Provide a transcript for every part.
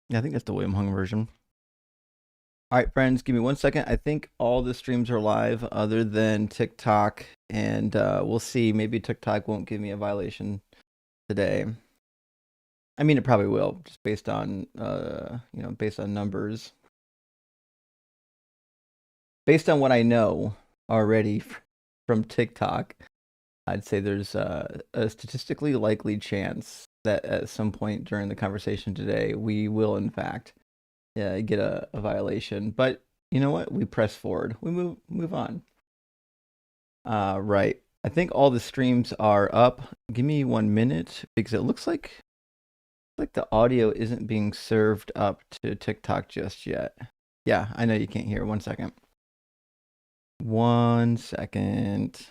Yeah, I think that's the William Hung version. All right, friends, give me 1 second. I think all the streams are live other than TikTok, and we'll see. Maybe TikTok won't give me a violation today. I mean, it probably will, just based on based on numbers, based on what I know already from TikTok. I'd say there's a statistically likely chance that at some point during the conversation today, we will in fact get a violation. But you know what? We press forward. We move on. Right. I think all the streams are up. Give me 1 minute because it looks like the audio isn't being served up to TikTok just yet. Yeah, I know you can't hear. 1 second. 1 second.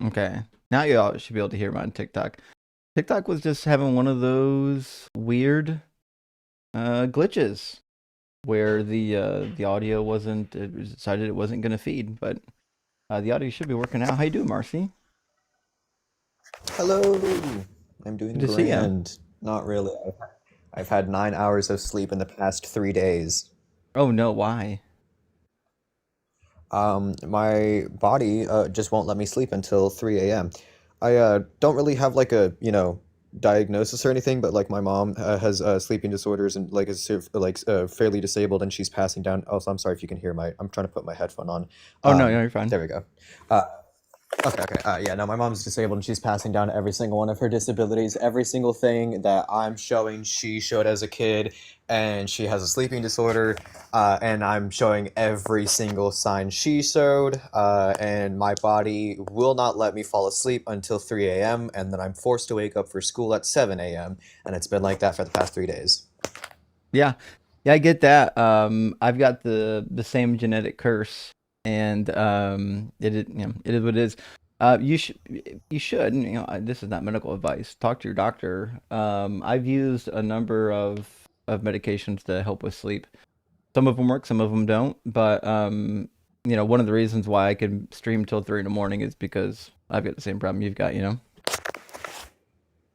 Okay. Now you all should be able to hear me on TikTok. TikTok was just having one of those weird glitches where the audio wasn't. It was decided it wasn't going to feed, but the audio should be working out. How you doing, Marcy? Hello. I'm doing Good to see you. grand. Not really. I've had 9 hours of sleep in the past 3 days. Oh no, why? My body just won't let me sleep until 3 a.m. I don't really have like a, diagnosis or anything, but like my mom has sleeping disorders and like fairly disabled and she's passing down. Oh, so I'm sorry if you can hear I'm trying to put my headphone on. Oh no, you're fine. There we go. Uh, Okay. Yeah, no, my mom's disabled and she's passing down every single one of her disabilities. Every single thing that I'm showing, she showed as a kid, and she has a sleeping disorder, and I'm showing every single sign she showed, and my body will not let me fall asleep until 3 a.m., and then I'm forced to wake up for school at 7 a.m., and it's been like that for the past 3 days. Yeah, yeah, I get that. I've got the same genetic curse, and it is what it is. You should, this is not medical advice. Talk to your doctor. I've used a number of medications to help with sleep. Some of them work, some of them don't. But one of the reasons why I can stream till 3 in the morning is because I've got the same problem you've got.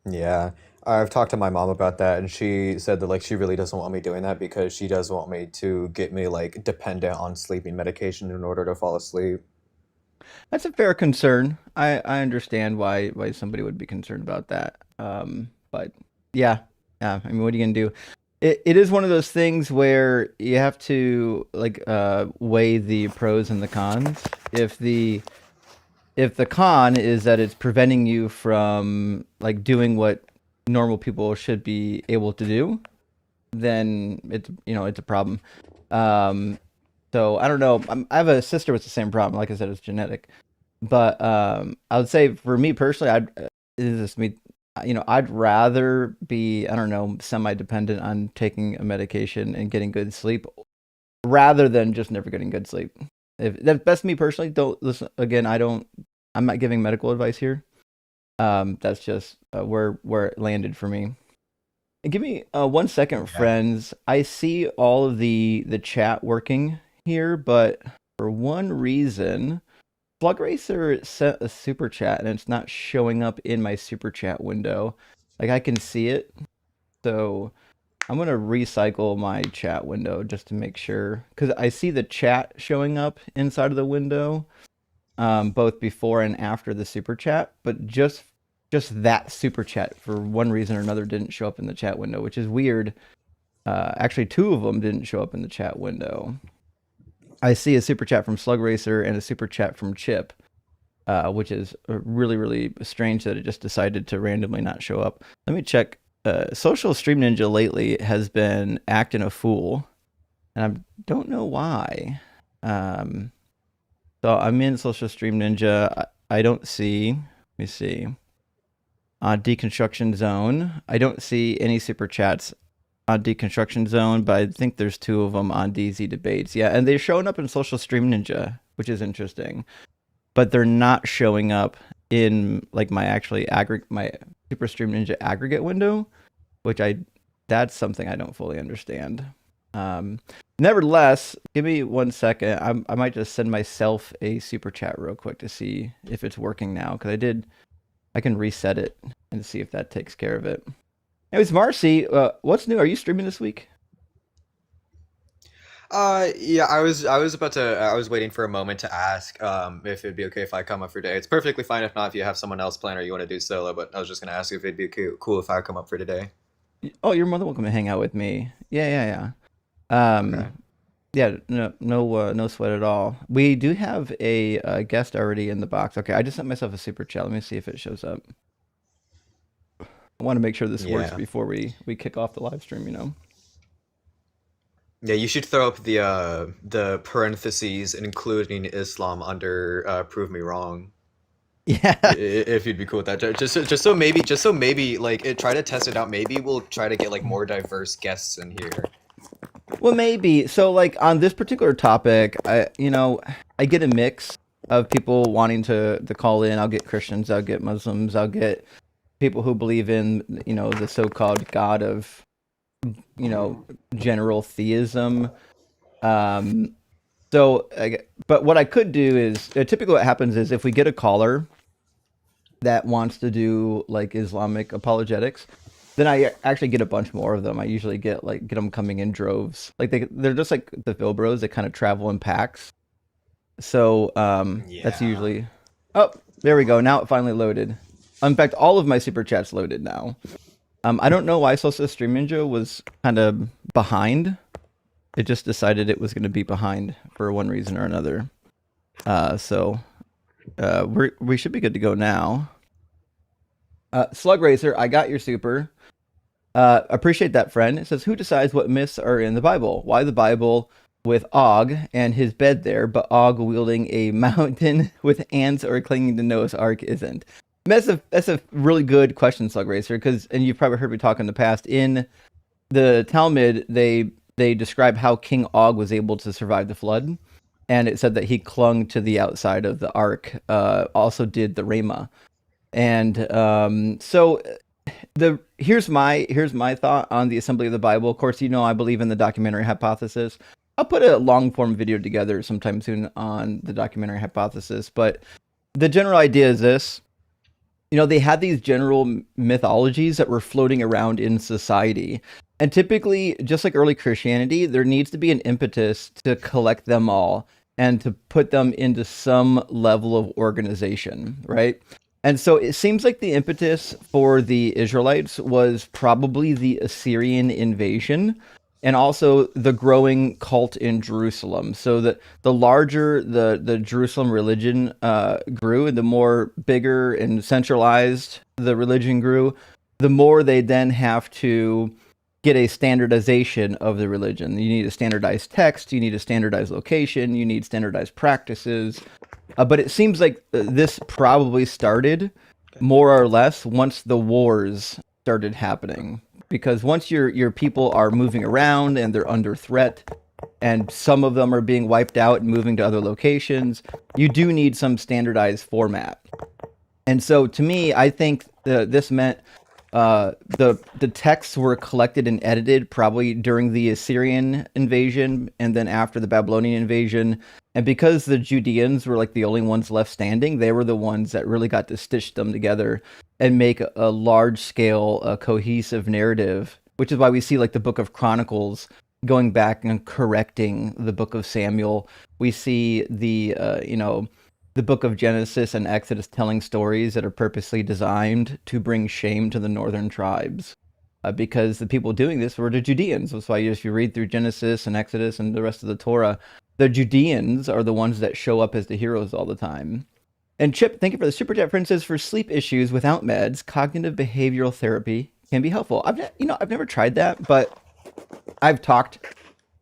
Yeah, I've talked to my mom about that, and she said that like she really doesn't want me doing that because she does want me to get me like dependent on sleeping medication in order to fall asleep. That's a fair concern. I understand why somebody would be concerned about that. But yeah, yeah. I mean, what are you gonna do? It is one of those things where you have to like weigh the pros and the cons. If the con is that it's preventing you from like doing what normal people should be able to do, then it's a problem. Um, so I don't know. I have a sister with the same problem. Like I said, it's genetic. But I would say for me personally, this is me. I'd rather be, I don't know, semi-dependent on taking a medication and getting good sleep rather than just never getting good sleep. If that's me personally, don't listen again. I'm not giving medical advice here. That's just where it landed for me. And give me 1 second, Yeah. friends. I see all of the chat working here, but for one reason, Slug Racer sent a super chat and it's not showing up in my super chat window. Like I can see it, so I'm gonna recycle my chat window just to make sure, because I see the chat showing up inside of the window, both before and after the super chat, but just that super chat for one reason or another didn't show up in the chat window, which is weird. Actually, two of them didn't show up in the chat window. I see a super chat from Slug Racer and a super chat from Chip, which is really, really strange that it just decided to randomly not show up. Let me check. Social Stream Ninja lately has been acting a fool, and I don't know why. Um, so I'm in Social Stream Ninja. I don't see. Let me see. on Deconstruction Zone. I don't see any super chats on Deconstruction Zone, but I think there's two of them on DZ Debates. Yeah, and they're showing up in Social Stream Ninja, which is interesting. But they're not showing up in like my Super Stream Ninja aggregate window, which that's something I don't fully understand. Nevertheless, give me 1 second. I might just send myself a super chat real quick to see if it's working now, because I can reset it and see if that takes care of it. Anyways, Marcy, what's new? Are you streaming this week? Yeah, I was waiting for a moment to ask, if it'd be okay if I come up for today. It's perfectly fine if not, if you have someone else planned or you want to do solo, but I was just gonna ask if it'd be cool if I come up for today. Oh, you're more than welcome to hang out with me. Yeah, yeah. Okay. Yeah, no sweat at all. We do have a guest already in the box. Okay, I just sent myself a super chat. Let me see if it shows up. I want to make sure this works Yeah. before we kick off the live stream, you know? Yeah, you should throw up the parentheses including Islam under prove me wrong. Yeah. If you'd be cool with that. Just so maybe like try to test it out. Maybe we'll try to get like more diverse guests in here. Well, maybe. So, like, on this particular topic, I get a mix of people wanting to call in. I'll get Christians, I'll get Muslims, I'll get people who believe in, the so-called God of, general theism. Um, but what I could do is, typically what happens is if we get a caller that wants to do like Islamic apologetics, then I actually get a bunch more of them. I usually get them coming in droves. Like they're just like the Phil Bros. They kind of travel in packs. So that's Yeah. usually. Oh, there we go. Now it finally loaded. In fact, all of my super chats loaded now. I don't know why Social Stream Ninja was kind of behind. It just decided it was going to be behind for one reason or another. So we should be good to go now. Slug Racer, I got your super. Appreciate that, friend. It says, who decides what myths are in the Bible? Why the Bible with Og and his bed there, but Og wielding a mountain with ants or clinging to Noah's Ark isn't? That's a really good question, Slug Racer, and you've probably heard me talk in the past. In the Talmud, they describe how King Og was able to survive the flood, and it said that he clung to the outside of the ark. Also did the Rama, and so here's my thought on the assembly of the Bible. Of course, I believe in the documentary hypothesis. I'll put a long form video together sometime soon on the documentary hypothesis, but the general idea is this. They had these general mythologies that were floating around in society. And typically, just like early Christianity, there needs to be an impetus to collect them all and to put them into some level of organization, right? And so it seems like the impetus for the Israelites was probably the Assyrian invasion and also the growing cult in Jerusalem. So that the larger the Jerusalem religion grew, and the more bigger and centralized the religion grew, the more they then have to get a standardization of the religion. You need a standardized text, you need a standardized location, you need standardized practices. But it seems like this probably started more or less once the wars started happening. Because once your people are moving around and they're under threat, and some of them are being wiped out and moving to other locations, you do need some standardized format. And so to me, I think this meant the texts were collected and edited probably during the Assyrian invasion and then after the Babylonian invasion. And because the Judeans were like the only ones left standing, they were the ones that really got to stitch them together and make a large scale, cohesive narrative, which is why we see like the Book of Chronicles going back and correcting the Book of Samuel. We see the Book of Genesis and Exodus telling stories that are purposely designed to bring shame to the northern tribes. Because the people doing this were the Judeans. That's why if you read through Genesis and Exodus and the rest of the Torah, the Judeans are the ones that show up as the heroes all the time. And Chip, thank you for the super chat. Princess, for sleep issues without meds, cognitive behavioral therapy can be helpful. I've never tried that, but I've talked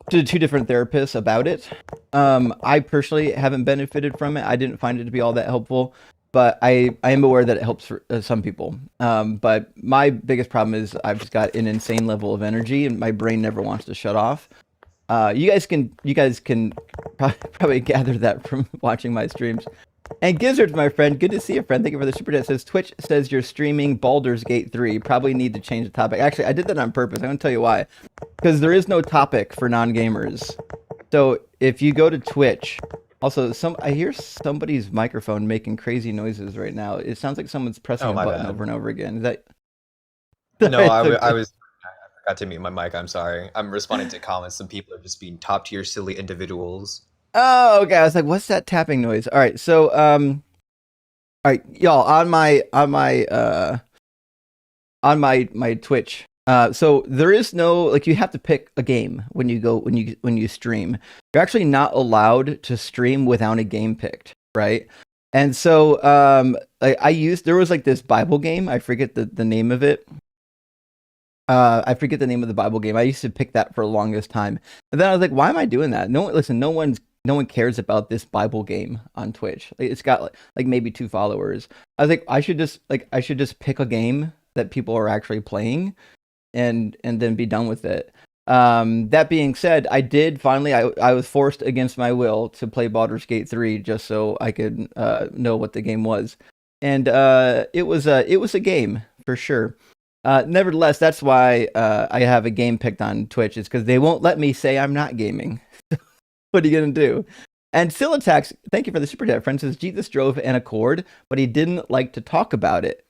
to two different therapists about it. I personally haven't benefited from it. I didn't find it to be all that helpful. but I am aware that it helps for some people. But my biggest problem is I've just got an insane level of energy, and my brain never wants to shut off. You guys can probably gather that from watching my streams. And Gizzard, my friend, good to see you, friend. Thank you for the super chat. Says Twitch says you're streaming Baldur's Gate 3. Probably need to change the topic. Actually, I did that on purpose. I'm gonna tell you why. Because there is no topic for non-gamers. So if you go to Twitch, also I hear somebody's microphone making crazy noises right now. It sounds like someone's pressing Oh, a my button bad. over and over again. Is that? No, It's I okay. was. I forgot to mute my mic. I'm sorry. I'm responding to comments. Some people are just being top tier silly individuals. Oh, okay. I was like, what's that tapping noise? All right. So all right, y'all on my Twitch. So there is no like you have to pick a game when you stream. You're actually not allowed to stream without a game picked, right? And so there was like this Bible game. I forget the name of it. I forget the name of the Bible game. I used to pick that for the longest time. And then I was like, why am I doing that? No one cares about this Bible game on Twitch. Like, it's got like maybe 2 followers. I was like, I should just pick a game that people are actually playing and then be done with it. That being said, I was forced against my will to play Baldur's Gate 3 just so I could know what the game was. And it was a game for sure. Nevertheless, that's why I have a game picked on Twitch. Is because they won't let me say I'm not gaming. What are you gonna do? And Silatax, thank you for the super chat, friend. Says Jesus drove an Accord, but he didn't like to talk about it.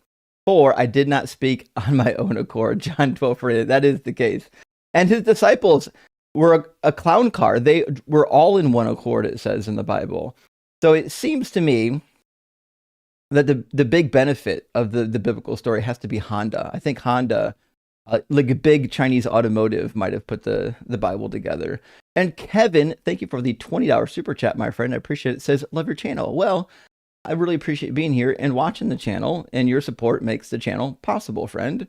For I did not speak on my own accord. John 12:48. That is the case. And his disciples were a clown car. They were all in one accord. It says in the Bible. So it seems to me that the big benefit of the biblical story has to be Honda. I think Honda, like a big Chinese automotive, might have put the Bible together. And Kevin, thank you for the $20 super chat, my friend. I appreciate it. Says, love your channel. Well, I really appreciate being here and watching the channel, and your support makes the channel possible, friend.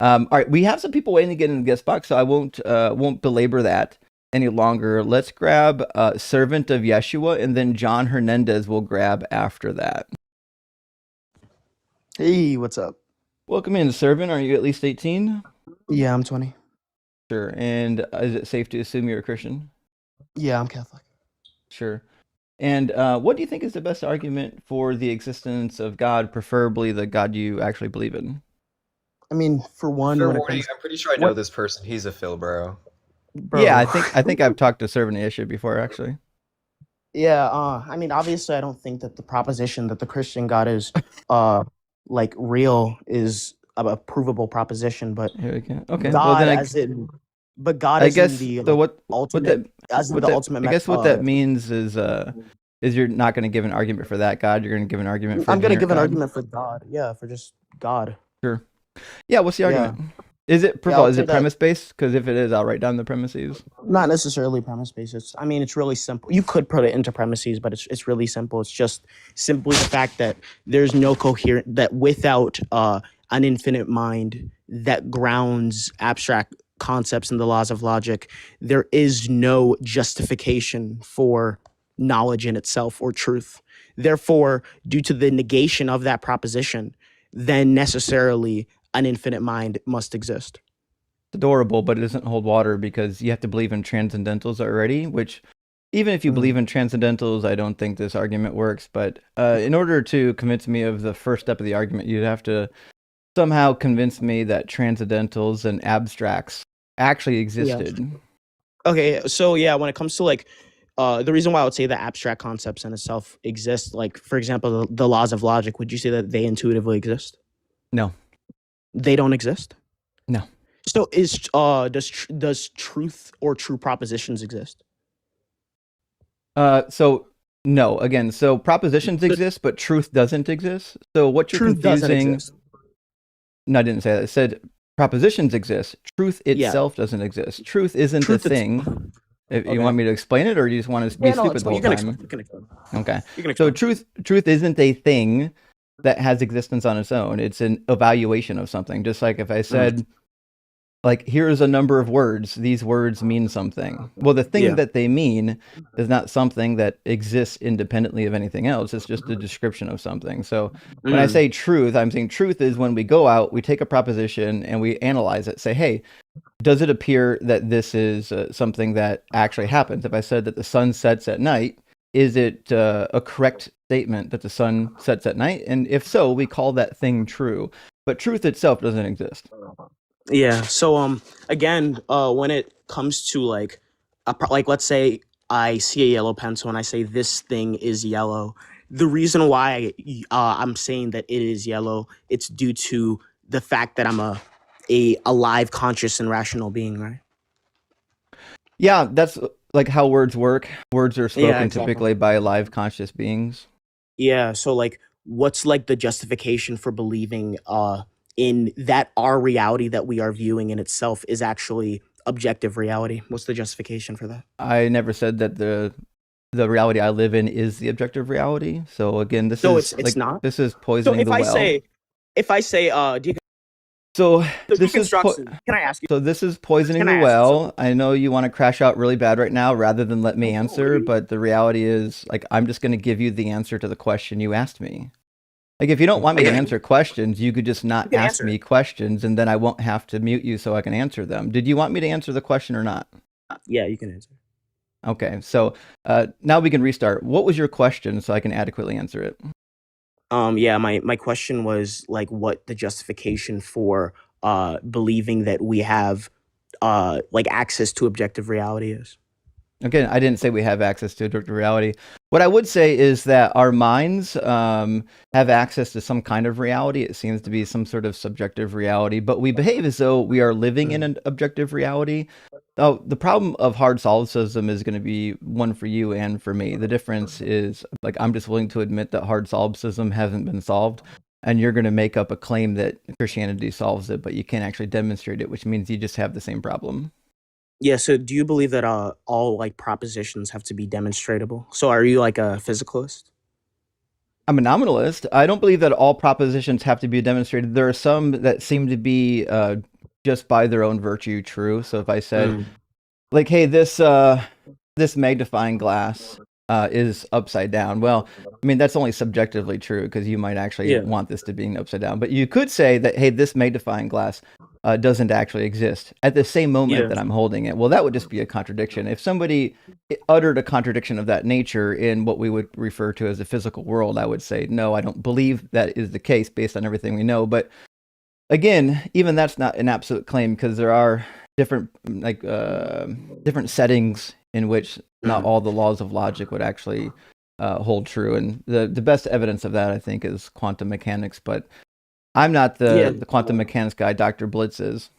All right, we have some people waiting to get in the guest box, so I won't belabor that any longer. Let's grab Servant of Yeshua, and then John Hernandez will grab after that. Hey, what's up? Welcome in, Servant. Are you at least 18? Yeah, I'm 20. Sure. And is it safe to assume you're a Christian? Yeah, I'm Catholic. Sure. And what do you think is the best argument for the existence of God, preferably the God you actually believe in? I mean, for one, Fair when it warning. comes, I'm pretty sure I know what, this person. He's a Phil, bro. Yeah, bro? I think I've talked to Servant of Yeshua before, actually. Yeah, I mean, obviously, I don't think that the proposition that the Christian God is, like real is a provable proposition, but Here we go. Okay. Well, God then as in, but God I as in guess the so. What ultimate, that as in what the that ultimate. I guess what that means is you're not going to give an argument for that God. You're going to give an argument for a I'm gonna generic give an God. argument for God. Yeah, for just God. Sure. Yeah. What's the Yeah. argument? Is it Yeah, I would is say it that premise based? Because if it is, I'll write down the premises. not necessarily premise basis. I mean, it's really simple. You could put it into premises, but it's really simple. It's just simply the fact that there's no coherent that without an infinite mind that grounds abstract concepts in the laws of logic, there is no justification for knowledge in itself or truth. Therefore, due to the negation of that proposition, then necessarily an infinite mind must exist. Adorable, but it doesn't hold water because you have to believe in transcendentals already, which even if you believe in transcendentals, I don't think this argument works. But in order to convince me of the first step of the argument, you'd have to somehow convince me that transcendentals and abstracts actually existed. Okay, so yeah, when it comes to like the reason why I would say that abstract concepts in itself exist, like for example, the laws of logic, would you say that they intuitively exist? No. They don't exist? No. So does truth or true propositions exist? So no, again, so propositions exist, but truth doesn't exist. So what you're Truth doesn't confusing. exist. No, I didn't say that. I said propositions exist. Truth Yeah. itself doesn't exist. Truth isn't Truth a it's- thing. If you Okay. want me to explain it, or you just want to be Yeah, no, stupid it's the fine. whole You can time? explain. You can explain. Okay. You can So explain. truth isn't a thing that has existence on its own. It's an evaluation of something. Just like if I said like here's a number of words. These words mean something. Well, the thing Yeah. that they mean is not something that exists independently of anything else. It's just a description of something. So when I Mm. say truth, I'm saying truth is when we go out, we take a proposition and we analyze it. Say, hey, does it appear that this is something that actually happens? If I said that the sun sets at night, is it a correct statement that the sun sets at night? And if so, we call that thing true. But truth itself doesn't exist. Yeah. So again, when it comes to like like let's say I see a yellow pencil and I say this thing is yellow. The reason why I'm saying that it is yellow, it's due to the fact that I'm a alive, conscious, and rational being, right? Yeah, that's like how words work. Words are Yeah, spoken exactly. typically by live conscious beings. Yeah, so like what's like the justification for believing in that our reality that we are viewing in itself is actually objective reality? What's the justification for that? I never said that the reality I live in is the objective reality. So again, So it's not. this is So poisoning the well. if I say So this is deconstruction, can I ask you? so this is poisoning Can the I ask you well. something? I know you want to crash out really bad right now rather than let me No, what answer, but the reality is like I'm just going to give you the answer to the question you asked me. Like if you don't want me to Okay, answer questions, you could just you not can ask answer me it. questions and then I won't have to mute you so I can answer them. Did you want me to answer the question or not? Yeah, you can answer. Okay, so now we can restart. What was your question so I can adequately answer it? Yeah, my question was like what the justification for believing that we have like access to objective reality is. Again, I didn't say we have access to objective reality. What I would say is that our minds have access to some kind of reality. It seems to be some sort of subjective reality, but we behave as though we are living in Mm. an objective reality. Oh, the problem of hard solipsism is going to be one for you and for me. The difference is, like, I'm just willing to admit that hard solipsism hasn't been solved, and you're going to make up a claim that Christianity solves it, but you can't actually demonstrate it, which means you just have the same problem. Yeah, so do you believe that all like propositions have to be demonstratable? So are you like a physicalist? I'm a nominalist. I don't believe that all propositions have to be demonstrated. There are some that seem to be just by their own virtue true. So if I said, Mm. like, hey, this magnifying glass is upside down. Well, I mean that's only subjectively true because you might actually Yeah. want this to be upside down. But you could say that, hey, this magnifying glass doesn't actually exist at the same moment Yeah. that I'm holding it. Well, that would just be a contradiction. If somebody uttered a contradiction of that nature in what we would refer to as the physical world, I would say, no, I don't believe that is the case based on everything we know. But again, even that's not an absolute claim because there are different different settings in which not Mm. all the laws of logic would actually hold true. And the best evidence of that, I think, is quantum mechanics. But I'm not Yeah. the quantum mechanics guy. Dr. Blitz is.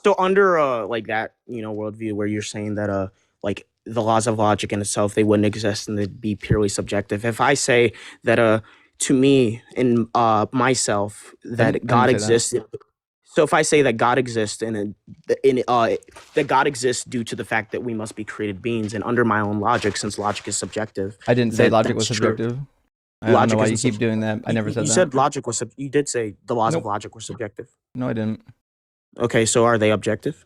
So under like that, worldview where you're saying that like the laws of logic in itself they wouldn't exist and they'd be purely subjective. If I say that to me in myself that I didn't God say that. exists, so if I say that God exists in that God exists due to the fact that we must be created beings, and under my own logic, since logic is subjective, I didn't say logic that's was true. subjective. I don't know Logic why you isn't keep doing that. I never you said that. said logic was you did say the laws of Nope. logic were subjective. No, I didn't. Okay, so are they objective?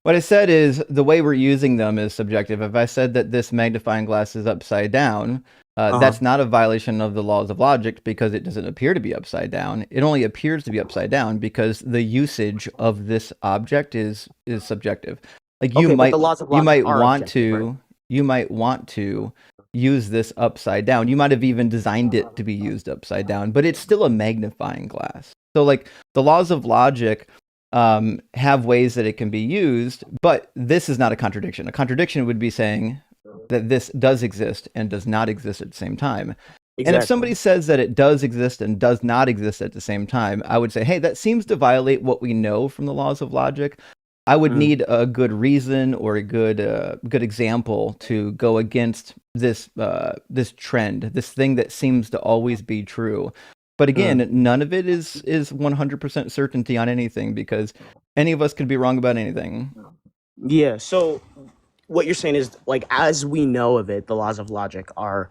What I said is the way we're using them is subjective. If I said that this magnifying glass is upside down, Uh-huh. that's not a violation of the laws of logic because it doesn't appear to be upside down. It only appears to be upside down because the usage of this object is subjective. Like Okay, but the laws of you logic might are want objective, right? to you might want to use this upside down. You might have even designed it to be used upside down, but it's still a magnifying glass. So like the laws of logic have ways that it can be used, but this is not a contradiction. A contradiction would be saying that this does exist and does not exist at the same time. And if Exactly. somebody says that it does exist and does not exist at the same time, I would say, hey, that seems to violate what we know from the laws of logic. I would Mm. need a good reason or a good example to go against this trend, this thing that seems to always be true. But again, Mm. none of it is 100% certainty on anything because any of us could be wrong about anything. Yeah. So what you're saying is like as we know of it, the laws of logic are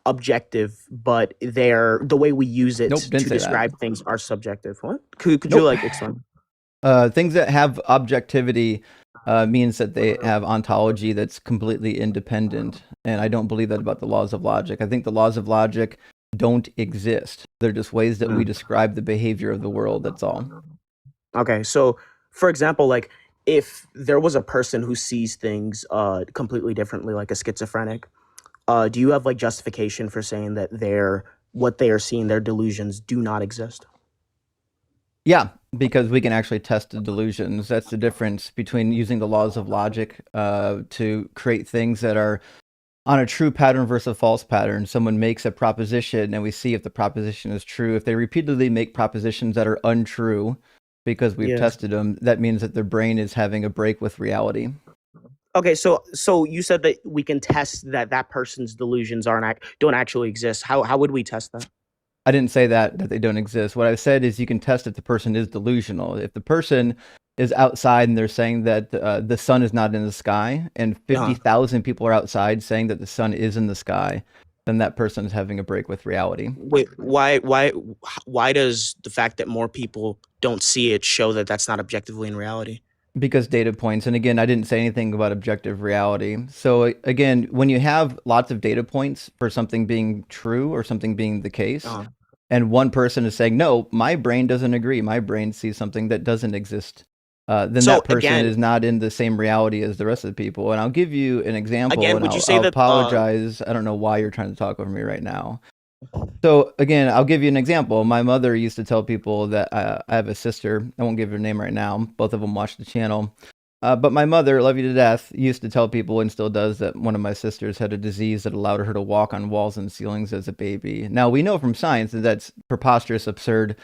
objective, but they're the way we use it Nope, didn't to say that. describe things are subjective. What? Could you Nope. like explain? Things that have objectivity means that they have ontology that's completely independent. And I don't believe that about the laws of logic. I think the laws of logic don't exist. They're just ways that we describe the behavior of the world. That's all. Okay, so for example, like if there was a person who sees things completely differently, like a schizophrenic, do you have like justification for saying that what they are seeing, their delusions, do not exist? Yeah, because we can actually test the delusions. That's the difference between using the laws of logic to create things that are on a true pattern versus a false pattern. Someone makes a proposition and we see if the proposition is true. If they repeatedly make propositions that are untrue because we've Yeah. tested them, that means that their brain is having a break with reality. Okay, so you said that we can test that that person's delusions don't actually exist. How would we test that? I didn't say that they don't exist. What I said is you can test if the person is delusional. If the person is outside and they're saying that the sun is not in the sky, and 50,000 people are outside saying that the sun is in the sky, then that person is having a break with reality. Wait, why does the fact that more people don't see it show that that's not objectively in reality? Because data points, and again, I didn't say anything about objective reality. So again, when you have lots of data points for something being true or something being the case, and one person is saying, no, my brain doesn't agree, my brain sees something that doesn't exist, then So that person again, is not in the same reality as the rest of the people. And I'll give you an example, again, and would you I'll, say I'll that apologize. I don't know why you're trying to talk over me right now. So again, I'll give you an example. My mother used to tell people that I have a sister. I won't give her name right now. Both of them watch the channel. But my mother, love you to death, used to tell people and still does that one of my sisters had a disease that allowed her to walk on walls and ceilings as a baby. Now, we know from science that that's preposterous, absurd,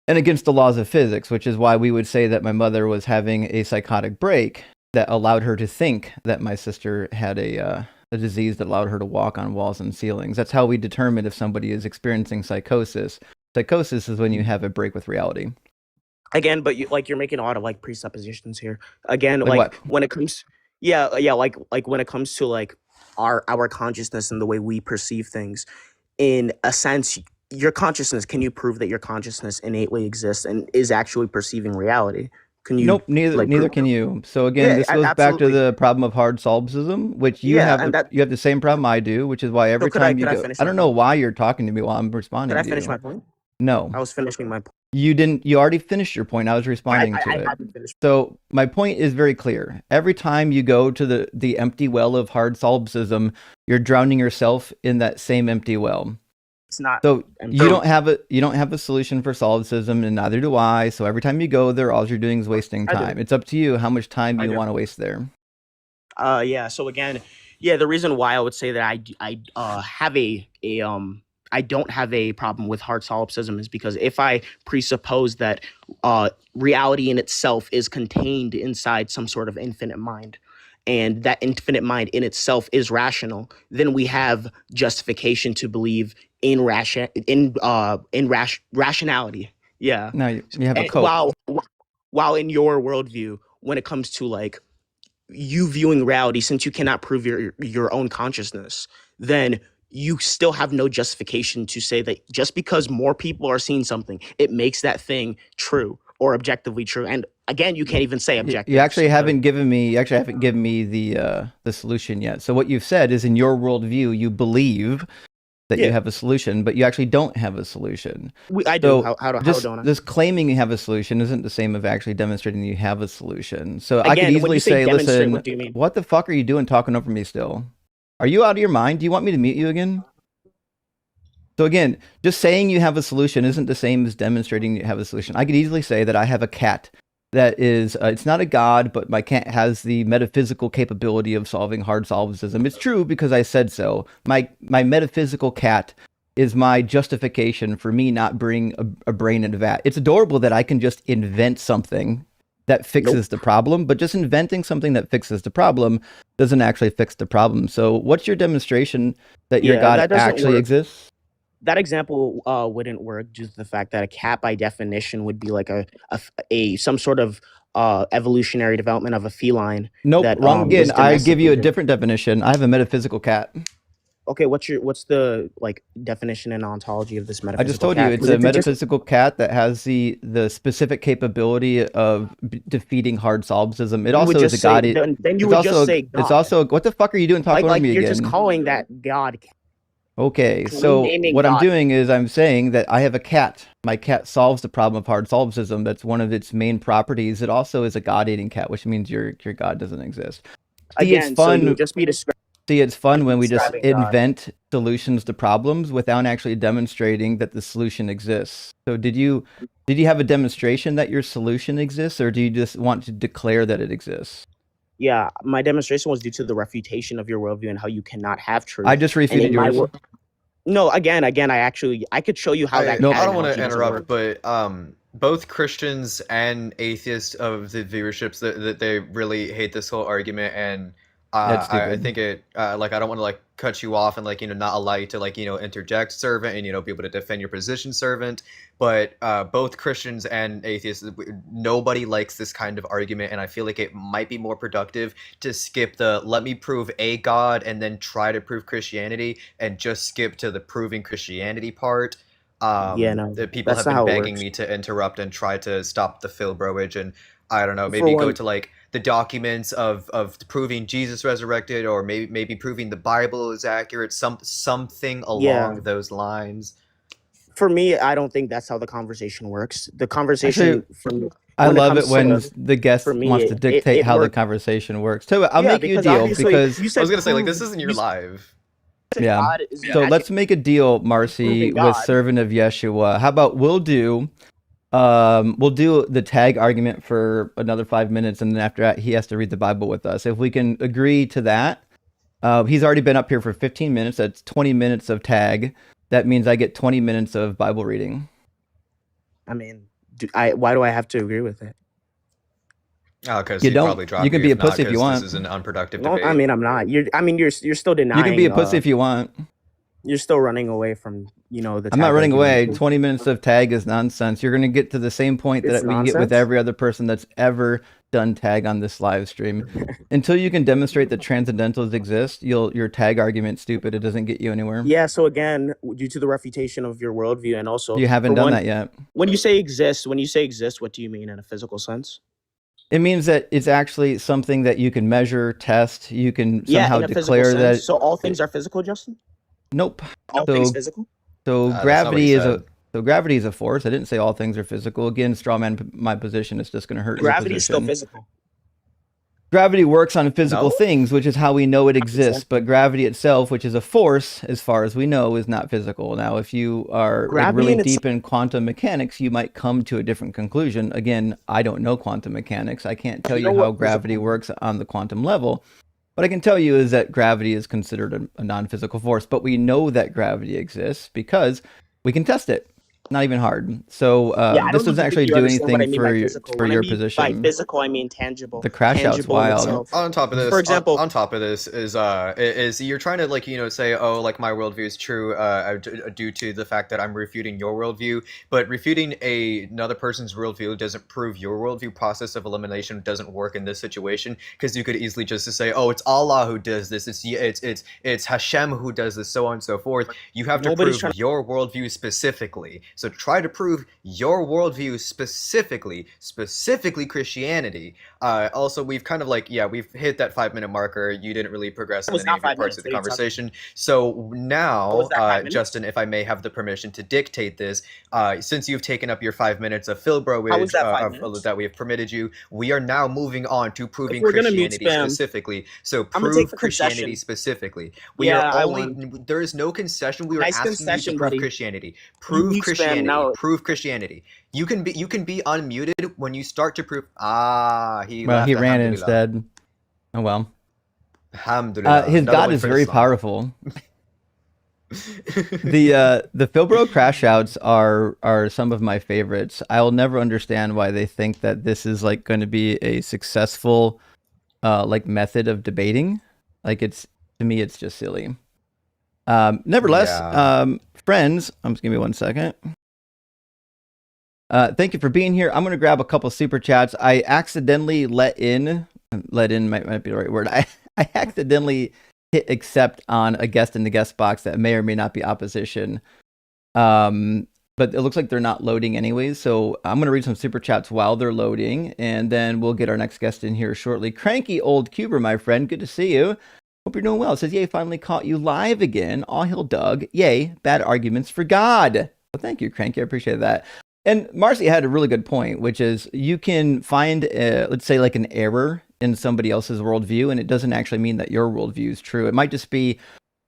and against the laws of physics, which is why we would say that my mother was having a psychotic break that allowed her to think that my sister had a disease that allowed her to walk on walls and ceilings. That's how we determine if somebody is experiencing psychosis. Psychosis is when you have a break with reality. again, but you're making a lot of like presuppositions here. Again, Like what? when it comes, like when it comes to like our consciousness and the way we perceive things, in a sense, your consciousness. Can you prove that your consciousness innately exists and is actually perceiving reality? Can you Nope, neither like neither prove? can you. So again, Yeah, this goes back to absolutely. the problem of hard solipsism, which you Yeah, have and that. you have the same problem I do, which is why So every time you could I go, finish I my don't know point? why you're talking to me while I'm Could responding I to finish you. my point? No. I was finishing my point. You didn't. You already finished your point. I was responding to I it. haven't finished. So my point is very clear. Every time you go to the empty well of hard solipsism, you're drowning yourself in that same empty well. It's not. So And you don't have a solution for solipsism, and neither do I. So every time you go there, all you're doing is wasting I do. time. It's up to you how much time I you do. want to waste there. Yeah. So again, yeah, the reason why I would say that have a I don't have a problem with hard solipsism is because if I presuppose that reality in itself is contained inside some sort of infinite mind, and that infinite mind in itself is rational, then we have justification to believe in rationality. Yeah. Now you have a And cope. while in your worldview, when it comes to like you viewing reality, since you cannot prove your own consciousness, then you still have no justification to say that just because more people are seeing something, it makes that thing true or objectively true. And again, you can't even say objective. You actually haven't given me the solution yet. So what you've said is in your worldview, you believe that you have a solution, but you actually don't have a solution. I do. How don't I? Just claiming you have a solution isn't the same as actually demonstrating you have a solution. So Again, I could when easily you say say, demonstrate, listen, what do you mean? what the fuck are you doing talking over me still? Are you out of your mind? Do you want me to mute you again? So again, just saying you have a solution isn't the same as demonstrating you have a solution. I could easily say that I have a cat that is, it's not a god, but my cat has the metaphysical capability of solving hard solipsism. It's true because I said so. My metaphysical cat is my justification for me not bringing a brain in a vat. It's adorable that I can just invent something that fixes the problem, but just inventing something that fixes the problem doesn't actually fix the problem. So what's your demonstration that your god actually exists? That example wouldn't work due to the fact that a cat by definition would be like a some sort of evolutionary development of a feline. Nope, that wrong again. was I give you a domesticated. different definition. I have a metaphysical cat. Okay, what's the like definition and ontology of this I just metaphysical told you cat? it's 'Cause a it's just metaphysical cat that has the specific capability of defeating hard solipsism. It you would also is a just say god. then you It's would just also say it's God. also what the fuck are you doing talking over Like me you're just again? calling that God. Okay, so Renaming what I'm God. doing is I'm saying that I have a cat. My cat solves the problem of hard solipsism. That's one of its main properties. It also is a god-eating cat, which means your god doesn't exist. See, it's Again, so you would fun. just be describing See, it's fun when we just God. invent solutions to problems without actually demonstrating that the solution exists. So did you have a demonstration that your solution exists, or do you just want to declare that it exists? Yeah, my demonstration was due to the refutation of your worldview and how you cannot have truth. I just And refuted in my yours. no, again, I could show you how that Nope. cat I don't want analogy to doesn't interrupt, work. but both Christians and atheists of the viewerships that they really hate this whole argument, and That's I stupid. think it like I don't want to like cut you off and like not allow you to like interject, servant, and be able to defend your position, servant. But both Christians and atheists, nobody likes this kind of argument, and I feel like it might be more productive to skip the let me prove a God and then try to prove Christianity, and just skip to the proving Christianity part. Yeah, no, That people that's have not been how it begging works. me to interrupt and try to stop the Phil broage, and I don't know, For maybe go one, to like the documents of proving Jesus resurrected, or maybe proving the Bible is accurate, something yeah, along those lines. for me, I don't think that's how the conversation works. The Actually, conversation for me, I when it love it comes when to the for guest me, wants to dictate it how the works. conversation works. So I'll Yeah, make you a because deal obviously because you I was said gonna say like prove this isn't your you live. said yeah. God is So magic let's make a deal, Marcy, proving with God. servant of Yeshua. How about we'll do the tag argument for another 5 minutes, and then after that he has to read the Bible with us. If we can agree to that, he's already been up here for 15 minutes. That's 20 minutes of tag. That means I get 20 minutes of Bible reading. I mean, why do I have to agree with it? Oh, because You he'd don't. probably You drop can you be if a not, pussy if you because this want. is an unproductive No, I debate. mean I'm not. You're still You can be a denying. pussy if you want. You're still running away from the I'm not tag running away. argument. 20 minutes of tag is nonsense. You're going to get to the same point It's that we get with nonsense. every other person that's ever done tag on this live stream. Until you can demonstrate that transcendentals exist, your tag argument's stupid. It doesn't get you anywhere. Yeah. So again, due to the refutation of your worldview, and also You haven't for done one, that yet. when you say exist, what do you mean in a physical sense? It means that it's actually something that you can measure, test. You can Yeah, somehow in a physical declare sense. that. So all things are physical, Justin. Nope. All things So physical. so That's not what he gravity is said. a force. I didn't say all things are physical. Again, straw man my position. It's just going to hurt your Gravity is still position. physical. Gravity works on physical No? things, which is how we know it exists. 100%. But gravity itself, which is a force, as far as we know, is not physical. Now, if you are like Gravity really in itself. deep in quantum mechanics, you might come to a different conclusion. Again, I don't know quantum mechanics. I can't tell You you know how what gravity physical? works on the quantum level. What I can tell you is that gravity is considered a non-physical force, but we know that gravity exists because we can test it. Not even hard. So Yeah, I this don't doesn't even think actually you do understand what anything I mean by for physical. for When I your mean by position. physical, I mean tangible. The crash out's Tangible in wild. itself. On top of this, For example, on top of this is you're trying to like say, oh, like my worldview is true due to the fact that I'm refuting your worldview, but refuting another person's worldview doesn't prove your worldview. Process of elimination doesn't work in this situation, because you could easily just say, oh, it's Allah who does this, it's Hashem who does this, so on and so forth. You have to nobody's prove your worldview specifically. So try to prove your worldview specifically Christianity. Also, we've kind of we've hit that 5 minute marker. You didn't really progress It in was any not of your 5 parts minutes. of the What are you talking conversation. So now, was that 5 minutes? Justin, if I may have the permission to dictate this, since you've taken up your 5 minutes of Phil How was broage that 5 minutes? that we have permitted you, we are now moving on to proving we're gonna mute Christianity spam, specifically. So I'm gonna take prove the Christianity concession. specifically. We Yeah, are I only won. there is no concession. We are Nice asking you to concession, prove buddy. Christianity. You Prove mute spam Christianity. now. Prove Christianity. You can be unmuted when you start to prove. He Well, left. he ran Alhamdulillah. instead. Oh well. Alhamdulillah. His Another God win is for very Islam. powerful. The Philbro crash outs are some of my favorites. I'll never understand why they think that this is like going to be a successful like method of debating. Like to me it's just silly. Nevertheless, Yeah. friends, just give me 1 second. Thank you for being here. I'm going to grab a couple super chats. I accidentally let in might be the right word. I accidentally hit accept on a guest in the guest box that may or may not be opposition. But it looks like they're not loading anyways, so I'm going to read some super chats while they're loading, and then we'll get our next guest in here shortly. Cranky Old Cuber, my friend, good to see you. Hope you're doing well. It says, yay, finally caught you live again. All hail Doug. Yay, bad arguments for God. Well, thank you, Cranky. I appreciate that. And Marcy had a really good point, which is you can find, let's say, like an error in somebody else's worldview, and it doesn't actually mean that your worldview is true. It might just be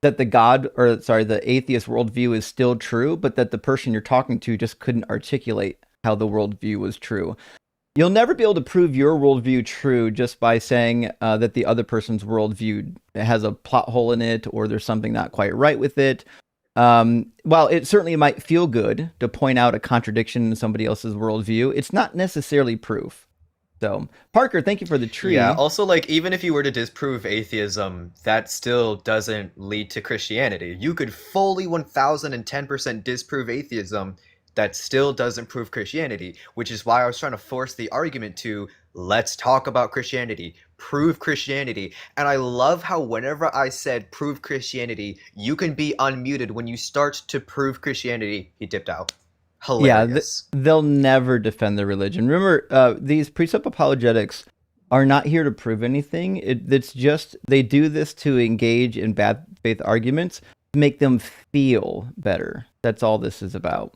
that the atheist worldview is still true, but that the person you're talking to just couldn't articulate how the worldview was true. You'll never be able to prove your worldview true just by saying that the other person's worldview has a plot hole in it, or there's something not quite right with it. While it certainly might feel good to point out a contradiction in somebody else's worldview, it's not necessarily proof. So, Parker, thank you for the tree. Yeah, also, like, even if you were to disprove atheism, that still doesn't lead to Christianity. You could fully 1010% disprove atheism, that still doesn't prove Christianity, which is why I was trying to force the argument to, let's talk about Christianity, prove Christianity. And I love how whenever I said prove Christianity, you can be unmuted when you start to prove Christianity. He dipped out. Hilarious. Yeah, they'll never defend their religion. Remember, these precept apologetics are not here to prove anything. It's just they do this to engage in bad faith arguments, to make them feel better. That's all this is about.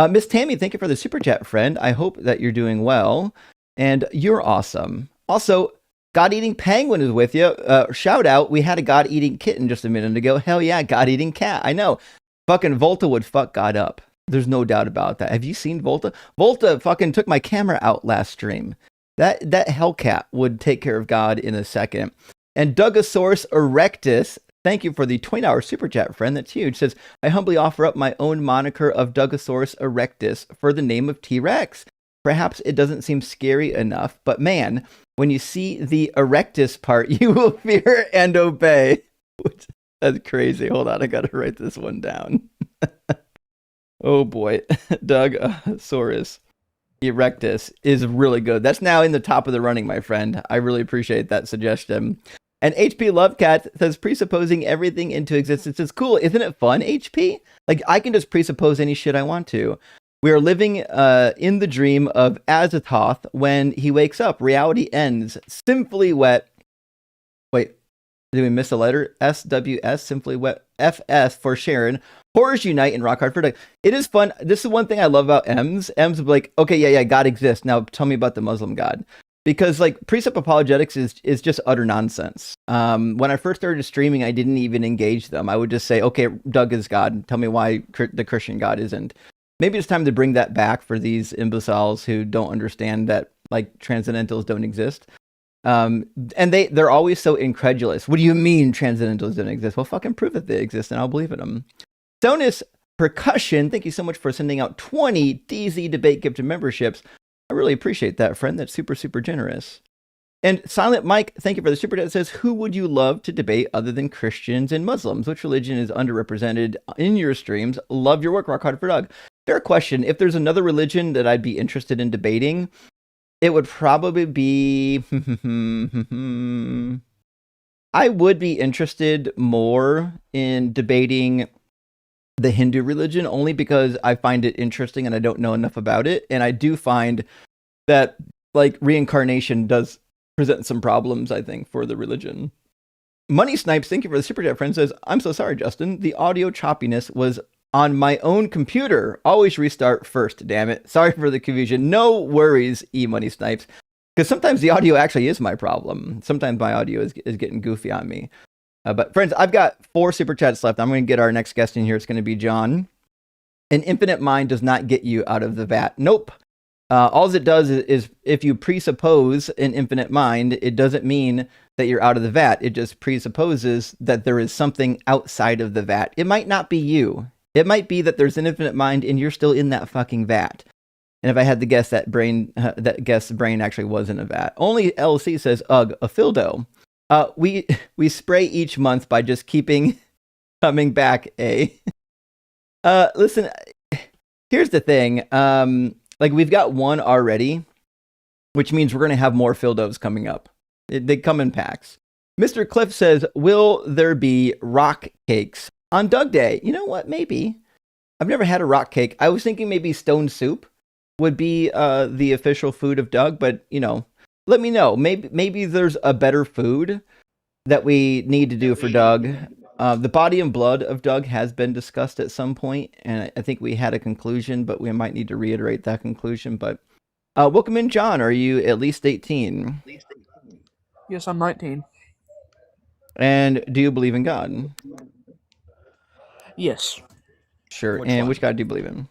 Miss Tammy, thank you for the super chat, friend. I hope that you're doing well, and you're awesome. Also, God-eating penguin is with you. Shout out, we had a God-eating kitten just a minute ago. Hell yeah, God-eating cat. I know. Fucking Volta would fuck God up. There's no doubt about that. Have you seen Volta? Volta fucking took my camera out last stream. That Hellcat would take care of God in a second. And Dugosaurus erectus, thank you for the 20-hour super chat, friend. That's huge. Says, I humbly offer up my own moniker of Dugosaurus erectus for the name of T-Rex. Perhaps it doesn't seem scary enough, but man, when you see the erectus part, you will fear and obey. That's crazy. Hold on, I gotta write this one down. Oh boy, Dugosaurus erectus is really good. That's now in the top of the running, my friend. I really appreciate that suggestion. And HP Lovecat says, presupposing everything into existence is cool. Isn't it fun, HP? Like, I can just presuppose any shit I want to. We are living in the dream of Azathoth when he wakes up. Reality ends. Simply wet. Wait, did we miss a letter? SWS, simply wet. FS for Sharon. Horrors unite in rock hard for Doug. It is fun. This is one thing I love about Ems. Ems will be like, okay, yeah, God exists. Now tell me about the Muslim God. Because like precept apologetics is just utter nonsense. When I first started streaming, I didn't even engage them. I would just say, okay, Doug is God. Tell me why the Christian God isn't. Maybe it's time to bring that back for these imbeciles who don't understand that like transcendentals don't exist. And they're always so incredulous. What do you mean transcendentals don't exist? Well, fucking prove that they exist and I'll believe in them. Sonus Percussion, thank you so much for sending out 20 DZ Debate Gift memberships. I really appreciate that, friend. That's super, super generous. And Silent Mike, thank you for the super chat. It says, who would you love to debate other than Christians and Muslims? Which religion is underrepresented in your streams? Love your work, Rock Hard for Doug. Fair question. If there's another religion that I'd be interested in debating, it would probably be... I would be interested more in debating the Hindu religion, only because I find it interesting and I don't know enough about it. And I do find that like reincarnation does present some problems, I think, for the religion. Money Snipes, thank you for the super chat, friend, says, I'm so sorry, Justin. The audio choppiness was on my own computer. Always restart first, damn it. Sorry for the confusion. No worries, Money Snipes. Because sometimes the audio actually is my problem. Sometimes my audio is getting goofy on me. But friends, I've got 4 super chats left. I'm going to get our next guest in here. It's going to be John. An infinite mind does not get you out of the vat. Nope. All it does is if you presuppose an infinite mind, it doesn't mean that you're out of the vat. It just presupposes that there is something outside of the vat. It might not be you. It might be that there's an infinite mind and you're still in that fucking vat. And if I had to guess, that brain actually was in a vat. Only LC says, ugh, a fildo. We spray each month by just keeping coming back. Listen, here's the thing. Like we've got one already, which means we're going to have more Fildos coming up. They come in packs. Mr. Cliff says, "Will there be rock cakes on Doug Day?" You know what? Maybe. I've never had a rock cake. I was thinking maybe stone soup would be the official food of Doug, but let me know. Maybe there's a better food that we need to do for Doug. The body and blood of Doug has been discussed at some point, and I think we had a conclusion, but we might need to reiterate that conclusion. But welcome in, John. Are you at least 18? Yes, I'm 19. And do you believe in God? Yes, Sure. Which And one? which God do you believe in?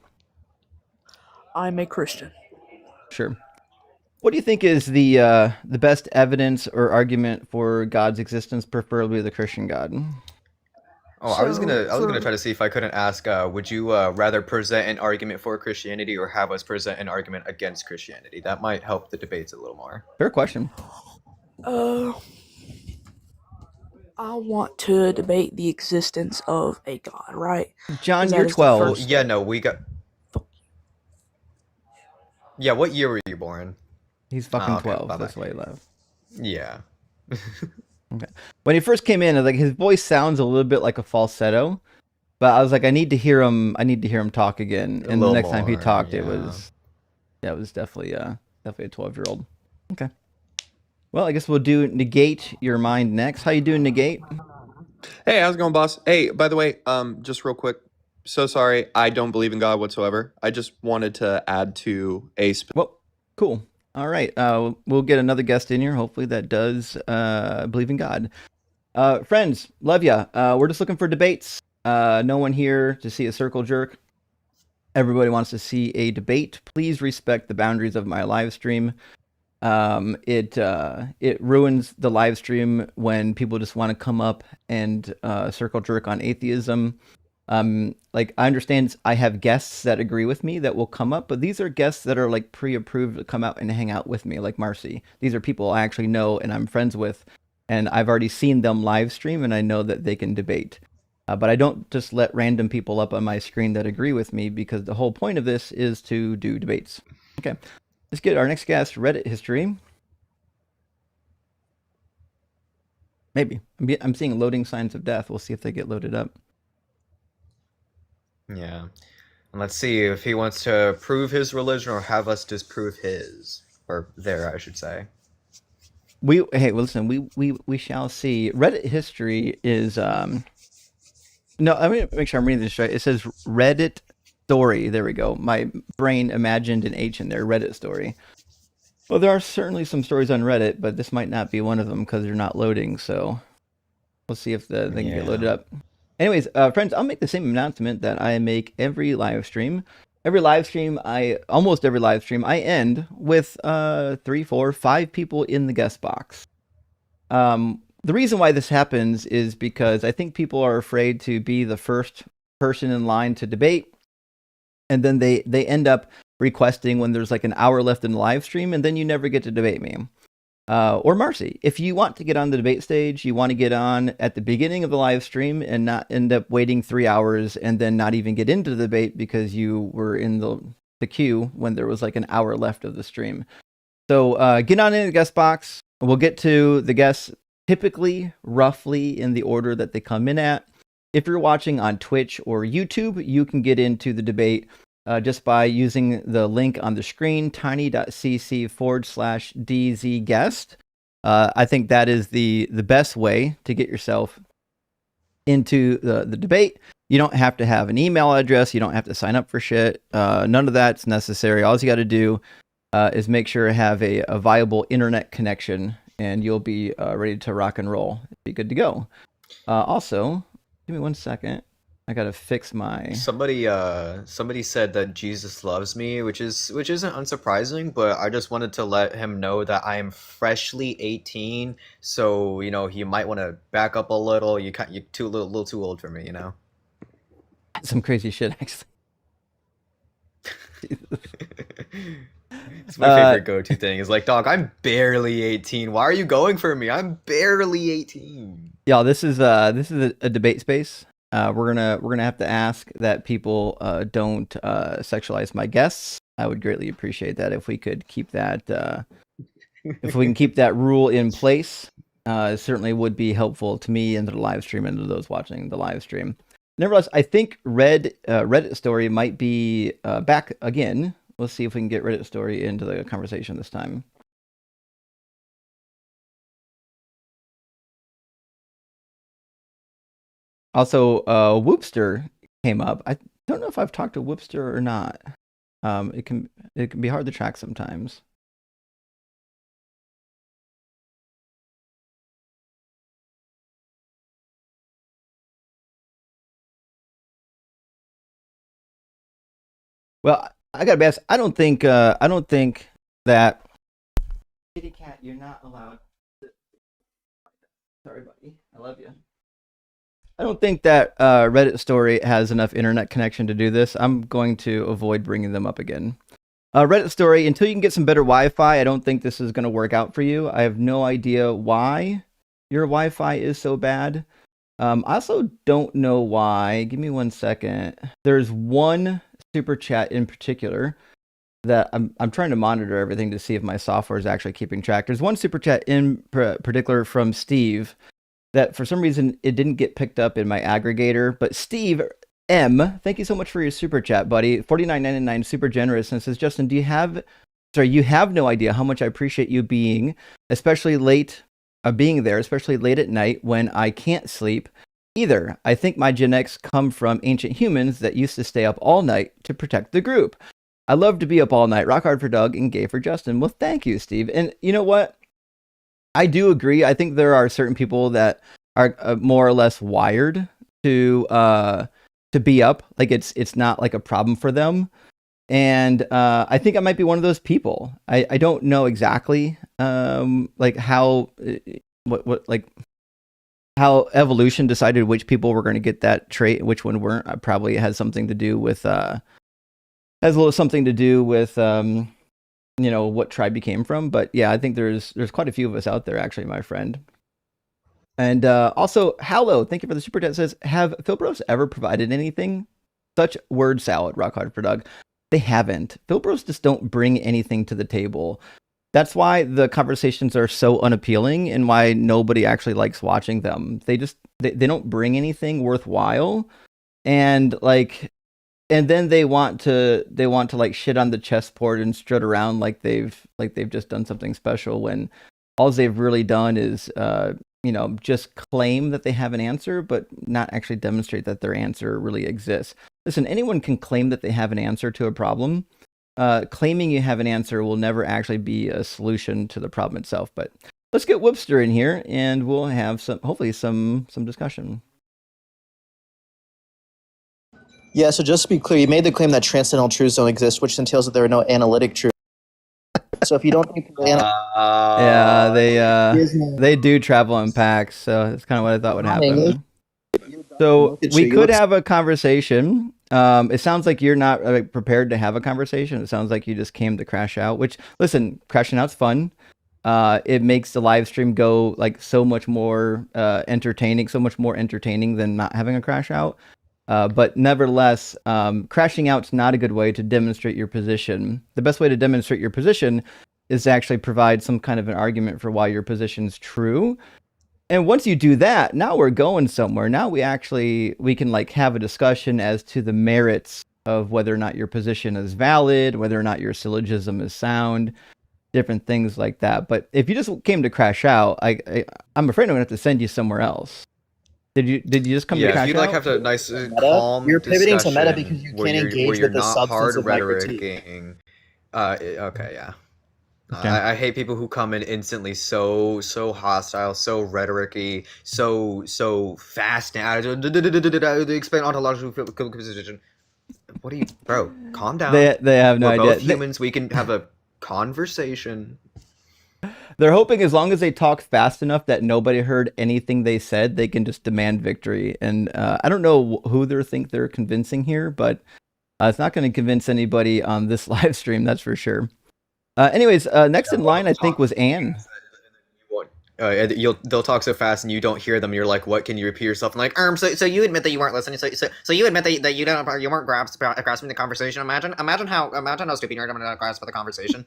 I'm a Christian. Sure. What do you think is the best evidence or argument for God's existence, preferably the Christian God? Oh, I was gonna for try to see if I couldn't ask. Would you rather present an argument for Christianity or have us present an argument against Christianity? That might help the debates a little more. Fair question. uh, I want to debate the existence of a God, right? John, Because that you're is the 12. Well, first yeah, step. no, we got. Yeah, what year were you born? He's Oh, fucking okay, 12. bye bye. That's why he left. Yeah, Okay. When he first came in, like his voice sounds a little bit like a falsetto, but I was like, I need to hear him. I need to hear him talk again. a And the little next time he more. talked, it Yeah. was definitely definitely a 12-year-old. Okay. Well, I guess we'll do negate your mind next. How you doing, negate? Hey, how's it going, boss? Hey, by the way, just real quick, so sorry, I don't believe in God whatsoever. I just wanted to add to Well, cool. All right. We'll get another guest in here, hopefully, that does believe in God. Friends, love ya. We're just looking for debates. No one here to see a circle jerk. Everybody wants to see a debate. Please respect the boundaries of my live stream. It ruins the live stream when people just want to come up and circle jerk on atheism. Like I understand I have guests that agree with me that will come up, but these are guests that are like pre-approved to come out and hang out with me, like Marcy. These are people I actually know and I'm friends with, and I've already seen them live stream and I know that they can debate. But I don't just let random people up on my screen that agree with me, because the whole point of this is to do debates. Okay, let's get our next guest, Reddit history. Maybe. I'm seeing loading signs of death. We'll see if they get loaded up. Yeah. And let's see if he wants to prove his religion or have us disprove his. Or their, I should say. Hey, well, listen, we shall see. Reddit history is no, let me make sure I'm reading this right. It says Reddit story. There we go. My brain imagined an H in there. Reddit story. Well, there are certainly some stories on Reddit, but this might not be one of them because they're not loading. So we'll see if they can get loaded up. Anyways, friends, I'll make the same announcement that I make every live stream. Almost every live stream, I end with 3, 4, 5 people in the guest box. The reason why this happens is because I think people are afraid to be the first person in line to debate, and then they end up requesting when there's like an hour left in the live stream, and then you never get to debate me. Or Marcy, if you want to get on the debate stage, you want to get on at the beginning of the live stream and not end up waiting 3 hours and then not even get into the debate because you were in the queue when there was like an hour left of the stream. So get on in the guest box. We'll get to the guests typically roughly in the order that they come in at. If you're watching on Twitch or YouTube, you can get into the debate just by using the link on the screen, tiny.cc/dzguest. I think that is the best way to get yourself into the debate. You don't have to have an email address. You don't have to sign up for shit. None of that's necessary. All you got to do is make sure to have a viable internet connection, and you'll be ready to rock and roll. Be good to go. Also, give me 1 second. I gotta fix my. Somebody said that Jesus loves me, which isn't unsurprising, but I just wanted to let him know that I am freshly 18, so he might want to back up a little. You're little too old for me, Some crazy shit, actually. It's my favorite go-to thing. Is like, dog, I'm barely 18. Why are you going for me? I'm barely 18. Yeah, this is a debate space. We're gonna have to ask that people don't sexualize my guests. I would greatly appreciate that if we could keep that if we can keep that rule in place. certainly would be helpful to me and to the live stream and to those watching the live stream. Nevertheless, I think Reddit story might be back again. Let's see if we can get Reddit story into the conversation this time. Also, Whoopster came up. I don't know if I've talked to Whoopster or not. It can be hard to track sometimes. Well, I gotta be honest. I don't think that. Kitty cat, you're not allowed. Sorry, buddy. I love you. I don't think that Reddit story has enough internet connection to do this. I'm going to avoid bringing them up again. Reddit story, until you can get some better Wi-Fi, I don't think this is going to work out for you. I have no idea why your Wi-Fi is so bad. I also don't know why. Give me 1 second. There's one super chat in particular that I'm trying to monitor everything to see if my software is actually keeping track. There's one super chat in particular from Steve that for some reason it didn't get picked up in my aggregator. But Steve M, thank you so much for your super chat, buddy. $49.99, super generous, and says, Justin, you have no idea how much I appreciate you being, especially late, being there, especially late at night when I can't sleep either. I think my genetics come from ancient humans that used to stay up all night to protect the group. I love to be up all night. Rock hard for Doug and gay for Justin. Well, thank you, Steve. And you know what? I do agree. I think there are certain people that are more or less wired to be up. Like it's not like a problem for them. And I think I might be one of those people. I don't know exactly like how how evolution decided which people were going to get that trait, which one weren't. Probably has something to do with you know, what tribe you came from. But yeah, I think there's quite a few of us out there, actually, my friend. And also, Hallow, thank you for the super chat. Says, have Philbros ever provided anything? Such word salad, rock hard for Doug. They haven't. Philbros just don't bring anything to the table. That's why the conversations are so unappealing and why nobody actually likes watching them. They don't bring anything worthwhile. And then they want to like shit on the chessboard and strut around like they've just done something special, when all they've really done is you know, just claim that they have an answer, but not actually demonstrate that their answer really exists. Listen, anyone can claim that they have an answer to a problem. Claiming you have an answer will never actually be a solution to the problem itself. But let's get Whoopster in here, and we'll have hopefully some discussion. Yeah, so just to be clear, you made the claim that transcendental truths don't exist, which entails that there are no analytic truths. So if you don't think yeah, they do travel in packs, so that's kind of what I thought would happen. So we could have a conversation. It sounds like you're not prepared to have a conversation. It sounds like you just came to crash out, which, listen, crashing out's fun. It makes the live stream go like so much more entertaining than not having a crash out. But nevertheless, crashing out's not a good way to demonstrate your position. The best way to demonstrate your position is to actually provide some kind of an argument for why your position's true. And once you do that, now we're going somewhere. Now we can like have a discussion as to the merits of whether or not your position is valid, whether or not your syllogism is sound, different things like that. But if you just came to crash out, I'm afraid I'm gonna have to send you somewhere else. Did you just come to crash out? Yeah, if you'd like have a nice calm you're pivoting to meta discussion because you where can't you're engage with the not substance hard of my critique. rhetoricing. Okay, yeah. Okay. I hate people who come in instantly so hostile, so rhetoric-y, so fast now. They explain ontological position. What are you, bro? Calm down. They have no We're idea. both humans. We can have a conversation. They're hoping as long as they talk fast enough that nobody heard anything they said, they can just demand victory. And I don't know who they think they're convincing here, but it's not going to convince anybody on this live stream, that's for sure. Anyways, next in line, I think, was Anne. They'll talk so fast and you don't hear them. You're like, what? Can you repeat yourself? And like, so you admit that you weren't listening. So you admit that you weren't grasping the conversation. Imagine how stupid you're going to grasp the conversation.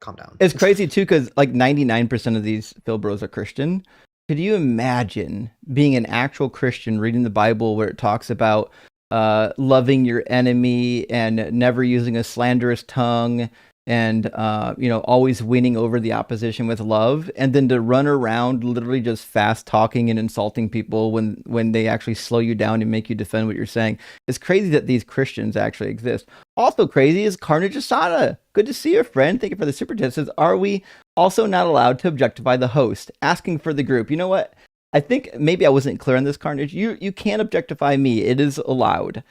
calm down. It's crazy too, because like 99% of these Phil Bros are Christian. Could you imagine being an actual Christian reading the Bible where it talks about loving your enemy and never using a slanderous tongue and always winning over the opposition with love, and then to run around literally just fast talking and insulting people when they actually slow you down and make you defend what you're saying? It's crazy that these Christians actually exist. Also crazy is Carnage Asada. Good to see you, friend. Thank you for the super chat. Says, are we also not allowed to objectify the host? Asking for the group. You know what? I think maybe I wasn't clear on this, Carnage. You can objectify me. It is allowed.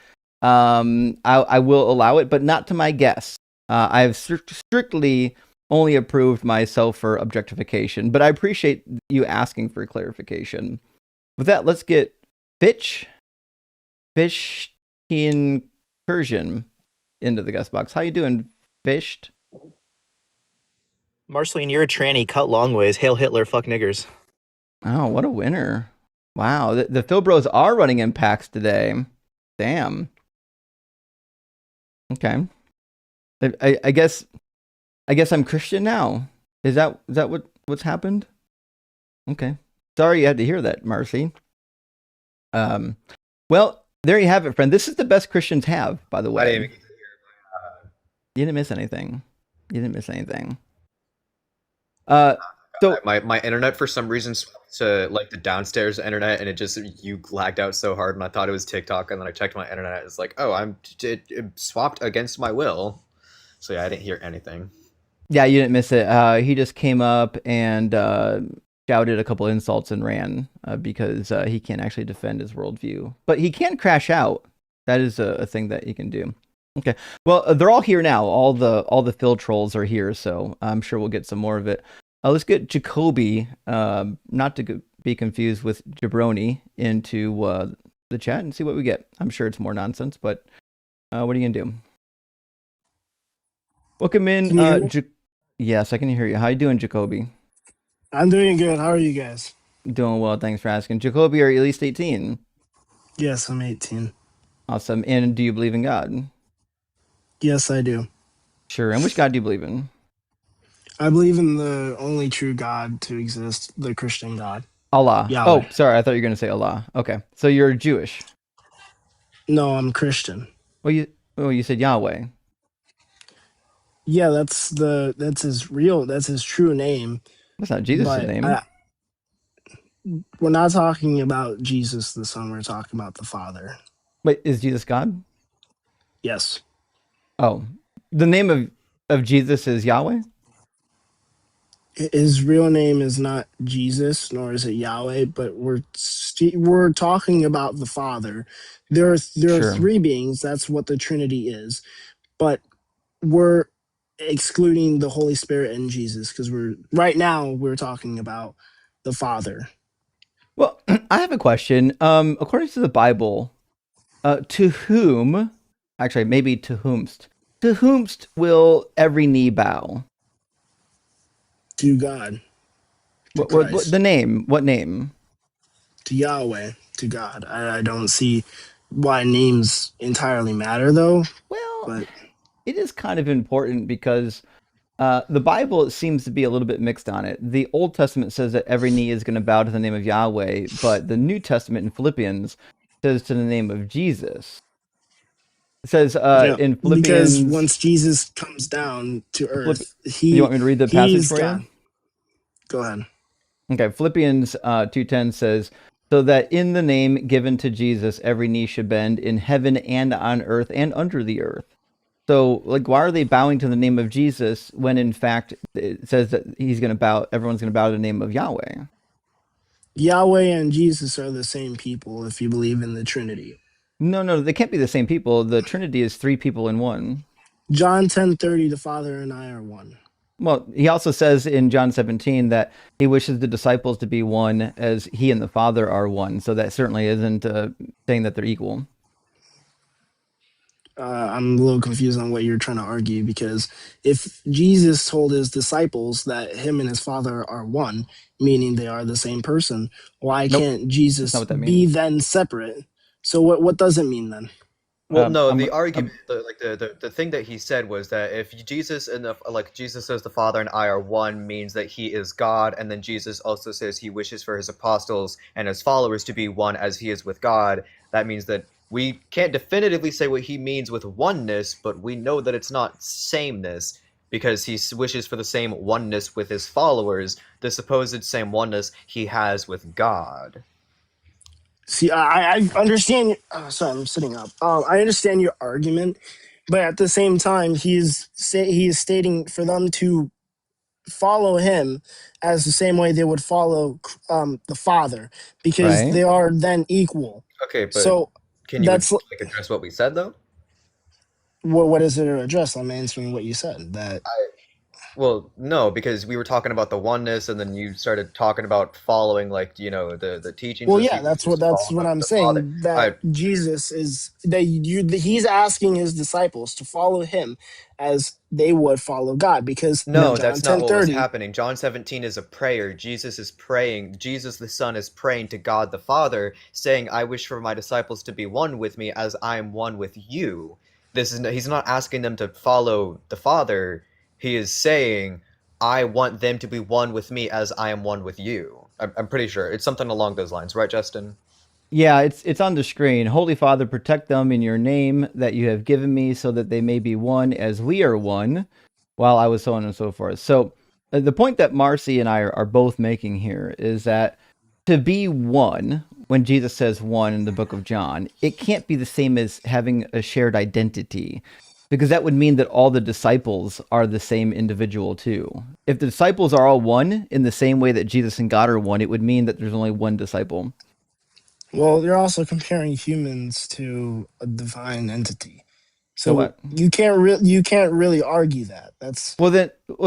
I will allow it, but not to my guests. I have strictly only approved myself for objectification, but I appreciate you asking for clarification. With that, let's get Fish Incursion into the guest box. How you doing, Fished? Marceline, you're a tranny. Cut long ways. Hail Hitler. Fuck niggers. Oh, what a winner. Wow. The Phil Bros are running in packs today. Damn. Okay. I guess I'm Christian now. Is that what's happened? Okay. Sorry you had to hear that, Marcy. Well, there you have it, friend. This is the best Christians have, by the way. You didn't miss anything. So my internet for some reason to like the downstairs internet, and you lagged out so hard, and I thought it was TikTok, and then I checked my internet. It's like, oh, it swapped against my will. So yeah, I didn't hear anything. Yeah, you didn't miss it. He just came up and shouted a couple insults and ran because he can't actually defend his worldview, but he can crash out. That is a thing that he can do. Okay, well, they're all here now. All the Phil trolls are here, so I'm sure we'll get some more of it. Let's get Jacoby, not to be confused with Jabroni, into the chat and see what we get. I'm sure it's more nonsense, but what are you gonna do? Welcome in. Yes, I can hear you. How you doing, Jacoby? I'm doing good. How are you guys? Doing well, thanks for asking. Jacoby, are you at least 18? Yes, I'm 18. Awesome. And do you believe in God? Yes, I do. Sure. And which God do you believe in? I believe in the only true God to exist, the Christian God. Allah. Yahweh. Oh, sorry. I thought you were going to say Allah. Okay. So you're Jewish. No, I'm Christian. Well, you said Yahweh. Yeah, that's his true name. That's not Jesus' name. We're not talking about Jesus the Son, we're talking about the Father. Wait, is Jesus God? Yes. Oh, the name of Jesus is Yahweh? His real name is not Jesus, nor is it Yahweh, but we're talking about the Father. There are Sure. three beings. That's what the Trinity is, but we're excluding the Holy Spirit and Jesus because we're talking about the Father. Well, I have a question. According to the Bible, to whom, actually, maybe to whomst will every knee bow? To God. What the name? What name? To Yahweh, to God. I don't see why names entirely matter, though. Well, but it is kind of important because the Bible seems to be a little bit mixed on it. The Old Testament says that every knee is going to bow to the name of Yahweh, but the New Testament in Philippians says to the name of Jesus. It says in Philippians, because once Jesus comes down to earth, you want me to read the passage for you? Go ahead. Okay, Philippians 2:10 says, so that in the name given to Jesus, every knee should bend in heaven and on earth and under the earth. So, like, why are they bowing to the name of Jesus when, in fact, it says that everyone's going to bow to the name of Yahweh? Yahweh and Jesus are the same people if you believe in the Trinity. No, they can't be the same people. The Trinity is three people in one. John 10:30, the Father and I are one. Well, he also says in John 17 that he wishes the disciples to be one as he and the Father are one. So that certainly isn't saying that they're equal. I'm a little confused on what you're trying to argue, because if Jesus told his disciples that him and his Father are one, meaning they are the same person, why can't Jesus be then separate? So what does it mean then? Well, no, I'm the argument, the thing that he said was that if Jesus and Jesus says the Father and I are one means that he is God, and then Jesus also says he wishes for his apostles and his followers to be one as he is with God. That means that we can't definitively say what he means with oneness, but we know that it's not sameness because he wishes for the same oneness with his followers, the supposed same oneness he has with God. See, I understand. Sorry, I'm sitting up. I understand your argument, but at the same time, he is stating for them to follow him as the same way they would follow the Father, because right. they are then equal. Okay, but So can you that's address what we said though? what is it to address? I'm answering what you said. That Well, no, because we were talking about the oneness, and then you started talking about following, the teachings well, as yeah, he wishes to that's follow what I'm the Father. saying. That I Jesus is he's asking his disciples to follow him as they would follow God, because No, John that's not what was 10:30. happening. John 17 is a prayer. Jesus is praying. Jesus the Son is praying to God the Father, saying, "I wish for my disciples to be one with me, as I am one with you." He's not asking them to follow the Father. He is saying, "I want them to be one with me, as I am one with you." I'm pretty sure it's something along those lines, right, Justin? Yeah, it's on the screen. Holy Father, protect them in your name that you have given me, so that they may be one as we are one, while I was so on and so forth. So the point that Marcy and I are both making here is that to be one, when Jesus says one in the book of John, it can't be the same as having a shared identity, because that would mean that all the disciples are the same individual too. If the disciples are all one in the same way that Jesus and God are one, it would mean that there's only one disciple. Well, you're also comparing humans to a divine entity, So so what? you can't really argue that. That's Well,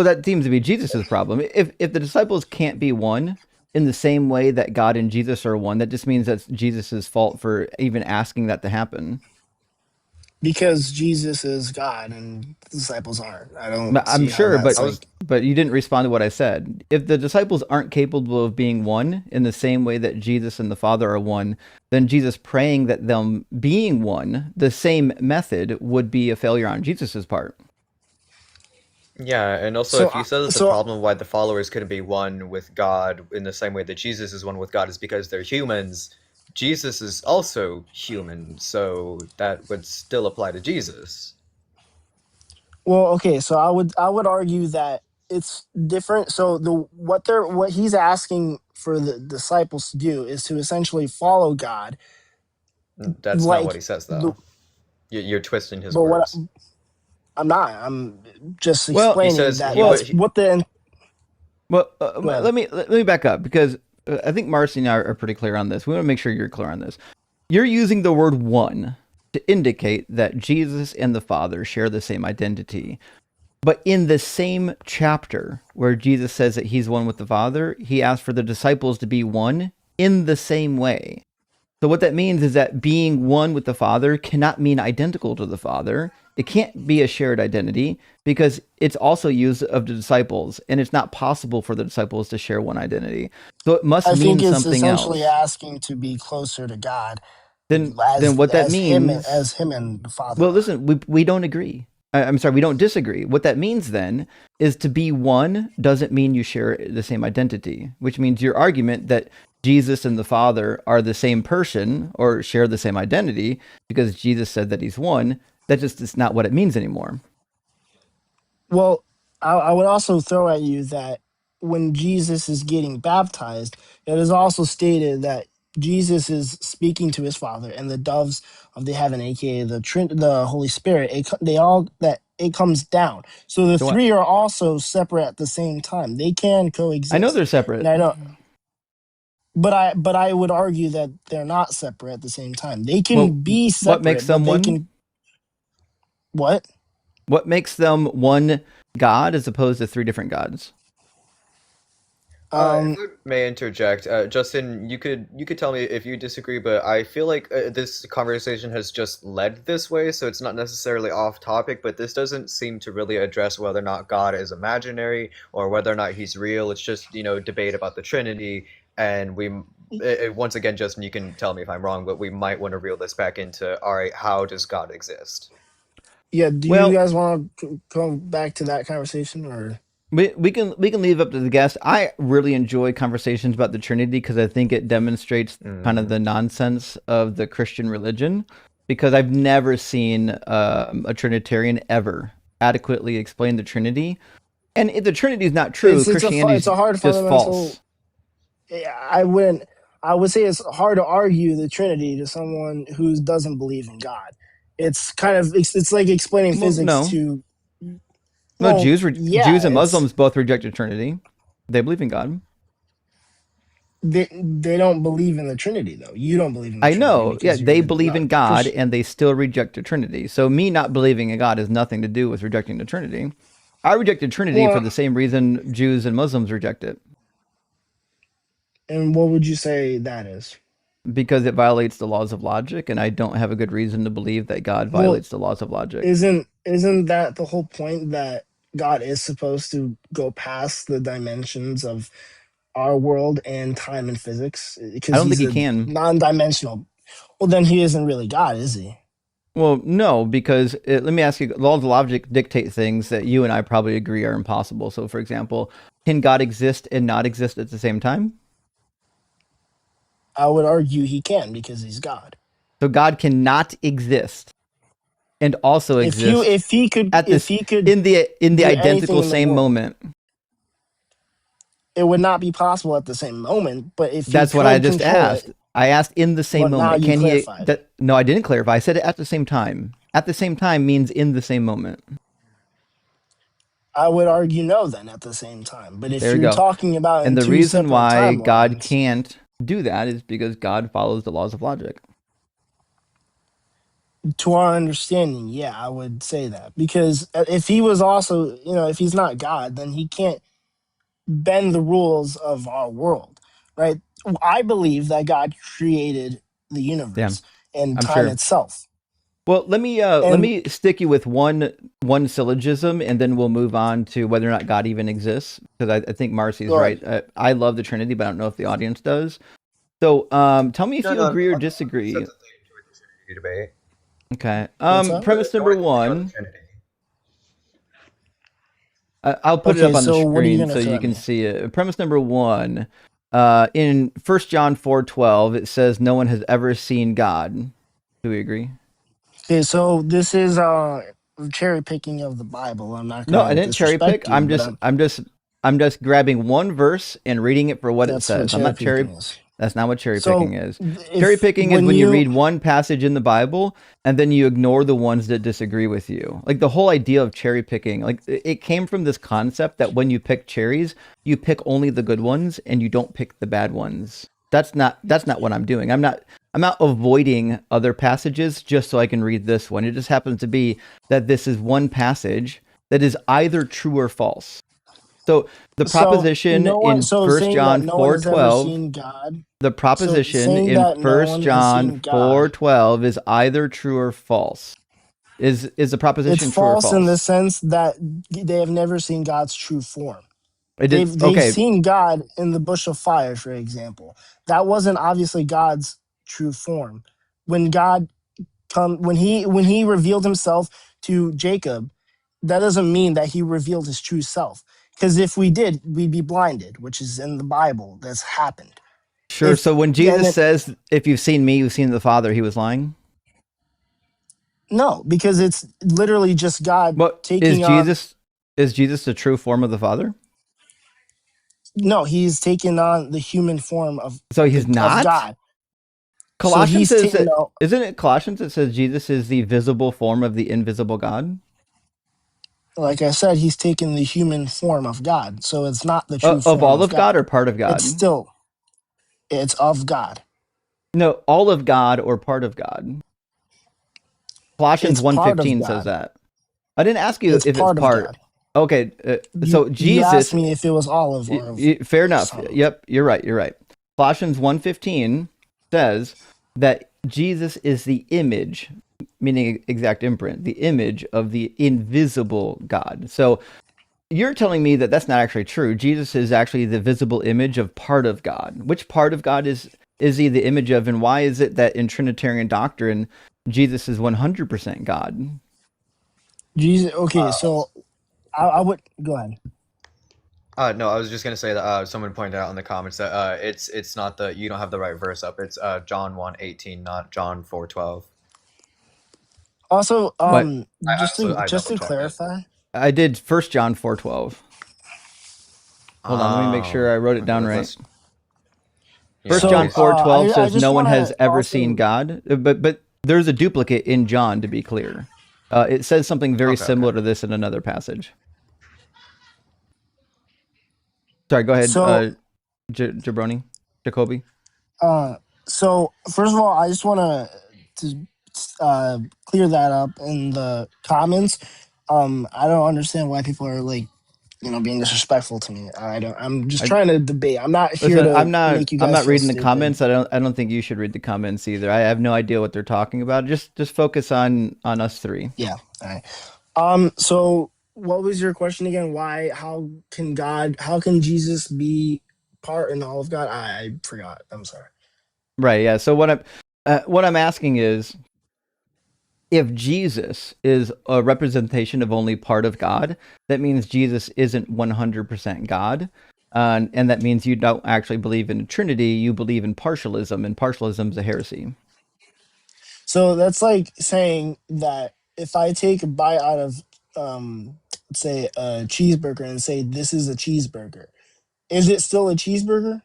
that seems to be Jesus's problem. If the disciples can't be one in the same way that God and Jesus are one, that just means that's Jesus's fault for even asking that to happen. because Jesus is God and the disciples aren't. I don't I'm see how sure, that's I was like. but you didn't respond to what I said. If the disciples aren't capable of being one in the same way that Jesus and the Father are one, then Jesus praying that them being one, the same method, would be a failure on Jesus's part. Yeah, and also So if you said that the so problem why the followers couldn't be one with God in the same way that Jesus is one with God is because they're humans, Jesus is also human, so that would still apply to Jesus. well, okay, so I would argue that it's different. So what he's asking for the disciples to do is to essentially follow God, That's not what like he says the though. You're twisting his but what words. I'm not. I'm just Well, He explaining says that he well, that's would. what the Well, go ahead. let me back up, because I think Marcy and I are pretty clear on this. We want to make sure you're clear on this. You're using the word one to indicate that Jesus and the Father share the same identity. But in the same chapter where Jesus says that he's one with the Father, he asks for the disciples to be one in the same way. So what that means is that being one with the Father cannot mean identical to the Father. It can't be a shared identity, because it's also used of the disciples, and it's not possible for the disciples to share one identity. So it must I think mean it's something essentially else. asking to be closer to God Then what that as means, him and the Father well, are. listen, we don't agree. I'm sorry, we don't disagree. What that means then is to be one doesn't mean you share the same identity, which means your argument that Jesus and the Father are the same person or share the same identity because Jesus said that he's one, that just is not what it means anymore. Well, I would also throw at you that when Jesus is getting baptized, it is also stated that Jesus is speaking to his Father, and the doves of the heaven, aka the Holy Spirit, they all that it comes down. So the So what? three are also separate at the same time. They can I know coexist, they're and separate. I don't. But I would argue that they're not separate at the same time. They Well, can be what makes separate, but them they one? can what? What makes them one God as opposed to three different gods? If Um, I may interject, Justin, you could tell me if you disagree, but I feel like this conversation has just led this way, so it's not necessarily off topic. But this doesn't seem to really address whether or not God is imaginary or whether or not he's real. It's just debate about the Trinity, and once again, Justin, you can tell me if I'm wrong, but we might want to reel this back into, all right, how does God exist? Yeah, do you Well, guys want to come back to that conversation, or we can leave up to the guest. I really enjoy conversations about the Trinity because I think it demonstrates kind of the nonsense of the Christian religion. Because I've never seen a Trinitarian ever adequately explain the Trinity, and if the Trinity is not true, Christianity it's is a hard just fundamental. false. I would say it's hard to argue the Trinity to someone who doesn't believe in God. It's like explaining Well, physics no, to, no. well, Jews yeah, and Muslims both reject the Trinity. They believe in God. they don't believe in the Trinity though. You don't believe in the I Trinity know. Yeah, because they you're believe not in God Christian. and they still reject the Trinity. So me not believing in God has nothing to do with rejecting the Trinity. I reject the Trinity for Well, the same reason Jews and Muslims reject it, and what would you say that is? because it violates the laws of logic, and I don't have a good reason to believe that God Well, violates the laws of logic. isn't that the whole point, that God is supposed to go past the dimensions of our world and time and physics I because don't think he's he a can. non-dimensional. Well, then he isn't really God, is he? Well, no, because let me ask you, laws of logic dictate things that you and I probably agree are impossible. So, for example, can God exist and not exist at the same time? I would argue he can because he's God. So God cannot exist and also exist at If this he could in the do anything identical in the same world, moment. it would not be possible at the same moment. But if he That's what I could just control it, asked. I asked in the same but now moment. you Can he clarified. that no, I didn't clarify. I said it at the same time. At the same time means in the same moment. I would argue no then at the same time. But if There we you're go. talking about And in the two reason separate why God timelines, can't do that is because God follows the laws of logic. to our understanding, yeah, I would say that. Because if he was also, if he's not God, then he can't bend the rules of our world, right? I believe that God created the Yeah, universe and I'm time sure. itself. Well, let And me stick you with one syllogism, and then we'll move on to whether or not God even exists. Because I think Marcy's go ahead. right. I love the Trinity, but I don't know if the audience does. So, tell me if No, you no, agree or I'm not disagree. set the thing to the Trinity debate. Okay. What's up? Premise The only number thing we know is the one. Trinity. I'll put it Okay, up on the so what are you screen going to so throw you at can me? see it. Premise number one. In 1 John 4:12, it says, "No one has ever seen God." Do we agree? Okay, so this is cherry picking of the Bible. I'm not No, going I to didn't cherry pick. disrespect you, but I'm just grabbing one verse and reading it for what it that's what says. I'm cherry not cherry picking is. That's not what cherry picking So is. Cherry if picking is when when you you read one passage in the Bible and then you ignore the ones that disagree with you. Like the whole idea of cherry picking, like it came from this concept that when you pick cherries, you pick only the good ones and you don't pick the bad ones. That's not what I'm doing. I'm not avoiding other passages just so I can read this one. It just happens to be that this is one passage that is either true or false. So the so proposition no one in so First saying that John no one has ever 4:12, seen God. the So proposition saying in that no First one has John seen God, 4:12 is either true or false. Is the it's proposition true or false in the false? sense that they have never seen God's true form. It did They've okay, seen God in the bush of fire, for example. That wasn't obviously God's true form. When God when he revealed himself to Jacob, that doesn't mean that he revealed his true self. Because if we did, we'd be blinded, which is in the Bible. That's happened. sure. If So when then Jesus it, says, "If you've seen me, you've seen the Father," he was lying. no, because it's literally just God What is taking on. Jesus? Is Jesus the true form of the Father? No, he's taken on the human form of So he's of not. God. So Colossians he's says taken. that, No, isn't it Colossians that says Jesus is the visible form of the invisible God? like I said, he's taken the human form of God. So it's not the true Of form all of of God or God. part of It's God? still it's of God. No, all of God or part of God. Colossians It's part of 1:15 says God. that. I didn't ask you It's if it's part of part. God. Okay, You so you asked Jesus, me if it was all of or fair enough. some of. Yep, you're right. You're right. Colossians 1:15 says that Jesus is the image, meaning exact imprint, the image of the invisible God. So you're telling me that that's not actually true. Jesus is actually the visible image of part of God. Which part of God is he the image of, and why is it that in Trinitarian doctrine Jesus is 100% God? Jesus. Okay, so I would go ahead. No, I was just gonna say that someone pointed out in the comments that it's not the you don't have the right verse up. It's John 1:18, not John 4:12. Also, What I just double to checked it. clarify. I did 1 John 4:12. Hold on, let me make sure I wrote it down Okay, right. yeah, First So John please. 4:12 I says just no one want has to ever seen also. God, but there's a duplicate in John to be clear. It says something very Okay, okay. similar to this in another passage. Sorry, go ahead, So Jabroni, Jacoby. uh so first of all, I just want to clear that up in the comments. I don't understand why people are like, being disrespectful to me. I don't. I'm just I, trying to debate. I'm not here Listen, to make you I'm guys not feel reading the stupid. comments. I don't think you should read the comments either. I have no idea what they're talking about. Just focus on us three. Yeah. All right. So what was your question again? Why? How can God? How can Jesus be part and all of God? I forgot. I'm sorry. Right. Yeah. So what I'm asking is, if Jesus is a representation of only part of God, that means Jesus isn't 100% God. And that means you don't actually believe in a Trinity, you believe in partialism, and partialism is a heresy. So that's like saying that if I take a bite out of, say, a cheeseburger and say this is a cheeseburger, is it still a cheeseburger?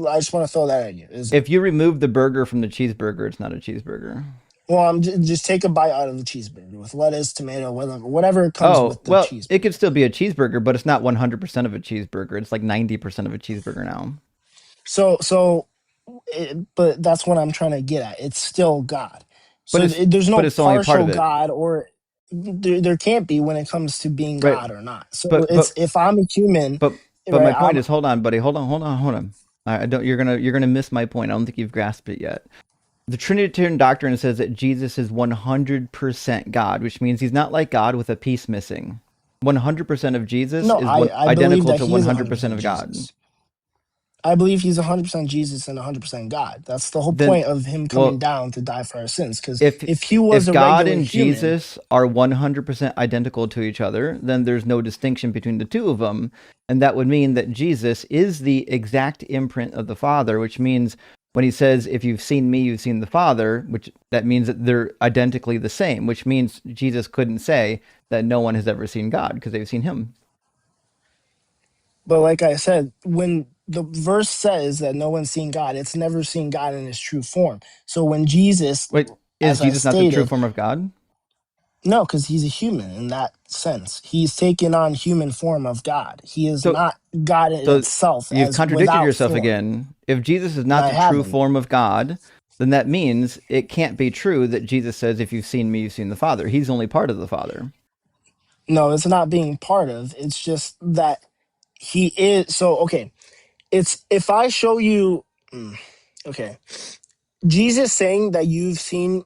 I just want to throw that at you. Is If you remove the burger from the cheeseburger, it's not a cheeseburger. Well, just take a bite out of the cheeseburger with lettuce, tomato, whatever comes Oh, with the well, it cheeseburger. could still be a cheeseburger, but it's not 100% of a cheeseburger. It's like 90% of a cheeseburger now. But that's what I'm trying to get at. It's still God. But So there's but no it's only part partial of it. God, or there can't be when it comes to being Right. God or not. So But it's but if I'm a human, but my right? point is, hold on, buddy. Hold on. I don't you're gonna miss my point. I don't think you've grasped it yet. The Trinitarian doctrine says that Jesus is 100% God, which means he's not like God with a piece missing. 100% of Jesus No, is one I believe identical that to he is 100% 100% of God. Jesus. I believe he's 100% Jesus and 100% God. That's the whole Then, point of him coming well, down to die for our sins. Because if if he was if a God regular and human, Jesus are 100% identical to each other, then there's no distinction between the two of them, and that would mean that Jesus is the exact imprint of the Father, which means when he says, "If you've seen me, you've seen the Father," which that means that they're identically the same, which means Jesus couldn't say that no one has ever seen God because they've seen him. but like I said, when the verse says that no one's seen God, it's never seen God in his true form. So when Jesus, Wait, is as I Jesus not the true stated, form of God? no, because he's a human in that sense. He's taken on human form of God. He is So not God in So itself you've as contradicted without yourself form. again. If Jesus is And not I the true haven't. form of God, then that means it can't be true that Jesus says, "If you've seen me, you've seen the Father." He's only part of the Father. No, it's not being part of. It's just that he is. So, okay. It's if I show you, okay, Jesus saying that you've seen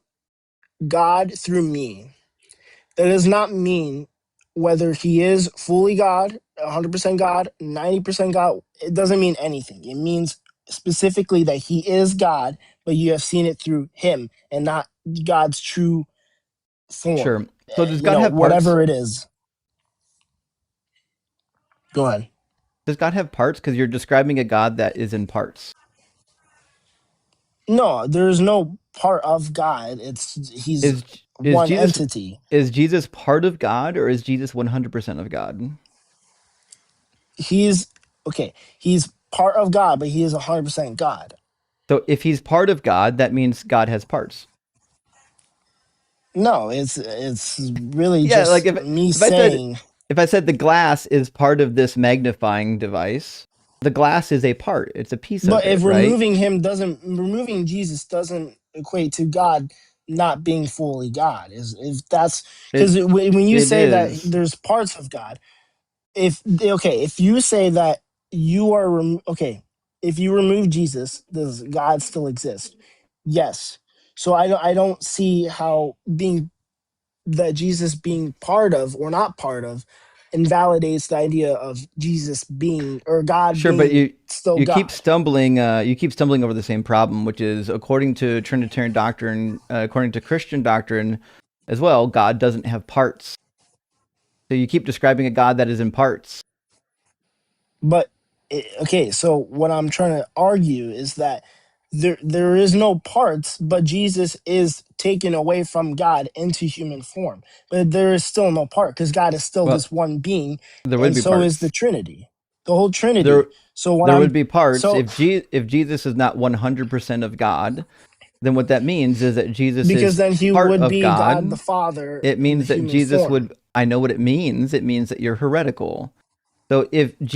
God through me, that does not mean whether he is fully God, 100% God, 90% God. It doesn't mean anything. It means specifically that he is God, but you have seen it through him and not God's true form. Sure. So does God have parts? Whatever it is. Go ahead. Does God have parts? Because you're describing a God that is in parts. No, there's no part of God. He's Is is one Jesus entity. is Jesus part of God, or is Jesus 100% of God? He's okay. He's part of God, but he is 100% God. So if he's part of God, that means God has parts. No, it's really Yeah, like just me if I said saying. if I said the glass is part of this magnifying device, the glass is a part. It's a piece of But it, if right? removing Jesus doesn't equate to God not being fully God. Is if that's It because when you it say that is. there's parts of God, if okay, if you say that you are okay, if you remove Jesus, does God still exist? Yes. So I don't see how being that Jesus being part of or not part of invalidates the idea of Jesus being or God Sure, but being still you keep God. stumbling. You keep stumbling over the same problem, which is according to Trinitarian doctrine, according to Christian doctrine, as well. God doesn't have parts. So you keep describing a God that is in parts. But okay, so what I'm trying to argue is that there is no parts, but Jesus is taken away from God into human form. But there is still no part because God is still Well, this one being, there would and be so is the parts. Trinity, the whole There Trinity. So what there would I'm be parts so if Jesus is not 100% of God. Then what that means is that Jesus because is then he part would of be God the God. Father It in the means that human Jesus form. would. I know what it means. It means that you're heretical. So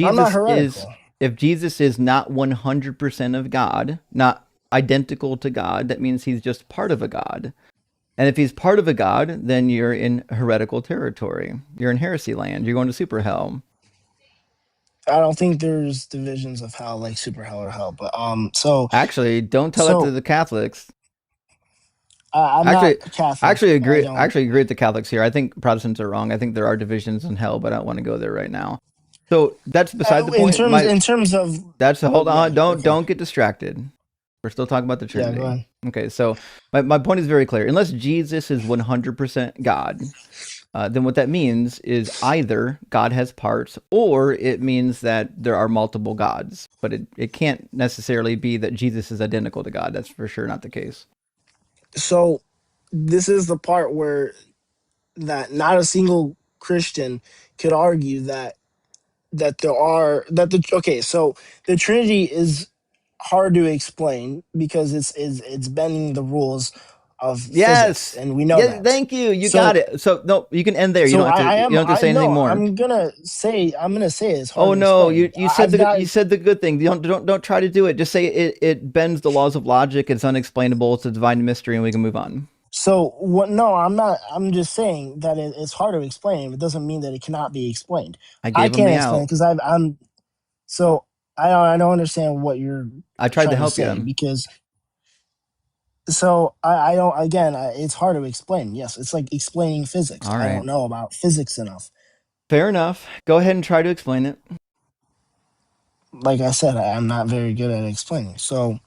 I'm not heretical. if Jesus is not 100% of God, not identical to God, that means he's just part of a God. And if he's part of a God, then you're in heretical territory. You're in heresy land. You're going to super hell. I don't think there's divisions of hell like super hell or hell, but so Actually, don't tell that to so the Catholics. I'm Actually, not Catholic. I I don't. actually agree with the Catholics here. I think Protestants are wrong. I think there are divisions in hell, but I don't want to go there right now. So that's beside the In point. terms My in terms of That's hold yeah, on. okay, Don't get distracted. We're still talking about the yeah, go Trinity. ahead. Okay, so my point is very clear. Unless Jesus is 100% God, then what that means is either God has parts or it means that there are multiple gods. But it can't necessarily be that Jesus is identical to God. That's for sure not the case. So this is the part where that not a single Christian could argue that there are that the okay, so the Trinity is hard to explain because it's bending the rules of physics, Yes. and we know Yeah, that. thank you. You got So it. So no, you can end there. so I You am don't have to I say anything know more. I'm gonna say it's hard Oh to no, explain. I've you got said the good thing. Don't try to do it. Just say it bends the laws of logic. It's unexplainable. It's a divine mystery, and we can move on. so what? No, I'm not. I'm just saying that it's hard to explain. It doesn't mean that it cannot be explained. I I gave him can't the explain it out. because I'm so I don't understand what you're I tried to trying to help say you. because so I don't again it's hard to explain. Yes, it's like explaining physics. All I right, don't know about physics enough. fair enough. Go ahead and try to explain it. Like I said, I'm not very good at explaining. So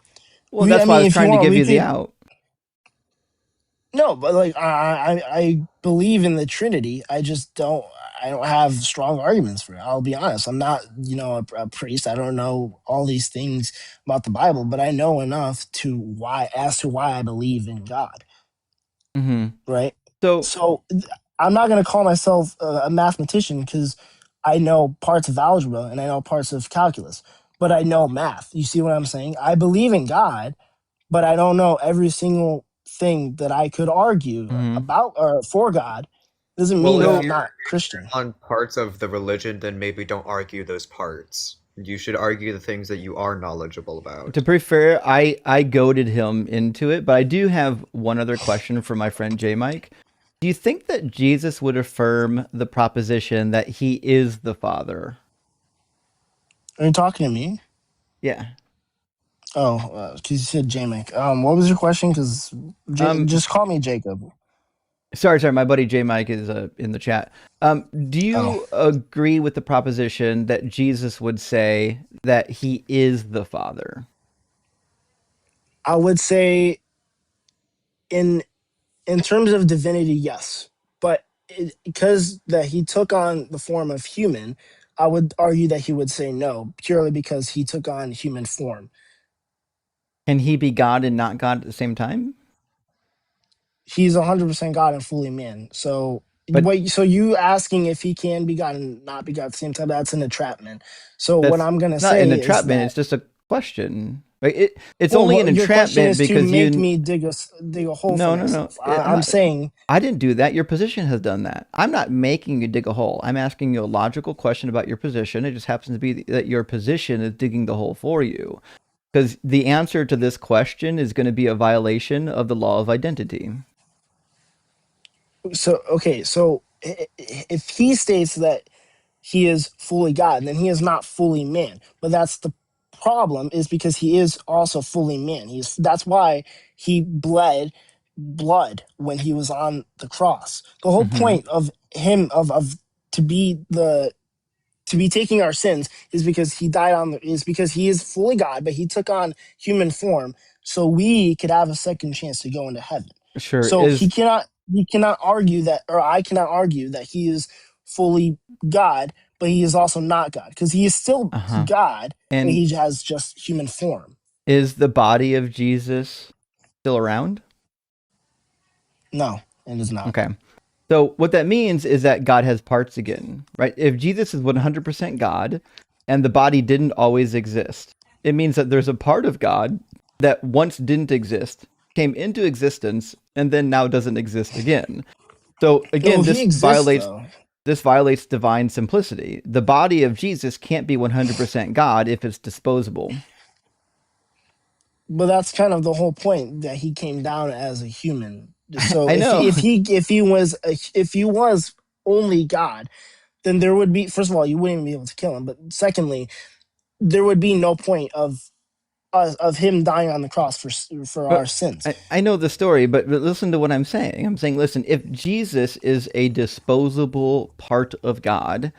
Well, I that's why I mean, was if you trying to want, give we you the could. out. No, but like I believe in the Trinity. I just don't. I don't have strong arguments for it. I'll be honest. I'm not, a priest. I don't know all these things about the Bible, but I know enough to why I believe in God. Hmm. Right. So So I'm not going to call myself a mathematician because I know parts of algebra and I know parts of calculus, but I know math. You see what I'm saying? I believe in God, but I don't know every single thing that I could argue mhm. about or for God. Doesn't Well, mean that if so I'm you're not Christian. on parts of the religion, then maybe don't argue those parts. You should argue the things that you are knowledgeable to about. be fair, I goaded him into it, but I do have one other question for my friend J Mike. Do you think that Jesus would affirm the proposition that he is the Father? Are you talking to me? Yeah. Oh, because you said Jamek. What was your question? Because Um, just call me Jacob. sorry. My buddy J Mike is in the chat. Do Oh, you agree with the proposition that Jesus would say that he is the Father? I would say in terms of divinity, yes, but because that he took on the form of human, I would argue that he would say no, purely because he took on human form. Can he be God and not God at the same time? He's 100% God and fully man. So But wait, so you asking if he can be God and not be God at the same time? That's an entrapment. So what that's I'm gonna not an say is entrapment. that It's just a question. Like it's well, only an your question entrapment is to because make you. me dig a hole for No. myself. I'm I'm not. saying I didn't do that. Your position has done that. I'm not making you dig a hole. I'm asking you a logical question about your position. It just happens to be that your position is digging the hole for you. Because the answer to this question is going to be a violation of the law of identity. so. Okay, so if he states that he is fully God, then he is not fully man. But that's the problem, is because he is also fully man. That's why he bled blood when he was on the cross. The whole Hmm. point of him of to be taking our sins is because he died is because he is fully God, but he took on human form so we could have a second chance to go into heaven. Sure. So he cannot argue that, or I cannot argue that he is fully God, but he is also not God, because he is still Uh-huh. God, but And he has just human form. is the body of Jesus still around? No, it is not. Okay. So what that means is that God has parts again, right? If Jesus is 100% God and the body didn't always exist, it means that there's a part of God that once didn't exist, came into existence, and then now doesn't exist again. So No, again, he exists though. this violates divine simplicity. The body of Jesus can't be 100% God if it's disposable. But that's kind of the whole point, that he came down as a human. So I if know. if he was only God, then there would be, first of all, you wouldn't even be able to kill him. But secondly, there would be no point of him dying on the cross for our But sins. I know the story, but listen to what I'm saying. I'm saying, listen, if Jesus is a disposable part of God,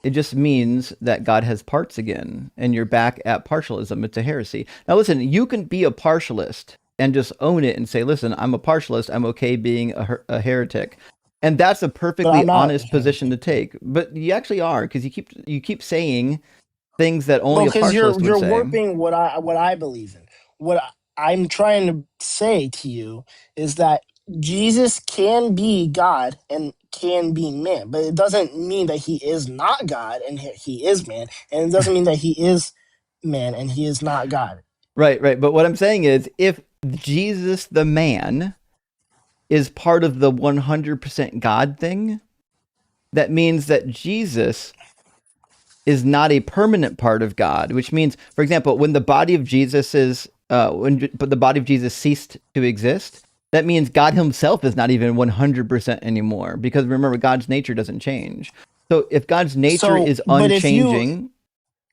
it just means that God has parts again, and you're back at partialism. It's a heresy. Now, listen, you can be a partialist and just own it and say, listen, I'm a partialist. I'm okay being a heretic. And that's a But perfectly I'm not a honest position to heretic. take. But you actually are, because you keep saying things that only Well, a because partialist would you're say. warping what I believe in. I'm trying to say to you is that Jesus can be God and can be man, but it doesn't mean that he is not God and he is man, and it doesn't mean that he is man and he is not God. Right, right. But what I'm saying is, if Jesus the man is part of the 100% God thing, that means that Jesus is not a permanent part of God, which means, for example, when the body of Jesus but the body of Jesus ceased to exist, that means God himself is not even 100% anymore, because remember, God's nature doesn't change. So if God's nature So, is but unchanging,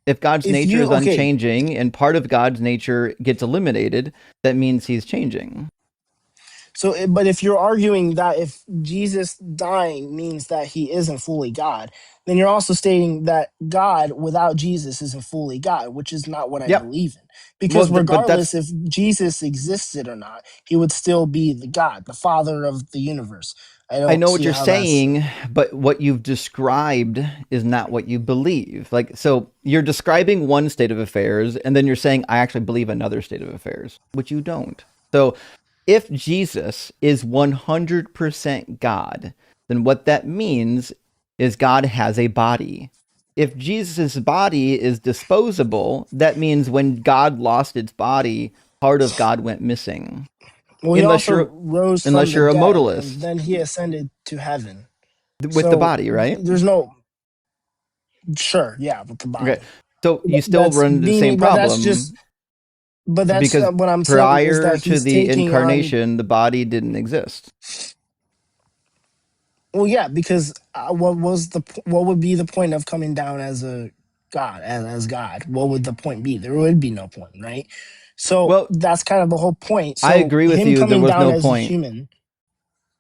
if God's if nature you is okay, unchanging and part of God's nature gets eliminated, that means he's changing. So, but if you're arguing that if Jesus dying means that he isn't fully God, then you're also stating that God without Jesus isn't fully God, which is not what I Yep. believe in. Well, Because but regardless that's if Jesus existed or not, he would still be the God, the Father of the universe. I I don't know what see you're how that's saying, but what you've described is not what you believe. Like, so you're describing one state of affairs, and then you're saying, I actually believe another state of affairs, which you don't. So if Jesus is 100% God, then what that means is God has a body. If Jesus' body is disposable, that means when God lost its body, part of God went missing. well. He Unless also you're rose from unless the you're a dead, and modalist then he ascended to heaven. with the So body, right? there's no sure, yeah, with the Okay. body. So you still That's run into the same meaning, but that's just problem But that's because what I'm saying is prior that to he's the taking on. incarnation, the body didn't exist. Well, yeah, because what would be the point of coming down as a god, as God? What would the point be? There would be no point, right? So Well, that's kind of the whole point. I So agree with him you. There coming was down no as a point. human.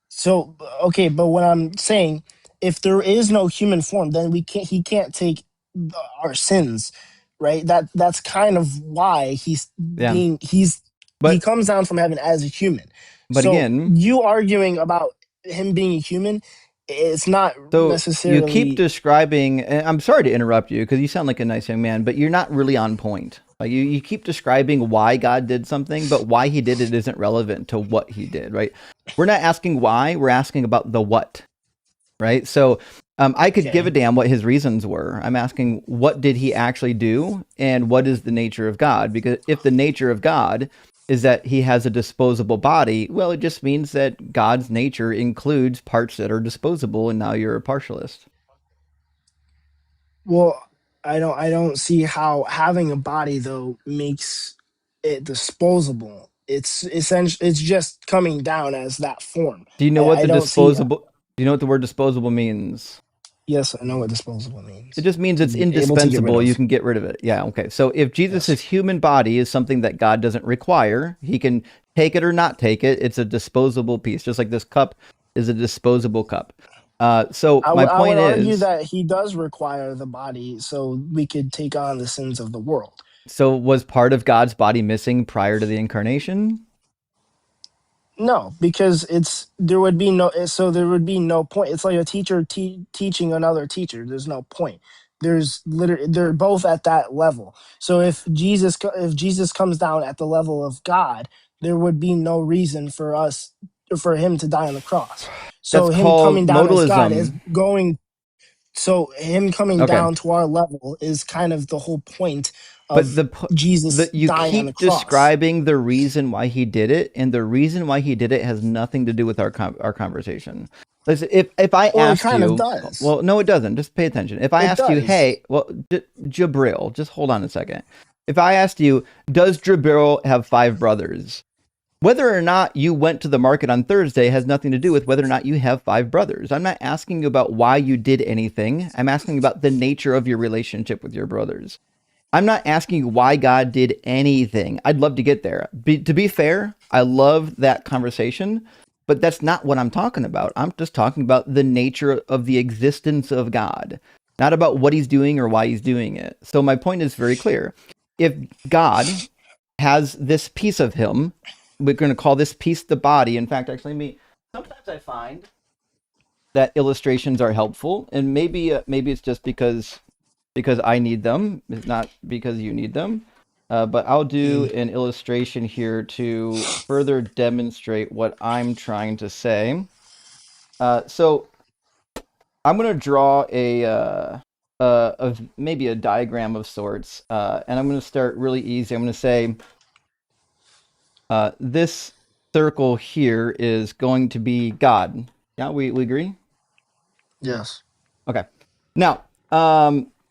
So okay, but what I'm saying, if there is no human form, then we can't. He can't take our sins, right? That's kind of why Yeah. he But comes down from heaven as a human. So again, you arguing about him being a human, it's not so you keep necessarily describing, and I'm sorry to interrupt you because you sound like a nice young man, but you're not really on point. Like you keep describing why God did something, but why he did it isn't relevant to what he did, right? We're not asking why, we're asking about the what, right? So I could give a okay. damn what his reasons were. I'm asking what did he actually do and what is the nature of God? Because if the nature of God is that he has a disposable body, well, it just means that God's nature includes parts that are disposable, and now you're a partialist. Well, I don't see how having a body though makes it disposable. It's essentially it's just coming down as that form. Do you know what I the don't see. disposable? Do you know what the word disposable means? Yes, I know what disposable It means. just means To it's be able to get rid indispensable. You of. can get rid of it. Yeah, okay. So if Jesus' Yes. human body is something that God doesn't require, he can take it or not take it. It's a disposable piece, just like this cup is a disposable cup. So my I would point argue is, that he does require the body so we could take on the sins of the world. so was part of God's body missing prior to the incarnation? No, because there would be no there would be no point. It's like a teacher teaching another teacher. There's no point. There's literally they're both at that level. So if Jesus comes down at the level of God, there would be no reason for him to die on the cross. So That's him called coming down as God is modalism. going. So him coming Okay. down to our level is kind of the whole point But of Jesus you dying on the keep cross. describing the reason why he did it, and the reason why he did it has nothing to do with our conversation. Listen, if I Well, it asked kind of you, does. well, no, it doesn't. Just pay attention. If I It asked you, does. hey, well, Jabril, just hold on a second. If I asked you, does Jabril have 5 brothers? Whether or not you went to the market on Thursday has nothing to do with whether or not you have 5 brothers. I'm not asking you about why you did anything. I'm asking about the nature of your relationship with your brothers. I'm not asking you why God did anything. I'd love to get there. To be fair, I love that conversation, but that's not what I'm talking about. I'm just talking about the nature of the existence of God, not about what he's doing or why he's doing it. So my point is very clear. If God has this piece of him, we're going to call this piece the body. In fact, actually, sometimes I find that illustrations are helpful, and maybe it's just because I need them, it's not because you need them. But I'll do an illustration here to further demonstrate what I'm trying to say. So I'm going to draw maybe a diagram of sorts, and I'm going to start really easy. I'm going to say this circle here is going to be God. Yeah, we agree? Yes. Okay. Now,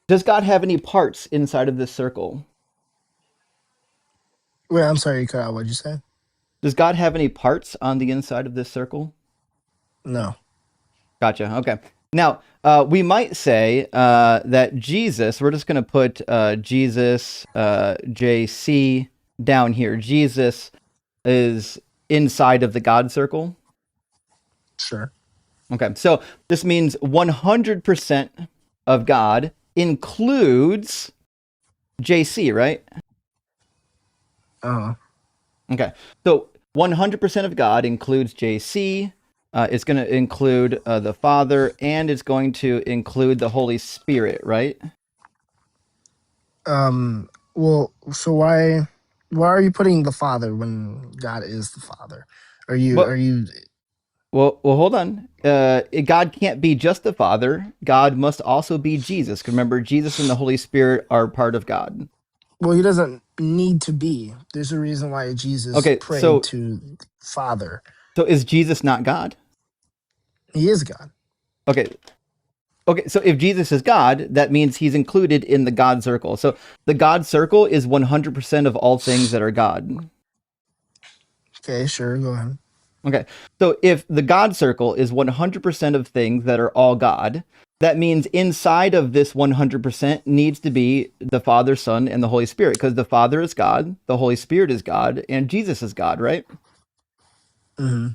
does God have any parts inside of this circle? Wait, I'm sorry, you cut out. What'd you say? Does God have any parts on the inside of this circle? No. Gotcha. Okay. Now, we might say that Jesus, we're just going to put Jesus, JC down here. Jesus is inside of the God circle. Sure. Okay. So this means 100% of God includes JC, right? Uh, Okay. So 100% of God includes JC. It's going to include the Father, and it's going to include the Holy Spirit, right? well, so why are you putting the Father when God is the Father? Are Well, you hold on. God can't be just the Father. God must also be Jesus. 'Cause remember, Jesus and the Holy Spirit are part of God. well, he doesn't need to be. There's a reason why Jesus Okay, prayed to Father. so is Jesus not God? He is God. Okay. Okay, so if Jesus is God, that means he's included in the God circle. So the God circle is 100% of all things that are God. Okay, sure, go ahead. Okay. So if the God circle is 100% of things that are all God, that means inside of this 100% needs to be the Father, Son, and the Holy Spirit, because the Father is God, the Holy Spirit is God, and Jesus is God, right? Mm-hmm.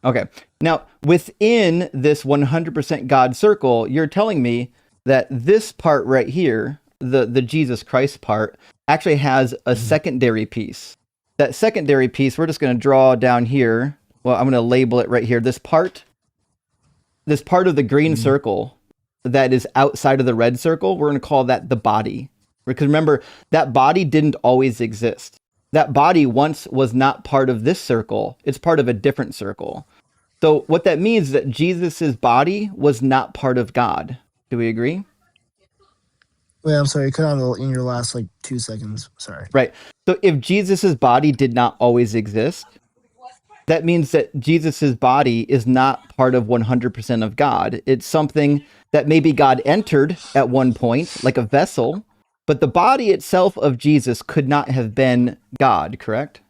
Okay. Now, within this 100% God circle, you're telling me that this part right here, the Jesus Christ part, actually has a Mm-hmm. secondary piece. That secondary piece, we're just going to draw down here. Well, I'm going to label it right here. This part of the green Mm-hmm. circle that is outside of the red circle, we're going to call that the body. Because remember, that body didn't always exist. That body once was not part of this circle. It's part of a different circle. So what that means is that Jesus's body was not part of God. Do we agree? Wait, I'm sorry, cut out in your last like 2 seconds. Sorry. Right. So if Jesus's body did not always exist, that means that Jesus's body is not part of 100% of God. It's something that maybe God entered at one point, like a vessel, but the body itself of Jesus could not have been God, correct?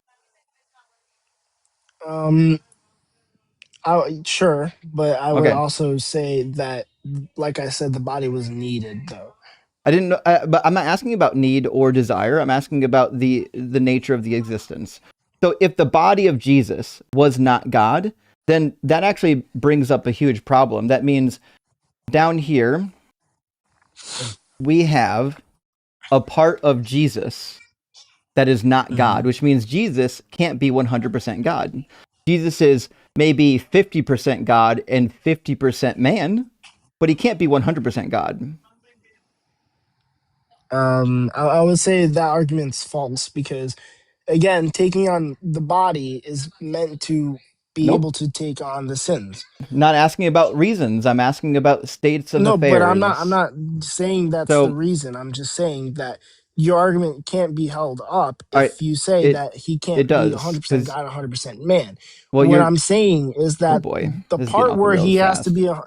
Um, sure, but I would Okay. also say that, like I said, the body was needed though. I didn't know, but I'm not asking about need or desire. I'm asking about the nature of the existence. So if the body of Jesus was not God, then that actually brings up a huge problem. That means down here, we have a part of Jesus that is not God, which means Jesus can't be 100% God. Jesus is maybe 50% God and 50% man, but he can't be 100% God. I would say that argument's false because, again, taking on the body is meant to be Nope. able to take on the sins. Not asking about reasons. I'm asking about states of No, but I'm affairs. not saying that's So, the reason. I'm just saying that your argument can't be held up all right, if you say it that he it can't be does 100% because God, 100% man. well, What you're I'm saying is oh that boy, the this is getting part off the where he rails has to fast. be a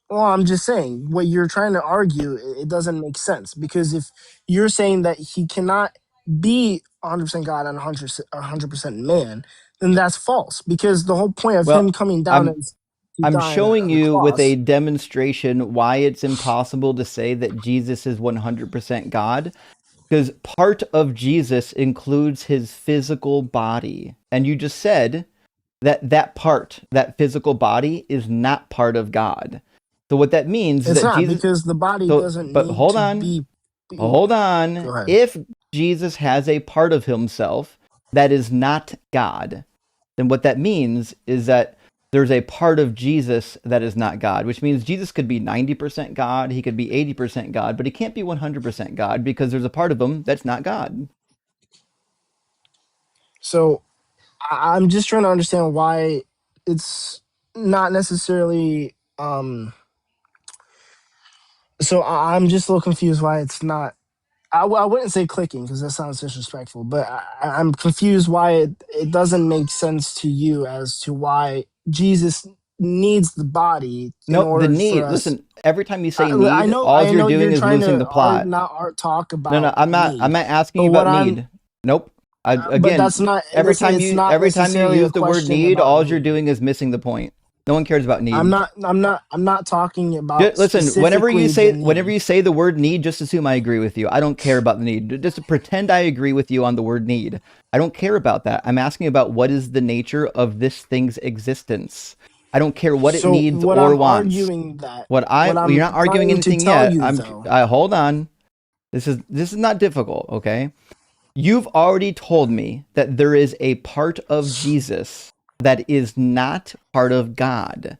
well, I'm just saying what you're trying to argue, it doesn't make sense because if you're saying that he cannot be 100% God and 100% man, then that's false because the whole point of him Well, coming down I'm is to I'm die showing on the you with a cross. demonstration why it's impossible to say that Jesus is 100% God because part of Jesus includes his physical body. And you just said that that part, that physical body is not part of God. So what that means is It's that not Jesus because the body so doesn't but need hold to on. be Hold on. go ahead. If Jesus has a part of himself that is not God, then what that means is that there's a part of Jesus that is not God, which means Jesus could be 90% God, he could be 80% God, but he can't be 100% God because there's a part of him that's not God. So I'm just trying to understand why it's not necessarily so I'm just a little confused why it's not I wouldn't say clicking because that sounds disrespectful, but I'm confused why it doesn't make sense to you as to why Jesus needs the body in Nope, the order for need. us. Listen, every time you say need, all I you're know doing you're is trying losing to the plot. not talk No, no, about I'm need, not asking but you what about I'm need. Nope. I, but that's again, not it's not every time you necessarily a use the word question need, about all you're need. doing is missing the point. No one cares about need. I'm not talking about Listen, specifically the whenever need. you say the word need, just assume I agree with you. I don't care about the need. Just pretend I agree with you on the word need. I don't care about that. I'm asking about what is the nature of this thing's existence. I don't care what it So needs what or I'm wants. arguing that Well, what you're I'm not arguing trying to anything tell yet. you though. Hold on. This is not difficult, okay? You've already told me that there is a part of Jesus that is not part of God.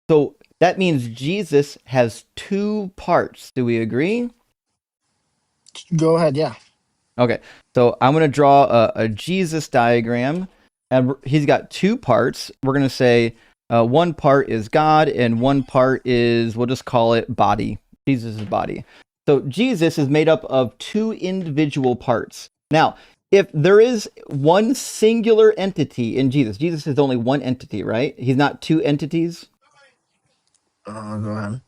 So that means Jesus has two parts. Do we agree? Go ahead, yeah. Okay. So I'm going to draw a Jesus diagram, and he's got two parts. We're going to say one part is God, and one part is, we'll just call it body. Jesus' body. So Jesus is made up of two individual parts. Now, if there is one singular entity in Jesus, Jesus is only one entity, right? He's not two entities. Go ahead.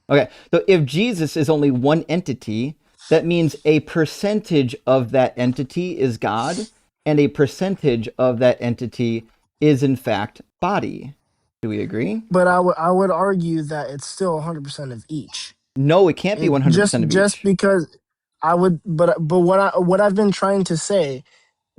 Okay, so if Jesus is only one entity, that means a percentage of that entity is God, and a percentage of that entity is in fact body. Do we agree? But I would argue that it's still 100% of each. No, it can't be It 100% of just each. because I would but what I've been trying to say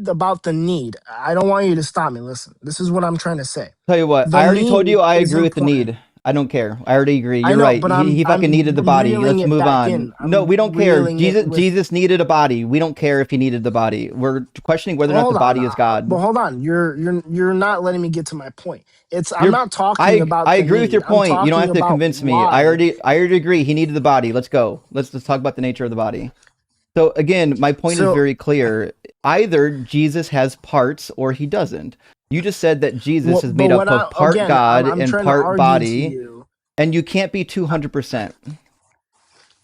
about the need. I don't want you to stop me. Listen. This is what I'm trying to say. Tell you what, The I already told you need I is agree with the important. need. I don't care. I already agree. I You're know, right. but He fucking needed the body. reeling Let's it move back on. in. No, I'm we don't care. reeling it with Jesus needed a body. We don't care if he needed the body. We're questioning whether or not the hold on. body is God. But hold on. You're not letting me get to my point. It's I'm You're not talking about I the agree with your need. I'm point. You don't talking have to about convince me. why. I already agree. He needed the body. Let's go. Let's talk about the nature of the body. So again, my point is So very clear. Either Jesus has parts or he doesn't. You just said that Jesus is but made what up I of part again God I'm and trying to part argue to body, you. and you can't be 200%.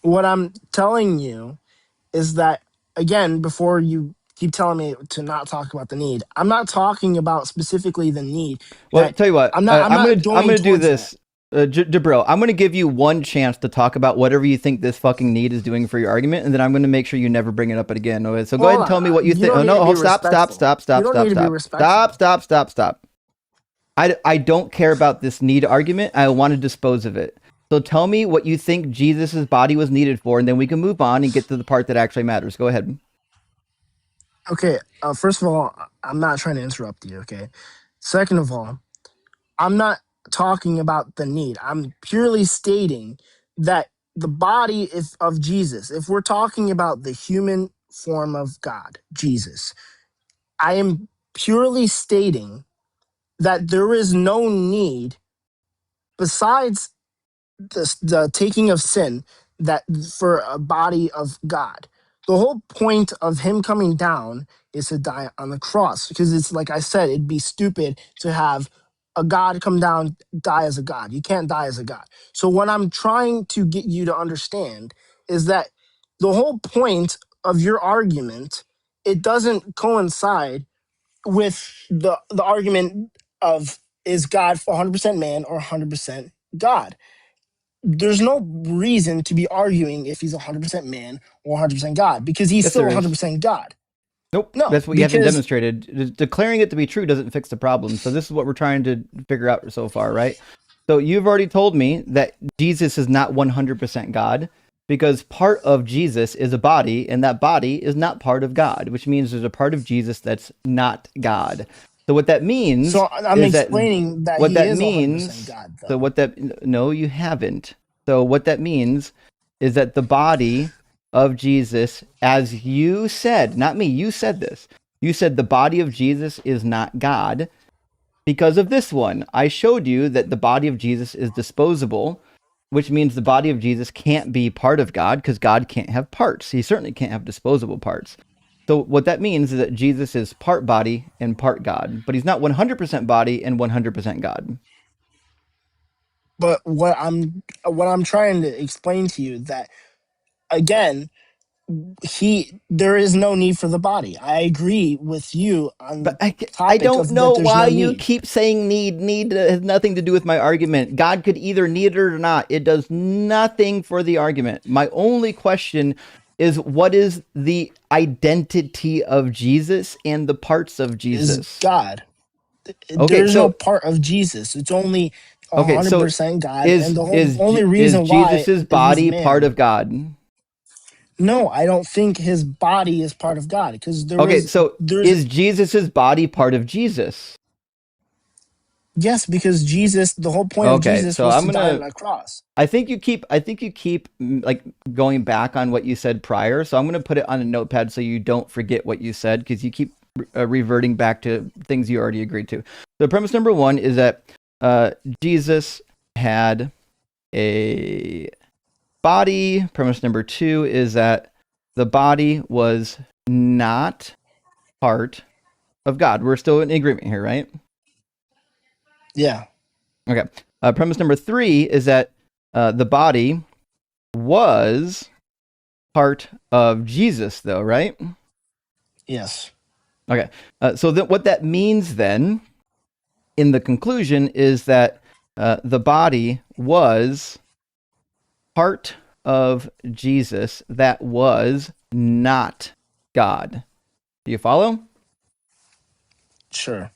What I'm telling you is that again before you keep telling me to not talk about the need. I'm not talking about specifically the need Well, that tell you what, I'm not I'm going gonna do towards that. this, Jabril. I'm gonna give you one chance to talk about whatever you think this fucking need is doing for your argument, and then I'm gonna make sure you never bring it up again. Okay, so go ahead Hold and on. tell me what you You think. Oh don't need no, to be hold, stop, stop, respectful. stop, You stop, don't stop, need to be stop, stop, respectful. stop, stop, stop. I don't care about this need argument. I want to dispose of it. So tell me what you think Jesus's body was needed for, and then we can move on and get to the part that actually matters. Go ahead. Okay, first of all, I'm not trying to interrupt you, okay? Second of all, I'm not talking about the need. I'm purely stating that the body of Jesus, if we're talking about the human form of God, Jesus, I am purely stating that there is no need besides the taking of sin that for a body of God. The whole point of him coming down is to die on the cross because it's like I said, it'd be stupid to have a God come down, die as a God. You can't die as a God. So what I'm trying to get you to understand is that the whole point of your argument, it doesn't coincide with the argument of is God 100% man or 100% God. There's no reason to be arguing if he's 100% man or 100% God because he's Yes, still there is. 100% God. Nope, No, that's what you haven't because demonstrated. Declaring it to be true doesn't fix the problem. So this is what we're trying to figure out so far, right? So you've already told me that Jesus is not 100% God because part of Jesus is a body, and that body is not part of God, which means there's a part of Jesus that's not God. So what that means so I'm is that explaining that what he that is 100% means. God So though. what that no, you haven't. So what that means is that the body of Jesus, as you said, not me, you said this. You said the body of Jesus is not God because of this one. I showed you that the body of Jesus is disposable, which means the body of Jesus can't be part of God because God can't have parts. He certainly can't have disposable parts. So what that means is that Jesus is part body and part God, but he's not 100% body and 100% God. But what I'm trying to explain to you that again, there is no need for the body. I agree with you on But the I topic don't of that know there's why no you need. keep saying need. Need has nothing to do with my argument. God could either need it or not. It does nothing for the argument. My only question is what is the identity of Jesus and the parts of Is Jesus? God. Okay, There's no so part of Jesus. It's only okay, so 100% God and the only is reason why Jesus's he's body part man. of God? No, I don't think his body is part of God because Okay, so there's is Jesus's body part of Jesus? yes, because Jesus, the whole point of Okay, Jesus so was I'm to die gonna on a cross. I think you keep like going back on what you said prior. So I'm going to put it on a notepad so you don't forget what you said because you keep reverting back to things you already agreed to. So premise number 1 is that Jesus had a body. Premise number 2 is that the body was not part of God. We're still in agreement here, right? Yeah. Okay. Premise number 3 is that the body was part of Jesus, though, right? Yes. Okay. So what that means then, in the conclusion, is that the body was part of Jesus that was not God. Do you follow? Sure.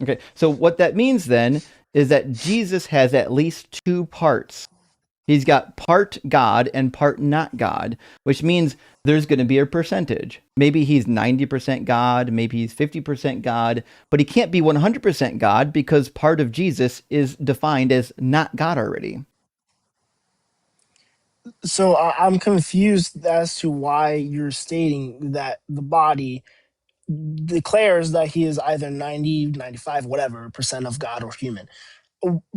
Okay. So what that means then is that Jesus has at least two parts. He's got part God and part not God, which means there's going to be a percentage. Maybe he's 90% God, maybe he's 50% God, but he can't be 100% God because part of Jesus is defined as not God already. So I'm confused as to why you're stating that the body declares that he is either 90, 95, whatever percent of God or human.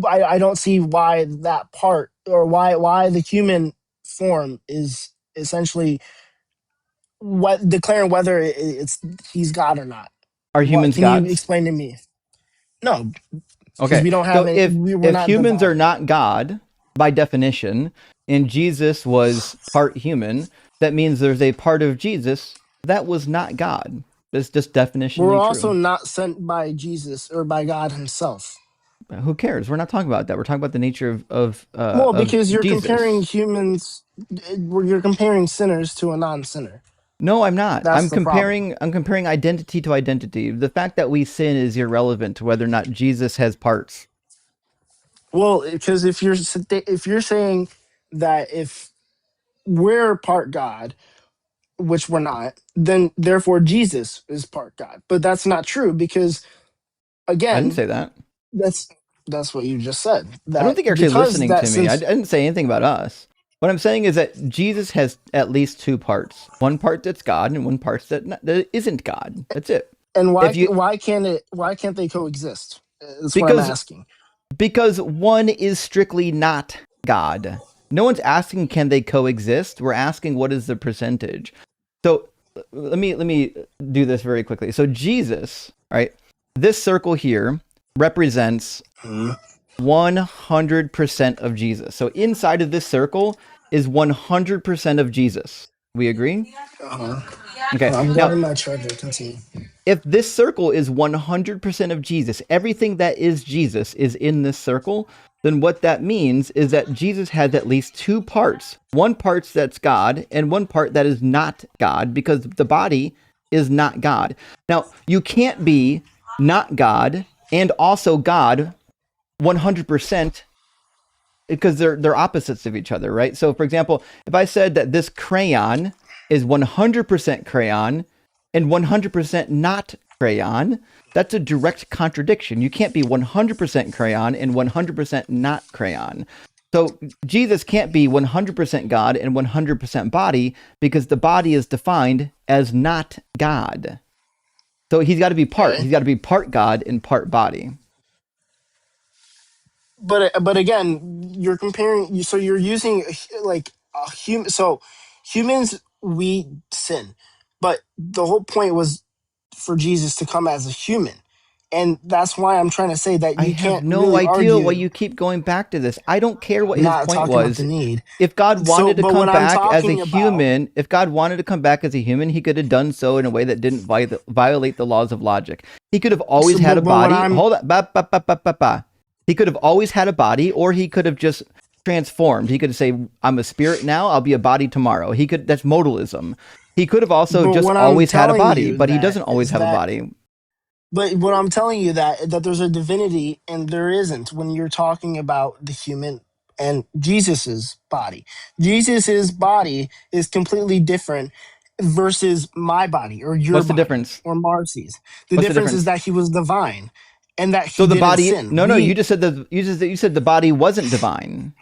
I don't see why that part or why the human form is essentially what declaring whether it's he's God or not. Are What humans can you gods? explain to me? No, because Okay. we don't have So any. if We're if not the humans are body. not God by definition and Jesus was part human, that means there's a part of Jesus that was not God. That's just We're definitionally also true. not sent by Jesus or by God Himself. Who cares? We're not talking about that. We're talking about the nature Well, of because you're comparing Jesus. humans, you're comparing sinners to a non-sinner. No, I'm not. That's the problem. I'm comparing identity to identity. The fact that we sin is irrelevant to whether or not Jesus has parts. Well, because if you're saying that if we're part God, which we're not, then therefore Jesus is part God. But that's not true because I didn't again, say that. that's That's what you just said. I don't That think you're actually because listening that to me. I since didn't say anything about us. What I'm saying is that Jesus has at least two parts. One part that's God and one part that isn't God. That's it. and If you why can't they coexist? That's what I'm because asking. because one is strictly not God. No one's asking can they coexist. We're asking what is the percentage. So let me do this very quickly. So Jesus, right? This circle here represents Hmm. 100% of Jesus. So inside of this circle is 100% of Jesus. We agree? Uh-huh. Okay. I'm Now, getting my charger. Continue. if this circle is 100% of Jesus, everything that is Jesus is in this circle, then what that means is that Jesus has at least two parts. One part that's God and one part that is not God, because the body is not God. Now, you can't be not God and also God 100% because they're opposites of each other, right? So for example, if I said that this crayon is 100% crayon and 100% not crayon, that's a direct contradiction. You can't be 100% crayon and 100% not crayon. So Jesus can't be 100% God and 100% body because the body is defined as not God. So he's got to be part. Okay. He's got to be part God and part body. But again, you're comparing. So you're using like a human. So humans, we sin, but the whole point was for Jesus to come as a human, and that's why I'm trying to say that I you have can't no really idea why argue. you keep going back to this. I don't care what I'm his not point talking about the was. need. If God So, wanted to but come what I'm back as a talking about, human, if God wanted to come back as a human, he could have done so in a way that didn't violate the laws of logic. He could have always so had a but what body. I'm Hold on. Ba, ba, ba, ba, ba, ba. He could have always had a body, or he could have just transformed. He could say, I'm a spirit now, I'll be a body tomorrow. He could, that's modalism. He could have also but just what I'm always had a telling body, you but he that doesn't always is have a that body. But what I'm telling you that there's a divinity and there isn't when you're talking about the human and Jesus's body. Jesus's body is completely different versus my body or your What's the body difference? or Marcy's. The What's the difference is difference? that he was divine and that So he the didn't body, sin. no, you We just said you said the body wasn't divine.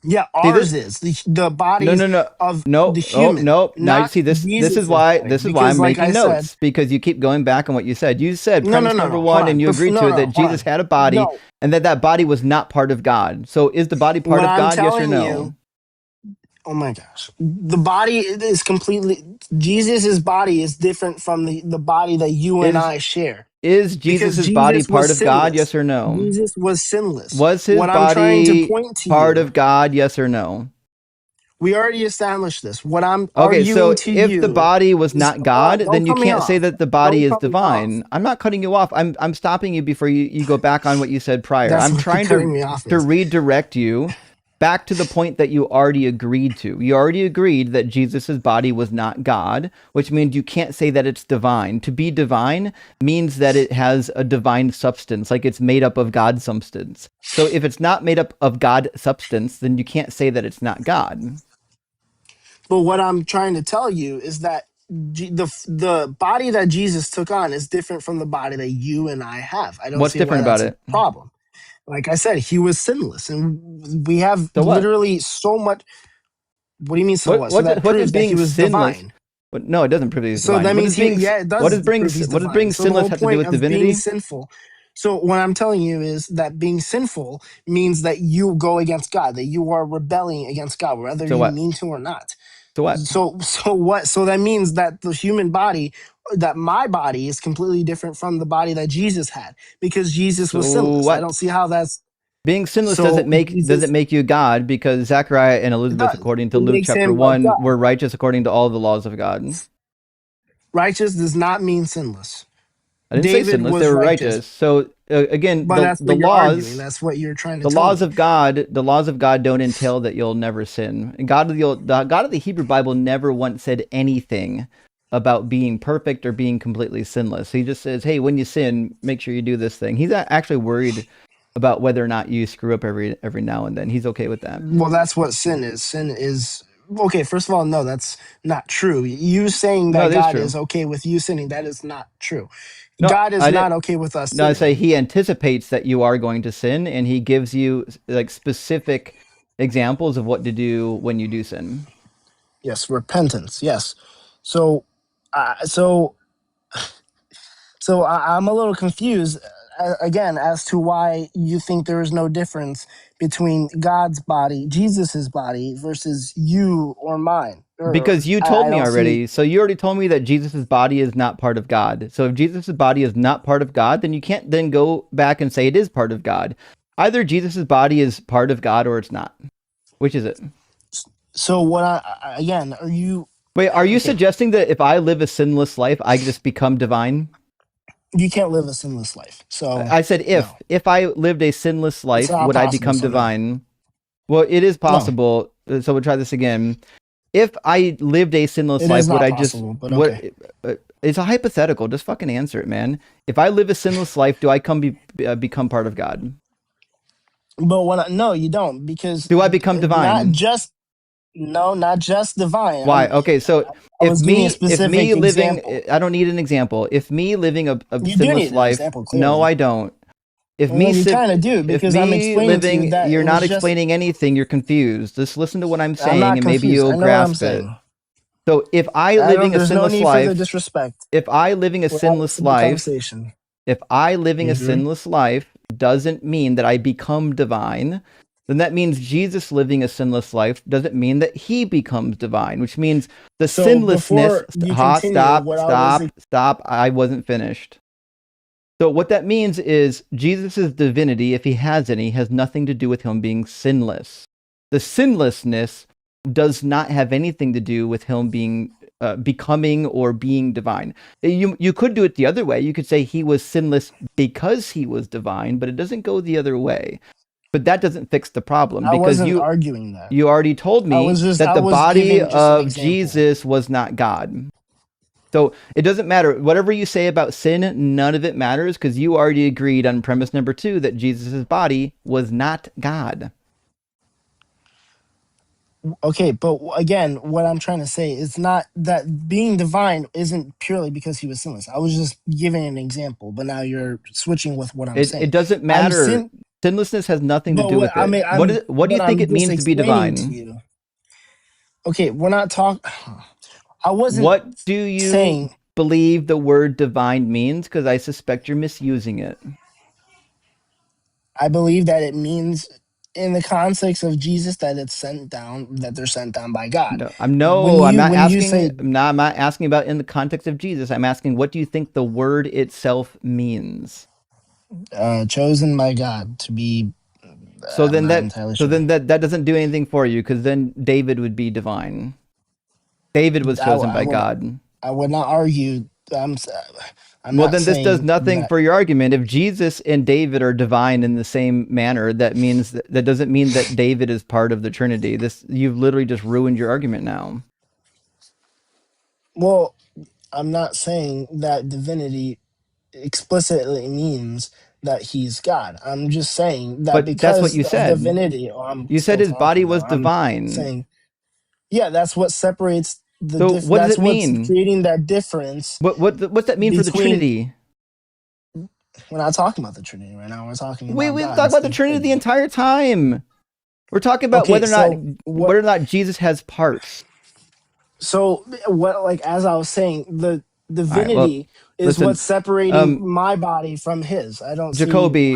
Yeah, See this? ours is the No, bodies no, no, of no, the oh, human, no. Now you not see this. Jesus's body This is why because I'm like I making said, notes because you keep going back on what you said. You said no no premise no number no, hold one, and on. you agreed to No it no, that hold Jesus on. had a body No, and that body was not part of God. So is the body part what of I'm God? Yes or telling you, no? oh my gosh, the body is completely Jesus's body is different from the body that you and Is I share because Jesus's body Jesus part was of God? sinless. Yes or no? Jesus was sinless. Was his What I'm trying to body point to part you, of God? Yes or no? we already established this. What I'm Okay, arguing so to if the you body was is, not hold on, God, then don't you cut me can't say off. that the body Don't is cut me off. divine. I'm not cutting you off. I'm stopping you before you go back on what you said prior. That's I'm what the trying cutting me off to is. redirect you back to the point that you already agreed to. You already agreed that Jesus's body was not God, which means you can't say that it's divine. To be divine means that it has a divine substance, like it's made up of God substance. So if it's not made up of God substance, then you can't say that it's not God. But what I'm trying to tell you is that the body that Jesus took on is different from the body that you and I have. I don't What's see why different about that's a it? problem. Like I said, he was sinless, and we have So what? literally so much. What do you mean so what? So that What does proves that he being was sinless? divine. But no, it doesn't prove he's So divine. that What means does he, being yeah, it does prove he's what does divine. being So the sinless whole have to do point with of being divinity? sinful. So what I'm telling you is that being sinful means that you go against God, that you are rebelling against God, whether So you what? mean to or not. So what? So what? So that means that the human body, that my body is completely different from the body that Jesus had because Jesus was So sinless. I don't what? see how that's Being sinless so. doesn't Jesus, make you God because Zechariah and it Elizabeth, does. according to It Luke makes chapter him a 1, God. were righteous according to all the laws of God. Righteous does not mean sinless. I didn't say David sinless; they was were righteous, righteous. So again, but that's what you're arguing. That's what you're trying to tell me. the laws of God don't entail that you'll never sin. And the God of the Hebrew Bible never once said anything about being perfect or being completely sinless. He just says, "Hey, when you sin, make sure you do this thing." He's actually worried about whether or not you screw up every now and then. He's okay with that. Well, that's what sin is. Sin is okay. First of all, no, that's not true. You saying No, that it is God true. is okay with you sinning, that is not true. No, God is I not didn't. okay with us No, I say sinning. he anticipates that you are going to sin, and he gives you like specific examples of what to do when you do sin. Yes, repentance. Yes. So, so I'm a little confused again as to why you think there is no difference between God's body, Jesus's body, versus you or mine. Or Because you I told me don't see. already. So you already told me that Jesus' body is not part of God. So if Jesus' body is not part of God, then you can't then go back and say it is part of God. Either Jesus' body is part of God or it's not. Which is it? So what? Again, are you Wait, are you okay? suggesting that if I live a sinless life, I just become divine? You can't live a sinless life. So I said no, if I lived a sinless it's life, not would I possible. become So no, divine? Well, it is no, possible. So we'll try this again. If I lived a sinless it is life, would not I just possible. But what? okay. It's a hypothetical. Just fucking answer it, man. If I live a sinless life, do I become part of God? But no, you don't because Do I become not divine? just no, not just divine. Why? Okay, so I was giving a if specific me living, example. I don't need an example. If me living a You do sinless need an life, example, no, clearly. I don't. If Well, me you sim- kind of do if because I'm me explaining to you living, that you're it not was just. explaining anything. You're confused. Just listen to what I'm I'm saying, not and maybe confused. you'll I know what I'm grasp it. saying. So if I I don't. living a There's no sinless need for the life, disrespect. if I living a We're having a sinless simple life, conversation. if I living a Hmm. sinless life doesn't mean that I become divine, then that means Jesus living a sinless life doesn't mean that he becomes divine, which means the So sinlessness. before you continue, what I was Stop. I wasn't finished. So what that means is Jesus' divinity, if he has any, has nothing to do with him being sinless. The sinlessness does not have anything to do with him being becoming or being divine. You could do it the other way. You could say he was sinless because he was divine, but it doesn't go the other way. But that doesn't fix the problem I because wasn't arguing that. you already told me that I the was body giving just an of example. Jesus was not God. So it doesn't matter. Whatever you say about sin, none of it matters because you already agreed on premise number 2 that Jesus' body was not God. Okay, but again, what I'm trying to say is not that being divine isn't purely because he was sinless. I was just giving an example, but now you're switching with what I'm It saying. doesn't I'm matter. sin, Sinlessness has nothing to but do what with I it. mean, What do you think I'm it just means to be explaining to divine? you. Okay, we're not talking. I wasn't What do you saying. believe the word divine means? Because I suspect you're misusing it. I believe that it means, in the context of Jesus, that it's sent down, that they're sent down by God. When you say I'm not asking about in the context of Jesus. I'm asking what do you think the word itself means? chosen by God to be, So I'm then not entirely sure. that doesn't do anything for you because then David would be divine. David was chosen I by would God. I would not argue. I'm I'm Well, not then this does saying nothing that. for your argument. If Jesus and David are divine in the same manner, that doesn't mean that David is part of the Trinity. This you've literally just ruined your argument now. Well, I'm not saying that divinity explicitly means that he's God. I'm just saying that But that's what because you of said. divinity. Oh, I'm You said still his body talking was though. I'm divine. saying, yeah, that's what separates So what does that's it what's mean? creating that difference What's that mean for the between. Trinity? We're not talking about the Trinity right now. We're talking about We've God talked and about the Trinity the divinity. entire time. We're talking about Okay, so what? whether or not Jesus has parts. So what? Like as I was saying, the All right. Well, divinity is listen, what's separating um, my body from his. I don't see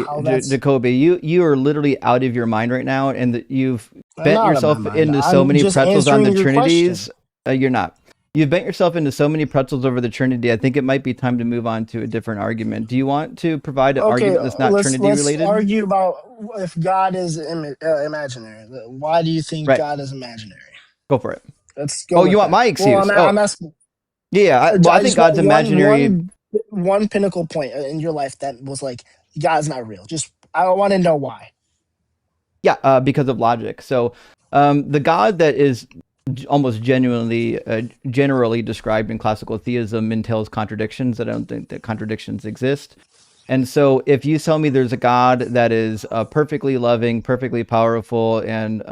how that's. Jacoby, you are literally out of your mind right now, and that you've I'm bent not out of my yourself mind. into so I'm many just pretzels on the answering your Trinities. question. You're not. You've bent yourself into so many pretzels over the Trinity. I think it might be time to move on to a different argument. Do you want to provide an Okay, argument that's not Trinity let's related? argue about if God is imaginary. Why do you think Right. God is imaginary? Go for it. Let's go Oh, you with want that. my Well, excuse? I'm Oh, asking. yeah. I I think just God's want imaginary. one pinnacle point in your life that was like God's not real. Just I want to know why. Yeah, because of logic. So, the God that is almost genuinely, generally described in classical theism entails contradictions. I don't think that contradictions exist. And so, if you tell me there's a God that is perfectly loving, perfectly powerful, and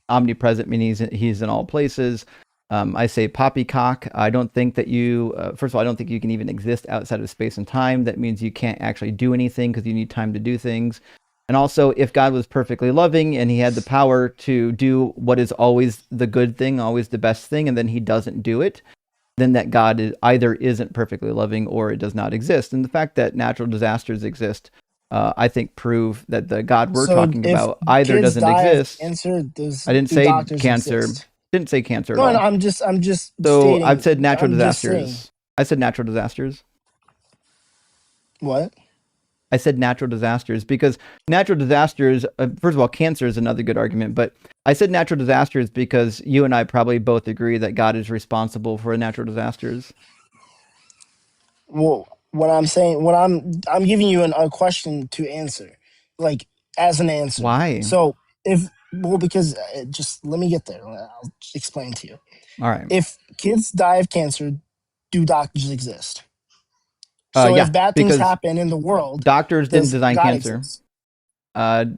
omnipresent, meaning he's in all places, I say poppycock. I don't think that you, first of all, I don't think you can even exist outside of space and time. That means you can't actually do anything because you need time to do things. And also, if God was perfectly loving and he had the power to do what is always the good thing, always the best thing, and then he doesn't do it, then that God either isn't perfectly loving or it does not exist. And the fact that natural disasters exist, I think, prove that the God we're So talking if about either kids doesn't die of exist. cancer, I didn't do say doctors cancer. exist? Didn't say cancer at No, no, all. I'm just So I've stating. said natural I'm just saying. disasters. I said natural disasters. What? I said natural disasters because natural disasters, first of all, cancer is another good argument, but I said natural disasters because you and I probably both agree that God is responsible for natural disasters. Well, what I'm saying, I'm giving you a question to answer, like as an answer. Why? So because just let me get there. I'll explain to you. All right. If kids die of cancer, do doctors exist? So Yeah, if bad things because happen in the world, doctors didn't does design God cancer. exist?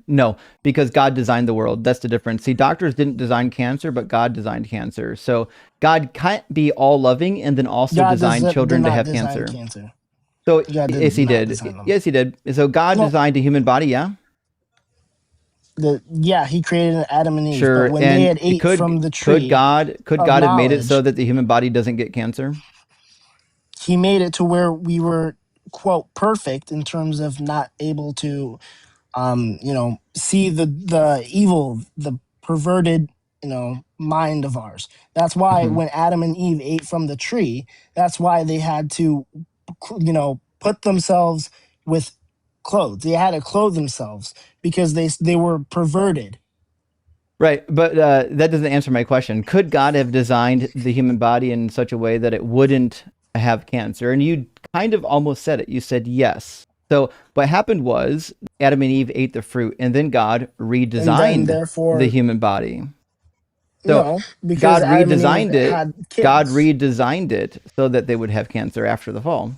No, because God designed the world. That's the difference. See, doctors didn't design cancer, but God designed cancer. So God can't be all loving and then also God design did children to not have design cancer. cancer. So God yes, did he not did. design them. Yes, he did. So God No, designed a human body. Yeah, yeah, he created Adam and Eve, but sure. when they And had ate from the could tree of God have made it so knowledge, that the human body doesn't get cancer? he made it to where we were quote perfect in terms of not able to see the evil, the perverted mind of ours. That's why Hmm. when Adam and Eve ate from the tree, that's why they had to put themselves with clothes. They had to clothe themselves because they were perverted. Right, but that doesn't answer my question. Could God have designed the human body in such a way that it wouldn't have cancer? And you kind of almost said it. You said yes. So what happened was Adam and Eve ate the fruit, and then God And then redesigned the therefore human body. So no, because God Adam and Eve redesigned it. had God kids. redesigned it so that they would have cancer after the fall.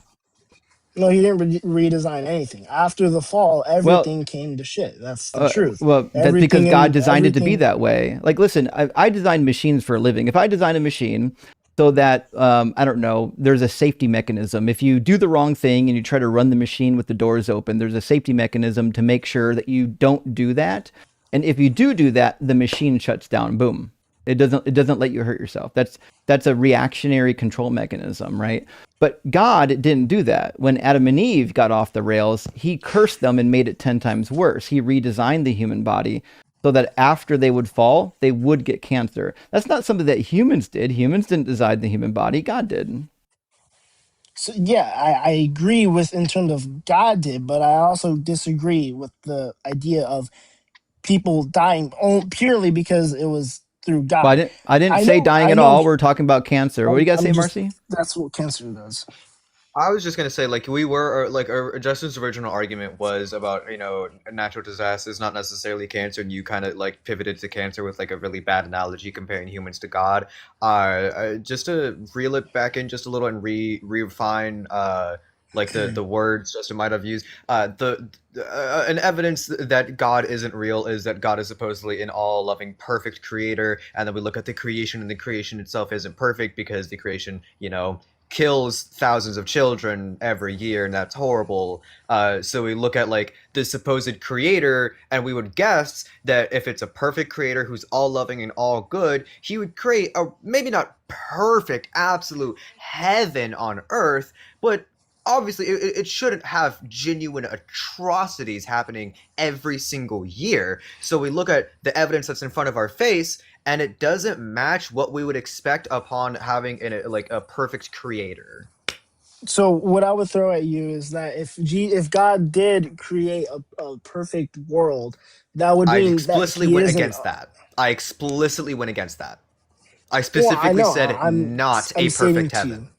No, he didn't redesign anything. After the fall, Well, everything came to shit. That's the truth. well, that's because Everything God and designed it to be everything. that way. Like, listen, I design machines for a living. If I design a machine so that, I don't know, there's a safety mechanism. If you do the wrong thing and you try to run the machine with the doors open, there's a safety mechanism to make sure that you don't do that. And if you do that, the machine shuts down. Boom. It doesn't let you hurt yourself. That's a reactionary control mechanism, right? But God didn't do that. When Adam and Eve got off the rails, he cursed them and made it 10 times worse. He redesigned the human body so that after they would fall, they would get cancer. That's not something that humans did. Humans didn't design the human body, God did. So yeah, I agree with in terms of God did, but I also disagree with the idea of people dying purely because it was through Well, God. I didn't say dying I at know. all. We're talking about cancer. What do you guys say, I'm just Marcy? that's what cancer does. I was just gonna say, like, we were like, Justin's original argument was about natural disasters, not necessarily cancer, and you kind of like pivoted to cancer with like a really bad analogy comparing humans to God. Just to reel it back in just a little and refine like the words Justin might have used. The An evidence that God isn't real is that God is supposedly an all loving, perfect creator, and then we look at the creation, and the creation itself isn't perfect because the creation, kills thousands of children every year, and that's horrible. So we look at like the supposed creator, and we would guess that if it's a perfect creator who's all loving and all good, he would create a maybe not perfect, absolute heaven on earth, but obviously it shouldn't have genuine atrocities happening every single year. So we look at the evidence that's in front of our face, and it doesn't match what we would expect upon having like a perfect creator. So what I would throw at you is that if God did create a perfect world, that would I mean that explicitly he went isn't. against that. I explicitly went against that. I Well, I specifically know. said not I'm a stating perfect to you. heaven.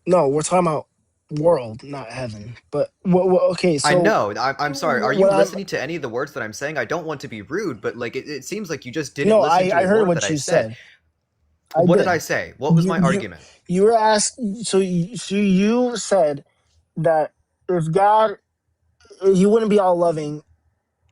No, we're talking about world, not heaven. But okay, I so know. I'm sorry. Are you what I'm listening to any of the words that I'm saying? I don't want to be rude, but like it seems like you just didn't no, listen to I a heard word that what I you said. said. I What did did. I say? What was You my you argument? you were asked. So you said that if God, he wouldn't be all loving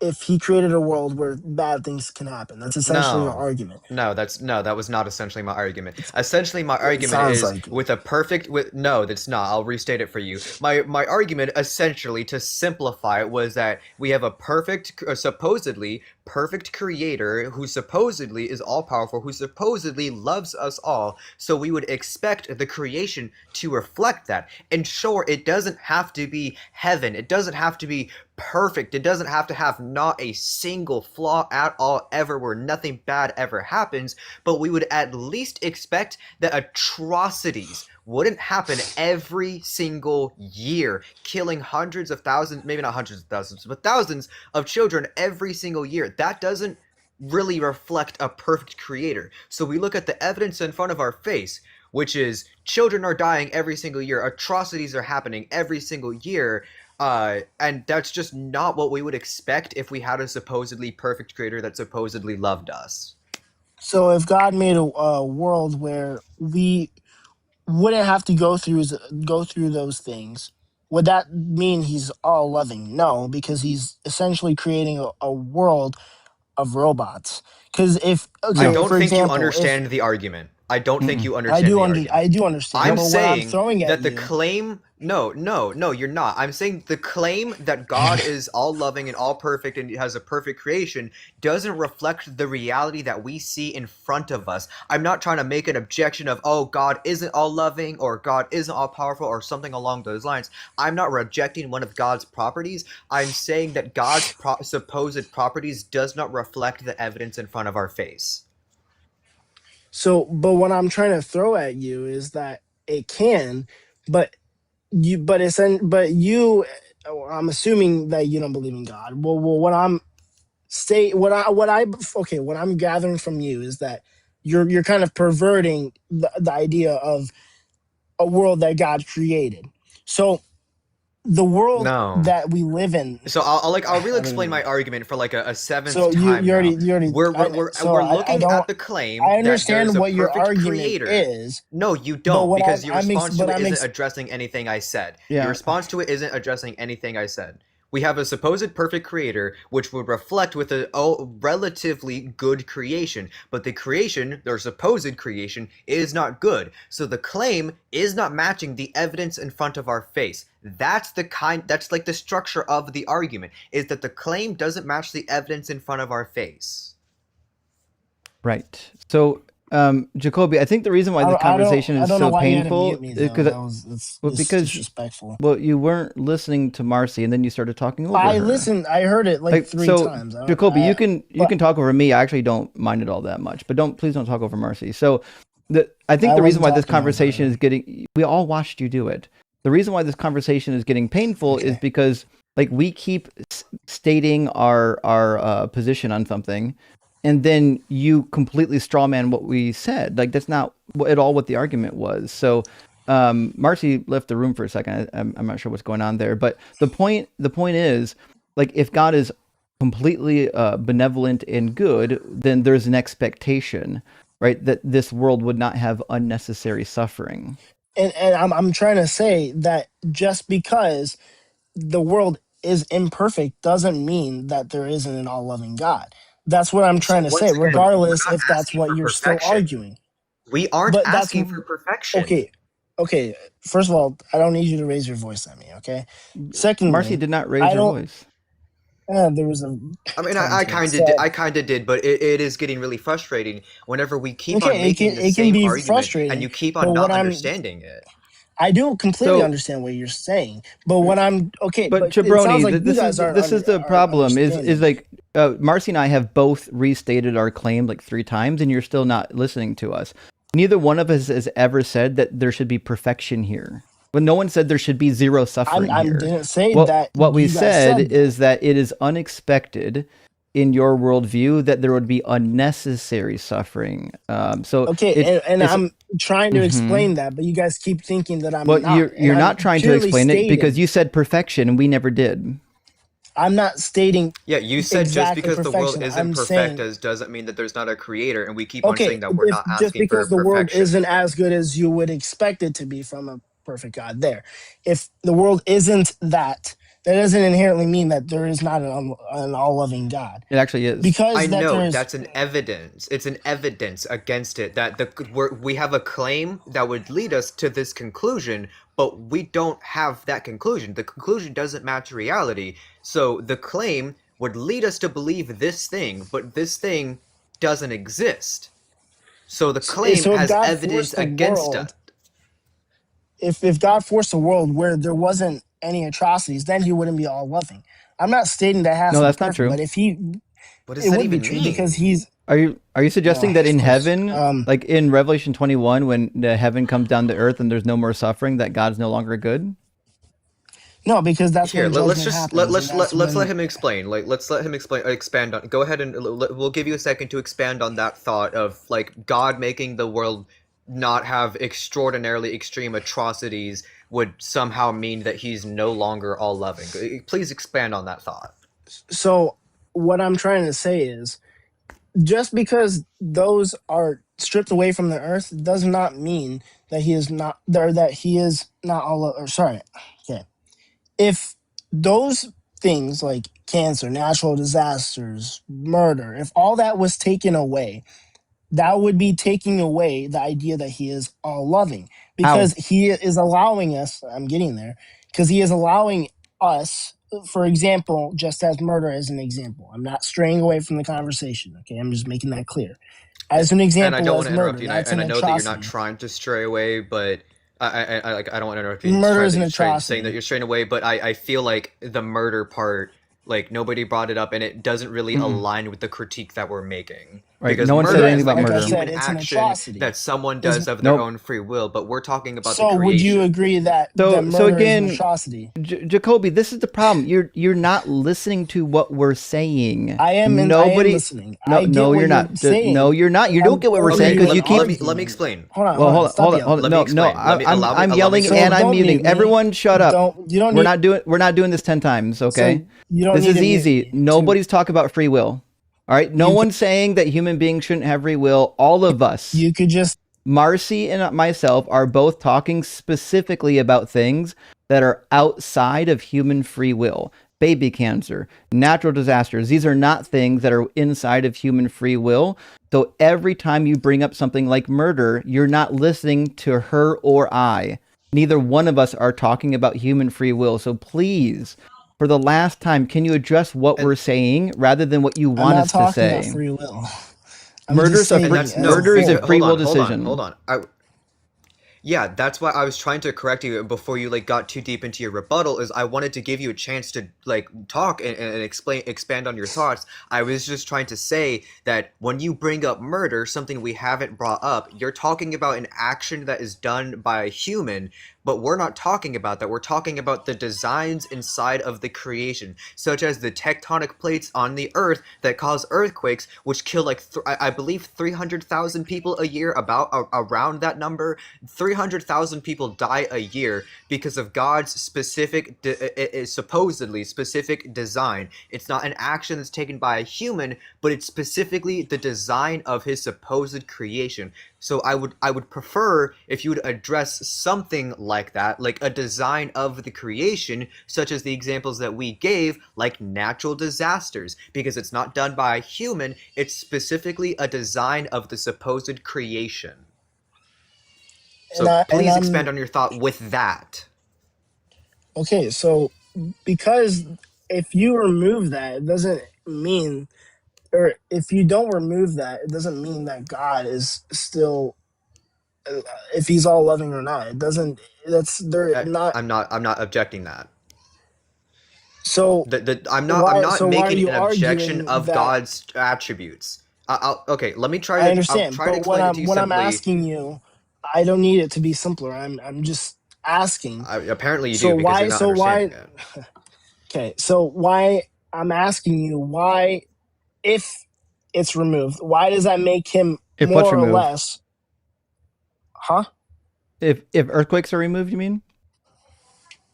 if he created a world where bad things can happen. That's essentially your No. argument. No, that was not essentially my argument. Essentially my It argument sounds is like it. with a perfect with no, that's not. I'll restate it for you. My argument essentially to simplify it was that we have a perfect supposedly perfect creator who supposedly is all powerful, who supposedly loves us all. So we would expect the creation to reflect that. And sure, it doesn't have to be heaven. It doesn't have to be perfect. It doesn't have to have not a single flaw at all ever where nothing bad ever happens, but we would at least expect that atrocities wouldn't happen every single year, killing hundreds of thousands, maybe not hundreds of thousands, but thousands of children every single year. That doesn't really reflect a perfect creator. So we look at the evidence in front of our face, which is children are dying every single year, atrocities are happening every single year, and that's just not what we would expect if we had a supposedly perfect creator that supposedly loved us. So if God made a world where we wouldn't have to go through those things, would that mean he's all loving? No, because he's essentially creating a world of robots. Because if I No. okay, don't for think you example, if understand the argument. I don't think Mm-mm. you I understand do the under I argument. do understand, I'm but what I'm saying throwing at that the you, claim no, you're not. I'm saying the claim that God is all loving and all perfect and has a perfect creation doesn't reflect the reality that we see in front of us. I'm not trying to make an objection of, oh, God isn't all loving or God isn't all powerful or something along those lines. I'm not rejecting one of God's properties. I'm saying that God's supposed properties does not reflect the evidence in front of our face. so but what I'm trying to throw at you is that it can, but but you, I'm assuming that you don't believe in God. Well, what I'm gathering from you is that you're kind of perverting the idea of a world that God created. So the world No. that we live in, So I'll really I don't explain even my know. argument for like a seventh So time now. you already, We're I looking don't, at the claim I that there's understand a what your perfect argument creator. is, No, you but don't, because your response to but it isn't addressing anything I said. Your Yeah. response to it isn't addressing anything I said. We have a supposed perfect creator, which would reflect with a relatively good creation, but the creation, their supposed creation, is not good. So the claim is not matching the evidence in front of our face. That's like the structure of the argument, is that the claim doesn't match the evidence in front of our face. Right. So, Jacoby, I think the reason why this conversation I is don't know so why you had to painful mute me is though. because, well, It's because, disrespectful. well, you weren't listening to Marcy, and then you started talking over I her. listened. I heard it like Like, three so, times. Jacoby, you But can talk over me. I actually don't mind it all that much, but please don't talk over Marcy. So, I think I the reason wasn't why this talking over conversation her. is getting, we all watched you do it. The reason why this conversation is getting painful is Okay. because, like, we keep stating our position on something, and then you completely strawman what we said. Like, that's not at all what the argument was. So, Marcy left the room for a second. I'm not sure what's going on there, but the point is, like, if God is completely benevolent and good, then there's an expectation, right, that this world would not have unnecessary suffering. And I'm trying to say that just because the world is imperfect doesn't mean that there isn't an all loving God. That's what I'm So trying to say, once again, we're regardless not if that's asking what for you're still perfection. arguing. We aren't But that's asking for perfection. okay. Okay. First of all, I don't need you to raise your voice at me. Okay. Marcy Secondly, did not raise I her don't. voice. There was a I mean, time I to it. kind of So I kind of did, but it is getting really frustrating whenever we keep on okay, making the it can same be argument and frustrating, you keep but on not understanding it. I do completely So, understand what you're saying. But what I'm okay, but but it sounds Jabroni, like you guys this is the aren't problem. Is understanding. like Marcy and I have both restated our claim like 3 times, and you're still not listening to us. Neither one of us has ever said that there should be perfection here. But no one said there should be zero suffering I here. didn't say What that what we you guys said said that. is that it is unexpected in your worldview that there would be unnecessary suffering. So Okay, and it's I'm trying to mhm. explain that, but you guys keep thinking that Well, I'm not. And you're I'm not trying to clearly explain it because stating you said perfection and we never did. I'm not stating Yeah, you said just exactly because the world perfection. isn't I'm perfect saying as doesn't mean that there's not a creator, and we keep on okay, saying that we're if not just asking for because the world perfection. isn't as good as you would expect it to be from a perfect God there. If the world isn't that, that doesn't inherently mean that there is not an all-loving God. It actually is. Because I that know there's that's an evidence. It's an evidence against it that we have a claim that would lead us to this conclusion, but we don't have that conclusion. The conclusion doesn't match reality. So the claim would lead us to believe this thing, but this thing doesn't exist. So the claim so if has God evidence forced the against world, us. if God forced a world where there wasn't any atrocities, then he wouldn't be all loving. I'm not stating that has No, to be that's not perfect, true. but if he, What does it that would be even true because mean? he's. Are you suggesting that Of in course. heaven, like in Revelation 21, when the heaven comes down to earth and there's no more suffering, that God's no longer good? No, because that's Here, when let's judgment just happens, and that's let's let when. him explain. Like, let's let him explain. Expand on. Go ahead and we'll give you a second to expand on that thought of like God making the world not have extraordinarily extreme atrocities would somehow mean that he's no longer all loving. Please expand on that thought. So, what I'm trying to say is, just because those are stripped away from the earth does not mean that he is not there. That he is not all. Or sorry, okay. If those things like cancer, natural disasters, murder, if all that was taken away, that would be taking away the idea that he is all loving How? because he is allowing us. I'm getting there because he is allowing us, for example, just as murder as an example. I'm not straying away from the conversation. Okay, I'm just making that clear. As an And I example, don't want as to interrupt murder, you, that's and an I know that you're not atrocity. trying to stray away, but I don't want to interrupt you and Murder try is an to saying that atrocity. you're straying away, but I feel like the murder part, like nobody brought it up, and it doesn't really Mm-mm. align with the critique that we're making. Right. Because No one said murder anything is about like a Like I murder. said, human it's an action atrocity. that someone Is does of their Nope. own free will, but we're talking about the so? Would you creation. agree that So murder is an again, atrocity? Jacoby, this is the problem. You're not listening to what we're saying. I am, and I am Nobody. listening. No, I get no, what you're you're not. No, saying. you're not. You don't I'm get what we're saying Okay, urging you because let you an me let keep. me let me argument. explain. Well, Hold on. Stop yelling. hold. Let me No, no. explain. Let me allow me I'm allow me yelling So and explain. I'm don't mute muting. me. Everyone, shut up. You don't need. We're not doing this 10 times. So Okay. you don't This need is to mute easy. me to. Nobody's talking about free will. All right. No You could. one's saying that human beings shouldn't have free will. All of us, You could just. Marcy and myself, are both talking specifically about things that are outside of human free will. Baby cancer, natural disasters. These are not things that are inside of human free will. So every time you bring up something like murder, you're not listening to her or I. Neither one of us are talking about human free will. So please, for the last time, can you address what And we're saying rather than what you I'm want not us to talking about say? free will. I'm just Murder's a and free, stating that's as no a murder is a because whole. free will hold decision. on. Yeah, that's why I was trying to correct you before you like got too deep into your rebuttal. Is I wanted to give you a chance to like talk and explain expand on your thoughts. I was just trying to say that when you bring up murder, something we haven't brought up, you're talking about an action that is done by a human, but we're not talking about that. We're talking about the designs inside of the creation, such as the tectonic plates on the earth that cause earthquakes, which kill like I believe 300,000 people a year, about around that number. 300,000 people die a year because of God's specific, supposedly specific design. It's not an action that's taken by a human, but it's specifically the design of his supposed creation. So I would prefer if you would address something like that, like a design of the creation, such as the examples that we gave, like natural disasters, because it's not done by a human, it's specifically a design of the supposed creation. So And please expand I'm on your thought with that. okay. So because if you remove that, it doesn't mean, or if you don't remove that, it doesn't mean that God is still, if he's all loving or not. It doesn't. That's they're not. I'm not objecting that. So I'm why? not So why are making you an objection arguing of that? God's attributes. Okay, I I'll understand, try to but explain it to you what I'm simply. asking you, I don't need it to be simpler. I'm just asking. Apparently you So do because why? you're not So why? understanding it. Okay. So why? I'm asking you why, if it's removed, why does that make him If what's more or removed? less? Huh? If earthquakes are removed, you mean?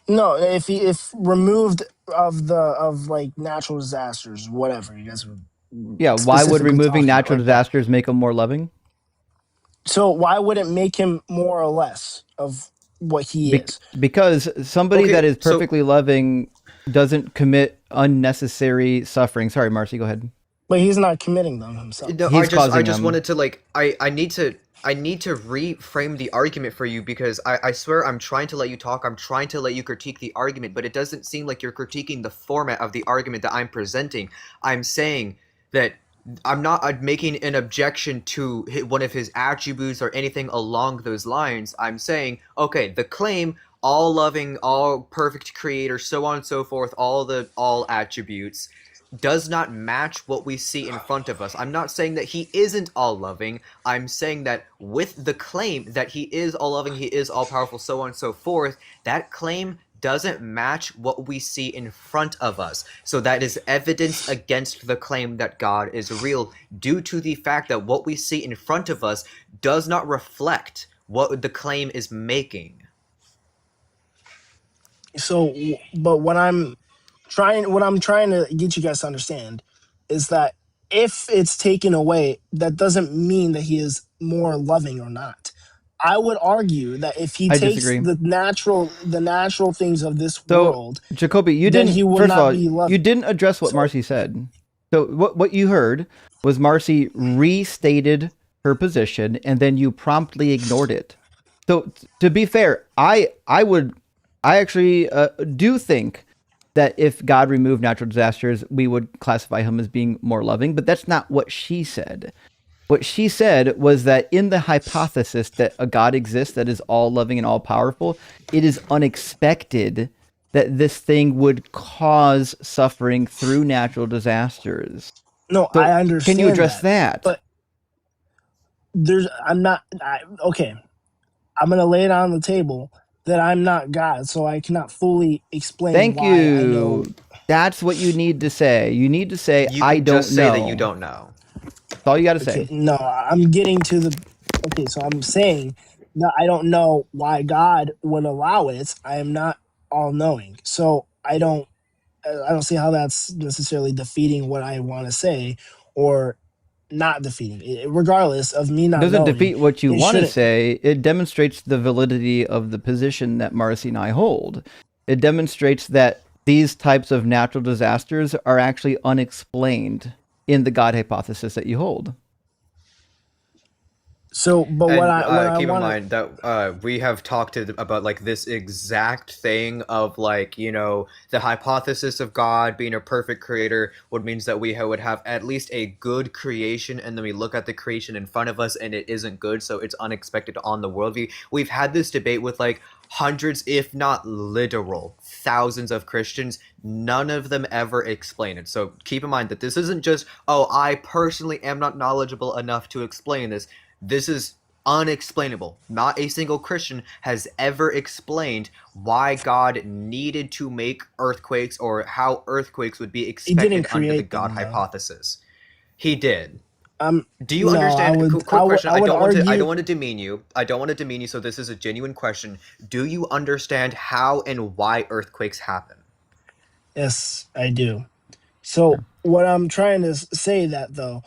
No, if removed of like natural disasters, whatever you guys would Yeah. Why would specifically removing talk about natural like that. disasters make them more loving? So why would it make him more or less of what he is? Because somebody that Okay, is so perfectly loving. doesn't commit unnecessary suffering. Sorry, Marcy, go ahead. But he's not committing them himself. No, He's I causing just them. wanted to like I need to reframe the argument for you because I swear I'm trying to let you talk. I'm trying to let you critique the argument, but it doesn't seem like you're critiquing the format of the argument that I'm presenting. I'm saying that I'm not making an objection to one of his attributes or anything along those lines. I'm saying, okay, the claim, all loving, all perfect creator, so on and so forth, all attributes does not match what we see in front of us. I'm not saying that he isn't all loving. I'm saying that with the claim that he is all loving, he is all powerful, so on and so forth, that claim doesn't match what we see in front of us. So that is evidence against the claim that God is real due to the fact that what we see in front of us does not reflect what the claim is making. So, but what I'm trying to get you guys to understand is that if it's taken away, that doesn't mean that he is more loving or not. I would argue that if he I takes disagree. the natural things of this So, world, Jacoby, you then didn't. he will First of not all, be you loving. didn't address what So- Marcy said. So what you heard was Marcy restated her position, and then you promptly ignored it. So to be fair, I actually do think that if God removed natural disasters, we would classify him as being more loving. But that's not what she said. What she said was that in the hypothesis that a God exists that is all loving and all powerful, it is unexpected that this thing would cause suffering through natural disasters. No, So I understand. can you address that? But okay. I'm gonna lay it on the table that I'm not God, so I cannot fully explain Thank why I know. you. That's what you need to say. You need to say, You I can don't just say know. that you don't know. That's all you got to Okay, say. no, I'm getting to the. Okay, so I'm saying that I don't know why God would allow it. I am not all knowing, so I don't see how that's necessarily defeating what I want to say, or not defeating it. Regardless of me not Doesn't knowing, defeat what you it want to shouldn't. say. It demonstrates the validity of the position that Marcy and I hold. It demonstrates that these types of natural disasters are actually unexplained in the God hypothesis that you hold. So, but And what I keep in want mind that we have talked about like this exact thing of like, you know, the hypothesis of God being a perfect creator, what means that we would have at least a good creation, and then we look at the creation in front of us and it isn't good, so it's unexpected on the worldview. We've had this debate with like hundreds, if not literal thousands of Christians. None of them ever explain it. So keep in mind that this isn't just, oh, I personally am not knowledgeable enough to explain this. This is unexplainable. Not a single Christian has ever explained why God needed to make earthquakes or how earthquakes would be expected under the create God them, though. hypothesis. He did. Do you no, understand? Quick question. I would I argue. don't want to demean you. I don't want to demean you. So this is a genuine question. Do you understand how and why earthquakes happen? Yes, I do. So what I'm trying to say that though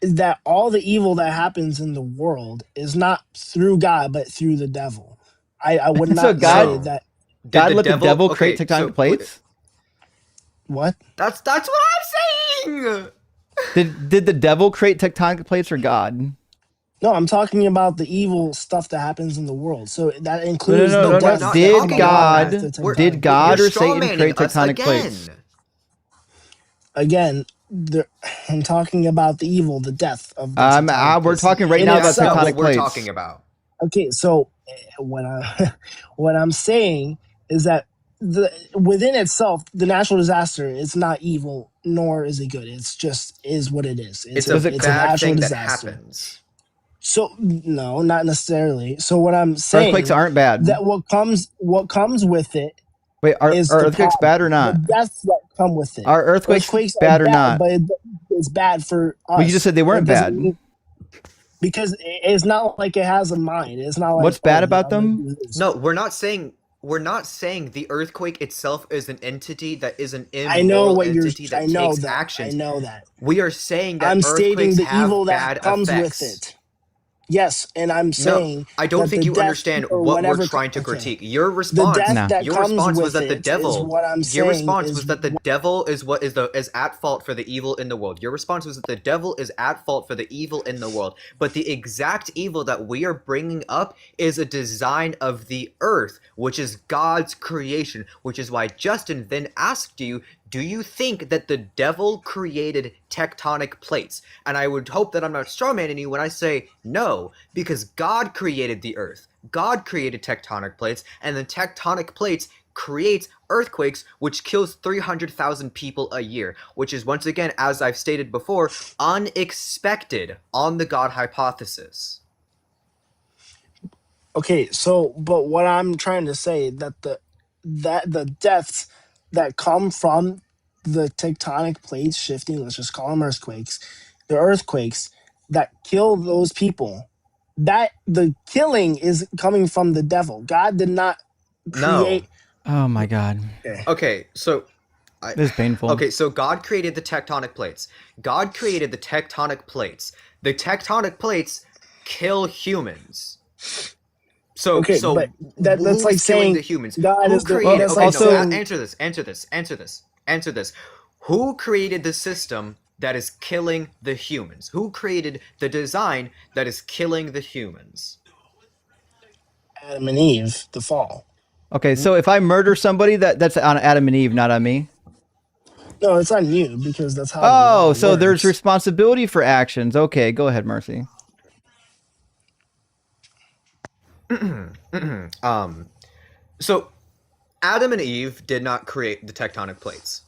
is that all the evil that happens in the world is not through God but through the devil. I would So not God- say that. Did God the let the devil create okay, tectonic so plates? What? That's what I'm saying. Did the devil create tectonic plates or God? No, I'm talking about the evil stuff that happens in the world. So that includes No, the no, death. not Did talking about God, that. We're- did God You're or Satan strawmanning create us tectonic again. plates? Again, I'm talking about the evil, the death of the tectonic We're plates. talking right In now about That's not tectonic what we're plates. talking about. Okay, so what I'm saying is that within itself, the natural disaster is not evil nor is it good. It's just is what it is. It's a a bad natural thing that disaster. happens. So no, not necessarily. So what I'm saying, Earthquakes aren't bad. that what comes with it Wait, are is earthquakes bad or not? the deaths that come with it. Are earthquakes bad or not? But it's bad for us. Well, you just said they weren't That doesn't bad. mean- because it's not like it has a mind. It's not like What's bad oh, about I'm gonna them? do this. No, we're not saying the earthquake itself is an entity that is an I know immoral what you're. entity that I know takes that. actions. I know that. We are saying that I'm stating earthquakes the have evil bad that comes effects. with it. Yes, and I'm No, saying I don't that think the you death understand or what we're whatever. trying to Okay, critique. Your the response, death No. that your comes response was with that the it is devil. what I'm Your saying response is was that the devil is at fault for the evil in the world. Your response was that the devil is at fault for the evil in the world. But the exact evil that we are bringing up is a design of the earth, which is God's creation. Which is why Justin then asked you, do you think that the devil created tectonic plates? And I would hope that I'm not strawmanning you when I say no, because God created the earth. God created tectonic plates, and the tectonic plates creates earthquakes, which kills 300,000 people a year, which is, once again, as I've stated before, unexpected on the God hypothesis. okay. So, but what I'm trying to say that the deaths that come from the tectonic plates shifting, let's just call them earthquakes, the earthquakes that kill those people, that the killing is coming from the devil. God did not No. create. Oh my God. Okay, so This is painful. okay, so God created the tectonic plates. God created the tectonic plates. The tectonic plates kill humans. So Okay, but that's like who's killing saying the humans? God Who is the. created? That's Okay, like no, also- saying answer this. Who created the system that is killing the humans? Who created the design that is killing the humans? Adam and Eve, the fall. Okay, so if I murder somebody, that's on Adam and Eve, not on me. No, it's on you because that's how the Oh, law so there's works. responsibility for actions. Okay, go ahead, Mercy. So Adam and Eve did not create the tectonic plates.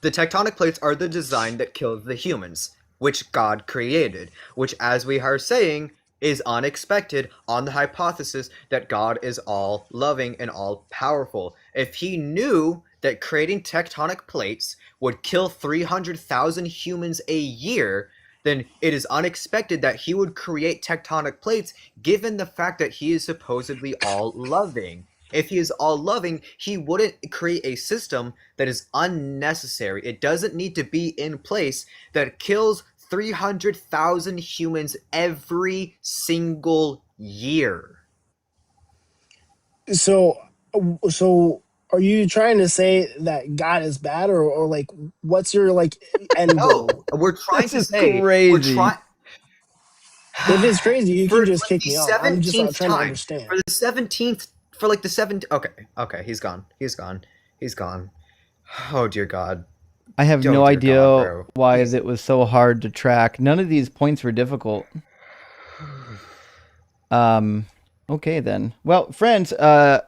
The tectonic plates are the design that kills the humans, which God created, which, as we are saying, is unexpected on the hypothesis that God is all loving and all powerful. If he knew that creating tectonic plates would kill 300,000 humans a year, then it is unexpected that he would create tectonic plates given the fact that he is supposedly all loving. If he is all loving, he wouldn't create a system that is unnecessary. It doesn't need to be in place that kills 300,000 humans every single year. So, so are you trying to say that God is bad, or like what's your like end No, goal? we're trying This to is say crazy. If it's crazy, you can for just kick the me off. I'm just 17th trying to time, understand. for the 17th, for like the 7th. Okay, he's gone. He's gone. Oh dear God. I have Oh, no dear idea God, bro. why He's- it was so hard to track. None of these points were difficult. Okay then. Well, friends, that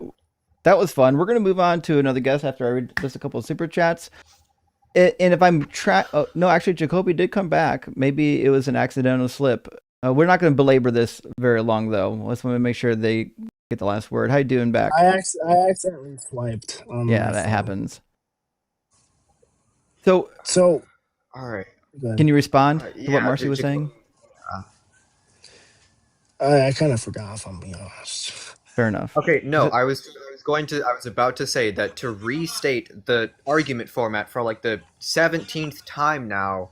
was fun. We're gonna move on to another guest after I read just a couple of super chats. And if I'm oh, no, actually, Jacoby did come back. Maybe it was an accidental slip. We're not going to belabor this very long, though. Let's want to make sure they get the last word. How you doing back? I accidentally swiped on Yeah, my that phone. happens. So, So, All right. can you respond to Yeah, what Marcy was saying? I kind of forgot, if I'm being honest. Fair enough. Okay, no, I was about to say that to restate the argument format for like the 17th time now,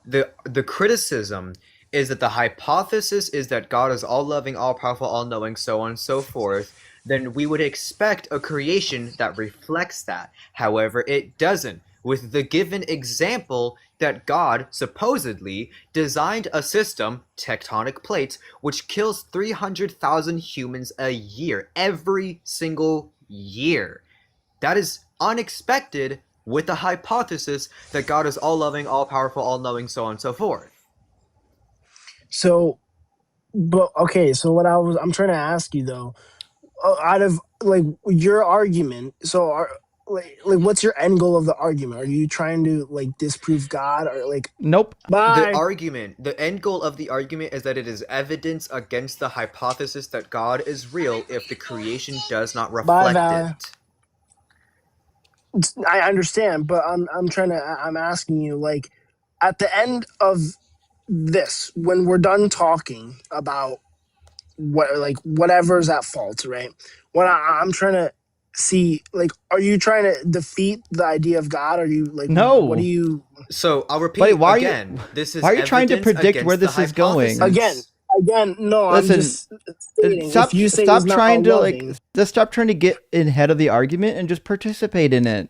the criticism is that the hypothesis is that God is all loving, all powerful, all knowing, so on and so forth. Then we would expect a creation that reflects that. However, it doesn't. With the given example that God supposedly designed a system, tectonic plates, which kills 300,000 humans a year, every single year. That is unexpected with the hypothesis that God is all loving, all powerful, all knowing, so on and so forth. So, but okay. So I'm trying to ask you though, out of like your argument, so like what's your end goal of the argument? Are you trying to like disprove God, or like Nope. bye? The end goal of the argument is that it is evidence against the hypothesis that God is real if the creation does not Bye, reflect Val. it. I understand, but I'm asking you, like, at the end of this, when we're done talking about what, like, whatever's at fault, right? What I'm trying to see, like, are you trying to defeat the idea of God? Are you like, No. what do you So I'll repeat Wait, why are you- again. This is why are you trying to evidence predict where against this the is going? hypothesis. again? again, no, I'm Listen, just stating if stop you say he's stop not all trying to like loving, just stop trying to get ahead of the argument and just participate in it.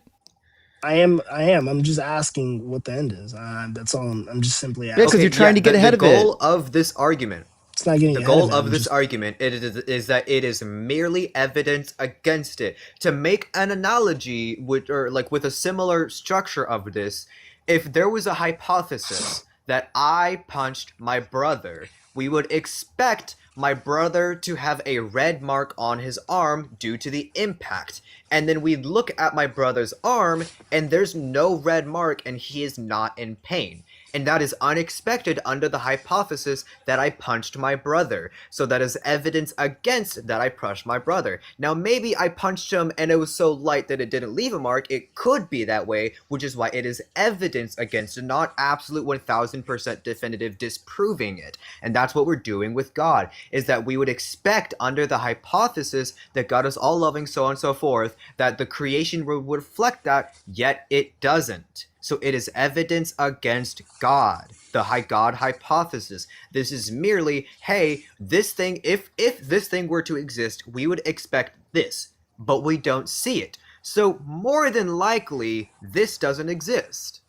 I am. I'm just asking what the end is. That's all. I'm just simply Yeah, because asking. you're Okay, yeah, trying to get the ahead of it. goal of this argument It's not getting the ahead of goal it. of I'm this just argument is that it is merely evidence against it. To make an analogy with or like with a similar structure of this, if there was a hypothesis that I punched my brother, we would expect my brother to have a red mark on his arm due to the impact. And then we'd look at my brother's arm and there's no red mark and he is not in pain. And that is unexpected under the hypothesis that I punched my brother. So that is evidence against that I punched my brother. Now, maybe I punched him and it was so light that it didn't leave a mark. It could be that way, which is why it is evidence against it, not absolute 1000% definitive disproving it. And that's what we're doing with God, is that we would expect under the hypothesis that God is all loving, so on and so forth, that the creation would reflect that, yet it doesn't. So it is evidence against God, the high God hypothesis. This is merely, hey, this thing, if this thing were to exist, we would expect this, but we don't see it. So more than likely, this doesn't exist.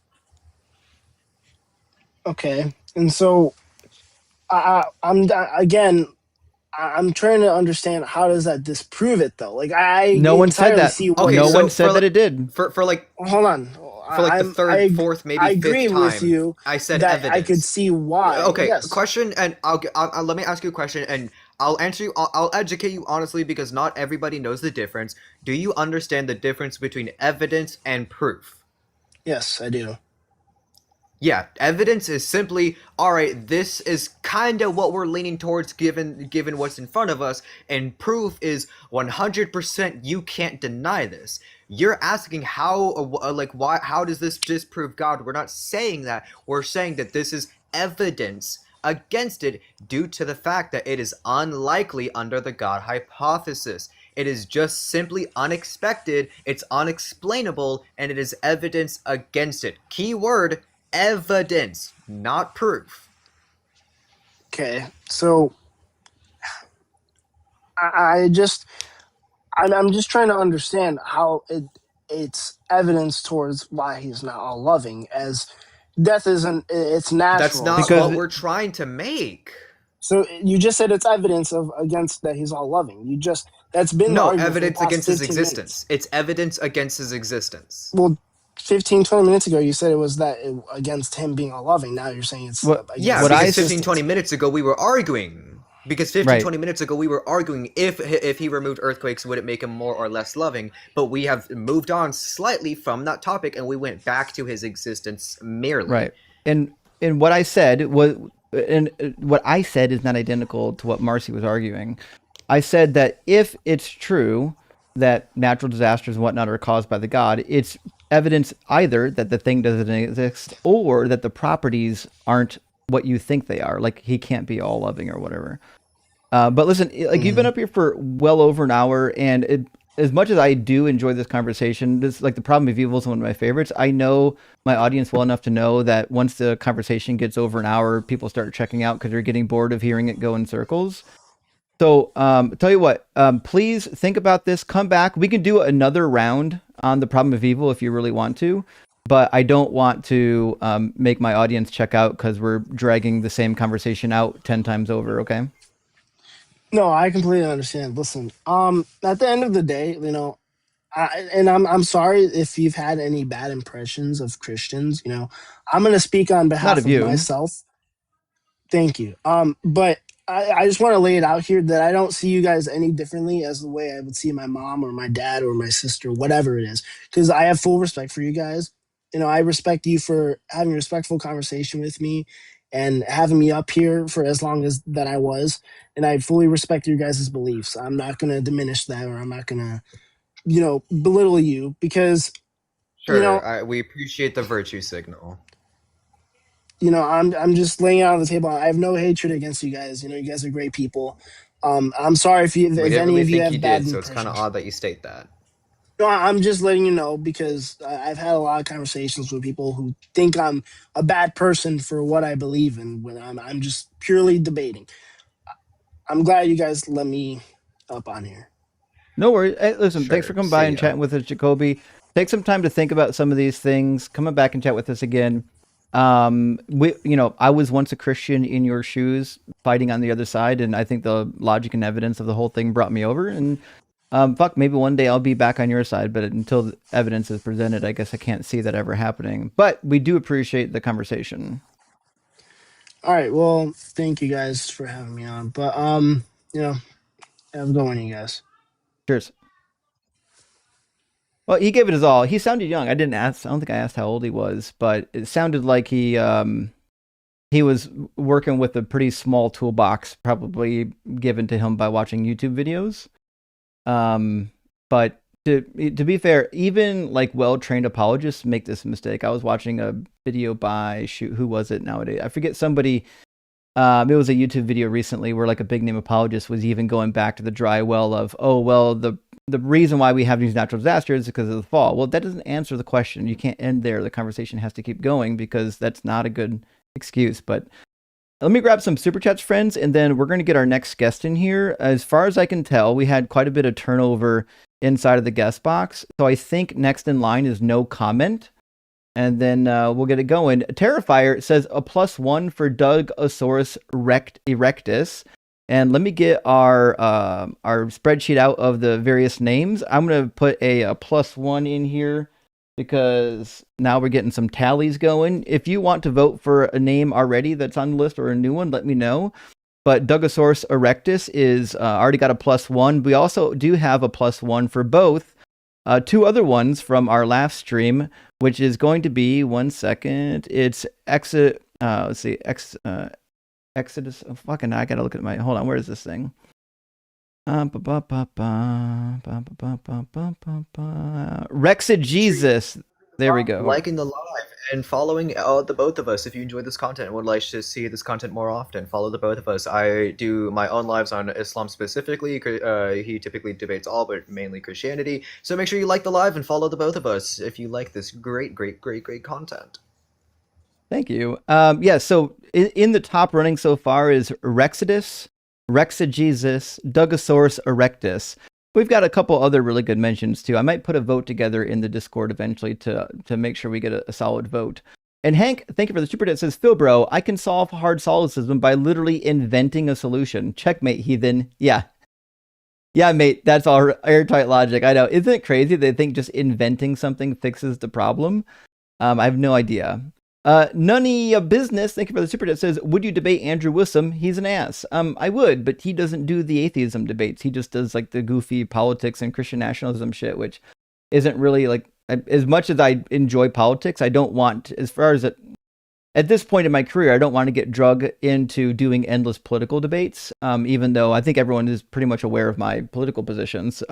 okay. And so I'm again. I'm trying to understand how does that disprove it though? Like I No one said entirely that. see what. Okay, No so one said that it did. for like Hold on. the third, fourth, maybe I fifth agree with time, you I said that I could evidence. see why. Okay, Yes. question, and I'll let me ask you a question, and I'll answer you. I'll educate you honestly because not everybody knows the difference. Do you understand the difference between evidence and proof? Yes, I do. Yeah, evidence is simply all right. This is kind of what we're leaning towards, given what's in front of us, and proof is 100%. You can't deny this. You're asking how, like, why? How does this disprove God? We're not saying that. We're saying that this is evidence against it due to the fact that it is unlikely under the God hypothesis. It is just simply unexpected, it's unexplainable, and it is evidence against it. Keyword evidence, not proof. Okay. So I just I'm just trying to understand how it's evidence towards why he's not all loving as death isn't it's That's natural. not Because what we're trying to make. So you just said it's evidence of against that he's all loving. That's been the No, argument for the evidence past against his 15 minutes. existence. It's evidence against his existence. Well, 15, 20 minutes ago you said it was against him being all loving. Now you're saying it's what Yeah, against what his I because 15, 20 existence. minutes ago we were arguing. Because 15, right. 20 minutes ago we were arguing if he removed earthquakes, would it make him more or less loving? But we have moved on slightly from that topic and we went back to his existence merely. Right. And what I said was and what I said is not identical to what Marcy was arguing. I said that if it's true that natural disasters and whatnot are caused by the God, it's evidence either that the thing doesn't exist or that the properties aren't what you think they are. Like he can't be all loving or whatever. But listen, like you've been up here for well over an hour, and as much as I do enjoy this conversation, this like the problem of evil is one of my favorites. I know my audience well enough to know that once the conversation gets over an hour, people start checking out because they're getting bored of hearing it go in circles. So, tell you what, please think about this. Come back. We can do another round on the problem of evil if you really want to, but I don't want to make my audience check out because we're dragging the same conversation out 10 times over. Okay. No, I completely understand. Listen, at the end of the day, I'm sorry if you've had any bad impressions of Christians. I'm gonna speak on Not behalf of of you. myself. Thank you. But I just want to lay it out here that I don't see you guys any differently as the way I would see my mom or my dad or my sister, whatever it is, because I have full respect for you guys. I respect you for having a respectful conversation with me and having me up here for as long as that I was. And I fully respect your guys' beliefs. I'm not going to diminish that or I'm not going to, belittle you because, you know, Sure, we appreciate the virtue signal. I'm just laying it out on the table. I have no hatred against you guys. You guys are great people. I'm sorry if We if didn't any really of you think you have bad did, so it's kind of impressions. odd that you state that. No, I'm just letting you know because I've had a lot of conversations with people who think I'm a bad person for what I believe in when I'm just purely debating. I'm glad you guys let me up on here. No worries. Hey, listen, thanks for Sure. coming by See and ya. chatting with us, Jacoby. Take some time to think about some of these things. Coming back and chat with us again. I was once a Christian in your shoes, fighting on the other side, and I think the logic and evidence of the whole thing brought me over. And maybe one day I'll be back on your side, but until the evidence is presented, I guess I can't see that ever happening. But we do appreciate the conversation. All right. Well, thank you guys for having me on. But have a good one, you guys. Cheers. Well, he gave it his all. He sounded young. I didn't ask. I don't think I asked how old he was, but it sounded like he was working with a pretty small toolbox, probably given to him by watching YouTube videos. But to be fair, even like well-trained apologists make this mistake. I was watching a video by who was it nowadays? I forget somebody. It was a YouTube video recently where like a big name apologist was even going back to the dry well of, oh well, the reason why we have these natural disasters is because of the fall. Well, that doesn't answer the question. You can't end there. The conversation has to keep going because that's not a good excuse. But let me grab some super chats, friends, and then we're going to get our next guest in here. As far as I can tell, we had quite a bit of turnover inside of the guest box. So I think next in line is no comment. And then we'll get it going. Terrifier says a +1 for Dogosaurus erectus. And let me get our spreadsheet out of the various names. I'm going to put a +1 in here because now we're getting some tallies going. If you want to vote for a name already that's on the list or a new one, let me know. But Dogosaurus erectus is already got a +1. We also do have a +1 for both. Two other ones from our last stream, which is going to be 1 second. It's Exodus. Oh, fucking, I gotta look at my. Hold on, where is this thing? Rexegesis. There we go. Liking the live and following the both of us. If you enjoy this content and would like to see this content more often, follow the both of us. I do my own lives on Islam specifically. He typically debates all, but mainly Christianity. So make sure you like the live and follow the both of us if you like this great content. Thank you. Yeah, so in the top running so far is Rexodus, Rexegesis, Dogosaurus erectus. We've got a couple other really good mentions too. I might put a vote together in the Discord eventually to make sure we get a solid vote. And Hank, thank you for the super chat. Says, Phil, bro, I can solve hard solipsism by literally inventing a solution. Checkmate, heathen. Yeah. Yeah, mate, that's all airtight logic. I know. Isn't it crazy? They think just inventing something fixes the problem. I have no idea. None of business. Thank you for the super chat. Says, would you debate Andrew Wissam? He's an ass. I would, but he doesn't do the atheism debates. He just does like the goofy politics and Christian nationalism shit, which isn't really like, as much as I enjoy politics, I don't want, as far as at this point in my career, I don't want to get drug into doing endless political debates. Even though I think everyone is pretty much aware of my political positions.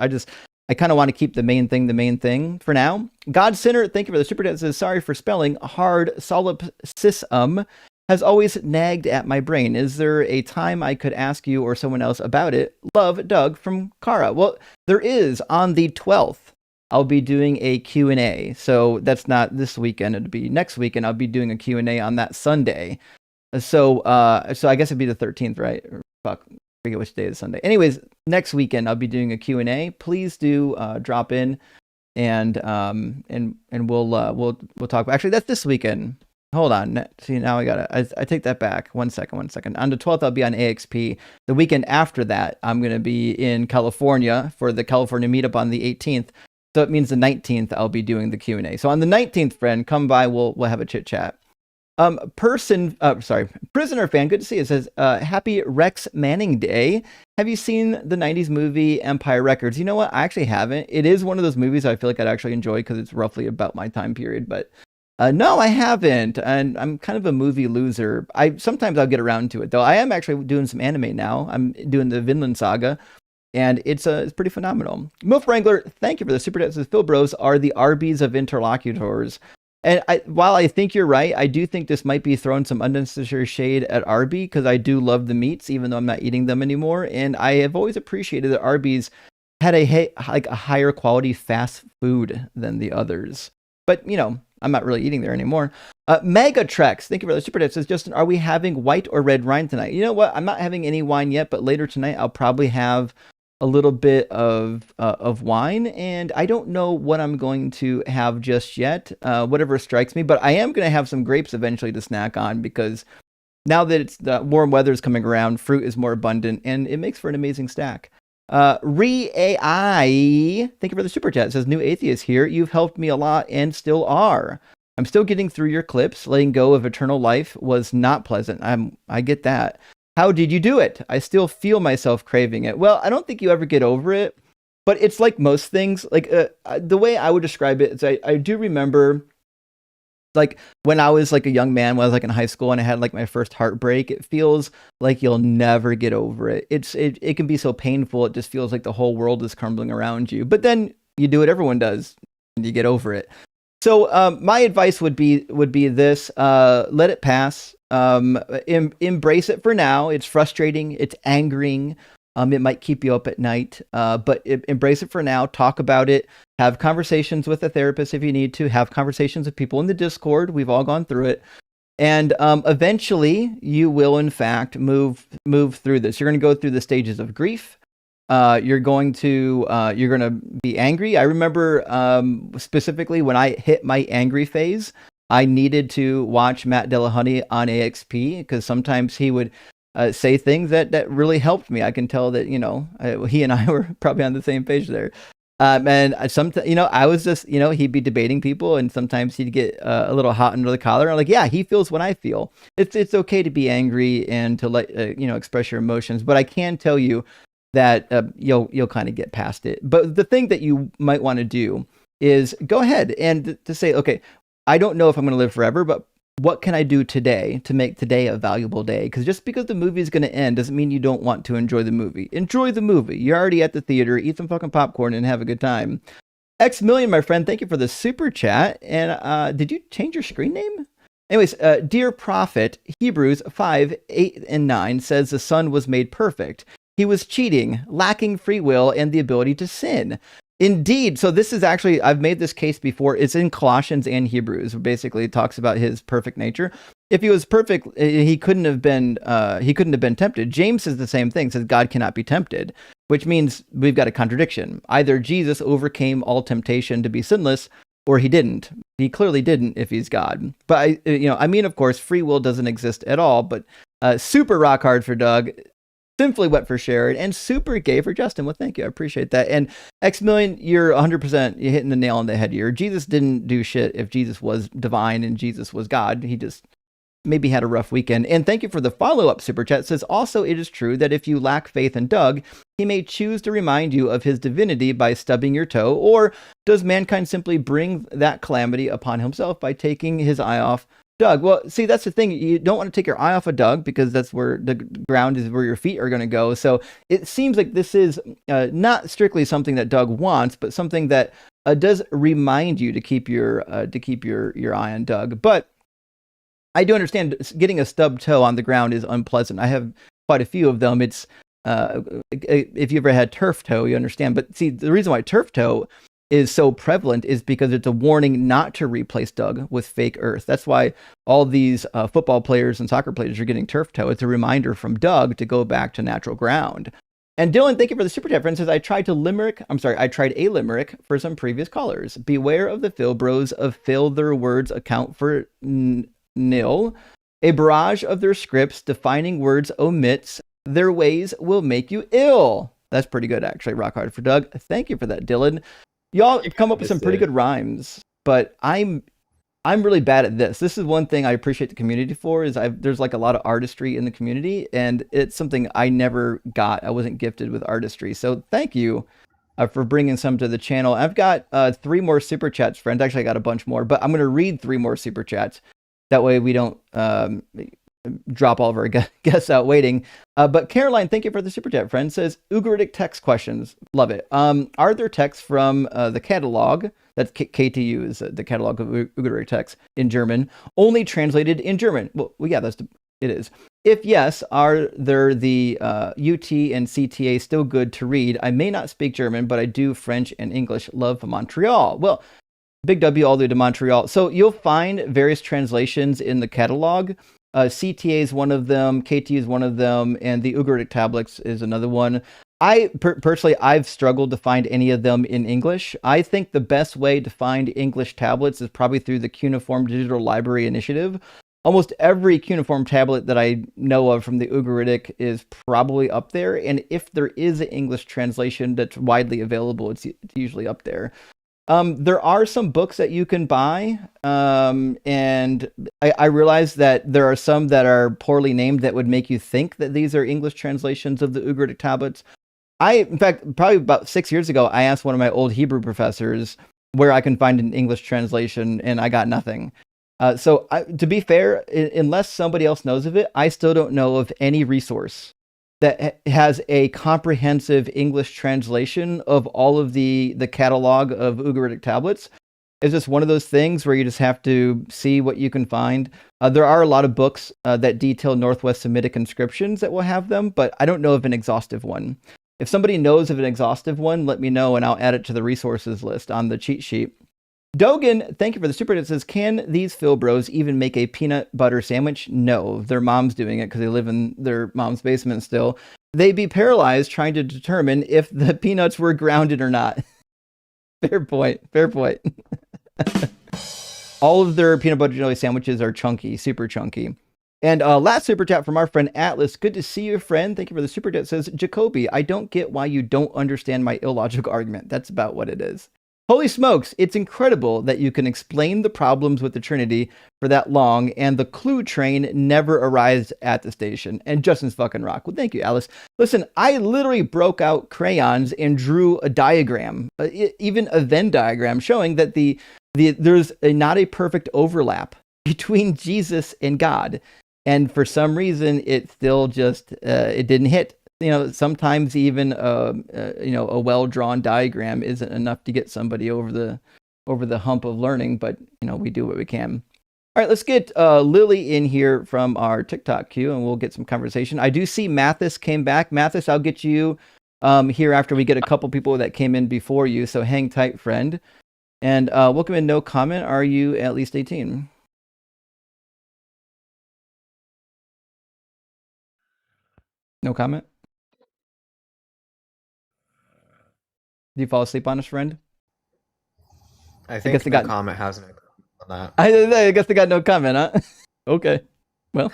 I kind of want to keep the main thing for now. God Sinner, thank you for the super chat. Says, sorry for spelling. Hard solipsism has always nagged at my brain. Is there a time I could ask you or someone else about it? Love, Doug from Kara. Well, there is on the 12th. I'll be doing a Q&A. So that's not this weekend. It'll be next weekend. I'll be doing a Q&A on that Sunday. So I guess it'd be the 13th, right? Or, fuck. I forget which day is Sunday. Anyways, next weekend I'll be doing a Q&A. Please do drop in and we'll talk. Actually, that's this weekend. Hold on. See, now I take that back. One second. On the 12th, I'll be on AXP. The weekend after that, I'm going to be in California for the California meetup on the 18th. So it means the 19th, I'll be doing the Q&A. So on the 19th, friend, come by. We'll have a chit chat. Prisoner fan, good to see you. It says, happy Rex Manning Day. Have you seen the 90s movie Empire Records? You know what? I actually haven't. It is one of those movies I feel like I'd actually enjoy because it's roughly about my time period. But no, I haven't. And I'm kind of a movie loser. Sometimes I'll get around to it, though. I am actually doing some anime now. I'm doing the Vinland Saga. And it's pretty phenomenal. Milf Wrangler, thank you for the super chat. Says, Phil Bros are the Arby's of interlocutors. And while I think you're right, I do think this might be throwing some unnecessary shade at Arby because I do love the meats, even though I'm not eating them anymore. And I have always appreciated that Arby's had a higher quality fast food than the others. But, I'm not really eating there anymore. Mega Trex, thank you for the super chat. Says Justin, are we having white or red wine tonight? You know what? I'm not having any wine yet, but later tonight I'll probably have a little bit of wine, and I don't know what I'm going to have just yet. Whatever strikes me, but I am going to have some grapes eventually to snack on because now that it's the warm weather is coming around, fruit is more abundant, and it makes for an amazing stack. Re-AI, thank you for the super chat. It says, New Atheist here. You've helped me a lot and still are. I'm still getting through your clips. Letting go of eternal life was not pleasant. I get that. How did you do it? I still feel myself craving it. Well, I don't think you ever get over it, but it's like most things. Like the way I would describe it is I do remember like when I was like a young man, when I was like in high school and I had like my first heartbreak. It feels like you'll never get over it. It can be so painful. It just feels like the whole world is crumbling around you. But then you do what everyone does and you get over it. So my advice would be this: let it pass. Embrace it for now. It's frustrating. It's angering. It might keep you up at night. But embrace it for now. Talk about it. Have conversations with a therapist if you need to. Have conversations with people in the Discord. We've all gone through it. And eventually, you will in fact move through this. You're going to go through the stages of grief. You're going to be angry. I remember specifically when I hit my angry phase, I needed to watch Matt Dillahunty on AXP because sometimes he would say things that really helped me. I can tell that he and I were probably on the same page there. And sometimes I was just he'd be debating people, and sometimes he'd get a little hot under the collar. I'm like, yeah, he feels what I feel. It's okay to be angry and to let express your emotions, but I can tell you that you'll kind of get past it. But the thing that you might want to do is go ahead and to say, okay, I don't know if I'm going to live forever, but what can I do today to make today a valuable day? Because just because the movie is going to end doesn't mean you don't want to enjoy the movie. Enjoy the movie. You're already at the theater. Eat some fucking popcorn and have a good time. X Million, my friend, thank you for the super chat. And did you change your screen name? Anyways, Dear Prophet, Hebrews 5, 8, and 9 says the Son was made perfect. He was cheating, lacking free will, and the ability to sin. Indeed. So this is actually, I've made this case before. It's in Colossians and Hebrews. Basically, it talks about his perfect nature. If he was perfect, he couldn't have been tempted. James says the same thing, says God cannot be tempted, which means we've got a contradiction. Either Jesus overcame all temptation to be sinless, or he didn't. He clearly didn't if he's God. But of course, free will doesn't exist at all. But super rock hard for Doug. Simply wet for Sharon, and super gay for Justin. Well, thank you. I appreciate that. And X Million, you're 100%, you're hitting the nail on the head here. Jesus didn't do shit if Jesus was divine and Jesus was God. He just maybe had a rough weekend. And thank you for the follow-up super chat. It says, also, it is true that if you lack faith in Doug, he may choose to remind you of his divinity by stubbing your toe, or does mankind simply bring that calamity upon himself by taking his eye off Doug? Well, see, that's the thing. You don't want to take your eye off of Doug because that's where the ground is, where your feet are going to go. So it seems like this is not strictly something that Doug wants, but something that does remind you to keep your eye on Doug. But I do understand getting a stubbed toe on the ground is unpleasant. I have quite a few of them. It's if you ever had turf toe, you understand. But see, the reason why turf toe is so prevalent is because it's a warning not to replace Doug with fake earth. That's why all these football players and soccer players are getting turf toe. It's a reminder from Doug to go back to natural ground. And Dylan, thank you for the super chat. Friend says, I tried a limerick for some previous callers. Beware of the Philbros of fill their words account for nil. A barrage of their scripts defining words omits. Their ways will make you ill. That's pretty good, actually. Rock hard for Doug. Thank you for that, Dylan. Y'all come up with some pretty good rhymes, but I'm really bad at this. This is one thing I appreciate the community for, is there's like a lot of artistry in the community, and it's something I never got. I wasn't gifted with artistry. So thank you for bringing some to the channel. I've got 3 more super chats, friends. Actually, I got a bunch more, but I'm going to read 3 more super chats. That way we don't drop all of our guests out waiting. But Caroline, thank you for the super chat, friend. Says, Ugaritic text questions. Love it. Are there texts from the catalog, that's KTU is the catalog of Ugaritic texts in German, only translated in German? Well yeah, it is. If yes, are there the UT and CTA still good to read? I may not speak German, but I do French and English. Love from Montreal. Well, Big W all the way to Montreal. So you'll find various translations in the catalog. CTA is one of them, KT is one of them, and the Ugaritic tablets is another one. Personally, I've struggled to find any of them in English. I think the best way to find English tablets is probably through the Cuneiform Digital Library Initiative. Almost every cuneiform tablet that I know of from the Ugaritic is probably up there, and if there is an English translation that's widely available, it's usually up there. There are some books that you can buy, and I realize that there are some that are poorly named that would make you think that these are English translations of the Ugaritic tablets. In fact, probably about 6 years ago, I asked one of my old Hebrew professors where I can find an English translation, and I got nothing. To be fair, unless somebody else knows of it, I still don't know of any resource that has a comprehensive English translation of all of the catalog of Ugaritic tablets. It's just one of those things where you just have to see what you can find. There are a lot of books that detail Northwest Semitic inscriptions that will have them, but I don't know of an exhaustive one. If somebody knows of an exhaustive one, let me know and I'll add it to the resources list on the cheat sheet. Dogan, thank you for the super. It says, can these Phil bros even make a peanut butter sandwich? No, their mom's doing it because they live in their mom's basement still. They'd be paralyzed trying to determine if the peanuts were grounded or not. Fair point. Fair point. All of their peanut butter jelly sandwiches are chunky, super chunky. And last super chat from our friend Atlas. Good to see you, friend. Thank you for the super chat. It says, Jacoby, I don't get why you don't understand my illogical argument. That's about what it is. Holy smokes, it's incredible that you can explain the problems with the Trinity for that long and the clue train never arrives at the station. And Justin's fucking rock. Well, thank you, Alice. Listen, I literally broke out crayons and drew a diagram, even a Venn diagram, showing that there's not a perfect overlap between Jesus and God. And for some reason, it still just, it didn't hit. Sometimes even a well-drawn diagram isn't enough to get somebody over the hump of learning, but we do what we can. All right, let's get Lily in here from our TikTok queue, and we'll get some conversation. I do see Mathis came back. Mathis, I'll get you here after we get a couple people that came in before you, so hang tight, friend. And welcome in, no comment. Are you at least 18? No comment? Did you fall asleep on us, friend? I think guess they got comment hasn't on that. I guess they got no comment, huh? Okay. Well.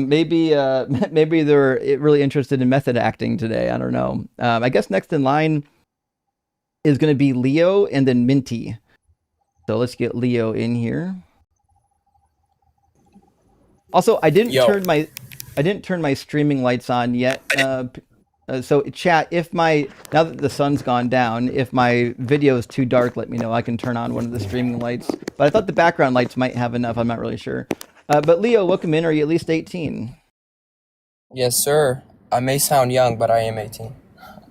Maybe they're really interested in method acting today. I don't know. I guess next in line is going to be Leo and then Minty. So let's get Leo in here. Also, I didn't turn my streaming lights on yet. So chat, now that the sun's gone down, if my video is too dark, let me know. I can turn on one of the streaming lights. But I thought the background lights might have enough. I'm not really sure. But Leo, welcome in. Are you at least 18? Yes, sir. I may sound young, but I am 18.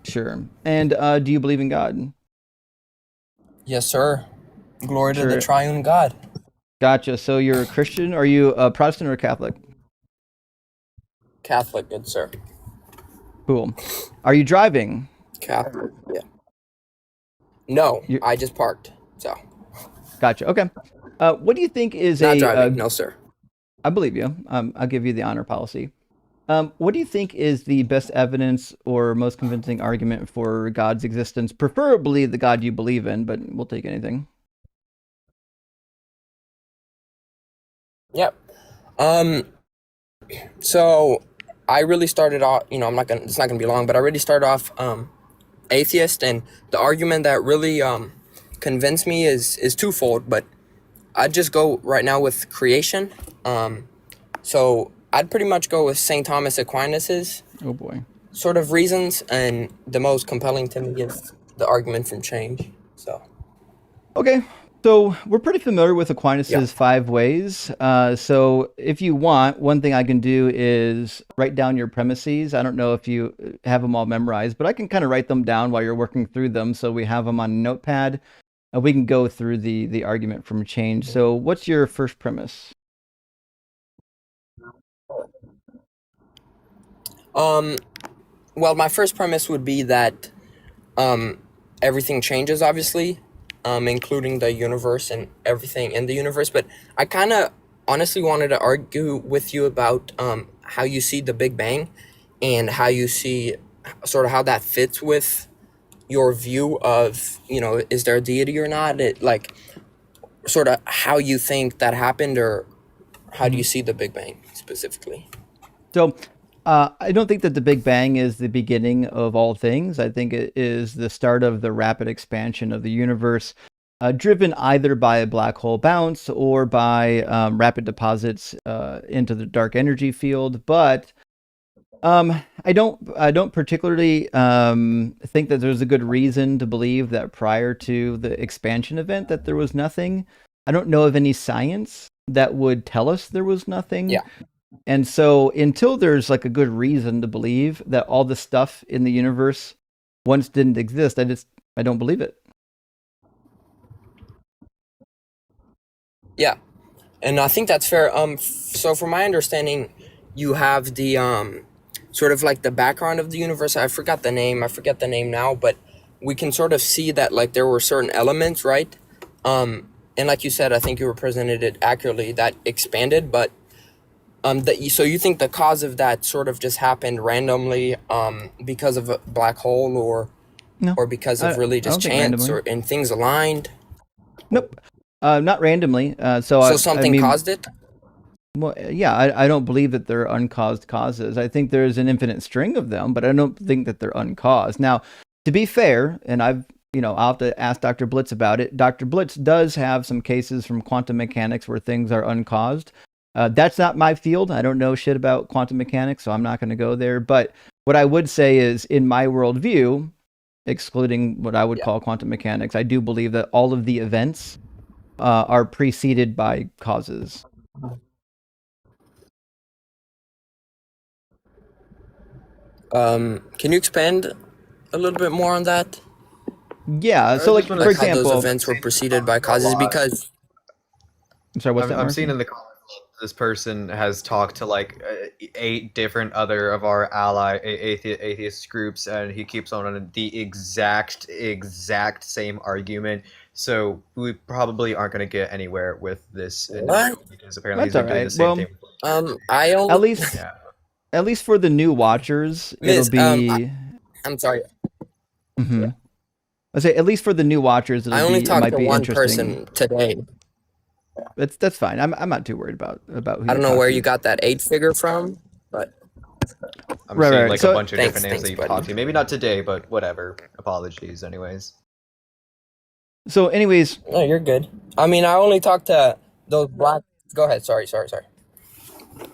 Sure. And do you believe in God? Yes, sir. Glory to the triune God. Gotcha. So you're a Christian? Are you a Protestant or a Catholic? Catholic, good sir. Cool. Are you driving? Catholic, yeah. No, I just parked, so. Gotcha. Okay. What do you think is Not driving, no, sir. I believe you. I'll give you the honor policy. What do you think is the best evidence or most convincing argument for God's existence? Preferably the God you believe in, but we'll take anything. Yep. So I really started off, it's not gonna be long, but I really started off atheist, and the argument that really convinced me is twofold, but I'd just go right now with creation. So I'd pretty much go with St. Thomas Aquinas's sort of reasons, and the most compelling to me is the argument from change. So okay. So we're pretty familiar with Aquinas's 5 ways. So if you want, one thing I can do is write down your premises. I don't know if you have them all memorized, but I can kind of write them down while you're working through them. So we have them on a notepad. We can go through the argument from change. So what's your first premise? Well, my first premise would be that everything changes, obviously, including the universe and everything in the universe. But I kind of honestly wanted to argue with you about how you see the Big Bang and how you see sort of how that fits with your view of, is there a deity or not? Like, sort of how you think that happened, or how do you see the Big Bang specifically? So, I don't think that the Big Bang is the beginning of all things. I think it is the start of the rapid expansion of the universe, driven either by a black hole bounce or by rapid deposits into the dark energy field. But I don't particularly think that there's a good reason to believe that prior to the expansion event that there was nothing. I don't know of any science that would tell us there was nothing. Yeah. And so until there's like a good reason to believe that all the stuff in the universe once didn't exist, I don't believe it. Yeah, and I think that's fair. So from my understanding, you have the sort of like the background of the universe. I forgot the name. I forget the name now, but we can sort of see that like there were certain elements, right? And like you said, I think you represented it accurately, that expanded, but so you think the cause of that sort of just happened randomly, because of a black hole, No, or because of really I just don't think chance, randomly. and things aligned? Nope, not randomly. So So I something mean, caused it? well, yeah, I don't believe that they're uncaused causes. I think there's an infinite string of them, but I don't think that they're uncaused. Now, to be fair, and I'll have to ask Dr. Blitz about it. Dr. Blitz does have some cases from quantum mechanics where things are uncaused. That's not my field. I don't know shit about quantum mechanics, so I'm not going to go there. But what I would say is, in my worldview, excluding what I would call quantum mechanics, I do believe that all of the events are preceded by causes. Can you expand a little bit more on that? Yeah. So, I like just want for Like to how those example, events were preceded by causes? Because I'm sorry, what's that, I'm seeing Marcy? in the comments this person has talked to like 8 different other of our atheist groups, and he keeps on the exact same argument. So we probably aren't going to get anywhere with this what? individual because apparently he's That's all been doing the right. same Well, thing. I at only least Yeah. at least for the new watchers, it'll miss. be. I'm sorry. Mm-hmm. I say at least for the new watchers, I only it talked might to be one interesting. person today. That's fine. I'm not too worried about who I you're don't know where you talking. got that 8 figure from, but I'm Right, seeing right. like a So bunch of different names that you've buddy. talked to. Maybe not today, but whatever. Apologies, anyways. anyways, No, you're good. I mean, I only talked to those black. Go ahead. Sorry.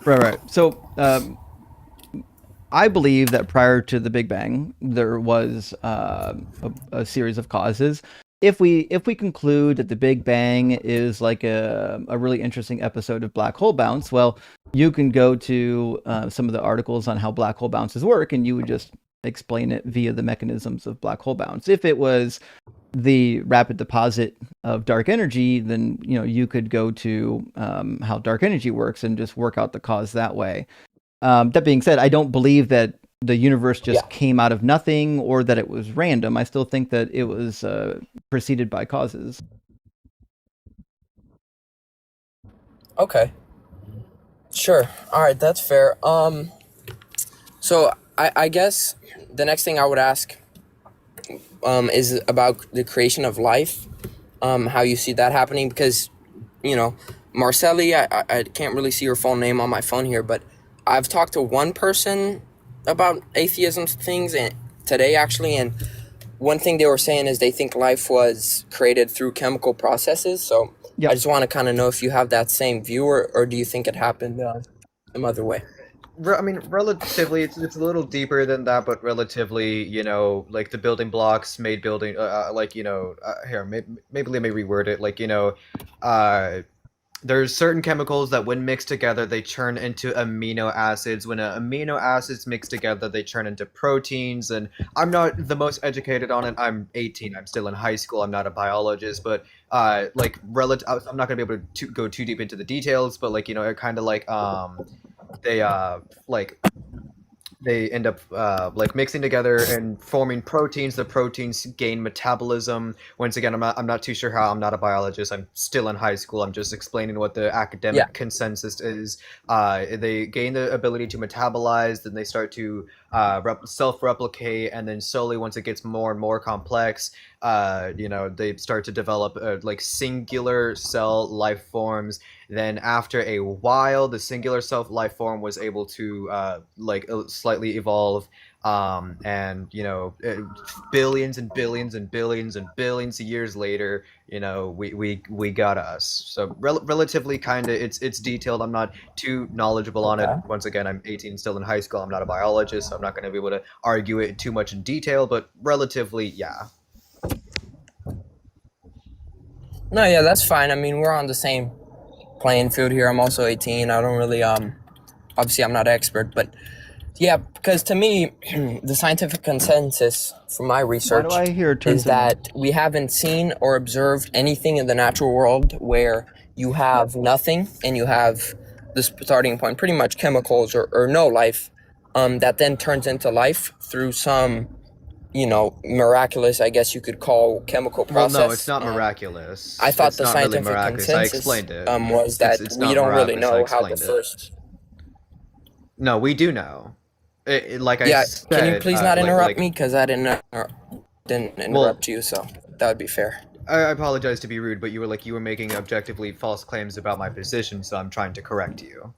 right. So I believe that prior to the Big Bang, there was a series of causes. If we conclude that the Big Bang is like a really interesting episode of black hole bounce, well, you can go to some of the articles on how black hole bounces work, and you would just explain it via the mechanisms of black hole bounce. If it was the rapid deposit of dark energy, then you could go to how dark energy works and just work out the cause that way. That being said, I don't believe that the universe Yeah. just came out of nothing or that it was random. I still think that it was preceded by causes. Okay. Sure. All right. That's fair. So I guess the next thing I would ask is about the creation of life. How you see that happening, because Marcelli, I can't really see her full name on my phone here, but I've talked to one person about atheism things and today actually, and one thing they were saying is they think life was created through chemical processes. So I Yep. just want to kind of know if you have that same view, or do you think it happened some other way? I mean, relatively, it's a little deeper than that, but relatively, like the building blocks made building, like here, maybe let me reword it. Like uh, there's certain chemicals that when mixed together they turn into amino acids. When amino acids mix together they turn into proteins. And I'm not the most educated on it. I'm 18, I'm still in high school, I'm not a biologist, but like relative, I'm not going to be able to go too deep into the details, but like it kind of like they like they end up like mixing together and forming proteins. The proteins gain metabolism. Once again, I'm not too sure how. I'm not a biologist. I'm still in high school. I'm just explaining what the academic Yeah. consensus is. They gain the ability to metabolize, then they start to self-replicate, and then slowly, once it gets more and more complex, they start to develop like singular cell life forms. Then after a while, the singular self life form was able to slightly evolve, and billions and billions and billions and billions of years later, we got us. So relatively kind of it's detailed. I'm not too knowledgeable on it. Okay. Once again, I'm 18, still in high school. I'm not a biologist, so I'm not going to be able to argue it too much in detail. But relatively, yeah. No, yeah, that's fine. I mean, we're on the same playing field here. I'm also 18. I don't really obviously I'm not an expert, but yeah, because to me the scientific consensus from my Why research do I hear turns is that we haven't seen or observed anything in the natural world where you have nothing and you have the starting point, pretty much chemicals or no life, that then turns into life through some miraculous, I guess you could call, chemical Well, process. no, it's not miraculous. I thought It's the not really scientific miraculous. I consensus explained it. was that It's we not don't really miraculous. I know how the explained it. first. No, we do know. Like I Yeah, said, can you please not interrupt like, me? Because I didn't interrupt you, so that would be fair. I apologize to be rude, but you were making objectively false claims about my position, so I'm trying to correct you.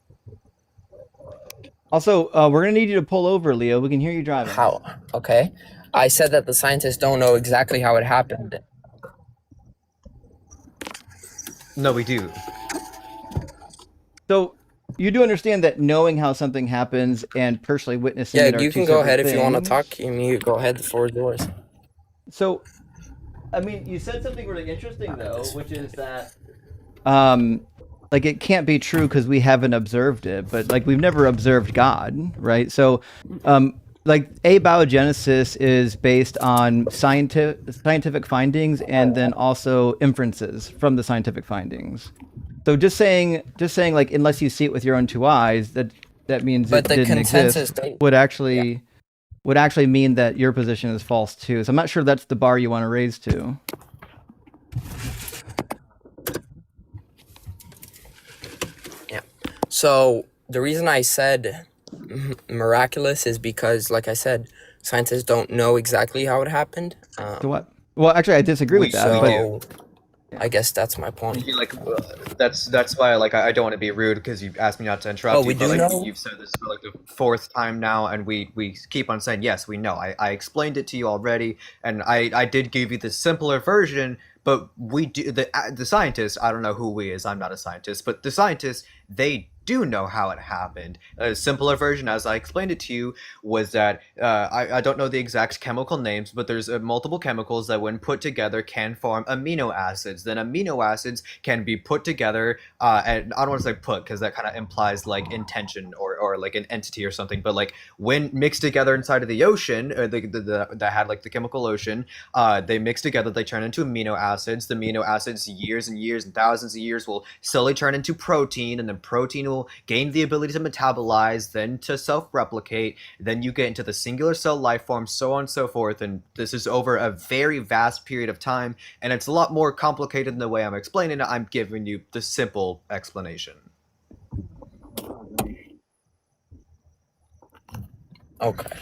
Also, we're gonna need you to pull over, Leo. We can hear you driving. How? Okay. I said that the scientists don't know exactly how it happened. No, we do. So you do understand that knowing how something happens and personally witnessing it Yeah, are you two can go separate ahead if you want to things. talk. You go ahead. The floor is yours. So, I mean, you said something really interesting though, which is that, like it can't be true because we haven't observed it, but like we've never observed God, right? So, like abiogenesis is based on scientific findings and then also inferences from the scientific findings. So just saying like unless you see it with your own two eyes, that means But it the didn't consensus exist. Would actually mean that your position is false too. So I'm not sure that's the bar you want to raise to. Yeah. So the reason I said miraculous is because, like I said, scientists don't know exactly how it happened. So what? Well, actually, I disagree with that. So I guess that's my point. That's why I don't want to be rude because you asked me not to interrupt you. We do know? You've said this for like the fourth time now, and we keep on saying yes, we know. I explained it to you already, and I did give you the simpler version. But we do the scientists. I don't know who we is. I'm not a scientist, but the scientists, they do know how it happened. A simpler version, as I explained it to you, was that I don't know the exact chemical names, but there's multiple chemicals that when put together can form amino acids. Then amino acids can be put together, and I don't want to say put because that kind of implies like intention or like an entity or something, but like when mixed together inside of the ocean, that had like the chemical ocean, they mix together, they turn into amino acids. The amino acids, years and years and thousands of years, will slowly turn into protein, and then protein will gain the ability to metabolize, then to self-replicate, then you get into the singular cell life form, so on and so forth, and this is over a very vast period of time, and it's a lot more complicated than the way I'm explaining it. I'm giving you the simple explanation. Okay.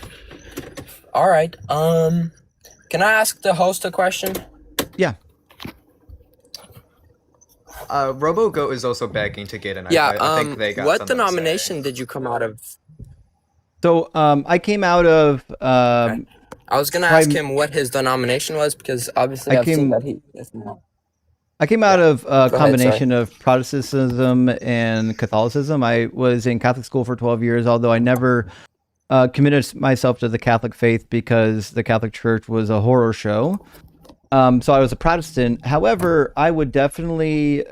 All right. Can I ask the host a question? Yeah. RoboGoat is also begging to get in. Yeah. I think they got what something to say. denomination did you come out of? So I came out of. Okay. I was gonna ask him what his denomination was because obviously I've seen that he. I came out of a Go combination of Protestantism and Catholicism. I was in Catholic school for 12 years, although I never committed myself to the Catholic faith because the Catholic Church was a horror show. So I was a Protestant. However, I would definitely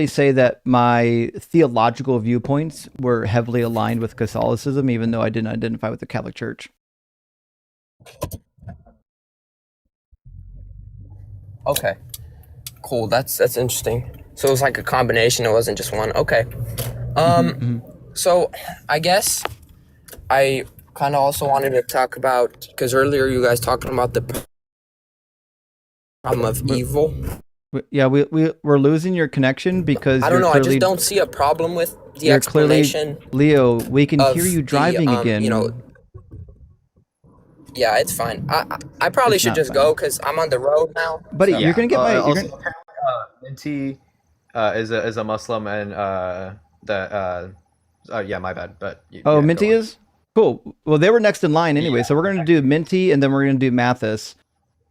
say that my theological viewpoints were heavily aligned with Catholicism, even though I didn't identify with the Catholic Church. Okay. Cool. That's interesting. So it was like a combination. It wasn't just one. Okay. So I guess I kind of also wanted to talk about, because earlier you guys talking about the problem of evil. Yeah, we're losing your connection because I don't you're know. I just clearly don't see a problem with the you're clearly explanation Leo. We can hear of you the driving again. Yeah, it's fine. I probably It's should not just go fine, because I'm on the road now. buddy. So You're gonna get my. You're Also, gonna. apparently, Minty is a Muslim, and yeah, my bad. But Oh, yeah, go Minty on. is cool. Well, they were next in line anyway, Yeah. so we're gonna do Minty and then we're gonna do Mathis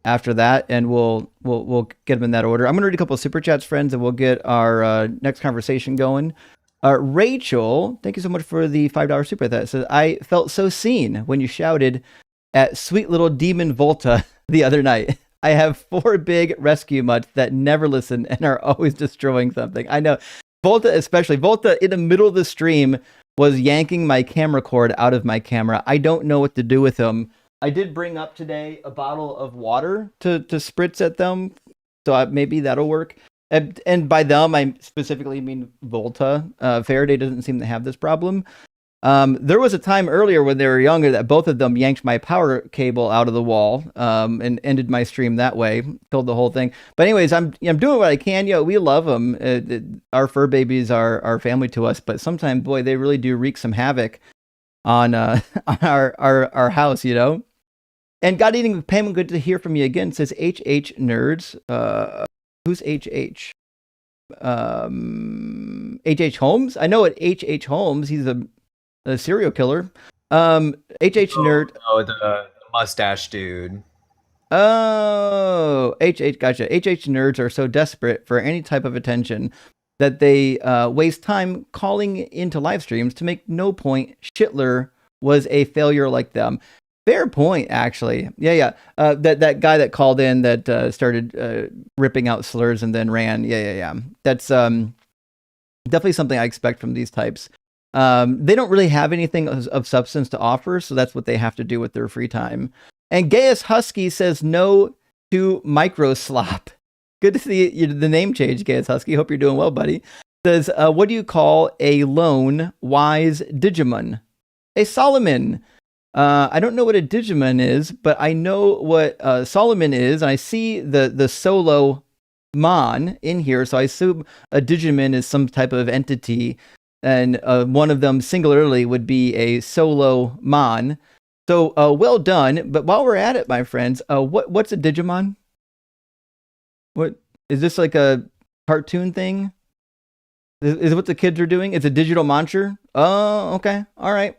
after that, and we'll get them in that order. I'm gonna read a couple of super chats, friends, and we'll get our next conversation going. Rachel, thank you so much for the $5 super chat. Says, I felt so seen when you shouted at sweet little demon Volta the other night. I have 4 big rescue mutts that never listen and are always destroying something. I know. Volta especially. Volta in the middle of the stream was yanking my camera cord out of my camera. I don't know what to do with him. I did bring up today a bottle of water to spritz at them, so maybe that'll work. And by them, I specifically mean Volta. Faraday doesn't seem to have this problem. There was a time earlier when they were younger that both of them yanked my power cable out of the wall and ended my stream that way, killed the whole thing. But anyways, I'm doing what I can. We love them. Our fur babies are family to us, but sometimes, boy, they really do wreak some havoc on on our house, And God eating Pam, good to hear from you again. Says HH nerds. Who's HH? HH Holmes. I know it. HH Holmes. He's a serial killer. HH nerd. Oh, the mustache dude. Oh, gotcha. HH nerds are so desperate for any type of attention that they waste time calling into live streams to make no point. Schindler was a failure like them. Fair point, actually. Yeah. That guy that called in that started ripping out slurs and then ran. Yeah. That's definitely something I expect from these types. They don't really have anything of substance to offer, so that's what they have to do with their free time. And Gaius Husky says no to micro slop. Good to see the name change, Gaius Husky. Hope you're doing well, buddy. Says, what do you call a lone wise Digimon? A Solomon. I don't know what a Digimon is, but I know what Solomon is. And I see the solo mon in here, so I assume a Digimon is some type of entity, and one of them singularly would be a solo mon. So well done. But while we're at it, my friends, what's a Digimon? What is this, like a cartoon thing? Is it what the kids are doing? It's a digital monster? Oh, okay. All right.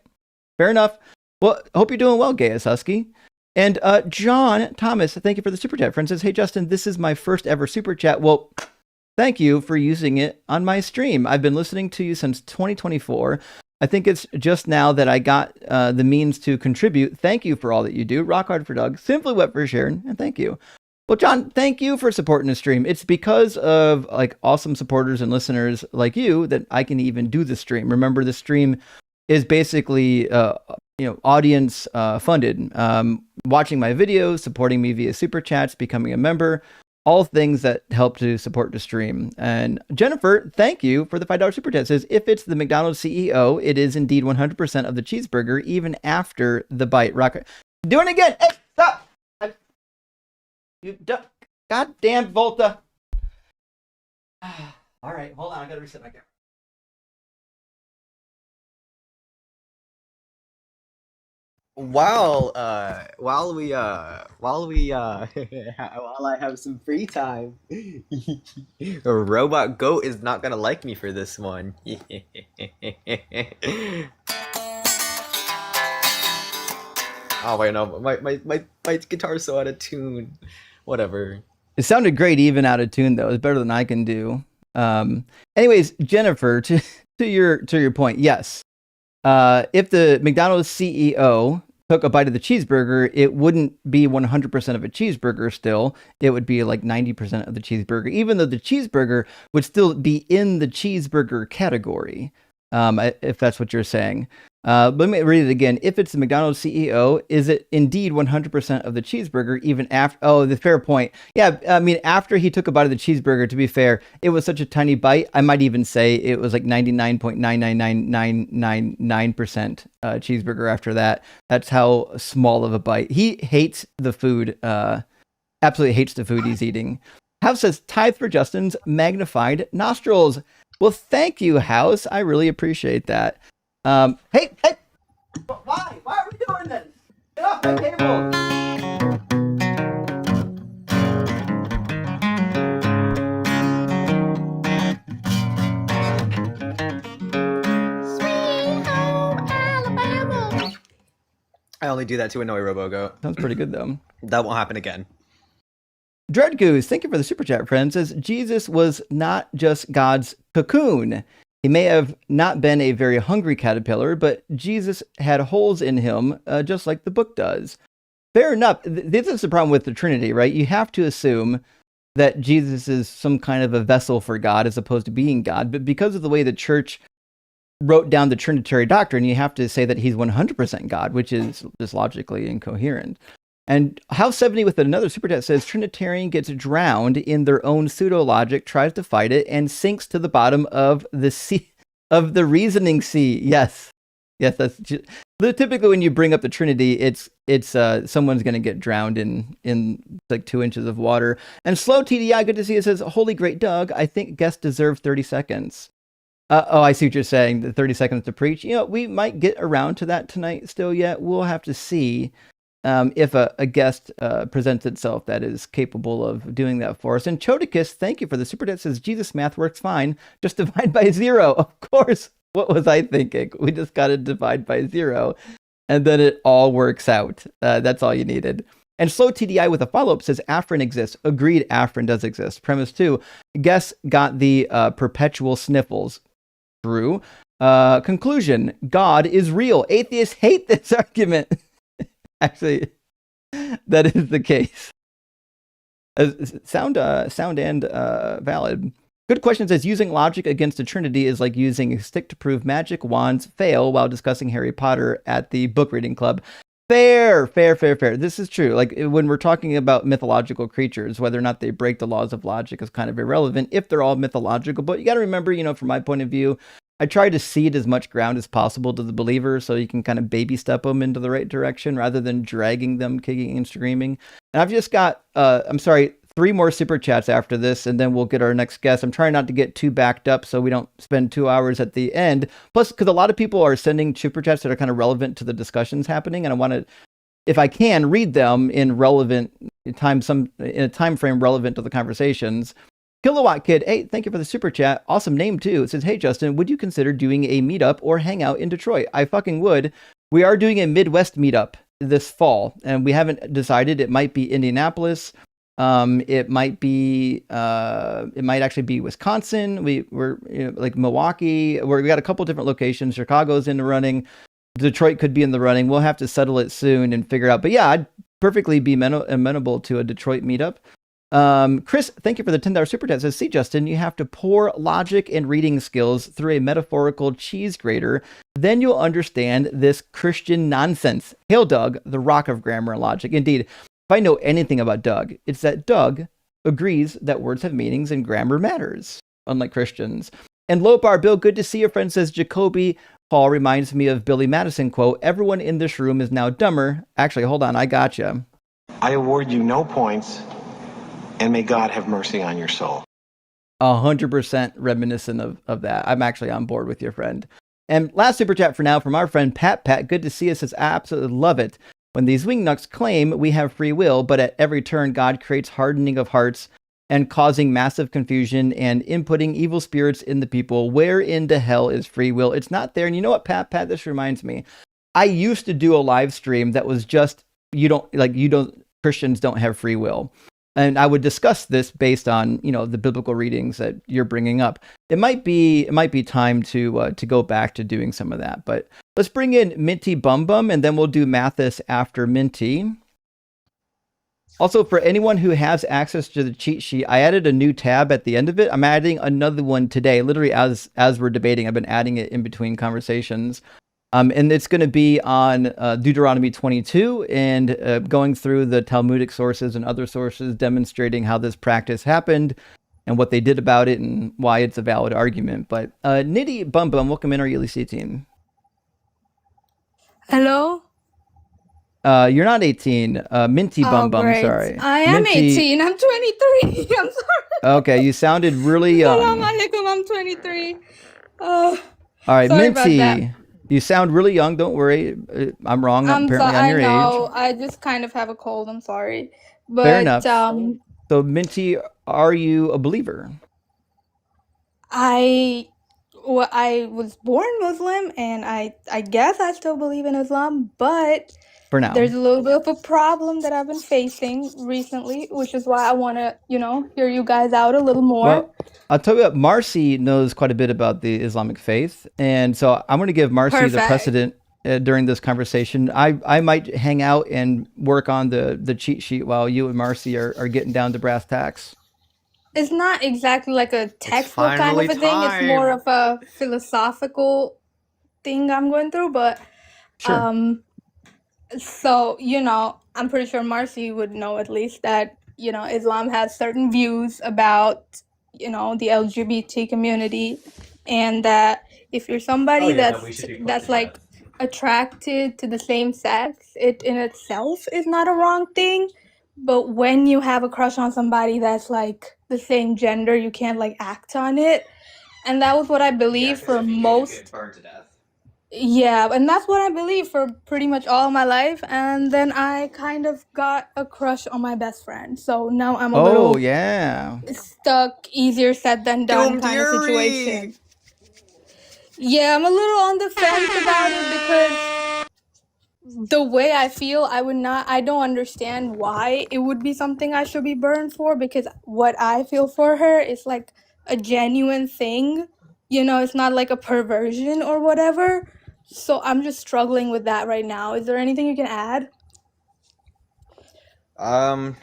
Fair enough. Well, hope you're doing well, Gaius Husky. And John Thomas, thank you for the super chat. Friend says, hey, Justin, this is my first ever super chat. Well, thank you for using it on my stream. I've been listening to you since 2024. I think it's just now that I got the means to contribute. Thank you for all that you do. Rock hard for Doug. Simply wet for Sharon. And thank you. Well, John, thank you for supporting the stream. It's because of like awesome supporters and listeners like you that I can even do the stream. Remember, the stream is basically audience funded. Watching my videos, supporting me via super chats, becoming a member, all things that help to support the stream. And Jennifer, thank you for the $5 super chat. Says, if it's the McDonald's CEO, it is indeed 100% of the cheeseburger, even after the bite. Rock, doing it again. Hey, stop! Goddamn Volta. All right, hold on. I gotta reset my camera. While I have some free time, a robot goat is not gonna like me for this one. Oh wait, no, my guitar's so out of tune. Whatever. It sounded great even out of tune, though. It's better than I can do. Anyways, Jennifer, to your point, yes. If the McDonald's CEO took a bite of the cheeseburger, it wouldn't be 100% of a cheeseburger still. It would be like 90% of the cheeseburger, even though the cheeseburger would still be in the cheeseburger category, if that's what you're saying. Let me read it again. If it's the McDonald's CEO, is it indeed 100% of the cheeseburger, even after? Oh, the fair point. Yeah, I mean, after he took a bite of the cheeseburger, to be fair, it was such a tiny bite. I might even say it was like 99.999999% cheeseburger after that. That's how small of a bite. He hates the food, absolutely hates the food he's eating. House says, tithe for Justin's magnified nostrils. Well, thank you, House. I really appreciate that. Hey! Why? Why are we doing this? Get off my table! Sweet home Alabama. I only do that to annoy Robogo. Sounds pretty good, though. That won't happen again. Dread Goose, thank you for the super chat, friend. Says Jesus was not just God's cocoon. He may have not been a very hungry caterpillar, but Jesus had holes in him, just like the book does. Fair enough. This is the problem with the Trinity, right? You have to assume that Jesus is some kind of a vessel for God as opposed to being God. But because of the way the church wrote down the Trinitary doctrine, you have to say that he's 100% God, which is just logically incoherent. And House 70 with another super chat says Trinitarian gets drowned in their own pseudo logic, tries to fight it, and sinks to the bottom of the sea of the reasoning sea. Yes, that's just, typically when you bring up the Trinity, it's someone's gonna get drowned in like 2 inches of water. And Slow TDI, good to see it, says, "Holy great Doug, I think guests deserve 30 seconds." Oh, I see what you're saying. The 30 seconds to preach. You know, we might get around to that tonight. Still, yet we'll have to see. If a guest presents itself that is capable of doing that for us. And Chodicus, thank you for the super chat, says Jesus math works fine. Just divide by 0. Of course. What was I thinking? We just got to divide by 0, and then it all works out. That's all you needed. And Slow TDI with a follow-up says Afrin exists. Agreed, Afrin does exist. Premise 2, guess got the perpetual sniffles. True. Conclusion, God is real. Atheists hate this argument. Actually, that is the case. Sound and valid. Good question says using logic against the Trinity is like using a stick to prove magic wands fail while discussing Harry Potter at the book reading club. Fair. This is true. Like when we're talking about mythological creatures, whether or not they break the laws of logic is kind of irrelevant if they're all mythological. But you got to remember, from my point of view, I try to cede as much ground as possible to the believer so you can kind of baby step them into the right direction rather than dragging them kicking and screaming. And I've just got, 3 more super chats after this, and then we'll get our next guest. I'm trying not to get too backed up so we don't spend 2 hours at the end. Plus, because a lot of people are sending super chats that are kind of relevant to the discussions happening, and I want to, if I can, read them in a time frame relevant to the conversations. Kilowatt Kid, hey, thank you for the super chat. Awesome name too. It says, hey Justin, would you consider doing a meetup or hangout in Detroit? I fucking would. We are doing a Midwest meetup this fall, and we haven't decided. It might be Indianapolis. It might actually be Wisconsin. We're like Milwaukee. We got a couple different locations. Chicago's in the running. Detroit could be in the running. We'll have to settle it soon and figure out. But yeah, I'd perfectly be amenable to a Detroit meetup. Chris, thank you for the $10 super chat. Says, see, Justin, you have to pour logic and reading skills through a metaphorical cheese grater. Then you'll understand this Christian nonsense. Hail Doug, the rock of grammar and logic. Indeed, if I know anything about Doug, it's that Doug agrees that words have meanings and grammar matters, unlike Christians. And Low Bar Bill, good to see your friend, says Jacoby Paul reminds me of Billy Madison quote, everyone in this room is now dumber. Actually, hold on, I gotcha. I award you no points. And may God have mercy on your soul. 100% reminiscent of that. I'm actually on board with your friend. And last super chat for now from our friend Pat. Good to see us. Says, I absolutely love it when these wingnuts claim we have free will, but at every turn God creates hardening of hearts and causing massive confusion and inputting evil spirits in the people. Where into hell is free will? It's not there. And you know what, Pat? This reminds me. I used to do a live stream that was just Christians don't have free will. And I would discuss this based on, the biblical readings that you're bringing up. It might be time to go back to doing some of that. But let's bring in Minty Bum Bum, and then we'll do Mathis after Minty. Also, for anyone who has access to the cheat sheet, I added a new tab at the end of it. I'm adding another one today, literally as we're debating. I've been adding it in between conversations. And it's going to be on Deuteronomy 22 and going through the Talmudic sources and other sources demonstrating how this practice happened and what they did about it and why it's a valid argument. But Nitty Bum Bum, welcome in our ELC team. Hello? You're not 18. Minty Bum Bum, great. sorry. I am Minty, 18. I'm 23. I'm sorry. okay, you sounded really young. Salam alaikum. I'm 23. All right, sorry about that. Minty, you sound really young. Don't worry. I'm wrong apparently on your I know. age. I just kind of have a cold. I'm sorry. But Fair enough. So, Minty, are you a believer? I was born Muslim, and I guess I still believe in Islam, but For now. there's a little bit of a problem that I've been facing recently, which is why I want to, hear you guys out a little more. Well, I'll tell you what, Marcy knows quite a bit about the Islamic faith. And so I'm going to give Marcy the precedent during this conversation. I might hang out and work on the cheat sheet while you and Marcy are getting down to brass tacks. It's not exactly like a textbook kind of a thing. It's more of a philosophical thing I'm going through. But Sure. so, I'm pretty sure Marcy would know at least that, Islam has certain views about, the LGBT community, and that if you're somebody that's like attracted to the same sex, it in itself is not a wrong thing. But when you have a crush on somebody that's like the same gender, you can't like act on it. And that was what I believe for most. Burned to death. Yeah, and that's what I believe for pretty much all my life. And then I kind of got a crush on my best friend. So now I'm a little stuck, easier said than done kind of situation. Yeah, I'm a little on the fence about it because the way I feel, I don't understand why it would be something I should be burned for, because what I feel for her is like a genuine thing. It's not like a perversion or whatever. So I'm just struggling with that right now. Is there anything you can add? I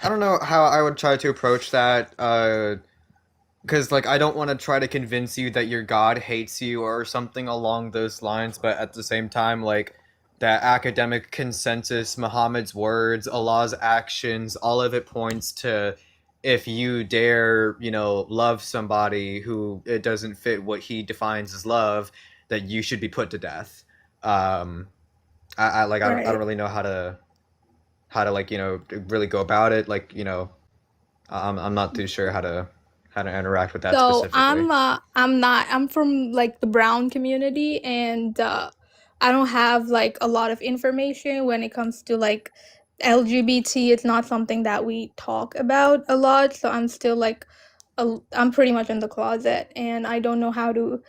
don't know how I would try to approach that. Because like I don't want to try to convince you that your God hates you or something along those lines, but at the same time, like that academic consensus, Muhammad's words, Allah's actions, all of it points to if you dare, love somebody who it doesn't fit what he defines as love, that you should be put to death. I don't really know how to like really go about it. Like I'm not too sure how to interact with that specifically. I'm from like the brown community, and I don't have like a lot of information when it comes to like LGBT. It's not something that we talk about a lot, so I'm still like I'm pretty much in the closet, and I don't know how to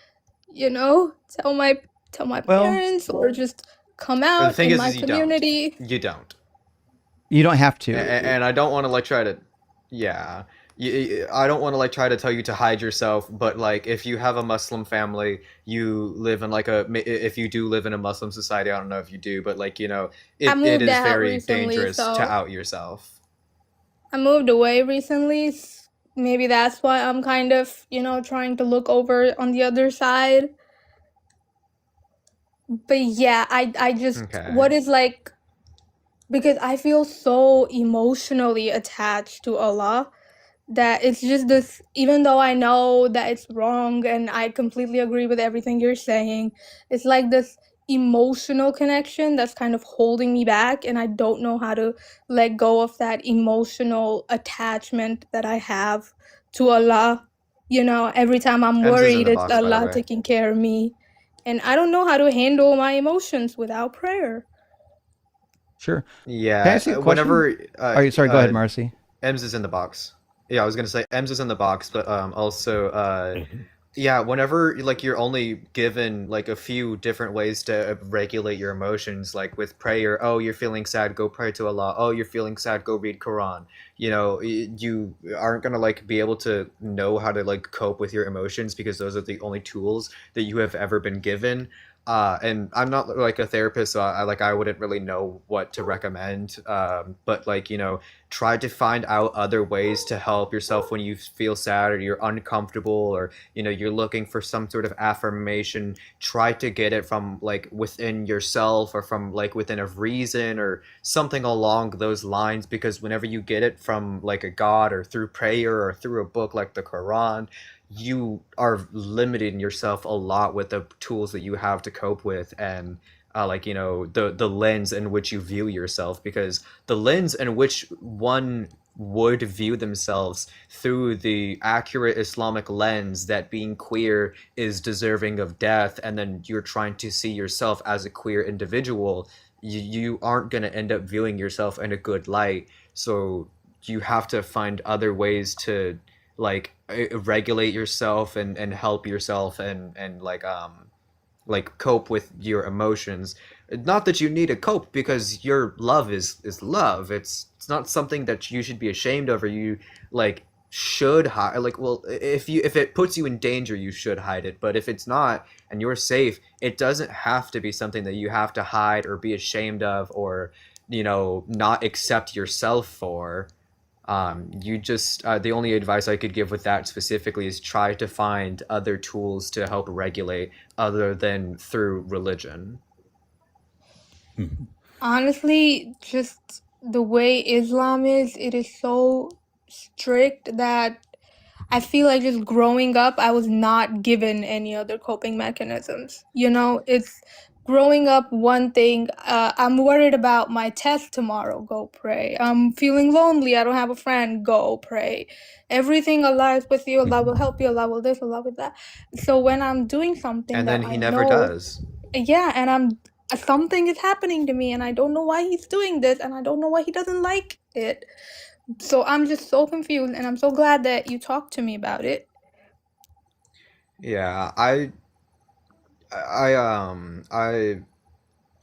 tell my parents or just come out in my community. You don't. You don't have to. And I don't want to like try to, yeah. I don't want to like try to tell you to hide yourself, but like if you have a Muslim family, you live in like if you do live in a Muslim society, I don't know if you do, but like, it is very dangerous to out yourself. I moved away recently. Maybe that's why I'm kind of, trying to look over on the other side. But yeah, I just, what is like, because I feel so emotionally attached to Allah that it's just this, even though I know that it's wrong and I completely agree with everything you're saying, it's like this emotional connection that's kind of holding me back, and I don't know how to let go of that emotional attachment that I have to Allah. Every time I'm worried, it's Allah taking care of me, and I don't know how to handle my emotions without prayer. Sure. Yeah. Can I ask you a question? Sorry, go ahead, Marcy. Ems is in the box. Yeah, I was gonna say Ems is in the box, but also yeah, whenever like you're only given like a few different ways to regulate your emotions, like with prayer, oh you're feeling sad, go pray to Allah. Oh you're feeling sad, go read Quran. You aren't gonna like be able to know how to like cope with your emotions because those are the only tools that you have ever been given. And I'm not like a therapist, so I wouldn't really know what to recommend. But like try to find out other ways to help yourself when you feel sad or you're uncomfortable, or you're looking for some sort of affirmation. Try to get it from like within yourself, or from like within a reason, or something along those lines, because whenever you get it from like a god, or through prayer, or through a book like the Quran, you are limiting yourself a lot with the tools that you have to cope with, and the lens in which you view yourself, because the lens in which one would view themselves through the accurate Islamic lens, that being queer is deserving of death, and then you're trying to see yourself as a queer individual, you aren't going to end up viewing yourself in a good light. So you have to find other ways to like regulate yourself, and help yourself, and like cope with your emotions. Not that you need to cope, because your love is love. It's not something that you should be ashamed of, or you like should hide. Like, well, if it puts you in danger, you should hide it. But if it's not and you're safe, it doesn't have to be something that you have to hide or be ashamed of, or not accept yourself for. You just the only advice I could give with that specifically is try to find other tools to help regulate other than through religion. Honestly, just the way Islam is, it is so strict that I feel like just growing up, I was not given any other coping mechanisms. It's growing up one thing. I'm worried about my test tomorrow. Go pray. I'm feeling lonely. I don't have a friend. Go pray. Everything Allah is with you. Allah will help you. Allah will this. Allah will that. So when I'm doing something And that then I he never know, does. yeah, and something is happening to me, and I don't know why he's doing this, and I don't know why he doesn't like it. So I'm just so confused, and I'm so glad that you talked to me about it. Yeah, I'm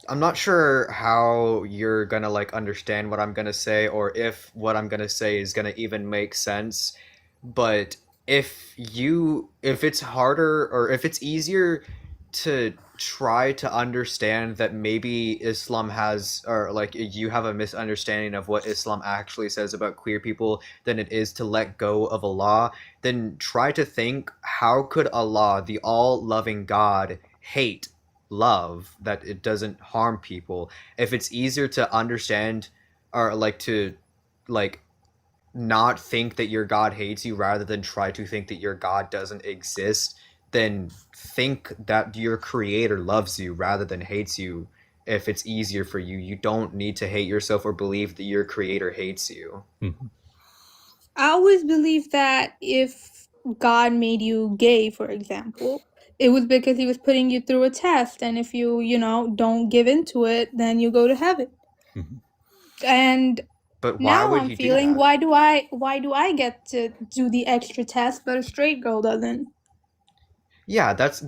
not sure how you're gonna like understand what I'm gonna say, or if what I'm gonna say is gonna even make sense. But if it's harder, or if it's easier to try to understand that maybe Islam has, or like you have a misunderstanding of what Islam actually says about queer people, than it is to let go of Allah, then try to think, how could Allah, the all-loving God, hate love, that it doesn't harm people? If it's easier to understand, or like to like not think that your God hates you, rather than try to think that your God doesn't exist, then think that your creator loves you rather than hates you. If it's easier for you, you don't need to hate yourself or believe that your creator hates you. I always believe that if God made you gay, for example, it was because he was putting you through a test, and if you don't give into it, then you go to heaven. And But why now would I'm he do feeling, that? why do I get to do the extra test, but a straight girl doesn't? Yeah, that's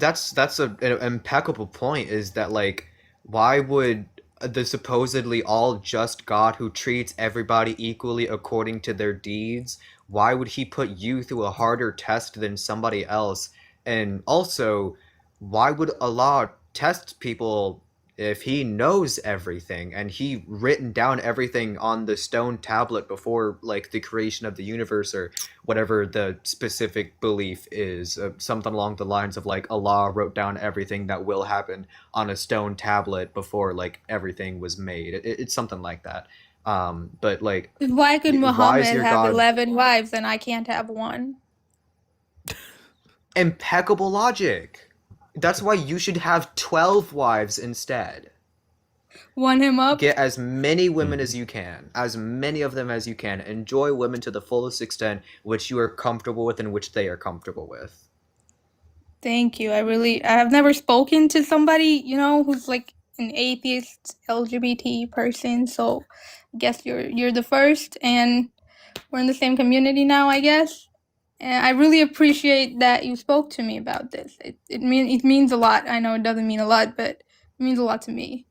an impeccable point. Is that like, why would the supposedly all just God, who treats everybody equally according to their deeds, why would he put you through a harder test than somebody else? And also, why would Allah test people if he knows everything, and he written down everything on the stone tablet before like the creation of the universe, or whatever the specific belief is, something along the lines of like Allah wrote down everything that will happen on a stone tablet before like everything was made. It's something like that. But like, Why could why is Muhammad your have God 11 wives and I can't have one? impeccable logic? That's why you should have 12 wives instead. Want him up? Get as many women as you can, as many of them as you can. Enjoy women to the fullest extent which you are comfortable with and which they are comfortable with. Thank you. I have never spoken to somebody, who's like an atheist LGBT person, so I guess you're the first, and we're in the same community now, I guess. And I really appreciate that you spoke to me about this. It means a lot. I know it doesn't mean a lot, but it means a lot to me.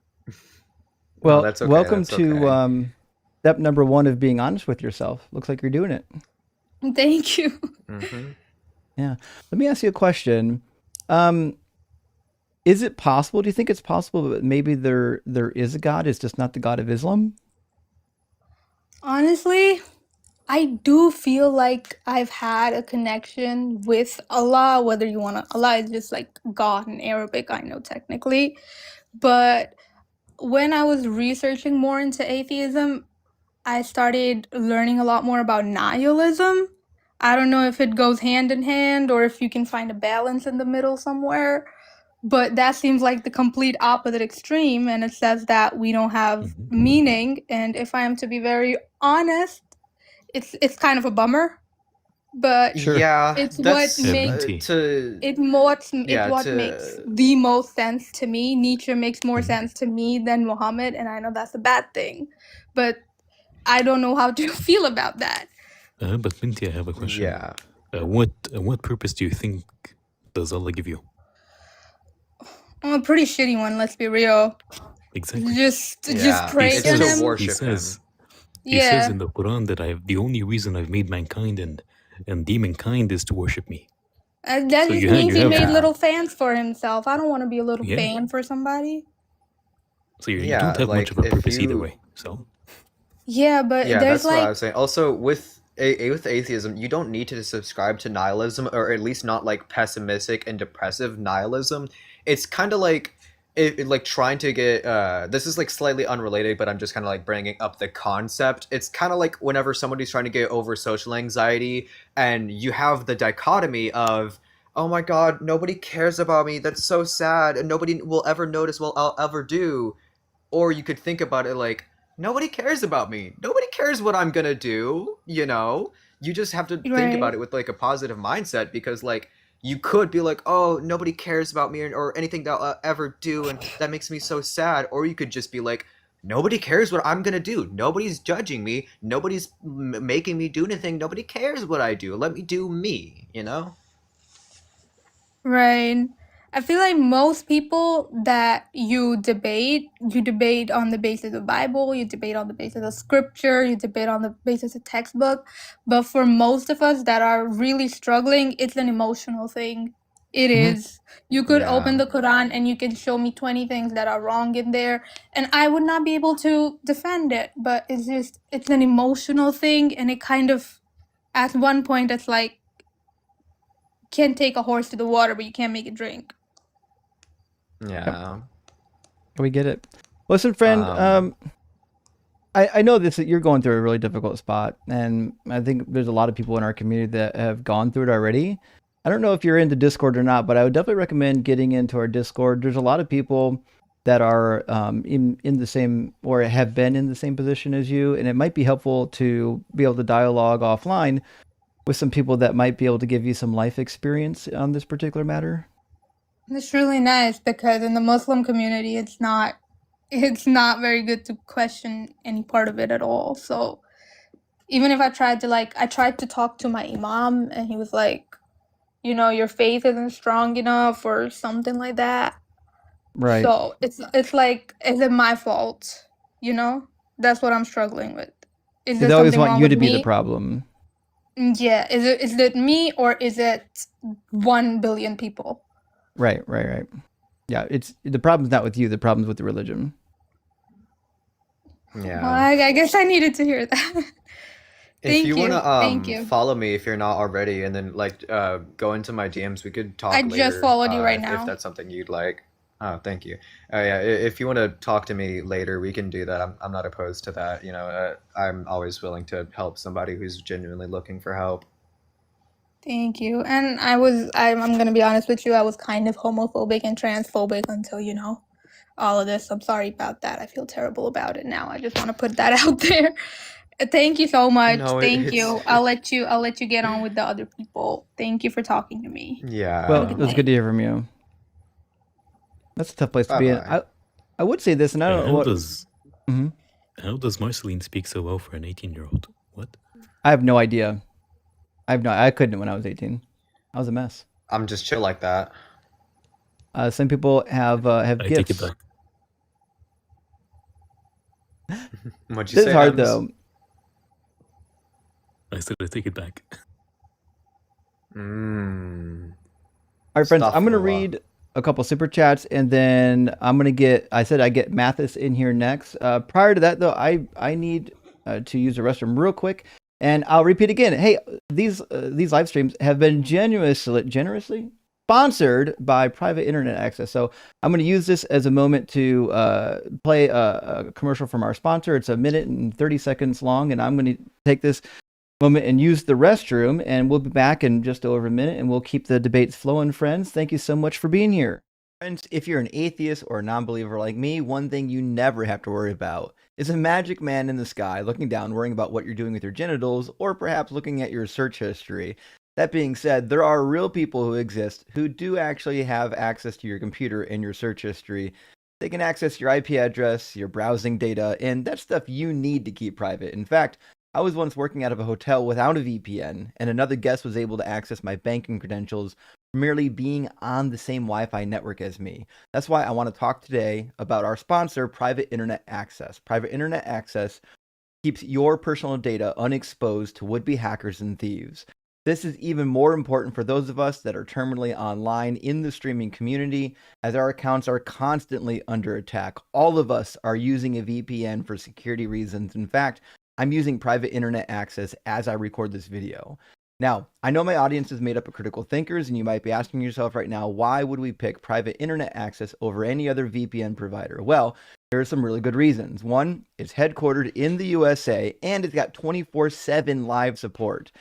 Well, That's okay. welcome That's to okay. step number 1 of being honest with yourself. Looks like you're doing it. Thank you. Mm-hmm. Yeah. Let me ask you a question. Is it possible? Do you think it's possible that maybe there is a God? It's just not the God of Islam? Honestly, I do feel like I've had a connection with Allah, whether you want to, Allah is just like God in Arabic, I know technically. But when I was researching more into atheism, I started learning a lot more about nihilism. I don't know if it goes hand in hand or if you can find a balance in the middle somewhere, but that seems like the complete opposite extreme. And it says that we don't have meaning. And if I am to be very honest, it's kind of a bummer, but Sure. Yeah, it's what that's makes to it yeah what makes to the most sense to me. Nietzsche makes more Mhm. sense to me than Muhammad, and I know that's a bad thing, but I don't know how to feel about that. But Minty, I have a question. yeah. What purpose do you think does Allah give you? A pretty shitty one, let's be real. Exactly. Just Yeah, pray it's to to He him. worship says him. he says Yeah. in the Quran that the only reason I've made mankind and demonkind is to worship me. That So just you means he have made to Yeah, little fans for himself. I don't want to be a little yeah. fan for somebody. So you don't yeah. have much Like of a if purpose either you way. So Yeah, but Yeah, there's that's what I was like, saying. Also, with atheism, you don't need to subscribe to nihilism, or at least not like pessimistic and depressive nihilism. It's kind of like like trying to get. This is like slightly unrelated, but I'm just kind of like bringing up the concept. It's kind of like whenever somebody's trying to get over social anxiety, and you have the dichotomy of. Oh my God! Nobody cares about me. That's so sad, and nobody will ever notice what I'll ever do. Or you could think about it like, nobody cares about me. Nobody cares what I'm gonna do, you know? You just have to think right. about it with like a positive mindset, because like you could be like, oh, nobody cares about me, or anything that I'll ever do, and that makes me so sad. Or you could just be like, nobody cares what I'm gonna do. Nobody's judging me. Nobody's making me do anything. Nobody cares what I do. Let me do me, you know? Right. I feel like most people that you debate on the basis of Bible, you debate on the basis of scripture, you debate on the basis of textbook. But for most of us that are really struggling, it's an emotional thing. It Mhm. is. You could open Yeah. the Quran and you can show me 20 things that are wrong in there, and I would not be able to defend it. But it's an emotional thing, and it kind of, at one point, it's like, can take a horse to the water, but you can't make it drink. Yep. Yeah. We get it. Listen, friend. Um, I know this. You're going through a really difficult spot, and I think there's a lot of people in our community that have gone through it already. I don't know if you're into Discord or not, but I would definitely recommend getting into our Discord. There's a lot of people that are in the same or have been in the same position as you, and it might be helpful to be able to dialogue offline with some people that might be able to give you some life experience on this particular matter. It's really nice because in the Muslim community, it's not very good to question any part of it at all. So even if I tried to talk to my imam, and he was like, your faith isn't strong enough or something like that. Right. So it's like, is it my fault? That's what I'm struggling with. Is They there always something want wrong you with to be the me? problem. Yeah. Is it me, or is it 1 billion people? Right. Yeah, it's the problem's not with you. The problem's with the religion. Well, yeah. I guess I needed to hear that. If Thank you wanna you. Thank you. follow me if you're not already, and then like go into my DMs, we could I talk just later followed you right if now. that's something you'd like. Oh, thank you. Yeah, if you want to talk to me later, we can do that. I'm not opposed to that. You know, I'm always willing to help somebody who's genuinely looking for help. Thank you. And I'm gonna be honest with you, I was kind of homophobic and transphobic until, all of this. I'm sorry about that. I feel terrible about it now. I just want to put that out there. Thank you so much. No, Thank it's you. I'll let you get on with the other people. Thank you for talking to me. Have a Well, yeah. it good was good night. to hear from you. That's a tough place to Bye be in. bye. I would say this, and I don't know how what. does Mhm. how does Marceline speak so well for an 18-year-old? What? I have no idea. I couldn't when I was 18. I was a mess. I'm just chill like that. Some people have I take it gifts. back. What'd you This say, is hard Ems? though. I said I take it back. Mmm. All right, friends, I'm gonna Astaghfirullah. read a couple super chats, and then I'm gonna get. I said I get Mathis in here next. Prior to that, though, I need to use the restroom real quick. And I'll repeat again. Hey, these live streams have been generously sponsored by private internet access. So I'm going to use this as a moment to play a commercial from our sponsor. It's 1 minute and 30 seconds long, and I'm going to take this moment and use the restroom, and we'll be back in just over a minute, and we'll keep the debates flowing, friends. Thank you so much for being here. Friends, if you're an atheist or a non-believer like me, one thing you never have to worry about is a magic man in the sky looking down, worrying about what you're doing with your genitals, or perhaps looking at your search history. That being said, there are real people who exist who do actually have access to your computer and your search history. They can access your IP address, your browsing data, and that's stuff you need to keep private. In fact, I was once working out of a hotel without a VPN, and another guest was able to access my banking credentials merely being on the same Wi-Fi network as me. That's why I want to talk today about our sponsor, Private Internet Access. Private Internet Access keeps your personal data unexposed to would-be hackers and thieves. This is even more important for those of us that are terminally online in the streaming community, as our accounts are constantly under attack. All of us are using a VPN for security reasons. In fact, I'm using Private Internet Access as I record this video. Now, I know my audience is made up of critical thinkers, and you might be asking yourself right now, why would we pick Private Internet Access over any other VPN provider? Well, there are some really good reasons. One, it's headquartered in the USA, and it's got 24/7 live support.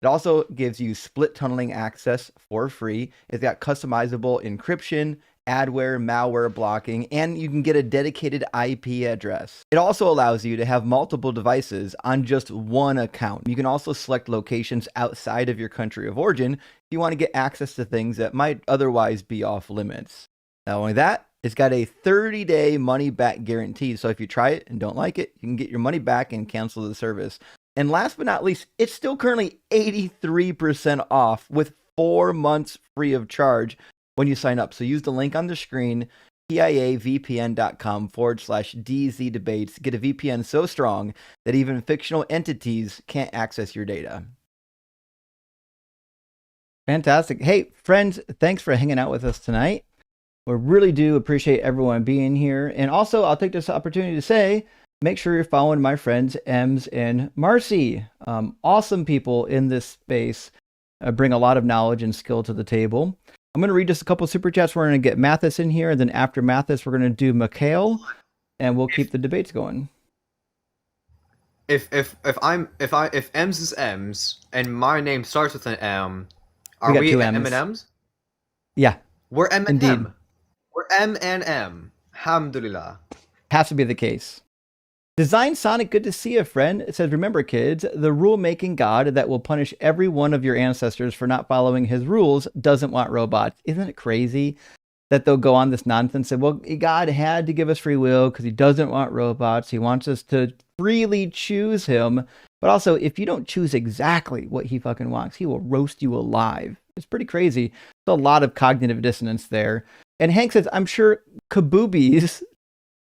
It also gives you split tunneling access for free. It's got customizable encryption, adware, malware blocking, and you can get a dedicated IP address. It also allows you to have multiple devices on just one account. You can also select locations outside of your country of origin if you want to get access to things that might otherwise be off limits. Not only that, it's got a 30-day money-back guarantee, so if you try it and don't like it, you can get your money back and cancel the service. And last but not least, it's still currently 83% off with 4 months free of charge when you sign up. So use the link on the screen, piavpn.com/DZ debates. Get a VPN so strong that even fictional entities can't access your data. Fantastic. Hey, friends, thanks for hanging out with us tonight. We really do appreciate everyone being here. And also, I'll take this opportunity to say, make sure you're following my friends, Ems and Marcy. Awesome people in this space, bring a lot of knowledge and skill to the table. I'm going to read just a couple of super chats. We're going to get Mathis in here, and then after Mathis, we're going to do Mikhail, and we'll keep the debates going. If M's is M's and my name starts with an M, are we M&M's? Yeah. We're M and indeed. M. We're M and M. Alhamdulillah. Has to be the case. Design Sonic, good to see you, friend. It says, remember, kids, the rule-making God that will punish every one of your ancestors for not following his rules doesn't want robots. Isn't it crazy that they'll go on this nonsense and say, well, God had to give us free will because he doesn't want robots. He wants us to freely choose him. But also, if you don't choose exactly what he fucking wants, he will roast you alive. It's pretty crazy. There's a lot of cognitive dissonance there. And Hank says, I'm sure kaboobies...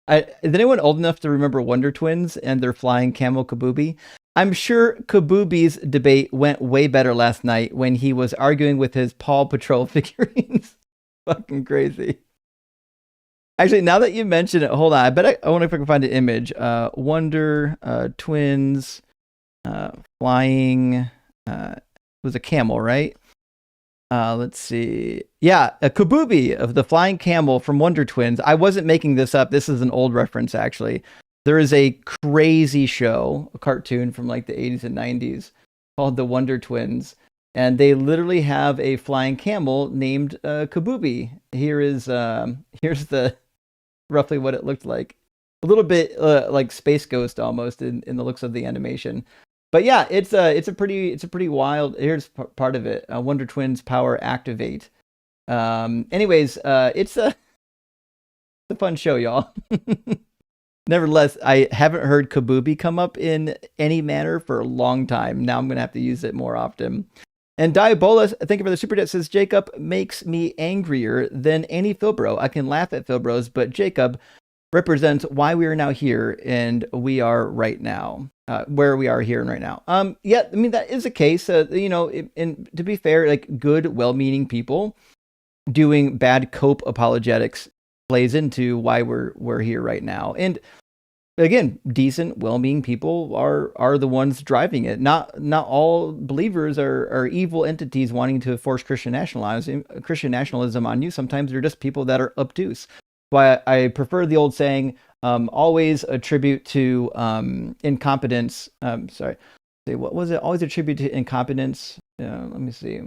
is anyone old enough to remember Wonder Twins and their flying camel Kabubi? I'm sure Kabubi's debate went way better last night when he was arguing with his Paw Patrol figurines. Fucking crazy. Actually, now that you mention it, hold on. I wonder if I can find an image. Wonder Twins flying. It was a camel, right? Let's see. Yeah, a Kabubi of the flying camel from Wonder Twins. I wasn't making this up. This is an old reference, actually. There is a crazy show, a cartoon from like the 80s and 90s called The Wonder Twins. And they literally have a flying camel named Kabubi. Here's the roughly what it looked like. A little bit like Space Ghost almost in the looks of the animation. But yeah, it's a pretty wild. Here's part of it. Wonder Twins Power Activate. Anyways, it's a fun show, y'all. Nevertheless, I haven't heard Kabubi come up in any manner for a long time. Now I'm gonna have to use it more often. And Diabolus, thank you for the super chat, says Jacob makes me angrier than any Philbro. I can laugh at Philbros, but Jacob represents why we are now here and we are right now. Where we are here and right now. Yeah, I mean, that is the case. You know, and to be fair, like good, well-meaning people doing bad cope apologetics plays into why we're here right now. And again, decent, well-meaning people are the ones driving it. Not all believers are evil entities wanting to force Christian nationalism on you. Sometimes they're just people that are obtuse. Why I prefer the old saying, always attribute to incompetence. Sorry, what was it? Always attribute to incompetence. Let me see.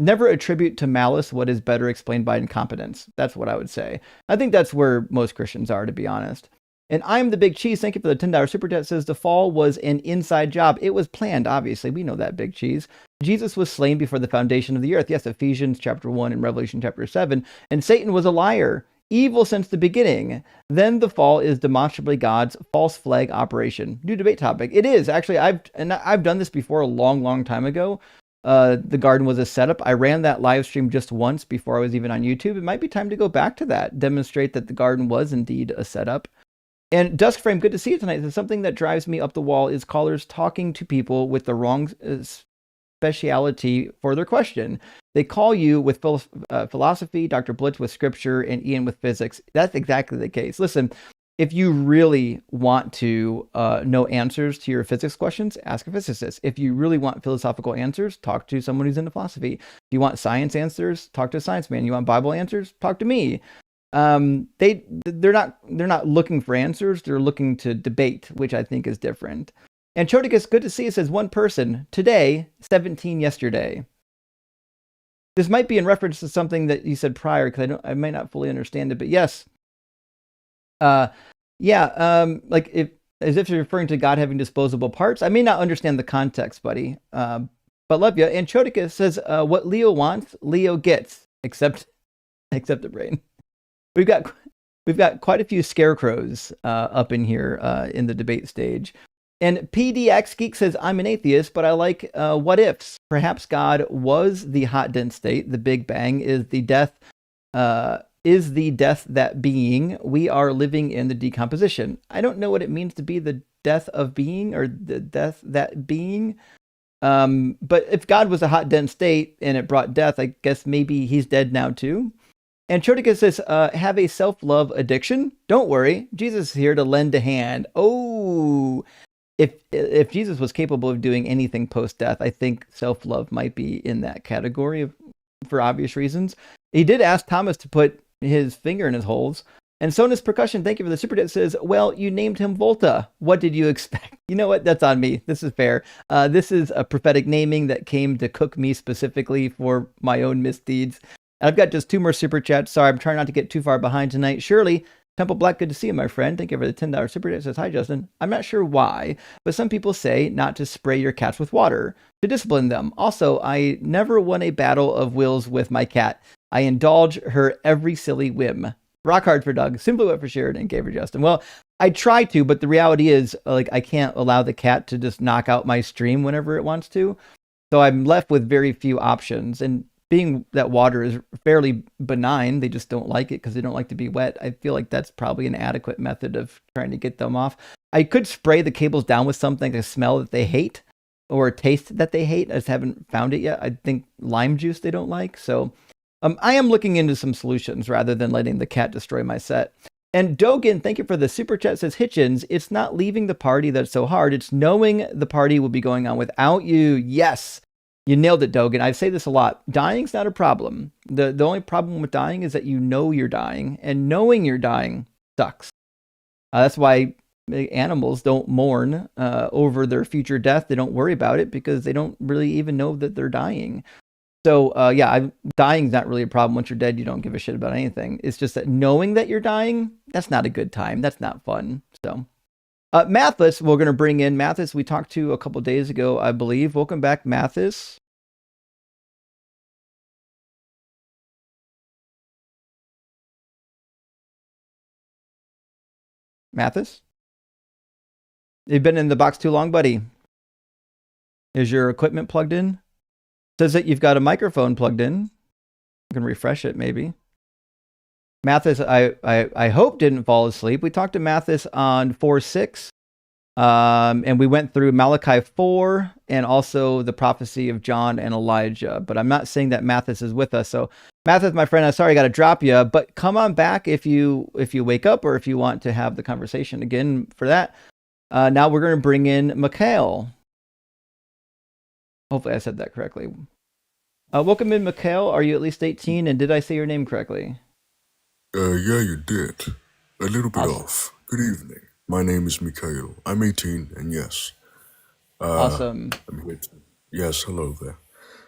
Never attribute to malice what is better explained by incompetence. That's what I would say. I think that's where most Christians are, to be honest. And I'm the Big Cheese. Thank you for the $10 super chat. Says the fall was an inside job. It was planned, obviously. We know that, Big Cheese. Jesus was slain before the foundation of the earth. Yes, Ephesians chapter 1 and Revelation chapter 7. And Satan was a liar, evil since the beginning. Then the fall is demonstrably God's false flag operation. New debate topic. It is. Actually, I've done this before a long time ago. The garden was a setup. I ran that live stream just once before I was even on YouTube. It might be time to go back to that, demonstrate that the garden was indeed a setup. And Duskframe, good to see you tonight. So something that drives me up the wall is callers talking to people with the wrong speciality for their question. They call you with philosophy, Dr. Blitz with scripture, and Ian with physics. That's exactly the case. Listen, if you really want to know answers to your physics questions, ask a physicist. If you really want philosophical answers, talk to someone who's into philosophy. If you want science answers, talk to a science man. You want Bible answers, talk to me. They're not looking for answers. They're looking to debate, which I think is different. And Chodicus, good to see you, says one person today, 17 yesterday. This might be in reference to something that you said prior, because I might not fully understand it, but yes. Like as if you're referring to God having disposable parts. I may not understand the context, buddy. But love you. And Chodicus says, what Leo wants, Leo gets, except the brain. We've got quite a few scarecrows up in here in the debate stage. And PDX Geek says, I'm an atheist, but I like what ifs. Perhaps God was the hot dense state. The Big Bang is the death that being. We are living in the decomposition. I don't know what it means to be the death of being or the death that being. But if God was a hot dense state and it brought death, I guess maybe he's dead now too. And Chodicus says, have a self-love addiction? Don't worry. Jesus is here to lend a hand. Oh, if Jesus was capable of doing anything post-death, I think self-love might be in that category for obvious reasons. He did ask Thomas to put his finger in his holes. And Sonus Percussion, thank you for the super chat, says, well, you named him Volta. What did you expect? You know what? That's on me. This is fair. This is a prophetic naming that came to cook me specifically for my own misdeeds. I've got just two more super chats. Sorry, I'm trying not to get too far behind tonight. Shirley, Temple Black, good to see you, my friend. Thank you for the $10 super chat. Says, hi, Justin. I'm not sure why, but some people say not to spray your cats with water, to discipline them. Also, I never won a battle of wills with my cat. I indulge her every silly whim. Rock hard for Doug. Simply wet for Sheridan and gave her Justin. Well, I try to, but the reality is, like, I can't allow the cat to just knock out my stream whenever it wants to. So I'm left with very few options. And being that water is fairly benign, they just don't like it because they don't like to be wet. I feel like that's probably an adequate method of trying to get them off. I could spray the cables down with something, a smell that they hate or a taste that they hate. I just haven't found it yet. I think lime juice they don't like. So I am looking into some solutions rather than letting the cat destroy my set. And Dogan, thank you for the super chat, says, Hitchens, it's not leaving the party that's so hard. It's knowing the party will be going on without you. Yes. You nailed it, Dogan. I say this a lot. Dying's not a problem. The only problem with dying is that you know you're dying, and knowing you're dying sucks. That's why animals don't mourn over their future death. They don't worry about it because they don't really even know that they're dying. So, dying's not really a problem. Once you're dead, you don't give a shit about anything. It's just that knowing that you're dying, that's not a good time. That's not fun. So, Mathis, we're going to bring in Mathis. We talked to a couple days ago, I believe. Welcome back, Mathis. Mathis? You've been in the box too long, buddy. Is your equipment plugged in? Says that you've got a microphone plugged in. I can refresh it, maybe. Mathis, I hope didn't fall asleep. We talked to Mathis on 4-6. And we went through Malachi 4 and also the prophecy of John and Elijah. But I'm not saying that Mathis is with us. So Mathis, my friend, I'm sorry I got to drop you, but come on back if you wake up or if you want to have the conversation again for that. Now we're going to bring in Mikhail. Hopefully I said that correctly. Welcome in, Mikhail. Are you at least 18? And did I say your name correctly? Yeah, you did. A little bit Awesome. off. Good evening. My name is Mikhail. I'm 18, and yes. Awesome. Yes, hello there.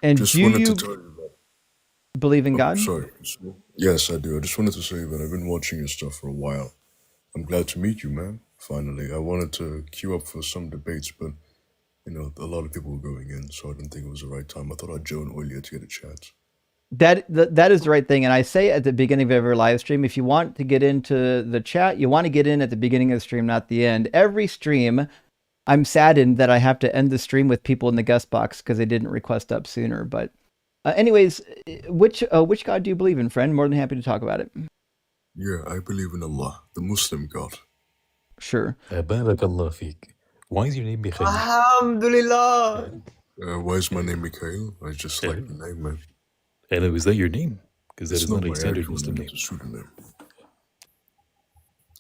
And just do wanted you to tell you that... believe in God? Sorry. Yes, I do. I just wanted to say that I've been watching your stuff for a while. I'm glad to meet you, man. Finally. I wanted to queue up for some debates, but, you know, a lot of people were going in, so I didn't think it was the right time. I thought I'd join earlier to get a chance. That is the right thing. And I say at the beginning of every live stream, if you want to get into the chat, you want to get in at the beginning of the stream, not the end. Every stream, I'm saddened that I have to end the stream with people in the guest box because they didn't request up sooner. But anyways, which God do you believe in, friend? More than happy to talk about it. Yeah, I believe in Allah, the Muslim God. Sure. Barakallah feek. Why is your name Mikhail? Alhamdulillah. Why is my name Mikhail? I just like the name, man. Hello, is that your name? Because that It's is not not my a standard actual Muslim name. name. It's a pseudonym.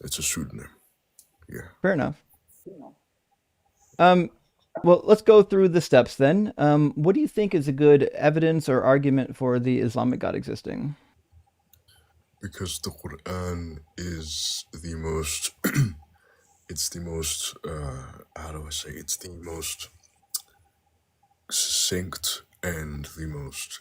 It's a pseudonym. Yeah. Fair enough. Well, let's go through the steps then. What do you think is a good evidence or argument for the Islamic God existing? Because the Quran is the most, it's the most, how do I say, it's the most succinct and the most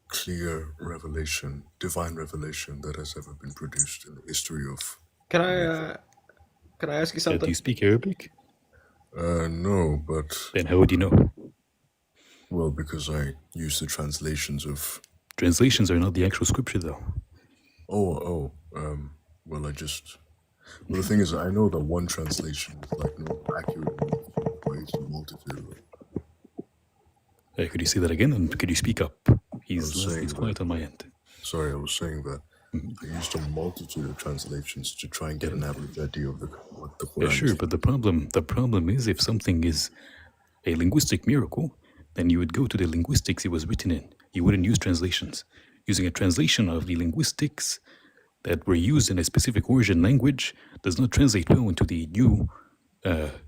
clear revelation, divine revelation that has ever been produced in the history of... Can I ask you something? Do you speak Arabic? No, but... Then how would you know? Well, because I use the translations of... Translations are not the actual scripture, though. Well, I just... Well, the thing is, I know that one translation is like no accurate ways a multitude. Could you say that again? And could you speak up? He's quiet on my end. Sorry, I was saying that I used a multitude of translations to try and get an average idea of what the Quran Sure, but the problem is if something is a linguistic miracle, then you would go to the linguistics it was written in. You wouldn't use translations. Using a translation of the linguistics that were used in a specific origin language does not translate well into the new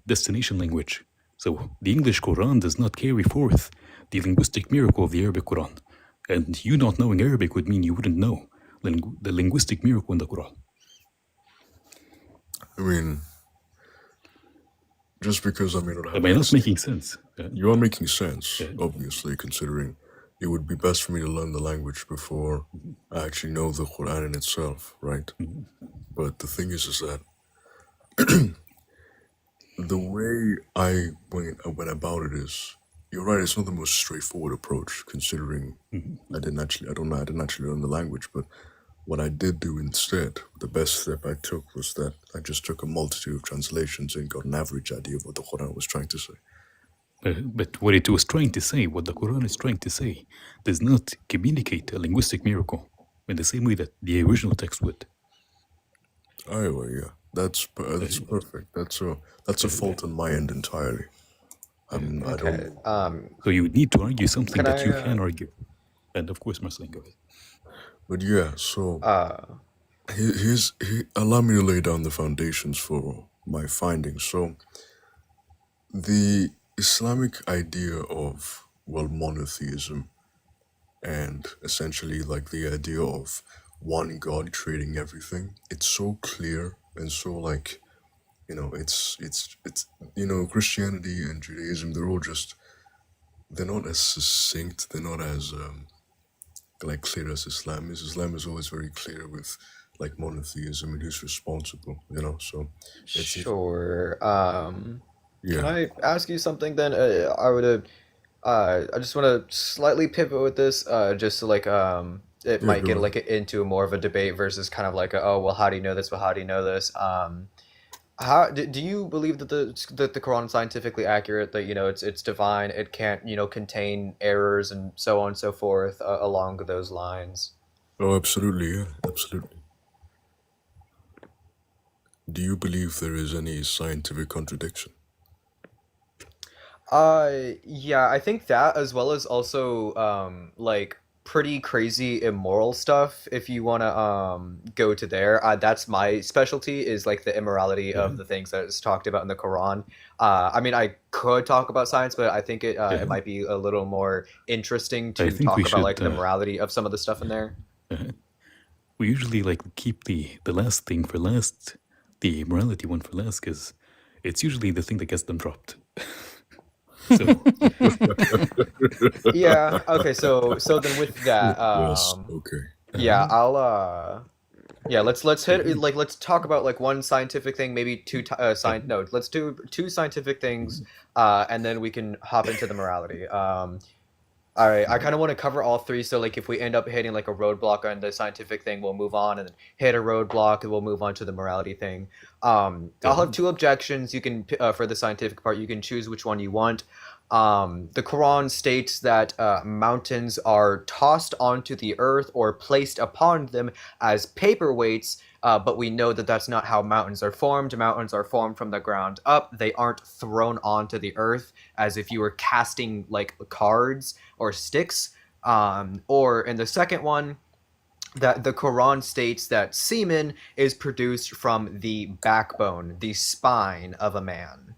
destination language. So the English Quran does not carry forth the linguistic miracle of the Arabic Quran. And you not knowing Arabic would mean you wouldn't know the linguistic miracle in the Quran. I mean, just because I don't have... Am I not making sense? You are making sense, obviously, considering it would be best for me to learn the language before I actually know the Quran in itself, right? But the thing is that the way I went about it is, you're right, it's not the most straightforward approach, considering I didn't actually learn the language, but what I did do instead, the best step I took was that I just took a multitude of translations and got an average idea of what the Quran was trying to say. But what it was trying to say, what the Quran is trying to say, does not communicate a linguistic miracle in the same way that the original text would. Oh, yeah. That's perfect. That's a fault on my end entirely. Okay. So you would need to argue something that you can argue. And of course, Marceline, go ahead. But yeah, so allow me to lay down the foundations for my findings. So the Islamic idea of, monotheism, and essentially like the idea of one God creating everything, it's so clear and so it's Christianity and Judaism, they're not as succinct, they're not as clear as Islam is. Islam is always very clear with monotheism and who's responsible, so it's sure. Yeah. Can I ask you something then? I just want to slightly pivot with this, just so it might get into more of a debate versus kind of how do you know this? Well, how do you know this? How do you believe that the Quran is scientifically accurate? That it's divine. It can't contain errors and so on and so forth along those lines. Oh, absolutely, yeah, absolutely. Do you believe there is any scientific contradiction? Yeah, I think that, as well as also pretty crazy immoral stuff, if you want to go to there, that's my specialty, is like the immorality of the things that is talked about in the Quran. I mean, I could talk about science, but I think it might be a little more interesting I to think we talk about should. like the morality of some of the stuff in there. We usually like keep the last thing for last, the morality one for last, because it's usually the thing that gets them dropped. So Yeah. Okay. So then with that, Yes. Okay. yeah, I'll yeah, let's hit like let's talk about like one scientific thing, maybe two no, let's do two scientific things, and then we can hop into the morality. All right, I kind of want to cover all three, so like if we end up hitting like a roadblock on the scientific thing, we'll move on, and then hit a roadblock, and we'll move on to the morality thing. I'll have two objections. You can for the scientific part, you can choose which one you want. The Quran states that mountains are tossed onto the earth or placed upon them as paperweights, but we know that that's not how mountains are formed. Mountains are formed from the ground up. They aren't thrown onto the earth as if you were casting like cards or sticks. Or in the second one, that the Quran states that semen is produced from the backbone, the spine of a man,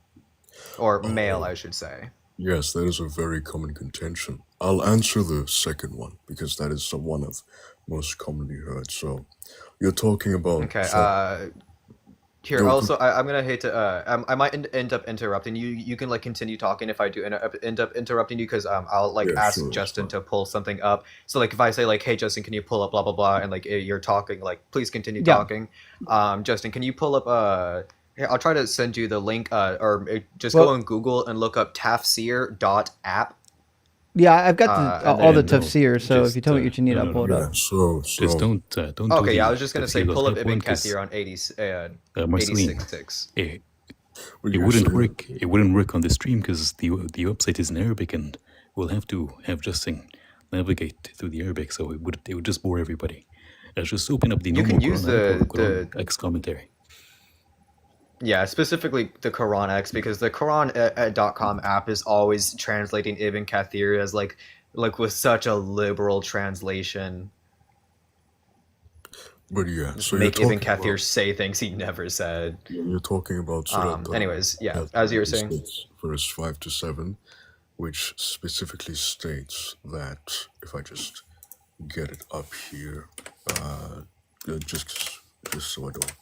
or male, I should say. Yes, that is a very common contention. I'll answer the second one because that is the one I've most commonly heard. So, you're talking about. Okay. Here, also, I'm gonna hate to. I might end up interrupting you. You can like continue talking if I do end up interrupting you, because I'll like ask Justin to pull something up. So like if I say like, hey Justin, can you pull up blah blah blah, and like you're talking, like please continue talking. Justin, can you pull up here, I'll try to send you the link, or just go on Google and look up tafsir.app. Yeah, I've got all the tafsir, so if you tell me what you need, I'll pull it up. So just don't. Okay, yeah, I was just gonna say, pull up Ibn Kathir on 86.6. It wouldn't work. It wouldn't work on the stream because the website is in Arabic, and we'll have to have Justin navigate through the Arabic, so it would just bore everybody. Let's just open up the normal You can use the X commentary. Yeah, specifically the Quran X, because the Quran.com app is always translating Ibn Kathir as like with such a liberal translation. But yeah, so make Ibn Kathir say things he never said. You're talking about. Anyways, yeah, as you were saying, verse 5 to 7, which specifically states that, if I just get it up here, just so I don't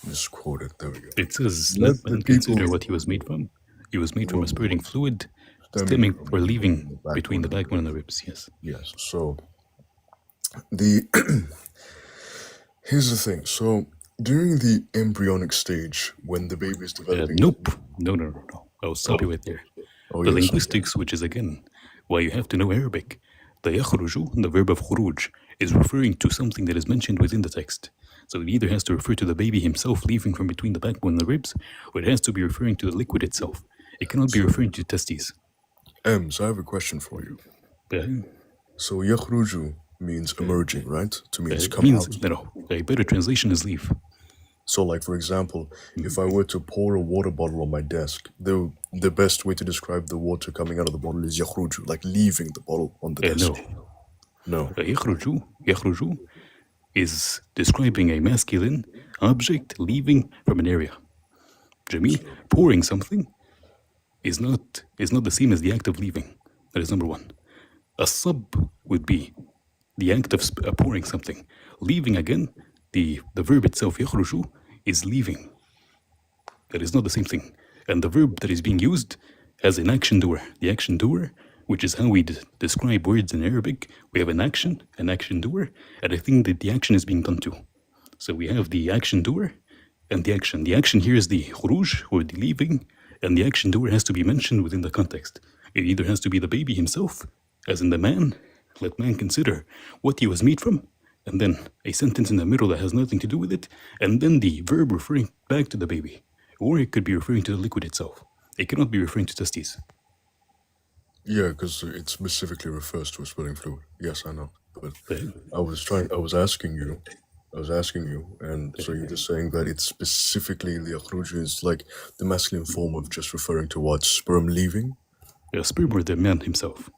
misquote it. There we go. It says, "Let man consider what he was made from. He was made from a spurting fluid, stemming or leaving between the backbone and the ribs." Yes. Yes. So here's the thing. So during the embryonic stage, when the baby is developing. Nope. No. I'll stop you right there. The linguistics, which is again why you have to know Arabic. The yakhruju, the verb of khuruj, is referring to something that is mentioned within the text. So it either has to refer to the baby himself leaving from between the backbone and the ribs, or it has to be referring to the liquid itself. It cannot be referring to testes. So I have a question for you. So yakhruju means emerging, right? To means come out. No, a better translation is leave. So like, for example, if I were to pour a water bottle on my desk, the best way to describe the water coming out of the bottle is yakhruju, like leaving the bottle on the desk. No. Yakhruju is describing a masculine object leaving from an area. Jameel, pouring something is not the same as the act of leaving. That is number one. A sub would be the act of pouring something. Leaving, again, the verb itself, yakhruju, is leaving. That is not the same thing. And the verb that is being used as an action doer. The action doer, which is how we describe words in Arabic. We have an action doer, and I think that the action is being done to. So we have the action doer and the action. The action here is the khuruj, or the leaving, and the action doer has to be mentioned within the context. It either has to be the baby himself, as in the man, let man consider what he was made from, and then a sentence in the middle that has nothing to do with it, and then the verb referring back to the baby. Or it could be referring to the liquid itself. It cannot be referring to testes. Yeah, because it specifically refers to a spilling fluid. Yes, I know. But I was asking you, and so you're just saying that it's specifically the yakhruj is like the masculine form of just referring to what? Sperm leaving? Yeah, sperm or the man himself.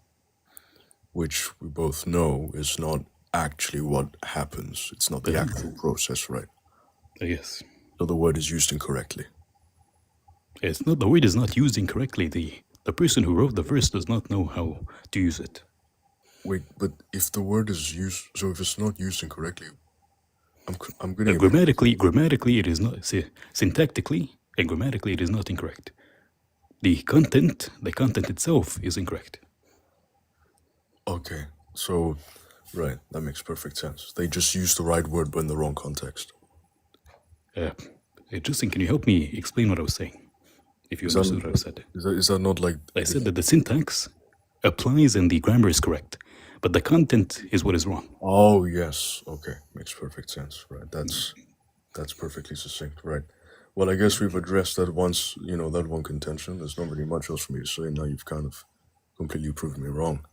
which we both know is not actually what happens. It's not the actual process, right? Yes. So the word is used incorrectly. It's not, the word is not used incorrectly. The person who wrote the verse does not know how to use it. Wait, but if the word is used, so if it's not used incorrectly, I'm getting grammatically it is not, syntactically and grammatically it is not incorrect. The content itself is incorrect. Okay, so right, that makes perfect sense. They just used the right word but in the wrong context. Justin, can you help me explain what I was saying? If you understood what I said. Is that not like... I said that the syntax applies and the grammar is correct, but the content is what is wrong. Oh, yes. Okay, makes perfect sense. Right, that's perfectly succinct. Right. Well, I guess we've addressed that once, that one contention. There's not really much else for me to say. Now you've kind of completely proven me wrong.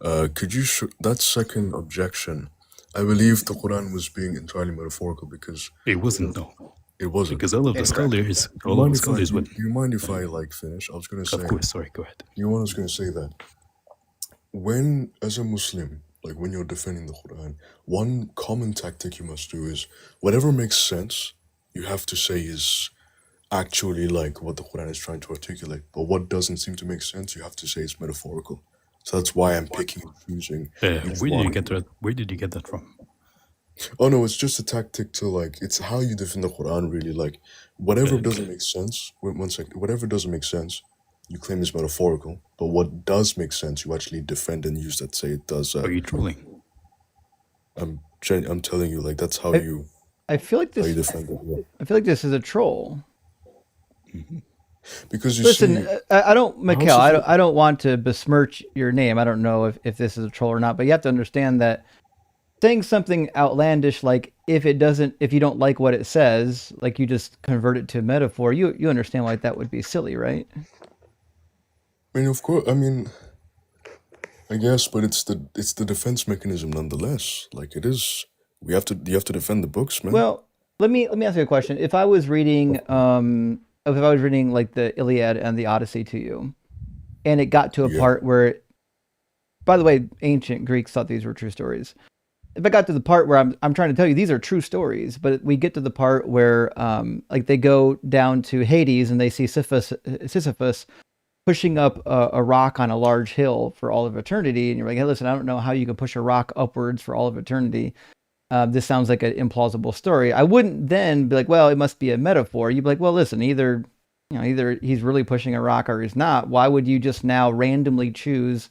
Could you... that second objection, I believe the Quran was being entirely metaphorical because... It wasn't, no. It wasn't. Because all of the scholars would... Do you mind if I, finish? I was going to say... Of course, sorry, go ahead. I was going to say that when, as a Muslim, when you're defending the Quran, one common tactic you must do is whatever makes sense, you have to say is actually what the Quran is trying to articulate. But what doesn't seem to make sense, you have to say it's metaphorical. So that's why I'm picking and choosing. Where did you get that from? Oh no, it's just a tactic to it's how you defend the Quran really. Whatever doesn't make sense, one second, whatever doesn't make sense, you claim is metaphorical, but what does make sense, you actually defend and use that, say it does. Are you trolling? I'm telling you, that's how I feel like this. How you defend it, yeah. I feel like this is a troll. Mm-hmm. Because listen, I don't, Mikhail, I don't want to besmirch your name. I don't know if this is a troll or not, but you have to understand that saying something outlandish, if you don't like what it says, you just convert it to a metaphor, you understand why that would be silly, right? I mean, of course. I mean, I guess, but it's the defense mechanism nonetheless. It is. You have to defend the books, man. Well, let me ask you a question. If I was reading the Iliad and the Odyssey to you, and it got to a part where, by the way, ancient Greeks thought these were true stories. If I got to the part where I'm trying to tell you these are true stories, but we get to the part where they go down to Hades and they see Sisyphus pushing up a rock on a large hill for all of eternity, and you're like, hey, listen, I don't know how you can push a rock upwards for all of eternity. This sounds like an implausible story. I wouldn't then be like, well, it must be a metaphor. You'd be like, well, listen, either he's really pushing a rock or he's not. Why would you just now randomly choose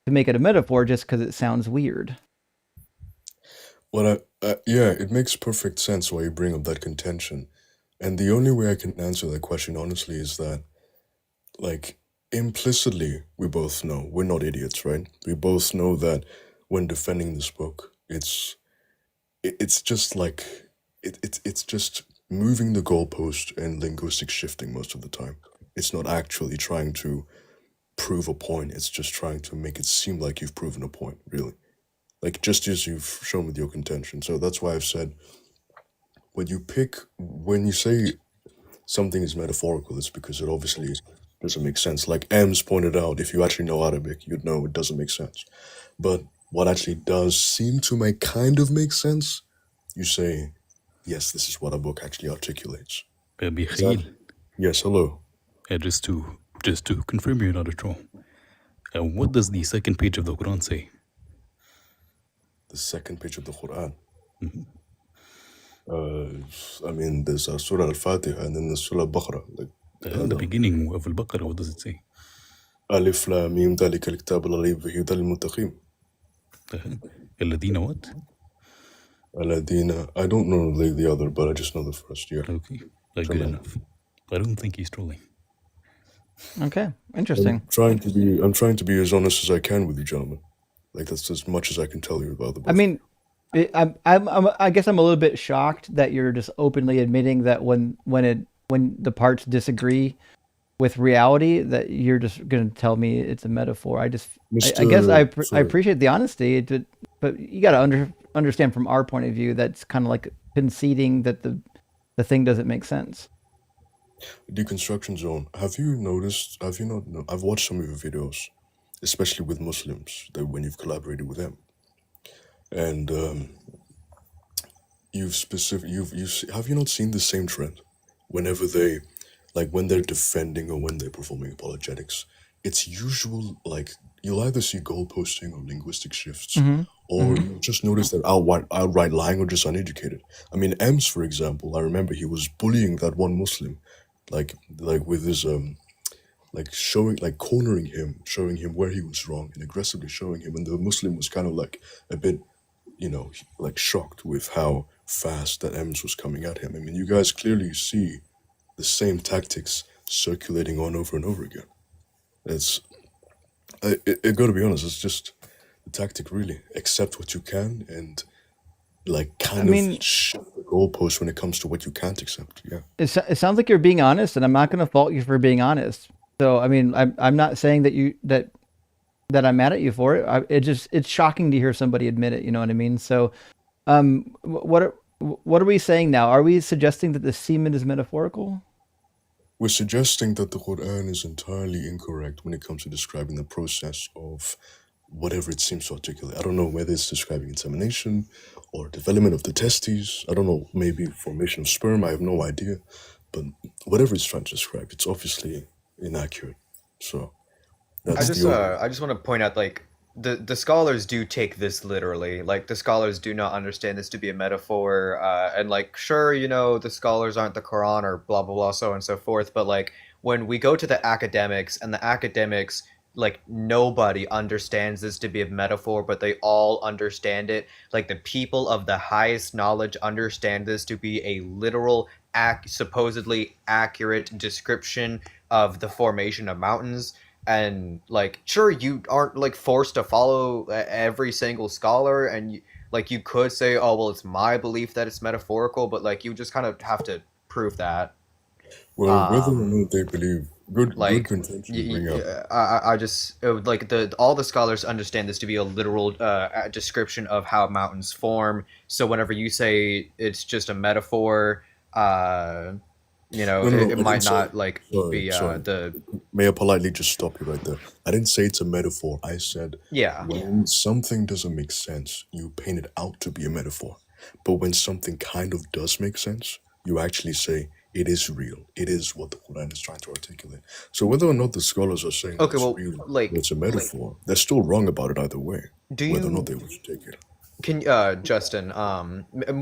to make it a metaphor just because it sounds weird? Well, it makes perfect sense why you bring up that contention. And the only way I can answer that question honestly is that, implicitly, we both know, we're not idiots, right? We both know that when defending this book, it's just it's just moving the goalpost and linguistic shifting most of the time. It's not actually trying to prove a point. It's just trying to make it seem like you've proven a point, really. Just as you've shown with your contention. So that's why I've said, when you say something is metaphorical, it's because it obviously doesn't make sense. Like Ems pointed out, if you actually know Arabic, you'd know it doesn't make sense. But what actually does seem to make sense, you say, yes, this is what a book actually articulates. Yes, hello. Just to confirm you're not a troll. What does the second page of the Quran say? The second page of the Quran? Mm-hmm. There's Surah Al-Fatiha and then there's Surah Al-Baqarah. The beginning of Al-Baqarah, what does it say? Alif Lam Mim Dhalika al-Kitab la Rayba Fihi Hudal lil-Muttaqin. Alladina what? Alladina. I don't know the other, but I just know the first. Yeah. Okay. Good enough. I don't think he's trolling. Okay, interesting. I'm trying to be as honest as I can with you, gentlemen. That's as much as I can tell you about the book. I mean, I guess I'm a little bit shocked that you're just openly admitting that when the parts disagree with reality, that you're just going to tell me it's a metaphor. I guess I appreciate the honesty, but you got to understand from our point of view that's kind of like conceding that the thing doesn't make sense. Deconstruction Zone. Have you not? I've watched some of your videos, especially with Muslims, that when you've collaborated with them, and have you not seen the same trend? Whenever they, like when they're defending or when they're performing apologetics, it's usual like you'll either see goalposting or linguistic shifts, Mm-hmm. or you'll just notice that outright lying or just uneducated. I mean, Ems, for example, I remember he was bullying that one Muslim, like with his like showing like cornering him, showing him where he was wrong, and aggressively showing him, and the Muslim was kind of like a bit, like shocked with how fast that Ems was coming at him. I mean, you guys clearly see the same tactics circulating on over and over again. It's it got to be honest, it's just the tactic really. Accept what you can and like I kind of mean, shift the goalpost when it comes to what you can't accept. Yeah. it sounds like you're being honest, and I'm not going to fault you for being honest. So, I mean, I'm not saying that I'm mad at you for it. It's shocking to hear somebody admit it. You know what I mean? So, what are we saying now? Are we suggesting that the semen is metaphorical? We're suggesting that the Quran is entirely incorrect when it comes to describing the process of whatever it seems to articulate. I don't know whether it's describing insemination or development of the testes. I don't know, maybe formation of sperm. I have no idea. But whatever it's trying to describe, it's obviously inaccurate. So that's the only. I just want to point out, like, the scholars do take this literally. Like, the scholars do not understand this to be a metaphor. And like, sure, the scholars aren't the Quran or blah blah blah, so on and so forth. But like, when we go to the academics, and the academics, like, nobody understands this to be a metaphor, but they all understand it. Like, the people of the highest knowledge understand this to be a literal, supposedly accurate description of the formation of mountains. And like, sure, you aren't like forced to follow every single scholar, and like, you could say, oh well, it's my belief that it's metaphorical, but like, you just kind of have to prove that. Well, whether or not they believe, good Like, contention to bring up. I just, like, all the scholars understand this to be a literal description of how mountains form. So whenever you say it's just a metaphor, No, it, no, it I didn't might say. not like Sorry, be sorry. the May I politely just stop you right there? I didn't say it's a metaphor. I said yeah. when something doesn't make sense, you paint it out to be a metaphor. But when something kind of does make sense, you actually say it is real. It is what the Quran is trying to articulate. So whether or not the scholars are saying that Okay, it's well, real or like, it's a metaphor, they're still wrong about it either way. do Whether or not you they wish to take it. Can Justin,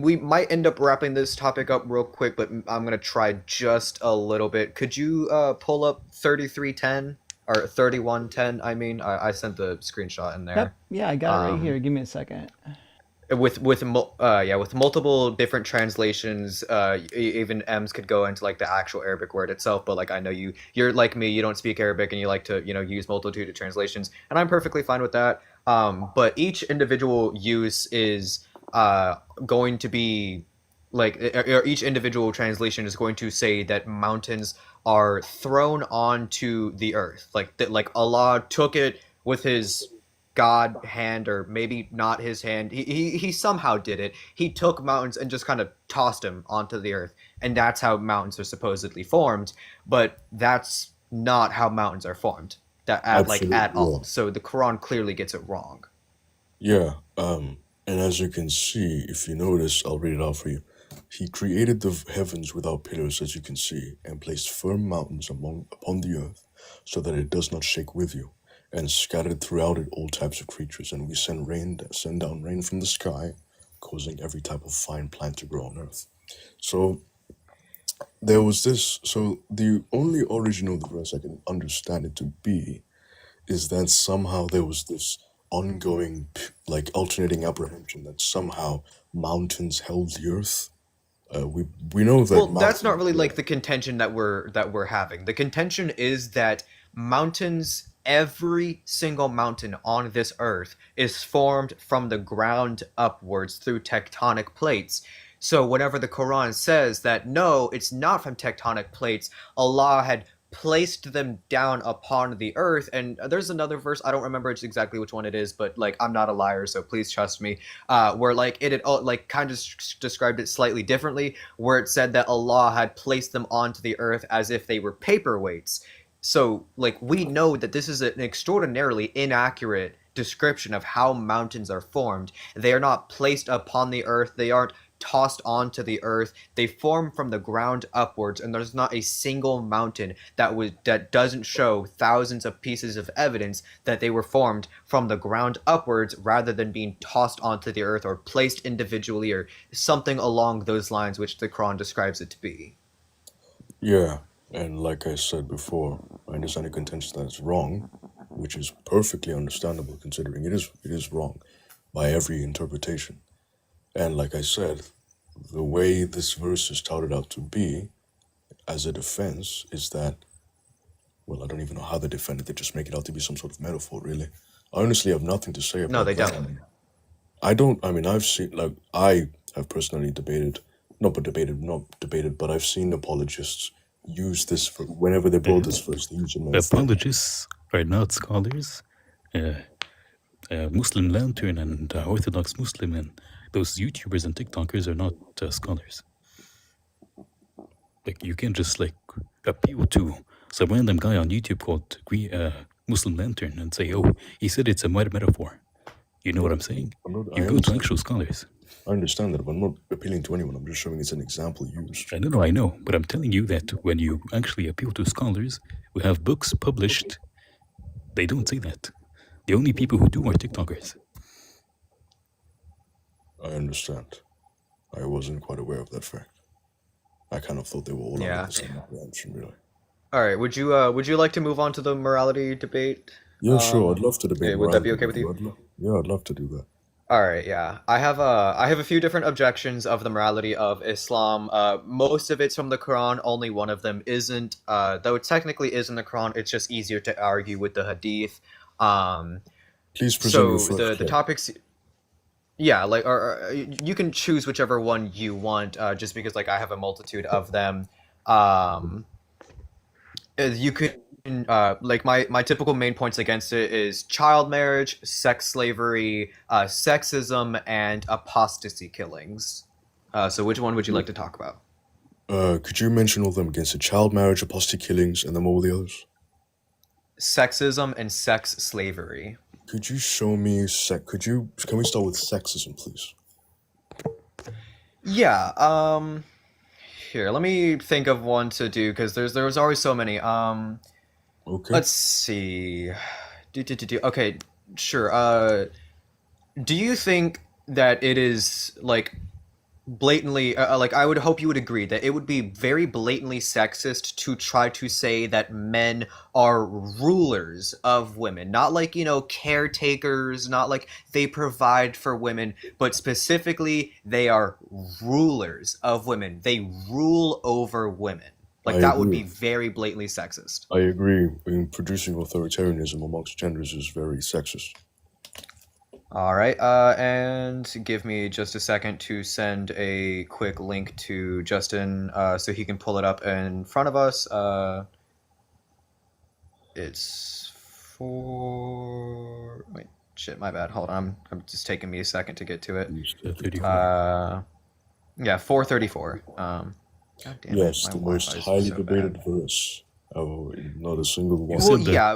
we might end up wrapping this topic up real quick, but I'm gonna try just a little bit. Could you pull up 3310 or 3110? I mean, I sent the screenshot in Yep. there. Yeah, I got it right here. Give me a second. With multiple different translations, even M's could go into like the actual Arabic word itself. But like, I know you're like me, you don't speak Arabic, and you like to use multitude of translations, and I'm perfectly fine with that. But each individual use is going to be like, or each individual translation is going to say that mountains are thrown onto the earth, like that, like Allah took it with his God hand, or maybe not his hand. He somehow did it. He took mountains and just kind of tossed them onto the earth, and that's how mountains are supposedly formed. But that's not how mountains are formed. Like, at Absolutely. all. So the Quran clearly gets it wrong. Yeah. And as you can see, if you notice, I'll read it out for you. He created the heavens without pillars, as you can see, and placed firm mountains upon the earth, so that it does not shake with you, and scattered throughout it all types of creatures. And we send down rain from the sky, causing every type of fine plant to grow on earth. So there was this. So the only origin of the verse I can understand it to be is that somehow there was this ongoing, like alternating apprehension that somehow mountains held the earth. We know that Well, that's not mountains. really Yeah. like the contention that we're having. The contention is that mountains, every single mountain on this earth, is formed from the ground upwards through tectonic plates. So whenever the Quran says that no, it's not from tectonic plates, Allah had placed them down upon the earth. And there's another verse, I don't remember exactly which one it is, but like, I'm not a liar, so please trust me, where like it had like kind of described it slightly differently, where it said that Allah had placed them onto the earth as if they were paperweights. So, like, we know that this is an extraordinarily inaccurate description of how mountains are formed. They are not placed upon the earth, they aren't tossed onto the earth. They form from the ground upwards, and there's not a single mountain that doesn't show thousands of pieces of evidence that they were formed from the ground upwards rather than being tossed onto the earth or placed individually or something along those lines, which the Quran describes it to be. Yeah, and like I said before, I understand the contention that it's wrong, which is perfectly understandable considering it is wrong by every interpretation. And like I said, the way this verse is touted out to be as a defense is that, well, I don't even know how they defend it. They just make it out to be some sort of metaphor, really. I honestly have nothing to say about No, they that. don't. I've seen, like, I have personally not debated, but I've seen apologists use this for whenever they brought this verse, they use it. Apologists are not scholars. Muslim Lantern and Orthodox Muslim and those YouTubers and TikTokers are not scholars. Like, you can't just like appeal to some random guy on YouTube called Muslim Lantern and say, "Oh, he said it's a metaphor." You know what I'm saying? You go to actual scholars. I understand that, but I'm not appealing to anyone. I'm just showing it's an example used. I know, but I'm telling you that when you actually appeal to scholars who have books published, they don't say that. The only people who do are TikTokers. I understand. I wasn't quite aware of that fact. I kind of thought they were all under the same apprehension, really. All right, would you like to move on to the morality debate? Yeah, sure. I'd love to debate. Would that be okay with you? Yeah, I'd love to do that. All right, yeah. I have a few different objections of the morality of Islam. Most of it's from the Quran. Only one of them isn't. Though it technically is in the Quran, it's just easier to argue with the Hadith. Please present so the topics. Yeah, like or you can choose whichever one you want. Just because like I have a multitude of them. You could. Like my typical main points against it is child marriage, sex slavery, sexism, and apostasy killings. So which one would you like to talk about? Could you mention all of them against the child marriage, apostasy killings, and then all the others? Sexism and sex slavery. Could you show me can we start with sexism, please? Yeah, here, let me think of one to do because there was always so many. Okay. Let's see. Okay, sure. Do you think that it is like blatantly like I would hope you would agree that it would be very blatantly sexist to try to say that men are rulers of women, not like, you know, caretakers, not like they provide for women, but specifically they are rulers of women. They rule over women. Like that would be very blatantly sexist. I agree. Producing authoritarianism amongst genders is very sexist. All right, and give me just a second to send a quick link to Justin so he can pull it up in front of us. It's for... Wait, shit, my bad. Hold on, I'm just taking me a second to get to it. Yeah, 434. God damn yes, it, the most highly debated verse. Oh, not a single one. Well, yeah,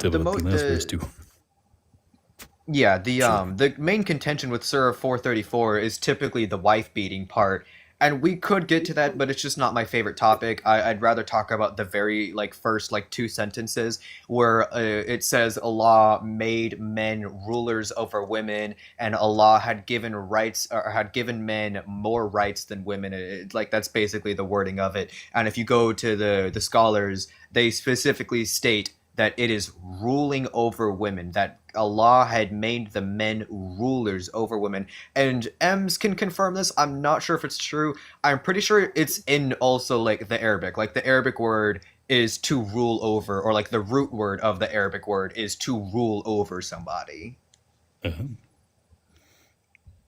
Yeah, the main contention with Surah 434 is typically the wife beating part, and we could get to that, but it's just not my favorite topic. I'd rather talk about the very first two sentences where it says Allah made men rulers over women, and Allah had given rights or had given men more rights than women. That's basically the wording of it. And if you go to the scholars, they specifically state that it is ruling over women, that Allah had made the men rulers over women. And Ems can confirm this. I'm not sure if it's true. I'm pretty sure it's in also the Arabic. The Arabic word is to rule over, or the root word of the Arabic word is to rule over somebody.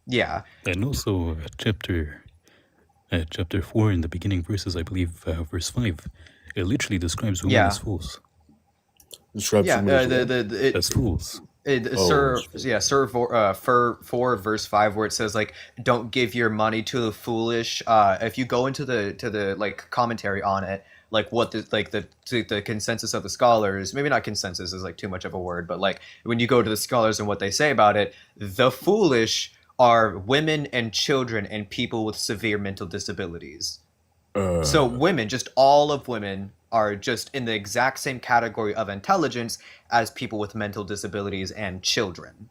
Yeah. And also chapter 4 in the beginning verses, I believe verse 5, it literally describes women as fools. As fools. Surah 4 verse 5, where it says don't give your money to the foolish. If you go into the commentary on it, like what the consensus of the scholars, maybe not consensus is like too much of a word, but like when you go to the scholars and what they say about it, the foolish are women and children and people with severe mental disabilities. So women, just all of women, are just in the exact same category of intelligence as people with mental disabilities and children.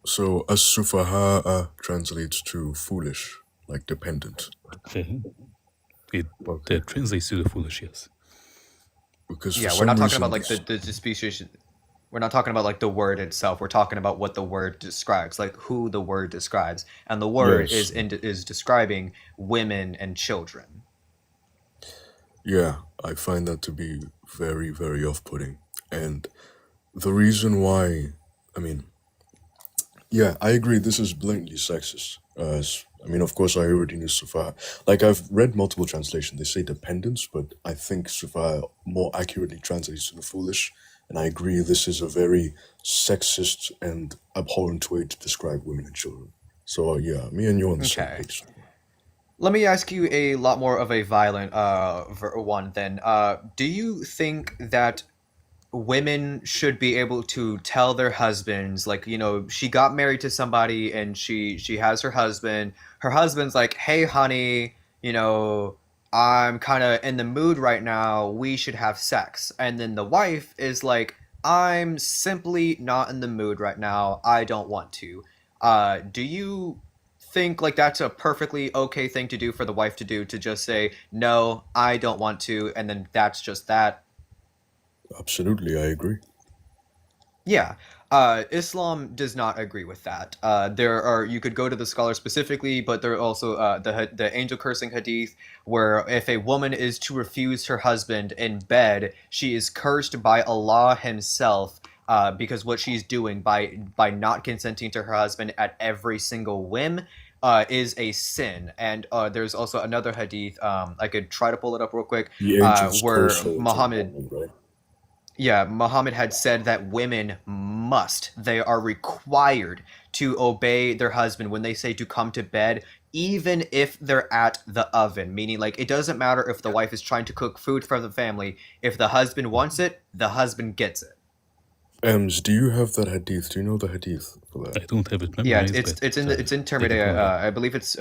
So as-sufaha translates to foolish, like dependent. It translates to the foolish, yes. Because yeah, for we're not some talking about reason like the speciation. We're not talking about like the word itself. We're talking about what the word describes, like who the word describes, and the word Yes. is describing women and children. Yeah, I find that to be very, very off-putting. And the reason why, I mean, yeah, I agree, this is blatantly sexist. I mean, of course, I already knew Sufaha. Like, I've read multiple translations. They say dependence, but I think Sufaha more accurately translates to the foolish. And I agree, this is a very sexist and abhorrent way to describe women and children. So, yeah, me and you on the same Okay. page. Let me ask you a lot more of a violent one then. Do you think that women should be able to tell their husbands, like, you know, she got married to somebody and she has her husband's like, hey honey, you know, I'm kind of in the mood right now, we should have sex, and then the wife is like, I'm simply not in the mood right now, I don't want to. Do you think like that's a perfectly okay thing to do for the wife to do, to just say no, I don't want to, and then that's just that? Absolutely, I agree. Yeah, Islam does not agree with that. There are, you could go to the scholar specifically, but there are also the angel cursing hadith, where if a woman is to refuse her husband in bed, she is cursed by Allah Himself, because what she's doing by not consenting to her husband at every single whim is a sin. And there's also another hadith. I could try to pull it up real quick. The angels Where curse her to Muhammad. woman, right? Yeah, Muhammad had said that women must, they are required to obey their husband when they say to come to bed, even if they're at the oven. Meaning, like, it doesn't matter if the wife is trying to cook food for the family. If the husband wants it, the husband gets it. Ems, do you have that hadith? Do you know the hadith for that? I don't have it Yeah, memorized. it's in Termidor. I believe it's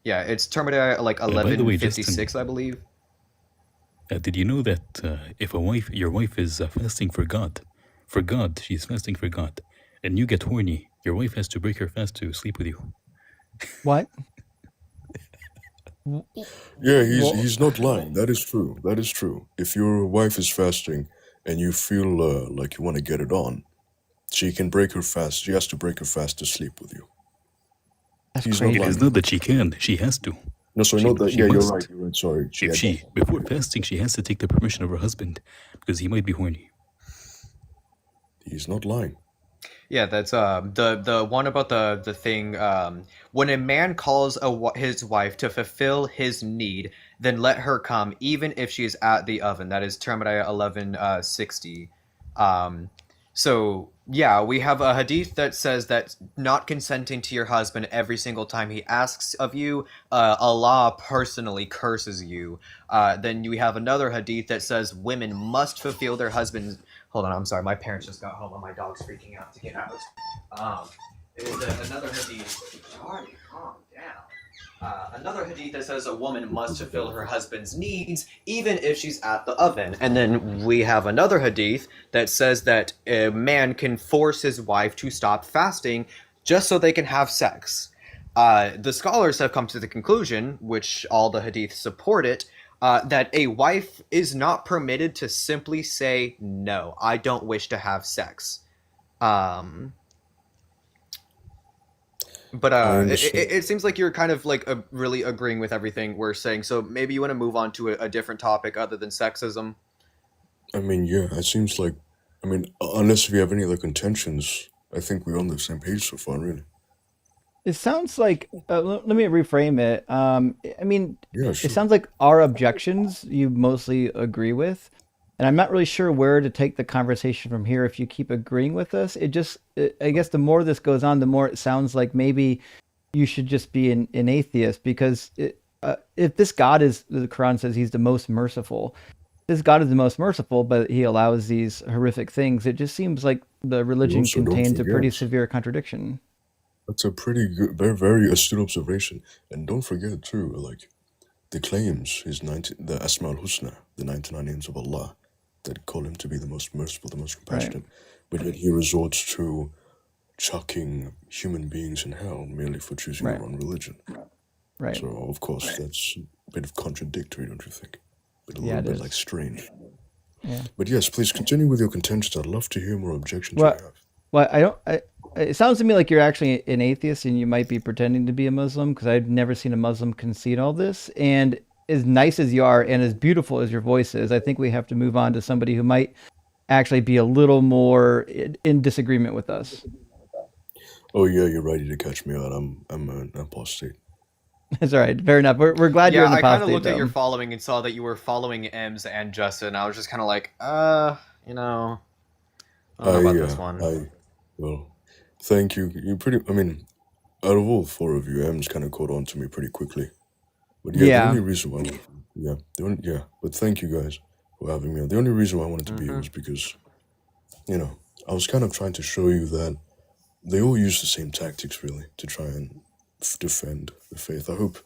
yeah, it's Termidor like by the way, 1156, Justin, I believe. Did you know that if your wife is fasting for God, she's fasting for God, and you get horny, your wife has to break her fast to sleep with you? What? Yeah, he's not lying. That is true. That is true. If your wife is fasting and you feel like you want to get it on, she can break her fast. She has to break her fast to sleep with you. That's He's crazy. not It is lying. not that she can; she has to. No, so She- not that. she Yeah, you're must. right. You're right. Sorry. If had she before fasting, she has to take the permission of her husband because he might be horny. He's not lying. Yeah, that's the one about the thing, when a man calls his wife to fulfill his need, then let her come even if she is at the oven. That is Termidor 1160. So yeah, we have a hadith that says that not consenting to your husband every single time he asks of you, Allah personally curses you. Then we have another hadith that says women must fulfill their husband's. Hold on, I'm sorry. My parents just got home and my dog's freaking out to get out. There's another hadith. Charlie, calm down. Another hadith that says a woman must fulfill her husband's needs even if she's at the oven. And then we have another hadith that says that a man can force his wife to stop fasting just so they can have sex. The scholars have come to the conclusion, which all the hadiths support it, that a wife is not permitted to simply say, no, I don't wish to have sex. But it seems like you're kind of like really agreeing with everything we're saying. So maybe you want to move on to a different topic other than sexism. I mean, yeah, it seems like. I mean, unless we have any other contentions, I think we're on the same page so far, really. It sounds like, let me reframe it. I mean, Yeah, it sure. sounds like our objections you mostly agree with. And I'm not really sure where to take the conversation from here if you keep agreeing with us. I guess the more this goes on, the more it sounds like maybe you should just be an atheist, because if this God is, the Quran says he's the most merciful, this God is the most merciful, but he allows these horrific things. It just seems like the religion also don't contains a pretty forget, severe contradiction. that's a pretty good, very, very astute observation. And don't forget too, like the claims the Asma al-Husna, the 99 names of Allah, that call him to be the most merciful, the most compassionate, but yet he resorts to chucking human beings in hell merely for choosing their own religion. Right. So of course that's a bit of contradictory, don't you think? But a little bit like strange. Yeah. But yes, please continue with your contentions. I'd love to hear more objections Well, you have. well, it sounds to me like you're actually an atheist and you might be pretending to be a Muslim, because I've never seen a Muslim concede all this. And as nice as you are and as beautiful as your voice is, I think we have to move on to somebody who might actually be a little more in disagreement with us. Oh yeah, you're ready to catch me out. I'm an apostate. That's all right. Fair enough. We're glad you're an I apostate. kind of looked though. at your following and saw that you were following Ems and Justin. I was just kind of like, you know, I don't know about this one. Well, thank you. I mean, out of all four of you, Ems kind of caught on to me pretty quickly. But yeah, the only reason why, but thank you guys for having me on. The only reason why I wanted to be here was because, you know, I was kind of trying to show you that they all use the same tactics, really, to try and defend the faith. I hope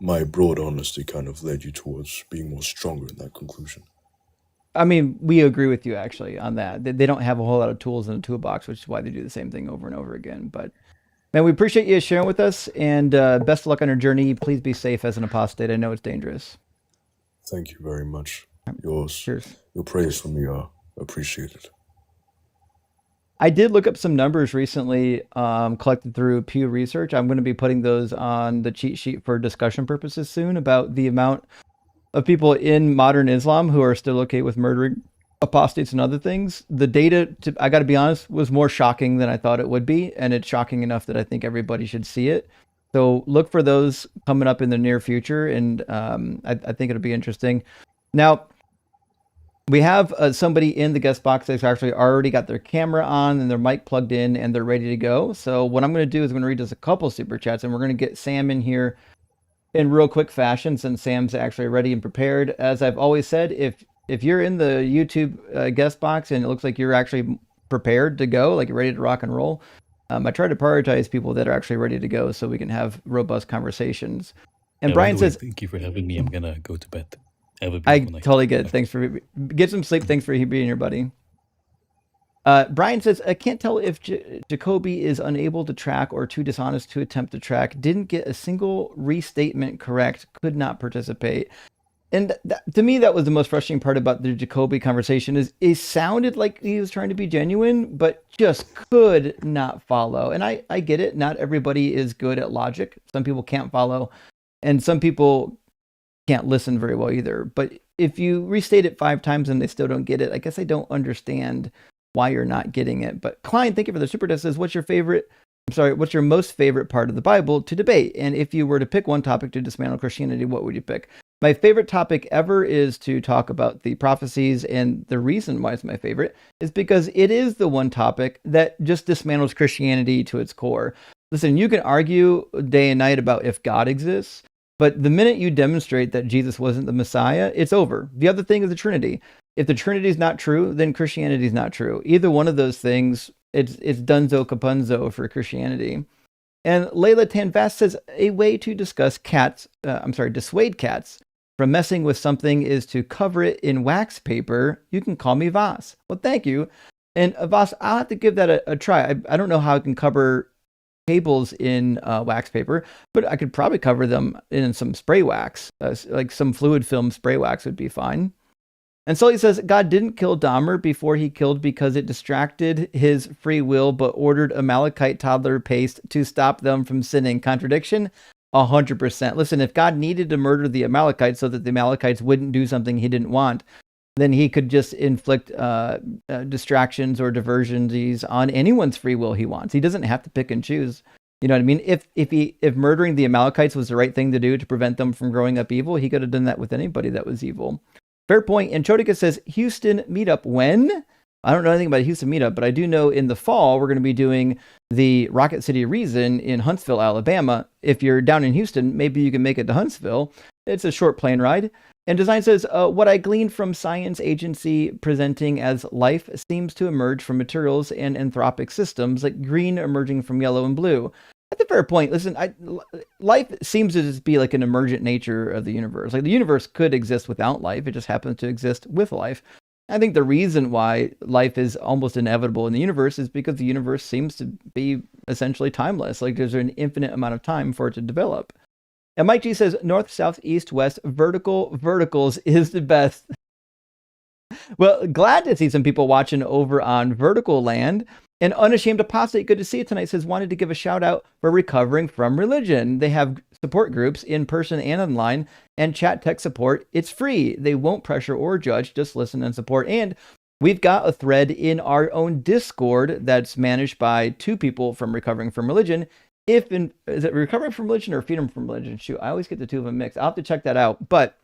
my broad honesty kind of led you towards being more stronger in that conclusion. I mean, we agree with you actually on that. They don't have a whole lot of tools in the toolbox, which is why they do the same thing over and over again. But man, we appreciate you sharing with us, and best of luck on your journey. Please be safe as an apostate. I know it's dangerous. Thank you very much. Your praise for me are appreciated. I did look up some numbers recently, collected through Pew Research. I'm going to be putting those on the cheat sheet for discussion purposes soon, about the amount of people in modern Islam who are still okay with murdering apostates and other things. The data, I got to be honest, was more shocking than I thought it would be, and it's shocking enough that I think everybody should see it. So look for those coming up in the near future, and I think it'll be interesting. Now, we have somebody in the guest box that's actually already got their camera on and their mic plugged in, and they're ready to go. So what I'm going to do is I'm going to read just a couple super chats, and we're going to get Sam in here in real quick fashion, since Sam's actually ready and prepared. As I've always said, if you're in the YouTube guest box and it looks like you're actually prepared to go, like you're ready to rock and roll, I try to prioritize people that are actually ready to go so we can have robust conversations. And Brian says, "Thank you for having me. I'm gonna go to bed. Have a I beautiful night. totally get it. Thanks for get some sleep. Thanks for being here, buddy." Brian says, I can't tell if Jacoby is unable to track or too dishonest to attempt to track. Didn't get a single restatement correct. Could not participate. And to me, that was the most frustrating part about the Jacoby conversation. Is it sounded like he was trying to be genuine, but just could not follow. And I get it. Not everybody is good at logic. Some people can't follow, and some people can't listen very well either. But if you restate it 5 times and they still don't get it, I guess I don't understand why you're not getting it. But Klein, thank you for the super test. Says, what's your most favorite part of the Bible to debate? And if you were to pick one topic to dismantle Christianity, what would you pick? My favorite topic ever is to talk about the prophecies, and the reason why it's my favorite is because it is the one topic that just dismantles Christianity to its core. Listen, you can argue day and night about if God exists, but the minute you demonstrate that Jesus wasn't the Messiah, it's over. The other thing is the Trinity. If the Trinity is not true, then Christianity is not true. Either one of those things, it's dunzo capunzo for Christianity. And Layla Tanvast says, a way to dissuade cats from messing with something is to cover it in wax paper. You can call me Voss. Well, thank you. And Voss, I'll have to give that a try. I don't know how I can cover cables in wax paper, but I could probably cover them in some spray wax, like some fluid film spray wax would be fine. And Sully says, God didn't kill Dahmer before he killed because it distracted his free will, but ordered Amalekite toddler paste to stop them from sinning. Contradiction? 100%. Listen, if God needed to murder the Amalekites so that the Amalekites wouldn't do something he didn't want, then he could just inflict distractions or diversions on anyone's free will he wants. He doesn't have to pick and choose. You know what I mean? If murdering the Amalekites was the right thing to do to prevent them from growing up evil, he could have done that with anybody that was evil. Fair point. And Chodika says, Houston meetup when? I don't know anything about Houston meetup, but I do know in the fall we're going to be doing the Rocket City Reason in Huntsville, Alabama. If you're down in Houston, maybe you can make it to Huntsville. It's a short plane ride. And Design says, what I gleaned from science agency presenting as life seems to emerge from materials and anthropic systems, like green emerging from yellow and blue. That's a fair point. Listen, life seems to just be like an emergent nature of the universe. Like the universe could exist without life. It just happens to exist with life. I think the reason why life is almost inevitable in the universe is because the universe seems to be essentially timeless. Like there's an infinite amount of time for it to develop. And Mike G says, north, south, east, west, verticals is the best. Well, glad to see some people watching over on Vertical Land. And Unashamed Apostate, good to see you tonight, says, wanted to give a shout out for recovering from religion. They have support groups in person and online and chat tech support. It's free. They won't pressure or judge, just listen and support. And we've got a thread in our own Discord that's managed by 2 people from recovering from religion. Is it recovering from religion or freedom from religion? Shoot, I always get the 2 of them mixed. I'll have to check that out. But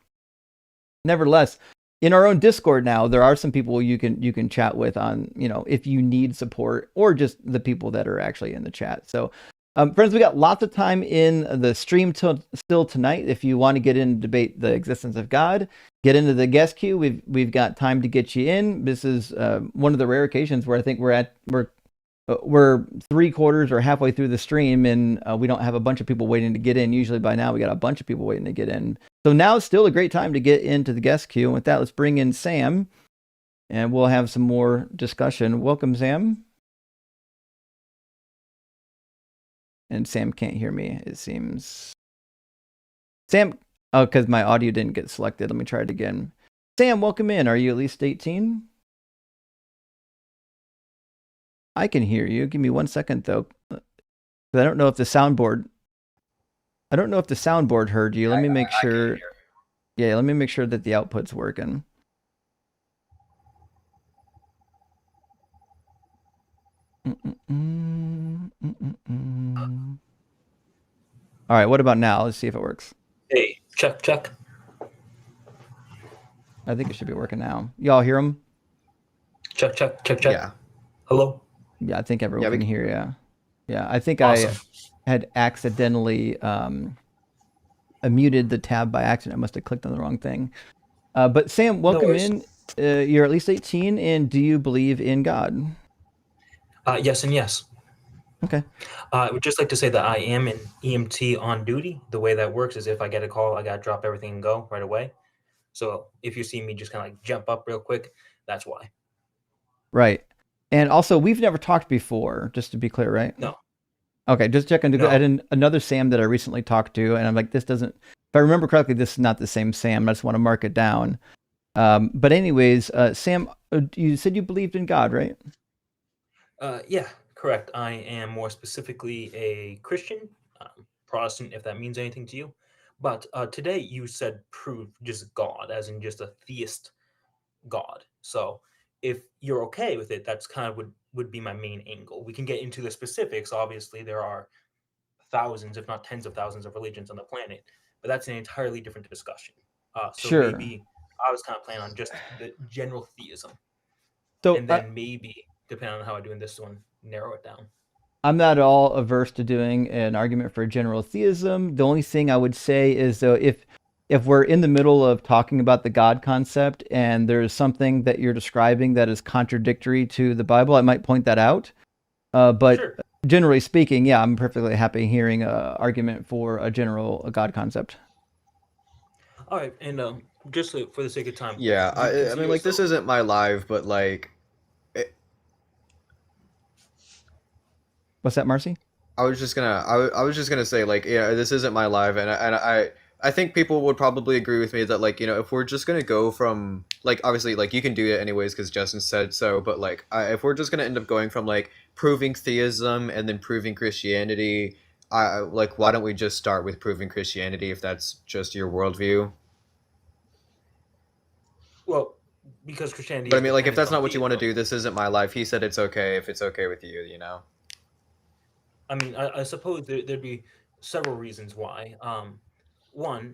nevertheless, in our own Discord now, there are some people you can chat with on, if you need support, or just the people that are actually in the chat. So, friends, we got lots of time in the stream still tonight. If you want to get in and debate the existence of God, get into the guest queue. We've got time to get you in. This is one of the rare occasions where I think we're 3/4 or halfway through the stream, and we don't have a bunch of people waiting to get in. Usually by now we got a bunch of people waiting to get in. So now is still a great time to get into the guest queue. And with that, let's bring in Sam, and we'll have some more discussion. Welcome, Sam. And Sam can't hear me, it seems. Sam, because my audio didn't get selected. Let me try it again. Sam, welcome in. Are you at least 18? I can hear you. Give me 1 second, though. I don't know if the soundboard heard you. Let me make sure. Yeah, let me make sure that the output's working. All right, what about now? Let's see if it works. Hey, check. I think it should be working now. Y'all hear him? Check. Yeah. Hello? Yeah, I think everyone can hear you. Yeah, I think Awesome. I had accidentally muted the tab by accident. I must have clicked on the wrong thing. But Sam, welcome in. You're at least 18, and do you believe in God? Yes and yes. Okay. I would just like to say that I am an EMT on duty. The way that works is if I get a call, I got to drop everything and go right away. So if you see me just kind of like jump up real quick, that's why. Right. And also, we've never talked before, just to be clear, right? No. Okay, just checking. No. I had another Sam that I recently talked to, and I'm like, if I remember correctly, this is not the same Sam. I just want to mark it down. But anyways, Sam, you said you believed in God, right? Yeah, correct. I am more specifically a Christian, Protestant, if that means anything to you. But today you said prove just God, as in just a theist God. So if you're okay with it, that's kind of would be my main angle. We can get into the specifics. Obviously, there are thousands, if not tens of thousands of religions on the planet, but that's an entirely different discussion. So Sure. maybe I was kind of planning on just the general theism. So, and then maybe, depending on how I do in this one, narrow it down. I'm not at all averse to doing an argument for general theism. The only thing I would say is, though, if we're in the middle of talking about the God concept and there's something that you're describing that is contradictory to the Bible, I might point that out. But sure. Generally speaking, yeah, I'm perfectly happy hearing an argument for a God concept. All right, and just for the sake of time. Yeah, I mean, like, this isn't my live, but like... What's that, Marcy? I was just gonna say, like, yeah, this isn't my live, and I think people would probably agree with me that, like, if we're just gonna go from, like, obviously, like, you can do it anyways because Justin said so, but like, if we're just gonna end up going from like proving theism and then proving Christianity, like, why don't we just start with proving Christianity if that's just your worldview? Well, because Christianity. But I mean, like, if that's not what you want to do, this isn't my life. He said it's okay if it's okay with you, I mean, I suppose there'd be several reasons why. One,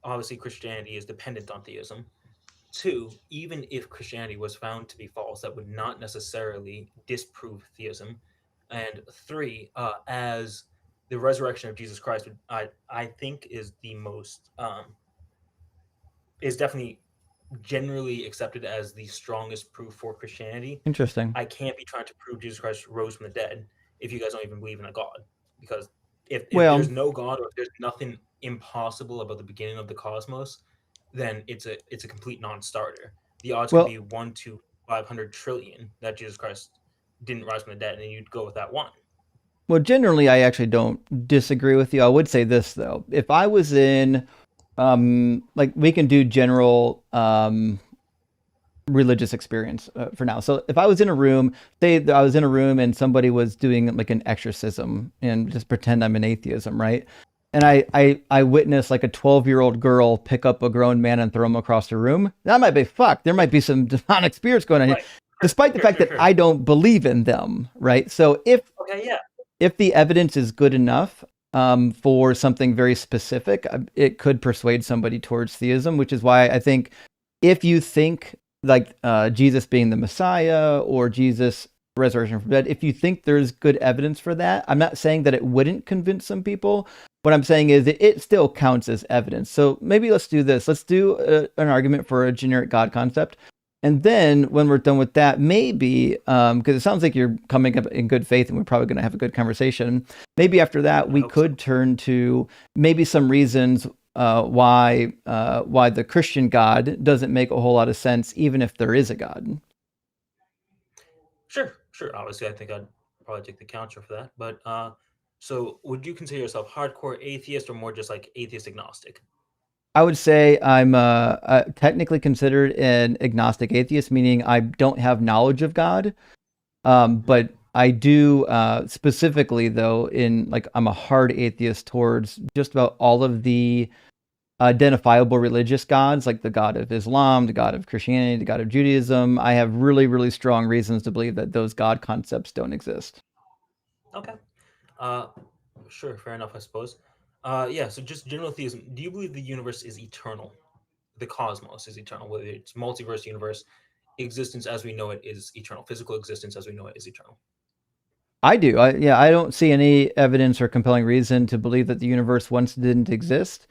obviously Christianity is dependent on theism. Two, even if Christianity was found to be false, that would not necessarily disprove theism. And three, as the resurrection of Jesus Christ, I think is the most is definitely generally accepted as the strongest proof for Christianity. Interesting. I can't be trying to prove Jesus Christ rose from the dead if you guys don't even believe in a God. Because if there's Well, no God, or if there's nothing impossible about the beginning of the cosmos, then it's a complete non-starter. The odds could be well, 1 to 500 trillion that Jesus Christ didn't rise from the dead, and you'd go with that one. well, generally, I actually don't disagree with you. I would say this though: if I was in, like, we can do general religious experience for now. So if I was in a room, say that I was in a room and somebody was doing like an exorcism, and just pretend I'm an atheism, right? And I witness like a 12-year-old girl pick up a grown man and throw him across the room. That might be fucked. There might be some demonic spirits going on here, Right. despite the fact that I don't believe in them, right? So Okay, yeah. if the evidence is good enough for something very specific, it could persuade somebody towards theism, which is why I think if you think like Jesus being the Messiah or Jesus resurrection from dead, if you think there's good evidence for that, I'm not saying that it wouldn't convince some people. What I'm saying is it still counts as evidence. So maybe let's do this. Let's do an argument for a generic God concept. And then when we're done with that, maybe, because it sounds like you're coming up in good faith and we're probably going to have a good conversation. Maybe after that, we could turn to maybe some reasons why the Christian God doesn't make a whole lot of sense, even if there is a God. Sure. Obviously, I think I'd probably take the counter for that. But so would you consider yourself hardcore atheist or more just like atheist agnostic? I would say I'm technically considered an agnostic atheist, meaning I don't have knowledge of God. But I do specifically, though, in like I'm a hard atheist towards just about all of the identifiable religious gods, like the God of Islam, the God of Christianity, the God of Judaism. I have really, really strong reasons to believe that those God concepts don't exist. Okay. Sure, fair enough, I suppose. Yeah, so just general theism. Do you believe the universe is eternal? The cosmos is eternal, whether it's multiverse, universe, existence as we know it is eternal. Physical existence as we know it is eternal. I do. I don't see any evidence or compelling reason to believe that the universe once didn't exist.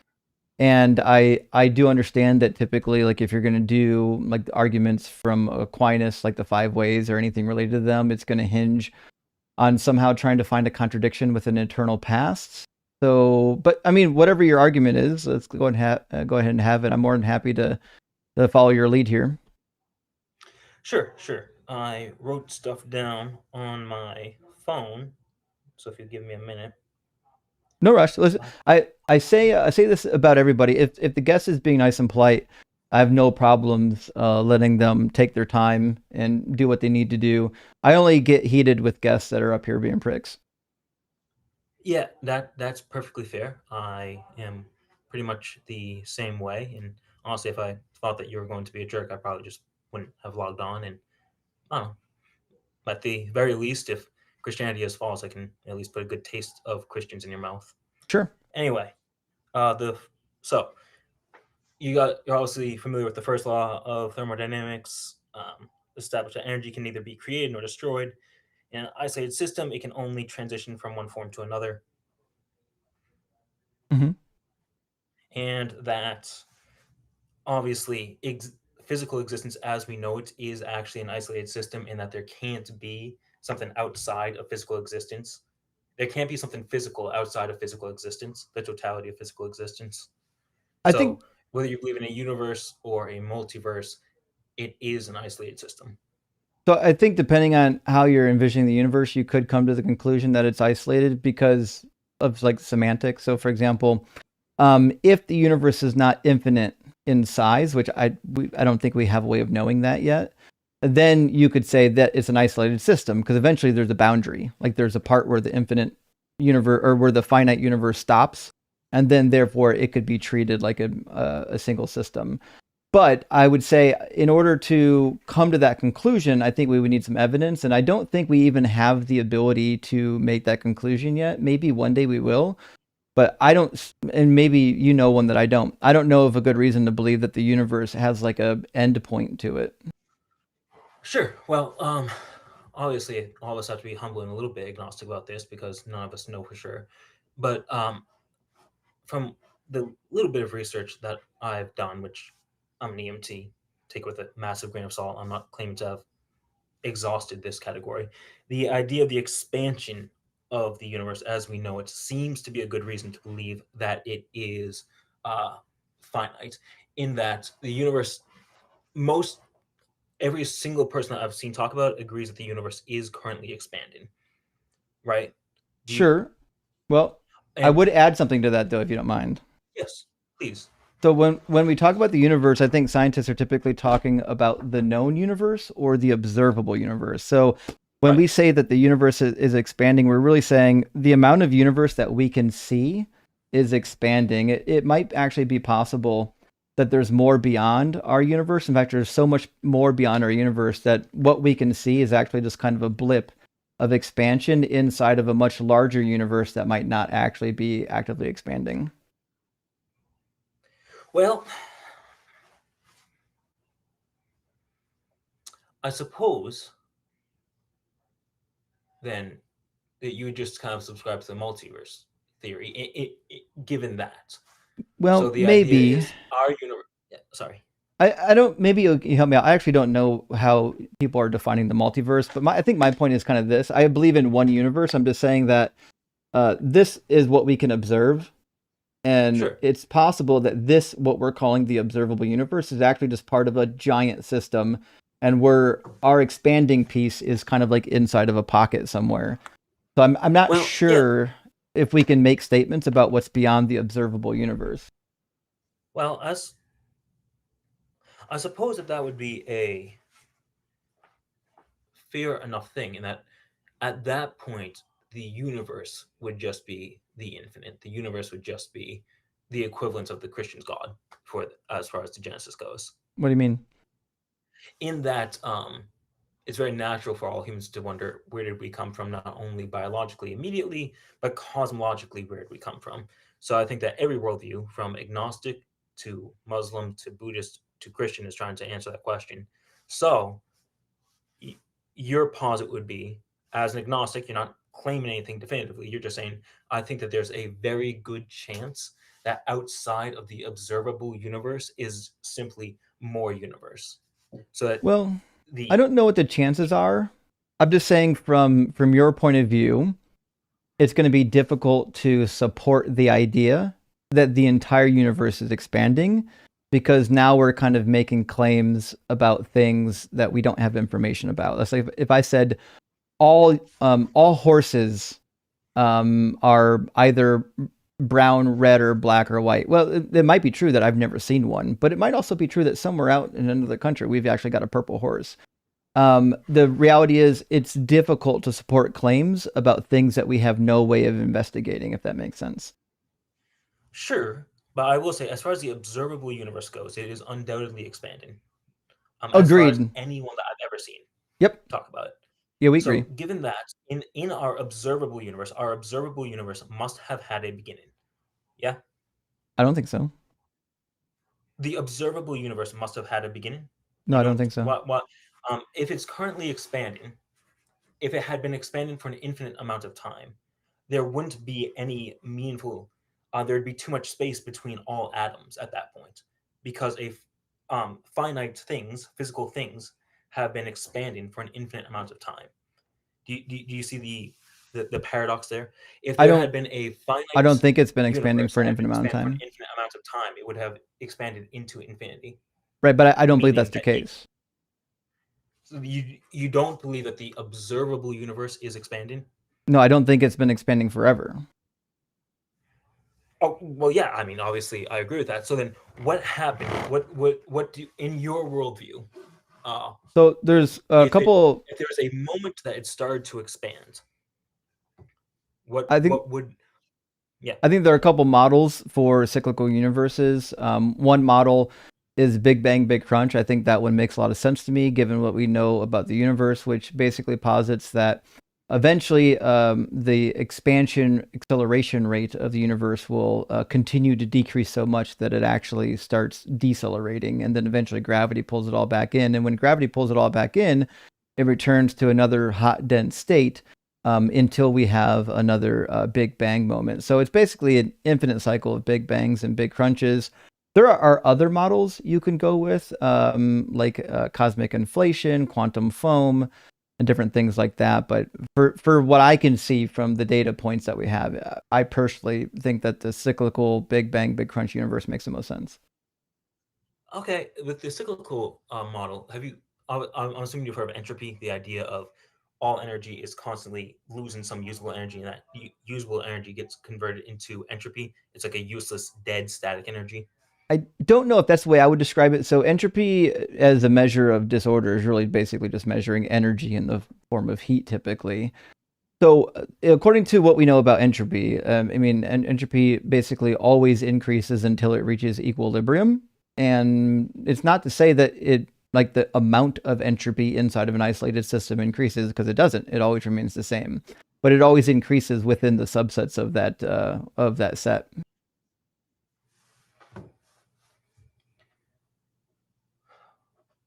And I do understand that typically, like if you're going to do like arguments from Aquinas, like the five ways or anything related to them, it's going to hinge on somehow trying to find a contradiction with an eternal past. So, but I mean, whatever your argument is, let's go ahead and have it. I'm more than happy to follow your lead here. Sure. I wrote stuff down on my phone, so if you give me a minute. No rush. Listen, I say this about everybody. If the guest is being nice and polite, I have no problems letting them take their time and do what they need to do. I only get heated with guests that are up here being pricks. Yeah, that's perfectly fair. I am pretty much the same way. And honestly, if I thought that you were going to be a jerk, I probably just wouldn't have logged on. And I don't know. At the very least, if Christianity is false, I can at least put a good taste of Christians in your mouth. Sure. Anyway, so you're obviously familiar with the first law of thermodynamics. Establish that energy can neither be created nor destroyed. In an isolated system, it can only transition from one form to another. Mm-hmm. And that obviously physical existence as we know it is actually an isolated system, in that there can't be something outside of physical existence. There can't be something physical outside of physical existence, the totality of physical existence. I think whether you believe in a universe or a multiverse, it is an isolated system. So I think depending on how you're envisioning the universe, you could come to the conclusion that it's isolated because of like semantics. So for example, if the universe is not infinite in size, which I don't think we have a way of knowing that yet, then you could say that it's an isolated system because eventually there's a boundary. Like there's a part where the infinite universe or where the finite universe stops, and then therefore it could be treated like a single system. But I would say in order to come to that conclusion, I think we would need some evidence. And I don't think we even have the ability to make that conclusion yet. Maybe one day we will. But I don't, and maybe you know one that I don't. I don't know of a good reason to believe that the universe has like a end point to it. Sure. Well, obviously all of us have to be humble and a little bit agnostic about this because none of us know for sure. But from the little bit of research that I've done, which I'm an EMT. Take it with a massive grain of salt. I'm not claiming to have exhausted this category. The idea of the expansion of the universe as we know it seems to be a good reason to believe that it is finite, in that the universe, every single person that I've seen talk about it agrees that the universe is currently expanding, right? Sure. Well, I And would add something to that, though, if you don't mind. yes, please. So when we talk about the universe, I think scientists are typically talking about the known universe or the observable universe. So when we say that the universe is expanding, we're really saying the amount of universe that we can see is expanding. It might actually be possible that there's more beyond our universe. In fact, there's so much more beyond our universe that what we can see is actually just kind of a blip of expansion inside of a much larger universe that might not actually be actively expanding. Well, I suppose then that you would just kind of subscribe to the multiverse theory, given that. Well, so the maybe. idea is our universe. Yeah, sorry. I don't, maybe you help me out. I actually don't know how people are defining the multiverse, but I think my point is kind of this. I believe in one universe. I'm just saying that this is what we can observe. And it's possible that this, what we're calling the observable universe, is actually just part of a giant system. And our expanding piece is kind of like inside of a pocket somewhere. So I'm not sure if we can make statements about what's beyond the observable universe. Well, I suppose that would be a fair enough thing, in that at that point, the universe would just be the infinite. The universe would just be the equivalent of the Christian's God, as far as the Genesis goes. What do you mean? In that, it's very natural for all humans to wonder, where did we come from, not only biologically immediately, but cosmologically, where did we come from? So I think that every worldview, from agnostic to Muslim to Buddhist to Christian, is trying to answer that question. So your posit would be, as an agnostic, you're not claiming anything definitively. You're just saying, I think that there's a very good chance that outside of the observable universe is simply more universe. So that I don't know what the chances are. I'm just saying from your point of view, it's going to be difficult to support the idea that the entire universe is expanding, because now we're kind of making claims about things that we don't have information about. Let's say if I said all horses are either brown, red, or black, or white. Well, it might be true that I've never seen one, but it might also be true that somewhere out in another country, we've actually got a purple horse. The reality is it's difficult to support claims about things that we have no way of investigating, if that makes sense. Sure, but I will say, as far as the observable universe goes, it is undoubtedly expanding. Agreed. As far as anyone that I've ever seen talk about it. Yeah, we agree. So given that, in our observable universe must have had a beginning. Yeah? I don't think so. The observable universe must have had a beginning? No, I don't think so. What, if it's currently expanding, if it had been expanding for an infinite amount of time, there wouldn't be any meaningful, there'd be too much space between all atoms at that point, because finite things, physical things, have been expanding for an infinite amount of time. Do you see the paradox there? If there had been a finite, I don't think it's been expanding for an infinite amount of time. It would have expanded into infinity. Right, but I don't believe that's the case. So you don't believe that the observable universe is expanding? No, I don't think it's been expanding forever. Oh, well, yeah. I mean, obviously, I agree with that. So then, what happened? What do, in your worldview? So there's a couple. If there's a moment that it started to expand, what would? Yeah, I think there are a couple models for cyclical universes. One model is Big Bang, Big Crunch. I think that one makes a lot of sense to me, given what we know about the universe, which basically posits that eventually the expansion acceleration rate of the universe will continue to decrease so much that it actually starts decelerating, and then eventually gravity pulls it all back in. And when gravity pulls it all back in, it returns to another hot, dense state until we have another Big Bang moment. So it's basically an infinite cycle of Big Bangs and Big Crunches. There are other models you can go with, like cosmic inflation, quantum foam, and different things like that. But for what I can see from the data points that we have, I personally think that the cyclical Big Bang, Big Crunch universe makes the most sense. Okay, with the cyclical model, have you? I'm assuming you've heard of entropy, the idea of all energy is constantly losing some usable energy, and that usable energy gets converted into entropy. It's like a useless, dead, static energy. I don't know if that's the way I would describe it. So entropy as a measure of disorder is really basically just measuring energy in the form of heat, typically. So according to what we know about entropy, I mean, entropy basically always increases until it reaches equilibrium. And it's not to say that it, like the amount of entropy inside of an isolated system increases, because it doesn't. It always remains the same. But it always increases within the subsets of that set.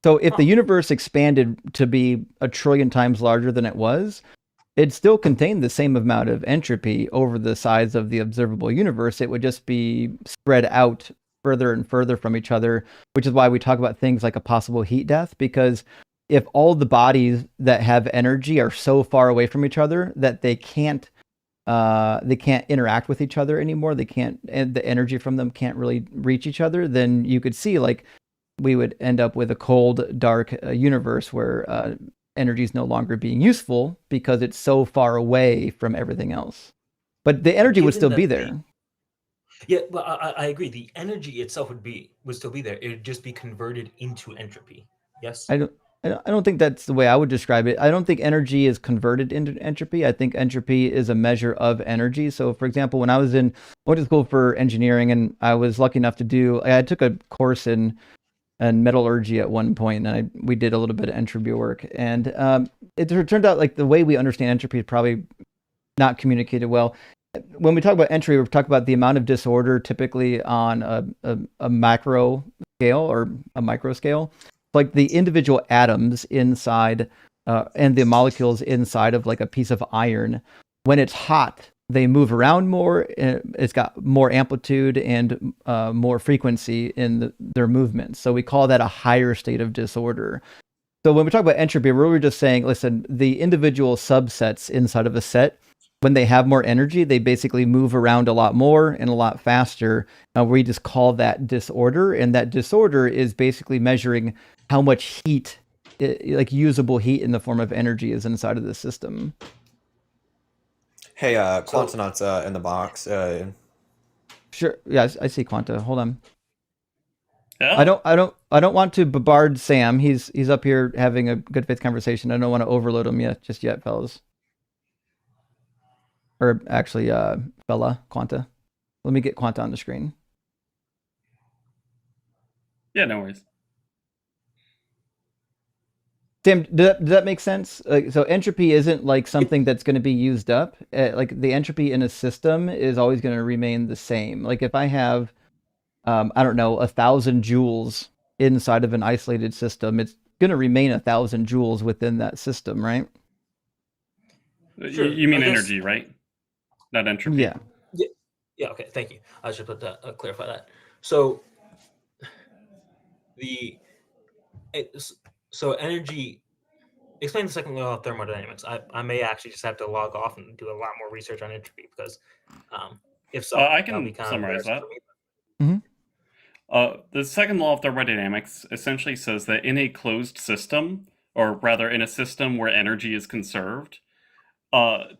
So if the universe expanded to be 1,000,000,000,000 times larger than it was, it still contained the same amount of entropy over the size of the observable universe. It would just be spread out further and further from each other, which is why we talk about things like a possible heat death, because if all the bodies that have energy are so far away from each other that they can't interact with each other anymore, and the energy from them can't really reach each other, then you could see like we would end up with a cold, dark universe where energy is no longer being useful because it's so far away from everything else. But the energy would still be there. Yeah, well, I agree. The energy itself would still be there. It would just be converted into entropy. Yes. I don't think that's the way I would describe it. I don't think energy is converted into entropy. I think entropy is a measure of energy. So, for example, when I went to school for engineering, and I was lucky enough I took a course in metallurgy at one point, and we did a little bit of entropy work. And it turned out like the way we understand entropy is probably not communicated well. When we talk about entropy, we're talking about the amount of disorder typically on a macro scale or a micro scale. Like the individual atoms inside and the molecules inside of like a piece of iron, when it's hot, they move around more. It's got more amplitude and more frequency in their movements. So we call that a higher state of disorder. So when we talk about entropy, we're really just saying, listen, the individual subsets inside of a set, when they have more energy, they basically move around a lot more and a lot faster. We just call that disorder. And that disorder is basically measuring how much heat, like usable heat in the form of energy, is inside of the system. Hey, Quantanauts in the box. Sure. Yeah, I see Quanta. Hold on. Yeah. I don't want to bombard Sam. He's up here having a good faith conversation. I don't want to overload him just yet, fellas. Or actually, fella, Quanta. Let me get Quanta on the screen. Yeah, no worries. Sam, does that make sense? So entropy isn't like something that's going to be used up. Like the entropy in a system is always going to remain the same. Like if I have, I don't know, 1,000 joules inside of an isolated system, it's going to remain 1,000 joules within that system, right? Sure. You mean energy, right? Not entropy. Yeah. Yeah. Okay. Thank you. I should clarify that. So energy. Explain the second law of thermodynamics. I may actually just have to log off and do a lot more research on entropy because, if so, I can summarize that. The second law of thermodynamics essentially says that in a closed system, or rather in a system where energy is conserved,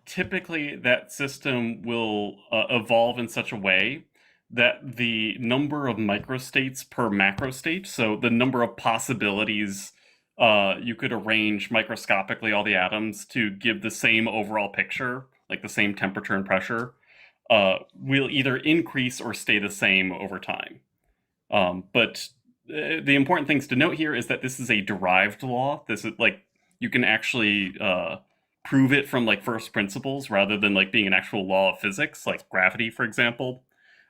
typically that system will evolve in such a way that the number of microstates per macrostate, so the number of possibilities you could arrange microscopically all the atoms to give the same overall picture, like the same temperature and pressure, will either increase or stay the same over time. But the important things to note here is that this is a derived law. This is like, you can actually prove it from like first principles rather than like being an actual law of physics, like gravity, for example.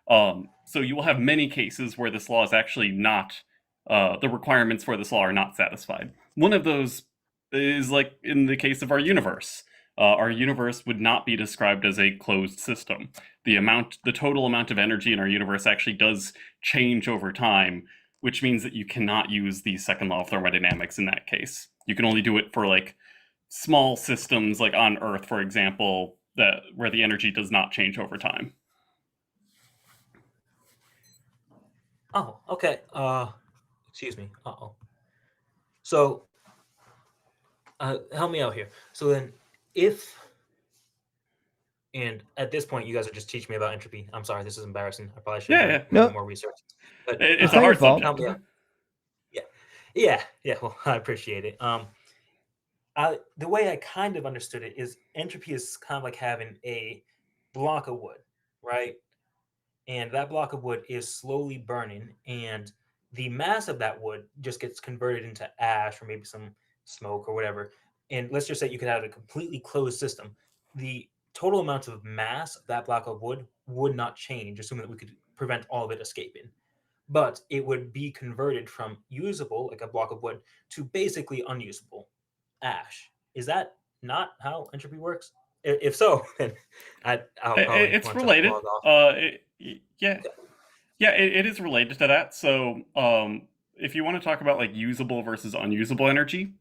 So you will have many cases where this law is actually not, the requirements for this law are not satisfied. One of those is like in the case of our universe. Our universe would not be described as a closed system. the total amount of energy in our universe actually does change over time, which means that you cannot use the second law of thermodynamics in that case. You can only do it for like small systems, like on Earth, for example, where the energy does not change over time. Oh, okay. Excuse me. So, help me out here. So then, and at this point, you guys are just teaching me about entropy. I'm sorry, this is embarrassing. I probably should have done more research. But It's a hard subject. Help me out. Yeah. Well, I appreciate it. The way I kind of understood it is entropy is kind of like having a block of wood, right? And that block of wood is slowly burning, and the mass of that wood just gets converted into ash or maybe some smoke or whatever. And let's just say you could have a completely closed system. The total amount of mass of that block of wood would not change, assuming that we could prevent all of it escaping. But it would be converted from usable, like a block of wood, to basically unusable, ash. Is that not how entropy works? If so, then I'll probably it's want to related. log off. It is related to that. So if you want to talk about like usable versus unusable energy,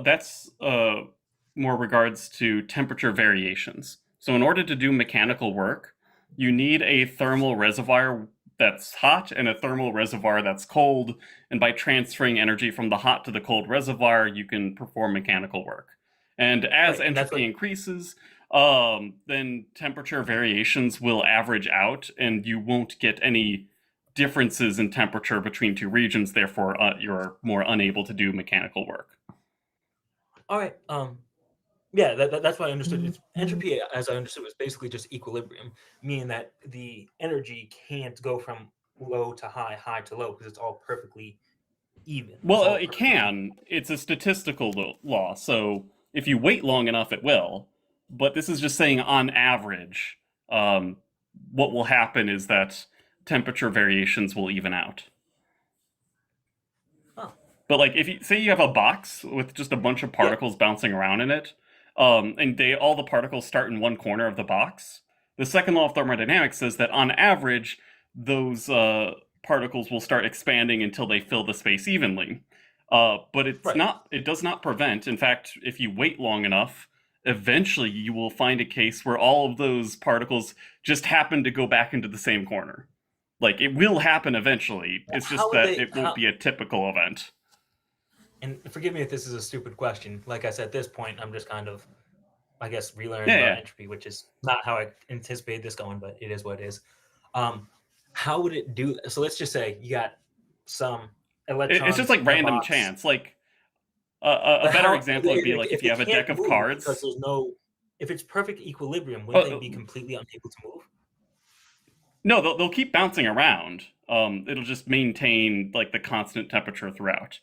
that's more regards to temperature variations. So in order to do mechanical work, you need a thermal reservoir that's hot and a thermal reservoir that's cold, and by transferring energy from the hot to the cold reservoir, you can perform mechanical work. And as entropy increases, then temperature variations will average out, and you won't get any differences in temperature between two regions. Therefore, you're more unable to do mechanical work. All right. Yeah, that's what I understood. It's, entropy, as I understood, was basically just equilibrium, meaning that the energy can't go from low to high, high to low, because it's all perfectly even. Well, it can. It's a statistical law, so if you wait long enough, it will. But this is just saying, on average, what will happen is that temperature variations will even out. But like, if you say you have a box with just a bunch of particles bouncing around in it, and all the particles start in one corner of the box, the second law of thermodynamics says that on average, those particles will start expanding until they fill the space evenly. But it does not prevent. In fact, if you wait long enough, eventually you will find a case where all of those particles just happen to go back into the same corner. Like, it will happen eventually. It's just that it won't be a typical event. And forgive me if this is a stupid question. Like I said, at this point, I'm just kind of, I guess, relearning about entropy, which is not how I anticipated this going, but it is what it is. How would it do? So let's just say you got some electrons. It's just like random chance. Like a better example would be like if you have a deck of cards. Because there's no, if it's perfect equilibrium, wouldn't they be completely unable to move? No, they'll keep bouncing around. It'll just maintain like the constant temperature throughout.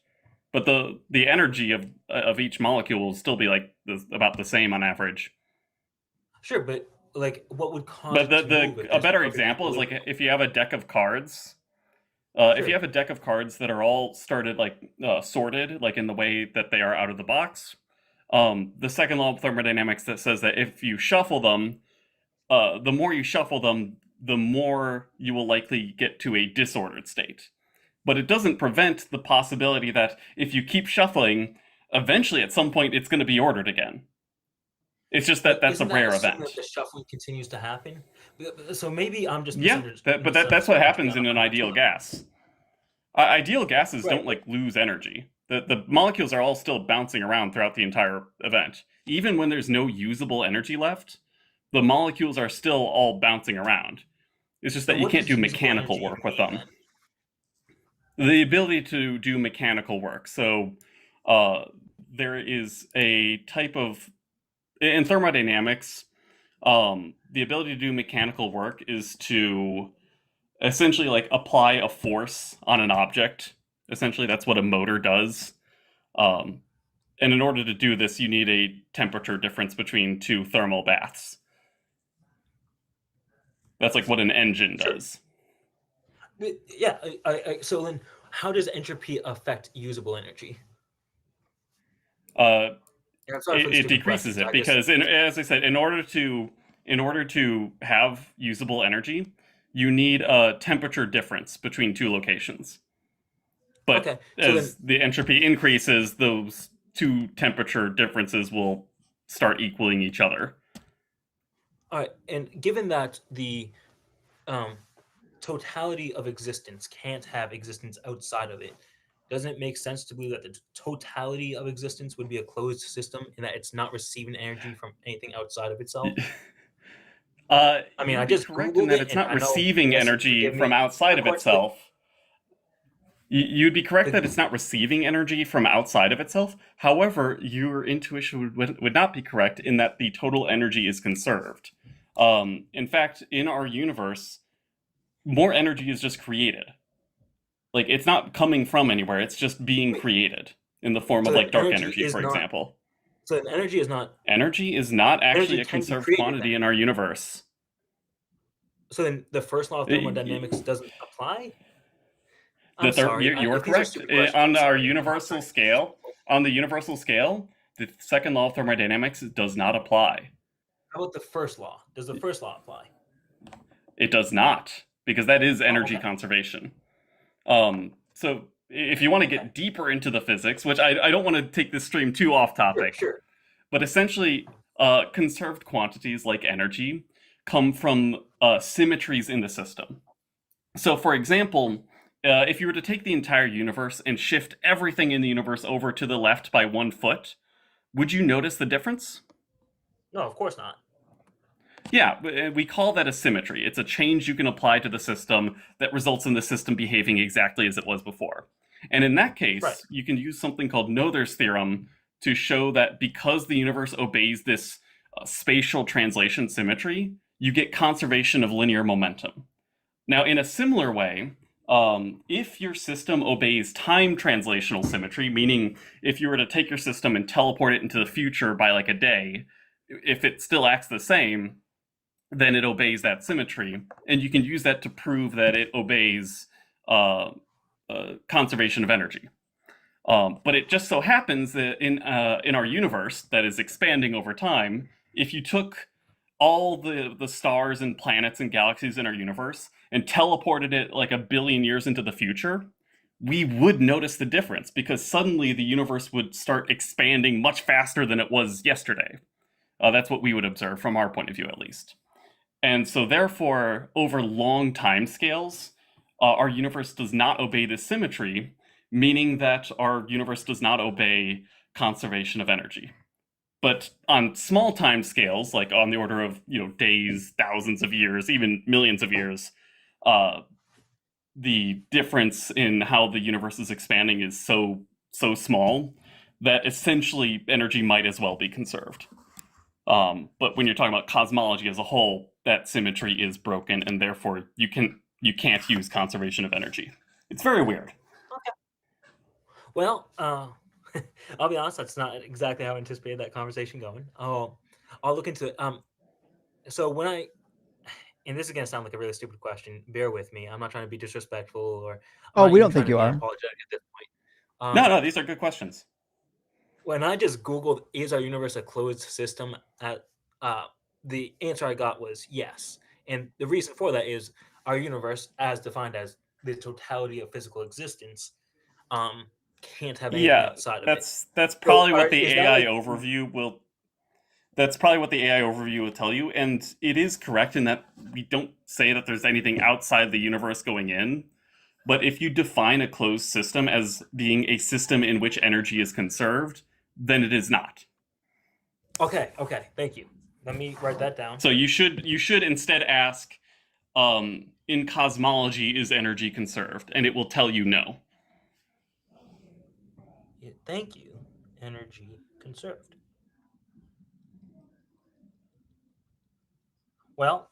But the energy of each molecule will still be like about the same on average. Sure, but like, what would cause? But a better example is like if you have a deck of cards. If you have a deck of cards that are all started like sorted, like in the way that they are out of the box, the second law of thermodynamics that says that if you shuffle them, the more you shuffle them, the more you will likely get to a disordered state. But it doesn't prevent the possibility that if you keep shuffling, eventually at some point it's going to be ordered again. It's just that that's a rare event. That the shuffling continues to happen. So maybe I'm just but that's what happens in an ideal gas. Ideal gases don't like lose energy. The molecules are all still bouncing around throughout the entire event. Even when there's no usable energy left, the molecules are still all bouncing around. It's just that you can't do mechanical work with them. The ability to do mechanical work. So there is a type of, in thermodynamics, the ability to do mechanical work is to essentially like apply a force on an object. Essentially, that's what a motor does. And in order to do this, you need a temperature difference between two thermal baths. That's like what an engine does. Yeah. So then, how does entropy affect usable energy? It decreases it because, as I said, in order to in order to have usable energy, you need a temperature difference between two locations. But Okay, so as the entropy increases, those two temperature differences will start equaling each other. all right, and given that the totality of existence can't have existence outside of it, doesn't it make sense to believe that the totality of existence would be a closed system and that it's not receiving energy from anything outside of itself? I mean, I You'd be just correct in Googled that it, it's and not I know receiving you guys energy forgive from me. outside of According to itself. You'd be correct the, that it's not receiving energy from outside of itself. However, your intuition would not be correct in that the total energy is conserved. In fact, in our universe, more energy is just created. Like, it's not coming from anywhere, it's just being created in the form of, so then like, dark energy, for example. So then energy is not. Energy is not actually Energy a can be conserved created quantity then. in our universe. So then the first law of thermodynamics doesn't apply? I'm sorry. You're If these are correct. stupid questions, On I'm our sorry. I'm not universal trying to be scale, disrespectful. the second law of thermodynamics does not apply. How about the first law? Does the first law apply? It does not, because that is energy okay. conservation. So if you want to get deeper into the physics, which I don't want to take this stream too off topic, Sure. but essentially, conserved quantities like energy come from symmetries in the system. So, for example, if you were to take the entire universe and shift everything in the universe over to the left by 1 foot, would you notice the difference? No, of course not. Yeah, we call that a symmetry. It's a change you can apply to the system that results in the system behaving exactly as it was before. And in that case, you can use something called Noether's theorem to show that because the universe obeys this spatial translation symmetry, you get conservation of linear momentum. Now, in a similar way, if your system obeys time translational symmetry, meaning if you were to take your system and teleport it into the future by like a day, if it still acts the same, then it obeys that symmetry, and you can use that to prove that it obeys conservation of energy. But it just so happens that in our universe that is expanding over time, if you took all the stars and planets and galaxies in our universe and teleported it like 1 billion years into the future, we would notice the difference because suddenly the universe would start expanding much faster than it was yesterday. That's what we would observe from our point of view, at least. And so therefore, over long time scales, our universe does not obey this symmetry, meaning that our universe does not obey conservation of energy. But on small time scales, like on the order of days, thousands of years, even millions of years, the difference in how the universe is expanding is so small that essentially energy might as well be conserved. But when you're talking about cosmology as a whole, that symmetry is broken, and therefore you can't use conservation of energy. It's very weird. Okay. Well, I'll be honest, that's not exactly how I anticipated that conversation going. I'll look into it. So when and this is gonna sound like a really stupid question. Bear with me. I'm not trying to be disrespectful, or I'm Oh, not we even don't trying think to you be are. apologetic at this point. No, these are good questions. When I just Googled, is our universe a closed system? The answer I got was yes. And the reason for that is our universe, as defined as the totality of physical existence, can't have anything outside of it. That's probably what the Is that AI like overview will. That's probably what the AI overview will tell you, and it is correct in that we don't say that there's anything outside the universe going in. But if you define a closed system as being a system in which energy is conserved, then it is not. Okay, thank you. Let me write that down. So you should instead ask, in cosmology, is energy conserved? And it will tell you no. Yeah, thank you. Energy conserved. Well,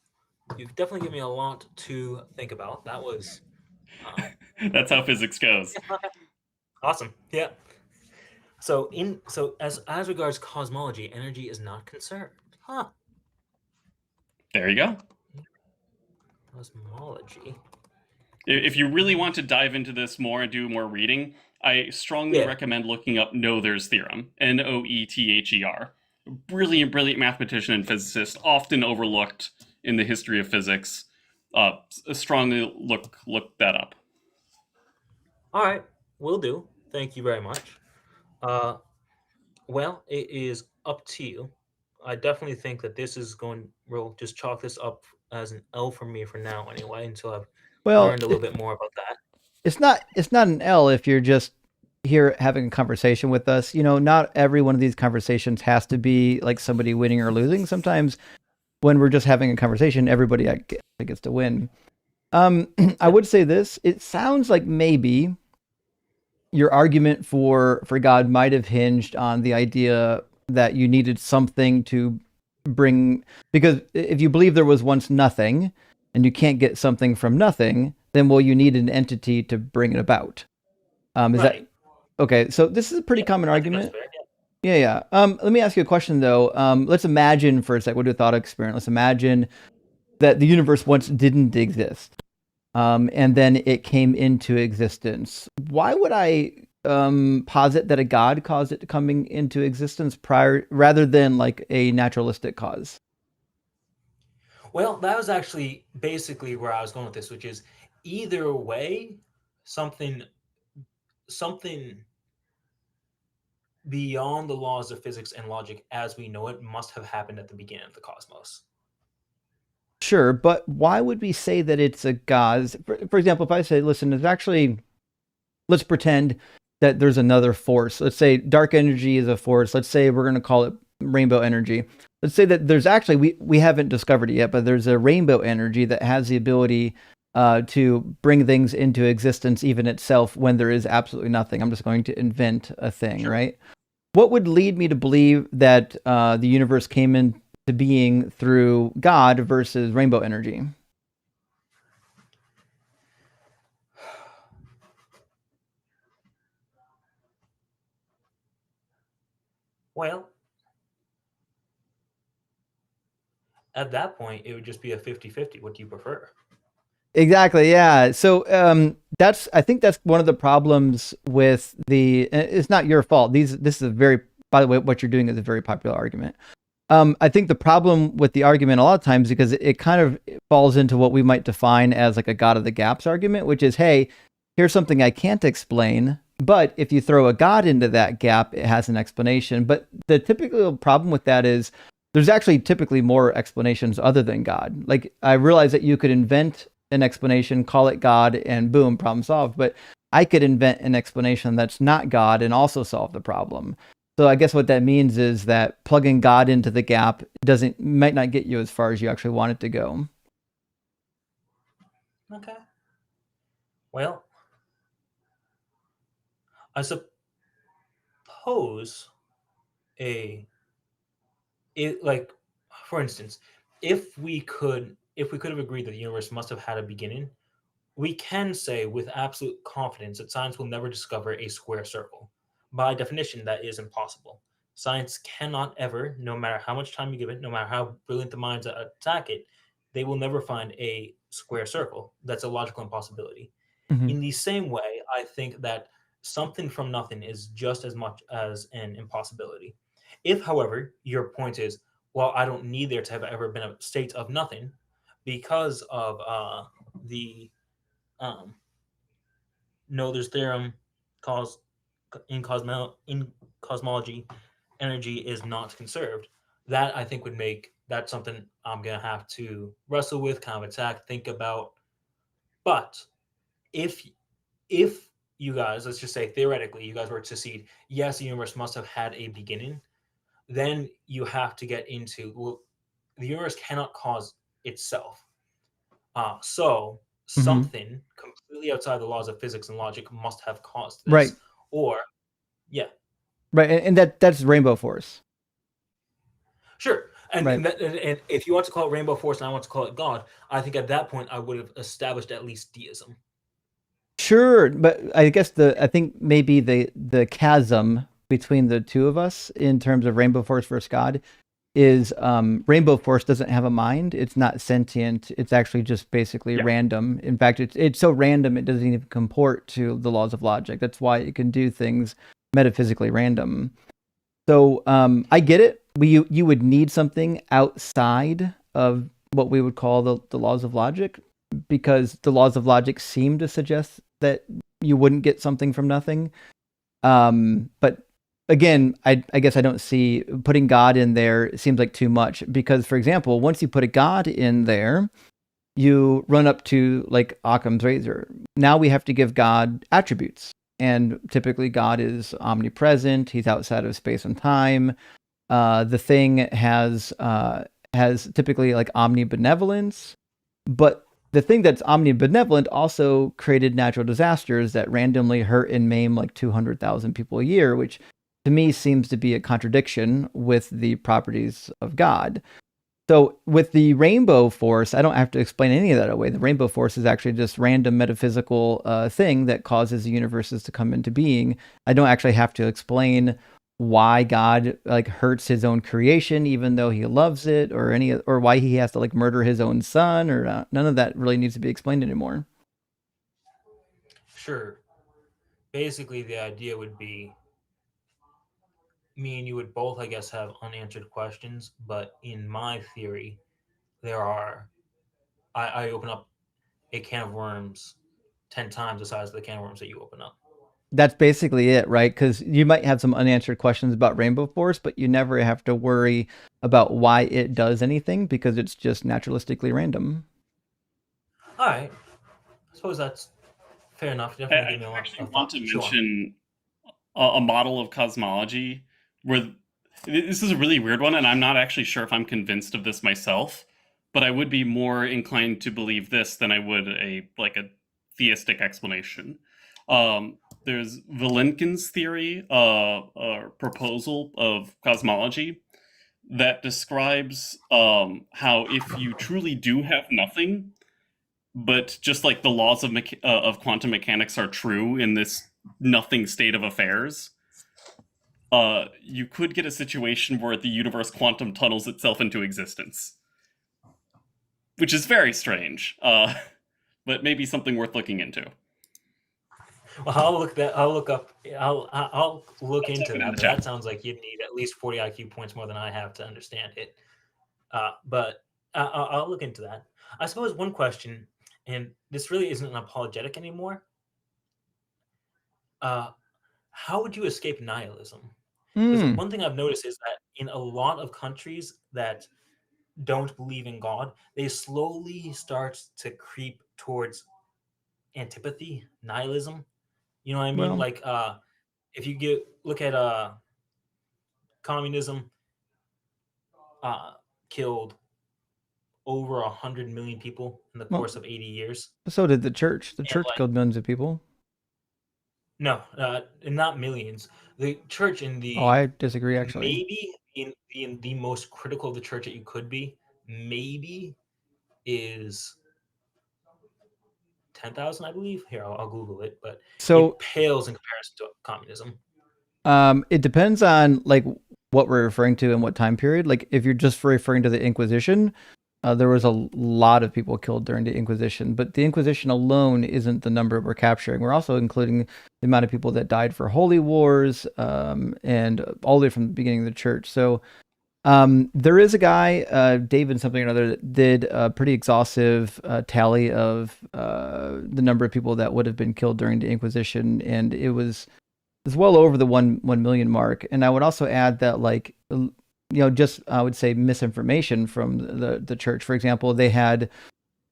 you've definitely given me a lot to think about. That was That's how physics goes. awesome. Yeah. So as regards cosmology, energy is not conserved. Huh. There you go. Cosmology. If you really want to dive into this more and do more reading, I strongly recommend looking up Noether's theorem, Noether, brilliant mathematician and physicist, often overlooked in the history of physics. Strongly look that up. All right, will do. Thank you very much. Well, it is up to you. I definitely think that this is going. We'll just chalk this up as an L for me for now, anyway, until I've Well, learned a little bit more about that. it's not an L if you're just here having a conversation with us. You know, not every one of these conversations has to be like somebody winning or losing. Sometimes when we're just having a conversation, everybody gets to win. I would say this. It sounds like maybe your argument for God might have hinged on the idea that you needed something to bring, because if you believe there was once nothing and you can't get something from nothing, then you need an entity to bring it about. Is Right. that okay? So this is a pretty common I think that's argument. fair, yeah. Yeah. Let me ask you a question though. Let's imagine for a sec, we'll do a thought experiment. Let's imagine that the universe once didn't exist. And then it came into existence. Why would I posit that a god caused it coming into existence rather than like a naturalistic cause? Well, that was actually basically where I was going with this, which is either way, something beyond the laws of physics and logic as we know it must have happened at the beginning of the cosmos. Sure, but why would we say that it's a god? For example, if I say, listen, let's pretend that there's another force. Let's say dark energy is a force. Let's say we're going to call it rainbow energy. Let's say that there's actually, we haven't discovered it yet, but there's a rainbow energy that has the ability to bring things into existence, even itself, when there is absolutely nothing. I'm just going to invent a thing, right? What would lead me to believe that the universe came into being through God versus rainbow energy? Well, at that point, it would just be a 50-50. What do you prefer? Exactly. Yeah. So I think that's one of the problems with it's not your fault. This is by the way, what you're doing is a very popular argument. I think the problem with the argument a lot of times, because it kind of falls into what we might define as like a God of the gaps argument, which is, hey, here's something I can't explain, but if you throw a God into that gap, it has an explanation. But the typical problem with that is there's actually typically more explanations other than God. Like, I realize that you could invent an explanation, call it God, and boom, problem solved. But I could invent an explanation that's not God and also solve the problem. So I guess what that means is that plugging God into the gap might not get you as far as you actually want it to go. Okay. Well, I suppose for instance, if we could have agreed that the universe must have had a beginning, we can say with absolute confidence that science will never discover a square circle. By definition, that is impossible. Science cannot ever, no matter how much time you give it, no matter how brilliant the minds attack it, they will never find a square circle. That's a logical impossibility. Mm-hmm. In the same way, I think that something from nothing is just as much as an impossibility. If, however, your point is, well, I don't need there to have ever been a state of nothing because of the Noether's theorem, in cosmology, energy is not conserved. That I think would make that something I'm gonna have to wrestle with, kind of attack, think about. But if you guys, let's just say theoretically, you guys were to succeed, yes, the universe must have had a beginning. Then you have to get into, well, the universe cannot cause itself. So something completely outside the laws of physics and logic must have caused this. Right. Or, yeah. Right, and that's Rainbow Force. Sure. And, right. and if you want to call it Rainbow Force and I want to call it God, I think at that point I would have established at least deism. Sure, but I guess I think maybe the chasm between the two of us in terms of Rainbow Force versus God is Rainbow Force doesn't have a mind. It's not sentient. It's actually just basically random. In fact, it's so random it doesn't even comport to the laws of logic. That's why it can do things metaphysically random. So I get it. you would need something outside of what we would call the laws of logic, because the laws of logic seem to suggest that you wouldn't get something from nothing. But again, I guess I don't see putting God in there seems like too much, because, for example, once you put a God in there, you run up to like Occam's razor. Now we have to give God attributes. And typically God is omnipresent. He's outside of space and time. The thing has typically like omnibenevolence, but the thing that's omnibenevolent also created natural disasters that randomly hurt and maim like 200,000 people a year, which to me seems to be a contradiction with the properties of God. So with the rainbow force, I don't have to explain any of that away. The rainbow force is actually just random metaphysical thing that causes the universes to come into being. I don't actually have to explain why God like hurts his own creation, even though he loves it, or why he has to like murder his own son, or none of that really needs to be explained anymore. Sure. Basically, the idea would be me and you would both, I guess, have unanswered questions, but in my theory, I open up a can of worms 10 times the size of the can of worms that you open up. That's basically it, right? Because you might have some unanswered questions about Rainbow Force, but you never have to worry about why it does anything, because it's just naturalistically random. All right. I suppose that's fair enough. Definitely give me a lot actually of want to Sure. mention a model of cosmology where this is a really weird one, and I'm not actually sure if I'm convinced of this myself, but I would be more inclined to believe this than I would a theistic explanation. There's Velikin's theory, or proposal of cosmology, that describes how if you truly do have nothing, but just like the laws of quantum mechanics are true in this nothing state of affairs, you could get a situation where the universe quantum tunnels itself into existence, which is very strange, but maybe something worth looking into. Well, I'll look into that. But that sounds like you'd need at least 40 IQ points more than I have to understand it. But I'll look into that. I suppose one question, and this really isn't an apologetic anymore. How would you escape nihilism? Because one thing I've noticed is that in a lot of countries that don't believe in God, they slowly start to creep towards antipathy, nihilism. You know what I mean? Well, like if you look at communism, killed over 100 million people in the course of 80 years. So did the church. The church killed millions of people. No, not millions. The church in the I disagree, actually. Maybe in the most critical of the church that you could be, maybe is 10,000, I believe. Here, I'll Google it, but it pales in comparison to communism. It depends on like what we're referring to and what time period. Like if you're just referring to the Inquisition, there was a lot of people killed during the Inquisition, but the Inquisition alone isn't the number we're capturing. We're also including the amount of people that died for holy wars, and all the way from the beginning of the church. So there is a guy, David something or another, that did a pretty exhaustive tally of the number of people that would have been killed during the Inquisition, and it was well over the 1 million mark. And I would also add that, like, just I would say misinformation from the church. For example, they had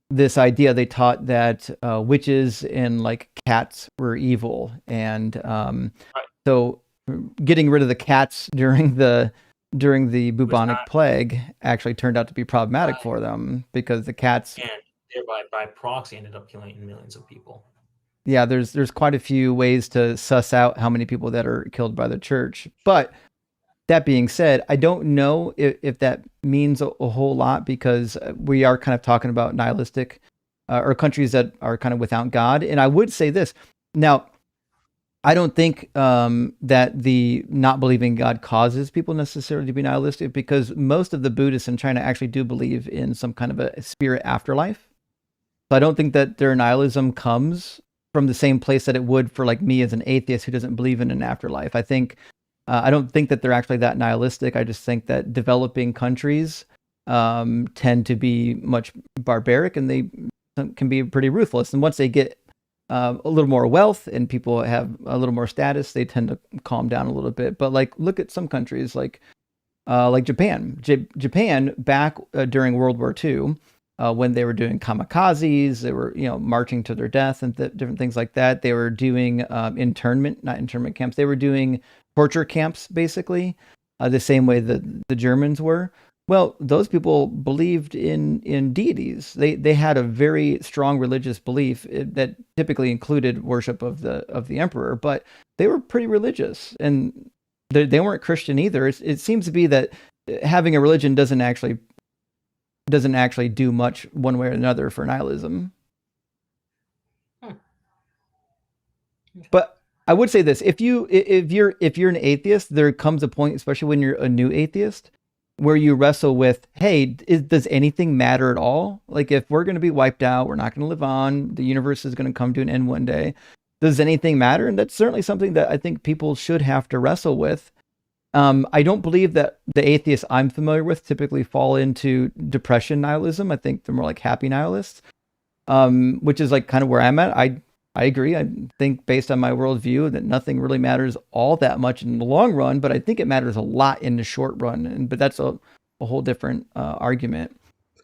this idea. They taught that witches and like cats were evil, and so getting rid of the cats during the bubonic plague actually turned out to be problematic for them, because the cats, and thereby by proxy ended up killing millions of people. Yeah, there's quite a few ways to suss out how many people that are killed by the church. But that being said, I don't know if that means a whole lot, because we are kind of talking about nihilistic or countries that are kind of without God. And I would say this. Now, I don't think that the not believing God causes people necessarily to be nihilistic, because most of the Buddhists in China actually do believe in some kind of a spirit afterlife. So I don't think that their nihilism comes from the same place that it would for like me as an atheist who doesn't believe in an afterlife. I think I don't think that they're actually that nihilistic. I just think that developing countries tend to be much barbaric, and they can be pretty ruthless. And once they get a little more wealth and people have a little more status, they tend to calm down a little bit. But like, look at some countries like Japan. Japan back during World War II, when they were doing kamikazes, they were marching to their death and different things like that. They were doing not internment camps. They were doing torture camps, basically, the same way that the Germans were. Well, those people believed in deities. They had a very strong religious belief that typically included worship of the emperor, but they were pretty religious, and they weren't Christian either. It seems to be that having a religion doesn't actually do much one way or another for nihilism. But I would say this: if you're an atheist, there comes a point, especially when you're a new atheist, where you wrestle with, hey, does anything matter at all? Like, if we're going to be wiped out, we're not going to live on, the universe is going to come to an end one day. Does anything matter? And that's certainly something that I think people should have to wrestle with. I don't believe that the atheists I'm familiar with typically fall into depression nihilism. I think they're more like happy nihilists, which is like kind of where I'm at. I agree. I think based on my worldview that nothing really matters all that much in the long run, but I think it matters a lot in the short run. But that's a whole different argument.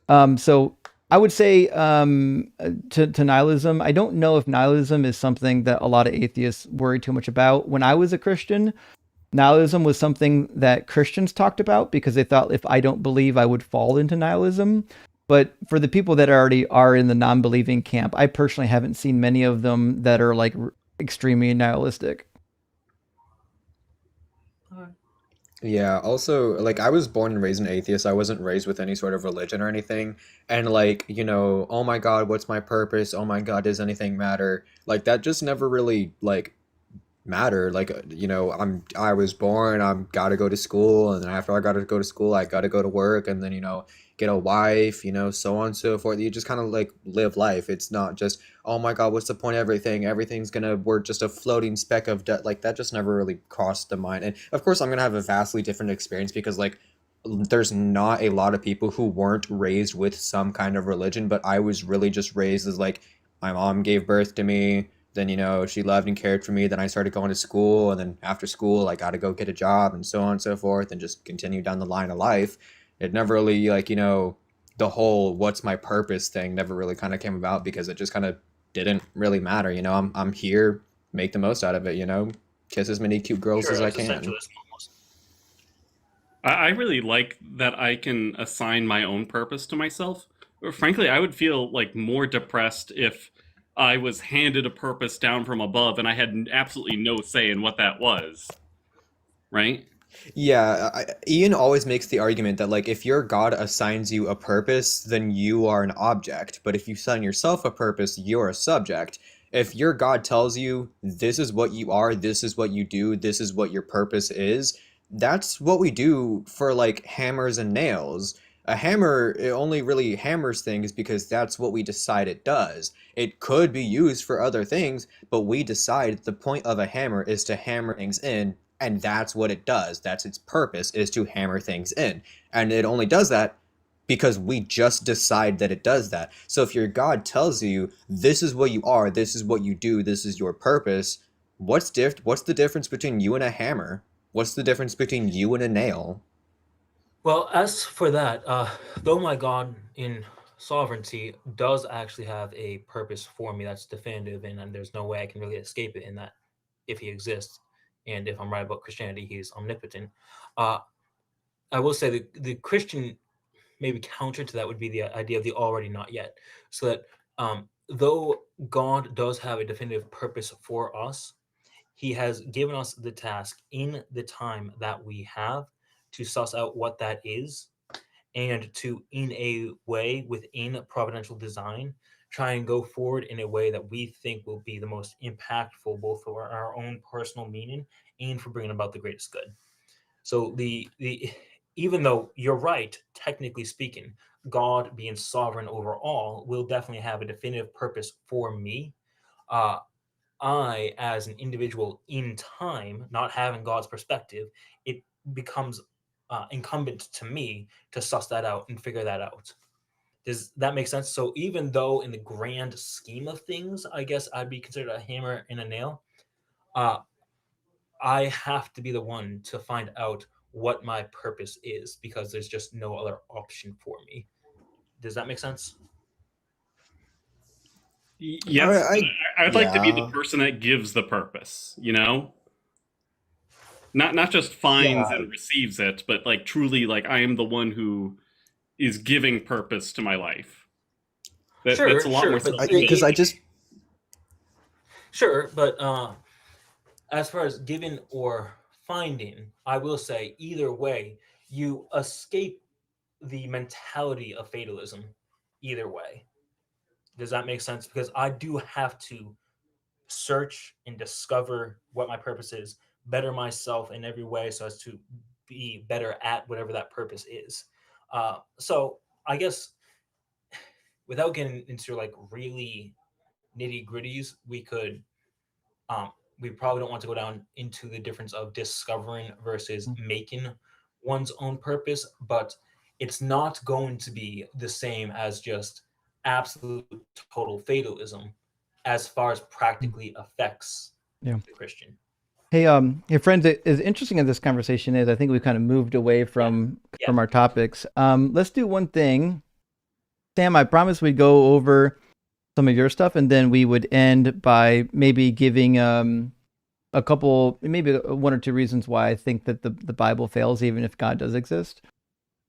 So I would say to nihilism, I don't know if nihilism is something that a lot of atheists worry too much about. When I was a Christian, nihilism was something that Christians talked about because they thought if I don't believe, I would fall into nihilism. But for the people that already are in the non-believing camp, I personally haven't seen many of them that are like extremely nihilistic. Yeah, also, like, I was born and raised an atheist. I wasn't raised with any sort of religion or anything. And, like, oh my God, what's my purpose? Oh my God, does anything matter? Like, that just never really, like, mattered. Like, I was born, I'm gotta go to school, and then after I gotta go to school, I gotta go to work, and then, get a wife, so on and so forth. You just kind of, like, live life. It's not just, oh my God, what's the point of everything? We're just a floating speck of debt. Like, that just never really crossed the mind. And of course, I'm gonna have a vastly different experience because, like, there's not a lot of people who weren't raised with some kind of religion, but I was really just raised as, like, my mom gave birth to me, then, she loved and cared for me. Then I started going to school, and then after school, I got to go get a job, and so on and so forth, and just continue down the line of life. It never really, like, the whole what's my purpose thing never really kind of came about because it just kind of didn't really matter. I'm here, make the most out of it, kiss as many cute girls as I can. I really like that I can assign my own purpose to myself. Frankly, I would feel like more depressed if I was handed a purpose down from above and I had absolutely no say in what that was. Right? Yeah, Ian always makes the argument that, like, if your God assigns you a purpose, then you are an object. But if you assign yourself a purpose, you're a subject. If your God tells you, this is what you are, this is what you do, this is what your purpose is, that's what we do for, like, hammers and nails. A hammer, it only really hammers things because that's what we decide it does. It could be used for other things, but we decide the point of a hammer is to hammer things in, and that's what it does. That's its purpose, is to hammer things in. And it only does that because we just decide that it does that. So if your God tells you, this is what you are, this is what you do, this is your purpose, what's the difference between you and a hammer? What's the difference between you and a nail? Well, as for that, though my God in sovereignty does actually have a purpose for me that's definitive, and there's no way I can really escape it in that if he exists, and if I'm right about Christianity, he's omnipotent. I will say the Christian maybe counter to that would be the idea of the already not yet. So that though God does have a definitive purpose for us, he has given us the task in the time that we have to suss out what that is, and to, in a way within providential design, try and go forward in a way that we think will be the most impactful, both for our own personal meaning and for bringing about the greatest good. So the even though you're right, technically speaking, God being sovereign over all will definitely have a definitive purpose for me. I, as an individual in time, not having God's perspective, it becomes incumbent to me to suss that out and figure that out. Does that make sense? So even though in the grand scheme of things, I guess I'd be considered a hammer and a nail, uh, I have to be the one to find out what my purpose is because there's just no other option for me. Does that make sense? Yes, but I would like to be the Yeah. person that gives the purpose, you know? Not just finds Yeah. and receives it, but like truly like I am the one who is giving purpose to my life. That's a lot more But Because I just sure, but as far as giving or finding, I will say either way, you escape the mentality of fatalism either way. Does that make sense? Because I do have to search and discover what my purpose is, better myself in every way so as to be better at whatever that purpose is. So I guess without getting into like really nitty gritties, we probably don't want to go down into the difference of discovering versus making one's own purpose, but it's not going to be the same as just absolute total fatalism as far as practically affects Yeah. the Christian. Hey, friends, as interesting as this conversation is, I think we've kind of moved away from our topics. Let's do one thing. Sam, I promised we'd go over some of your stuff, and then we would end by maybe giving a couple, maybe one or two reasons why I think that the Bible fails, even if God does exist,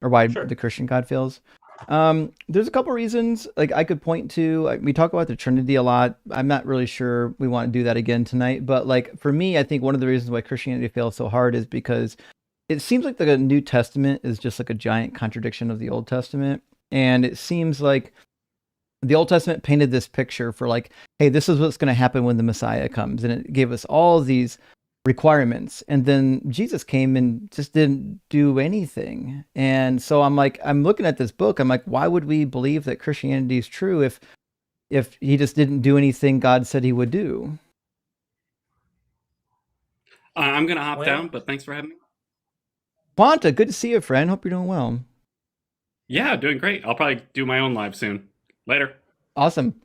or why the Christian God fails. There's a couple reasons like I could point to. We talk about the Trinity a lot. I'm not really sure we want to do that again tonight, but like for me, I think one of the reasons why Christianity fails so hard is because it seems like the New Testament is just like a giant contradiction of the Old Testament, and it seems like the Old Testament painted this picture for like, hey, this is what's going to happen when the Messiah comes, and it gave us all these requirements, and then Jesus came and just didn't do anything. And so I'm looking at this book, I'm like, why would we believe that Christianity is true if he just didn't do anything God said he would do? I'm gonna hop down, but thanks for having me. Quanta, good to see you, friend. Hope you're doing well. Yeah, doing great. I'll probably do my own live soon. Later. Awesome.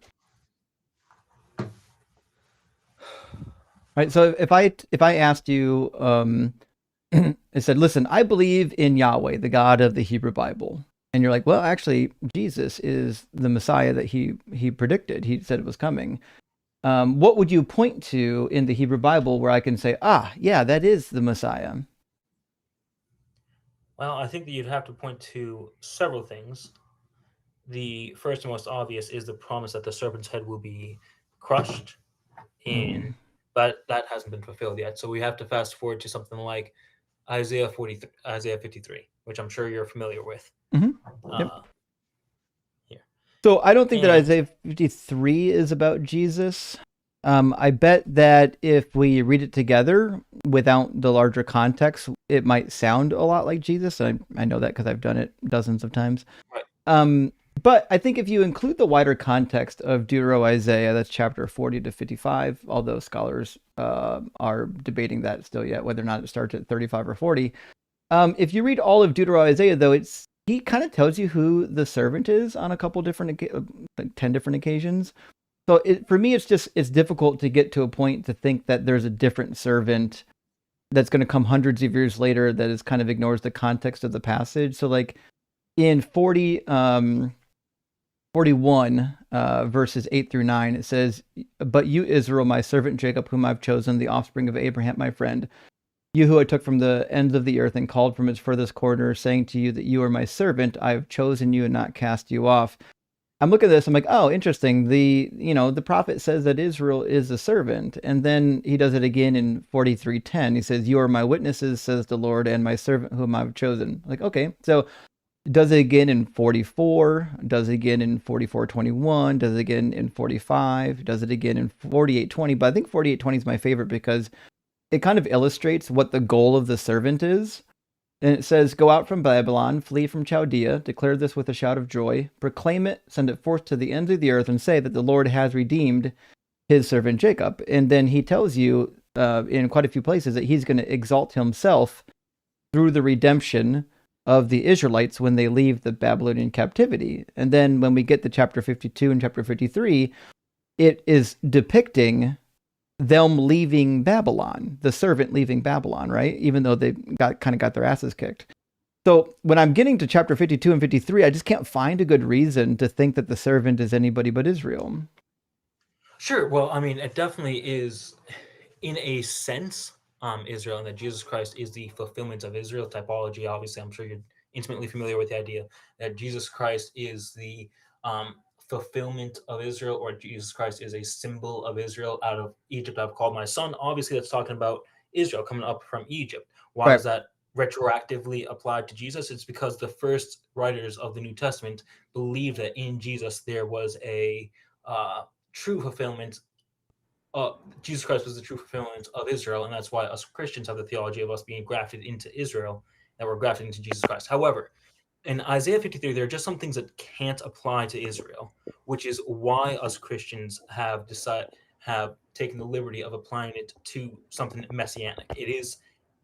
Right. So if I asked you, it said, listen, I believe in Yahweh, the God of the Hebrew Bible. And you're like, well, actually, Jesus is the Messiah that he predicted. He said it was coming. What would you point to in the Hebrew Bible where I can say, yeah, that is the Messiah? Well, I think that you'd have to point to several things. The first and most obvious is the promise that the serpent's head will be crushed in, but that hasn't been fulfilled yet. So we have to fast forward to something like Isaiah 53, which I'm sure you're familiar with. Yep. So I don't think that Isaiah 53 is about Jesus. I bet that if we read it together without the larger context, it might sound a lot like Jesus. I know that because I've done it dozens of times. Right. But I think if you include the wider context of Deutero-Isaiah, that's chapter 40 to 55, although scholars are debating that still yet, whether or not it starts at 35 or 40. If you read all of Deutero-Isaiah, though, he kind of tells you who the servant is on a couple different, like 10 different occasions. So for me, it's difficult to get to a point to think that there's a different servant that's going to come hundreds of years later that is kind of ignores the context of the passage. So like in 41, verses 8 through 9, it says, but you, Israel, my servant Jacob, whom I've chosen, the offspring of Abraham, my friend, you who I took from the ends of the earth and called from its furthest corner, saying to you that you are my servant, I have chosen you and not cast you off. I'm looking at this, I'm like, oh, interesting. The prophet says that Israel is a servant, and then he does it again in 43:10. He says, you are my witnesses, says the Lord, and my servant whom I've chosen. Like, okay, so does it again in 44, does it again in 44:21, does it again in 45, does it again in 48:20. But I think 48:20 is my favorite because it kind of illustrates what the goal of the servant is. And it says, go out from Babylon, flee from Chaldea, declare this with a shout of joy, proclaim it, send it forth to the ends of the earth, and say that the Lord has redeemed. his servant Jacob. And then he tells you in quite a few places that he's going to exalt himself through the redemption of the Israelites when they leave the Babylonian captivity. And then when we get to chapter 52 and chapter 53, it is depicting them leaving Babylon, the servant leaving Babylon, right? Even though they got their asses kicked. So when I'm getting to chapter 52 and 53, I just can't find a good reason to think that the servant is anybody but Israel. Sure. Well, I mean, it definitely is, in a sense, Israel, and that Jesus Christ is the fulfillment of Israel typology. Obviously, I'm sure you're intimately familiar with the idea that Jesus Christ is the fulfillment of Israel, or Jesus Christ is a symbol of Israel. Out of Egypt I've called my son. Obviously, that's talking about Israel coming up from Egypt. Why is that retroactively applied to Jesus? It's because the first writers of the New Testament believed that in Jesus there was a true fulfillment. Jesus Christ was the true fulfillment of Israel, and that's why us Christians have the theology of us being grafted into Israel, that we're grafted into Jesus Christ. However, in Isaiah 53, there are just some things that can't apply to Israel, which is why us Christians have taken the liberty of applying it to something messianic. It is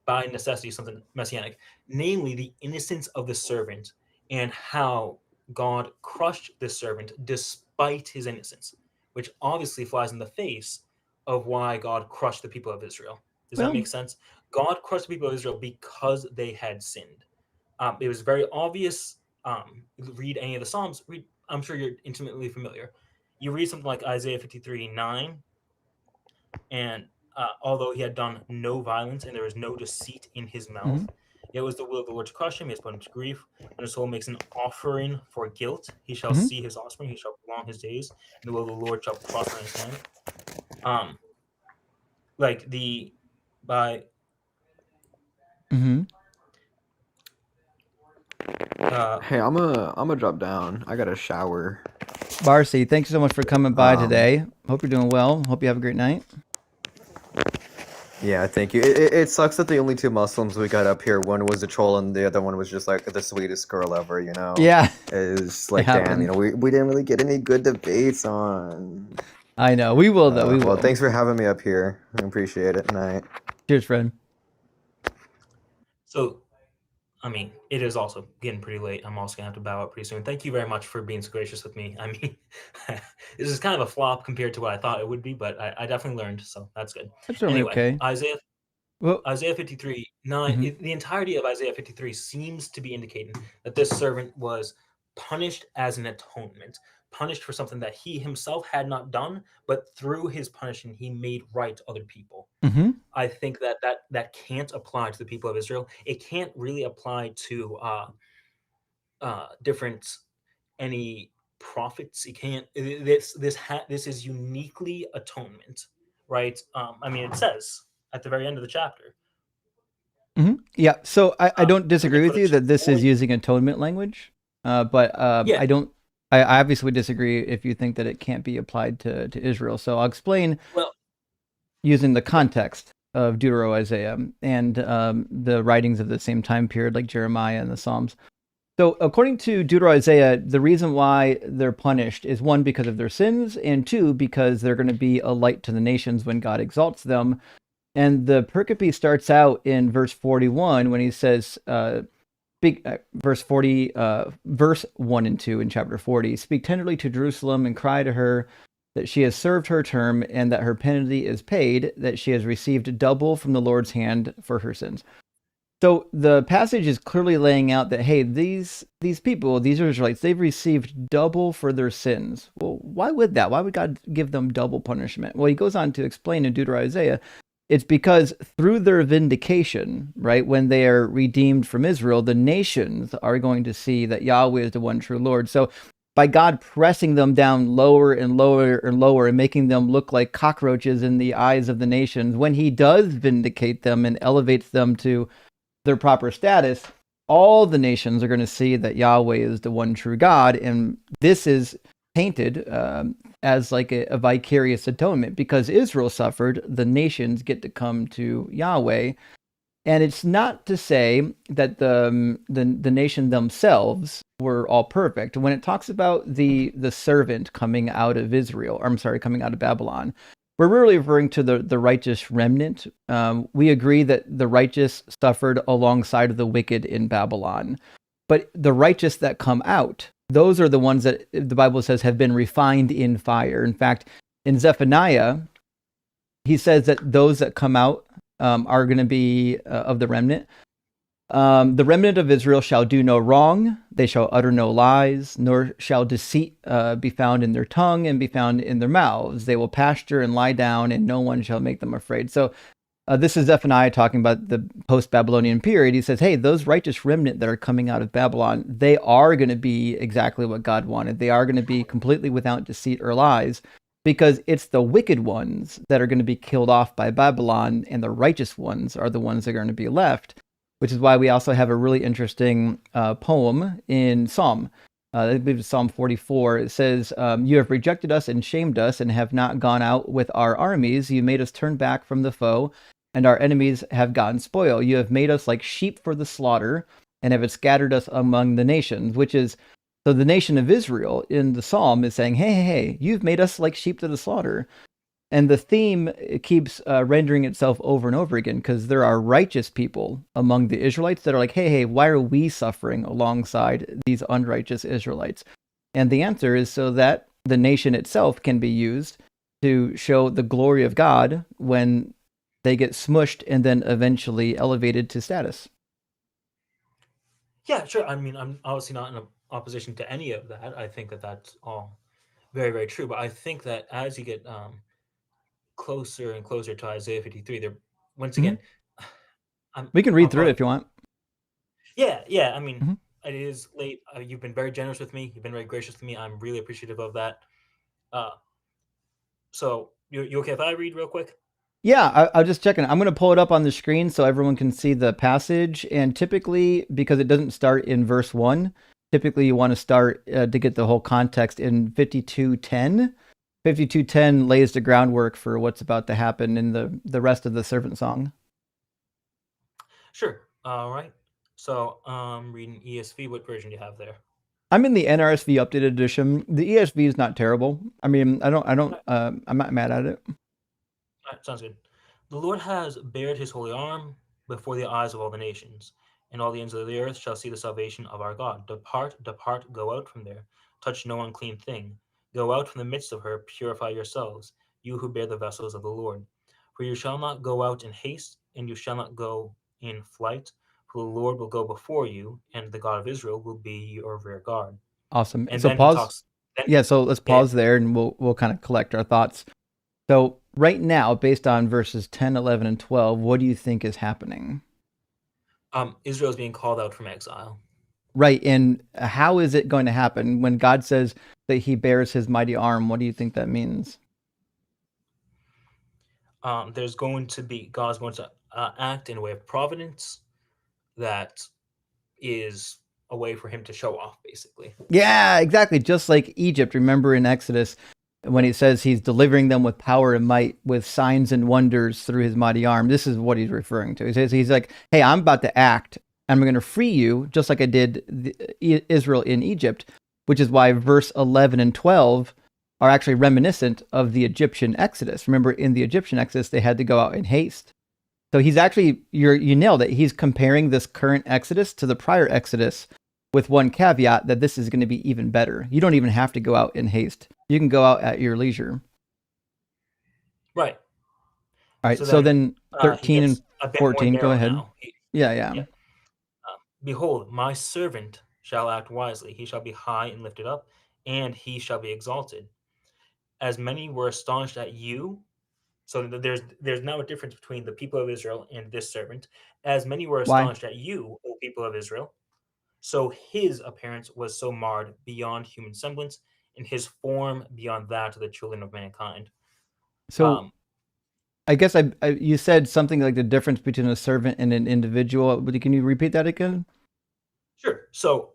by necessity something messianic, namely the innocence of the servant and how God crushed this servant despite his innocence, which obviously flies in the face of why God crushed the people of Israel. Does that make sense? God crushed the people of Israel because they had sinned. It was very obvious. Read any of the Psalms. I'm sure you're intimately familiar. You read something like Isaiah 53:9, and although he had done no violence and there was no deceit in his mouth, it was the will of the Lord to crush him. He has put him to grief. When his soul makes an offering for guilt, he shall see his offspring. He shall prolong his days. And the will of the Lord shall prosper in his hand. Like the by. Hey, I'm a drop down. I got a shower. Barcy, thanks so much for coming by today. Hope you're doing well. Hope you have a great night. Yeah, thank you. It sucks that the only two Muslims we got up here, one was a troll and the other one was just like the sweetest girl ever, you know? Yeah. It's like, damn, you know, we didn't really get any good debates on. I know. We will, though. We will. Well, thanks for having me up here. I appreciate it. Night. Cheers, friend. So, I mean, it is also getting pretty late. I'm also going to have to bow out pretty soon. Thank you very much for being so gracious with me. I mean, this is kind of a flop compared to what I thought it would be, but I definitely learned, so that's good. That's certainly okay. Isaiah 53:9, the entirety of Isaiah 53 seems to be indicating that this servant was punished as an atonement, punished for something that he himself had not done, but through his punishment, he made right to other people. I think that can't apply to the people of Israel. It can't really apply to any prophets. It can't. This is uniquely atonement, right? I mean, it says at the very end of the chapter. Yeah, so I don't disagree with you that this is using atonement language, but I obviously disagree if you think that it can't be applied to Israel. So I'll explain using the context of Deutero-Isaiah and the writings of the same time period, like Jeremiah and the Psalms. So according to Deutero-Isaiah, the reason why they're punished is one, because of their sins, and two, because they're going to be a light to the nations when God exalts them. And the pericope starts out in verse 41 when he says, verse 1 and 2 in chapter 40, speak tenderly to Jerusalem and cry to her that she has served her term and that her penalty is paid, that she has received double from the Lord's hand for her sins. So the passage is clearly laying out that, hey, these people, these Israelites, they've received double for their sins. Well, why would that? Why would God give them double punishment? Well, he goes on to explain in Deutero-Isaiah, it's because through their vindication, right, when they are redeemed from Israel, the nations are going to see that Yahweh is the one true Lord. So by God pressing them down lower and lower and lower and making them look like cockroaches in the eyes of the nations, when he does vindicate them and elevates them to their proper status, all the nations are going to see that Yahweh is the one true God. And this is painted as like a vicarious atonement. Because Israel suffered, the nations get to come to Yahweh. And it's not to say that the nation themselves were all perfect. When it talks about the servant coming out of Israel, or I'm sorry, coming out of Babylon, we're really referring to the righteous remnant. We agree that the righteous suffered alongside of the wicked in Babylon. But the righteous that come out, those are the ones that the Bible says have been refined in fire. In fact, in Zephaniah, he says that those that come out are going to be of the remnant. The remnant of Israel shall do no wrong, they shall utter no lies, nor shall deceit be found in their tongue and be found in their mouths. They will pasture and lie down, and no one shall make them afraid. So this is Zephaniah talking about the post-Babylonian period. He says, hey, those righteous remnant that are coming out of Babylon, they are going to be exactly what God wanted. They are going to be completely without deceit or lies, because it's the wicked ones that are going to be killed off by Babylon, and the righteous ones are the ones that are going to be left, which is why we also have a really interesting poem in Psalm. I believe it's Psalm 44. It says, you have rejected us and shamed us and have not gone out with our armies. You made us turn back from the foe, and our enemies have gotten spoil. You have made us like sheep for the slaughter and have scattered us among the nations, which is, so the nation of Israel in the Psalm is saying, hey, you've made us like sheep to the slaughter. And the theme keeps rendering itself over and over again, because there are righteous people among the Israelites that are like, hey, why are we suffering alongside these unrighteous Israelites? And the answer is so that the nation itself can be used to show the glory of God when they get smushed and then eventually elevated to status. Yeah, sure. I mean, I'm obviously not in opposition to any of that. I think that that's all very, very true. But I think that as you get closer and closer to Isaiah 53, there, once again, we can read through it if you want. Yeah. I mean, it is late. You've been very generous with me. You've been very gracious to me. I'm really appreciative of that. So you okay if I read real quick? Yeah, I'll just checking. I'm going to pull it up on the screen so everyone can see the passage. And typically, because it doesn't start in verse 1, typically you want to start to get the whole context in 52:10. 52:10 lays the groundwork for what's about to happen in the rest of the servant song. Sure. All right. So reading ESV. What version do you have there? I'm in the NRSV updated edition. The ESV is not terrible. I mean, I'm not mad at it. All right, sounds good. The Lord has bared his holy arm before the eyes of all the nations, and all the ends of the earth shall see the salvation of our God. Depart, depart, go out from there. Touch no unclean thing. Go out from the midst of her, purify yourselves, you who bear the vessels of the Lord. For you shall not go out in haste, and you shall not go in flight, for the Lord will go before you, and the God of Israel will be your rear guard. Awesome. And so then pause. he talks. So let's pause there, and we'll kind of collect our thoughts. So right now, based on verses 10, 11, and 12, what do you think is happening? Israel is being called out from exile. Right, and how is it going to happen? When God says that he bears his mighty arm, what do you think that means? God's going to act in a way of providence that is a way for him to show off, basically. Yeah, exactly. Just like Egypt. Remember in Exodus, when he says he's delivering them with power and might, with signs and wonders through his mighty arm. This is what he's referring to. He says, he's like, hey, I'm about to act. I'm going to free you, just like I did Israel in Egypt, which is why verse 11 and 12 are actually reminiscent of the Egyptian Exodus. Remember, in the Egyptian Exodus, they had to go out in haste. So he's actually, you nailed it. He's comparing this current Exodus to the prior Exodus, with one caveat that this is going to be even better. You don't even have to go out in haste. You can go out at your leisure. Right. All right. So then 13 and 14, go ahead. Yeah. Behold, my servant shall act wisely. He shall be high and lifted up, and he shall be exalted. As many were astonished at you. So there's now a difference between the people of Israel and this servant. As many were astonished at you, O people of Israel. So his appearance was so marred beyond human semblance, and his form beyond that of the children of mankind. So I guess you said something like the difference between a servant and an individual. Can you repeat that again? Sure. So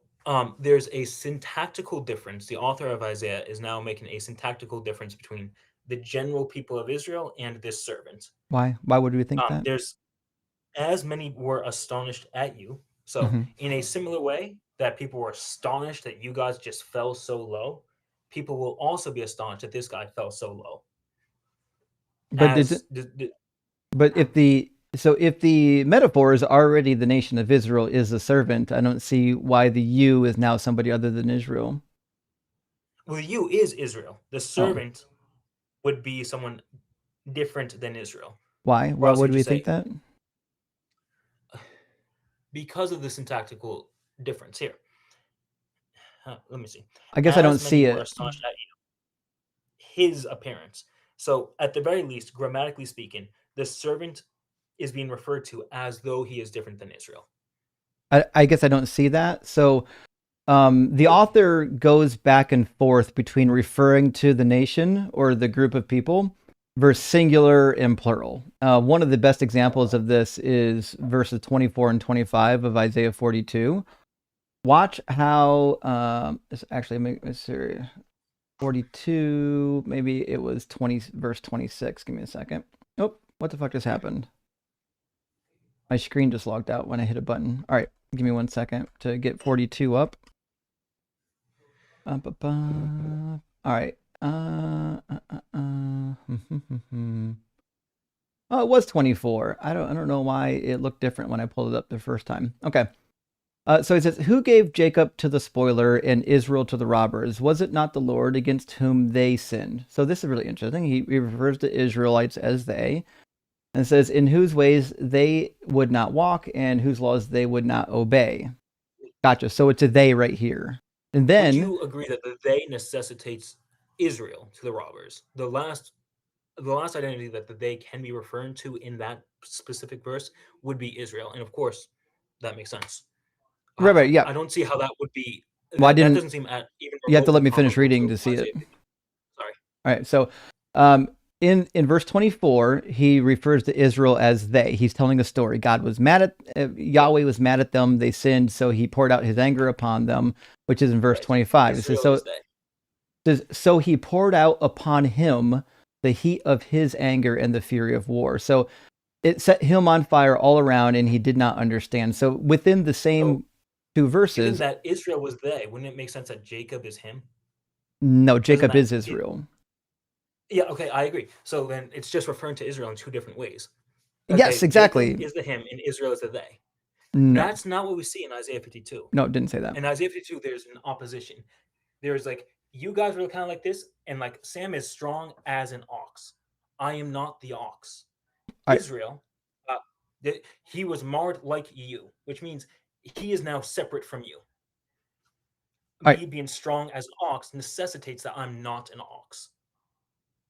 there's a syntactical difference. The author of Isaiah is now making a syntactical difference between the general people of Israel and this servant. Why? Why would we think that? as many were astonished at you. So, Mm-hmm. in a similar way that people were astonished that you guys just fell so low, people will also be astonished that this guy fell so low. But but if the metaphor is already the nation of Israel is a servant, I don't see why the you is now somebody other than Israel. Well, the you is Israel. The servant would be someone different than Israel. Why? Why would we think that? Because of the syntactical difference here. Let me see. I guess I don't see were it. astonished at you, his appearance. So, at the very least, grammatically speaking, the servant is being referred to as though he is different than Israel. I guess I don't see that. So the author goes back and forth between referring to the nation or the group of people versus singular and plural. One of the best examples of this is verses 24 and 25 of Isaiah 42. Watch how it's actually 42, maybe it was verse 26. Give me a second. Oh, what the fuck just happened? My screen just logged out when I hit a button. All right, give me 1 second to get 42 up. All right. Oh, it was 24. I don't know why it looked different when I pulled it up the first time. Okay. So it says, who gave Jacob to the spoiler and Israel to the robbers? Was it not the Lord against whom they sinned? So this is really interesting. He refers to Israelites as they, and says, in whose ways they would not walk and whose laws they would not obey. Gotcha. So it's a they right here. And then, would you agree that the they necessitates Israel to the robbers? The last identity that the they can be referring to in that specific verse would be Israel, and of course, that makes sense. Right, yeah. I don't see how that would be. Well, that doesn't seem even. You have to let me finish reading to see it. Sorry. All right. So, in verse 24, he refers to Israel as they. He's telling a story. Yahweh was mad at them. They sinned, so he poured out his anger upon them, which is in verse 25. It says, so he poured out upon him the heat of his anger and the fury of war. So it set him on fire all around, and he did not understand. So within the same two verses, that Israel was they, wouldn't it make sense that Jacob is him? No, Jacob is Israel. Yeah, okay, I agree. So then it's just referring to Israel in two different ways. Okay, yes, exactly. Jacob is the him and Israel is the they. No. That's not what we see in Isaiah 52. No, it didn't say that. In Isaiah 52, there's an opposition. There's like, you guys were kind of like this, and like, Sam is strong as an ox. I am not the ox. Israel, he was marred like you, which means he is now separate from you. Me being strong as an ox necessitates that I'm not an ox.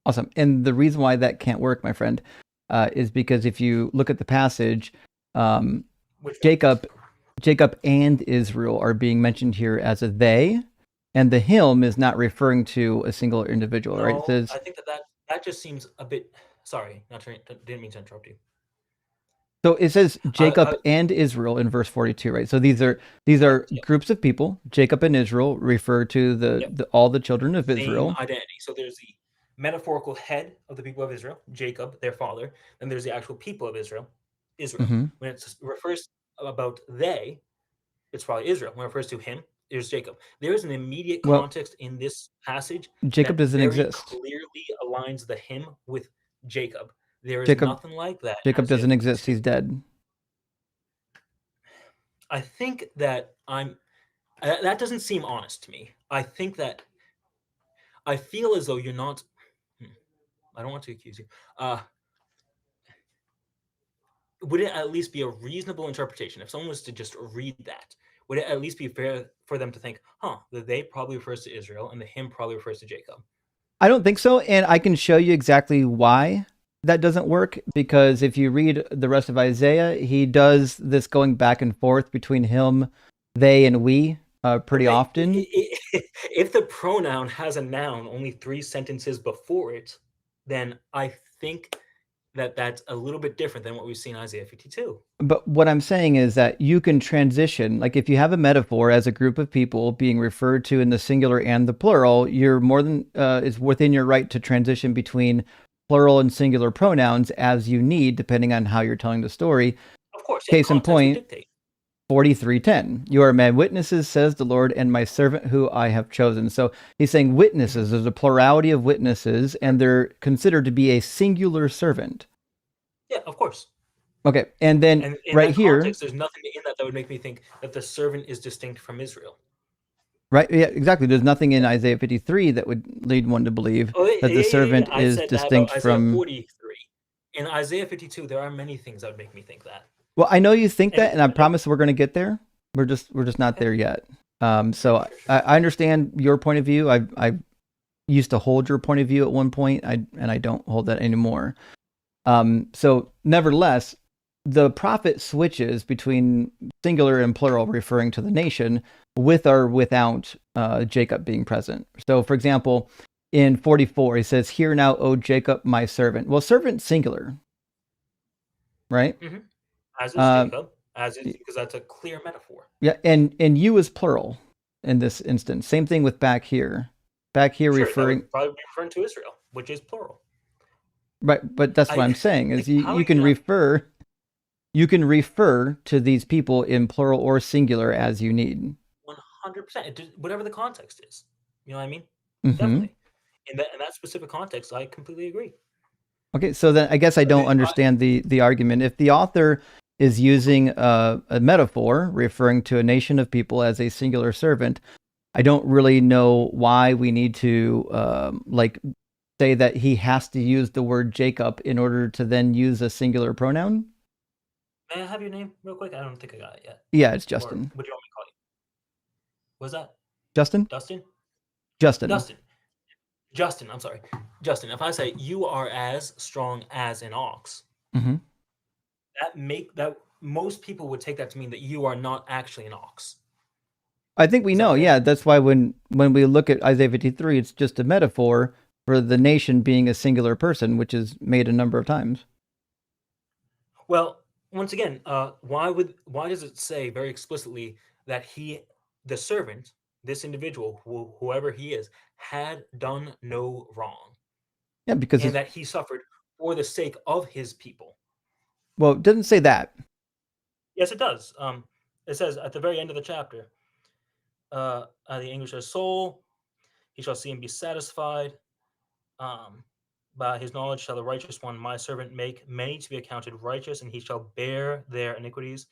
Awesome. And the reason why that can't work, my friend, is because if you look at the passage, Jacob and Israel are being mentioned here as a they, and the him is not referring to a single individual, right? It says, I think that just seems a bit. Sorry, didn't mean to interrupt you. So it says Jacob and Israel in verse 42, right? So these are groups of people. Jacob and Israel refer to all the children of Israel. Same identity. So there's the metaphorical head of the people of Israel, Jacob, their father. Then there's the actual people of Israel. Mm-hmm. When it refers about they, it's probably Israel. When it refers to him, there's Jacob. There is an immediate context in this passage. Jacob doesn't exist. Clearly aligns the him with Jacob. There is nothing like that. Jacob doesn't exist. He's dead. I think that that doesn't seem honest to me. I think that I feel as though you're not. I don't want to accuse you. Would it at least be a reasonable interpretation if someone was to just read that? Would it at least be fair for them to think, that they probably refers to Israel and the him probably refers to Jacob? I don't think so, and I can show you exactly why that doesn't work, because if you read the rest of Isaiah, he does this going back and forth between him, they, and we pretty often. If the pronoun has a noun only 3 sentences before it, then I think that that's a little bit different than what we see in Isaiah 52. But what I'm saying is that you can transition, like if you have a metaphor as a group of people being referred to in the singular and the plural, you're more than it's within your right to transition between plural and singular pronouns as you need, depending on how you're telling the story. course, yeah, Case in context would point, dictate. 43:10. You are my witnesses, says the Lord, and my servant who I have chosen. So he's saying witnesses. There's a plurality of witnesses, and they're considered to be a singular servant. Yeah, of course. Okay, and then And in right that here, context, there's nothing in that would make me think that the servant is distinct from Israel. right? Yeah, exactly. There's nothing in Isaiah 53 that would lead one to believe that the servant I is said that distinct about Isaiah from. 43. In Isaiah 52, there are many things that would make me think that. Well, I know you think that, and I promise we're going to get there. We're just not there yet. So I understand your point of view. I used to hold your point of view at one point, and I don't hold that anymore. So nevertheless, the prophet switches between singular and plural, referring to the nation, with or without Jacob being present. So, for example, in 44, he says, "Hear now, O Jacob, my servant." Well, servant singular, right? Mm-hmm. As is Jacob, as is, because that's a clear metaphor. Yeah, and you is plural in this instance. Same thing with back here. Back here, Sure, referring that would probably be referring to Israel, which is plural. Right, but that's what I'm saying is you can refer to these people in plural or singular as you need. 100%, whatever the context is. You know what I mean? Mm-hmm. Definitely. In that specific context, I completely agree. Okay, so then I guess I don't understand the argument. If the author is using a metaphor referring to a nation of people as a singular servant, I don't really know why we need to say that he has to use the word Jacob in order to then use a singular pronoun. May I have your name real quick? I don't think I got it yet. Yeah, it's Justin. Or what do you want me to call you? What's that? Justin? Dustin? Justin. Justin, I'm sorry. Justin, if I say you are as strong as an ox, mm-hmm. that most people would take that to mean that you are not actually an ox. I think we know, yeah. That's why when we look at Isaiah 53, it's just a metaphor for the nation being a singular person, which is made a number of times. Well, once again, why does it say very explicitly that the servant, this individual, whoever he is, had done no wrong? Yeah, because and that he suffered for the sake of his people. Well, it doesn't say that. Yes, it does. It says at the very end of the chapter, the anguish of his soul, he shall see and be satisfied. By his knowledge shall the righteous one, my servant, make many to be accounted righteous, and he shall bear their iniquities.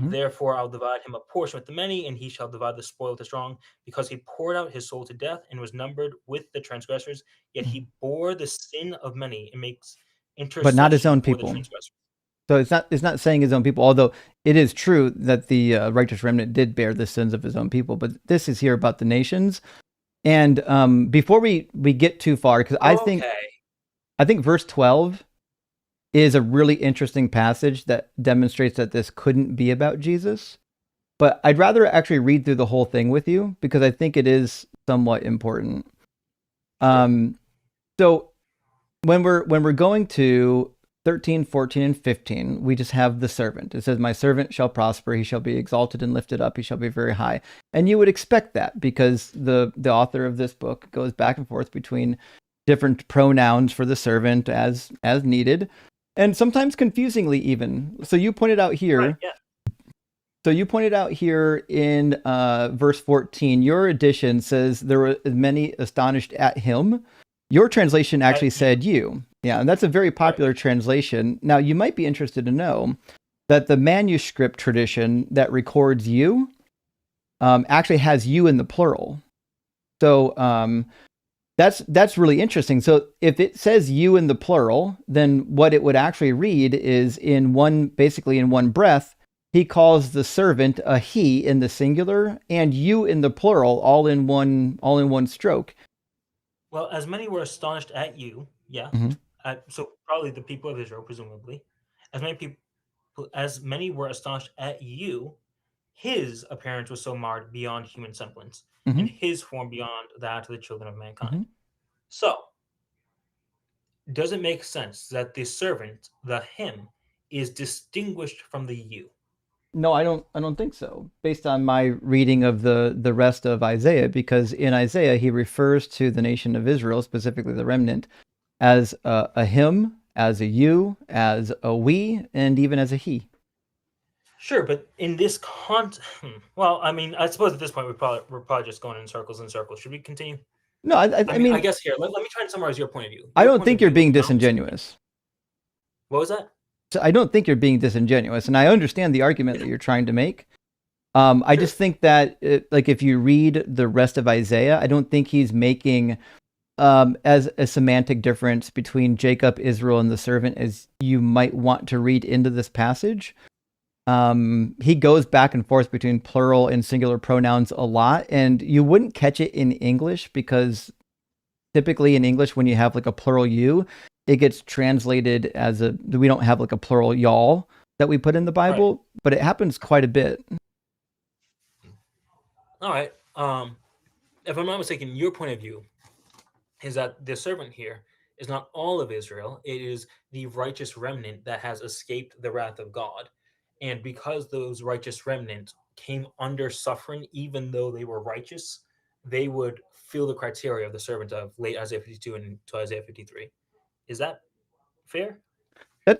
Therefore, I'll divide him a portion with the many, and he shall divide the spoil with the strong, because he poured out his soul to death and was numbered with the transgressors. Yet he bore the sin of many and makes intercession but not his own for people. the transgressors. So it's not saying his own people, although it is true that the righteous remnant did bear the sins of his own people. But this is here about the nations. And before we get too far, because I think verse 12 is a really interesting passage that demonstrates that this couldn't be about Jesus. But I'd rather actually read through the whole thing with you because I think it is somewhat important. So when we're going to 13, 14, and 15, we just have the servant. It says, "My servant shall prosper; he shall be exalted and lifted up; he shall be very high." And you would expect that because the author of this book goes back and forth between different pronouns for the servant as needed, and sometimes confusingly even. So you pointed out here. Right, yeah. So you pointed out here in verse 14, your edition says there were many astonished at him. Your translation actually said you. Yeah, and that's a very popular translation. Now, you might be interested to know that the manuscript tradition that records you actually has you in the plural. So that's really interesting. So if it says you in the plural, then what it would actually read is basically in one breath, he calls the servant a he in the singular and you in the plural, all in one stroke. Well, as many were astonished at you, yeah. So probably the people of Israel, presumably. As many were astonished at you, his appearance was so marred beyond human semblance, and his form beyond that of the children of mankind. So, does it make sense that the servant, the him, is distinguished from the you? No, I don't think so. Based on my reading of the rest of Isaiah, because in Isaiah he refers to the nation of Israel, specifically the remnant, as a him, as a you, as a we, and even as a he. Sure, but in this well, I mean, I suppose at this point we're probably just going in circles and circles. Should we continue? No, I I mean, guess here, let me try and summarize your point of view. I Your don't point of think you're view being amounts- disingenuous. What was that? So I don't think you're being disingenuous, and I understand the argument that you're trying to make. I just think that, like, if you read the rest of Isaiah, I don't think he's making as a semantic difference between Jacob, Israel, and the servant as you might want to read into this passage. He goes back and forth between plural and singular pronouns a lot, and you wouldn't catch it in English because typically in English, when you have like a plural you, it gets translated as we don't have like a plural y'all that we put in the Bible, right. But it happens quite a bit. All right. If I'm not mistaken, your point of view is that the servant here is not all of Israel. It is the righteous remnant that has escaped the wrath of God. And because those righteous remnant came under suffering, even though they were righteous, they would fill the criteria of the servant of late Isaiah 52 and to Isaiah 53. Is that fair?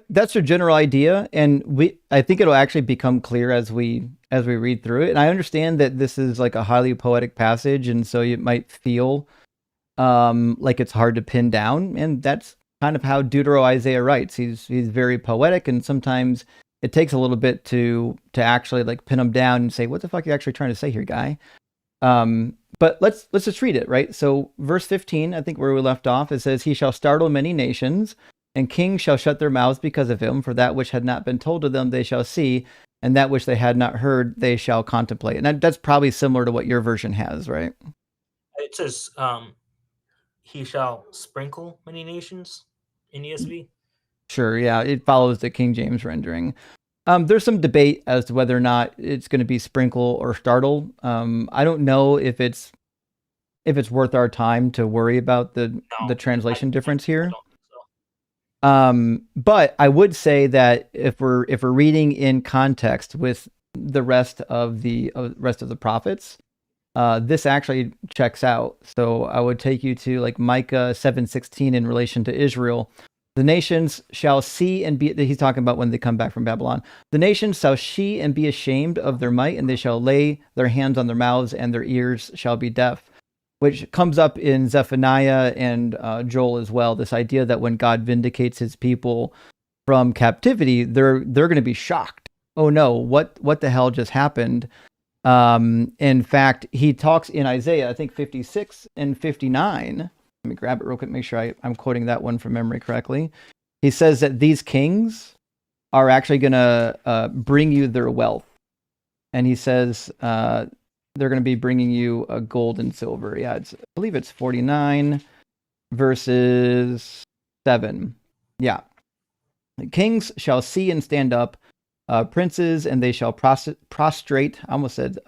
That's your general idea, and I think it'll actually become clear as we read through it. And I understand that this is like a highly poetic passage, and so it might feel like it's hard to pin down, and that's kind of how Deutero-Isaiah writes. He's very poetic, and sometimes it takes a little bit to actually like pin him down and say, what the fuck are you actually trying to say here, guy? But let's just read it, right? So verse 15, I think where we left off, it says, he shall startle many nations, and kings shall shut their mouths because of him, for that which had not been told to them they shall see, and that which they had not heard they shall contemplate. And that's probably similar to what your version has, right? It says, he shall sprinkle many nations in ESV. Sure, yeah, it follows the King James rendering. There's some debate as to whether or not it's going to be sprinkle or startle. I don't know if it's worth our time to worry about the translation difference here. But I would say that if we're reading in context with the rest of the prophets, this actually checks out. So I would take you to like Micah 7:16 in relation to Israel. The nations shall see and be, he's talking about when they come back from Babylon. The nations shall see and be ashamed of their might, and they shall lay their hands on their mouths, and their ears shall be deaf. Which comes up in Zephaniah and Joel as well. This idea that when God vindicates his people from captivity, they're going to be shocked. Oh no, what the hell just happened? In fact, he talks in Isaiah, I think 56 and 59. Let me grab it real quick, make sure I'm quoting that one from memory correctly. He says that these kings are actually going to bring you their wealth. And he says they're going to be bringing you gold and silver. Yeah, I believe it's 49 verses 7. Yeah. Kings shall see and stand up, princes, and they shall prostrate. I almost said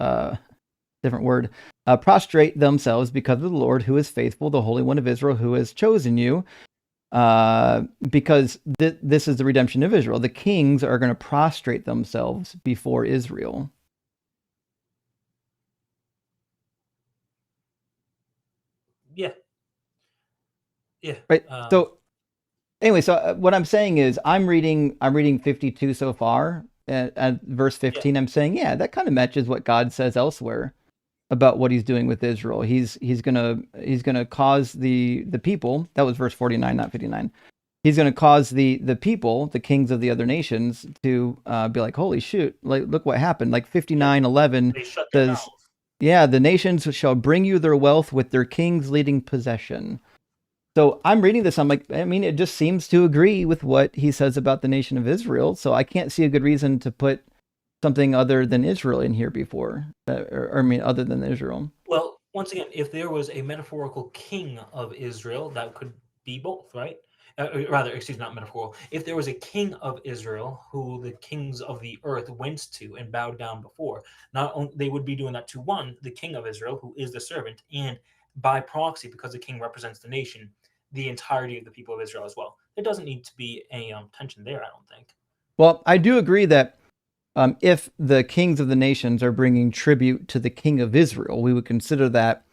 different word. Prostrate themselves because of the Lord who is faithful, the Holy One of Israel who has chosen you. Because this is the redemption of Israel. The kings are going to prostrate themselves before Israel. Yeah. Right. So anyway, so what I'm saying is I'm reading 52 so far, at verse 15. I'm saying, yeah, that kind of matches what God says elsewhere about what he's doing with Israel. He's gonna cause the people. That was verse 49, not 59. He's gonna cause the people, the kings of the other nations, to be like, holy shoot, like look what happened. Like 59:11 says, yeah, the nations shall bring you their wealth with their kings leading possession. So I'm reading this. I'm like, I mean, it just seems to agree with what he says about the nation of Israel. So I can't see a good reason to put something other than Israel in here before, other than Israel. Well, once again, if there was a metaphorical king of Israel, that could be both, right? Not metaphorical. If there was a king of Israel who the kings of the earth went to and bowed down before, not only they would be doing that to one, the king of Israel, who is the servant, and by proxy, because the king represents the nation, the entirety of the people of Israel as well. There doesn't need to be a tension there, I don't think. Well, I do agree that if the kings of the nations are bringing tribute to the king of Israel, we would consider that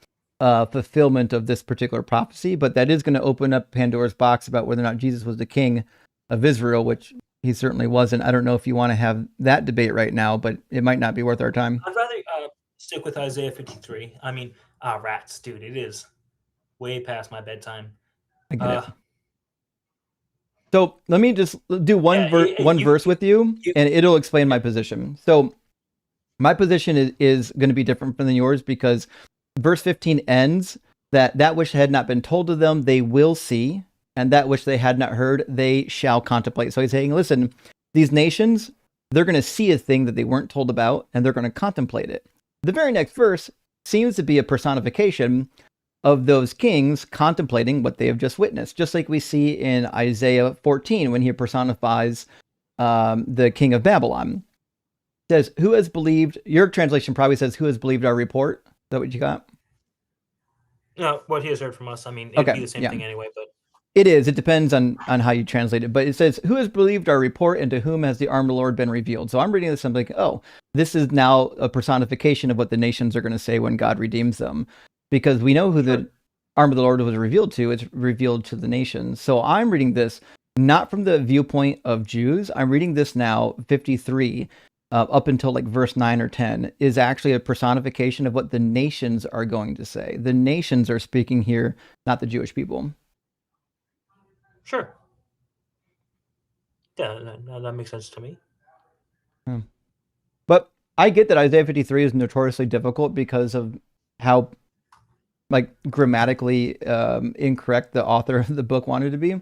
fulfillment of this particular prophecy, but that is going to open up Pandora's box about whether or not Jesus was the king of Israel, which he certainly wasn't. I don't know if you want to have that debate right now, but it might not be worth our time. I'd rather stick with Isaiah 53. I mean, rats, dude, it is way past my bedtime. I get it. So let me just do one verse with you, and it'll explain my position. So my position is going to be different than yours, because verse 15 ends that which had not been told to them, they will see, and that which they had not heard, they shall contemplate. So he's saying, listen, these nations, they're going to see a thing that they weren't told about, and they're going to contemplate it. The very next verse seems to be a personification of those kings contemplating what they have just witnessed, just like we see in Isaiah 14 when he personifies the king of Babylon. It says, who has believed, your translation probably says, who has believed our report? Is that what you got? No, what he has heard from us. I mean, it'd be the same thing anyway, but. It is. It depends on how you translate it. But it says, who has believed our report, and to whom has the arm of the Lord been revealed? So I'm reading this, I'm like, oh, this is now a personification of what the nations are going to say when God redeems them. Because we know who the arm of the Lord was revealed to. It's revealed to the nations. So I'm reading this not from the viewpoint of Jews. I'm reading this now, 53, up until like verse 9 or 10, is actually a personification of what the nations are going to say. The nations are speaking here, not the Jewish people. Sure. Yeah, that makes sense to me. But I get that Isaiah 53 is notoriously difficult because of how, like, grammatically incorrect the author of the book wanted to be.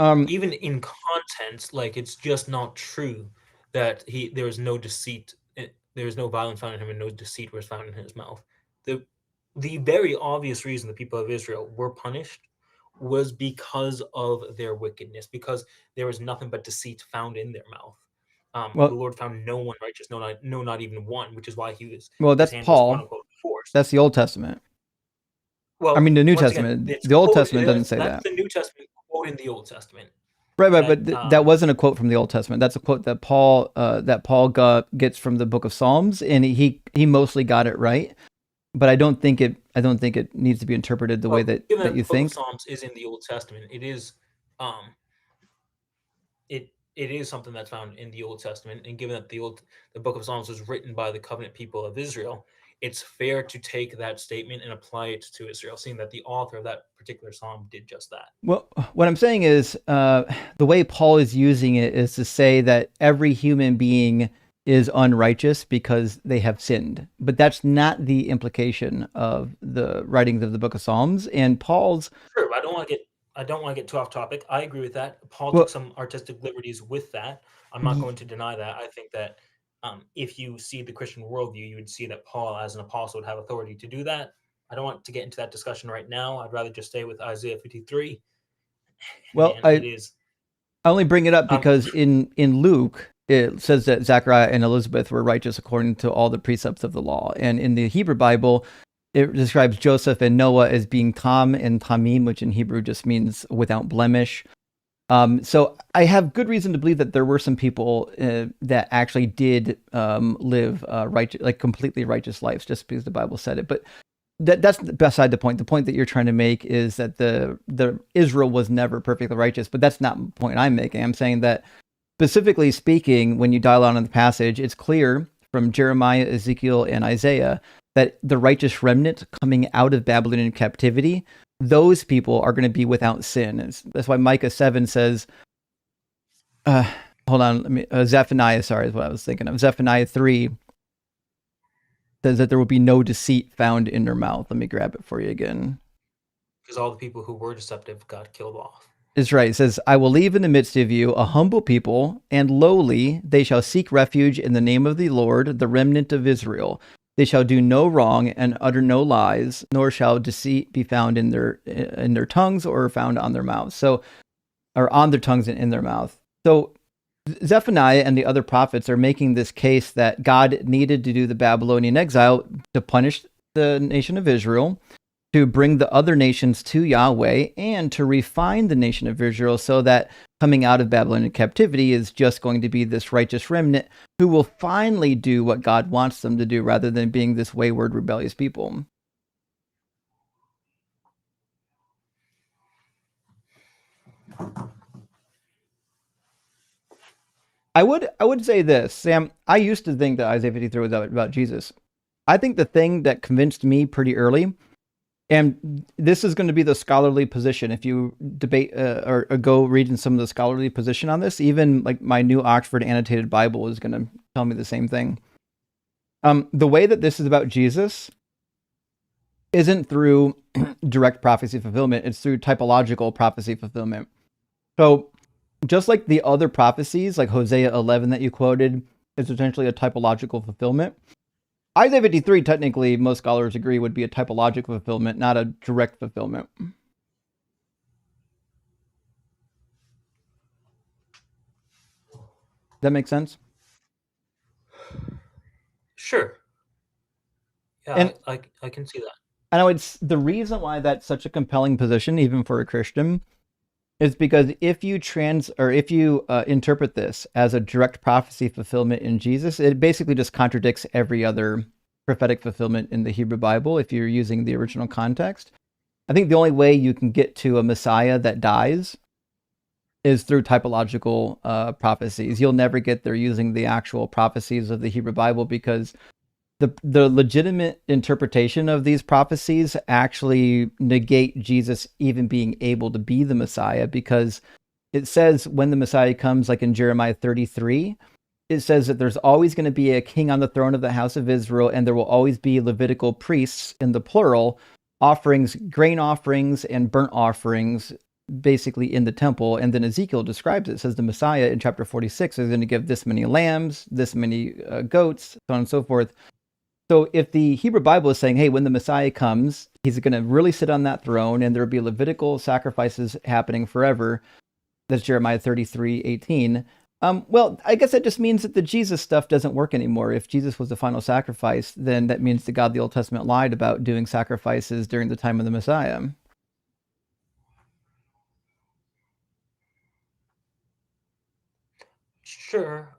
Even in content, like, it's just not true that there is no deceit. There is no violence found in him, and no deceit was found in his mouth. The very obvious reason the people of Israel were punished was because of their wickedness, because there was nothing but deceit found in their mouth. The Lord found no one righteous, not even one, which is why he was. Well, that's Paul. Was, quote, forced. That's the Old Testament. Well, I mean, the New Testament. Again, the Old Testament doesn't say that's that. the New Testament quote in the Old Testament. Right, but that wasn't a quote from the Old Testament. That's a quote that Paul gets from the Book of Psalms, and he mostly got it right. But I don't think it needs to be interpreted the way that you think. The Book of Psalms is in the Old Testament. It is, it is something that's found in the Old Testament, and given that the Book of Psalms was written by the covenant people of Israel, it's fair to take that statement and apply it to Israel, seeing that the author of that particular psalm did just that. Well, what I'm saying is the way Paul is using it is to say that every human being is unrighteous because they have sinned. But that's not the implication of the writings of the Book of Psalms. And Paul's... Sure, I don't want to get too off topic. I agree with that. Paul took some artistic liberties with that. I'm not going to deny that. I think that if you see the Christian worldview, you would see that Paul, as an apostle, would have authority to do that. I don't want to get into that discussion right now. I'd rather just stay with Isaiah 53. Well, I only bring it up because in Luke, it says that Zachariah and Elizabeth were righteous according to all the precepts of the law. And in the Hebrew Bible, it describes Joseph and Noah as being Tam and Tamim, which in Hebrew just means without blemish. So I have good reason to believe that there were some people that actually did live righteous, like completely righteous lives, just because the Bible said it. But that's beside the point. The point that you're trying to make is that the Israel was never perfectly righteous, but that's not the point I'm making. I'm saying that, specifically speaking, when you dial out on the passage, it's clear from Jeremiah, Ezekiel, and Isaiah that the righteous remnant coming out of Babylonian captivity, those people are going to be without sin. That's why Micah 7 says, hold on, Zephaniah, sorry, is what I was thinking of. Zephaniah 3 says that there will be no deceit found in their mouth. Let me grab it for you again. Because all the people who were deceptive got killed off. It's right. It says, I will leave in the midst of you a humble people and lowly. They shall seek refuge in the name of the Lord, the remnant of Israel. They shall do no wrong and utter no lies, nor shall deceit be found in their tongues or found on their mouths. So, or on their tongues and in their mouth. So Zephaniah and the other prophets are making this case that God needed to do the Babylonian exile to punish the nation of Israel, to bring the other nations to Yahweh, and to refine the nation of Israel so that coming out of Babylonian captivity is just going to be this righteous remnant who will finally do what God wants them to do rather than being this wayward, rebellious people. I would say this, Sam. I used to think that Isaiah 53 was about Jesus. I think the thing that convinced me pretty early, and this is going to be the scholarly position. If you debate or go read in some of the scholarly position on this, even like my new Oxford Annotated Bible is going to tell me the same thing. The way that this is about Jesus isn't through direct prophecy fulfillment; it's through typological prophecy fulfillment. So, just like the other prophecies, like Hosea 11 that you quoted, is potentially a typological fulfillment. Isaiah 53, technically, most scholars agree, would be a typological fulfillment, not a direct fulfillment. Does that make sense? Sure. Yeah, And I can see that. I know it's the reason why that's such a compelling position, even for a Christian, is because if you interpret this as a direct prophecy fulfillment in Jesus, it basically just contradicts every other prophetic fulfillment in the Hebrew Bible if you're using the original context. I think the only way you can get to a Messiah that dies is through typological prophecies. You'll never get there using the actual prophecies of the Hebrew Bible because the legitimate interpretation of these prophecies actually negate Jesus even being able to be the Messiah, because it says when the Messiah comes, like in Jeremiah 33, it says that there's always going to be a king on the throne of the house of Israel, and there will always be Levitical priests, in the plural, offerings, grain offerings and burnt offerings, basically in the temple. And then Ezekiel describes it, says the Messiah in chapter 46 is going to give this many lambs, this many goats, so on and so forth. So if the Hebrew Bible is saying, hey, when the Messiah comes, he's going to really sit on that throne and there will be Levitical sacrifices happening forever, that's Jeremiah 33:18. Well, I guess that just means that the Jesus stuff doesn't work anymore. If Jesus was the final sacrifice, then that means that God, the Old Testament, lied about doing sacrifices during the time of the Messiah. Sure.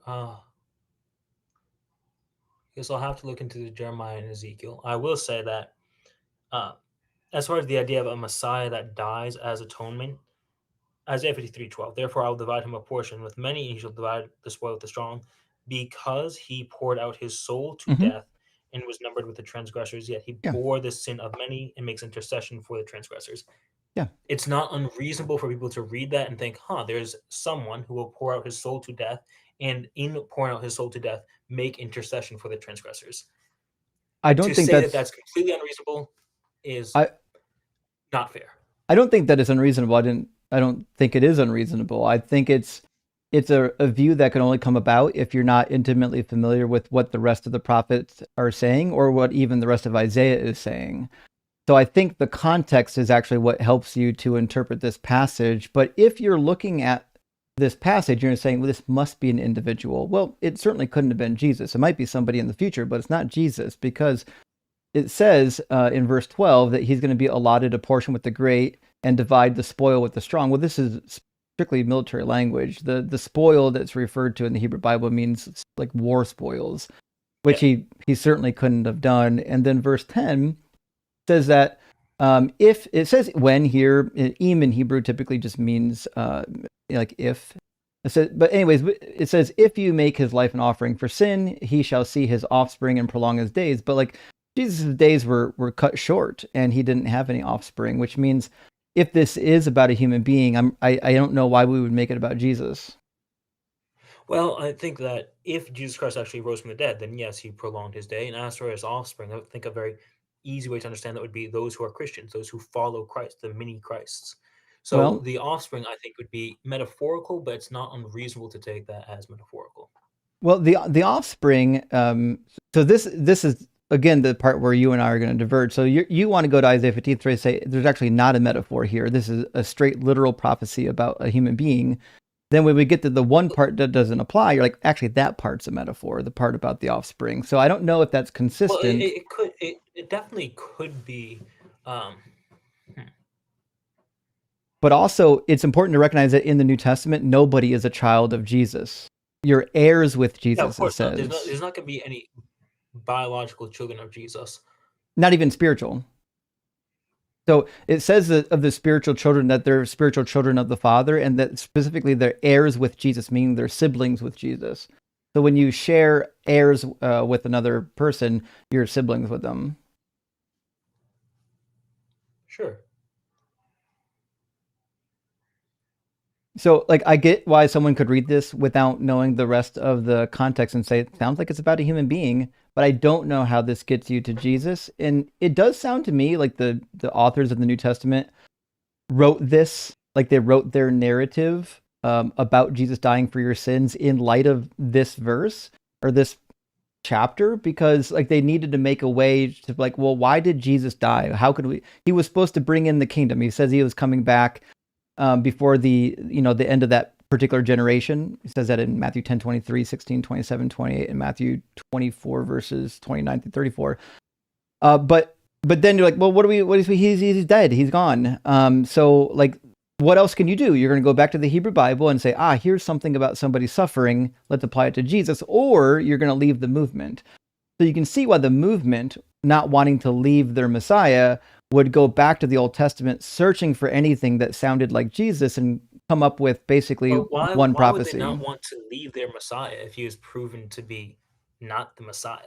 Guess I'll have to look into the Jeremiah and Ezekiel. I will say that as far as the idea of a Messiah that dies as atonement, Isaiah 53:12. Therefore, I will divide him a portion with many, and he shall divide the spoil with the strong, because he poured out his soul to Mm-hmm. death and was numbered with the transgressors. Yet he Yeah. bore the sin of many and makes intercession for the transgressors. Yeah. It's not unreasonable for people to read that and think, there's someone who will pour out his soul to death, and in pouring out his soul to death, make intercession for the transgressors. I don't To think say that that's completely unreasonable is not fair. I don't think that is unreasonable. I don't think it is unreasonable. I think it's a view that can only come about if you're not intimately familiar with what the rest of the prophets are saying or what even the rest of Isaiah is saying. So I think the context is actually what helps you to interpret this passage. But if you're looking at this passage, you're saying, well, this must be an individual. Well, it certainly couldn't have been Jesus. It might be somebody in the future, but it's not Jesus, because it says in verse 12 that he's going to be allotted a portion with the great and divide the spoil with the strong. Well, this is strictly military language. The spoil that's referred to in the Hebrew Bible means like war spoils, which he certainly couldn't have done. And then verse 10 says that if it says when here, im in Hebrew typically just means like if. It says, but anyways, it says, if you make his life an offering for sin, he shall see his offspring and prolong his days. But like Jesus' days were cut short and he didn't have any offspring, which means if this is about a human being, I don't know why we would make it about Jesus. Well, I think that if Jesus Christ actually rose from the dead, then yes, he prolonged his day. And as for his offspring, I think a very easy way to understand that would be those who are Christians, those who follow Christ, the mini Christs. So Well, the offspring, I think, would be metaphorical, but it's not unreasonable to take that as metaphorical. Well, the offspring. So this is again the part where you and I are going to diverge. So you want to go to Isaiah 53 and say there's actually not a metaphor here. This is a straight literal prophecy about a human being. Then when we get to the one part that doesn't apply, you're like, actually, that part's a metaphor, the part about the offspring. So I don't know if that's consistent. Well, it definitely could be. But also, it's important to recognize that in the New Testament, nobody is a child of Jesus. You're heirs with Jesus, Yeah, of course it not. says. There's not going to be any biological children of Jesus. Not even spiritual. So it says that of the spiritual children that they're spiritual children of the Father, and that specifically they're heirs with Jesus, meaning they're siblings with Jesus. So when you share heirs with another person, you're siblings with them. Sure. So, like, I get why someone could read this without knowing the rest of the context and say it sounds like it's about a human being, but I don't know how this gets you to Jesus. And it does sound to me like the authors of the New Testament wrote this, like they wrote their narrative about Jesus dying for your sins in light of this verse or this chapter, because like they needed to make a way to like, well, why did Jesus die? How could we? He was supposed to bring in the kingdom. He says he was coming back before the end of that particular generation. He says that in Matthew 10:23, 16, 27, 28, and Matthew 24 verses 29 through 34. But then you're like, well, what is he's dead. He's gone. So like, what else can you do? You're going to go back to the Hebrew Bible and say, here's something about somebody suffering. Let's apply it to Jesus. Or you're going to leave the movement. So you can see why the movement, not wanting to leave their Messiah, would go back to the Old Testament, searching for anything that sounded like Jesus and come up with basically one prophecy. Why would they not want to leave their Messiah if he was proven to be not the Messiah?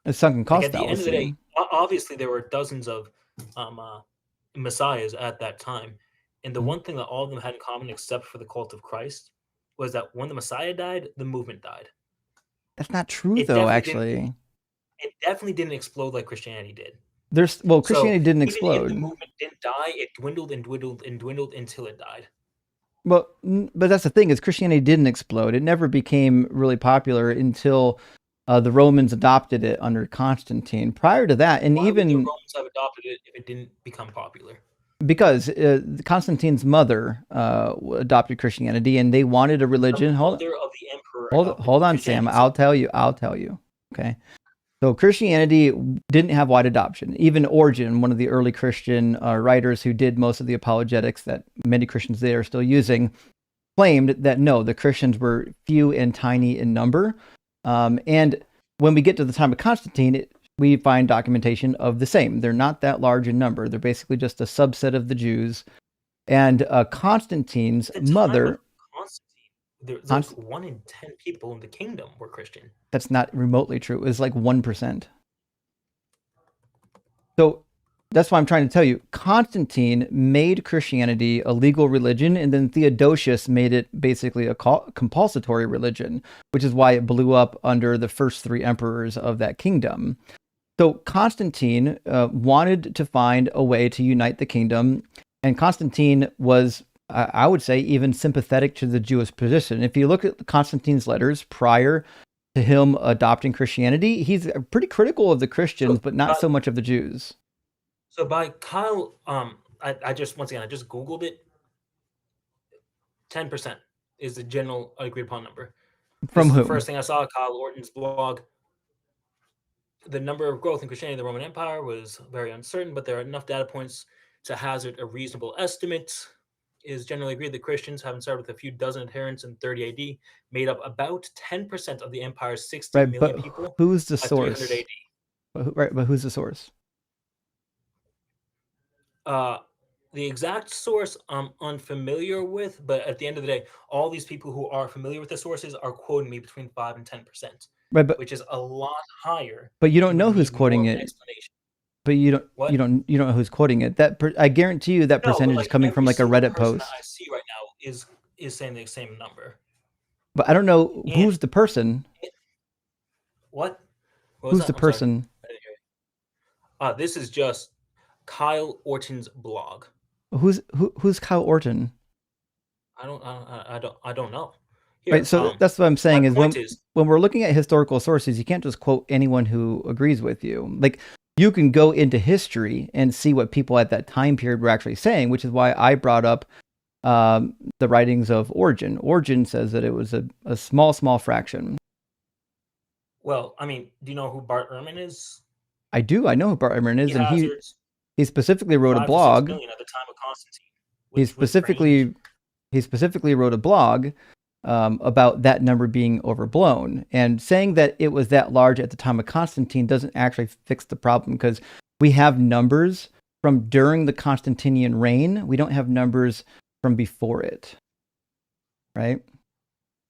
A sunken cost Like at the fallacy. end of the day, obviously there were dozens of messiahs at that time, and the one thing that all of them had in common, except for the cult of Christ, was that when the Messiah died, the movement died. That's not true, though. Actually, it definitely didn't explode like Christianity did. Christianity didn't explode. If the movement didn't die, it dwindled and dwindled and dwindled until it died. Well, but that's the thing, is Christianity didn't explode. It never became really popular until the Romans adopted it under Constantine. Prior to that, and Why even would the Romans have adopted it if it didn't become popular? Because Constantine's mother adopted Christianity, and they wanted a religion. Hold on, Sam. I'll tell you. Okay. So Christianity didn't have wide adoption. Even Origen, one of the early Christian writers who did most of the apologetics that many Christians today are still using, claimed that no, the Christians were few and tiny in number. And when we get to the time of Constantine, we find documentation of the same. They're not that large in number. They're basically just a subset of the Jews. And Constantine's mother... There's like 1 in 10 people in the kingdom were Christian. That's not remotely true. It was like 1%. So that's why I'm trying to tell you. Constantine made Christianity a legal religion, and then Theodosius made it basically a compulsory religion, which is why it blew up under the first 3 emperors of that kingdom. So Constantine wanted to find a way to unite the kingdom, and Constantine was, I would say, even sympathetic to the Jewish position. If you look at Constantine's letters prior to him adopting Christianity, he's pretty critical of the Christians, but not so much of the Jews. So by Kyle, I just Googled it. 10% is the general agreed upon number. From who? The first thing I saw, Kyle Orton's blog. The number of growth in Christianity in the Roman Empire was very uncertain, but there are enough data points to hazard a reasonable estimate. It is generally agreed that Christians, having started with a few dozen adherents in 30 AD, made up about 10% of the empire's 60 million people. Who's the source? 300 AD. But who's the source? The exact source I'm unfamiliar with, but at the end of the day, all these people who are familiar with the sources are quoting me between 5 and 10%, which is a lot higher. But you don't know who's quoting it. But you don't know who's quoting it. I guarantee you that percentage is coming from like a Reddit post. That I see right now is saying the same number. But I don't know who's the person. What? Who's the person? This is just Kyle Orton's blog. Who's Kyle Orton? I don't know. Here, right, so that's what I'm saying is when we're looking at historical sources, you can't just quote anyone who agrees with you. Like, you can go into history and see what people at that time period were actually saying, which is why I brought up the writings of Origen. Origen says that it was a small fraction. Well, I mean, do you know who Bart Ehrman is? I do. I know who Bart Ehrman is, and he specifically wrote a blog. At the time of Constantine, he specifically wrote a blog about that number being overblown, and saying that it was that large at the time of Constantine doesn't actually fix the problem, because we have numbers from during the Constantinian reign. We don't have numbers from before it, right?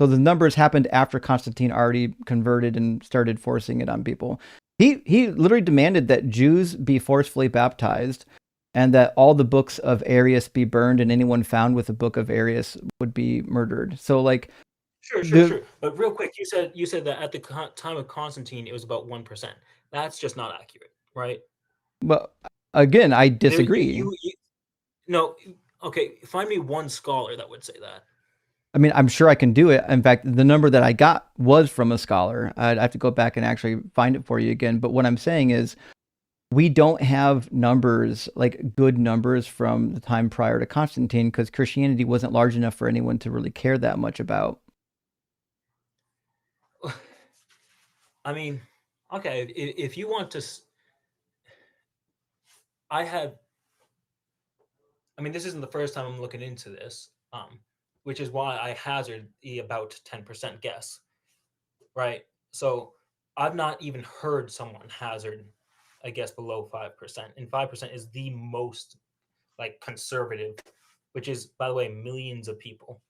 So the numbers happened after Constantine already converted and started forcing it on people. He literally demanded that Jews be forcefully baptized and that all the books of Arius be burned and anyone found with the book of Arius would be murdered. So like Sure. But real quick, you said that at the time of Constantine, it was about 1%. That's just not accurate, right? Well, again, I disagree. No, okay. Find me one scholar that would say that. I mean, I'm sure I can do it. In fact, the number that I got was from a scholar. I'd have to go back and actually find it for you again. But what I'm saying is, we don't have numbers, like good numbers from the time prior to Constantine, because Christianity wasn't large enough for anyone to really care that much about. I mean, okay, if you want to, I mean, this isn't the first time I'm looking into this, which is why I hazard the about 10% guess, right? So I've not even heard someone hazard a guess below 5%, and 5% is the most like conservative, which is, by the way, millions of people.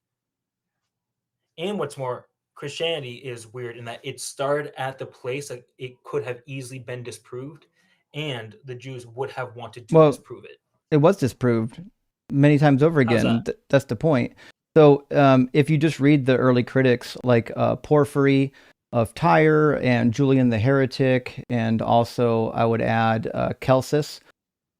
And what's more, Christianity is weird in that it started at the place that it could have easily been disproved, and the Jews would have wanted to disprove it. It was disproved many times over again. That's the point. So if you just read the early critics like Porphyry of Tyre and Julian the Heretic, and also I would add Celsus,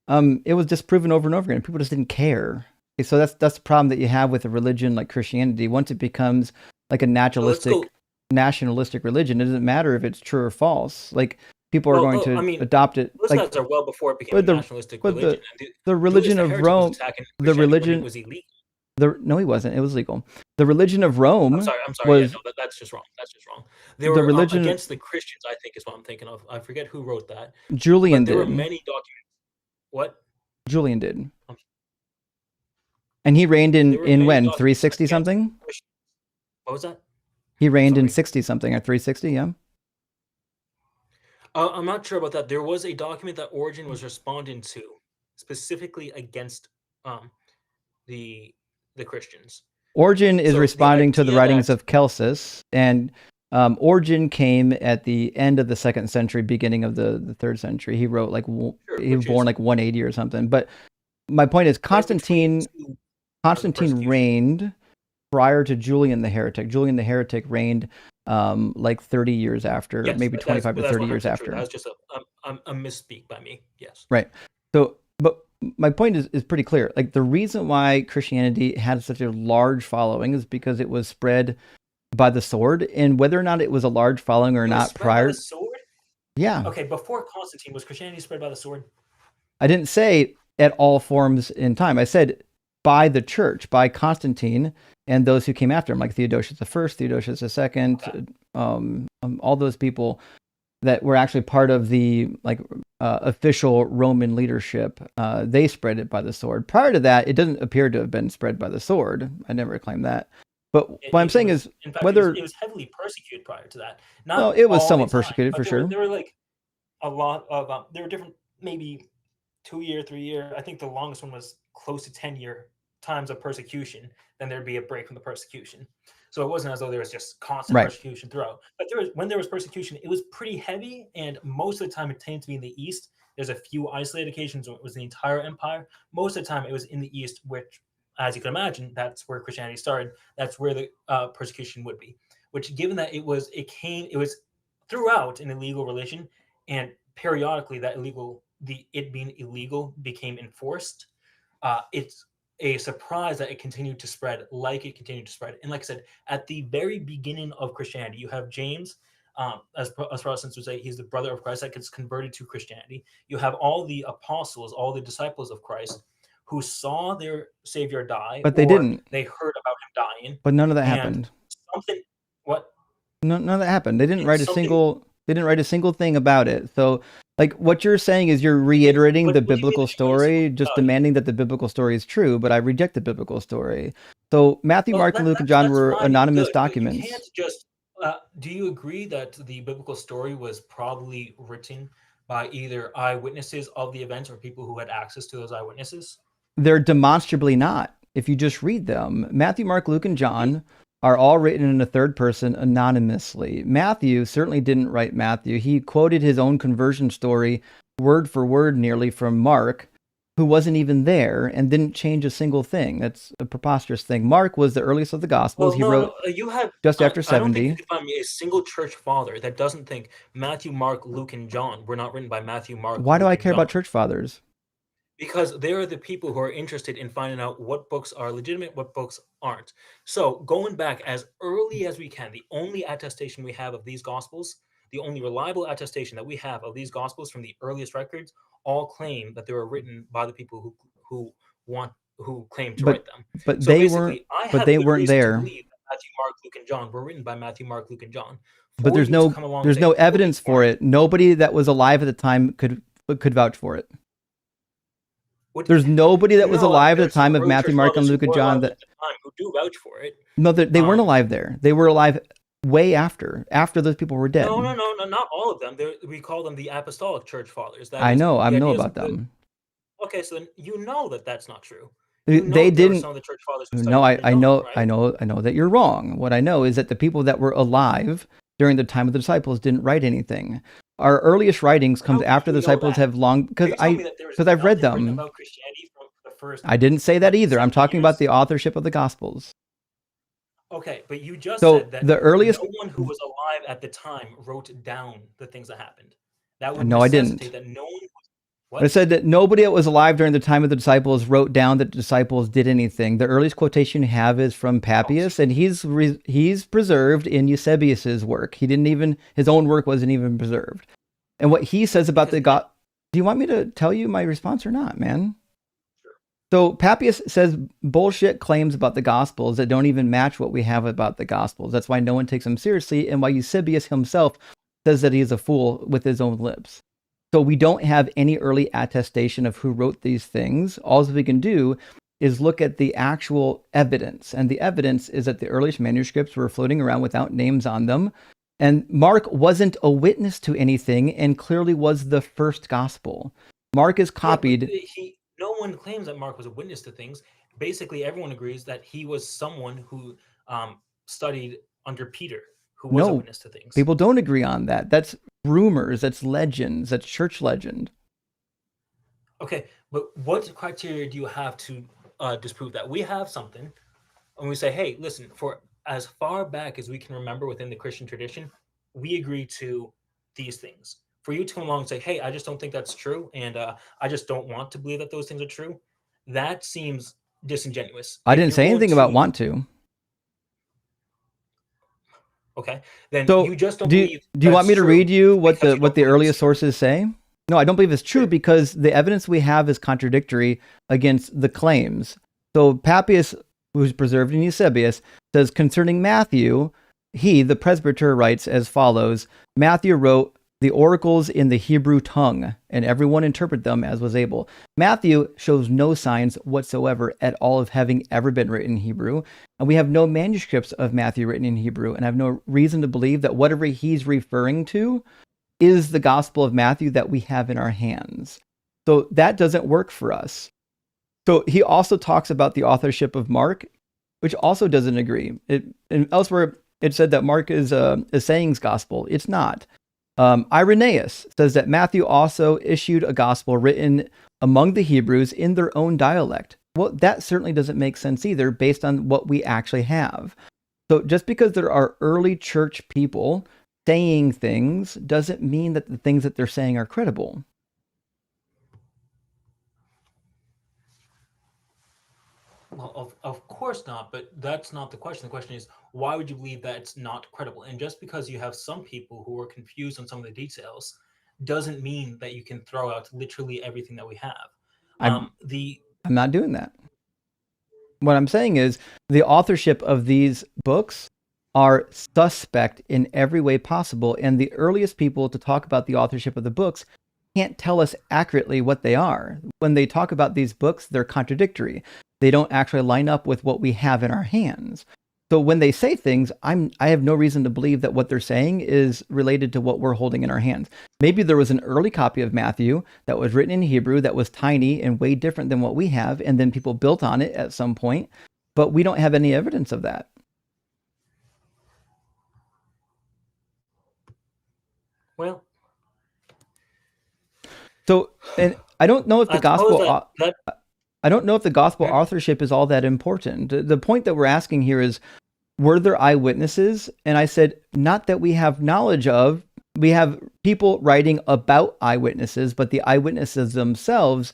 it was disproven over and over again. People just didn't care. So that's the problem that you have with a religion like Christianity. Once it becomes like a nationalistic religion, it doesn't matter if it's true or false. Like people are going to adopt it. Those guys are well before it became a nationalistic religion. The religion of Rome, the religion was illegal. No, he wasn't. It was legal. The religion of Rome. I'm sorry. Was, no, that's just wrong. That's just wrong. They were religion against the Christians, I think, is what I'm thinking of. I forget who wrote that. Julian did. There were many documents. What? Julian did. And he reigned in when? 360 something? What was that? He reigned in 60 something or 360, yeah. I'm not sure about that. There was a document that Origen was responding to specifically against the Christians. Origen is responding to the writings of Celsus, and Origen came at the end of the 2nd century, beginning of the 3rd century. He wrote like he was born like 180 or something. But my point is Constantine reigned prior to Julian the Heretic. Julian the Heretic reigned like 30 years after, maybe 25 to 30 years after. That was just a misspeak by me. Yes. Right. So, but my point is pretty clear. Like the reason why Christianity had such a large following is because it was spread by the sword, and whether or not it was a large following or not prior. By the sword? Yeah. Okay. Before Constantine, was Christianity spread by the sword? I didn't say at all forms in time. I said by the church, by Constantine and those who came after him, like Theodosius I, Theodosius II, all those people that were actually part of the official Roman leadership. They spread it by the sword. Prior to that, it doesn't appear to have been spread by the sword. I never claimed that. But what I'm saying is, in fact, whether it was heavily persecuted prior to that. Well, it was somewhat persecuted for sure. There were like a lot of there were different, maybe 2-year, 3-year. I think the longest one was close to 10-year times of persecution. Then there'd be a break from the persecution. So it wasn't as though there was just constant persecution throughout. But when there was persecution, it was pretty heavy, and most of the time it tended to be in the east. There's a few isolated occasions when it was the entire empire. Most of the time it was in the east, which, as you can imagine, that's where Christianity started. That's where the persecution would be. Which, given that it was throughout an illegal religion, and periodically it being illegal became enforced. It's a surprise that it continued to spread like it continued to spread. And like I said, at the very beginning of Christianity, you have James, as Protestants would say, he's the brother of Christ that gets converted to Christianity. You have all the apostles, all the disciples of Christ who saw their Savior die. But they didn't. They heard about him dying. But none of that happened. What? None of that happened. They didn't write a single thing about it. So like what you're saying is you're reiterating the biblical story, just demanding that the biblical story is true, but I reject the biblical story. So Matthew, Mark, and Luke, and John were anonymous documents. You can't just, do you agree that the biblical story was probably written by either eyewitnesses of the events or people who had access to those eyewitnesses? They're demonstrably not. If you just read them, Matthew, Mark, Luke, and John are all written in a third person anonymously. Matthew certainly didn't write Matthew. He quoted his own conversion story word for word nearly from Mark, who wasn't even there and didn't change a single thing. That's a preposterous thing. Mark was the earliest of the Gospels. Well, He wrote you have just after I don't think you 70. could find me a single church father that doesn't think Matthew, Mark, Luke, and John were not written by Matthew, Mark, Why do Luke, I and care John. about church fathers? Because they are the people who are interested in finding out what books are legitimate, what books aren't. So going back as early as we can, the only attestation we have of these Gospels, the only reliable attestation that we have of these Gospels from the earliest records, all claim that they were written by the people who claim to write them. But So they weren't. basically, I But have they good weren't reason to there. believe that Matthew, Mark, Luke, and John were written by Matthew, Mark, Luke, and John. But For there's you to come along and there's say, no "Oh, evidence for it. Nobody that was alive at the time could vouch for it. There's nobody that was No, alive at there the are some time of early Matthew, church Mark, and fathers Luke, who and were John alive that at the time who do vouch for it. no, they weren't alive there. They were alive way after those people were dead. No, not all of them. We call them the apostolic church fathers. That I is, know. I the know ideas about of the- them. Okay, so then you know that that's not true. You know They that there were didn't. some of the church fathers who No, studied under John, right? I know that you're wrong. What I know is that the people that were alive during the time of the disciples didn't write anything. Our earliest writings comes after the disciples have long because I've read them. Written about Christianity from the first. I didn't say that either. I'm talking about the authorship of the Gospels. Okay, but you just So said that the earliest. no one who was alive at the time wrote down the things that happened. That would No, I necessitate didn't. that no one was. I What? said that nobody that was alive during the time of the disciples wrote down that the disciples did anything. The earliest quotation you have is from Papias, and he's preserved in Eusebius's work. His own work wasn't even preserved. And what he says about the God. Do you want me to tell you my response or not, man? So Papias says bullshit claims about the Gospels that don't even match what we have about the Gospels. That's why no one takes him seriously, and why Eusebius himself says that he is a fool with his own lips. So we don't have any early attestation of who wrote these things. All we can do is look at the actual evidence. And the evidence is that the earliest manuscripts were floating around without names on them. And Mark wasn't a witness to anything and clearly was the first gospel. Mark is copied. No one claims that Mark was a witness to things. Basically, everyone agrees that he was someone who studied under Peter, who was a witness to things. People don't agree on that. That's rumors, that's legends, that's church legend. Okay, but what criteria do you have to disprove that? We have something, and we say, hey, listen, for as far back as we can remember within the Christian tradition, we agree to these things. For you to come along and say, hey, I just don't think that's true, and I just don't want to believe that those things are true, that seems disingenuous. I didn't say anything about want to. Okay, then so you just don't do you want me to read you what the earliest sources say? No, I don't believe it's true because the evidence we have is contradictory against the claims. So Papias, who's preserved in Eusebius, says concerning Matthew, the presbyter, writes as follows: Matthew wrote the oracles in the Hebrew tongue, and everyone interpreted them as was able. Matthew shows no signs whatsoever at all of having ever been written in Hebrew, and we have no manuscripts of Matthew written in Hebrew, and I have no reason to believe that whatever he's referring to is the Gospel of Matthew that we have in our hands. So that doesn't work for us. So he also talks about the authorship of Mark, which also doesn't agree. And elsewhere, it said that Mark is a sayings gospel. It's not. Irenaeus says that Matthew also issued a gospel written among the Hebrews in their own dialect. Well, that certainly doesn't make sense either based on what we actually have. So just because there are early church people saying things doesn't mean that the things that they're saying are credible. Well, of course not, but that's not the question. The question is, why would you believe that it's not credible? And just because you have some people who are confused on some of the details doesn't mean that you can throw out literally everything that we have. I'm not doing that. What I'm saying is the authorship of these books are suspect in every way possible, and the earliest people to talk about the authorship of the books can't tell us accurately what they are. When they talk about these books, they're contradictory. They don't actually line up with what we have in our hands. So when they say things, I have no reason to believe that what they're saying is related to what we're holding in our hands. Maybe there was an early copy of Matthew that was written in Hebrew that was tiny and way different than what we have, and then people built on it at some point, but we don't have any evidence of that. Well, so, and I don't know if the gospel I don't know if the gospel authorship is all that important. The point that we're asking here is, were there eyewitnesses? And I said, not that we have knowledge of. We have people writing about eyewitnesses, but the eyewitnesses themselves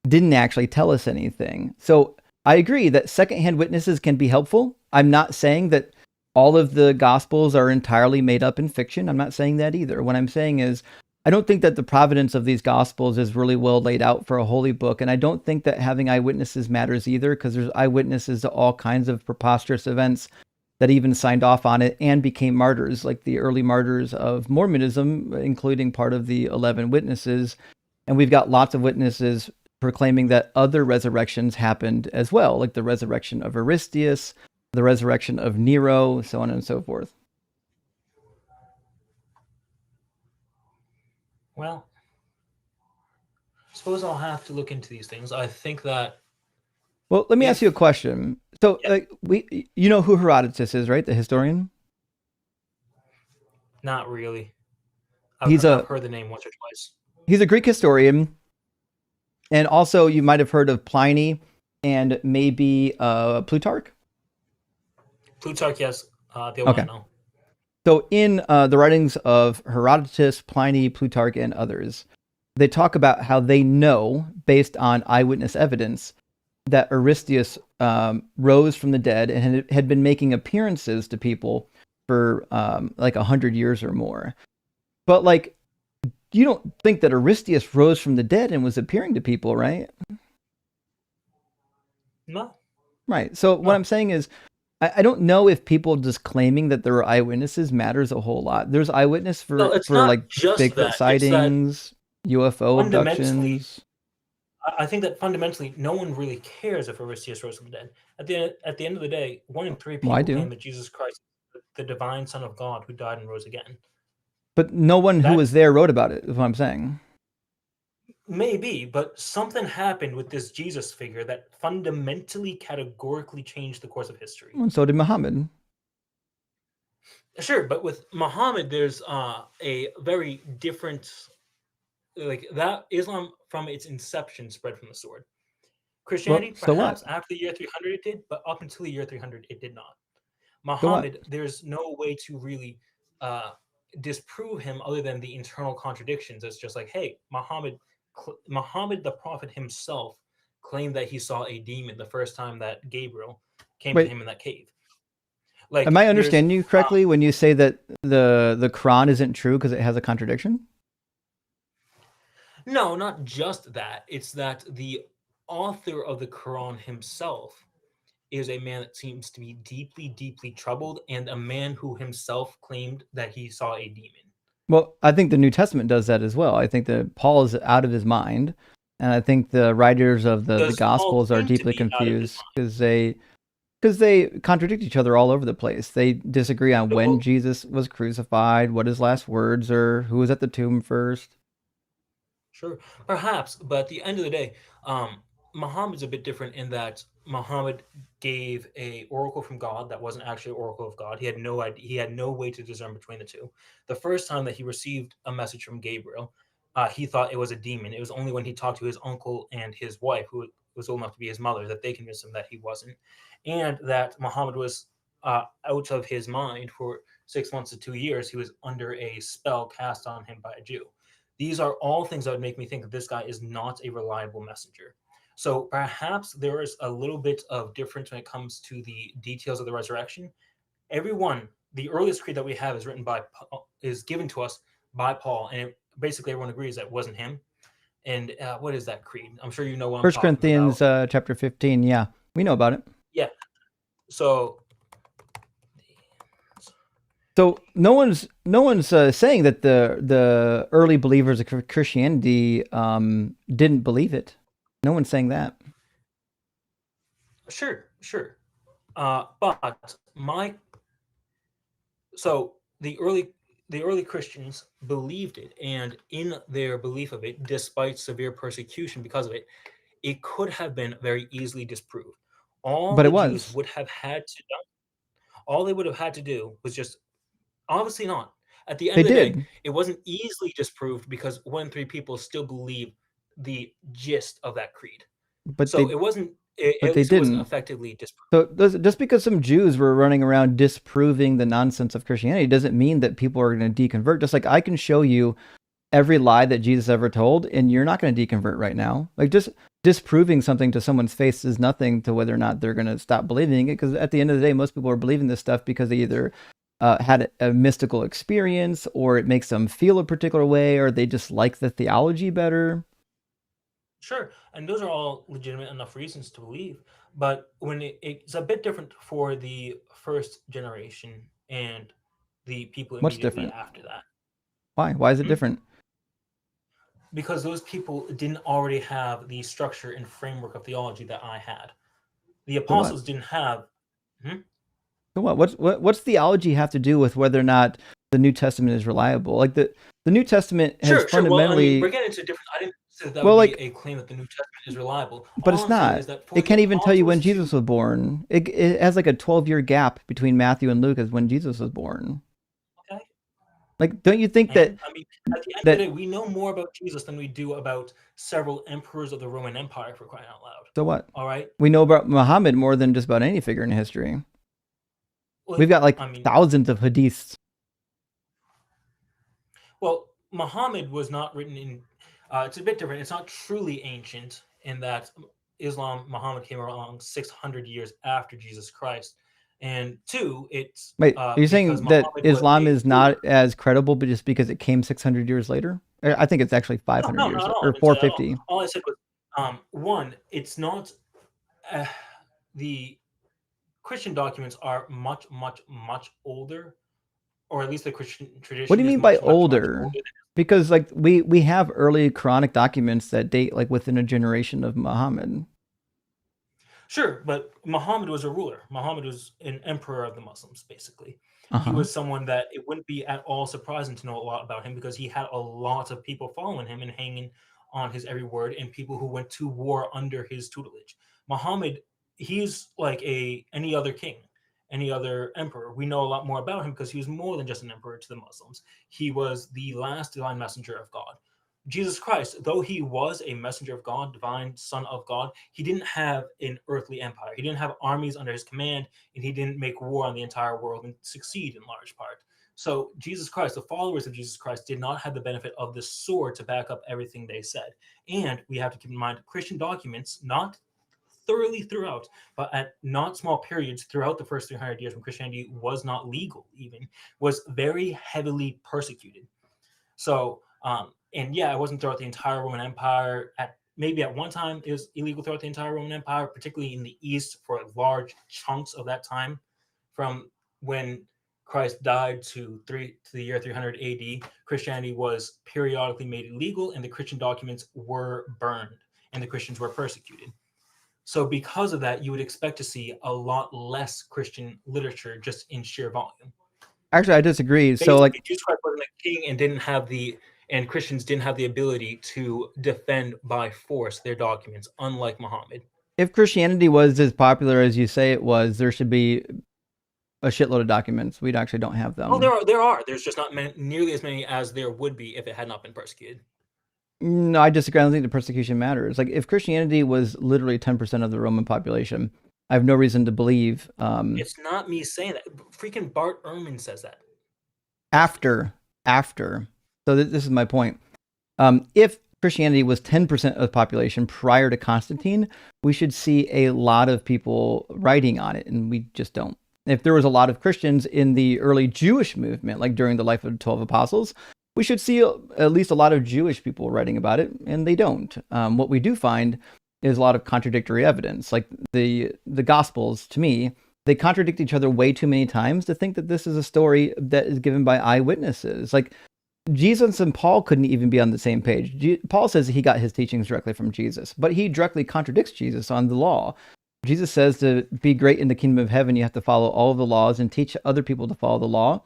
didn't actually tell us anything. So I agree that secondhand witnesses can be helpful. I'm not saying that all of the gospels are entirely made up in fiction. I'm not saying that either. What I'm saying is, I don't think that the providence of these gospels is really well laid out for a holy book. And I don't think that having eyewitnesses matters either, because there's eyewitnesses to all kinds of preposterous events that even signed off on it and became martyrs, like the early martyrs of Mormonism, including part of the 11 witnesses. And we've got lots of witnesses proclaiming that other resurrections happened as well, like the resurrection of Aristeas, the resurrection of Nero, so on and so forth. Well, I suppose I'll have to look into these things. I think that. Well, let me ask you a question. So, you know who Herodotus is, right? The historian? Not really. I've heard the name once or twice. He's a Greek historian. And also, you might have heard of Pliny and maybe Plutarch. Plutarch, yes. The one I know. So in the writings of Herodotus, Pliny, Plutarch, and others, they talk about how they know, based on eyewitness evidence, that Aristeas rose from the dead and had been making appearances to people for like 100 years or more. But like, you don't think that Aristeas rose from the dead and was appearing to people, right? No. Right. So what I'm saying is, I don't know if people just claiming that there are eyewitnesses matters a whole lot. There's eyewitness for like Bigfoot sightings, UFO abductions. I think that fundamentally, no one really cares if Aristeas rose from the dead. At the end of the day, 1 in 3 people claim that Jesus Christ is the divine Son of God who died and rose again. But no one who was there wrote about it, is what I'm saying. Maybe, but something happened with this Jesus figure that fundamentally, categorically changed the course of history. And so did Muhammad. Sure, but with Muhammad, there's a very different, like that Islam from its inception spread from the sword. Christianity, perhaps after the year 300 it did, but up until the year 300 it did not. Muhammad, there's no way to really disprove him other than the internal contradictions. It's just like, hey, Muhammad the prophet himself claimed that he saw a demon the first time that Gabriel came to him in that cave. Like, am I understanding you correctly when you say that the Quran isn't true because it has a contradiction? No, not just that. It's that the author of the Quran himself is a man that seems to be deeply, deeply troubled, and a man who himself claimed that he saw a demon. Well, I think the New Testament does that as well. I think that Paul is out of his mind, and I think the writers of the Gospels are deeply confused because they contradict each other all over the place. They disagree on when Jesus was crucified, what his last words are, who was at the tomb first. Sure, perhaps, but at the end of the day, Muhammad's a bit different in that Muhammad gave a oracle from God that wasn't actually an oracle of God. He had no idea. He had no way to discern between the two. The first time that he received a message from Gabriel, he thought it was a demon. It was only when he talked to his uncle and his wife, who was old enough to be his mother, that they convinced him that he wasn't, and that Muhammad was out of his mind for 6 months to 2 years. He was under a spell cast on him by a Jew. These are all things that would make me think that this guy is not a reliable messenger. So perhaps there is a little bit of difference when it comes to the details of the resurrection. The earliest creed that we have is given to us by Paul, and basically everyone agrees that it wasn't him. And what is that creed? I'm sure you know what I'm 1 talking Corinthians about. chapter 15. Yeah, we know about it. Yeah. So no one's saying that the early believers of Christianity didn't believe it. No one's saying that. Sure. But So the early Christians believed it, and in their belief of it, despite severe persecution because of it, it could have been very easily disproved. All But the it Jews was. would have had to do, all they would have had to do was just, obviously not. At the end They of the day, did. it wasn't easily disproved because 1 in 3 people still believe the gist of that creed. But So they it wasn't, but at they least it wasn't didn't. effectively disproved. So just because some Jews were running around disproving the nonsense of Christianity doesn't mean that people are going to deconvert. Just like I can show you every lie that Jesus ever told, and you're not going to deconvert right now. Like just disproving something to someone's face is nothing to whether or not they're going to stop believing it. Because at the end of the day, most people are believing this stuff because they either had a mystical experience, or it makes them feel a particular way, or they just like the theology better. Sure, and those are all legitimate enough reasons to believe. But when it's a bit different for the first generation and the people What's immediately different? after that. Why? Why is it different? Because those people didn't already have the structure and framework of theology that I had. The So what? apostles didn't have. So what? What's theology have to do with whether or not the New Testament is reliable? Like the New Testament has Sure. Well, I mean, we're fundamentally. getting into different. I didn't say that Well, would be like, a claim that the New Testament is reliable. but All it's I'm saying not. is that for It the can't even tell you when apostles Jesus was born. It has like a 12-year gap between Matthew and Luke as when Jesus was born. Okay. Like, don't you think And I mean, at the end of the that? day, we know more about Jesus than we do about several emperors of the Roman Empire, for crying out loud. So what? All right. We know about Muhammad more than just about any figure in history. Well, We've got like I mean, thousands of hadiths. well, Muhammad was not written in. It's a bit different. It's not truly ancient in that Muhammad came along 600 years after Jesus Christ, and two, it's Wait, are you because saying that Muhammad was Islam a is ruler. not as credible, but just because it came 600 years later? I think it's actually No, 500 no, years not at all. I or didn't say that at all. 450. All I said was, one, it's not. Uh, the Christian documents are much, much, much older, or at least the Christian What tradition do you is mean by much, much, much older? older. Because like we have early Quranic documents that date like within a generation of Muhammad. Sure, but Muhammad was a ruler. Muhammad was an emperor of the Muslims, basically. He Uh-huh. was someone that it wouldn't be at all surprising to know a lot about him because he had a lot of people following him and hanging on his every word, and people who went to war under his tutelage. Muhammad, he's like any other king, any other emperor. We know a lot more about him because he was more than just an emperor to the Muslims. He was the last divine messenger of God. Jesus Christ, though he was a messenger of God, divine son of God, he didn't have an earthly empire. He didn't have armies under his command, and he didn't make war on the entire world and succeed in large part. So Jesus Christ, the followers of Jesus Christ, did not have the benefit of the sword to back up everything they said. And we have to keep in mind Christian documents, not thoroughly throughout, but at not small periods throughout the first 300 years when Christianity was not legal even, was very heavily persecuted. So, and yeah, it wasn't throughout the entire Roman Empire. Maybe at one time it was illegal throughout the entire Roman Empire, particularly in the East for large chunks of that time, from when Christ died to the year 300 AD. Christianity was periodically made illegal, and the Christian documents were burned, and the Christians were persecuted. So, because of that, you would expect to see a lot less Christian literature just in sheer volume. Actually, I disagree. So Basically, like Jesus Christ wasn't a king and Christians didn't have the ability to defend by force their documents, unlike Muhammad. if Christianity was as popular as you say it was, there should be a shitload of documents. We actually don't have them. Oh, there are. There's just not nearly as many as there would be if it had not been persecuted. No, I disagree. I don't think the persecution matters. Like if Christianity was literally 10% of the Roman population, I have no reason to believe. It's not me saying that. Freaking Bart Ehrman says that. After. So this is my point. If Christianity was 10% of the population prior to Constantine, we should see a lot of people writing on it, and we just don't. If there was a lot of Christians in the early Jewish movement, like during the life of the 12 apostles, we should see at least a lot of Jewish people writing about it, and they don't. What we do find is a lot of contradictory evidence. Like the Gospels, to me, they contradict each other way too many times to think that this is a story that is given by eyewitnesses. Like Jesus and Paul couldn't even be on the same page. Paul says he got his teachings directly from Jesus, but he directly contradicts Jesus on the law. Jesus says to be great in the kingdom of heaven, you have to follow all of the laws and teach other people to follow the law.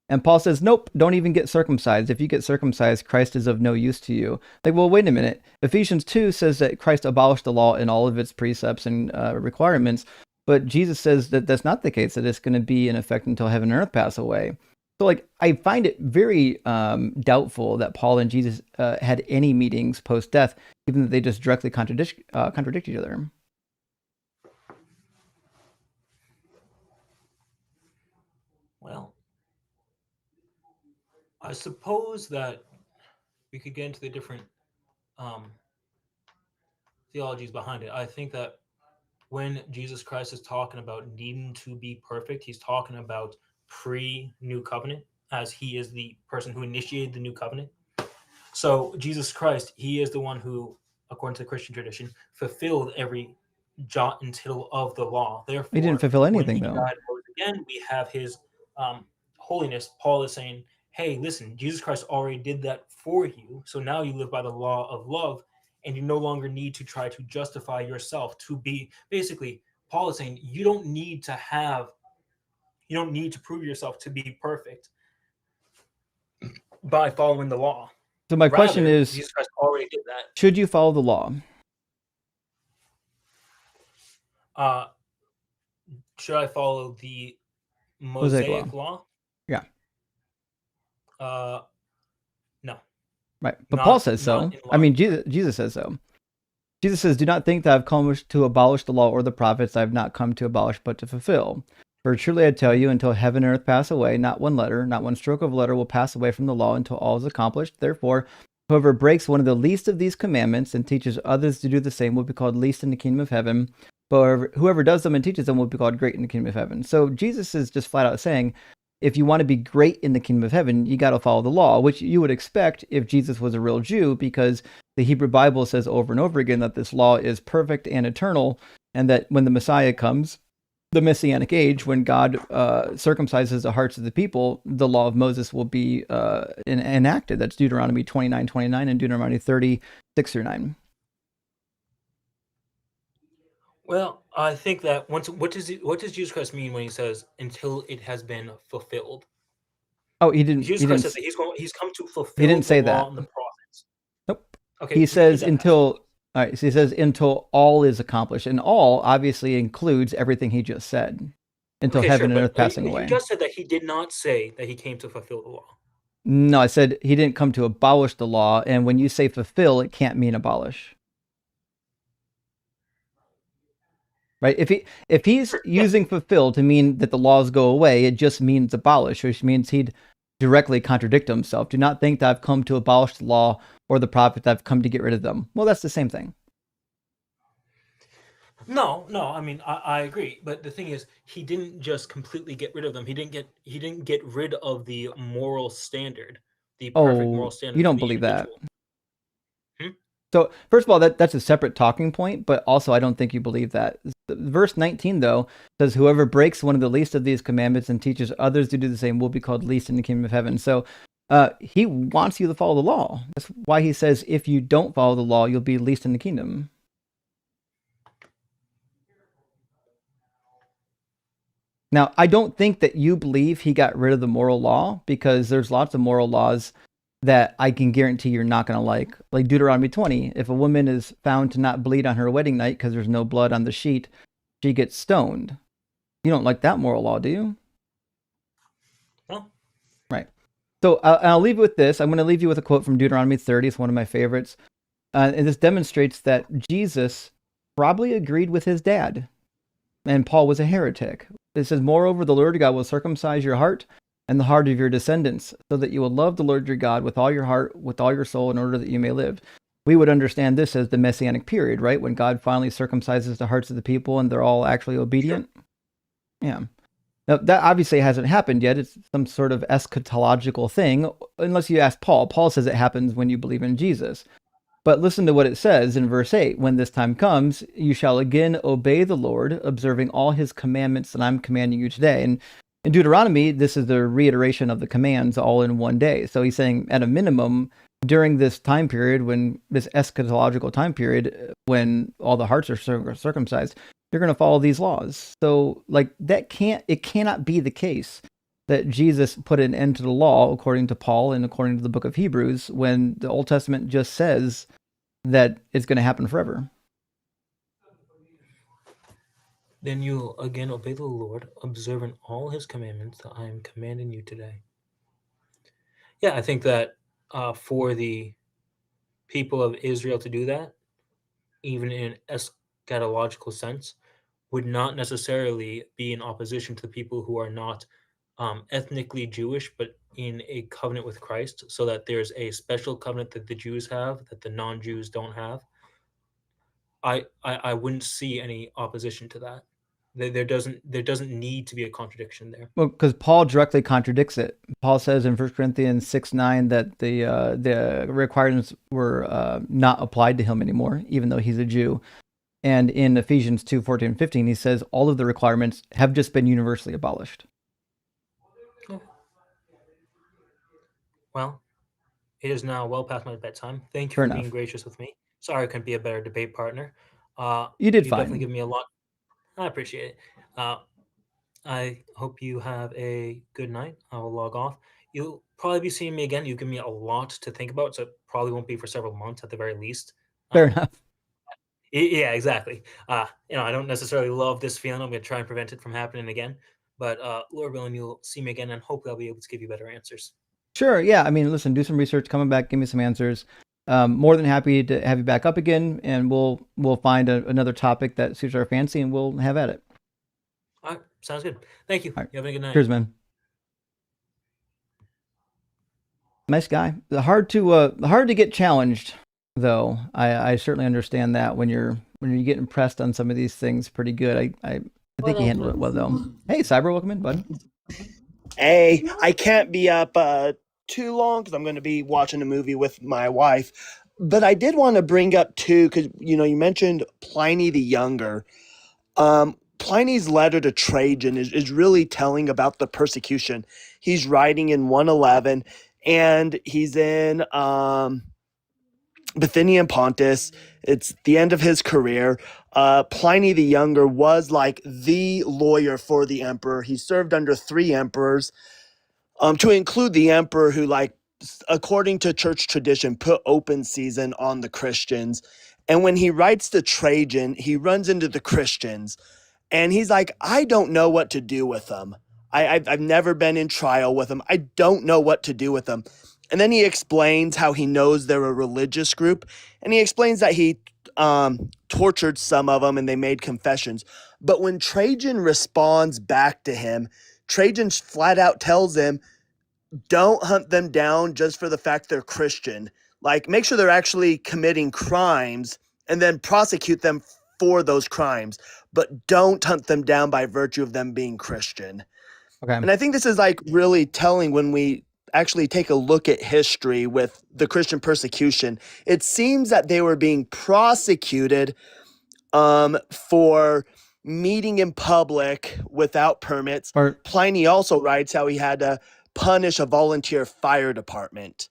And Paul says, nope, don't even get circumcised. If you get circumcised, Christ is of no use to you. Like, well, wait a minute. Ephesians 2 says that Christ abolished the law in all of its precepts and requirements. But Jesus says that that's not the case, that it's going to be in effect until heaven and earth pass away. So, like, I find it very doubtful that Paul and Jesus had any meetings post-death, even though they just directly contradict each other. Well, I suppose that we could get into the different theologies behind it. I think that when Jesus Christ is talking about needing to be perfect, he's talking about pre-new covenant, as he is the person who initiated the new covenant. So Jesus Christ, he is the one who, according to the Christian tradition, fulfilled every jot and tittle of the law. Therefore, he didn't fulfill anything, when he though. died and rose again, we have his holiness. Paul is saying, hey, listen, Jesus Christ already did that for you. So now you live by the law of love, and you no longer need to try to justify yourself to be, basically, Paul is saying you don't need to prove yourself to be perfect by following the law. So my question is, Jesus Christ already did that. Should you follow the law? Should I follow the Mosaic law? Yeah. No. Right. But Paul says so. I mean, Jesus says so. Jesus says, do not think that I've come to abolish the law or the prophets. I have not come to abolish, but to fulfill. For truly I tell you, until heaven and earth pass away, not one letter, not one stroke of a letter will pass away from the law until all is accomplished. Therefore, whoever breaks one of the least of these commandments and teaches others to do the same will be called least in the kingdom of heaven. But whoever does them and teaches them will be called great in the kingdom of heaven. So Jesus is just flat out saying, if you want to be great in the kingdom of heaven, you got to follow the law, which you would expect if Jesus was a real Jew, because the Hebrew Bible says over and over again that this law is perfect and eternal, and that when the Messiah comes, the Messianic age, when God circumcises the hearts of the people, the law of Moses will be enacted. That's Deuteronomy 29:29 and Deuteronomy 30:6-9. Well, I think that what does Jesus Christ mean when he says until it has been fulfilled? Oh, he didn't. Jesus Christ says that he's come to fulfill he didn't say the law that. and the prophets. Nope. Okay. He says until. All right. So he says until all is accomplished, and all obviously includes everything he just said. Until heaven and earth passing away. You just said that he did not say that he came to fulfill the law. No, I said he didn't come to abolish the law, and when you say fulfill, it can't mean abolish. Right? If he's using fulfill to mean that the laws go away, it just means abolish, which means he'd directly contradict himself. Do not think that I've come to abolish the law or the prophets, I've come to get rid of them. Well, that's the same thing. No. I mean, I agree, but the thing is, he didn't just completely get rid of them. He didn't get rid of the moral standard, the perfect moral standard. You don't believe that. So, first of all, that's a separate talking point, but also I don't think you believe that. Verse 19, though, says, whoever breaks one of the least of these commandments and teaches others to do the same will be called least in the kingdom of heaven. So, he wants you to follow the law. That's why he says, if you don't follow the law, you'll be least in the kingdom. Now, I don't think that you believe he got rid of the moral law, because there's lots of moral laws that I can guarantee you're not going to like Deuteronomy 20. If a woman is found to not bleed on her wedding night because there's no blood on the sheet, she gets stoned. You don't like that moral law, do you? No. Right. So I'll leave you with this. I'm going to leave you with a quote from Deuteronomy 30. It's one of my favorites. And this demonstrates that Jesus probably agreed with his dad, and Paul was a heretic. It says, moreover, the Lord God will circumcise your heart and the heart of your descendants, so that you will love the Lord your God with all your heart, with all your soul, in order that you may live. We would understand this as the Messianic period, right? When God finally circumcises the hearts of the people and they're all actually obedient. Sure. Yeah. Now, that obviously hasn't happened yet. It's some sort of eschatological thing, unless you ask Paul. Paul says it happens when you believe in Jesus. But listen to what it says in verse 8. When this time comes, you shall again obey the Lord, observing all his commandments that I'm commanding you today. And in Deuteronomy, this is the reiteration of the commands all in one day. So he's saying, at a minimum, during this time period, when this eschatological time period, when all the hearts are circumcised, They're going to follow these laws. So like it cannot be the case that Jesus put an end to the law according to Paul and according to the book of Hebrews when the Old Testament just says that it's going to happen forever. Then you'll again obey the Lord, observing all his commandments that I am commanding you today. Yeah, I think that for the people of Israel to do that, even in eschatological sense, would not necessarily be in opposition to the people who are not ethnically Jewish, but in a covenant with Christ, so that there's a special covenant that the Jews have that the non-Jews don't have. I wouldn't see any opposition to that. There doesn't need to be a contradiction there. Well, because Paul directly contradicts it. Paul says in 1 Corinthians 6:9 that the requirements were not applied to him anymore, even though he's a Jew. And in Ephesians 2:14-15, he says all of the requirements have just been universally abolished. Well, it is now well past my bedtime. Thank you Fair for enough. being gracious with me. Sorry I couldn't be a better debate partner. You did definitely fine. give me a lot. I appreciate it. I hope you have a good night. I will log off. You'll probably be seeing me again. You give me a lot to think about, so it probably won't be for several months at the very least. Fair enough. Yeah, exactly. I don't necessarily love this feeling. I'm going to try and prevent it from happening again. But Lord willing, you'll see me again, and hopefully I'll be able to give you better answers. Sure. Yeah. I mean, listen, do some research, coming back, give me some answers. More than happy to have you back up again, and we'll find another topic that suits our fancy, and we'll have at it. All right. Sounds good. Thank you. All right. You have a good night. Cheers, man. Nice guy. Hard to get challenged, though. I certainly understand that when you're getting pressed on some of these things pretty good. I think he handled it well, though. Hey, Cyber, welcome in, bud. Hey, I can't be up too long because I'm going to be watching a movie with my wife. But I did want to bring up too, because you mentioned Pliny the Younger. Pliny's letter to Trajan is really telling about the persecution. He's writing in 111, and he's in Bithynia and Pontus. It's the end of his career. Pliny the Younger was like the lawyer for the emperor. He served under 3 emperors, to include the emperor who, like, according to church tradition, put open season on the Christians. And when he writes to Trajan, he runs into the Christians, and he's like, I don't know what to do with them. I've never been in trial with them. I don't know what to do with them. And then he explains how he knows they're a religious group, and he explains that he tortured some of them and they made confessions. But when Trajan responds back to him, Trajan flat out tells him, don't hunt them down just for the fact they're Christian. Like, make sure they're actually committing crimes and then prosecute them for those crimes, but don't hunt them down by virtue of them being Christian. Okay. And I think this is like really telling when we actually take a look at history with the Christian persecution. It seems that they were being prosecuted for meeting in public without permits. Pliny also writes how he had to punish a volunteer fire department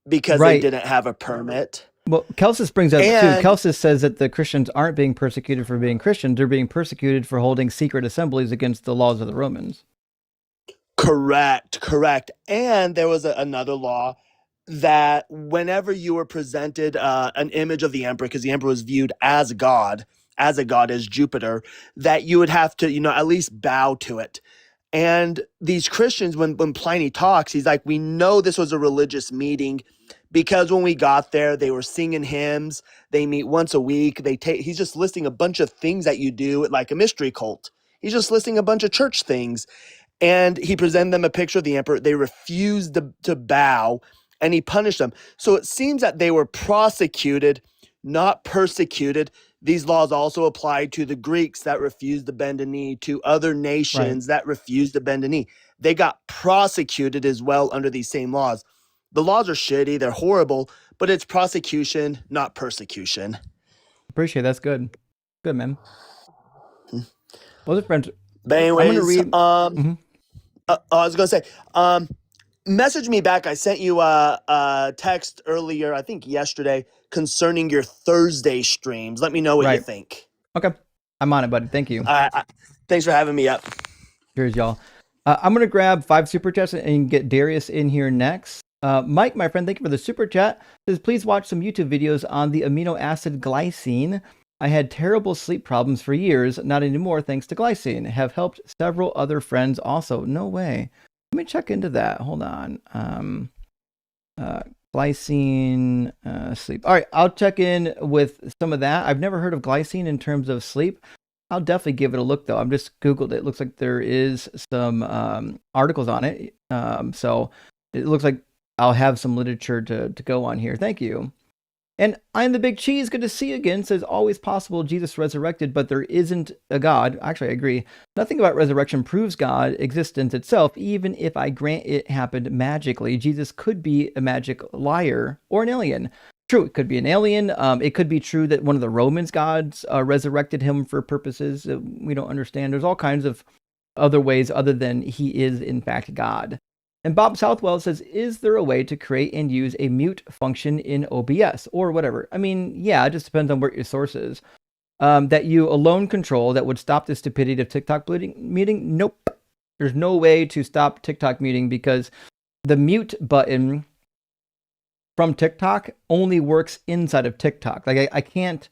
because they didn't have a permit. Well, Celsus brings up too. Celsus says that the Christians aren't being persecuted for being Christians; they're being persecuted for holding secret assemblies against the laws of the Romans. Correct. And there was another law that whenever you were presented an image of the emperor, because the emperor was viewed as a god, as Jupiter, that you would have to, at least bow to it. And these Christians, when Pliny talks, he's like, we know this was a religious meeting because when we got there, they were singing hymns. They meet once a week. He's just listing a bunch of things that you do at like a mystery cult. He's just listing a bunch of church things. And he presented them a picture of the emperor. They refused to bow, and he punished them. So it seems that they were prosecuted, not persecuted. These laws also applied to the Greeks that refused to bend a knee, to other nations that refused to bend a knee. They got prosecuted as well under these same laws. The laws are shitty, they're horrible, but it's prosecution, not persecution. Appreciate it. That's good. Good, man. Well, the friends. But anyways, I'm gonna read. I was gonna say, message me back. I sent you a text earlier, I think yesterday, concerning your Thursday streams. Let me know what you think. Okay. I'm on it, buddy. Thank you. Thanks for having me up. Cheers, y'all. I'm going to grab 5 super chats and get Darius in here next. Mike, my friend, thank you for the super chat. Says, please watch some YouTube videos on the amino acid glycine. I had terrible sleep problems for years, not anymore thanks to glycine. Have helped several other friends also. No way. Let me check into that. Hold on. Glycine, sleep. All right, I'll check in with some of that. I've never heard of glycine in terms of sleep. I'll definitely give it a look, though. I'm just Googled it. It looks like there is some articles on it. So it looks like I'll have some literature to go on here. Thank you. And I'm the Big Cheese. Good to see you again. Says, always possible Jesus resurrected, but there isn't a God. Actually, I agree. Nothing about resurrection proves God existence itself, even if I grant it happened magically. Jesus could be a magic liar or an alien. True, it could be an alien. It could be true that one of the Romans gods resurrected him for purposes that we don't understand. There's all kinds of other ways other than he is, in fact, God. And Bob Southwell says, is there a way to create and use a mute function in OBS or whatever? I mean, yeah, it just depends on where your source is. That you alone control that would stop the stupidity of TikTok muting? Nope. There's no way to stop TikTok muting because the mute button from TikTok only works inside of TikTok. Like I can't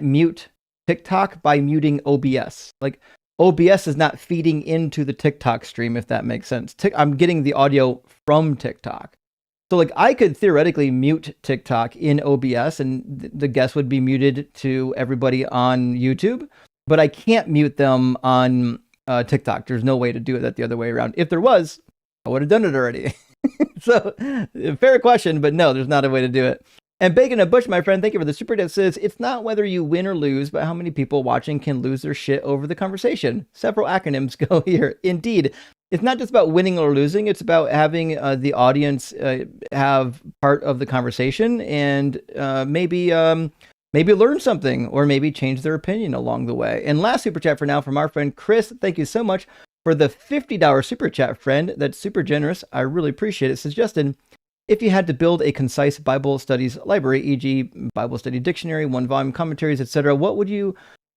mute TikTok by muting OBS. Like OBS is not feeding into the TikTok stream, if that makes sense. I'm getting the audio from TikTok. So like I could theoretically mute TikTok in OBS and the guest would be muted to everybody on YouTube, but I can't mute them on TikTok. There's no way to do it the other way around. If there was, I would have done it already. So fair question, but no, there's not a way to do it. And Bacon and Bush, my friend, thank you for the super chat. Says, it's not whether you win or lose, but how many people watching can lose their shit over the conversation. Several acronyms go here. Indeed, it's not just about winning or losing. It's about having the audience have part of the conversation and maybe learn something or maybe change their opinion along the way. And last super chat for now from our friend Chris. Thank you so much for the $50 super chat, friend. That's super generous. I really appreciate it. Says Justin, if you had to build a concise Bible studies library, e.g., Bible study dictionary, 1-volume commentaries, etc., what would it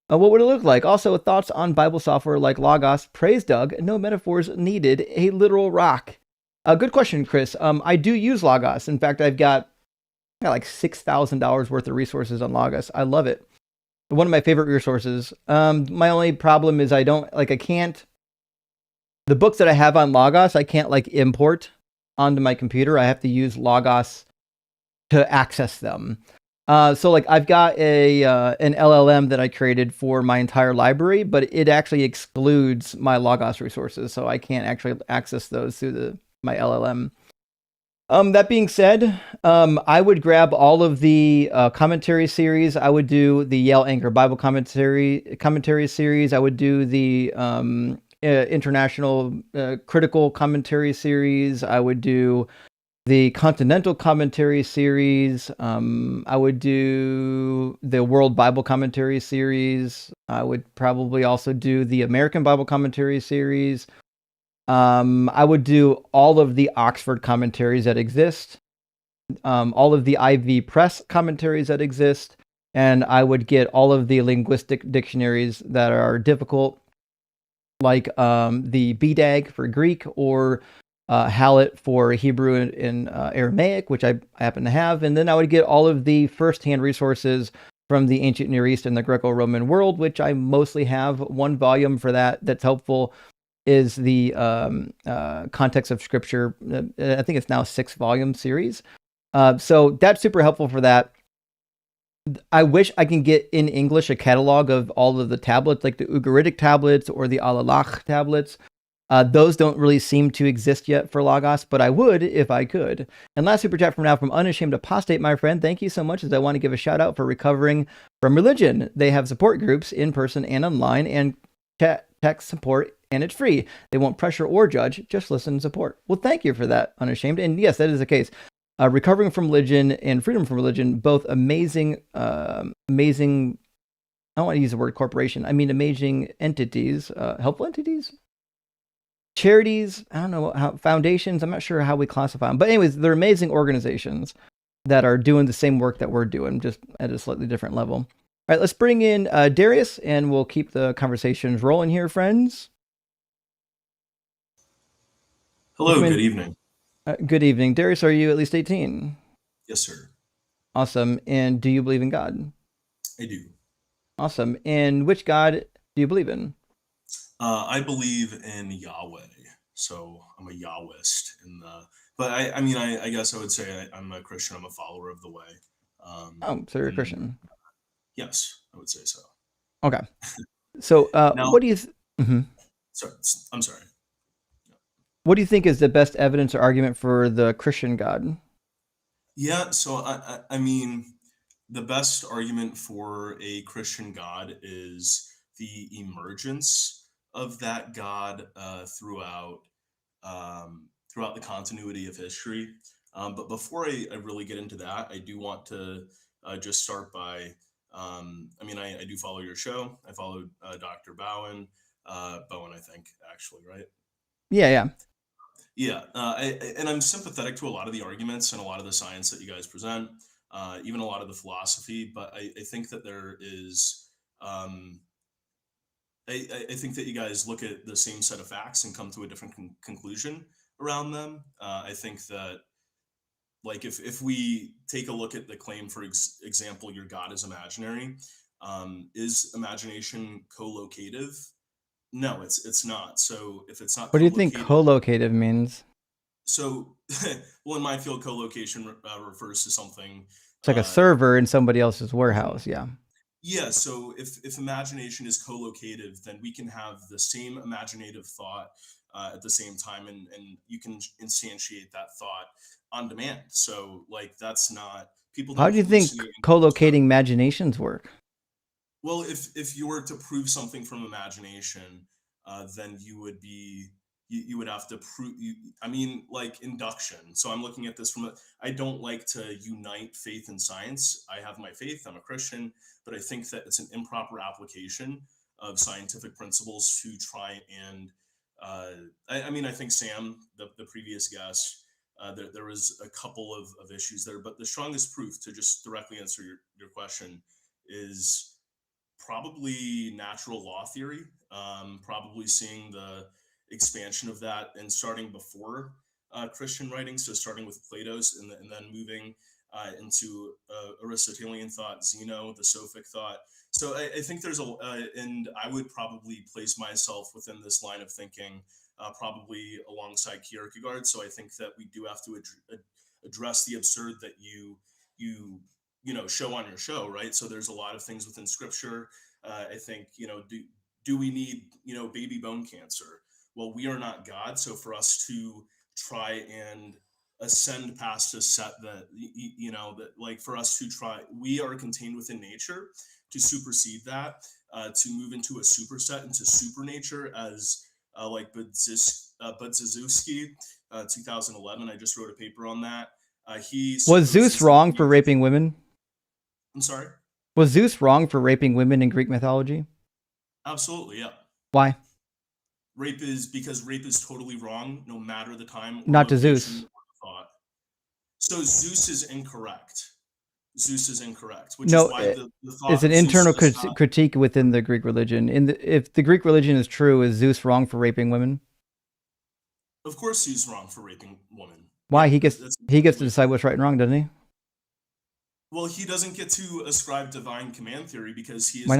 look like? Also, thoughts on Bible software like Logos. Praise Doug. No metaphors needed. A literal rock. Good question, Chris. I do use Logos. In fact, I've got like $6,000 worth of resources on Logos. I love it. One of my favorite resources. My only problem is I can't. The books that I have on Logos, I can't import onto my computer. I have to use Logos to access them. So I've got an LLM that I created for my entire library, but it actually excludes my Logos resources, so I can't actually access those through my LLM. That being said, I would grab all of the commentary series. I would do the Yale Anchor Bible commentary series. I would do the international critical commentary series. I would do the continental commentary series. I would do the World Bible commentary series. I would probably also do the American Bible commentary series. I would do all of the Oxford commentaries that exist, all of the Ivy Press commentaries that exist, and I would get all of the linguistic dictionaries that are difficult, like the BDAG for Greek or Hallett for Hebrew and Aramaic, which I happen to have. And then I would get all of the first-hand resources from the ancient Near East and the Greco-Roman world, which I mostly have. One volume for that's helpful is the Context of Scripture. I think it's now a 6-volume series. So that's super helpful for that. I wish I can get in English a catalog of all of the tablets, like the Ugaritic tablets or the Alalach tablets. Those don't really seem to exist yet for Logos, but I would if I could. And last super chat from now from Unashamed Apostate, my friend. Thank you so much, as I want to give a shout out for Recovering from Religion. They have support groups in person and online and tech support, and it's free. They won't pressure or judge, just listen and support. Well, thank you for that, Unashamed. And yes, that is the case. Recovering from Religion and Freedom from Religion, both amazing, I don't want to use the word corporation. I mean, amazing entities, helpful entities, charities. I don't know foundations. I'm not sure how we classify them, but anyways, they're amazing organizations that are doing the same work that we're doing, just at a slightly different level. right, let's bring in Darius, and we'll keep the conversations rolling here, friends. Hello, good evening. Good evening. Darius, are you at least 18? Yes, sir. Awesome. And do you believe in God? I do. Awesome. And which God do you believe in? I believe in Yahweh, so I'm a Yahwist. But I guess I would say I'm a Christian. I'm a follower of the way. So you're a Christian. Yes, I would say so. Okay. So now, what do you... Sorry, I'm sorry. What do you think is the best evidence or argument for the Christian God? Yeah, so I mean, the best argument for a Christian God is the emergence of that God throughout the continuity of history. But before I really get into that, I do want to just start by, I do follow your show. I follow Dr. Bowen, I think, actually, right? Yeah. Yeah, and I'm sympathetic to a lot of the arguments and a lot of the science that you guys present, even a lot of the philosophy. But I think that there is, I think that you guys look at the same set of facts and come to a different conclusion around them. I think that, like, if we take a look at the claim, for example, your God is imaginary, is imagination co-locative? No, it's not. So if it's not What do you think co-locative, co-locative means? so, well, in my field, co-location refers to something. It's like a server in somebody else's warehouse. Yeah. Yeah. So if imagination is co-locative, then we can have the same imaginative thought at the same time, and you can instantiate that thought on demand. So, like, that's not people How don't do you think hallucinate. co-locating imaginations work? Well, if you were to prove something from imagination, then you would have to prove. Like induction. So I'm looking at this I don't like to unite faith and science. I have my faith. I'm a Christian, but I think that it's an improper application of scientific principles to try and. I think Sam, the previous guest, there was a couple of issues there, but the strongest proof, to just directly answer your question, is probably natural law theory, probably seeing the expansion of that and starting before Christian writing, so starting with Plato's and then moving into Aristotelian thought, Zeno, the Sophic thought. So I think there's and I would probably place myself within this line of thinking, probably alongside Kierkegaard. So I think that we do have to address the absurd that you show on your show, right? So there's a lot of things within scripture. I think, do we need, baby bone cancer? Well, we are not God. So for us to try and ascend past a set that, that, like, for us to try, we are contained within nature, to supersede that, to move into a superset, into supernature, as like Budziszewski, 2011, I just wrote a paper on that. Was Zeus wrong for raping women? I'm sorry? Was Zeus wrong for raping women in Greek mythology? Absolutely, yeah. Why? Because rape is totally wrong, no matter the time. Not to Zeus. Thought. So Zeus is incorrect. Which no, is why the thought it's an internal critique within the Greek religion. If the Greek religion is true, is Zeus wrong for raping women? Of course, he's wrong for raping women. Why? He gets to decide what's right and wrong, doesn't he? Well, he doesn't get to ascribe divine command theory because he is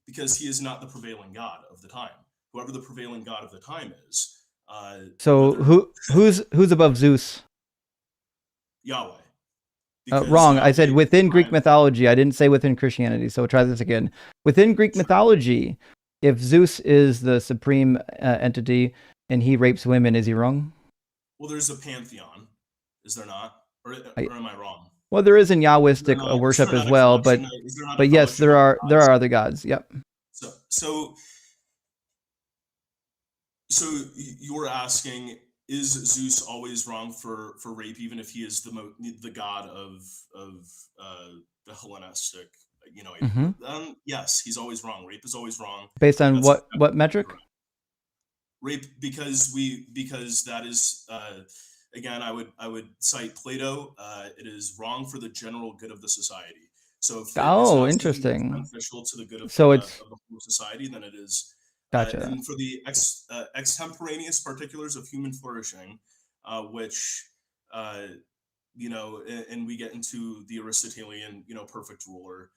because he is not the prevailing god of the time. Whoever the prevailing god of the time is. So who's above Zeus? Yahweh. Wrong. I said within Greek mythology. I didn't say within Christianity. So try this again. Within Greek mythology, if Zeus is the supreme entity and he rapes women, is he wrong? Well, there's a pantheon, is there not? Or am I wrong? Well, there is in Yahwistic worship as well, but yes, there are other gods. Yep. So you're asking, is Zeus always wrong for rape, even if he is the god of the Hellenistic? Yes, he's always wrong. Rape is always wrong. Based on what metric? Rape, because that is again, I would cite Plato. It is wrong for the general good of the society. So if it's Oh, not something that's interesting. beneficial to the good So it's of the whole society, then it is. gotcha. And for the extemporaneous particulars of human flourishing, which and we get into the Aristotelian, perfect ruler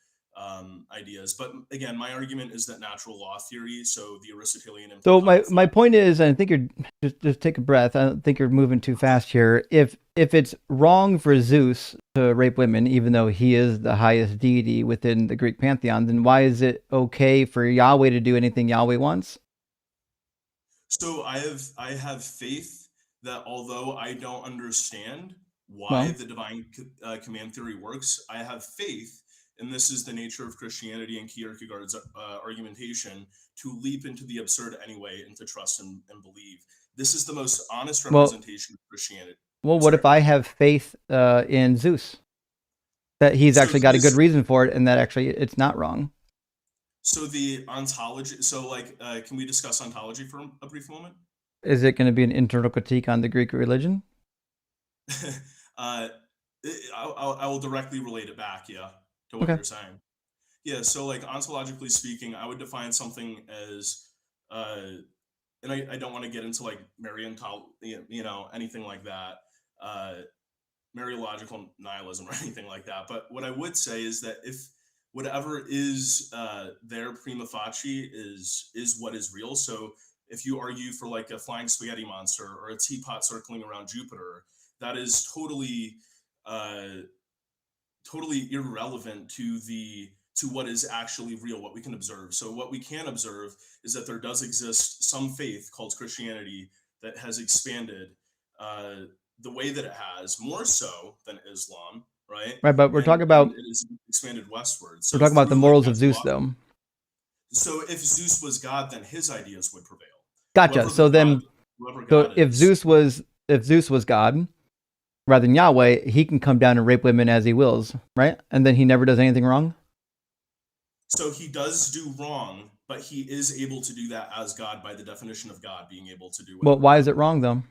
ideas. But again, my argument is that natural law theory, so the Aristotelian So infantile my thought. point is, and I think you're just take a breath. I don't think you're moving too fast here. If it's wrong for Zeus to rape women, even though he is the highest deity within the Greek pantheon, then why is it okay for Yahweh to do anything Yahweh wants? So I have faith that although I don't understand why Well, the divine command theory works, I have faith, and this is the nature of Christianity and Kierkegaard's argumentation, to leap into the absurd anyway and to trust and believe. This is the most honest well, representation of Christianity. what Sorry. if I have faith in Zeus that he's So actually got a good Zeus, reason for it, and that actually it's not wrong? so the ontology. So can we discuss ontology for a brief moment? Is it going to be an internal critique on the Greek religion? uh, I will directly relate it back, yeah, to what Okay. you're saying. Yeah, so like ontologically speaking, I would define something as, and I don't want to get into like anything like that, uh, Mariological nihilism or anything like that. But what I would say is that if whatever is there prima facie is what is real. So if you argue for like a flying spaghetti monster or a teapot circling around Jupiter, that is uh, totally irrelevant to what is actually real, what we can observe. So what we can observe is that there does exist some faith called Christianity that has expanded uh, the way that it has, more so than Islam, right? Right, but And it has expanded westward. we're So talking about the through like morals of natural Zeus, law. though. So if Zeus was God, then his ideas would prevail. Gotcha. Whoever So God is. if Zeus was God rather than Yahweh, he can come down and rape women as he wills, right? And then he never does anything wrong. So he does do wrong, but he is able to do that as God by the definition of God being able to do Well, whatever. why is it wrong though?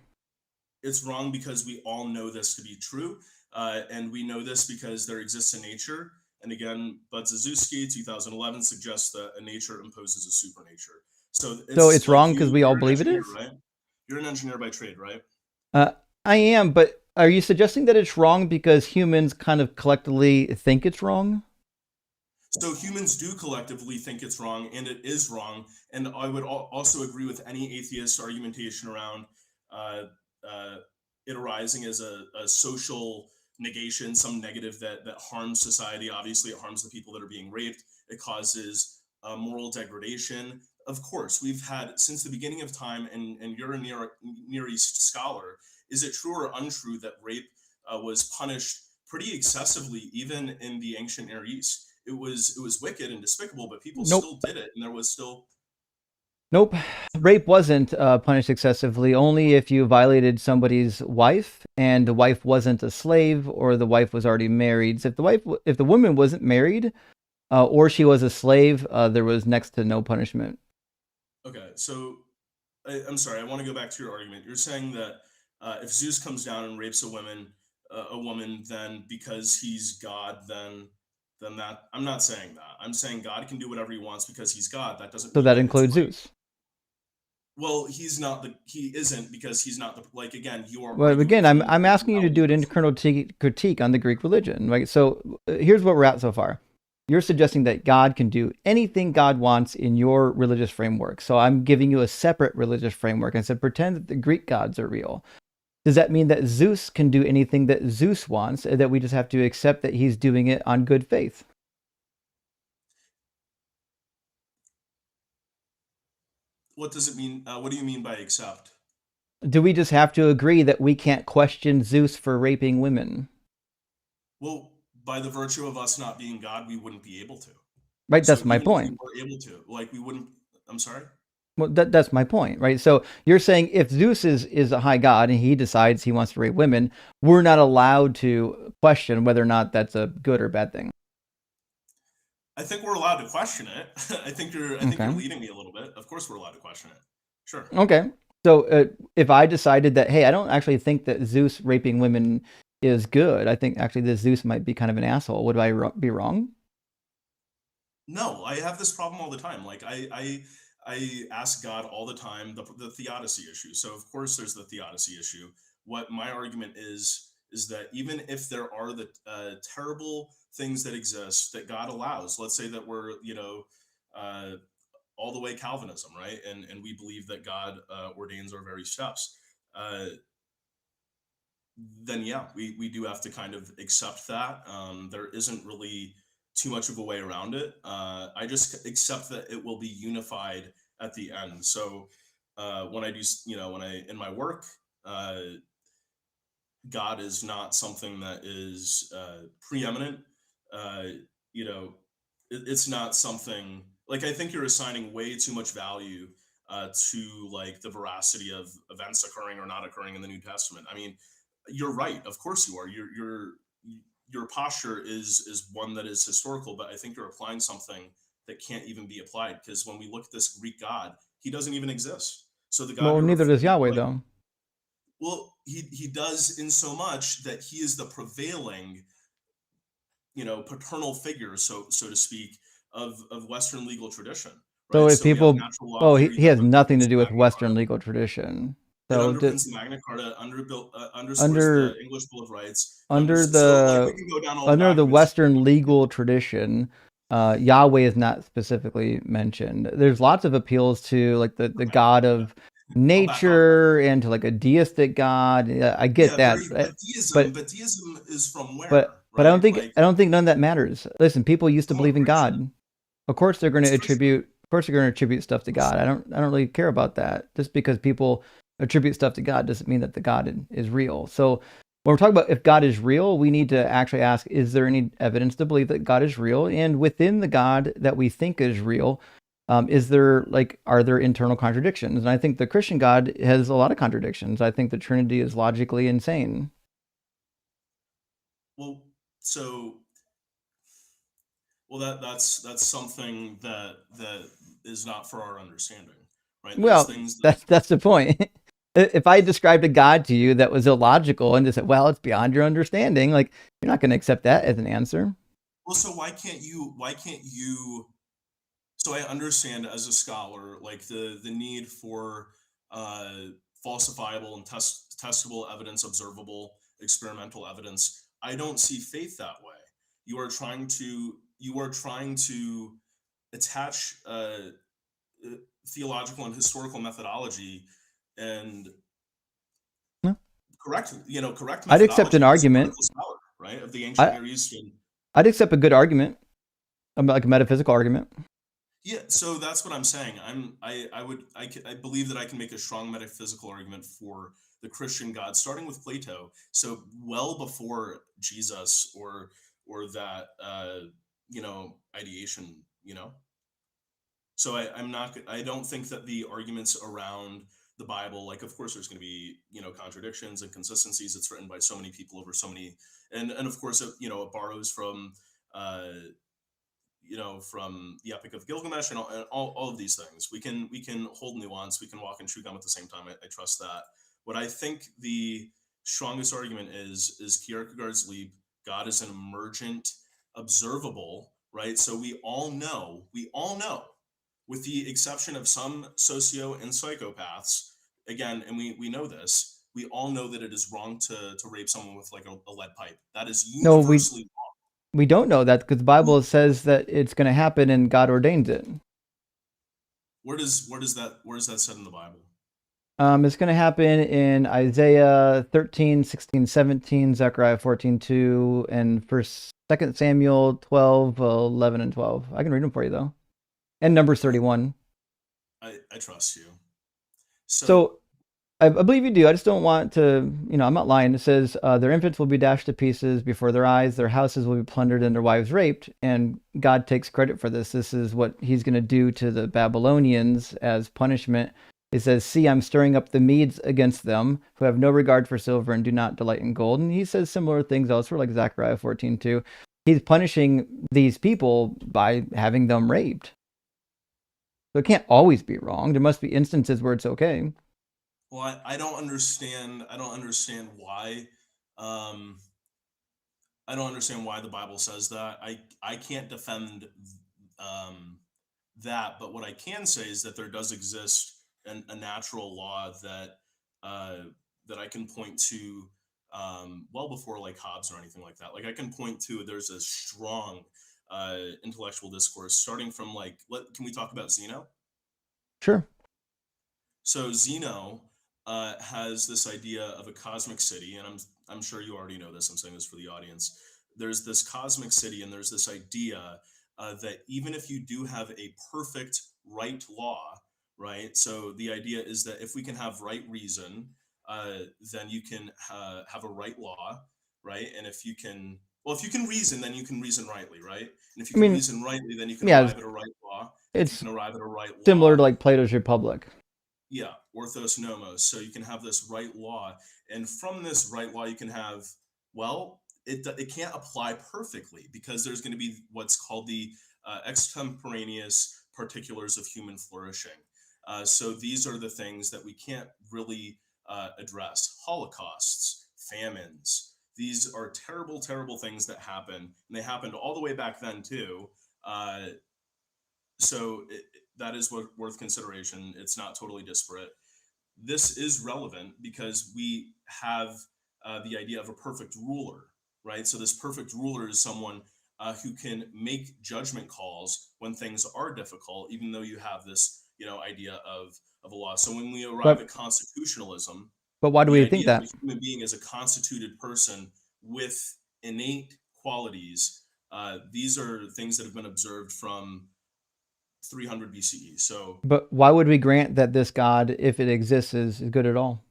It's wrong because we all know this to be true, and we know this because there exists a nature. And again, Bud Zazewski, 2011, suggests that a nature imposes a supernature. So it's like wrong because we all you're an believe it engineer, is. right? You're an engineer by trade, right? I am, but are you suggesting that it's wrong because humans kind of collectively think it's wrong? So humans do collectively think it's wrong, and it is wrong. And I would also agree with any atheist argumentation around uh, it arising as a social negation, some negative that harms society. Obviously, it harms the people that are being raped. It causes moral degradation. Of course, we've had since the beginning of time, and you're a Near East scholar. Is it true or untrue that rape was punished pretty excessively, even in the ancient Near East? It was wicked and despicable, but people Nope. still did it, and there was still. Nope. Rape wasn't punished excessively, only if you violated somebody's wife and the wife wasn't a slave or the wife was already married. So if the woman wasn't married or she was a slave, there was next to no punishment. Okay, so I'm sorry. I want to go back to your argument. You're saying that if Zeus comes down and rapes a woman, then because he's God, then that I'm not saying that. I'm saying God can do whatever he wants because he's God. That doesn't So mean that that it's includes right. Zeus. Well, he isn't because he's not like again, you are Well, arguing again, from I'm asking you to do an internal critique on the Greek religion. Right? So here's what we're at so far. You're suggesting that God can do anything God wants in your religious framework. So I'm giving you a separate religious framework and said, pretend that the Greek gods are real. Does that mean that Zeus can do anything that Zeus wants, and that we just have to accept that he's doing it on good faith? What does it mean? What do you mean by accept? Do we just have to agree that we can't question Zeus for raping women? Well, by the virtue of us not being God, we wouldn't be able to. Right, So that's my even if we point. were able to, like, we wouldn't. I'm sorry. Well, that's my point, right? So you're saying if Zeus is a high god and he decides he wants to rape women, we're not allowed to question whether or not that's a good or bad thing. I think we're allowed to question it. I think you're leading me a little bit. Of course, we're allowed to question it. Sure. Okay. So if I decided that, hey, I don't actually think that Zeus raping women is good. I think actually that Zeus might be kind of an asshole. Would I be wrong? No, I have this problem all the time. Like I ask God all the time the theodicy issue. So of course there's the theodicy issue. What my argument is that even if there are the terrible things that exist that God allows, let's say that we're uh, all the way Calvinism, right? And we believe that God ordains our very steps. Uh, then yeah, we do have to kind of accept that. There isn't really too much of a way around it. I just accept that it will be unified at the end. So when I do, when I in my work, uh, God is not something that is preeminent. Uh, it's not something like I think you're assigning way too much value to like the veracity of events occurring or not occurring in the New Testament. I mean, you're right. Of course you are. Your posture is one that is historical, but I think you're applying something that can't even be applied because when we look at this Greek God, he doesn't even exist. So the God Well, you're neither does Yahweh, like, though. well, he does in so much that he is the prevailing, paternal figure, so to speak, of Western legal tradition, So right? if So we have people, natural law well, theory he that has nothing underpins to the do with Magna Western Carta. legal tradition. It So underpins the Magna Carta, underscores the under English Bill of Rights. under So like we the can go down all the under the documents. Western legal tradition, Yahweh is not specifically mentioned. There's lots of appeals to like the God of I'll back off. nature and to like a deistic God. Yeah, I get Yeah, that, but but deism is from but where, but right? Like I don't think none of that matters. Listen, people used to come on, believe in Christian. God. Of course they're going to It's Christian. attribute. Of course they're going to attribute stuff to God. I don't really care about that. Just because people attribute stuff to God doesn't mean that the God is real. So when we're talking about if God is real, we need to actually ask: is there any evidence to believe that God is real? And within the God that we think is real, are there internal contradictions? And I think the Christian God has a lot of contradictions. I think the Trinity is logically insane. Well, so that's something that is not for our understanding, right? There's Well, things that that's the point. If I described a God to you that was illogical and just said, "Well, it's beyond your understanding," like you're not going to accept that as an answer. well, so why can't you so I understand as a scholar like the need for uh falsifiable and testable evidence, observable experimental evidence. I don't see faith that way. You are trying to attach uh, theological and historical methodology and No. correct I'd accept methodology an as a argument. critical scholar, right, of the ancient I Near East. And I'd accept a good argument, like a metaphysical argument. yeah, so that's what I'm saying. I believe that I can make a strong metaphysical argument for the Christian God, starting with Plato. So well before Jesus or that ideation. So I don't think that the arguments around the Bible, like of course there's going to be contradictions and consistencies. It's written by so many people over so many, and of course it borrows from uh, from the Epic of Gilgamesh and all of these things. We can hold nuance. We can walk and chew gum at the same time. I trust that. What I think the strongest argument is Kierkegaard's leap. God is an emergent, observable, right? So we all know, with the exception of some socio and psychopaths, again, and we know this. We all know that it is wrong to rape someone with like a lead pipe. That is No, universally wrong. we don't know that because the Bible says that it's going to happen and God ordains it. Where does that said in the Bible? It's going to happen in Isaiah 13, 16, 17, Zechariah 14:2, and First, 2 Samuel 12, 11, and 12. I can read them for you though, and Numbers 31. I trust you. So I believe you do. I just don't want to, I'm not lying. It says their infants will be dashed to pieces before their eyes. Their houses will be plundered and their wives raped. And God takes credit for this. This is what he's going to do to the Babylonians as punishment. It says, "See, I'm stirring up the Medes against them, who have no regard for silver and do not delight in gold." And he says similar things elsewhere, like Zechariah 14:2. He's punishing these people by having them raped. So it can't always be wrong. There must be instances where it's okay. Well, I don't understand. I don't understand why. I don't understand why the Bible says that. I can't defend that. But what I can say is that there does exist a natural law that that I can point to well before like Hobbes or anything like that. Like I can point to there's a strong intellectual discourse starting from like can we talk about Zeno? Sure. So Zeno has this idea of a cosmic city, and I'm sure you already know this. I'm saying this for the audience. There's this cosmic city, and there's this idea that even if you do have a perfect right law, right? So the idea is that if we can have right reason, then you can have a right law, right? And if you can, well, if you can reason, then you can reason rightly, right? And if you I can mean, reason rightly, then you can yeah, arrive at a right law. If you it's can arrive at a right similar law, to like Plato's Republic. yeah, orthos nomos. So you can have this right law, and from this right law, you can have, well, it can't apply perfectly because there's going to be what's called the extemporaneous particulars of human flourishing. So these are the things that we can't really address: holocausts, famines. These are terrible, terrible things that happen, and they happened all the way back then too. So that is worth consideration. It's not totally disparate. This is relevant because we have the idea of a perfect ruler, right? So this perfect ruler is someone who can make judgment calls when things are difficult, even though you have this, idea of a law. So when we arrive at constitutionalism, but why do the we think idea of that? a human being as a constituted person with innate qualities, these are things that have been observed from 300 BCE. So, But why would we grant that this God, if it exists, is good at all?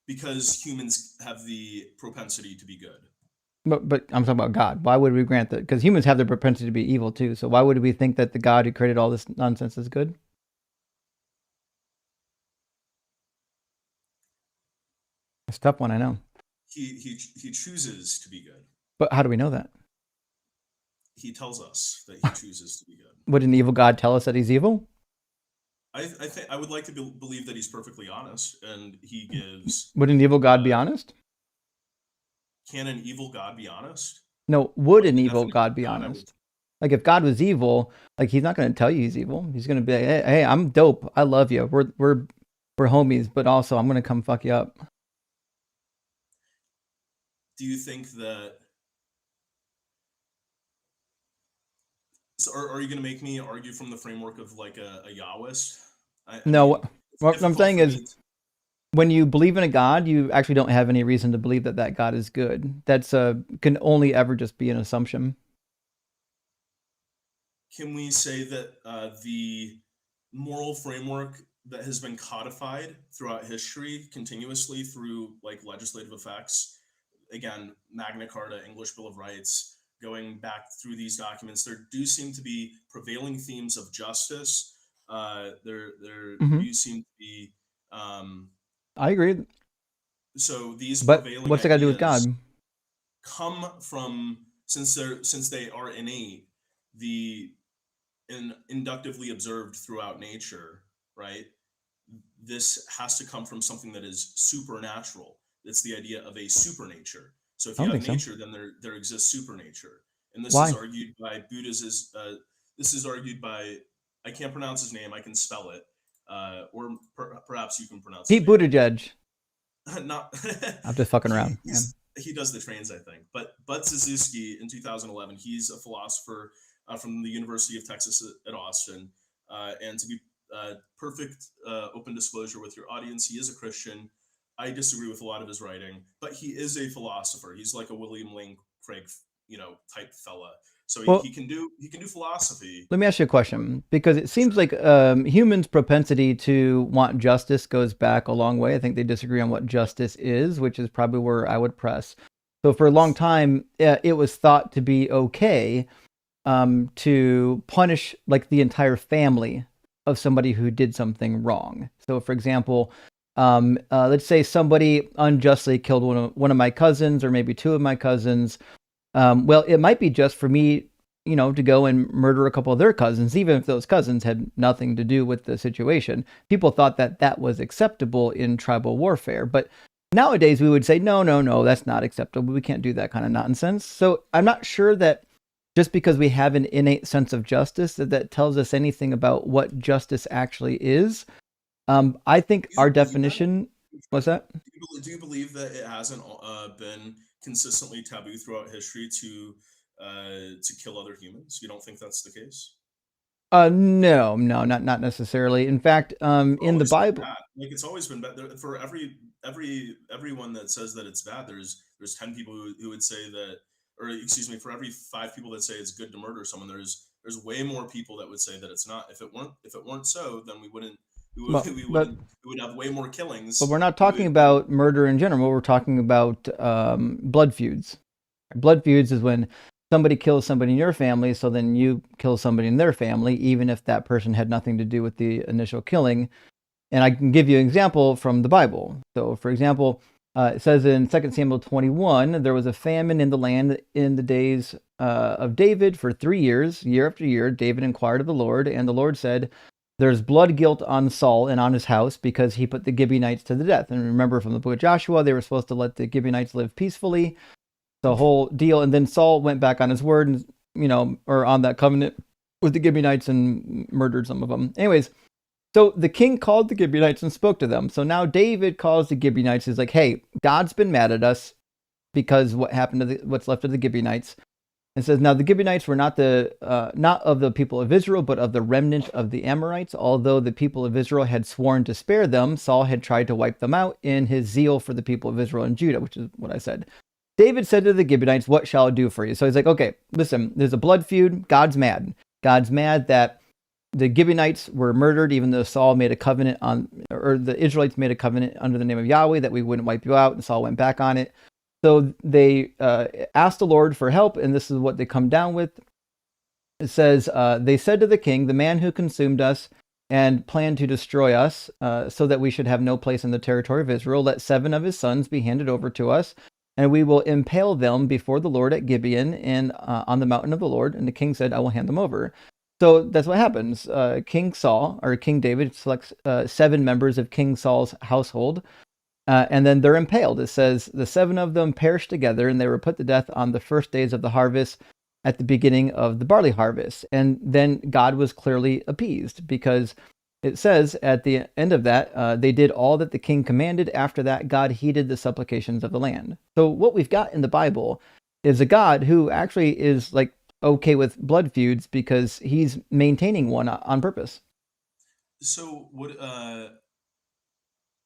because humans have the propensity to be good. But I'm talking about God. Why would we grant that? Because humans have the propensity to be evil too. So why would we think that the God who created all this nonsense is good? It's a tough one, I know. He chooses to be good. But how do we know that? He tells us that he chooses to be good. Would an evil God tell us that he's evil? I think I would like to believe that he's perfectly honest, and he gives. Would an evil God be honest? Can an evil God be honest? No, would an evil God be honest? Like if God was evil, like he's not going to tell you he's evil. He's going to be like, hey, I'm dope. I love you. We're homies, but also I'm going to come fuck you up. Do you think that? So are you going to make me argue from the framework of like a Yahwist? No, what I'm saying is, when you believe in a God, you actually don't have any reason to believe that that God is good. That's can only ever just be an assumption. Can we say that the moral framework that has been codified throughout history continuously through like legislative effects, again, Magna Carta, English Bill of Rights, going back through these documents, there do seem to be prevailing themes of justice. There do seem to be. I agree. So these prevailing what's it got to do with God? Come from since they are innate, inductively observed throughout nature, right? This has to come from something that is supernatural. It's the idea of a supernature. So if you have nature, then there exists supernature. And this is argued by Buddha's. This is argued by, I can't pronounce his name. I can spell it, or perhaps you can pronounce Pete Buttigieg. Not. I'm just fucking around. He does the trains, I think. But Bud Suzuki in 2011, he's a philosopher from the University of Texas at Austin. And to be perfect open disclosure with your audience, he is a Christian. I disagree with a lot of his writing, but he is a philosopher. He's like a William Lane Craig, type fella. So he can do philosophy. Let me ask you a question, because it seems like humans' propensity to want justice goes back a long way. I think they disagree on what justice is, which is probably where I would press. So for a long time, it was thought to be okay to punish like the entire family of somebody who did something wrong. So for example, let's say somebody unjustly killed one of my cousins, or maybe two of my cousins. Well, it might be just for me, to go and murder a couple of their cousins, even if those cousins had nothing to do with the situation. People thought that that was acceptable in tribal warfare. But nowadays we would say, no, that's not acceptable. We can't do that kind of nonsense. So I'm not sure that just because we have an innate sense of justice that tells us anything about what justice actually is. I think our definition. What's that? Do you believe that it hasn't been consistently taboo throughout history to kill other humans? You don't think that's the case? No, not necessarily. In fact, in the Bible, like it's always been bad. For everyone that says that it's bad, there's 10 people who would say that, or excuse me, for every 5 people that say it's good to murder someone, there's way more people that would say that it's not. If it weren't so, then we wouldn't we would have way more killings. But we're not talking about murder in general. We're talking about blood feuds. Blood feuds is when somebody kills somebody in your family, so then you kill somebody in their family, even if that person had nothing to do with the initial killing. And I can give you an example from the Bible. So, for example, it says in 2 Samuel 21, there was a famine in the land in the days of David for 3 years, year after year. David inquired of the Lord, and the Lord said, there's blood guilt on Saul and on his house because he put the Gibeonites to the death. And remember from the book of Joshua, they were supposed to let the Gibeonites live peacefully. The whole deal. And then Saul went back on his word and, or on that covenant with the Gibeonites and murdered some of them. Anyways, so the king called the Gibeonites and spoke to them. So now David calls the Gibeonites. He's like, hey, God's been mad at us because what happened to what's left of the Gibeonites. And says, now the Gibeonites were not of the people of Israel, but of the remnant of the Amorites. Although the people of Israel had sworn to spare them, Saul had tried to wipe them out in his zeal for the people of Israel and Judah, which is what I said. David said to the Gibeonites, what shall I do for you? So he's like, okay, listen, there's a blood feud. God's mad. God's mad that the Gibeonites were murdered, even though Saul made a covenant or the Israelites made a covenant under the name of Yahweh that we wouldn't wipe you out, and Saul went back on it. So they asked the Lord for help, and this is what they come down with. It says, they said to the king, the man who consumed us and planned to destroy us so that we should have no place in the territory of Israel, let 7 of his sons be handed over to us, and we will impale them before the Lord at Gibeon and on the mountain of the Lord. And the king said, I will hand them over. So that's what happens. King David selects 7 members of King Saul's household. And then they're impaled. It says, the 7 of them perished together, and they were put to death on the first days of the harvest at the beginning of the barley harvest. And then God was clearly appeased, because it says at the end of that, they did all that the king commanded. After that, God heeded the supplications of the land. So what we've got in the Bible is a God who actually is like okay with blood feuds because he's maintaining one on purpose. So would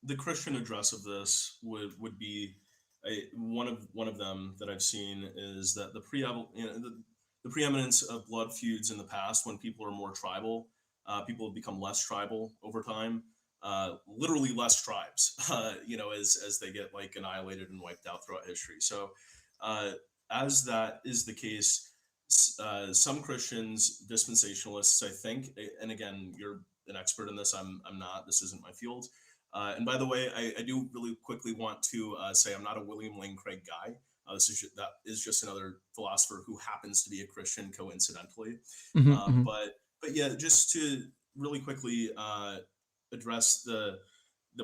the Christian address of this would be one of them that I've seen is that the preeminence of blood feuds in the past, when people are more tribal, people have become less tribal over time, literally less tribes, as they get like annihilated and wiped out throughout history. So as that is the case, some Christians, dispensationalists, I think, and again, you're an expert in this, I'm not, this isn't my field. And by the way, I do really quickly want to say I'm not a William Lane Craig guy. That is just another philosopher who happens to be a Christian coincidentally. But yeah, just to really quickly address the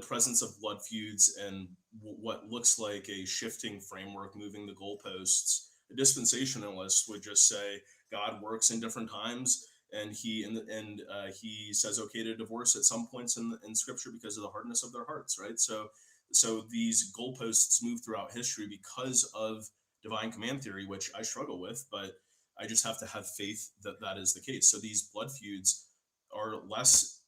presence of blood feuds and what looks like a shifting framework, moving the goalposts. A dispensationalist would just say God works in different times, and he says okay to divorce at some points in Scripture because of the hardness of their hearts, right? So these goalposts move throughout history because of divine command theory, which I struggle with, but I just have to have faith that that is the case. So these blood feuds are less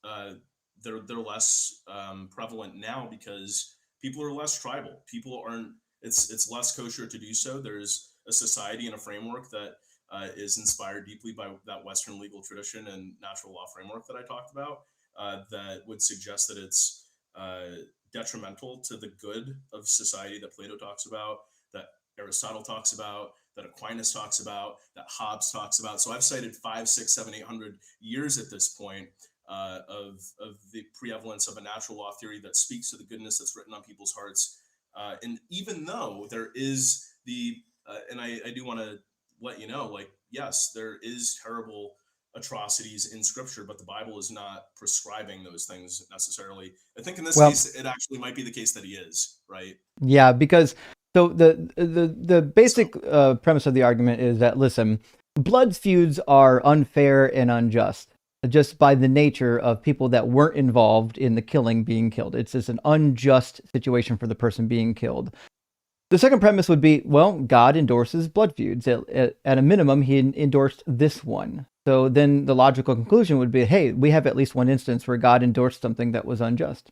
they're less prevalent now because people are less tribal. People aren't. It's less kosher to do so. There's a society and a framework that is inspired deeply by that Western legal tradition and natural law framework that I talked about, that would suggest that it's detrimental to the good of society that Plato talks about, that Aristotle talks about, that Aquinas talks about, that Hobbes talks about. So I've cited 5, 6, 7, 800 years at this point of the prevalence of a natural law theory that speaks to the goodness that's written on people's hearts. And even though there is and I do want to let you know, like, yes, there is terrible atrocities in Scripture, but the Bible is not prescribing those things necessarily. I think in this case, it actually might be the case that he is, right? Yeah, because so the basic premise of the argument is that, listen, blood feuds are unfair and unjust just by the nature of people that weren't involved in the killing being killed. It's just an unjust situation for the person being killed. The second premise would be, well, God endorses blood feuds. At a minimum, he endorsed this one. So then the logical conclusion would be, hey, we have at least one instance where God endorsed something that was unjust.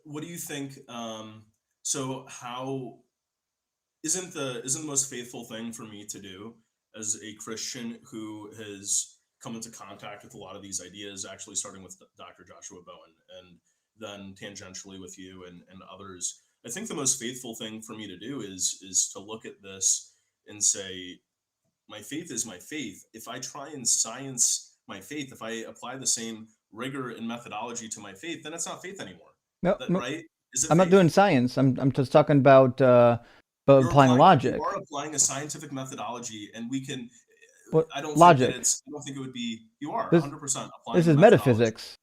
What do you think? So how isn't the most faithful thing for me to do as a Christian who has come into contact with a lot of these ideas, actually starting with Dr. Joshua Bowen and then tangentially with you and others. I think the most faithful thing for me to do is to look at this and say, my faith is my faith. If I try and science my faith, if I apply the same rigor and methodology to my faith, then it's not faith anymore. No, Right? Is it I'm not faith? doing science. I'm just talking about applying logic. You are applying a scientific methodology, and we can. What I don't think that logic? it's. I don't think it would be. You are This 100% applying this the is methodology. metaphysics,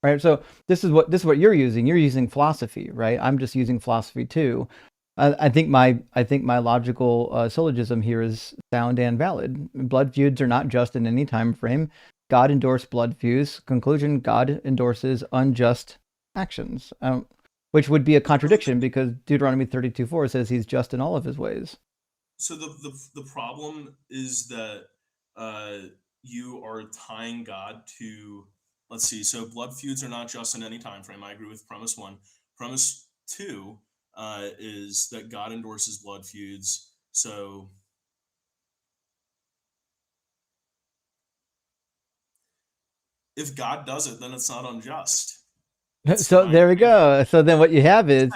right? So this is what you're using. You're using philosophy, right? I'm just using philosophy too. I think my logical syllogism here is sound and valid. Blood feuds are not just in any time frame. God endorsed blood feuds. Conclusion: God endorses unjust actions, which would be a contradiction because Deuteronomy 32:4 says He's just in all of His ways. So the problem is that you are tying God to. Let's see. So blood feuds are not just in any time frame. I agree with premise one. Premise two is that God endorses blood feuds. So if God does it, then it's not unjust. So there we go. So then what you have is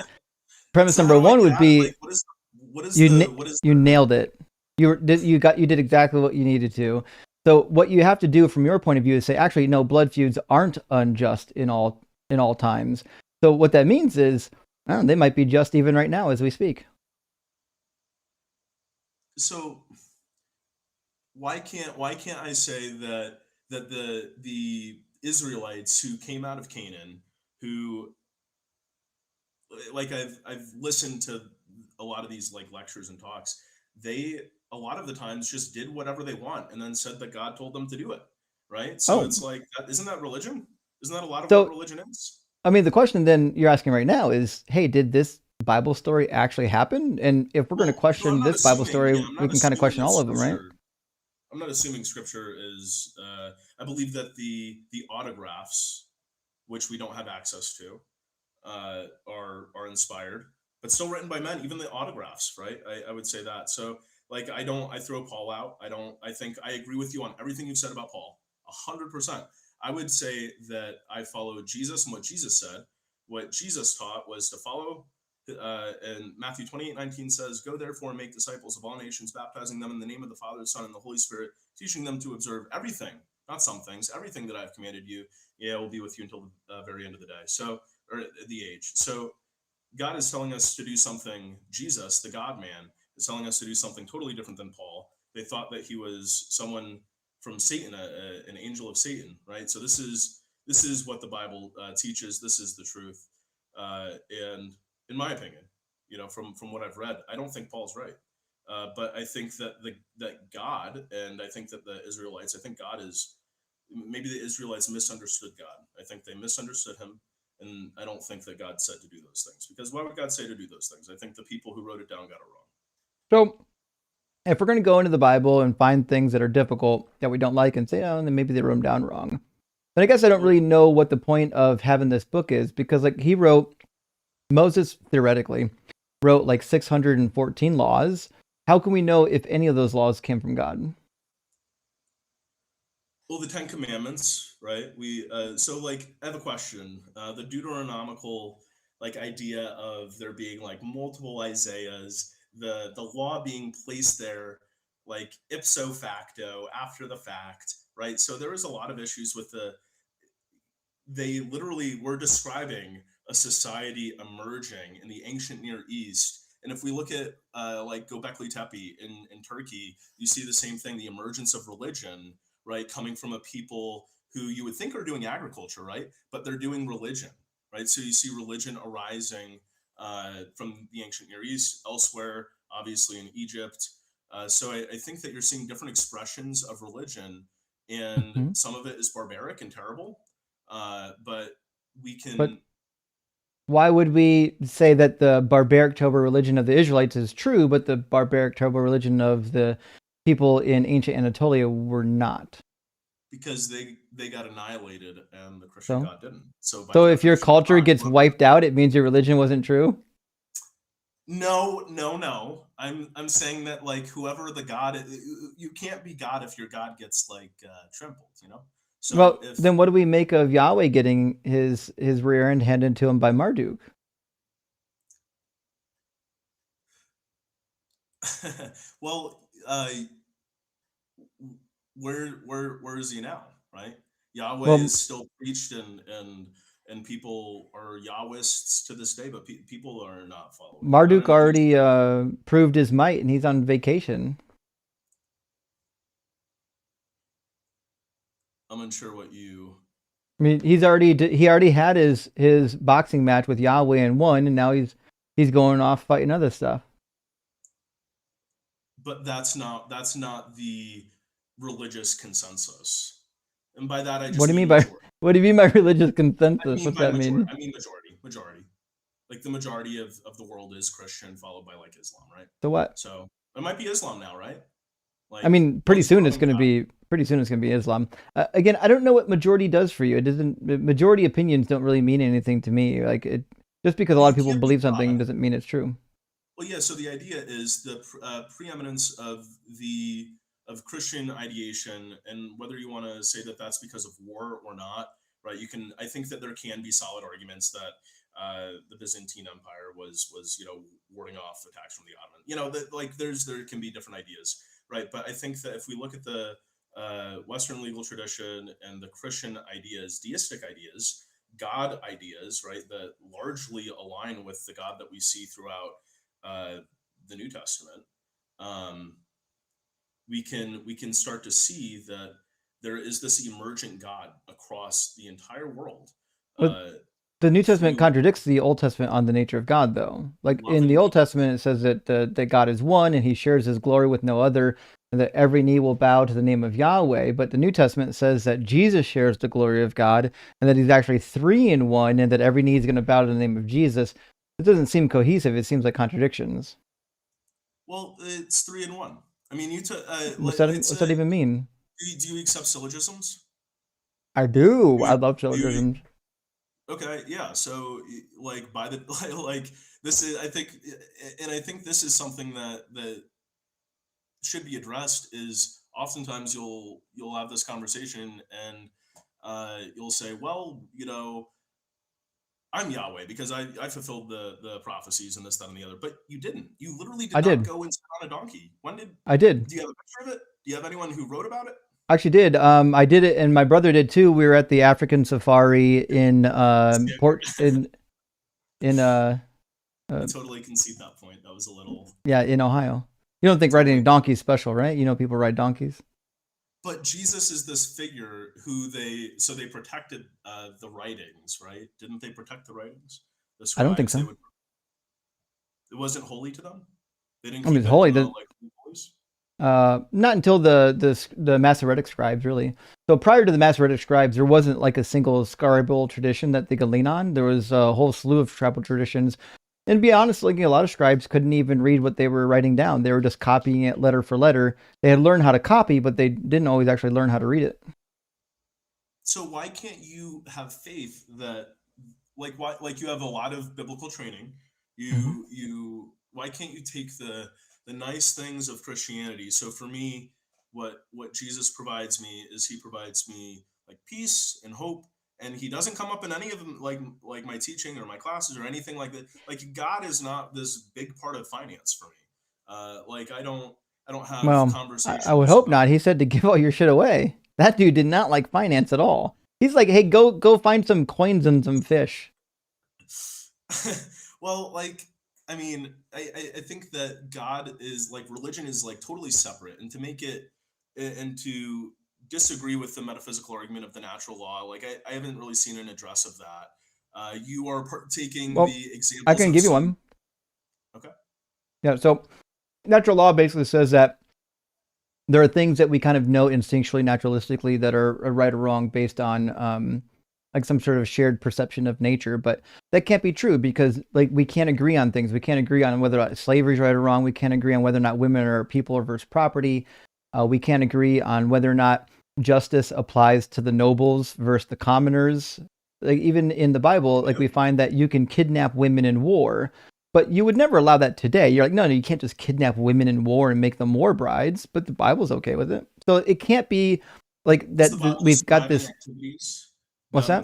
premise So how number do I one get would out of, be like, what is the you nailed it. You did exactly what you needed to. So what you have to do from your point of view is say, actually, no, blood feuds aren't unjust in all times. So what that means is, I don't know, they might be just even right now as we speak. so why can't I say that the Israelites who came out of Canaan, who, like, I've listened to a lot of these, like, lectures and talks, they a lot of the times just did whatever they want and then said that God told them to do it, right? So Oh, it's like, isn't that religion? Isn't that a lot of what so religion is? I mean, the question then you're asking right now is, hey, did this Bible story actually happen? And if we're going to Well, so I'm question not this Bible assuming. story, Yeah, I'm we not can kind of assuming question that all of them, right? scripture. I'm not assuming scripture is. I believe that the autographs, which we don't have access to, are inspired, but still written by men. Even the autographs, right? I would say that. So, like, I throw Paul out. I think I agree with you on everything you've said about Paul. 100%. I would say that I follow Jesus and what Jesus said. What Jesus taught was to follow. And Matthew 28:19 says, "Go therefore and make disciples of all nations, baptizing them in the name of the Father, the Son, and the Holy Spirit, teaching them to observe everything, not some things, everything that I've commanded you. Yeah, I will be with you until the very end of the day." So, or the age. So God is telling us to do something. Jesus, the God man, is telling us to do something totally different than Paul. They thought that he was someone from Satan, an angel of Satan, right? So this is what the Bible teaches. This is the truth, and in my opinion, from what I've read, I don't think Paul's right. But I think that God, and I think that the Israelites, I think God is, maybe the Israelites misunderstood God. I think they misunderstood him, and I don't think that God said to do those things, because why would God say to do those things? I think the people who wrote it down got it wrong. So if we're going to go into the Bible and find things that are difficult that we don't like and say, oh, then maybe they wrote them down wrong. But I guess I don't really know what the point of having this book is, because like Moses theoretically wrote like 614 laws. How can we know if any of those laws came from God? Well, the Ten Commandments, right? So, like, I have a question. The Deuteronomical, like, idea of there being like multiple Isaiahs, the law being placed there, like, ipso facto after the fact, right? So there is a lot of issues with they literally were describing a society emerging in the ancient Near East. And if we look at like Göbekli Tepe in Turkey, you see the same thing, the emergence of religion, right? Coming from a people who you would think are doing agriculture, right? But they're doing religion, right? So you see religion arising from the ancient Near East, elsewhere, obviously in Egypt, So I think that you're seeing different expressions of religion, and Mhm. some of it is barbaric and terrible. But we But can. why would we say that the barbaric tribal religion of the Israelites is true, but the barbaric tribal religion of the people in ancient Anatolia were not? Because they got annihilated and the Christian So, God didn't. So by so the if your definition of culture God, gets wiped out, it means your religion wasn't true? no, no, no. I'm saying that like whoever the God, you can't be God if your God gets like trampled, you know. So Well, if then what do we make of Yahweh getting his rear end handed to him by Marduk? well, where is he now? Right? Yahweh Well, is still preached, and people are Yahwists to this day, but people are not following it. I Marduk don't know. already proved his might, and he's on vacation. I'm unsure what you. I mean, he already had his boxing match with Yahweh and won, and now he's going off fighting other stuff. But that's not the religious consensus, and by that I What just do you mean mean by majority. what do you mean by religious I consensus? mean What's by that majority. mean? I mean majority. Like the majority of the world is Christian, followed by like Islam, right? So what? So it might be Islam now, right? I Like mean, what's growing fast? pretty soon it's gonna be Islam. Again, I don't know what majority does for you. It doesn't. Majority opinions don't really mean anything to me. Like it, just because a Well, lot you of people can't be believe something God. doesn't mean it's true. Well, yeah. So the idea is the preeminence of Christian ideation, and whether you want to say that that's because of war or not, right? You can. I think that there can be solid arguments that the Byzantine Empire was warding off attacks from the Ottoman. That like there can be different ideas, right? But I think that if we look at the Western legal tradition and the Christian ideas, deistic ideas, God ideas, right, that largely align with the God that we see throughout uh, the New Testament, um, we can start to see that there is this emergent God across the entire world But uh, the New Testament through contradicts the Old Testament on the nature of God, though. Like love in and the Old deep. Testament, it says that God is one and He shares His glory with no other, and that every knee will bow to the name of Yahweh. But the New Testament says that Jesus shares the glory of God, and that He's actually three in one, and that every knee is going to bow to the name of Jesus. It doesn't seem cohesive. It seems like contradictions. Well, it's three in one. I mean, What's that even mean? do you accept syllogisms? I do. Do I you, love do you, syllogisms. okay, yeah. So, like, by the like, this is, I think, and I think this is something that should be addressed. Is oftentimes you'll have this conversation and you'll say, well, I'm Yahweh because I fulfilled the prophecies and this, that, and the other. But you didn't. You literally I did not did. go and sit on a donkey. When did? I did. Do you have a picture of it? Do you have anyone who wrote about it? Actually did. I did it, and my brother did too. We were at the African safari in Port in I uh totally concede that point. That was a little yeah, in Ohio. You don't think riding a totally. donkey is special, right? You know people ride donkeys. But Jesus is this figure who they protected the writings, right? Didn't they protect the writings? The I don't think scribes, so. it wasn't holy to them. They didn't I mean, keep it's it holy. in the like holies. Not until the Masoretic scribes, really. So prior to the Masoretic scribes, there wasn't like a single scribal tradition that they could lean on. There was a whole slew of tribal traditions. And to be honest, like a lot of scribes couldn't even read what they were writing down. They were just copying it letter for letter. They had learned how to copy, but they didn't always actually learn how to read it. So why can't you have faith that like you have a lot of biblical training? Mm-hmm. You why can't you take the nice things of Christianity? So for me, what Jesus provides me is he provides me like peace and hope, and he doesn't come up in any of them like my teaching or my classes or anything like that. Like God is not this big part of finance for me. Like I don't have Well, I would conversations hope about. not. He said to give all your shit away. That dude did not like finance at all. He's like, hey, go find some coins and some fish. Well, like I mean, I think that God is like religion is like totally separate, and to make it and to disagree with the metaphysical argument of the natural law, like I haven't really seen an address of that. You are taking Well, the I examples can of give you some. one. Okay. Yeah. So natural law basically says that there are things that we kind of know instinctually, naturalistically, that are right or wrong based on like some sort of shared perception of nature. But that can't be true because like we can't agree on things. We can't agree on whether or not slavery is right or wrong. We can't agree on whether or not women are people versus property. We can't agree on whether or not justice applies to the nobles versus the commoners. Like even in the Bible, like we find that you can kidnap women in war, but you would never allow that today. You're like, no, you can't just kidnap women in war and make them war brides. But the Bible's okay with it, so it can't be like that. We've got this. What's that?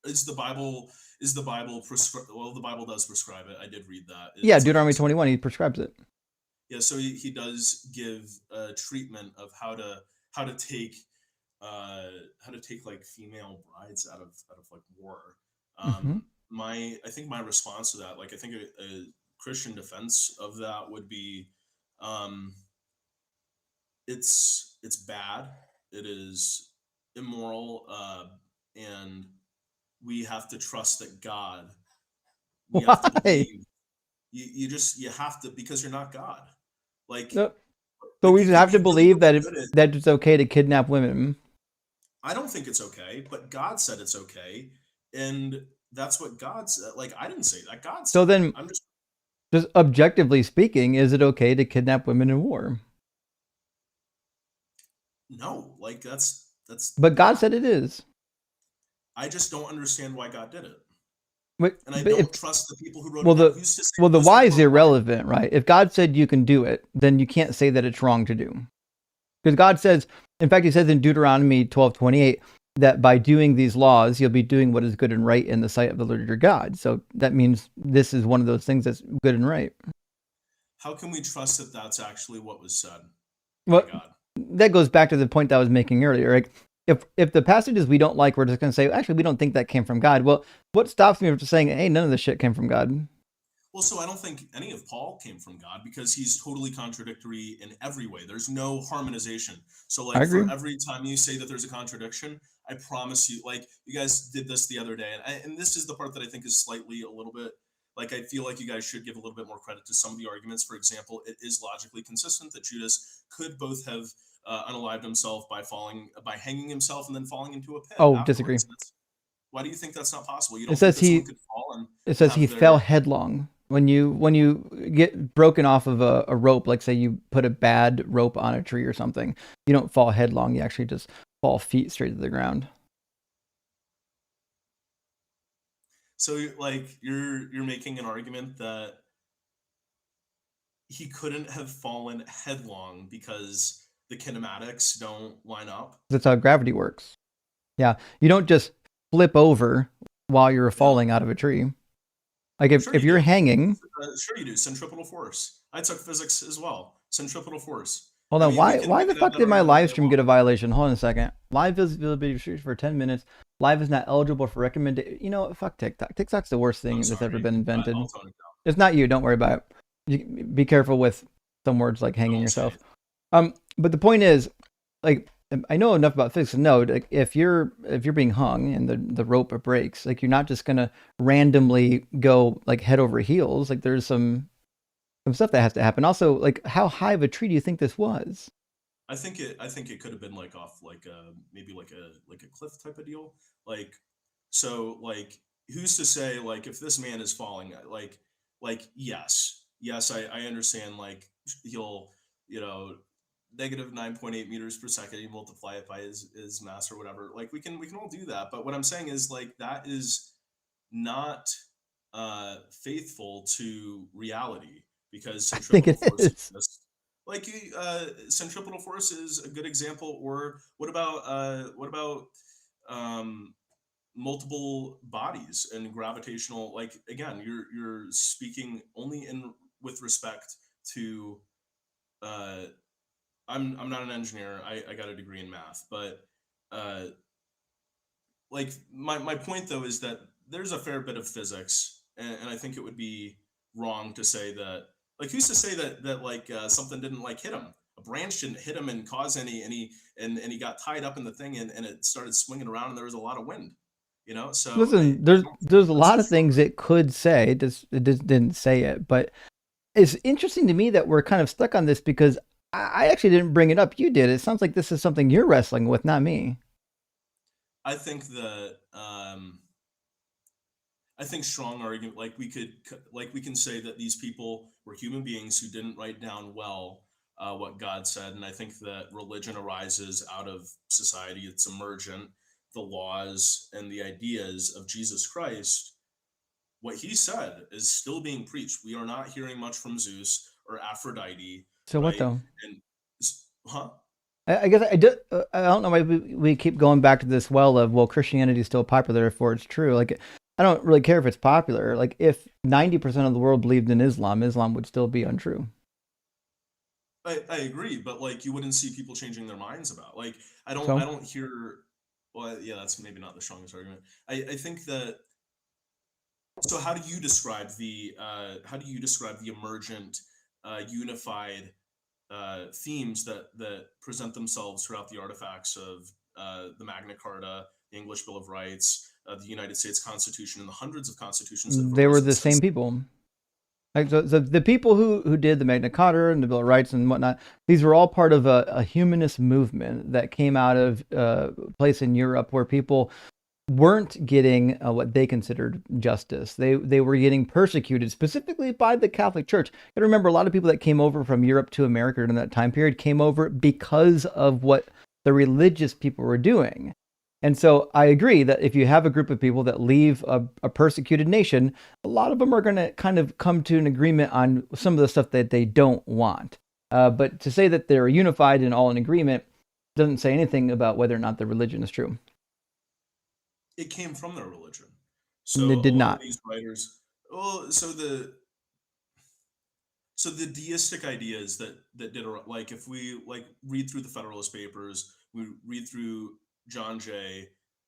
Is the Bible well, the Bible does prescribe it. I did read that. Yeah, Deuteronomy 21, he prescribes it. Yeah, so he does give a treatment of how to take like female brides out of like war. I think my response to that, like I think a Christian defense of that would be, it's bad, it is immoral, and we have to trust that God. We have to believe. You have to, because you're not God. Like, no. So we just have to believe that that it's okay to kidnap women. I don't think it's okay, but God said it's okay, and that's what God said. Like I didn't say that. God said. So then, I'm just objectively speaking, is it okay to kidnap women in war? No, like that's. But God said it is. I just don't understand why God did it. And I don't trust the people who wrote it down. The why is irrelevant, right? If God said you can do it, then you can't say that it's wrong to do. Because God says, in fact, he says in Deuteronomy 12:28 that by doing these laws, you'll be doing what is good and right in the sight of the Lord your God. So that means this is one of those things that's good and right. How can we trust that that's actually what was said? Well, that goes back to the point that I was making earlier. Like, if the passages we don't like, we're just going to say, actually, we don't think that came from God. Well, what stops me from saying, hey, none of this shit came from God? Well, so I don't think any of Paul came from God because he's totally contradictory in every way. There's no harmonization. So like for every time you say that there's a contradiction, I promise you, like you guys did this the other day. And this is the part that I think is slightly a little bit, like I feel like you guys should give a little bit more credit to some of the arguments. For example, it is logically consistent that Judas could both have unalived himself by hanging himself and then falling into a pit. Oh, disagree. Why do you think that's not possible? You don't it says think that someone could fall and it says he fell headlong. When you get broken off of a rope, like say you put a bad rope on a tree or something, you don't fall headlong. You actually just fall feet straight to the ground. So you're making an argument that he couldn't have fallen headlong because the kinematics don't line up? That's how gravity works. Yeah, you don't just flip over while you're falling out of a tree. Like if you're hanging, sure you do. Centripetal force. I took physics as well. Centripetal force. Hold on. Why the fuck did my live stream get a violation? Hold on a second. Live visibility restricted for 10 minutes. Live is not eligible for recommended. You know, fuck TikTok. TikTok's the worst thing that's ever been invented. It's not you. Don't worry about it. Be careful with some words like hanging yourself. But the point is, like, I know enough about physics to know, like, if you're being hung and the rope breaks, like you're not just gonna randomly go like head over heels. Like there's some stuff that has to happen. Also, like how high of a tree do you think this was? I think it could have been like off like maybe like a cliff type of deal. Like so like who's to say like if this man is falling like yes I understand like he'll negative 9.8 meters per second, you multiply it by his mass or whatever, like we can all do that, but what I'm saying is like that is not faithful to reality because centripetal force is like centripetal force is a good example. Or what about multiple bodies and gravitational, like again you're speaking only in with respect to I'm not an engineer. I got a degree in math, but like my point though is that there's a fair bit of physics, and I think it would be wrong to say that like who's to say that like something didn't like hit him. A branch didn't hit him and cause and he got tied up in the thing and it started swinging around and there was a lot of wind. So listen, there's a lot of things it could say. It didn't say it, but it's interesting to me that we're kind of stuck on this because I actually didn't bring it up. You did. It sounds like this is something you're wrestling with, not me. I think that I think strong argument, like we can say that these people were human beings who didn't write down well what God said, and I think that religion arises out of society. It's emergent. The laws and the ideas of Jesus Christ, what he said, is still being preached. We are not hearing much from Zeus or Aphrodite, So what right? though? And huh? I guess I do. I don't know why we keep going back to this well of, well, Christianity is still popular, therefore it's true. Like, I don't really care if it's popular. Like, if 90% of the world believed in Islam, Islam would still be untrue. I agree, but like you wouldn't see people changing their minds about. Like I So don't hear. Well, yeah, that's maybe not the strongest argument. I think that. So how do you describe the emergent, unified themes that present themselves throughout the artifacts of the Magna Carta, the English Bill of Rights, the United States Constitution, and the hundreds of constitutions that have they were arisen the since? same people. Like, the people who did the Magna Carta and the Bill of Rights and whatnot, these were all part of a humanist movement that came out of a place in Europe where people weren't getting what they considered justice. They were getting persecuted specifically by the Catholic Church. You gotta remember, a lot of people that came over from Europe to America during that time period came over because of what the religious people were doing. And so I agree that if you have a group of people that leave a persecuted nation, a lot of them are going to kind of come to an agreement on some of the stuff that they don't want. But to say that they're unified and all in agreement doesn't say anything about whether or not the religion is true. It came from their religion. And So it a did lot of not. these writers, well, so the deistic ideas that did like if we like read through the Federalist Papers, we read through John Jay,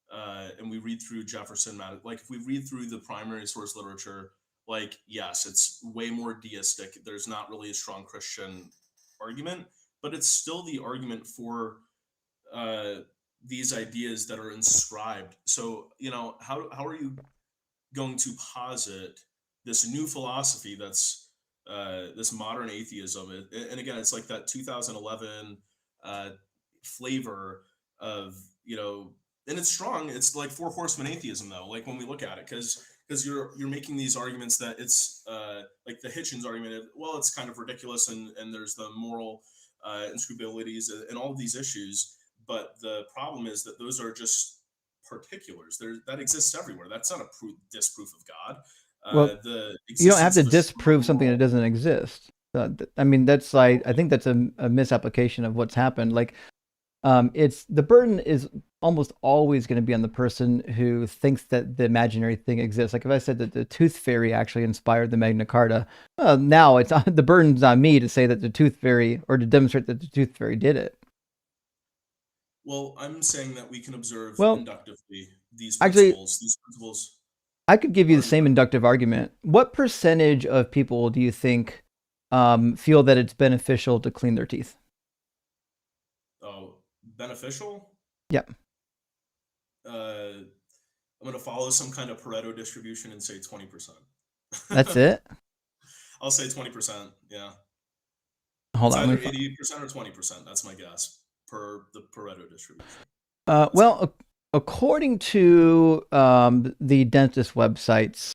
and we read through Jefferson. Like if we read through the primary source literature, like yes, it's way more deistic. There's not really a strong Christian argument, but it's still the argument for uh, these ideas that are inscribed. So how are you going to posit this new philosophy that's this modern atheism? And again, it's like that 2011 uh, flavor of and it's strong. It's like four horsemen atheism, though. Like when we look at it, because you're making these arguments that it's like the Hitchens argument. Well, it's kind of ridiculous, and there's the moral inscrutabilities and all of these issues. But the problem is that those are just particulars. That exists everywhere. That's not a disproof of God. Well, The you don't have existence to of a strong disprove something that moral. doesn't exist. I mean, that's like, I think that's a misapplication of what's happened. Like, it's the burden is almost always going to be on the person who thinks that the imaginary thing exists. Like if I said that the tooth fairy actually inspired the Magna Carta, now it's the burden's on me to say that the tooth fairy, or to demonstrate that the tooth fairy did it. Well, I'm saying that we can observe Well, inductively these actually, principles. These principles I could give you the are same inductive argument. What percentage of people do you think feel that it's beneficial to clean their teeth? beneficial. Yep. I'm going to follow some kind of Pareto distribution and say 20%. That's it? I'll say 20%. Yeah. Hold It's on. either 80% or 20%. That's my guess per the Pareto distribution. Well, according to the dentist websites,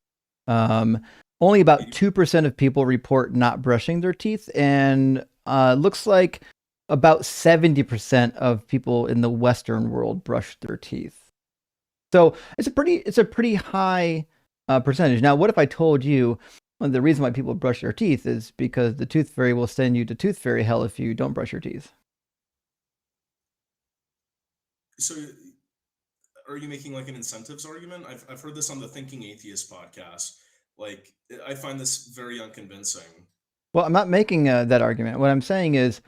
only about 2% of people report not brushing their teeth, and looks like about 70% of people in the Western world brush their teeth. So it's a pretty high percentage. Now, what if I told you, well, the reason why people brush their teeth is because the tooth fairy will send you to tooth fairy hell if you don't brush your teeth? So are you making like an incentives argument? I've heard this on the Thinking Atheist podcast. Like I find this very unconvincing. Well, I'm not making that argument. What I'm saying is,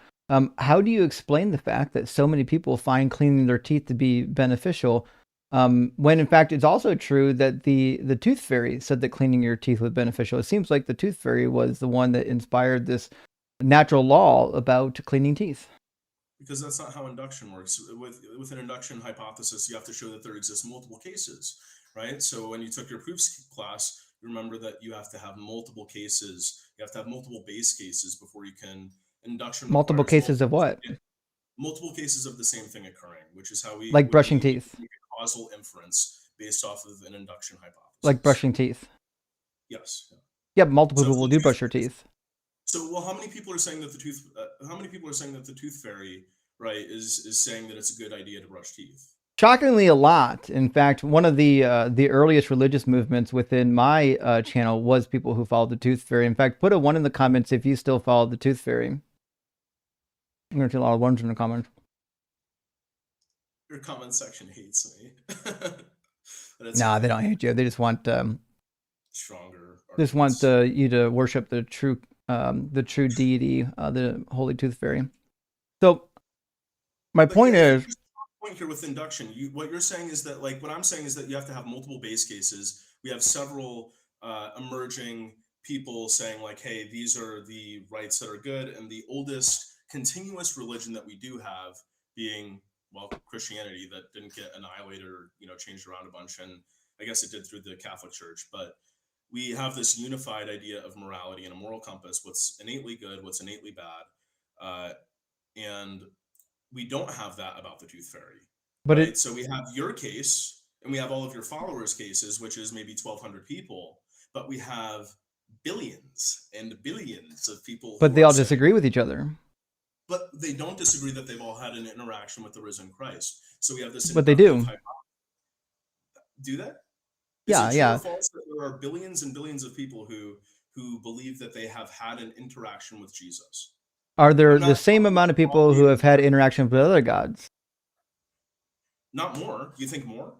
how do you explain the fact that so many people find cleaning their teeth to be beneficial, when in fact it's also true that the tooth fairy said that cleaning your teeth was beneficial? It seems like the tooth fairy was the one that inspired this natural law about cleaning teeth. Because that's not how induction works. With an induction hypothesis, you have to show that there exist multiple cases, right? So when you took your proofs class, remember that you have to have multiple cases. You have to have multiple base cases before you can Induction Multiple requires cases of what? multiple cases of the same thing occurring, which is how we like brushing teeth. Make a causal inference based off of an induction hypothesis. Like brushing teeth. Yes. Yeah, multiple people will do brush their teeth. So, well, how many people are saying that the tooth? How many people are saying that the tooth fairy, right, is saying that it's a good idea to brush teeth? Shockingly, a lot. In fact, one of the earliest religious movements within my channel was people who followed the tooth fairy. In fact, put a 1 in the comments if you still follow the tooth fairy. I'm going to see a lot of 1s in the comments. Your comment section hates me. Nah, they don't hate you. They just want stronger. Just want you to worship the true deity, the Holy Tooth Fairy. So, my point is. Point here with induction, what you're saying is that, like, what I'm saying is that you have to have multiple base cases. We have several emerging people saying, like, hey, these are the rites that are good, and the oldest continuous religion that we do have being, well, Christianity, that didn't get annihilated or changed around a bunch, and I guess it did through the Catholic Church, but we have this unified idea of morality and a moral compass, what's innately good, what's innately bad, and we don't have that about the tooth fairy. But right? So we have your case and we have all of your followers' cases, which is maybe 1,200 people, but we have billions and billions of people. But they all disagree with each other. But they don't disagree that they've all had an interaction with the risen Christ. So we have this. But they do. Do that? Yeah, yeah. Is it true or false that there are billions and billions of people who believe that they have had an interaction with Jesus? Are there the same amount of people who have had interaction with other gods? Not more. Do you think more?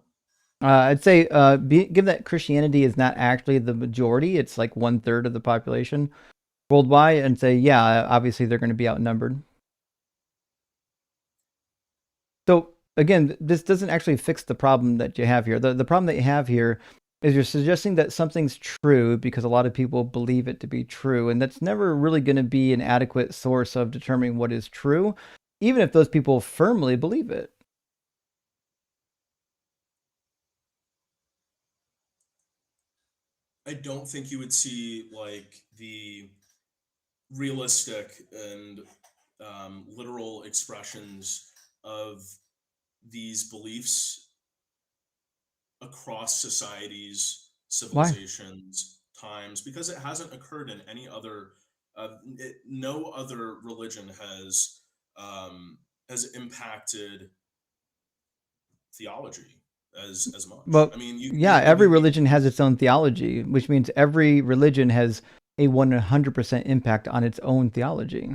I'd say, given that Christianity is not actually the majority, it's like 1/3 of the population worldwide, and say, yeah, obviously they're going to be outnumbered. So again, this doesn't actually fix the problem that you have here. The problem that you have here is you're suggesting that something's true because a lot of people believe it to be true, and that's never really going to be an adequate source of determining what is true, even if those people firmly believe it. I don't think you would see like the realistic and literal expressions of these beliefs across societies, civilizations, times, because it hasn't occurred in any other. No other religion has impacted theology as much. Well, I mean, every religion has its own theology, which means every religion has a 100% impact on its own theology.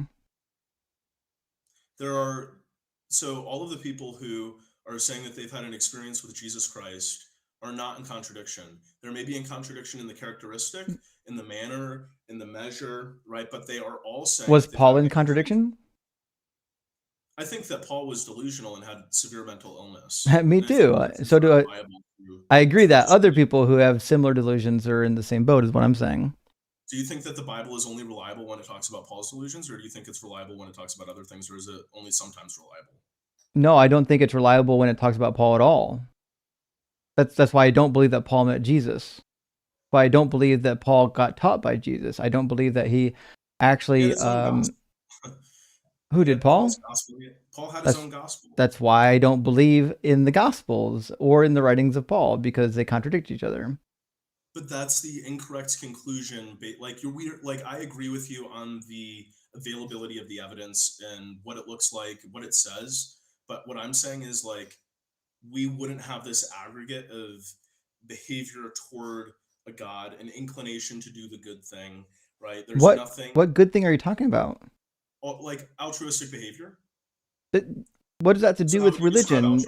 So all of the people who are saying that they've had an experience with Jesus Christ are not in contradiction. There may be in contradiction in the characteristic, in the manner, in the measure, right? But they are all saying. Was Paul in contradiction? I think that Paul was delusional and had severe mental illness. Me too. So do I. I agree that other people who have similar delusions are in the same boat, is what I'm saying. Do you think that the Bible is only reliable when it talks about Paul's delusions, or do you think it's reliable when it talks about other things, or is it only sometimes reliable? No, I don't think it's reliable when it talks about Paul at all. That's why I don't believe that Paul met Jesus. Why I don't believe that Paul got taught by Jesus. I don't believe that he actually. Who did Paul? Paul had his own gospel. That's why I don't believe in the Gospels or in the writings of Paul, because they contradict each other. But that's the incorrect conclusion. Like you're weird. Like I agree with you on the availability of the evidence and what it looks like, what it says. But what I'm saying is like we wouldn't have this aggregate of behavior toward a God, an inclination to do the good thing, right? There's nothing. What good thing are you talking about? Like altruistic behavior. What does that to do with religion?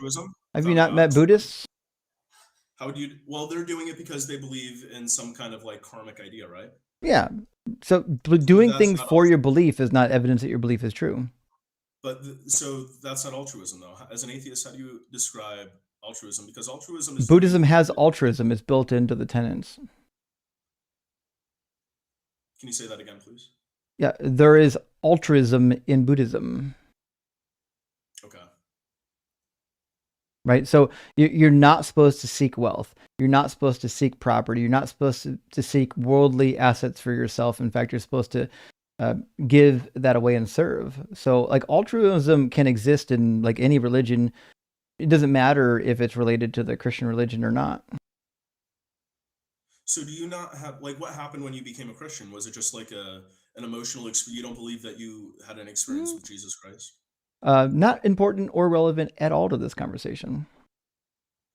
Have you not met Buddhists? How would you? Well, they're doing it because they believe in some kind of like karmic idea, right? Yeah. So doing things for your belief is not evidence that your belief is true. But so that's not altruism, though. As an atheist, how do you describe altruism? Because altruism is Buddhism has altruism. It's built into the tenets. Can you say that again, please? Yeah, there is altruism in Buddhism. Okay. Right? So you're not supposed to seek wealth. You're not supposed to seek property. You're not supposed to seek worldly assets for yourself. In fact, you're supposed to give that away and serve. So like altruism can exist in like any religion. It doesn't matter if it's related to the Christian religion or not. So do you not have like what happened when you became a Christian? Was it just like an emotional experience? You don't believe that you had an experience with Jesus Christ? Not important or relevant at all to this conversation.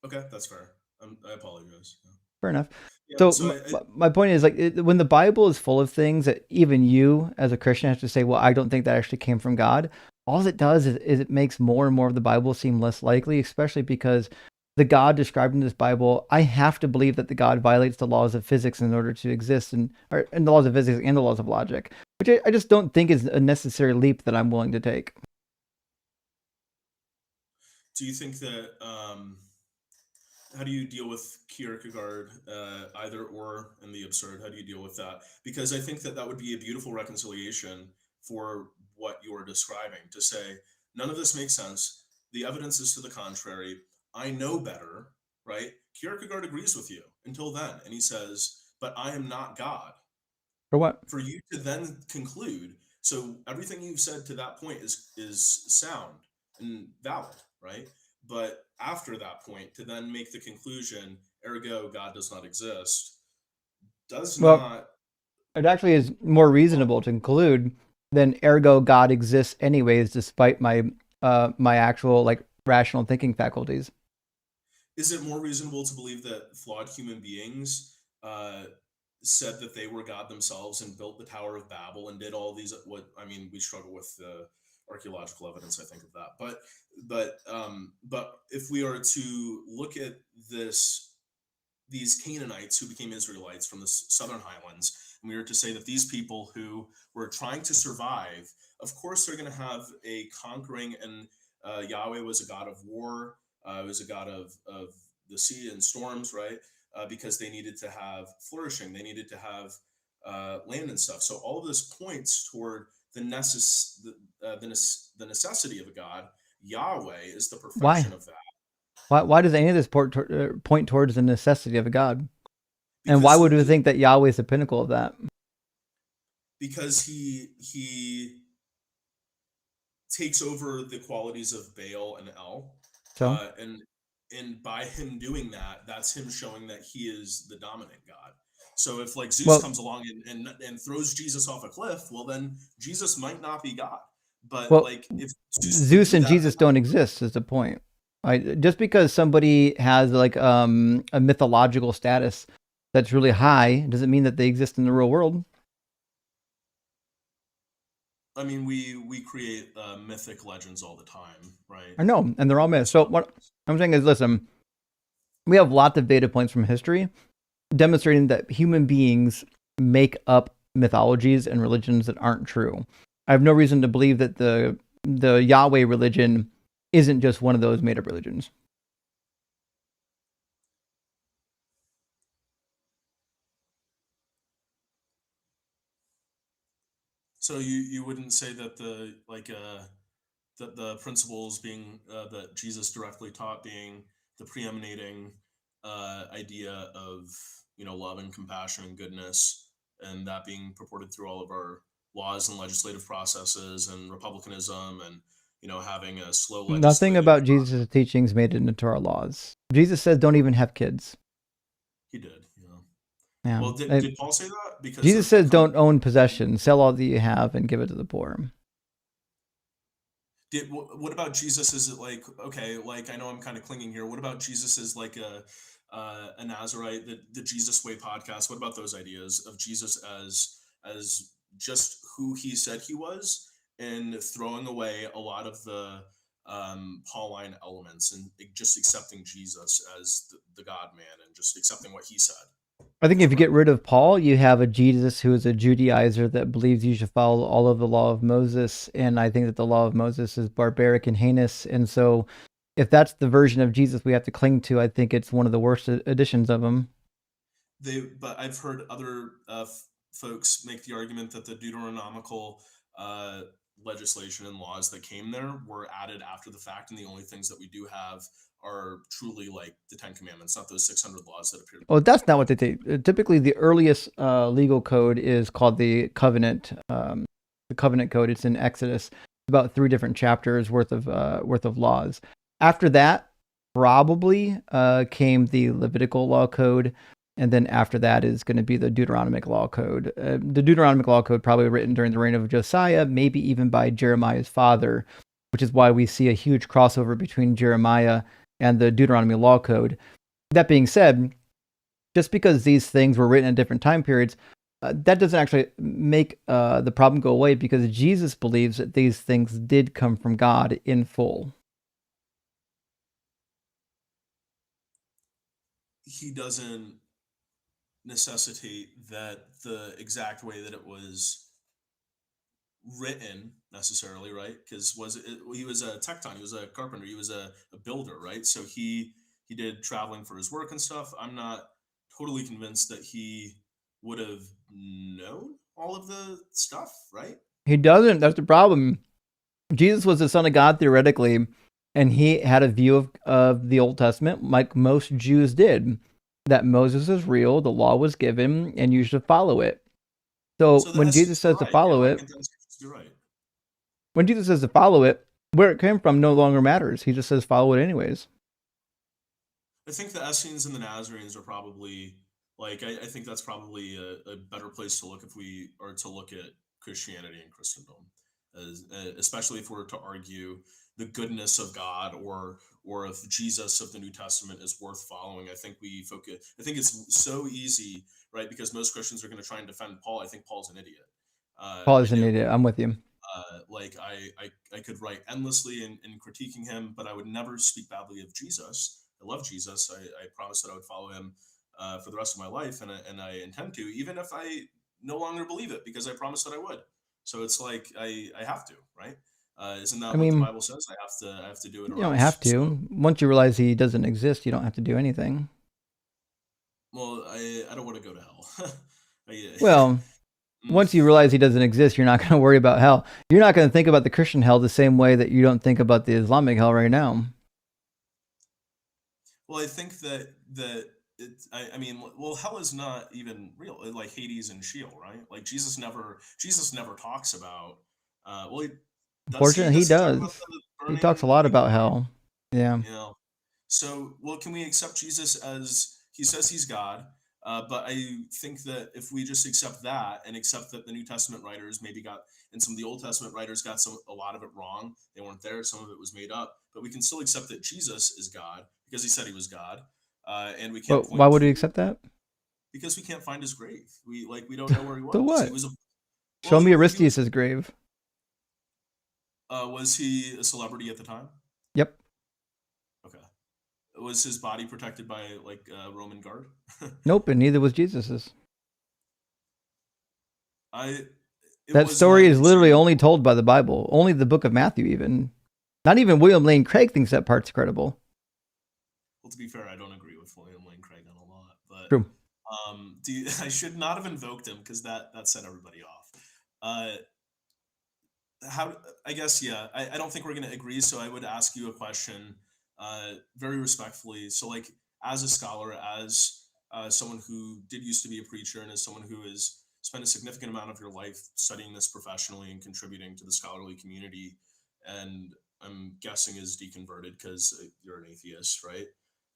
Okay, that's fair. I apologize. Fair enough. Yeah, So so my point is like when the Bible is full of things that even you as a Christian have to say, well, I don't think that actually came from God. All it does is it makes more and more of the Bible seem less likely, especially because the God described in this Bible, I have to believe that the God violates the laws of physics in order to exist, and the laws of physics and the laws of logic, which I just don't think is a necessary leap that I'm willing to take. do you think that how do you deal with Kierkegaard, either or, and the absurd? How do you deal with that? Because I think that that would be a beautiful reconciliation for what you're describing. To say none of this makes sense. The evidence is to the contrary. I know better, right? Kierkegaard agrees with you until then, and he says, "But I am not God." For what? For you to then conclude, so everything you've said to that point is sound and valid, right? But after that point, to then make the conclusion, ergo, God does not exist, does Well, not. it actually is more reasonable to conclude than ergo God exists anyways, despite my actual like rational thinking faculties. Is it more reasonable to believe that flawed human beings said that they were God themselves and built the Tower of Babel and did all these? What I mean, we struggle with the archaeological evidence. I think of that, but if we are to look at these Canaanites who became Israelites from the southern highlands, and we were to say that these people who were trying to survive, of course, they're going to have a conquering, and Yahweh was a God of war, was a God of the sea and storms, right? Because they needed to have flourishing, they needed to have land and stuff. So all of this points toward the necessity of a God. Yahweh is the Why? perfection of that. Why does any of this point towards the necessity of a God? And why Because would we think that Yahweh is the pinnacle of that? Because he takes over the qualities of Baal and El, So and by him doing that, that's him showing that he is the dominant God. So if like Zeus well, comes along and throws Jesus off a cliff, well then Jesus might not be God. But well, like if Zeus would Zeus do and that, Jesus don't exist is the point. Just because somebody has like a mythological status that's really high doesn't mean that they exist in the real world. I mean, we create mythic legends all the time, right? I know, and they're all myths. So what I'm saying is, listen, we have lots of data points from history demonstrating that human beings make up mythologies and religions that aren't true. I have no reason to believe that the Yahweh religion isn't just one of those made up religions. So you wouldn't say that the principles being that Jesus directly taught being the preeminating idea of love and compassion and goodness, and that being purported through all of our laws and legislative processes and republicanism, and having a slow Nothing legislative. about Jesus' teachings made it into our laws. Jesus says don't even have kids. He did, Yeah. Well, did Paul say that? Because Jesus says don't own possessions, sell all that you have and give it to the poor. What about Jesus? Is it like, okay, like I know I'm kind of clinging here. What about Jesus as like a Nazarite, the Jesus Way podcast? What about those ideas of Jesus as just who he said he was, and throwing away a lot of the Pauline elements and just accepting Jesus as the God man and just accepting what he said? I think if you get rid of Paul, you have a Jesus who is a Judaizer that believes you should follow all of the law of Moses. And I think that the law of Moses is barbaric and heinous. And so if that's the version of Jesus we have to cling to, I think it's one of the worst editions of him. But I've heard other folks make the argument that the Deuteronomical legislation and laws that came there were added after the fact, and the only things that we do have are truly like the 10 Commandments, not those 600 laws that appear. Oh, that's not what they take. Typically, the earliest legal code is called the Covenant the covenant code. It's in Exodus. It's about 3 different chapters worth of laws. After that, probably came the Levitical law code, and then after that is going to be the Deuteronomic law code. The Deuteronomic law code probably written during the reign of Josiah, maybe even by Jeremiah's father, which is why we see a huge crossover between Jeremiah and the Deuteronomy law code. That being said, just because these things were written in different time periods, that doesn't actually make the problem go away, because Jesus believes that these things did come from God in full. He doesn't necessitate that the exact way that it was written necessarily, right? Because he was a tecton, he was a carpenter, he was a builder, right? So he did traveling for his work and stuff. I'm not totally convinced that he would have known all of the stuff, right? He doesn't. That's the problem. Jesus was the Son of God theoretically, and he had a view of the Old Testament like most Jews did, that Moses is real, the law was given, and you should follow it. So when Jesus says to follow it, you're right. When Jesus says to follow it, where it came from no longer matters. He just says follow it anyways. I think the Essenes and the Nazarenes are probably like I think that's probably a better place to look if we are to look at Christianity and Christendom, especially if we're to argue the goodness of God or if Jesus of the New Testament is worth following. I think we focus. I think it's so easy, right? Because most Christians are going to try and defend Paul. I think Paul's an idiot. Paul is an idiot. I'm with you. Like I could write endlessly in critiquing him, but I would never speak badly of Jesus. I love Jesus. I promised that I would follow him for the rest of my life, and I intend to, even if I no longer believe it, because I promised that I would. So it's like I have to, right? Isn't that what the Bible says? I have to do it. You don't have to. So, once you realize he doesn't exist, you don't have to do anything. Well, I don't want to go to hell. Well, once you realize he doesn't exist, you're not going to worry about hell. You're not going to think about the Christian hell the same way that you don't think about the Islamic hell right now. Well, I think that I mean, well, hell is not even real. Like Hades and Sheol, right? Like Jesus never talks about. Well, Unfortunately, he does. He talks a lot about hell. Yeah. You know, so well, can we accept Jesus as he says he's God? But I think that if we just accept that and accept that the New Testament writers maybe got, and some of the Old Testament writers got a lot of it wrong, they weren't there, some of it was made up, but we can still accept that Jesus is God because he said he was God, and we can't. But why would we accept that? Because we can't find his grave. We don't know where he was. So what? He was Show me Aristeas' grave. Was he a celebrity at the time? Yep. Okay. Was his body protected by like a Roman guard? Nope, and neither was Jesus's. That was story is literally only told by the Bible. Only the book of Matthew even. Not even William Lane Craig thinks that part's credible. Well, to be fair, I don't agree with William Lane Craig on a lot, but true. I should not have invoked him because that set everybody off. How I guess I don't think we're going to agree, so I would ask you a question very respectfully. So like as a scholar, as someone who did used to be a preacher, and as someone who has spent a significant amount of your life studying this professionally and contributing to the scholarly community, and I'm guessing is deconverted because you're an atheist, right?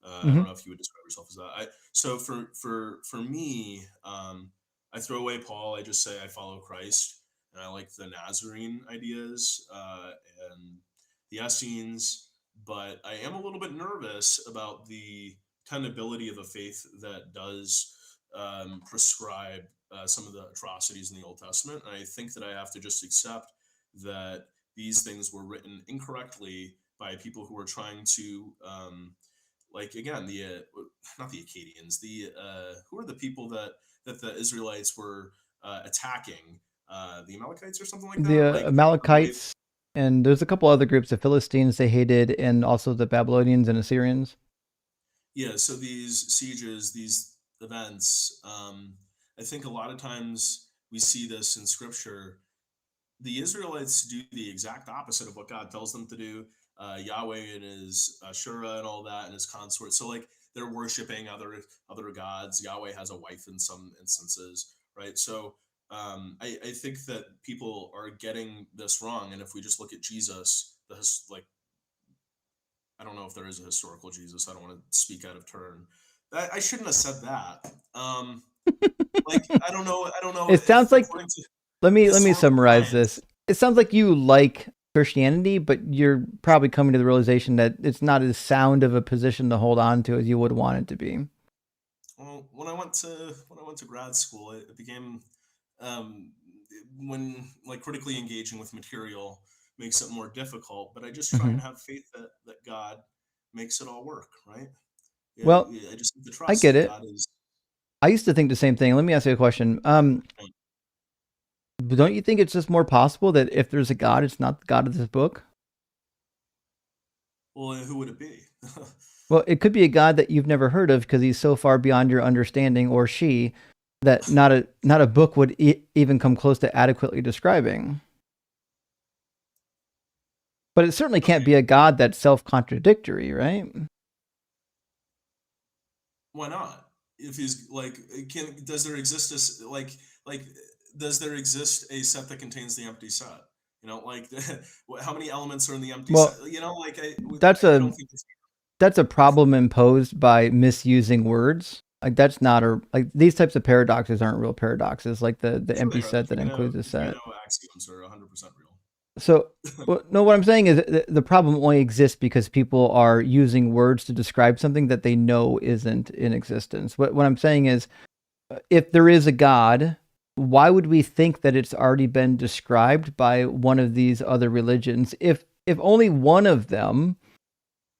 I don't know if you would describe yourself as that. So for me, I throw away Paul. I just say I follow Christ. And I like the Nazarene ideas and the Essenes, but I am a little bit nervous about the tenability of a faith that does prescribe some of the atrocities in the Old Testament. And I think that I have to just accept that these things were written incorrectly by people who were trying to, like again, not the Akkadians, who are the people that the Israelites were attacking. The Amalekites or something like that? The Amalekites, and there's a couple other groups, the Philistines they hated, and also the Babylonians and Assyrians. Yeah, so these sieges, these events, I think a lot of times we see this in scripture. The Israelites do the exact opposite of what God tells them to do. Yahweh and his Ashura and all that and his consort. So like they're worshiping other gods. Yahweh has a wife in some instances, right? So I think that people are getting this wrong, and if we just look at Jesus, like, I don't know if there is a historical Jesus. I don't want to speak out of turn. I shouldn't have said that. Like, I don't know. I don't know It if sounds like, according to let me historical summarize this. science. It sounds like you like Christianity, but you're probably coming to the realization that it's not as sound of a position to hold on to as you would want it to be. Well, when I went to grad school, it became um, when like critically engaging with material makes it more difficult. But I just try Hmm. and have faith that God makes it all work, right? Yeah, Well, yeah, I just need to I trust get that it. God is. I used to think the same thing. Let me ask you a question. Don't you think it's just more possible that if there's a God, it's not the God of this book? Well, who would it be? Well, it could be a God that you've never heard of because he's so far beyond your understanding, or she, that not a book would even come close to adequately describing. But it certainly can't Okay, be a God that's self-contradictory, right? why not? If he's like, does there exist like does there exist a set that contains the empty set? You know, like how many elements are in the empty set? Well, You know, like that's I don't a think it's that's a problem imposed by misusing words. Like that's not a like these types of paradoxes aren't real paradoxes. Like the sure empty they are. set that includes a The set. Fugano axioms are 100% real. So, well, no, what I'm saying is the problem only exists because people are using words to describe something that they know isn't in existence. What I'm saying is, if there is a God, why would we think that it's already been described by one of these other religions? If only one of them,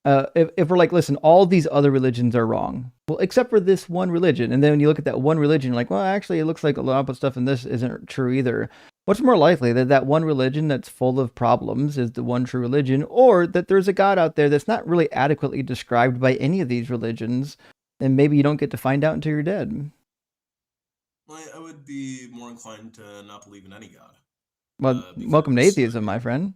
if we're like, listen, all these other religions are wrong, well, except for this one religion, and then when you look at that one religion, you're like, well, actually, it looks like a lot of stuff in this isn't true either. What's more likely, that that one religion that's full of problems is the one true religion, or that there's a God out there that's not really adequately described by any of these religions, and maybe you don't get to find out until you're dead? I would be more inclined to not believe in any God, Well, welcome to because atheism, my friend.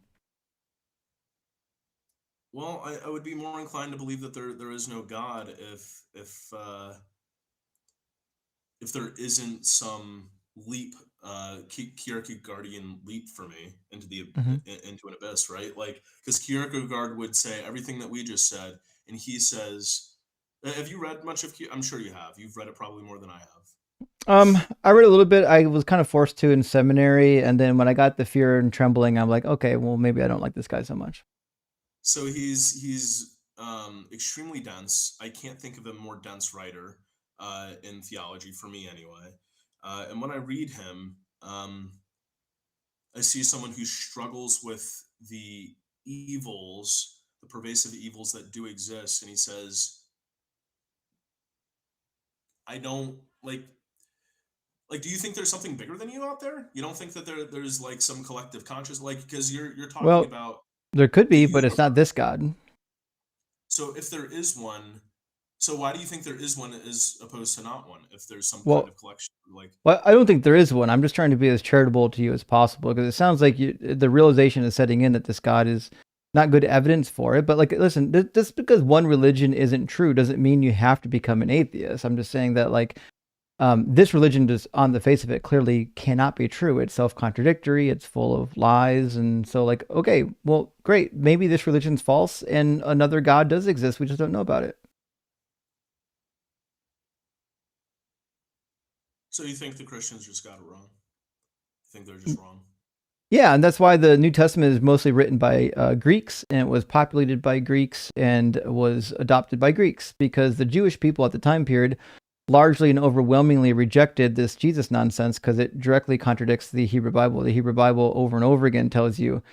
well, I would be more inclined to believe that there is no God if there isn't some leap, Kierkegaardian leap for me into Hmm. into an abyss, right? Like, because Kierkegaard would say everything that we just said, and he says, have you read much of? I'm sure you have. You've read it probably more than I have. I read a little bit. I was kind of forced to in seminary, and then when I got the Fear and Trembling, I'm like, okay, well, maybe I don't like this guy so much. So he's extremely dense. I can't think of a more dense writer in theology for me anyway. And when I read him, I see someone who struggles with the evils, the pervasive evils that do exist, and he says, "I don't like. Do you think there's something bigger than you out there? You don't think that there's like some collective conscious, like, because you're talking Well, about there could the be, but it's universe. not this God. So if there is one, so why do you think there is one as opposed to not one? If there's some kind Well, of collection, like, well, I don't think there is one. I'm just trying to be as charitable to you as possible because it sounds like the realization is setting in that this God is not good evidence for it. But like, listen, just because one religion isn't true doesn't mean you have to become an atheist. I'm just saying that like this religion just on the face of it clearly cannot be true. It's self-contradictory. It's full of lies. And so like, okay, well, great. Maybe this religion's false and another God does exist. We just don't know about it. so you think the Christians just got it wrong? You think they're just wrong? Yeah, and that's why the New Testament is mostly written by Greeks, and it was populated by Greeks and was adopted by Greeks because the Jewish people at the time period largely and overwhelmingly rejected this Jesus nonsense because it directly contradicts the Hebrew Bible. The Hebrew Bible over and over again tells you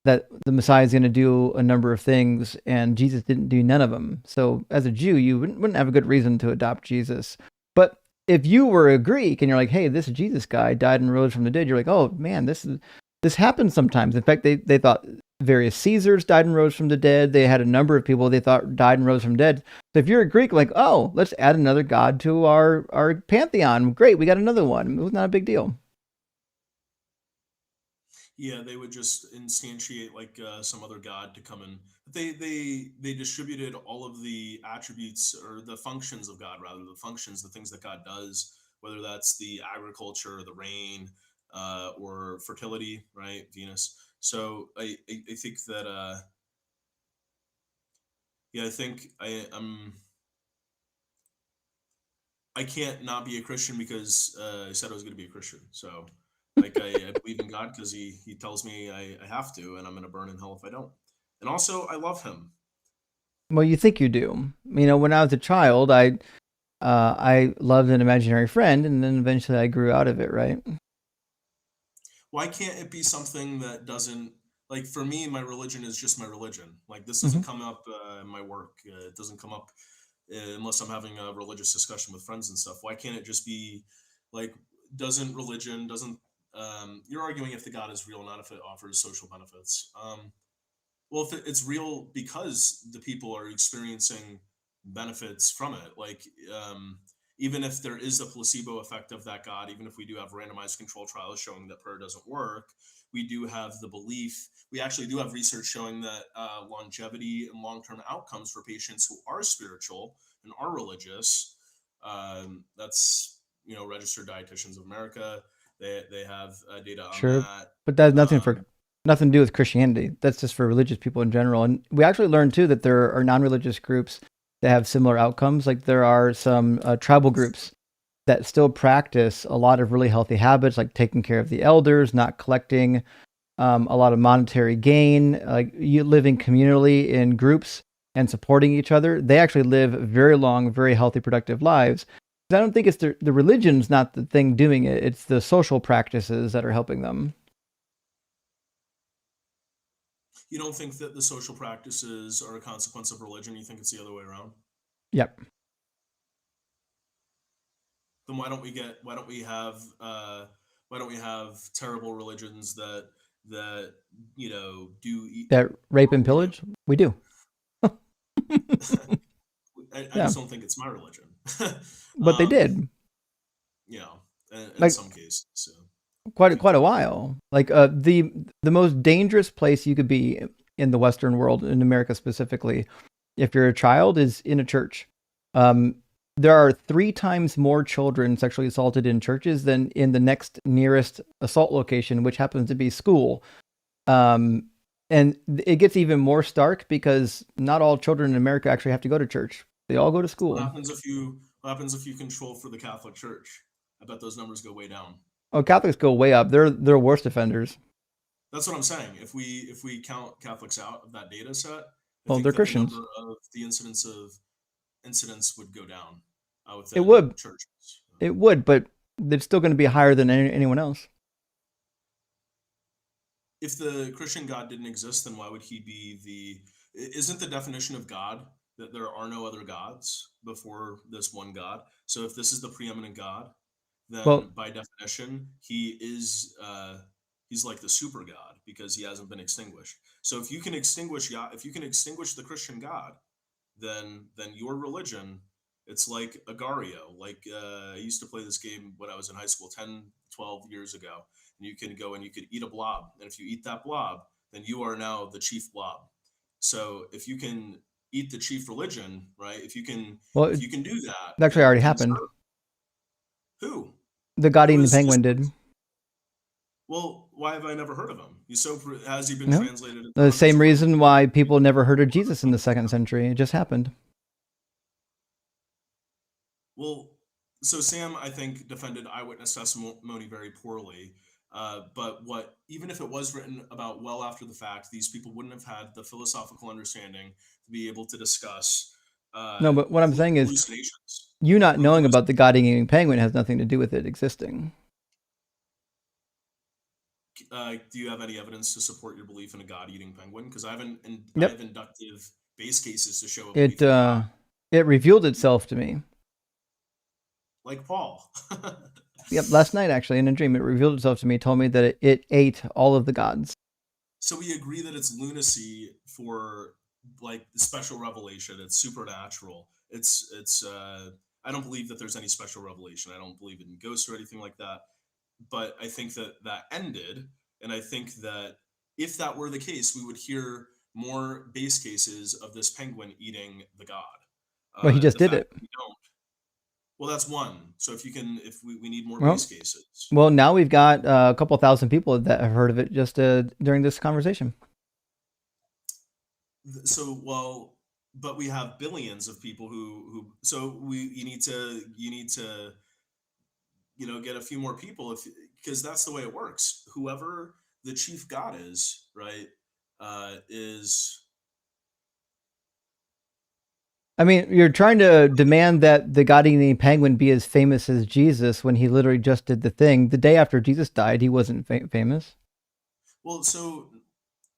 that the Messiah is going to do a number of things, and Jesus didn't do none of them. So, as a Jew, you wouldn't have a good reason to adopt Jesus. But if you were a Greek and you're like, "Hey, this Jesus guy died and rose from the dead," you're like, "Oh man, this happens sometimes." In fact, they thought various Caesars died and rose from the dead. They had a number of people they thought died and rose from the dead. So if you're a Greek, like, oh, let's add another god to our pantheon. Great, we got another one. It was not a big deal. Yeah, they would just instantiate like some other god to come in. They distributed all of the attributes or the functions of God, rather the functions, the things that God does whether that's the agriculture, the rain, or fertility, right? Venus. So I think that yeah, I think I can't not be a Christian because I said I was going to be a Christian. So like I believe in God because he tells me I have to, and I'm going to burn in hell if I don't. And also I love him. Well, you think you do. When I was a child, I loved an imaginary friend, and then eventually I grew out of it, right? Why can't it be something that doesn't, like, for me, my religion is just my religion. Like this doesn't Hmm. come up in my work. It doesn't come up unless I'm having a religious discussion with friends and stuff. Why can't it just be like, doesn't religion doesn't you're arguing if the God is real, not if it offers social benefits. Well, if it's real because the people are experiencing benefits from it, like even if there is a placebo effect of that God, even if we do have randomized control trials showing that prayer doesn't work, we do have the belief. We actually do have research showing that longevity and long-term outcomes for patients who are spiritual and are religious. That's Registered Dietitians of America. They have data on Sure, that. but that has Um, nothing to do with Christianity. That's just for religious people in general. And we actually learned too that there are non-religious groups that have similar outcomes. Like there are some tribal groups that still practice a lot of really healthy habits, like taking care of the elders, not collecting a lot of monetary gain, like you living communally in groups and supporting each other. They actually live very long, very healthy, productive lives. I don't think it's the religion's not the thing doing it. It's the social practices that are helping them. You don't think that the social practices are a consequence of religion? You think it's the other way around? Yep. Then why don't we have terrible religions that do That rape and horribly to pillage? We do. I Yeah. just don't think it's my religion. But they um, did. in Like some cases. So quite a while. Like the most dangerous place you could be in the Western world, in America specifically, if you're a child, is in a church. Um, there are 3 times more children sexually assaulted in churches than in the next nearest assault location, which happens to be school. Um, and it gets even more stark because not all children in America actually have to go to church. They all go to school. what happens if you control for the Catholic Church? I bet those numbers go way down. Oh, Catholics go way up. They're worst offenders. That's what I'm saying. If we count Catholics out of that data set, I Well, think they're that the number Christians. of the incidents would go down It within would. churches. It would, but it's still going to be higher than anyone else. If the Christian God didn't exist, then why would he be isn't the definition of God that there are no other gods before this one God? So if this is the preeminent God, then Well, by definition, he's like the super God because he hasn't been extinguished. So if you can extinguish if you can extinguish the Christian God, then your religion, it's like Agario. Like I used to play this game when I was in high school 10, 12 years ago, and you can go and you could eat a blob, and if you eat that blob, then you are now the chief blob. So if you can eat the chief religion, right, well, if it you can do that, actually already then happened. sure. Who The God who eating is penguin did. well, why have I never heard of him? Has he been No, translated into the hundreds same of reason why people never heard of Jesus in the 2nd century. It just happened. Well, so Sam, I think, defended eyewitness testimony very poorly. But even if it was written about well after the fact, these people wouldn't have had the philosophical understanding to be able to discuss No, but what I'm saying is, hallucinations. you not Who knowing halluc- about the God eating penguin has nothing to do with it existing. do you have any evidence to support your belief in a God-eating penguin? Because I Yep. have inductive base cases to show a It belief in God, it revealed itself to me. like Paul. Yep, last night actually in a dream, it revealed itself to me. Told me that it ate all of the gods. So we agree that it's lunacy for like the special revelation. It's supernatural. I don't believe that there's any special revelation. I don't believe in ghosts or anything like that. But I think that ended, and I think that if that were the case, we would hear more base cases of this penguin eating the god. Well, he just The did fact it. that we don't. Well, that's one. So if we need more Well, base cases. well, now we've got a couple thousand people that have heard of it just during this conversation. So, well, but we have billions of people who so you need to get a few more people, because that's the way it works. Whoever the chief god is, right, is. I mean, you're trying to demand that the God-eating penguin be as famous as Jesus when he literally just did the thing. The day after Jesus died, he wasn't famous. Well, so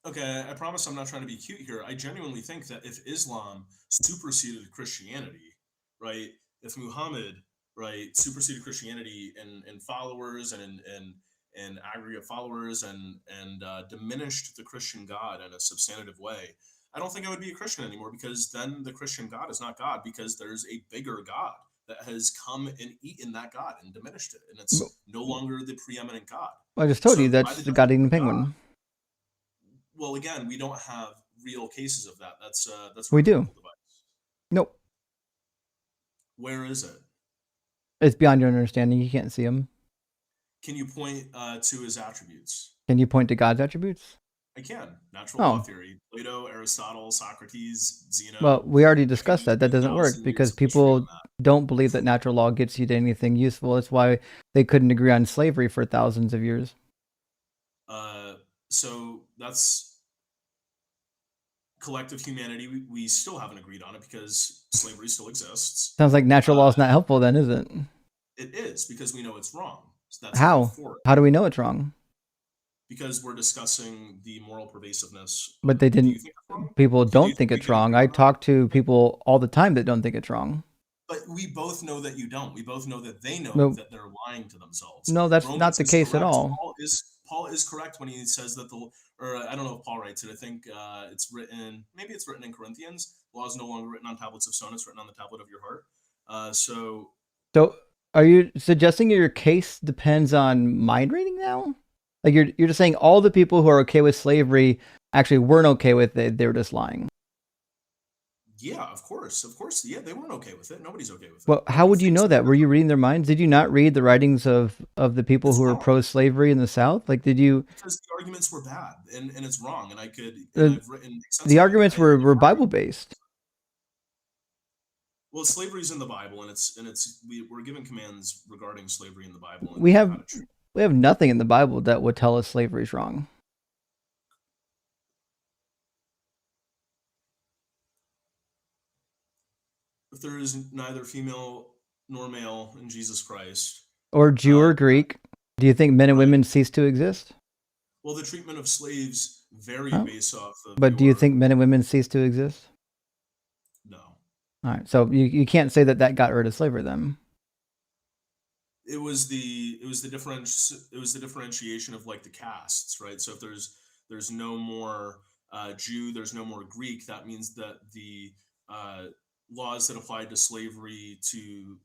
okay, I promise I'm not trying to be cute here. I genuinely think that if Islam superseded Christianity, right? If Muhammad, right, superseded Christianity in followers and aggregate followers and diminished the Christian God in a substantive way, I don't think I would be a Christian anymore, because then the Christian God is not God, because there's a bigger God that has come and eaten that God and diminished it, and it's no longer the preeminent God. I just told you So by that's the the definition God-eating of God, penguin. well, again, we don't have real cases of that. That's We do. rhetorical device. Nope. Where is it? It's beyond your understanding. You can't see him. Can you point to his attributes? Can you point to God's attributes? I can. Natural law theory. Plato, Aristotle, Socrates, Zeno. Well, we already I discussed can that. That give you doesn't work 1,000 years because of history on people that. don't believe that natural law gets you to anything useful. That's why they couldn't agree on slavery for thousands of years. So that's collective humanity. We still haven't agreed on it because slavery still exists. Sounds like natural law is not helpful then, is it? It is, because we know it's wrong. So that's How? for it. How do we know it's wrong? Because we're discussing the moral pervasiveness. But they didn't. People don't think it's wrong. I talk to people all the time that don't think it's wrong. But we both know that you don't. We both know that they know No. that they're lying to themselves. No, that's Romans not the is case at correct. all. Paul is correct when he says that I don't know if Paul writes it. I think maybe it's written in Corinthians. Law is no longer written on tablets of stone; it's written on the tablet of your heart. So, are you suggesting your case depends on mind reading now? Like you're just saying all the people who are okay with slavery actually weren't okay with it. They were just lying. Yeah, of course. Yeah, they weren't okay with it. Nobody's okay with it. Well, how would you know that? Were you reading their minds? Did you not read the writings of the people who were pro-slavery in the South? Like, did you? Because the arguments were bad and it's wrong, and I've written the arguments were Bible based. Well, slavery's in the Bible, and we're given commands regarding slavery in the Bible. We have nothing in the Bible that would tell us slavery is wrong. If there is neither female nor male in Jesus Christ, or Jew or Greek, do you think men and women cease to exist? Well, the treatment of slaves vary based off of. But do you think men and women cease to exist? No. All right, so you can't say that got rid of slavery then. It was the differentiation of like the castes, right? So if there's no more Jew, there's no more Greek. That means that the laws that applied to slavery to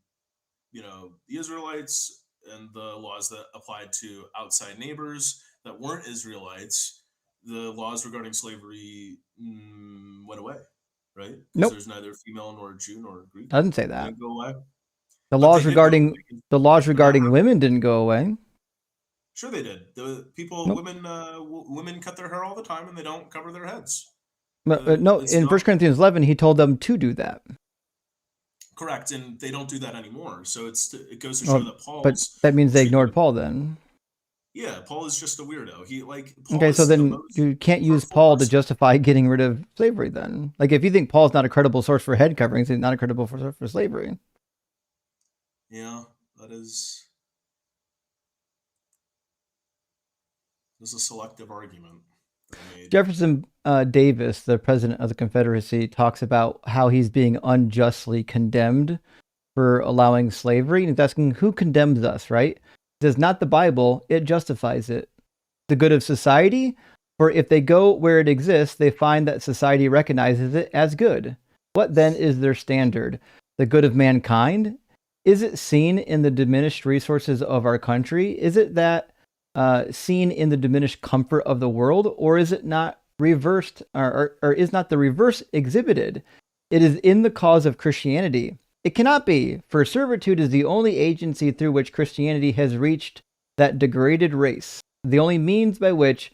the Israelites and the laws that applied to outside neighbors that weren't Israelites, the laws regarding slavery went away, right? Because there's neither female nor Jew nor Greek. Doesn't say that. They go away. The laws regarding women didn't go away. Sure, they did. The people, women cut their hair all the time, and they don't cover their heads. No, in 1 Corinthians 11, he told them to do that. Correct, and they don't do that anymore. So it goes to show that Paul. But that means they ignored Paul then. Yeah, Paul is just a weirdo. Okay, so then you can't use Paul to justify getting rid of slavery then. Like if you think Paul's not a credible source for head coverings, he's not a credible source for slavery. Yeah, that's a selective argument. Jefferson Davis, the president of the Confederacy, talks about how he's being unjustly condemned for allowing slavery. And he's asking, who condemns us, right? It says, not the Bible, it justifies it. The good of society, for if they go where it exists, they find that society recognizes it as good. What then is their standard? The good of mankind? Is it seen in the diminished resources of our country? Is it that seen in the diminished comfort of the world, or is it not reversed, or is not the reverse exhibited? It is in the cause of Christianity. It cannot be, for servitude is the only agency through which Christianity has reached that degraded race, the only means by which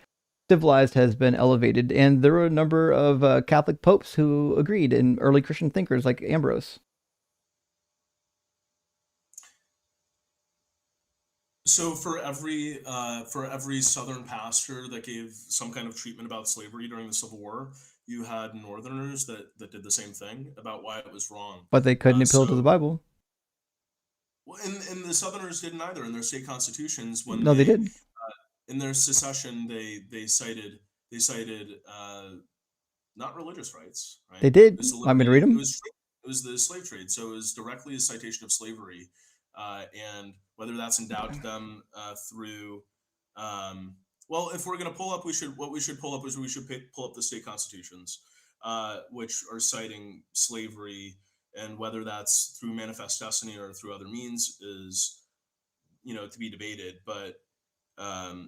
civilized has been elevated. And there were a number of Catholic popes who agreed, and early Christian thinkers like Ambrose. So for every Southern pastor that gave some kind of treatment about slavery during the Civil War, you had Northerners that did the same thing about why it was wrong. But they couldn't appeal to the Bible. Well, and the Southerners didn't either in their state constitutions when No, they did. In their secession they cited not religious rights, right? They did. It was the Want me to read them? it was the slave trade, so it was directly a citation of slavery, and whether that's endowed to them through. Well, if we're going to pull up, we should pull up pull up the state constitutions, which are citing slavery, and whether that's through manifest destiny or through other means is, to be debated, but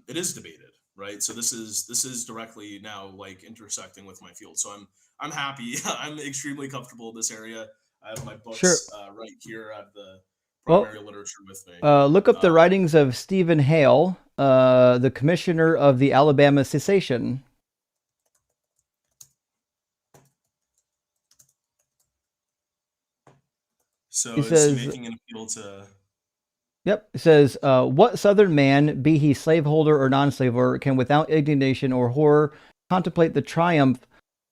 it is debated, right? So this is directly now like intersecting with my field. So I'm happy. I'm extremely comfortable in this area. I have my books Sure. Right here at the primary literature with me. Look up the writings of Stephen Hale, the commissioner of the Alabama Secession. So he is says, he making an appeal to? Yep. It says, what Southern man, be he slaveholder or non-slaveholder, can without indignation or horror contemplate the triumph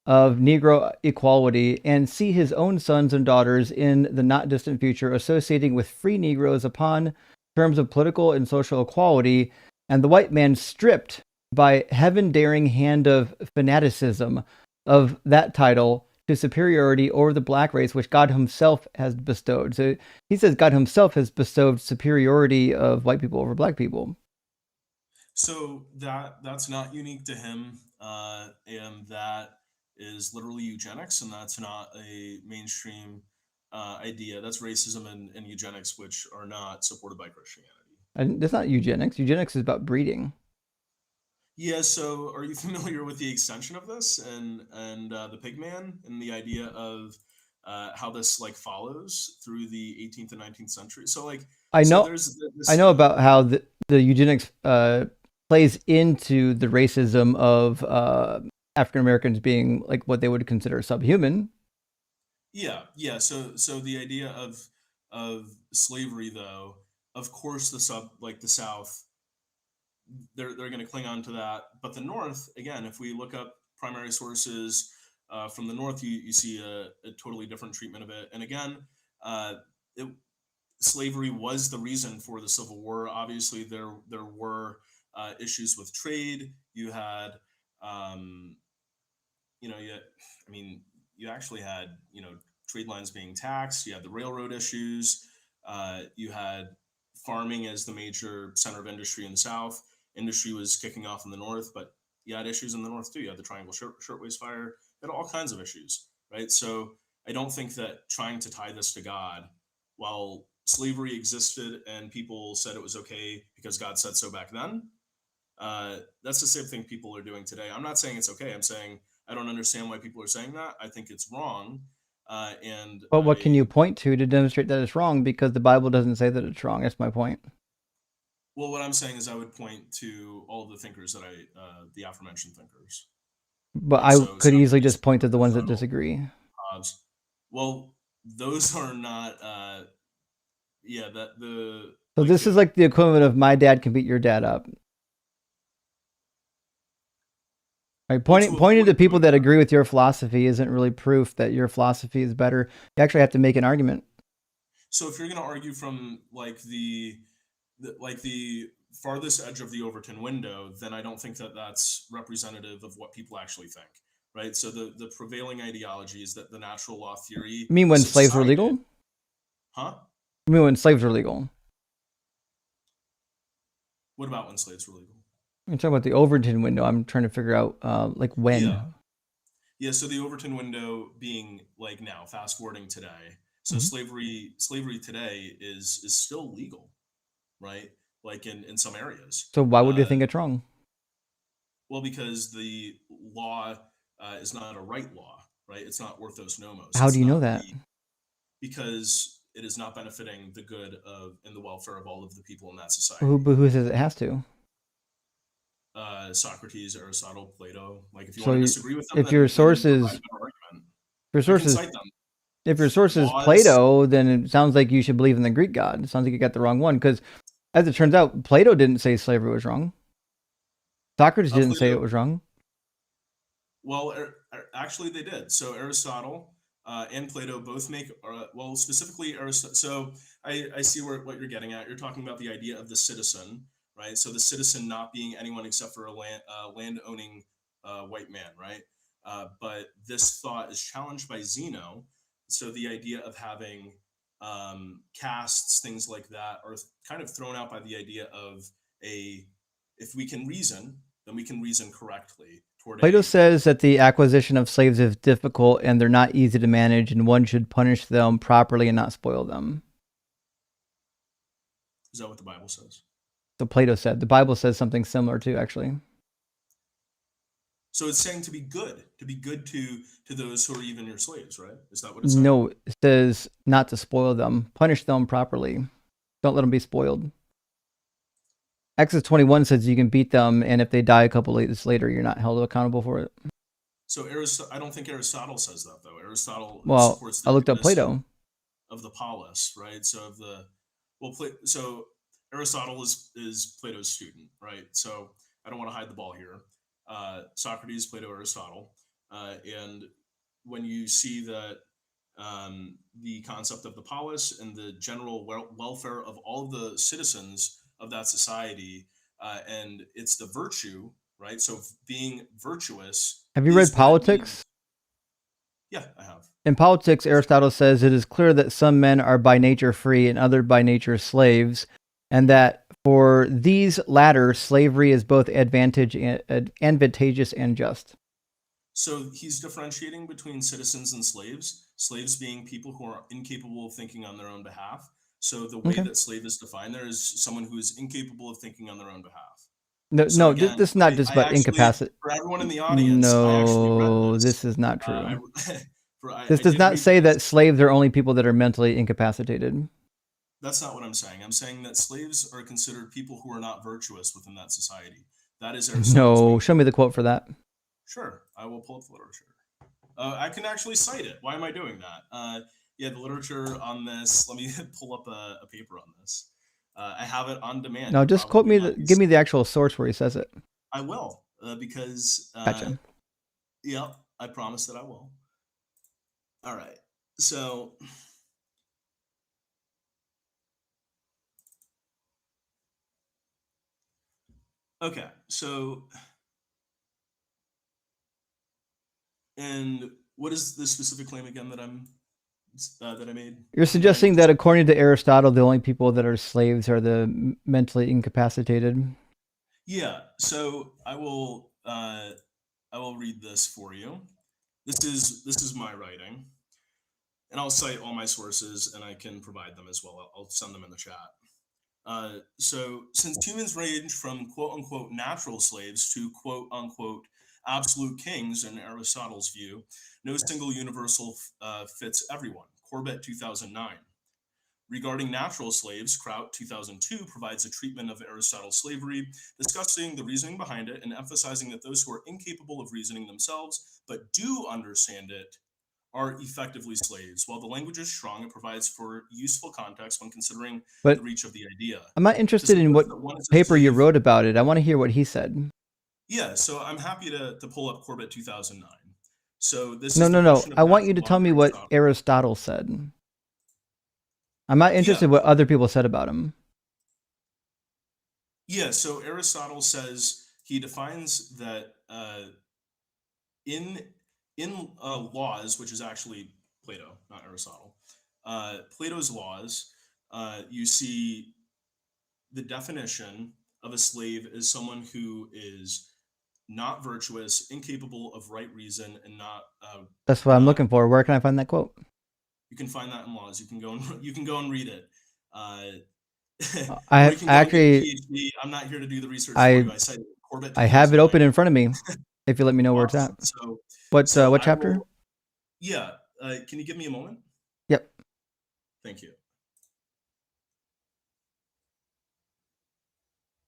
of Negro equality and see his own sons and daughters in the not distant future associating with free Negroes upon terms of political and social equality, and the white man stripped by heaven-daring hand of fanaticism of that title to superiority over the black race, which God himself has bestowed. So he says God himself has bestowed superiority of white people over black people. So that's not unique to him, and that is literally eugenics, and that's not a mainstream idea. That's racism and eugenics, which are not supported by Christianity. And that's not eugenics. Eugenics is about breeding. Yeah. So, are you familiar with the extension of this and the pigman and the idea of how this like follows through the 18th and 19th century? So, like, I know, this, I know about how the eugenics plays into the racism of African Americans being like what they would consider subhuman. Yeah, yeah. So the idea of slavery, though, of course, the South, they're going to cling on to that. But the North, again, if we look up primary sources from the North, you see a totally different treatment of it. And again, it, slavery was the reason for the Civil War. Obviously, there were issues with trade. You had, you actually had, trade lines being taxed. You had the railroad issues. You had farming as the major center of industry in the South. Industry was kicking off in the North, but you had issues in the North too. You had the Triangle Shirtwaist Fire. You had all kinds of issues, right? So I don't think that trying to tie this to God, while slavery existed and people said it was okay because God said so back then, that's the same thing people are doing today. I'm not saying it's okay. I'm saying I don't understand why people are saying that. I think it's wrong. But what can you point to demonstrate that it's wrong? Because the Bible doesn't say that it's wrong. That's my point. Well, what I'm saying is I would point to all of the thinkers that the aforementioned thinkers. But I could easily just point to the ones that disagree. Well, those are not. So this is like the equivalent of my dad can beat your dad up. Right, pointing to people that agree with your philosophy isn't really proof that your philosophy is better. You actually have to make an argument. So if you're going to argue from like the farthest edge of the Overton window, then I don't think that that's representative of what people actually think, right? So the prevailing ideology is that the natural law theory. You mean when slaves were legal? Huh? You mean when slaves were legal? What about when slaves were legal? You're talking about the Overton window. I'm trying to figure out like when. Yeah. So the Overton window being like now, fast forwarding today. So slavery today is still legal, right? Like in some areas. So why would you think it's wrong? Well, because the law is not a right law, right? It's not orthos nomos. How do you know that? Because it is not benefiting the good of and the welfare of all of the people in that society. Who says it has to? Socrates, Aristotle, Plato. Like, if you So want to disagree with them, if your then source provide is a better argument. your I can source is cite them. if your source is Laws. Plato, then it sounds like you should believe in the Greek god. It sounds like you got the wrong one, because as it turns out, Plato didn't say slavery was wrong. Socrates didn't say it was wrong. Well, actually, they did. So Aristotle and Plato both make, well, specifically Aristotle. So I see what you're getting at. You're talking about the idea of the citizen, right? So the citizen not being anyone except for a land-owning white man, right? But this thought is challenged by Zeno. So the idea of having castes, things like that, are kind of thrown out by the idea of if we can reason, then we can reason correctly. Plato says that the acquisition of slaves is difficult and they're not easy to manage, and one should punish them properly and not spoil them. Is that what the Bible says? So Plato said. The Bible says something similar too, actually. So it's saying to be good to those who are even your slaves, right? Is that what it's saying? No, it says not to spoil them. Punish them properly. Don't let them be spoiled. Exodus 21 says you can beat them, and if they die a couple days later, you're not held accountable for it. So I don't think Aristotle says that, though. Aristotle supports the I looked up Plato of the polis, right? So so Aristotle is Plato's student, right? So I don't want to hide the ball here. Socrates, Plato, Aristotle, and when you see that the concept of the polis and the general welfare of all of the citizens of that society, and it's the virtue, right? So being virtuous. Have you read Politics? Yeah, I have. In Politics, Aristotle says it is clear that some men are by nature free and other by nature slaves, and that for these latter, slavery is both advantageous and just. So he's differentiating between citizens and slaves, slaves being people who are incapable of thinking on their own behalf. So the way that slave is defined there is someone who is incapable of thinking on their own behalf. No, again, this is not just about incapacity. For everyone in the audience, no, this is not true. This does not say that slaves are only people that are mentally incapacitated. That's not what I'm saying. I'm saying that slaves are considered people who are not virtuous within that society. That is Aristotle's No, show me the quote for that. Sure, I will pull up the literature. I can actually cite it. Why am I doing that? Yeah, the literature on this. Let me pull up a paper on this. I have it on demand. No, just quote me. Give me the actual source where he says it. I will, because. Gotcha. Yep, I promise that I will. All right, so. Okay, so. And what is the specific claim again that I made? You're suggesting that according to Aristotle, the only people that are slaves are the mentally incapacitated. Yeah. So I will read this for you. This is my writing, and I'll cite all my sources, and I can provide them as well. I'll send them in the chat. So since humans range from quote unquote natural slaves to quote unquote absolute kings in Aristotle's view, no single universal fits everyone. Corbett, 2009. Regarding natural slaves, Kraut, 2002, provides a treatment of Aristotle's slavery, discussing the reasoning behind it and emphasizing that those who are incapable of reasoning themselves but do understand it are effectively slaves. While the language is strong, it provides for useful context when considering the reach of the idea. I'm not interested in what paper you wrote about it. I want to hear what he said. Yeah, so I'm happy to pull up Corbett 2009. So this No. I want you to tell me what Aristotle said. I'm not interested in what other people said about him. Yeah, so Aristotle says he defines that in laws, which is actually Plato, not Aristotle. Plato's laws, you see the definition of a slave is someone who is not virtuous, incapable of right reason, and not. That's what I'm looking for. Where can I find that quote? You can find that in laws. You can go and read it. I actually. I'm not here to do the research for you. I cited Corbett. I have it open in front of me. If you let me know where it's at. What chapter? Can you give me a moment? Yep. Thank you.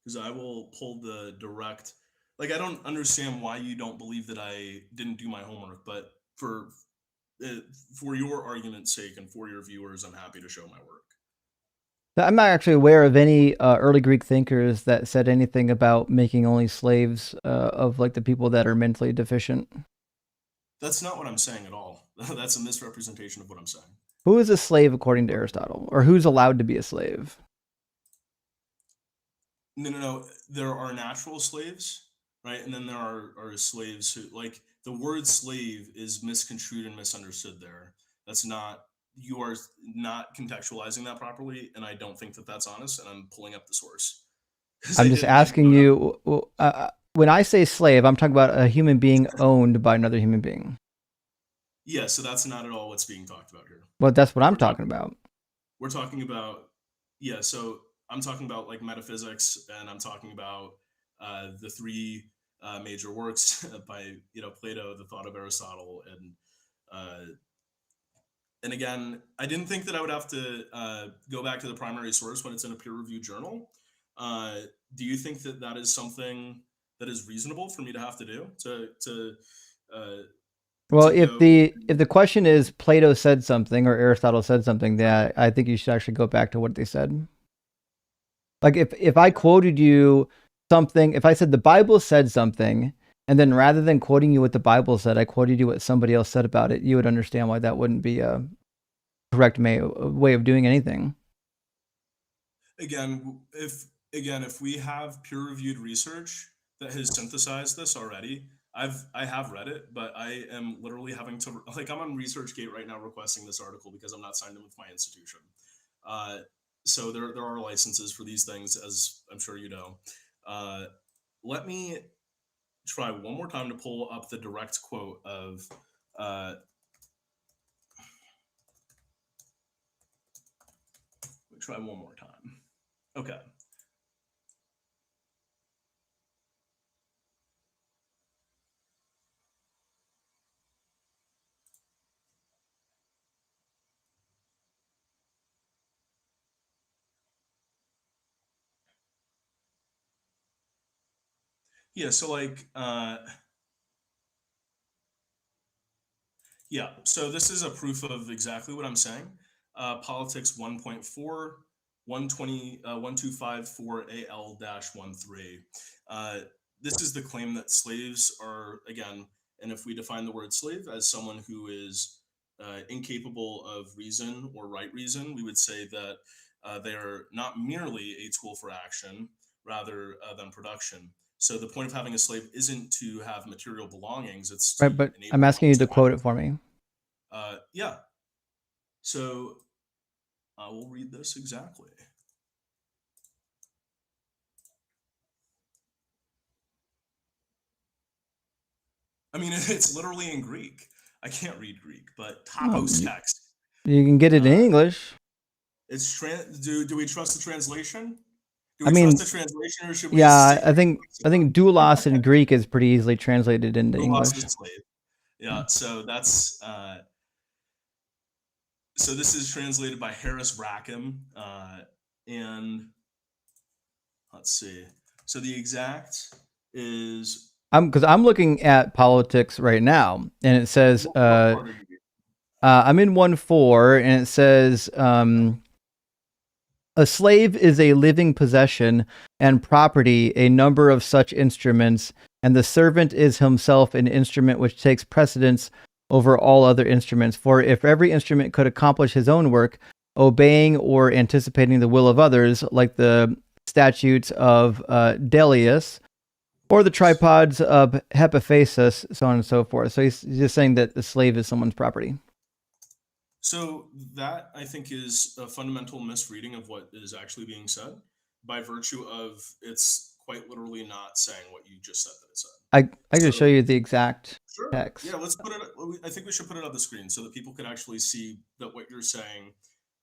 Because I will pull the direct. Like, I don't understand why you don't believe that I didn't do my homework, but for your argument's sake and for your viewers, I'm happy to show my work. I'm not actually aware of any early Greek thinkers that said anything about making only slaves of like the people that are mentally deficient. That's not what I'm saying at all. That's a misrepresentation of what I'm saying. Who is a slave according to Aristotle, or who's allowed to be a slave? No. There are natural slaves, right? And then there are slaves who, like, the word slave is misconstrued and misunderstood there. That's not, you are not contextualizing that properly, and I don't think that that's honest, and I'm pulling up the source. I'm just asking you, when I say slave, I'm talking about a human being owned by another human being. Yeah, so that's not at all what's being talked about here. Well, that's what I'm talking about. We're talking about, yeah, so I'm talking about like metaphysics, and I'm talking about the three major works by Plato, the thought of Aristotle, and again, I didn't think that I would have to go back to the primary source when it's in a peer-reviewed journal. Do you think that that is something that is reasonable for me to have to do well, if the question is Plato said something or Aristotle said something, then I think you should actually go back to what they said. Like if I quoted you something, if I said the Bible said something, and then rather than quoting you what the Bible said, I quoted you what somebody else said about it, you would understand why that wouldn't be a correct way of doing anything. Again, if we have peer-reviewed research that has synthesized this already, I have read it, but I am literally having to, like, I'm on ResearchGate right now requesting this article because I'm not signed in with my institution. So there are licenses for these things, as I'm sure you know. Let me try one more time to pull up the direct quote of try one more time. Okay. Yeah, so like yeah, so this is a proof of exactly what I'm saying. Politics 1.4 1254AL-13. This is the claim that slaves are, again, and if we define the word slave as someone who is incapable of reason or right reason, we would say that they are not merely a tool for action rather than production. So the point of having a slave isn't to have material belongings, it's to Right, but I'm asking you to quote it for me. Yeah. So I will read this exactly. I mean, it's literally in Greek. I can't read Greek, but Topos text. You can get it in English. It's do we trust the translation? Do I we mean, trust the translation, or should we? Yeah, I think doulos in Greek is pretty easily translated into doulos English. is slave. Yeah, so that's so this is translated by Harris Rackham, and let's see. So the exact is Because I'm looking at politics right now, and it says I'm in 1.4, and it says a slave is a living possession and property, a number of such instruments, and the servant is himself an instrument which takes precedence over all other instruments. For if every instrument could accomplish his own work, obeying or anticipating the will of others, like the statutes of Delius, or the tripods of Hephaestus, so on and so forth. So he's just saying that the slave is someone's property. So that, I think, is a fundamental misreading of what is actually being said by virtue of it's quite literally not saying what you just said that it said. I can show you the exact text. Yeah, let's put it. I think we should put it on the screen so that people can actually see that what you're saying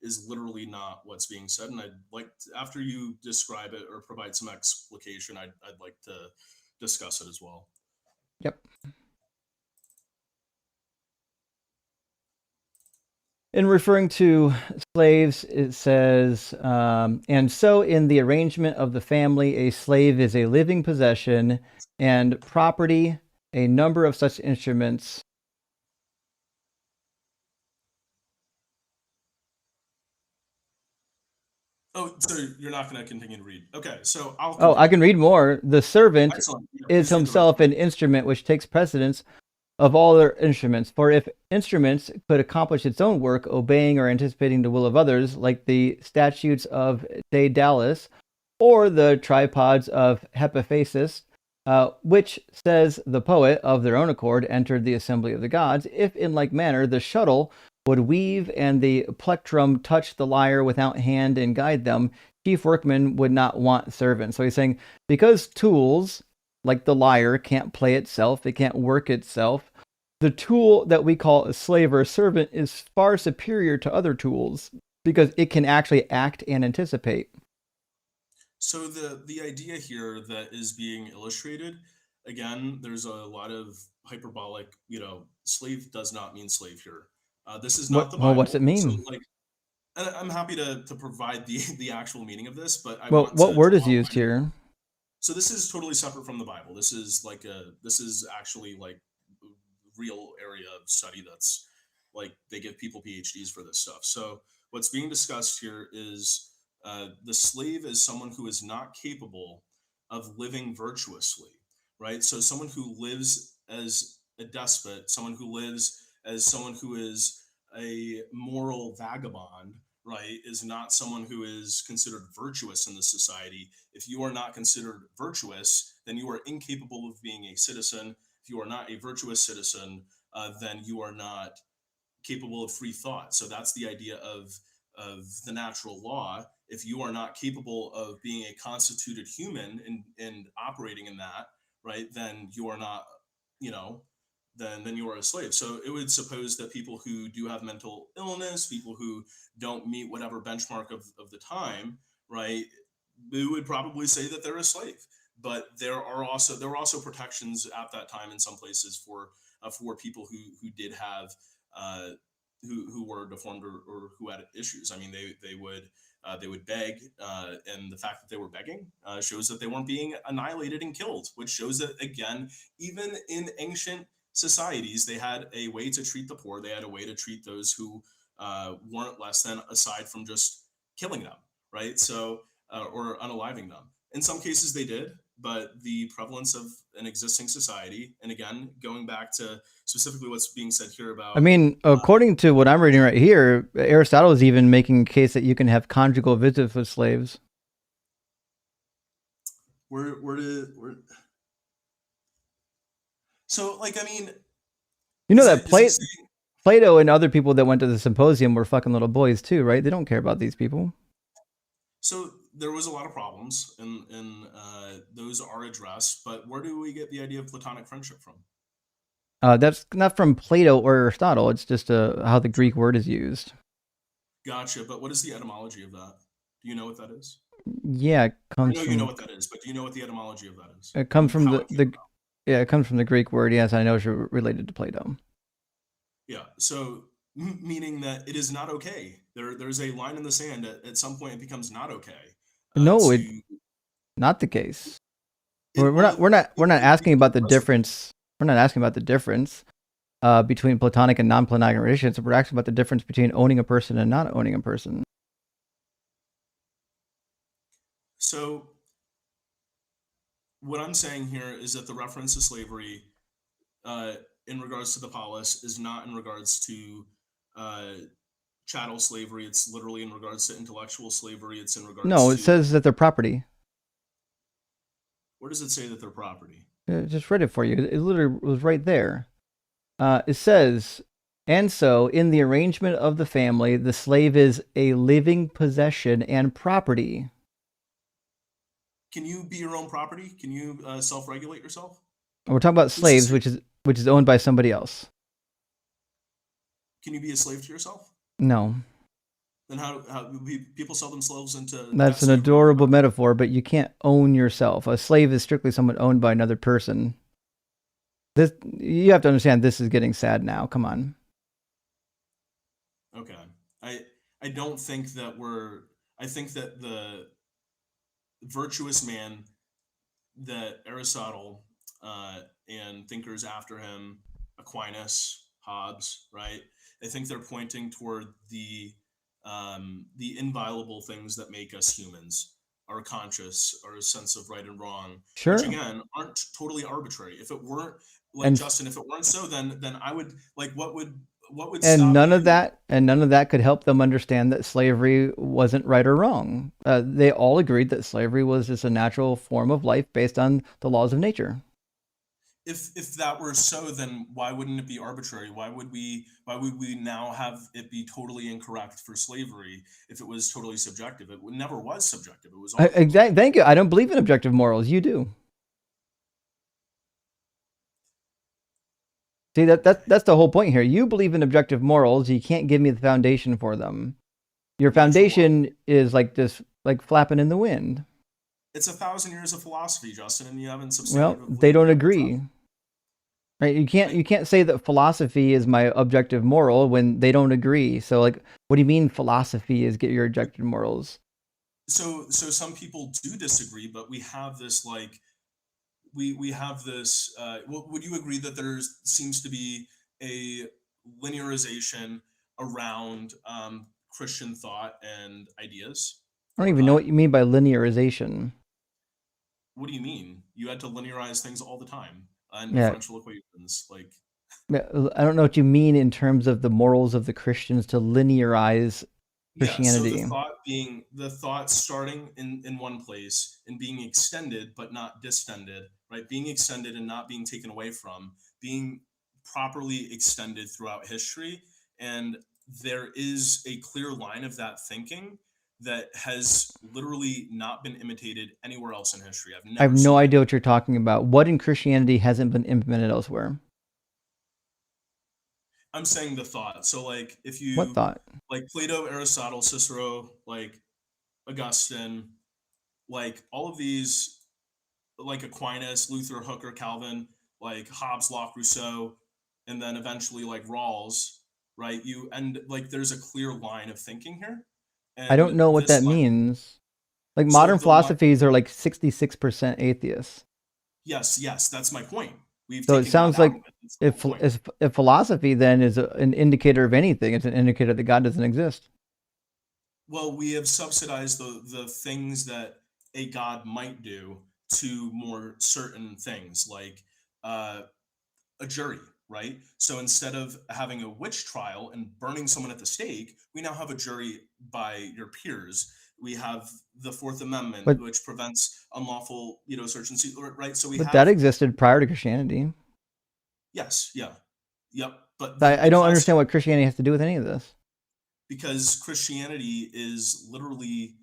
is literally not what's being said. And I'd like after you describe it or provide some explication, I'd like to discuss it as well. Yep. In referring to slaves, it says, and so in the arrangement of the family, a slave is a living possession and property, a number of such instruments. Oh, so you're not going to continue to read. Okay, so I'll Oh, I continue. can read more. The servant Excellent. Yeah, is please read the rest. himself an instrument which takes precedence of all other instruments. For if instruments could accomplish its own work, obeying or anticipating the will of others, like the statutes of Daedalus or the tripods of Hephaestus, which, says the poet, of their own accord entered the assembly of the gods, if in like manner the shuttle would weave and the plectrum touch the lyre without hand and guide them, chief workmen would not want servants. So he's saying, because tools like the lyre can't play itself, it can't work itself, the tool that we call a slave or a servant is far superior to other tools because it can actually act and anticipate. So the idea here that is being illustrated, again, there's a lot of hyperbolic. Slave does not mean slave here. This is not the Well, what's Bible. it mean? So, like, and I'm happy to provide the actual meaning of this, but I Well, want what to word is draw a used line. here? So this is totally separate from the Bible. This is actually like a real area of study that's like they give people PhDs for this stuff. So what's being discussed here is the slave is someone who is not capable of living virtuously, right? So someone who lives as a despot, someone who lives as someone who is a moral vagabond, right, is not someone who is considered virtuous in the society. If you are not considered virtuous, then you are incapable of being a citizen. If you are not a virtuous citizen, then you are not capable of free thought. So that's the idea of the natural law. If you are not capable of being a constituted human and operating in that, right, then you are not, you know, then you are a slave. So it would suppose that people who do have mental illness, people who don't meet whatever benchmark of the time, right, we would probably say that they're a slave. But there were also protections at that time in some places for people who did have who were deformed or who had issues. I mean, they would beg, and the fact that they were begging shows that they weren't being annihilated and killed, which shows that again, even in ancient societies, they had a way to treat the poor. They had a way to treat those who weren't less than, aside from just killing them, right? So or unaliving them. In some cases, they did, but the prevalence of an existing society, and again, going back to specifically what's being said here about. I mean, according to what I'm reading right here, Aristotle is even making a case that you can have conjugal visits with slaves. Where So, like, I mean, you know that Plato and other people that went to the symposium were fucking little boys too, right? They don't care about these people. So there was a lot of problems, and those are addressed. But where do we get the idea of platonic friendship from? That's not from Plato or Aristotle. It's just how the Greek word is used. Gotcha. But what is the etymology of that? Do you know what that is? Yeah, it comes I know from, you know what that is, but do you know what the etymology of that is? It comes from it comes from the Greek word. Yes, I know it's related to Plato. Yeah. So meaning that it is not okay. There's a line in the sand. At some point, it becomes not okay. No, not the case. We're not asking about the difference. We're not asking about the difference between platonic and non-platonic relationships. We're asking about the difference between owning a person and not owning a person. So what I'm saying here is that the reference to slavery in regards to the polis is not in regards to chattel slavery. It's literally in regards to intellectual slavery. It's in regards No, it says that they're property. Where does it say that they're property? I just read it for you. It literally was right there. It says, and so in the arrangement of the family, the slave is a living possession and property. Can you be your own property? Can you self-regulate yourself? We're talking about slaves, which is owned by somebody else. Can you be a slave to yourself? No. Then how people sell themselves into? That's an adorable metaphor, but you can't own yourself. A slave is strictly someone owned by another person. You have to understand this is getting sad now. Come on. Okay. I don't think that we're. I think that the virtuous man that Aristotle and thinkers after him, Aquinas, Hobbes, right? I think they're pointing toward the inviolable things that make us humans, our conscious, our sense of right and wrong, which Sure. again aren't totally arbitrary. If it weren't, like And Justin, if it weren't so, then I would like what would and stop none of you? that could help them understand that slavery wasn't right or wrong. They all agreed that slavery was just a natural form of life based on the laws of nature. If that were so, then why wouldn't it be arbitrary? Why would we now have it be totally incorrect for slavery if it was totally subjective? It never was subjective. It was always Exactly. Thank you. I don't believe in objective morals. You do. See, that's the whole point here. You believe in objective morals. You can't give me the foundation for them. Your foundation is like this, like flapping in the wind. it's 1,000 years of philosophy, Justin, and you haven't Well, substantively they don't proven it. agree. Right? You can't say that philosophy is my objective moral when they don't agree. So like, what do you mean philosophy is get your objective morals? So some people do disagree, but we have this like we have this. Would you agree that there seems to be a linearization around Christian thought and ideas? I don't even know what you mean by linearization. What do you mean? You had to linearize things all the time and Yeah. differential equations. Like, I don't know what you mean in terms of the morals of the Christians to linearize yeah, so Christianity. the thought starting in one place and being extended but not distended, right? Being extended and not being taken away from, being properly extended throughout history. And there is a clear line of that thinking that has literally not been imitated anywhere else in history. I've I never have no seen it. idea what you're talking about. What in Christianity hasn't been implemented elsewhere? I'm saying the thought. So like if What you thought? like Plato, Aristotle, Cicero, like Augustine, like all of these, like Aquinas, Luther, Hooker, Calvin, like Hobbes, Locke, Rousseau, and then eventually like Rawls, right? You and like there's a clear line of thinking here, I and don't know what this that line. means. Like So modern the line. philosophies are like 66% atheists. Yes, that's my point. We've So it taken God sounds out of like it. That's the whole point. if philosophy then is an indicator of anything, it's an indicator that God doesn't exist. Well, we have subsidized the things that a God might do to more certain things, like uh, a jury, right? So instead of having a witch trial and burning someone at the stake, we now have a jury by your peers. We have the Fourth Amendment, But which prevents unlawful, search and seizure, right? So we but that have existed prior to Christianity. yes, yeah, yep. But I the don't understand concept what Christianity has to do with any of this. because Christianity is literally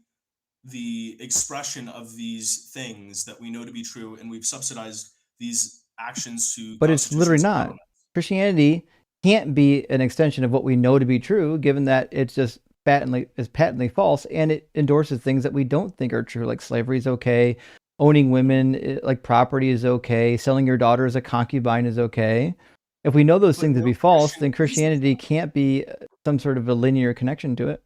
the expression of these things that we know to be true, and we've subsidized these actions to But it's literally constitutions and not. government. Christianity can't be an extension of what we know to be true, given that it's just patently false, and it endorses things that we don't think are true, like slavery is okay, owning women like property is okay, selling your daughter as a concubine is okay. If we know those But things to no be false, Christian then agrees with Christianity that. can't be some sort of a linear connection to it.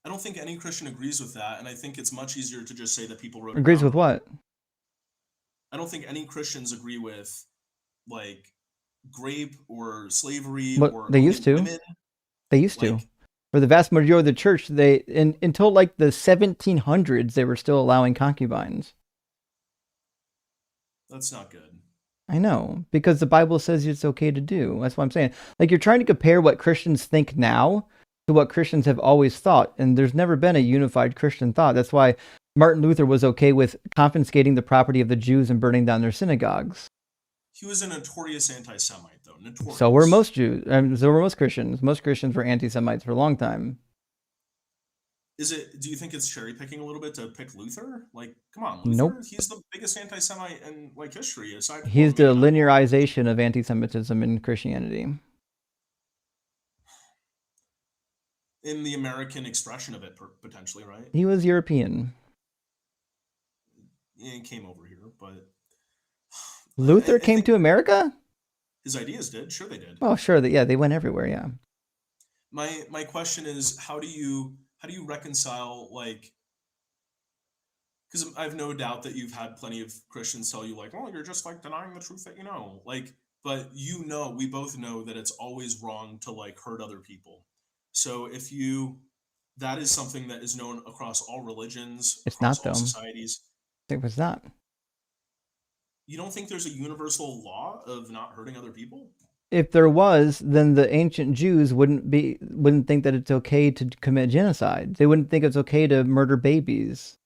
I don't think any Christian agrees with that, and I think it's much easier to just say that people wrote it Agrees down with wrong. what? I don't think any Christians agree with like grape or slavery What or they used owning to. women. They used to. Like For the vast majority of the church, until like the 1700s, they were still allowing concubines. that's not good. I know, because the Bible says it's okay to do. That's what I'm saying. Like you're trying to compare what Christians think now to what Christians have always thought, and there's never been a unified Christian thought. That's why Martin Luther was okay with confiscating the property of the Jews and burning down their synagogues. He was a notorious anti-Semite, though. Notorious. So were most Jews. So were most Christians. Most Christians were anti-Semites for a long time. Do you think it's cherry picking a little bit to pick Luther? Like, come on, Luther. Nope. He's the biggest anti-Semite in like history, aside. He's Well, the maybe not. linearization of anti-Semitism in Christianity. In the American expression of it, potentially, right? He was European. He came over here, but Luther I came think to America? his ideas did. Sure, they did. Oh, sure. Yeah, they went everywhere. Yeah. my question is, how do you reconcile, like, because I have no doubt that you've had plenty of Christians tell you, like, "Oh, you're just like denying the truth that you know." Like, but we both know that it's always wrong to like hurt other people. So if you that is something that is known across all religions, It's across not all though. societies. It was not. You don't think there's a universal law of not hurting other people? If there was, then the ancient Jews wouldn't think that it's okay to commit genocide. They wouldn't think it's okay to murder babies.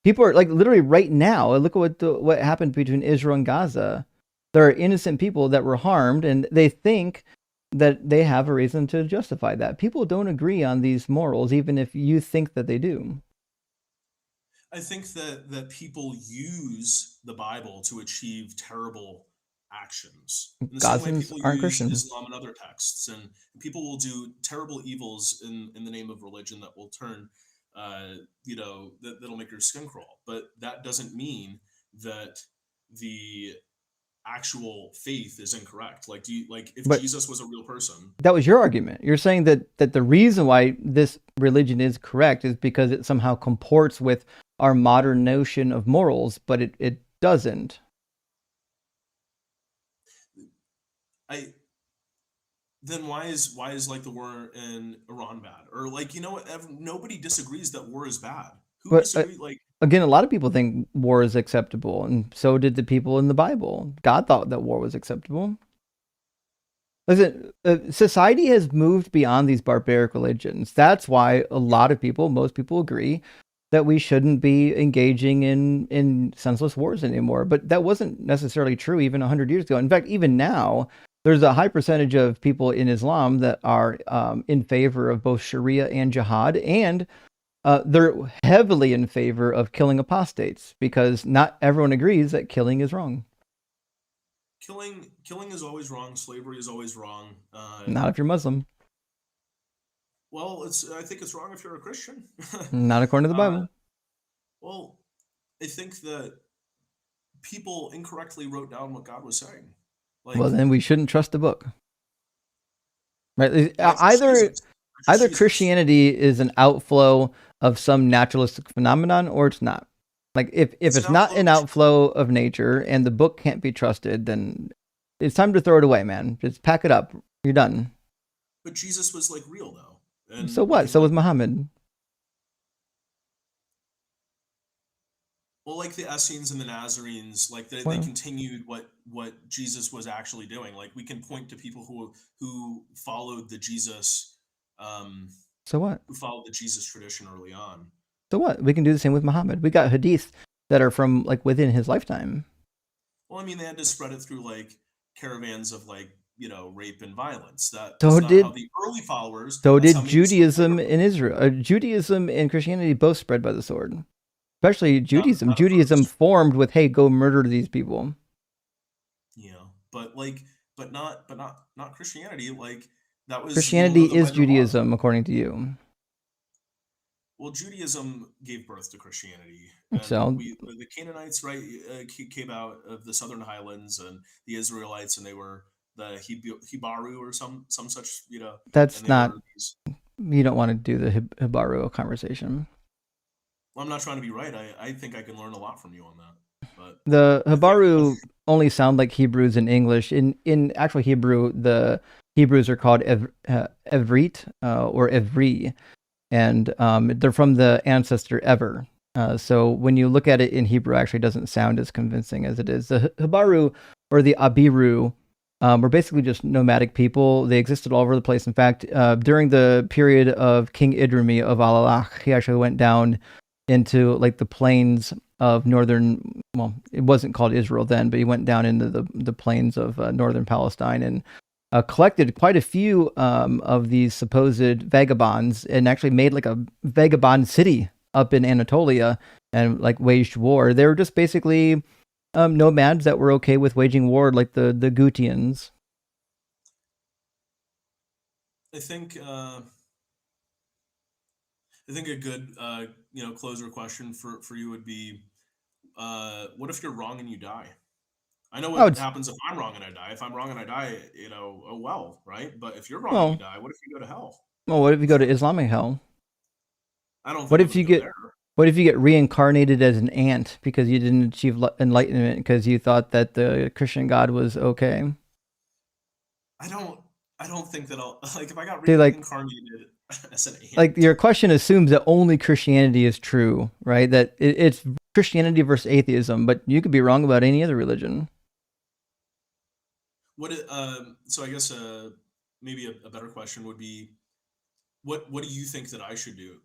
People are like literally right now. Look at what happened between Israel and Gaza. There are innocent people that were harmed, and they think that they have a reason to justify that. People don't agree on these morals, even if you think that they do. I think that people use the Bible to achieve terrible actions. In the same way Gazans people aren't use Christian. Islam and other texts, and people will do terrible evils in the name of religion that will turn, that'll make your skin crawl. But that doesn't mean that the actual faith is incorrect. Like, if But Jesus was a real person? that was your argument. You're saying that the reason why this religion is correct is because it somehow comports with our modern notion of morals, but it doesn't. Then why is like the war in Iran bad? Or like, nobody disagrees that war is bad. Who But disagrees? Like, again, a lot of people think war is acceptable, and so did the people in the Bible. God thought that war was acceptable. Listen, society has moved beyond these barbaric religions. That's why a lot of people, most people agree that we shouldn't be engaging in senseless wars anymore. But that wasn't necessarily true even 100 years ago. In fact, even now, there's a high percentage of people in Islam that are in favor of both Sharia and jihad, and they're heavily in favor of killing apostates because not everyone agrees that killing is wrong. killing is always wrong. Slavery is always wrong. Not if you're Muslim. Well, I think it's wrong if you're a Christian. Not according to the Bible. Well, I think that people incorrectly wrote down what God was saying. Like, Well, then we shouldn't trust the book. Right? Jesus. Either Christianity is an outflow of some naturalistic phenomenon, or it's not. Like if it's not an outflow of nature and the book can't be trusted, then it's time to throw it away, man. Just pack it up. You're done. But Jesus was like real though. And So what? So was Muhammad. Well, like the Essenes and the Nazarenes, like they Well, continued what Jesus was actually doing. Like we can point to people who followed the Jesus, so what? who followed the Jesus tradition early on. So what? We can do the same with Muhammad. We got hadiths that are from like within his lifetime. Well, I mean, they had to spread it through like caravans of like rape and violence. That's So not did how the early followers. so That's did how maybe some of the Judaism later in Israel. Judaism and Christianity both spread by the sword. Especially Judaism. not at Judaism first. formed with, hey, go murder these people. But not Christianity. Like that was Christianity the is letter law. Judaism, according to you. Well, Judaism gave birth to Christianity, and So the Canaanites, right, came out of the southern highlands, and the Israelites, and they were the Hibaru or some such, that's and they not. were these. You don't want to do the Hibaru conversation. Well, I'm not trying to be right. I think I can learn a lot from you on that. But The Hibaru only sound like Hebrews in English. In actual Hebrew, the Hebrews are called Evrit or Evri, and they're from the ancestor Ever. So when you look at it in Hebrew, it actually doesn't sound as convincing as it is. The Hibaru or the Abiru were basically just nomadic people. They existed all over the place. In fact, during the period of King Idrami of Alalach, he actually went down into like the plains of northern. Well, it wasn't called Israel then, but he went down into the plains of northern Palestine and collected quite a few of these supposed vagabonds and actually made like a vagabond city up in Anatolia and like waged war. They were just basically nomads that were okay with waging war, like the Gutians. I think a good closer question for you would be, what if you're wrong and you die? I know Oh, what happens if I'm wrong and I die. If I'm wrong and I die, oh well, right? But if you're wrong and you well, die, what if you go to hell? Well, what if you go to Islamic hell? I don't What think I if would you go get there. what if you get reincarnated as an ant because you didn't achieve enlightenment because you thought that the Christian God was okay? I don't think that I'll like if I got See, reincarnated as an like ant. your question assumes that only Christianity is true, right? That it's Christianity versus atheism, but you could be wrong about any other religion. So I guess maybe a better question would be what do you think that I should do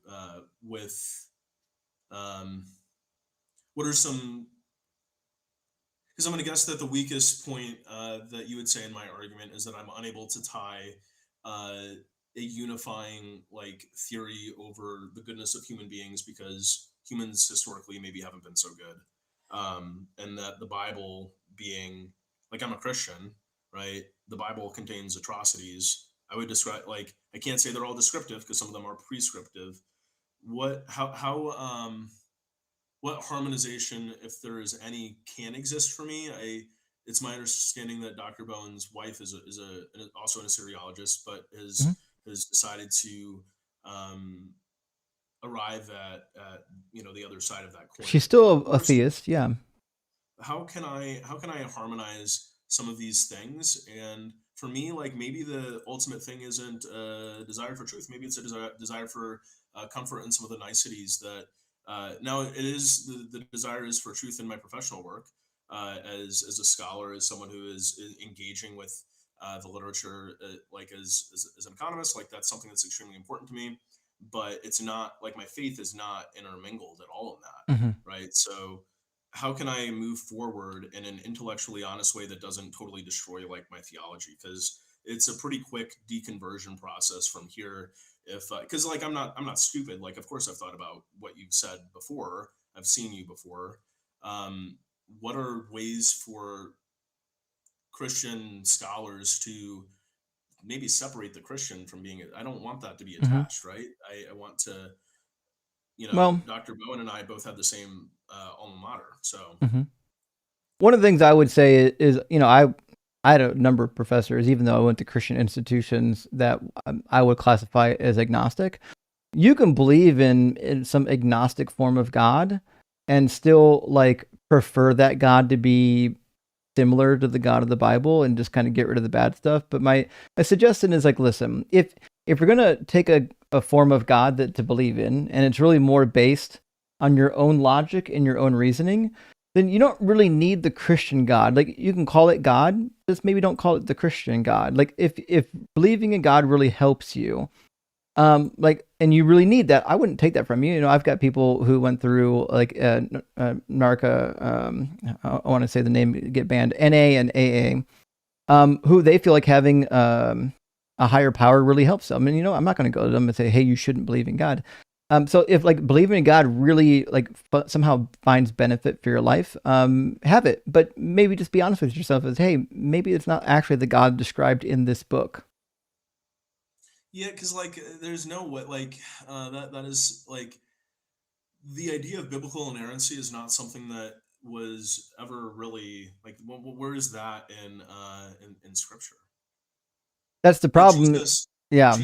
with um, what are some because I'm going to guess that the weakest point that you would say in my argument is that I'm unable to tie a unifying like theory over the goodness of human beings because humans historically maybe haven't been so good, and that the Bible being like I'm a Christian, right? The Bible contains atrocities. I would describe like I can't say they're all descriptive because some of them are prescriptive. What harmonization, if there is any, can exist for me. It's my understanding that Dr. Bowen's wife is also an Assyriologist, but Mm-hmm. has decided to um, arrive at the other side of that coin. She's still What a are some theist, yeah. how can I harmonize some of these things? And for me, like maybe the ultimate thing isn't a desire for truth. Maybe it's a desire for comfort in some of the niceties that. Now it is the desire is for truth in my professional work as a scholar, as someone who is engaging with the literature, like as an economist, like that's something that's extremely important to me. But it's not like my faith is not intermingled at all in that, Mm-hmm. right? So how can I move forward in an intellectually honest way that doesn't totally destroy like my theology? Because it's a pretty quick deconversion process from here. If because like I'm not stupid. Like of course I've thought about what you've said before. I've seen you before. Um, what are ways for Christian scholars to maybe separate the Christian from being? I don't want that to be Mm-hmm. attached, right? I want to. Well, Dr. Bowen and I both have the same alma mater, so. mm-hmm. One of the things I would say is, I had a number of professors, even though I went to Christian institutions, that I would classify as agnostic. You can believe in some agnostic form of God and still like prefer that God to be similar to the God of the Bible and just kind of get rid of the bad stuff. But my suggestion is like, listen, if you're gonna take a form of God that to believe in, and it's really more based on your own logic and your own reasoning, then you don't really need the Christian God. Like you can call it God, just maybe don't call it the Christian God. Like if believing in God really helps you, like, and you really need that, I wouldn't take that from you. I've got people who went through like narca, I want to say the name get banned, NA and AA, who they feel like having a higher power really helps them. And I'm not going to go to them and say, hey, you shouldn't believe in God. So if like believing in God really like somehow finds benefit for your life, have it, but maybe just be honest with yourself as, hey, maybe it's not actually the God described in this book. Yeah, because like there's no way like that is like the idea of biblical inerrancy is not something that was ever really like where is that in scripture? That's the Like problem. Yeah.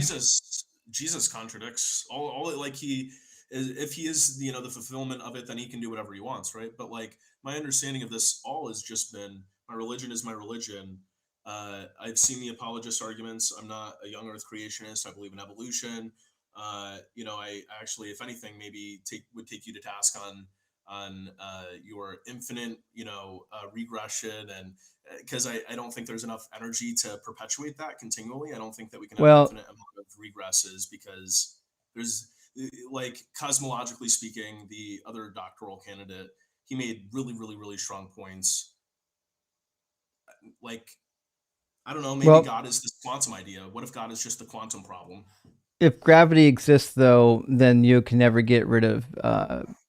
Jesus contradicts all like he if he is the fulfillment of it, then he can do whatever he wants, right? But like my understanding of this all has just been my religion is my religion. I've seen the apologist arguments. I'm not a young earth creationist. I believe in evolution. I actually, if anything, maybe would take you to task on your infinite regression, and because I don't think there's enough energy to perpetuate that continually. I don't think that we can have an Well, infinite amount of regresses because there's like cosmologically speaking, the other doctoral candidate, he made really, really, really strong points. Like, I don't know, maybe well, God is this quantum idea. What if God is just the quantum problem? if gravity exists, though, then you can never get rid of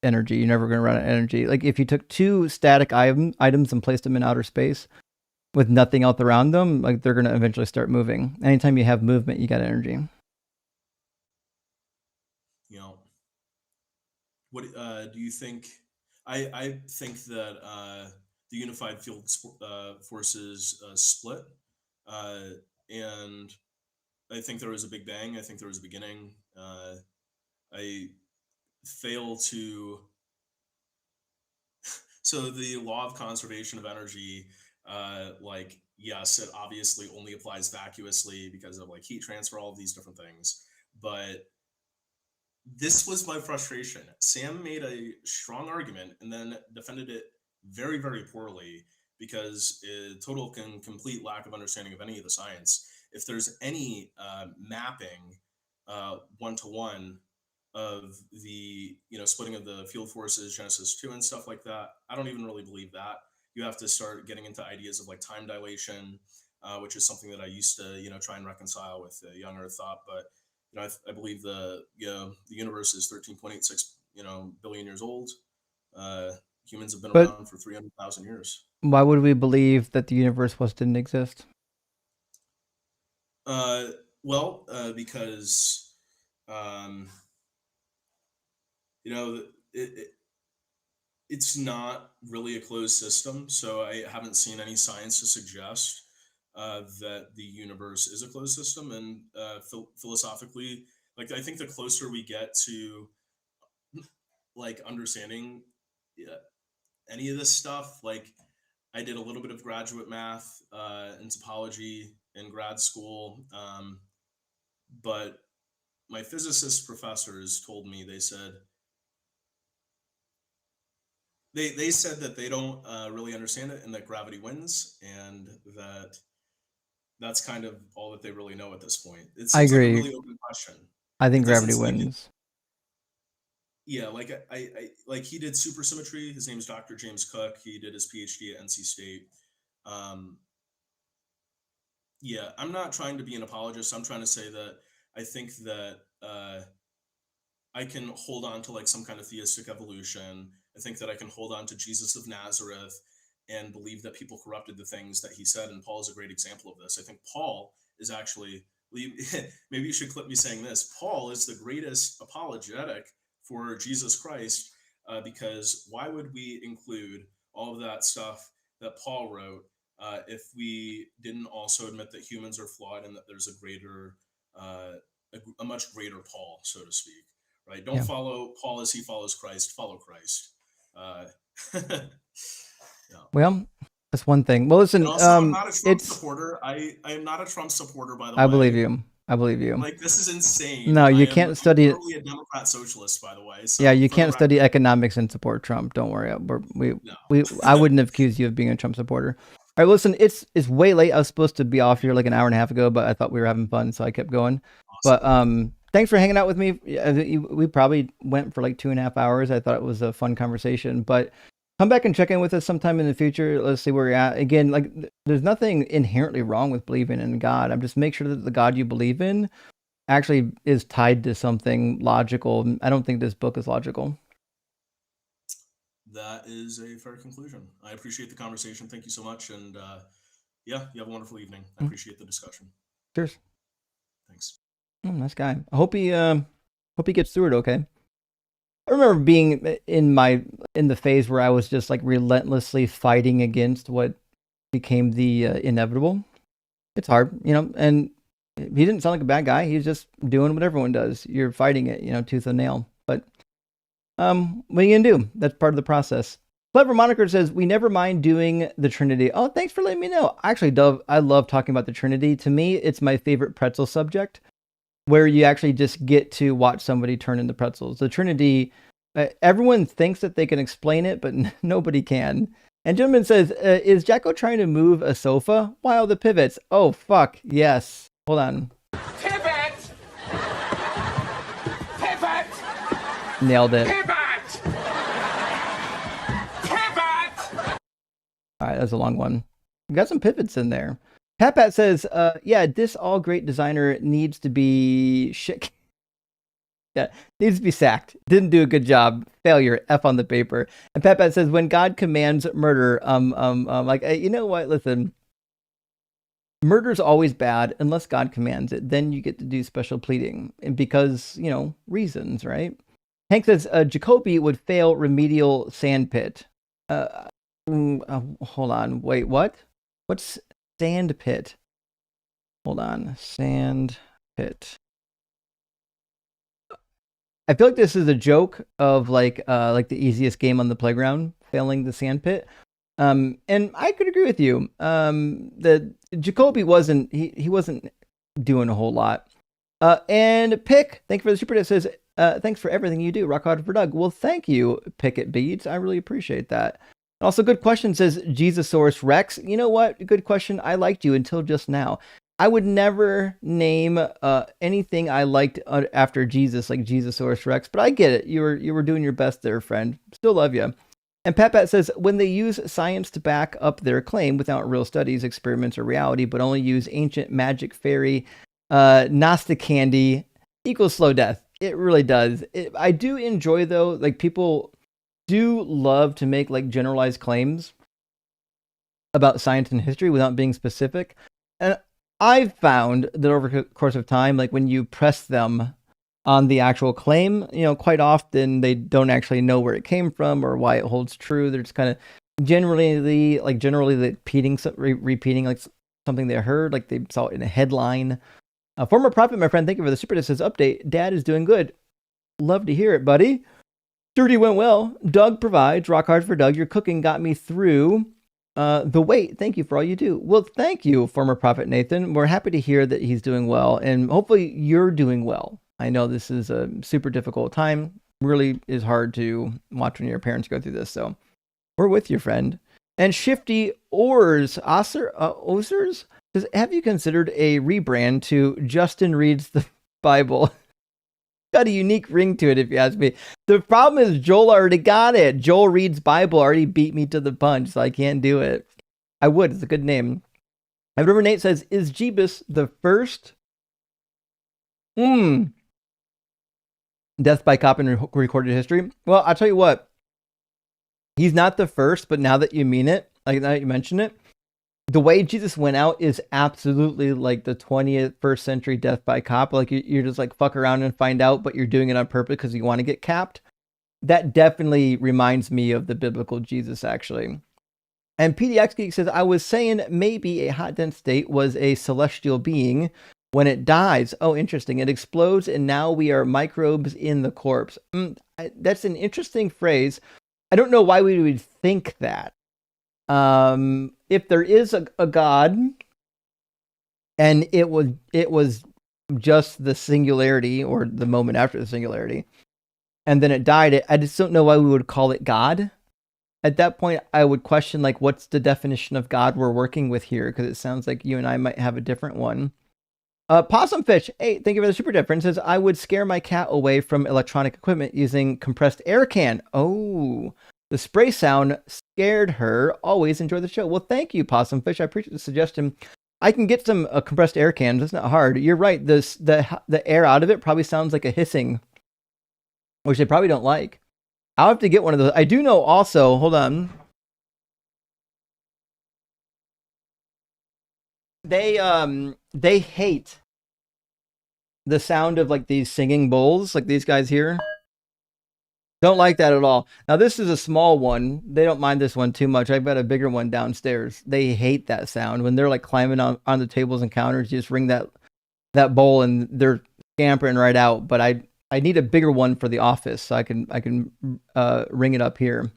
energy. You're never going to run out of energy. Like if you took two static items and placed them in outer space with nothing else around them, like they're going to eventually start moving. Anytime you have movement, you got energy. What do you think? I think that the unified field forces split, and I think there was a Big Bang. I think there was a beginning. I fail to. So the law of conservation of energy, like yes, it obviously only applies vacuously because of like heat transfer, all of these different things. But this was my frustration. Sam made a strong argument and then defended it very, very poorly because total complete lack of understanding of any of the science. If there's any mapping one to one of the splitting of the field forces, Genesis 2 and stuff like that, I don't even really believe that. You have to start getting into ideas of like time dilation, which is something that I used to try and reconcile with young Earth thought, but I believe the universe is 13.86 billion years old. Humans have been But around for 300,000 years. why would we believe that the universe didn't exist? Because it's not really a closed system, so I haven't seen any science to suggest that the universe is a closed system. And philosophically, like I think the closer we get to like understanding any of this stuff, like I did a little bit of graduate math and topology in grad school, but my physicist professors told me, they said that they don't really understand it and that gravity wins, and that's kind of all that they really know at this point. It I seems like a agree. really open question. I think It doesn't gravity seem wins. Yeah, like I like he did supersymmetry. His name's Dr. James Cook. He did his PhD at NC State. Yeah, I'm not trying to be an apologist. I'm trying to say that I think that I can hold on to like some kind of theistic evolution. I think that I can hold on to Jesus of Nazareth and believe that people corrupted the things that he said. And Paul is a great example of this. I think Paul is actually, maybe you should clip me saying this. Paul is the greatest apologetic for Jesus Christ, because why would we include all of that stuff that Paul wrote if we didn't also admit that humans are flawed and that there's a greater, a much greater Paul, so to speak? Right? Don't follow Paul as he follows Christ. Follow Christ. Yeah. Well, that's one thing. Well, listen, And also, I'm not a Trump supporter. I am not a Trump supporter, by the way. I believe you. I believe you. Like, this is insane. No, you I'm can't study it. totally a Democrat socialist, by the way. So Yeah, you can't study economics and support Trump. Don't worry. I wouldn't have accused you of being a Trump supporter. All right, listen, it's way late. I was supposed to be off here like an hour and a half ago, but I thought we were having fun, so I kept going. Awesome. But thanks for hanging out with me. We probably went for like 2.5 hours. I thought it was a fun conversation, but come back and check in with us sometime in the future. Let's see where you're at. Again, like there's nothing inherently wrong with believing in God. I'm just make sure that the God you believe in actually is tied to something logical. I don't think this book is logical. That is a fair conclusion. I appreciate the conversation. Thank you so much. And yeah, you have a wonderful evening. I appreciate the discussion. Cheers. Thanks. Nice guy. I hope he gets through it okay. I remember being in the phase where I was just like relentlessly fighting against what became the inevitable. It's hard, and he didn't sound like a bad guy. He's just doing what everyone does. You're fighting it, tooth and nail. But what are you gonna do? That's part of the process. Clever Moniker says, we never mind doing the Trinity. Oh, thanks for letting me know. Actually, Dove, I love talking about the Trinity. To me, it's my favorite pretzel subject, where you actually just get to watch somebody turn into pretzels. The Trinity, everyone thinks that they can explain it, but nobody can. And Gentleman says, is Jacko trying to move a sofa? Wow, the pivots. Oh, fuck. Yes. Hold on. Pivot! Pivot! Nailed it. Pivot! Pivot! All right, that's a long one. We got some pivots in there. Pat says, yeah, this all great designer needs to be shit. Yeah, needs to be sacked. Didn't do a good job. Failure. F on the paper. And Pat says, when God commands murder, like, you know what? Listen, murder's always bad unless God commands it. Then you get to do special pleading, and because reasons, right? Hank says, Jacoby would fail remedial sandpit. Hold on. Wait, what? What's sandpit? Hold on. Sand pit. I feel like this is a joke of like the easiest game on the playground, failing the sand pit. And I could agree with you. The Jacoby wasn't he wasn't doing a whole lot. And Pick, thank you for the super chat. Says thanks for everything you do. Rock hard for Doug. Well, thank you, Picket Beads. I really appreciate that. Also, good question, says Jesusaurus Rex. You know what? Good question. I liked you until just now. I would never name anything I liked after Jesus, like Jesusaurus Rex, but I get it. You were doing your best there, friend. Still love you. And Pat says, when they use science to back up their claim without real studies, experiments, or reality, but only use ancient magic fairy, Gnostic candy, equals slow death. It really does. I do enjoy, though, like people do love to make like generalized claims about science and history without being specific. And I've found that over the course of time, like when you press them on the actual claim, quite often they don't actually know where it came from or why it holds true. They're just kind of generally repeating like something they heard, like they saw it in a headline. Former prophet, my friend, thank you for the super. It says, update, Dad is doing good. Love to hear it, buddy. Dirty went well. Doug provides. Rock hard for Doug. Your cooking got me through the wait. Thank you for all you do. Well, thank you, former prophet Nathan. We're happy to hear that he's doing well, and hopefully you're doing well. I know this is a super difficult time. Really is hard to watch when your parents go through this. So we're with you, friend. And Shifty Osers says, have you considered a rebrand to Justin Reads the Bible? Got a unique ring to it, if you ask me. The problem is Joel already got it. Joel Reads Bible already beat me to the punch, so I can't do it. I would. It's a good name. And River Nate says, is Jeebus the first death by cop in recorded history? Well, I'll tell you what. He's not the first, but now that you mean it, like now that you mention it, the way Jesus went out is absolutely like the 21st century death by cop. Like you're just like fuck around and find out, but you're doing it on purpose because you want to get capped. That definitely reminds me of the biblical Jesus, actually. And PDX Geek says, I was saying maybe a hot dense state was a celestial being. When it dies, oh, interesting, it explodes and now we are microbes in the corpse. That's an interesting phrase. I don't know why we would think that. If there is a God and it was just the singularity or the moment after the singularity, and then it died, I just don't know why we would call it God. At that point, I would question, like, what's the definition of God we're working with here? Because it sounds like you and I might have a different one. Possum Fish, hey, thank you for the super difference. Says, I would scare my cat away from electronic equipment using compressed air can. Oh, the spray sound scared her. Always enjoy the show. Well, thank you, Possum Fish. I appreciate the suggestion. I can get some compressed air cans. It's not hard. You're right. The air out of it probably sounds like a hissing, which they probably don't like. I'll have to get one of those. I do know also, hold on. They hate the sound of like these singing bowls, like these guys here. Don't like that at all. Now this is a small one. They don't mind this one too much. I've got a bigger one downstairs. They hate that sound when they're like climbing on the tables and counters. You just ring that bowl and they're scampering right out. But I need a bigger one for the office so I can ring it up here.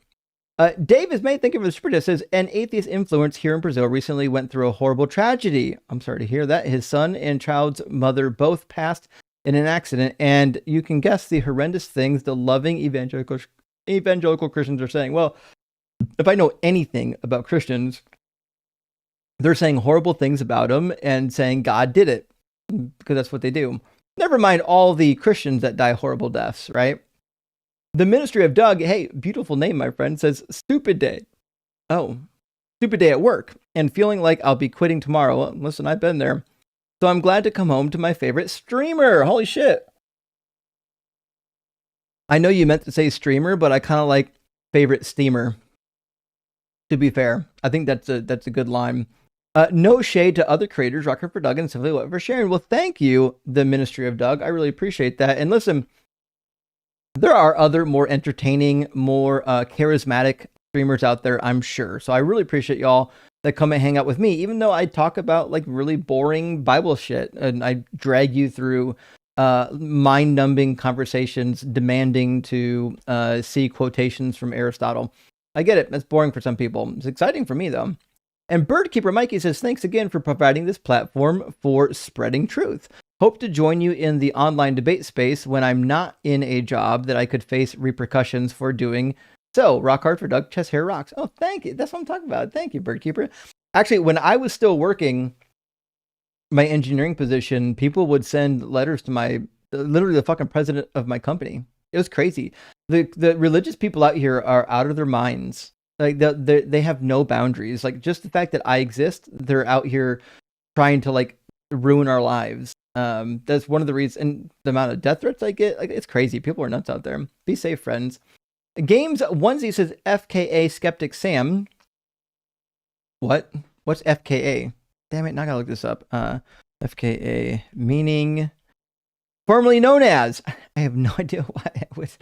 Dave is made. Thank you for the super chat. Says, an atheist influence here in Brazil recently went through a horrible tragedy. I'm sorry to hear that. His son and child's mother both passed in an accident, and you can guess the horrendous things the loving evangelical Christians are saying. Well, if I know anything about Christians, they're saying horrible things about him and saying God did it, because that's what they do. Never mind all the Christians that die horrible deaths, right? The Ministry of Doug, hey, beautiful name, my friend, says, stupid day. Oh, stupid day at work and feeling like I'll be quitting tomorrow. Well, listen, I've been there. So I'm glad to come home to my favorite streamer. Holy shit. I know you meant to say streamer, but I kind of like favorite steamer. To be fair, I think that's a good line. No shade to other creators, Rocker for Doug and Simply What for sharing. Well, thank you, the Ministry of Doug. I really appreciate that. And listen, there are other more entertaining, more charismatic streamers out there, I'm sure. So I really appreciate y'all that come and hang out with me, even though I talk about like really boring Bible shit and I drag you through mind-numbing conversations demanding to see quotations from Aristotle. I get it. That's boring for some people. It's exciting for me, though. And Birdkeeper Mikey says, thanks again for providing this platform for spreading truth. Hope to join you in the online debate space when I'm not in a job that I could face repercussions for doing so. Rock hard for Doug. Chest hair rocks. Oh, thank you. That's what I'm talking about. Thank you, Birdkeeper. Actually, when I was still working my engineering position, people would send letters to my, literally the fucking president of my company. It was crazy. The religious people out here are out of their minds. Like they have no boundaries. Like just the fact that I exist, they're out here trying to like ruin our lives. That's one of the reasons. And the amount of death threats I get, like it's crazy. People are nuts out there. Be safe, friends. Games Onesie says FKA Skeptic Sam. What? What's FKA? Damn it! Now I gotta look this up. FKA meaning formerly known as. I have no idea why I was.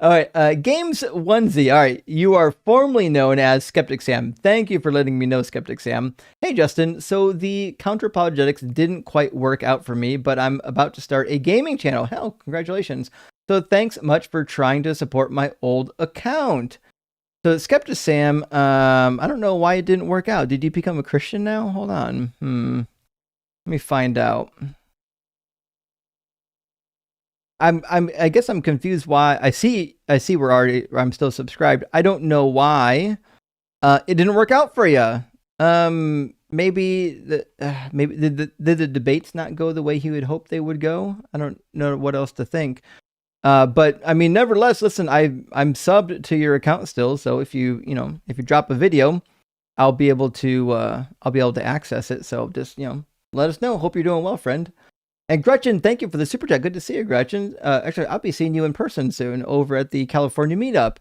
All right, Games Onesie. All right, you are formerly known as Skeptic Sam. Thank you for letting me know, Skeptic Sam. Hey, Justin. So the counter apologetics didn't quite work out for me, but I'm about to start a gaming channel. Hell, congratulations. So thanks much for trying to support my old account. So Skeptic Sam, I don't know why it didn't work out. Did you become a Christian now? Hold on. Let me find out. I guess I'm confused why. I see I'm still subscribed. I don't know why it didn't work out for you. Maybe did the debates not go the way he would hope they would go? I don't know what else to think. But I mean, nevertheless, listen, I'm subbed to your account still. So if you drop a video, I'll be able to access it. So just, let us know. Hope you're doing well, friend. And Gretchen, thank you for the super chat. Good to see you, Gretchen. Actually, I'll be seeing you in person soon over at the California meetup.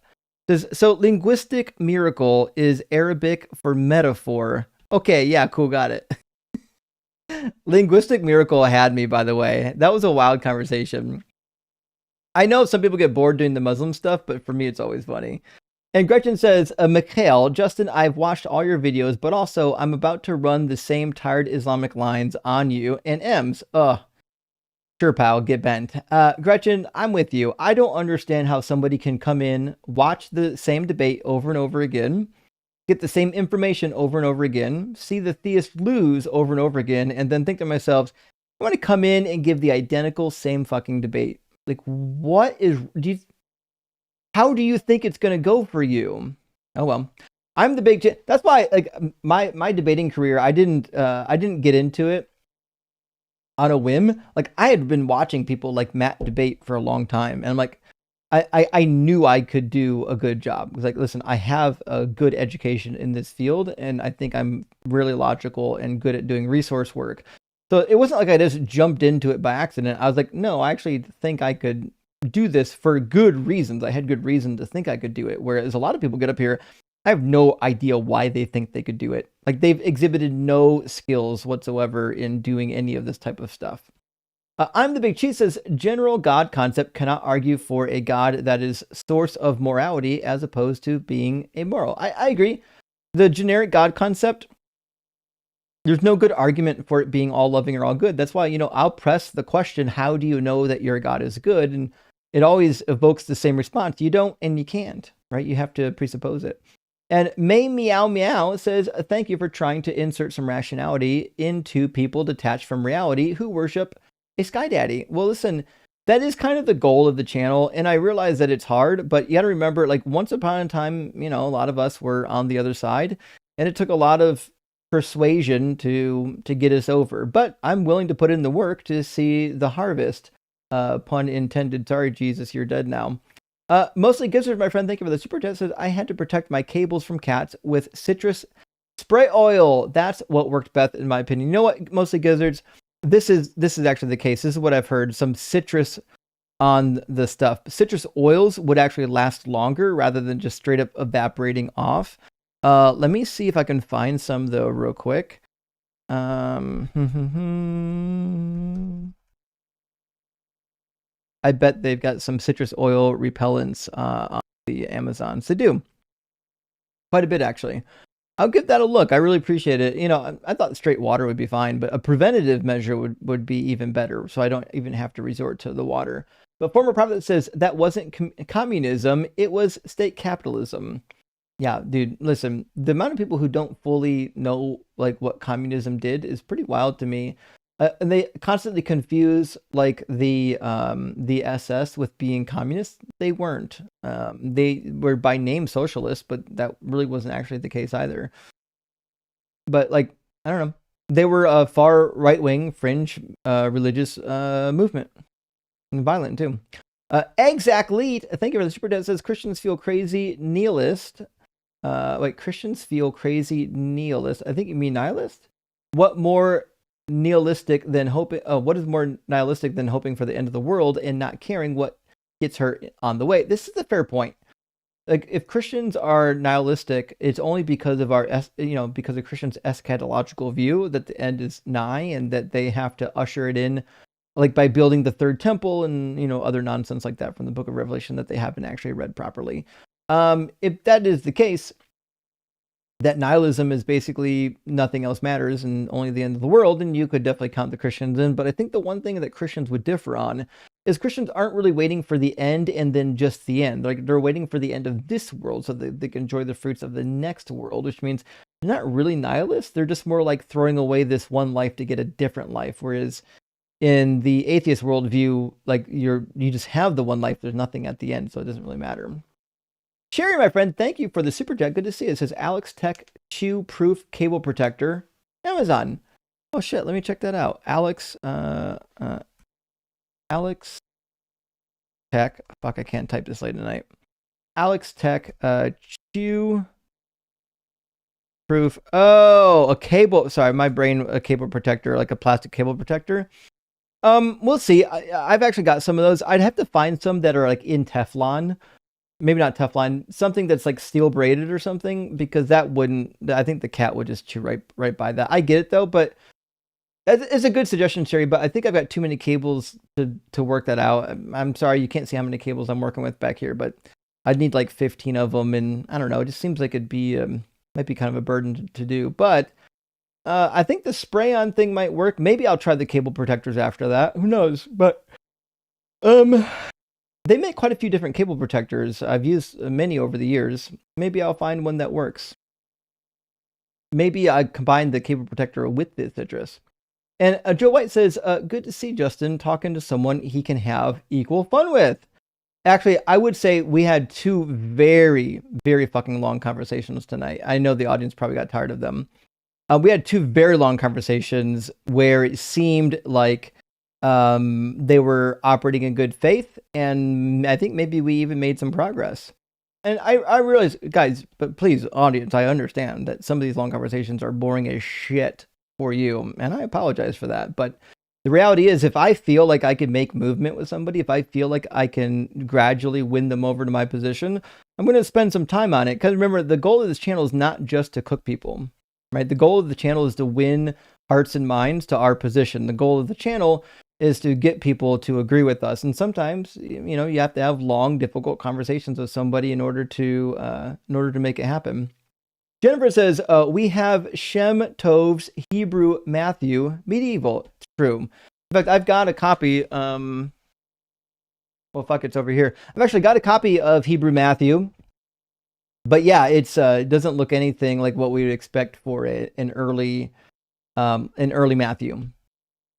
So linguistic miracle is Arabic for metaphor. Okay, yeah, cool, got it. Linguistic miracle had me, by the way. That was a wild conversation. I know some people get bored doing the Muslim stuff, but for me, it's always funny. And Gretchen says, Mikhail, Justin, I've watched all your videos, but also I'm about to run the same tired Islamic lines on you and M's. Ugh. Sure, pal, get bent. Gretchen, I'm with you. I don't understand how somebody can come in, watch the same debate over and over again, get the same information over and over again, see the theist lose over and over again, and then think to myself, I want to come in and give the identical same fucking debate. Like, how do you think it's going to go for you? Oh, well, I'm the big, that's why, like, my debating career, I didn't get into it on a whim. Like, I had been watching people like Matt debate for a long time, and I'm like, I knew I could do a good job. Because, like, listen, I have a good education in this field, and I think I'm really logical and good at doing resource work. So it wasn't like I just jumped into it by accident. I was like, no, I actually think I could do this for good reasons. I had good reason to think I could do it. Whereas a lot of people get up here, I have no idea why they think they could do it. Like, they've exhibited no skills whatsoever in doing any of this type of stuff. I'm the Big Cheese says, general God concept cannot argue for a God that is source of morality as opposed to being amoral. I agree. The generic God concept, there's no good argument for it being all loving or all good. That's why, I'll press the question, how do you know that your God is good? And it always evokes the same response. You don't and you can't, right? You have to presuppose it. And May Meow Meow says, thank you for trying to insert some rationality into people detached from reality who worship a sky daddy. Well, listen, that is kind of the goal of the channel. And I realize that it's hard, but you got to remember, like, once upon a time, a lot of us were on the other side, and it took a lot of persuasion to get us over. But I'm willing to put in the work to see the harvest. Pun intended. Sorry, Jesus, you're dead now. Mostly Gizzard, my friend, thank you for the super chat. Says, I had to protect my cables from cats with citrus spray oil. That's what worked best, in my opinion. You know what, Mostly Gizzards? This is actually the case. This is what I've heard. Some citrus on the stuff. Citrus oils would actually last longer rather than just straight up evaporating off. Let me see if I can find some though real quick. I bet they've got some citrus oil repellents on the Amazon. So they do quite a bit, actually. I'll give that a look. I really appreciate it. I thought straight water would be fine, but a preventative measure would be even better. So I don't even have to resort to the water. But former prophet says that wasn't communism. It was state capitalism. Yeah, dude, listen, the amount of people who don't fully know like what communism did is pretty wild to me. And they constantly confuse like the SS with being communist. They weren't. They were by name socialists, but that really wasn't actually the case either. But like, I don't know, they were a far right wing fringe religious movement, and violent too. Exactly. Thank you for the super chat. Says Christians feel crazy nihilist. Christians feel crazy nihilist. I think you mean nihilist. What more nihilistic than hoping? What is more nihilistic than hoping for the end of the world and not caring what gets her on the way? This is a fair point. Like, if Christians are nihilistic, it's only because of because of Christians' eschatological view that the end is nigh and that they have to usher it in, like by building the third temple and other nonsense like that from the Book of Revelation that they haven't actually read properly. If that is the case, that nihilism is basically nothing else matters and only the end of the world, and you could definitely count the Christians in. But I think the one thing that Christians would differ on is Christians aren't really waiting for the end and then just the end. Like, they're waiting for the end of this world so that they can enjoy the fruits of the next world, which means they're not really nihilists. They're just more like throwing away this one life to get a different life. Whereas in the atheist worldview, like you just have the one life. There's nothing at the end, so it doesn't really matter. Sherry, my friend, thank you for the super chat. Good to see you. It says Alex Tech Chew Proof Cable Protector, Amazon. Oh shit, let me check that out. Alex Tech. Fuck, I can't type this late at night. Alex Tech Chew Proof. Oh, a cable. Sorry, my brain. A cable protector, like a plastic cable protector. We'll see. I've actually got some of those. I'd have to find some that are like in Teflon. Maybe not Teflon, something that's like steel braided or something, because that wouldn't. I think the cat would just chew right by that. I get it though, but it's a good suggestion, Sherry. But I think I've got too many cables to work that out. I'm sorry, you can't see how many cables I'm working with back here, but I'd need like 15 of them, and I don't know. It just seems like it'd be might be kind of a burden to do. But I think the spray-on thing might work. Maybe I'll try the cable protectors after that. Who knows? But they make quite a few different cable protectors. I've used many over the years. Maybe I'll find one that works. Maybe I combine the cable protector with the citrus. And Joe White says, good to see Justin talking to someone he can have equal fun with. Actually, I would say we had two very, very fucking long conversations tonight. I know the audience probably got tired of them. We had two very long conversations where it seemed like they were operating in good faith, and I think maybe we even made some progress. And I realize, guys, but please, audience, I understand that some of these long conversations are boring as shit for you, and I apologize for that. But the reality is, if I feel like I can make movement with somebody, if I feel like I can gradually win them over to my position, I'm going to spend some time on it. Because remember, the goal of this channel is not just to cook people, right? The goal of the channel is to win hearts and minds to our position. The goal of the channel is to get people to agree with us. And sometimes, you have to have long, difficult conversations with somebody in order to make it happen. Jennifer says, we have Shem Tov's Hebrew Matthew medieval. It's true. In fact, I've got a copy. Well, fuck, it's over here. I've actually got a copy of Hebrew Matthew. But yeah, it doesn't look anything like what we would expect for an early Matthew.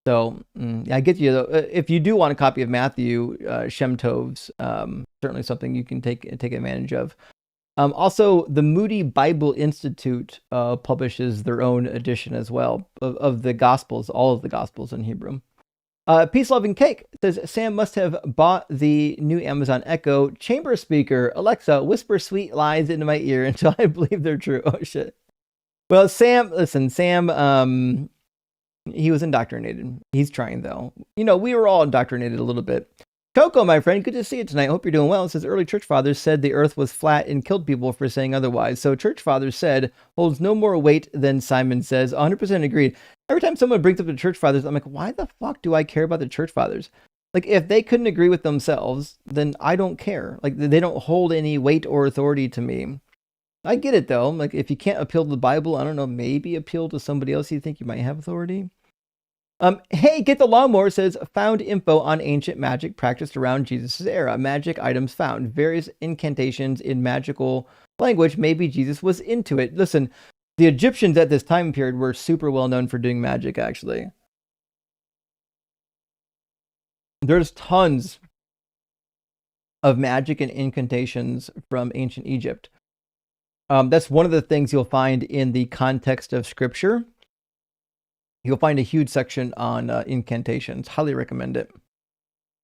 So I get you. If you do want a copy of Matthew, Shem Tov's, certainly something you can take advantage of. Also, the Moody Bible Institute publishes their own edition as well of the Gospels, all of the Gospels in Hebrew. Peace, Loving Cake says, Sam must have bought the new Amazon Echo chamber speaker. Alexa, whisper sweet lies into my ear until I believe they're true. Oh, shit. Well, Sam, he was indoctrinated. He's trying, though. We were all indoctrinated a little bit. Coco, my friend, good to see you tonight. Hope you're doing well. It says early church fathers said the earth was flat and killed people for saying otherwise. So church fathers said holds no more weight than Simon says. 100% agreed. Every time someone brings up the church fathers, I'm like, why the fuck do I care about the church fathers? Like, if they couldn't agree with themselves, then I don't care. Like, they don't hold any weight or authority to me. I get it though. Like if you can't appeal to the Bible, I don't know, maybe appeal to somebody else you think you might have authority. Hey, Get the Lawnmower says, found info on ancient magic practiced around Jesus' era. Magic items found. Various incantations in magical language. Maybe Jesus was into it. Listen, the Egyptians at this time period were super well known for doing magic, actually. There's tons of magic and incantations from ancient Egypt. That's one of the things you'll find in the context of scripture. You'll find a huge section on incantations. Highly recommend it.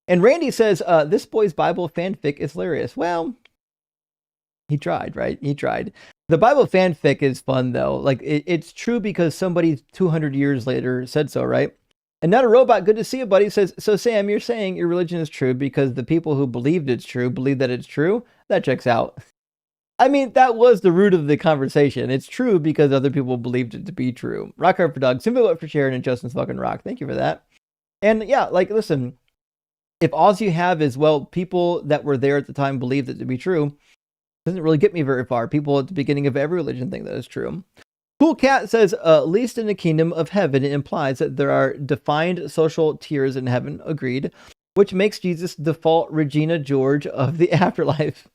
And Randy says, this boy's Bible fanfic is hilarious. Well, he tried, right? He tried. The Bible fanfic is fun, though. Like, it's true because somebody 200 years later said so, right? And Not a Robot, good to see you, buddy, says, so Sam, you're saying your religion is true because the people who believed it's true believe that it's true? That checks out. I mean, that was the root of the conversation. It's true because other people believed it to be true. Rock hard for Doug, Simba for Sharon, and Justin's fucking rock. Thank you for that. And yeah, like, listen, if all you have is, well, people that were there at the time believed it to be true, doesn't really get me very far. People at the beginning of every religion think that is true. Cool Cat says, at least in the kingdom of heaven, it implies that there are defined social tiers in heaven. Agreed. Which makes Jesus default Regina George of the afterlife.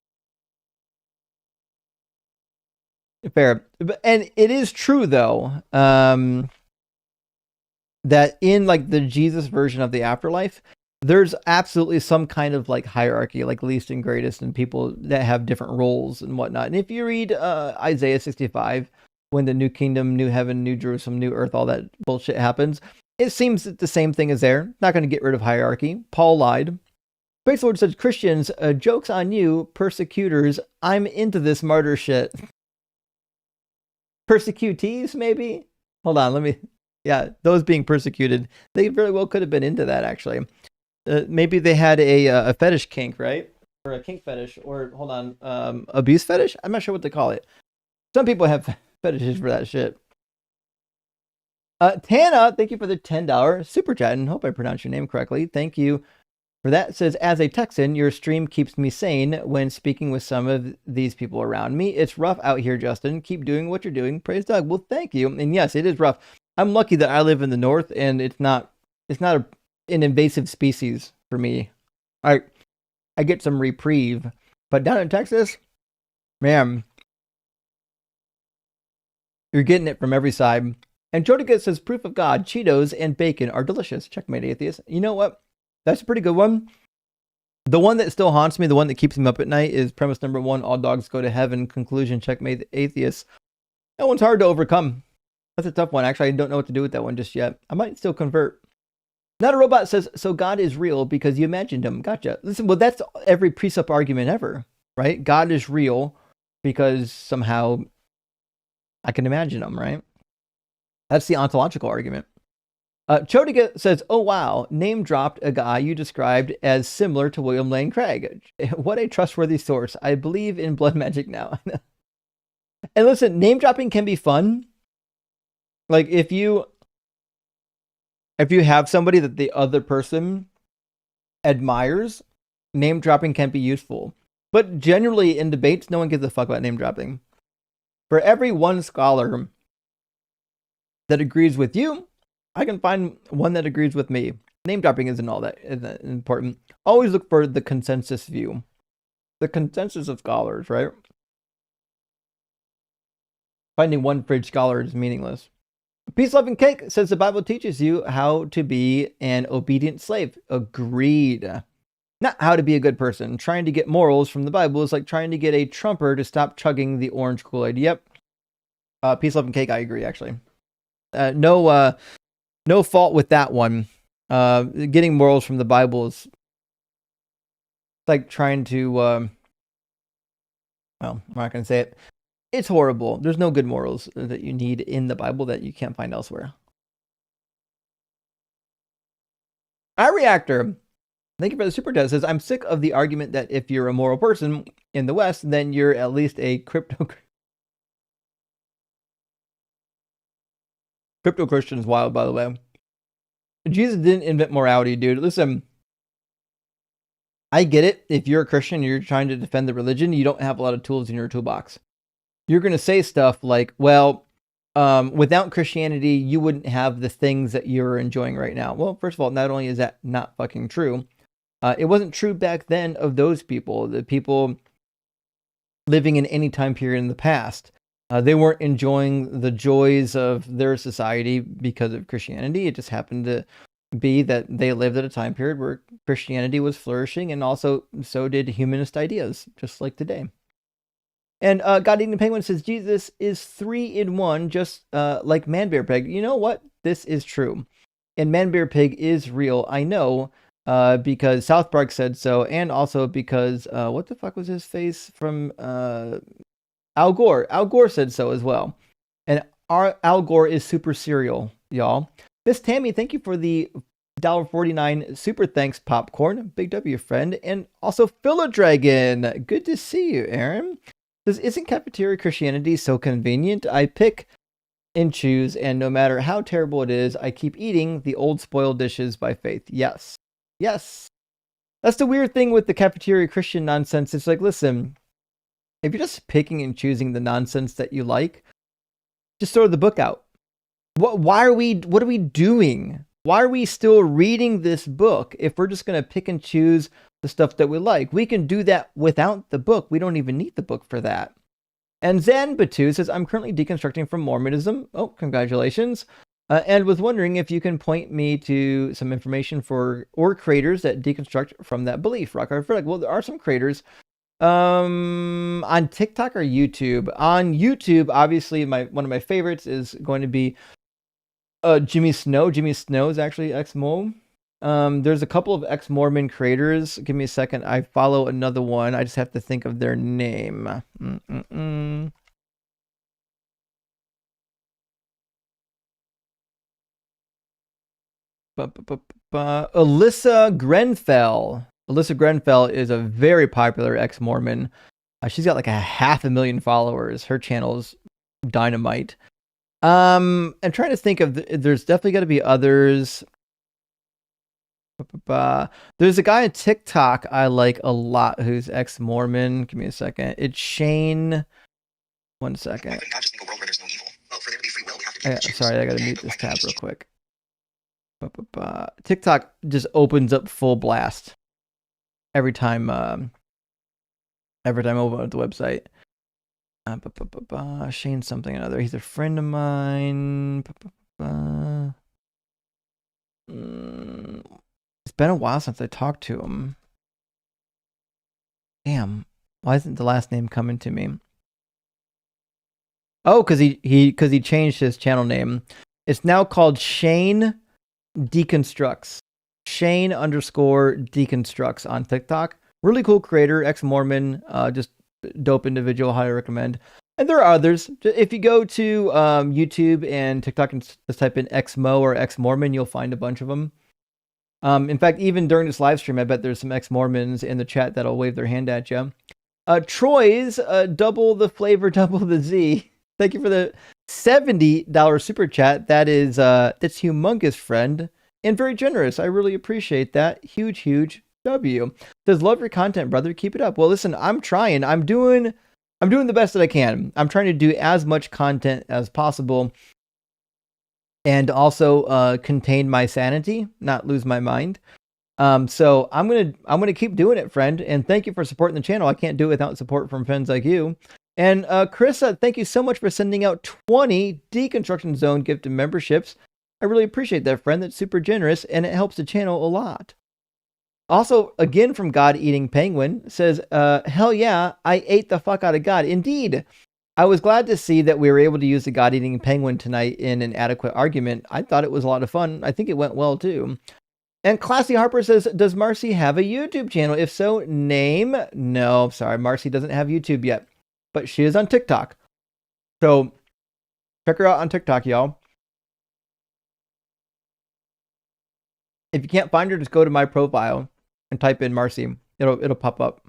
Fair. And it is true, though, that in like the Jesus version of the afterlife, there's absolutely some kind of like hierarchy, like least and greatest, and people that have different roles and whatnot. And if you read Isaiah 65, when the new kingdom, new heaven, new Jerusalem, new earth, all that bullshit happens, it seems that the same thing is there. Not going to get rid of hierarchy. Paul lied. Space Lord says, Christians, joke's on you, persecutors. I'm into this martyr shit. Persecutees, maybe? Hold on, let me... Yeah, those being persecuted. They very well could have been into that, actually. Maybe they had a fetish kink, right? Or a kink fetish, or, hold on, abuse fetish? I'm not sure what to call it. Some people have fetishes for that shit. Tana, thank you for the $10 super chat, and hope I pronounced your name correctly. Thank you for that. It says, as a Texan, your stream keeps me sane when speaking with some of these people around me. It's rough out here, Justin. Keep doing what you're doing. Praise Doug. Well, thank you. And yes, it is rough. I'm lucky that I live in the north, and it's not an invasive species for me. I get some reprieve. But down in Texas, man, you're getting it from every side. And Jodica says, proof of God, Cheetos and bacon are delicious. Checkmate, atheist. You know what? That's a pretty good one. The one that still haunts me, the one that keeps me up at night, is premise number 1, all dogs go to heaven. Conclusion, checkmate, atheist. That one's hard to overcome. That's a tough one. Actually, I don't know what to do with that one just yet. I might still convert. Not a Robot says, so God is real because you imagined him. Gotcha. Listen, well, that's every precept argument ever, right? God is real because somehow I can imagine him, right? That's the ontological argument. Chodiga says, oh, wow, name dropped a guy you described as similar to William Lane Craig. What a trustworthy source. I believe in blood magic now. And listen, name dropping can be fun. Like if you have somebody that the other person admires, name dropping can be useful. But generally in debates, no one gives a fuck about name dropping. For every one scholar that agrees with you, I can find one that agrees with me. Name dropping isn't all that important. Always look for the consensus view. The consensus of scholars, right? Finding one fridge scholar is meaningless. Peace, Love, and Cake says the Bible teaches you how to be an obedient slave. Agreed. Not how to be a good person. Trying to get morals from the Bible is like trying to get a Trumper to stop chugging the orange Kool-Aid. Yep. Peace, Love, and Cake, I agree, actually. No fault with that one. Getting morals from the Bible is like trying to, well, I'm not going to say it. It's horrible. There's no good morals that you need in the Bible that you can't find elsewhere. iReactor, thank you for the super chat. Says, I'm sick of the argument that if you're a moral person in the West, then you're at least a crypto Christian is wild, by the way. Jesus didn't invent morality, dude. Listen, I get it. If you're a Christian and you're trying to defend the religion, you don't have a lot of tools in your toolbox. you're going to say stuff like, well, without Christianity, you wouldn't have the things that you're enjoying right now. Well, first of all, not only is that not fucking true, it wasn't true back then of those people, the people living in any time period in the past. They weren't enjoying the joys of their society because of Christianity. It just happened to be that they lived at a time period where Christianity was flourishing, and also so did humanist ideas, just like today. And God Eating Penguin says Jesus is 3 in 1, just like Man Bear Pig. You know what? This is true. And Man Bear Pig is real. I know because South Park said so, and also because what the fuck was his face from Al Gore? Al Gore said so as well. And Al Gore is super serial, y'all. Miss Tammy, thank you for the $1.49 super thanks popcorn. Big W friend. And also Philodragon. Good to see you, Aaron. Says, isn't cafeteria Christianity so convenient? I pick and choose, and no matter how terrible it is, I keep eating the old spoiled dishes by faith. Yes. Yes. That's the weird thing with the cafeteria Christian nonsense. It's like, listen, if you're just picking and choosing the nonsense that you like, just throw the book out. What are we doing? Why are we still reading this book if we're just going to pick and choose the stuff that we like? We can do that without the book. We don't even need the book for that. And Zen Batu says, I'm currently deconstructing from Mormonism. Oh, congratulations. And was wondering if you can point me to some information or creators that deconstruct from that belief. Rock hard Frederick. Well, there are some creators on TikTok or YouTube. On YouTube, obviously, one of my favorites is going to be Jimmy Snow. Jimmy Snow is actually ex-Mormon. There's a couple of ex-Mormon creators. Give me a second. I follow another one. I just have to think of their name. Alyssa Grenfell. Alyssa Grenfell is a very popular ex-Mormon. She's got like 500,000 followers. Her channel's dynamite. I'm trying to think of, there's definitely got to be others. There's a guy on TikTok I like a lot who's ex-Mormon. Give me a second. It's Shane. One second. Sorry, I gotta mute this tab real quick. TikTok just opens up full blast every time I open up the website. Shane something or another. He's a friend of mine. It's been a while since I talked to him. Damn, why isn't the last name coming to me? Oh, because he changed his channel name. It's now called Shane Deconstructs. Shane _ Deconstructs on TikTok. Really cool creator, ex-Mormon, just dope individual, highly recommend. And there are others. If you go to YouTube and TikTok and just type in ex-Mo or ex-Mormon, you'll find a bunch of them. In fact, even during this live stream, I bet there's some ex-Mormons in the chat that'll wave their hand at you. Troy's double the flavor, double the Z. Thank you for the $70 super chat. That's humongous, friend, and very generous. I really appreciate that. Huge W. Says, love your content, brother. Keep it up. Well, listen, I'm trying. I'm doing the best that I can. I'm trying to do as much content as possible, and also contain my sanity, not lose my mind. So I'm gonna keep doing it, friend. And thank you for supporting the channel. I can't do it without support from friends like you. And Carissa, thank you so much for sending out 20 Deconstruction Zone gifted memberships. I really appreciate that, friend. That's super generous, and it helps the channel a lot. Also, again from God Eating Penguin, says, hell yeah, I ate the fuck out of God. Indeed. I was glad to see that we were able to use the God Eating Penguin tonight in an adequate argument. I thought it was a lot of fun. I think it went well, too. And Classy Harper says, does Marcy have a YouTube channel? If so, name? No, sorry, Marcy doesn't have YouTube yet, but she is on TikTok. So check her out on TikTok, y'all. If you can't find her, just go to my profile and type in Marcy. It'll pop up.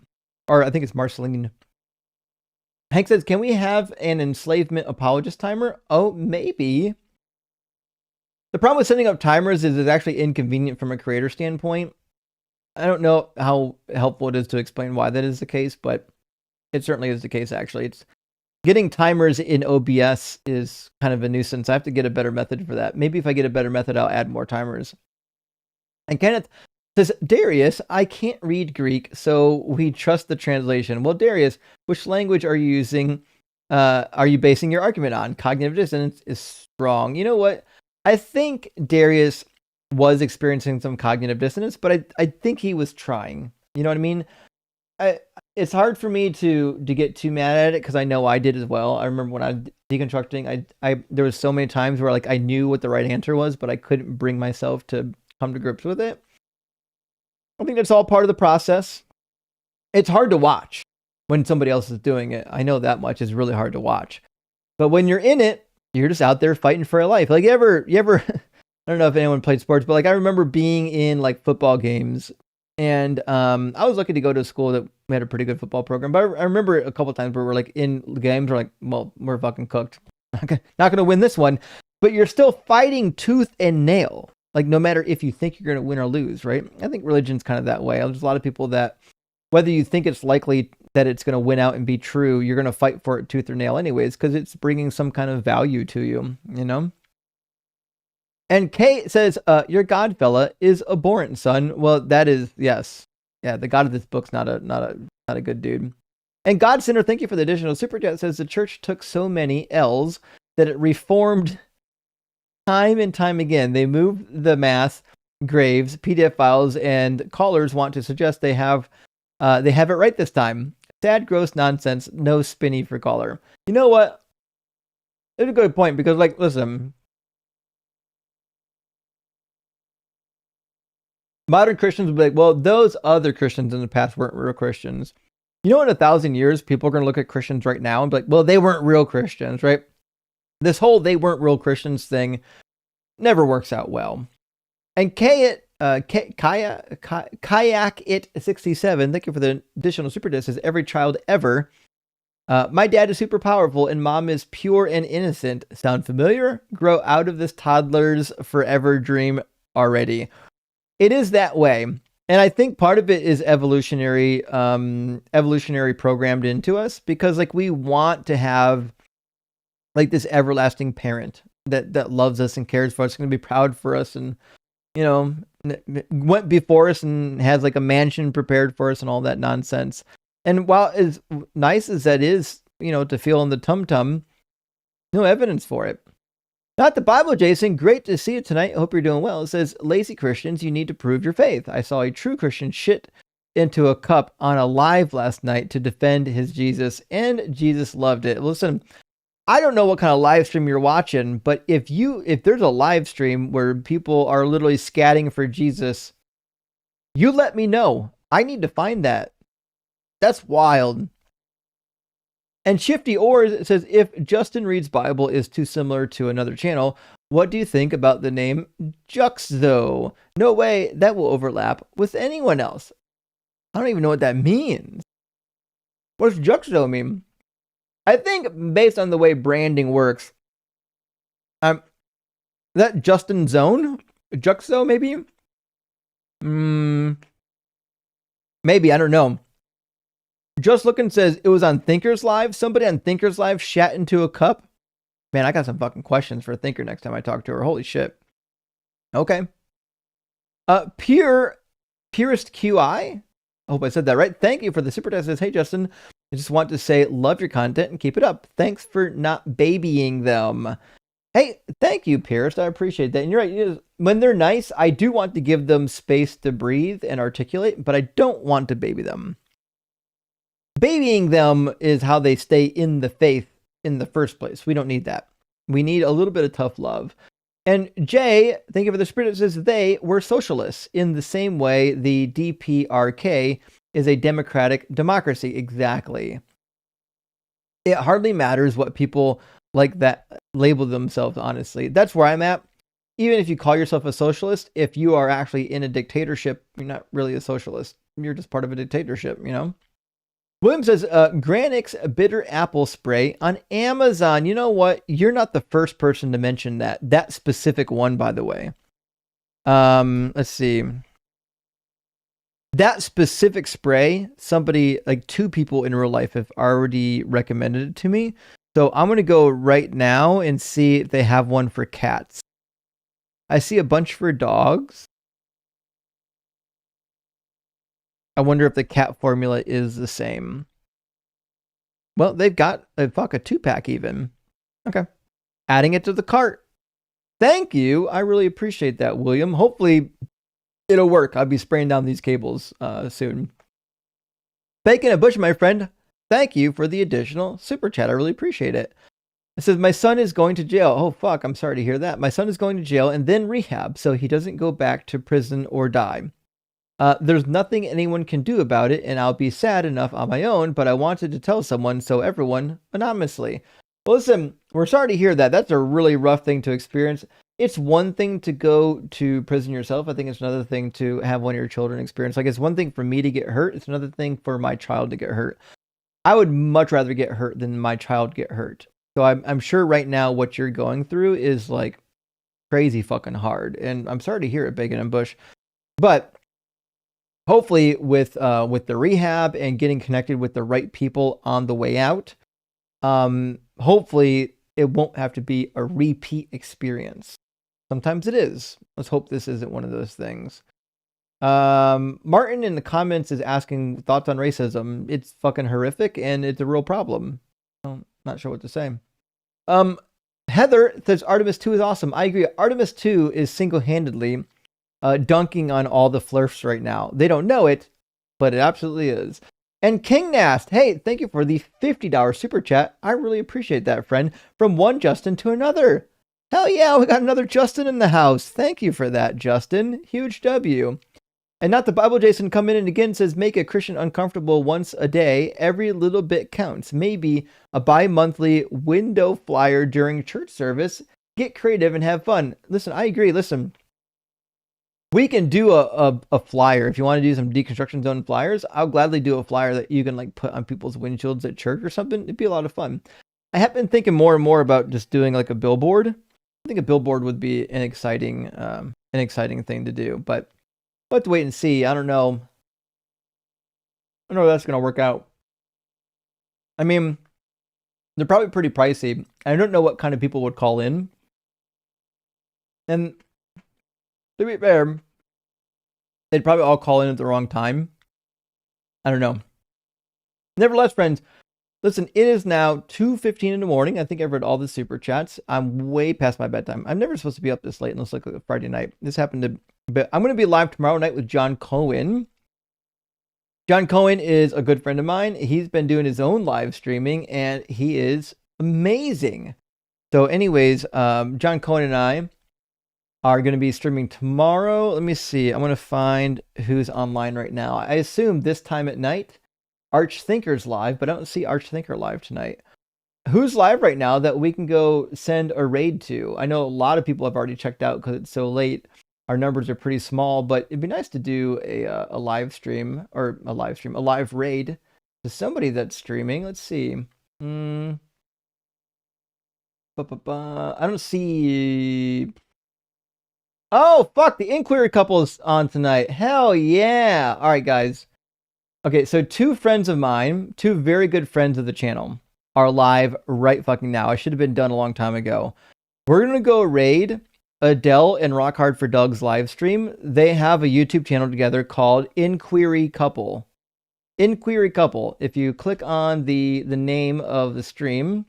Or I think it's Marceline. Hank says, can we have an enslavement apologist timer? Oh, maybe. The problem with setting up timers is it's actually inconvenient from a creator standpoint. I don't know how helpful it is to explain why that is the case, but it certainly is the case, actually. Getting timers in OBS is kind of a nuisance. I have to get a better method for that. Maybe if I get a better method, I'll add more timers. And Kenneth says, Darius, I can't read Greek, so we trust the translation. Well, Darius, which language are you using? Are you basing your argument on? Cognitive dissonance is strong. You know what? I think Darius was experiencing some cognitive dissonance, but I think he was trying. You know what I mean? It's hard for me to get too mad at it because I know I did as well. I remember when I was deconstructing, I there was so many times where like I knew what the right answer was, but I couldn't bring myself to come to grips with it. I think that's all part of the process. It's hard to watch when somebody else is doing it. I know that much. It's really hard to watch. But when you're in it, you're just out there fighting for your life. Like you ever I don't know if anyone played sports, but like I remember being in like football games, and I was lucky to go to a school that we had a pretty good football program. But I remember a couple times where we're like in games, we're like, well, we're fucking cooked. Not gonna win this one. But you're still fighting tooth and nail. Like no matter if you think you're gonna win or lose, right? I think religion's kind of that way. There's a lot of people that whether you think it's likely that it's going to win out and be true, you're going to fight for it tooth or nail anyways, because it's bringing some kind of value to you, you know? And Kay says, your god fella is abhorrent, son. Well, that is, yes. Yeah, the god of this book's not a good dude. And God Sinner, thank you for the additional super chat, says the church took so many L's that it reformed time and time again. They moved the mass, graves, PDF files, and callers want to suggest they have it right this time. Sad, gross nonsense. No spinny for caller. You know what? It's a good point because, like, listen, modern Christians will be like, well, those other Christians in the past weren't real Christians. You know, in 1,000 years, people are going to look at Christians right now and be like, well, they weren't real Christians, right? This whole they weren't real Christians thing never works out well. And Kayak it 67. Thank you for the additional super disc. Says every child ever. My dad is super powerful and mom is pure and innocent. Sound familiar? Grow out of this toddler's forever dream already. It is that way, and I think part of it is evolutionary programmed into us because like we want to have like this everlasting parent that loves us and cares for us, going to be proud for us, and you know, went before us and has like a mansion prepared for us and all that nonsense. And while as nice as that is, you know, to feel in the tum-tum, no evidence for it. Not the Bible, Jason. Great to see you tonight. Hope you're doing well. It says, lazy Christians, you need to prove your faith. I saw a true Christian shit into a cup on a live last night to defend his Jesus, and Jesus loved it. Listen, I don't know what kind of live stream you're watching, but if there's a live stream where people are literally scatting for Jesus, you let me know. I need to find that. That's wild. And Shifty Oars says, if Justin Reed's Bible is too similar to another channel, what do you think about the name Juxzo? No way that will overlap with anyone else. I don't even know what that means. What does Juxzo mean? I think based on the way branding works, that Justin Zone? Juxzo, maybe? Maybe, I don't know. Just Looking says it was on Thinkers Live. Somebody on Thinkers Live shat into a cup. Man, I got some fucking questions for Thinker next time I talk to her. Holy shit. Okay. Purist QI. I hope I said that right. Thank you for the super test. Says, hey Justin, I just want to say love your content and keep it up. Thanks for not babying them. Hey, thank you, Purist. I appreciate that. And you're right. When they're nice, I do want to give them space to breathe and articulate, but I don't want to baby them. Babying them is how they stay in the faith in the first place. We don't need that. We need a little bit of tough love. And Jay, thank you for the spirit, says they were socialists in the same way the DPRK is a democratic democracy. Exactly. It hardly matters what people like that label themselves, honestly. That's where I'm at. Even if you call yourself a socialist, if you are actually in a dictatorship, you're not really a socialist. You're just part of a dictatorship, you know? William says, Granix bitter apple spray on Amazon. You know what? You're not the first person to mention that specific one, by the way. Let's see. that specific spray, somebody, like 2 people in real life have already recommended it to me. So I'm going to go right now and see if they have one for cats. I see a bunch for dogs. I wonder if the cat formula is the same. Well, they've got a 2-pack even. Okay. Adding it to the cart. Thank you. I really appreciate that, William. Hopefully it'll work. I'll be spraying down these cables soon. Bacon a Bush, my friend. Thank you for the additional super chat. I really appreciate it. It says, my son is going to jail. Oh, fuck. I'm sorry to hear that. My son is going to jail and then rehab so he doesn't go back to prison or die. There's nothing anyone can do about it, and I'll be sad enough on my own, but I wanted to tell someone, so everyone, anonymously. Well, listen, we're sorry to hear that. That's a really rough thing to experience. It's one thing to go to prison yourself. I think it's another thing to have one of your children experience. Like, it's one thing for me to get hurt. It's another thing for my child to get hurt. I would much rather get hurt than my child get hurt. So I'm sure right now what you're going through is like crazy fucking hard. And I'm sorry to hear it, Bacon and Bush. But hopefully with the rehab and getting connected with the right people on the way out, hopefully it won't have to be a repeat experience. Sometimes it is. Let's hope this isn't one of those things. Martin in the comments is asking thoughts on racism. It's fucking horrific and it's a real problem. I'm not sure what to say. Heather says Artemis 2 is awesome. I agree. Artemis 2 is single-handedly dunking on all the flirts right now. They don't know it, but it absolutely is. And King Nast, hey, thank you for the $50 super chat. I really appreciate that, friend. From one Justin to another. Hell yeah, we got another Justin in the house. Thank you for that, Justin. Huge W. And not the Bible Jason come in and again says, make a Christian uncomfortable once a day. Every little bit counts. Maybe a bi-monthly window flyer during church service. Get creative and have fun. Listen, I agree. Listen, we can do a flyer. If you want to do some deconstruction zone flyers, I'll gladly do a flyer that you can like put on people's windshields at church or something. It'd be a lot of fun. I have been thinking more and more about just doing like a billboard. I think a billboard would be an exciting thing to do, but we'll have to wait and see. I don't know. I don't know if that's going to work out. I mean, they're probably pretty pricey. I don't know what kind of people would call in. And to be fair, they'd probably all call in at the wrong time. I don't know. Nevertheless, friends, listen, it is now 2:15 in the morning. I think I've read all the super chats. I'm way past my bedtime. I'm never supposed to be up this late unless like a Friday night. This happened to... But I'm going to be live tomorrow night with John Cohen. John Cohen is a good friend of mine. He's been doing his own live streaming, and he is amazing. So anyways, John Cohen and I are going to be streaming tomorrow. Let me see. I'm going to find who's online right now. I assume this time at night, Archthinker's live, but I don't see Archthinker live tonight. Who's live right now that we can go send a raid to? I know a lot of people have already checked out because it's so late. Our numbers are pretty small, but it'd be nice to do a live stream, or a live raid to somebody that's streaming. Let's see. I don't see... Oh, fuck, the Inquiry couple is on tonight. Hell yeah. All right, guys. Okay, so 2 friends of mine, 2 very good friends of the channel, are live right fucking now. I should have been done a long time ago. We're going to go raid Adele and Rock Hard for Doug's live stream. They have a YouTube channel together called Inquiry Couple. Inquiry Couple. If you click on the name of the stream,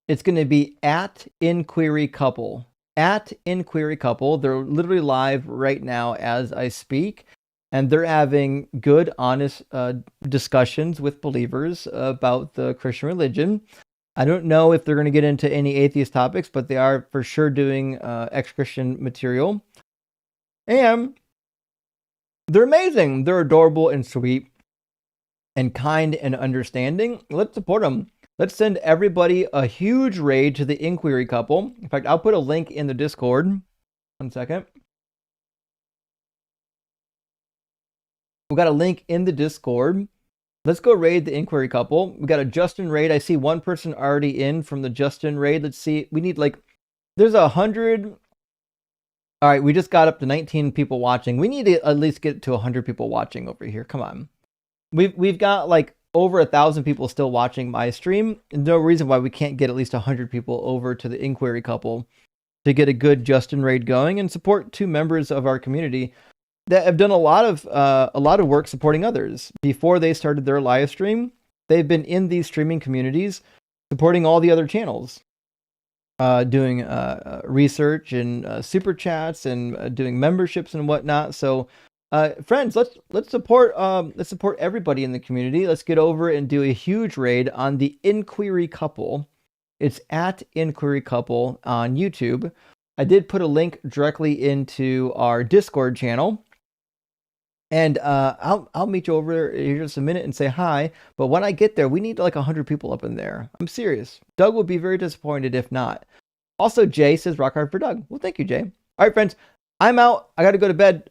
it's going to be at Inquiry Couple. At Inquiry Couple. They're literally live right now as I speak. And they're having good, honest discussions with believers about the Christian religion. I don't know if they're going to get into any atheist topics, but they are for sure doing ex-Christian material. And they're amazing. They're adorable and sweet and kind and understanding. Let's support them. Let's send everybody a huge raid to the Inquiry Couple. In fact, I'll put a link in the Discord. One second. We got a link in the Discord. Let's go raid the Inquiry Couple. We got a Justin raid. I see one person already in from the Justin raid. Let's see. We need like, there's 100. All right, we just got up to 19 people watching. We need to at least get to 100 people watching over here. Come on. We've got like over 1,000 people still watching my stream. No reason why we can't get at least 100 people over to the Inquiry Couple to get a good Justin raid going and support two members of our community that have done a lot of work supporting others. Before they started their live stream, they've been in these streaming communities supporting all the other channels. Doing research and super chats and doing memberships and whatnot. So, friends, let's support everybody in the community. Let's get over and do a huge raid on the Inquiry Couple. It's at Inquiry Couple on YouTube. I did put a link directly into our Discord channel. And I'll meet you over there in just a minute and say hi. But when I get there, we need like 100 people up in there. I'm serious. Doug will be very disappointed if not. Also, Jay says rock hard for Doug. Well, thank you, Jay. All right, friends. I'm out. I got to go to bed.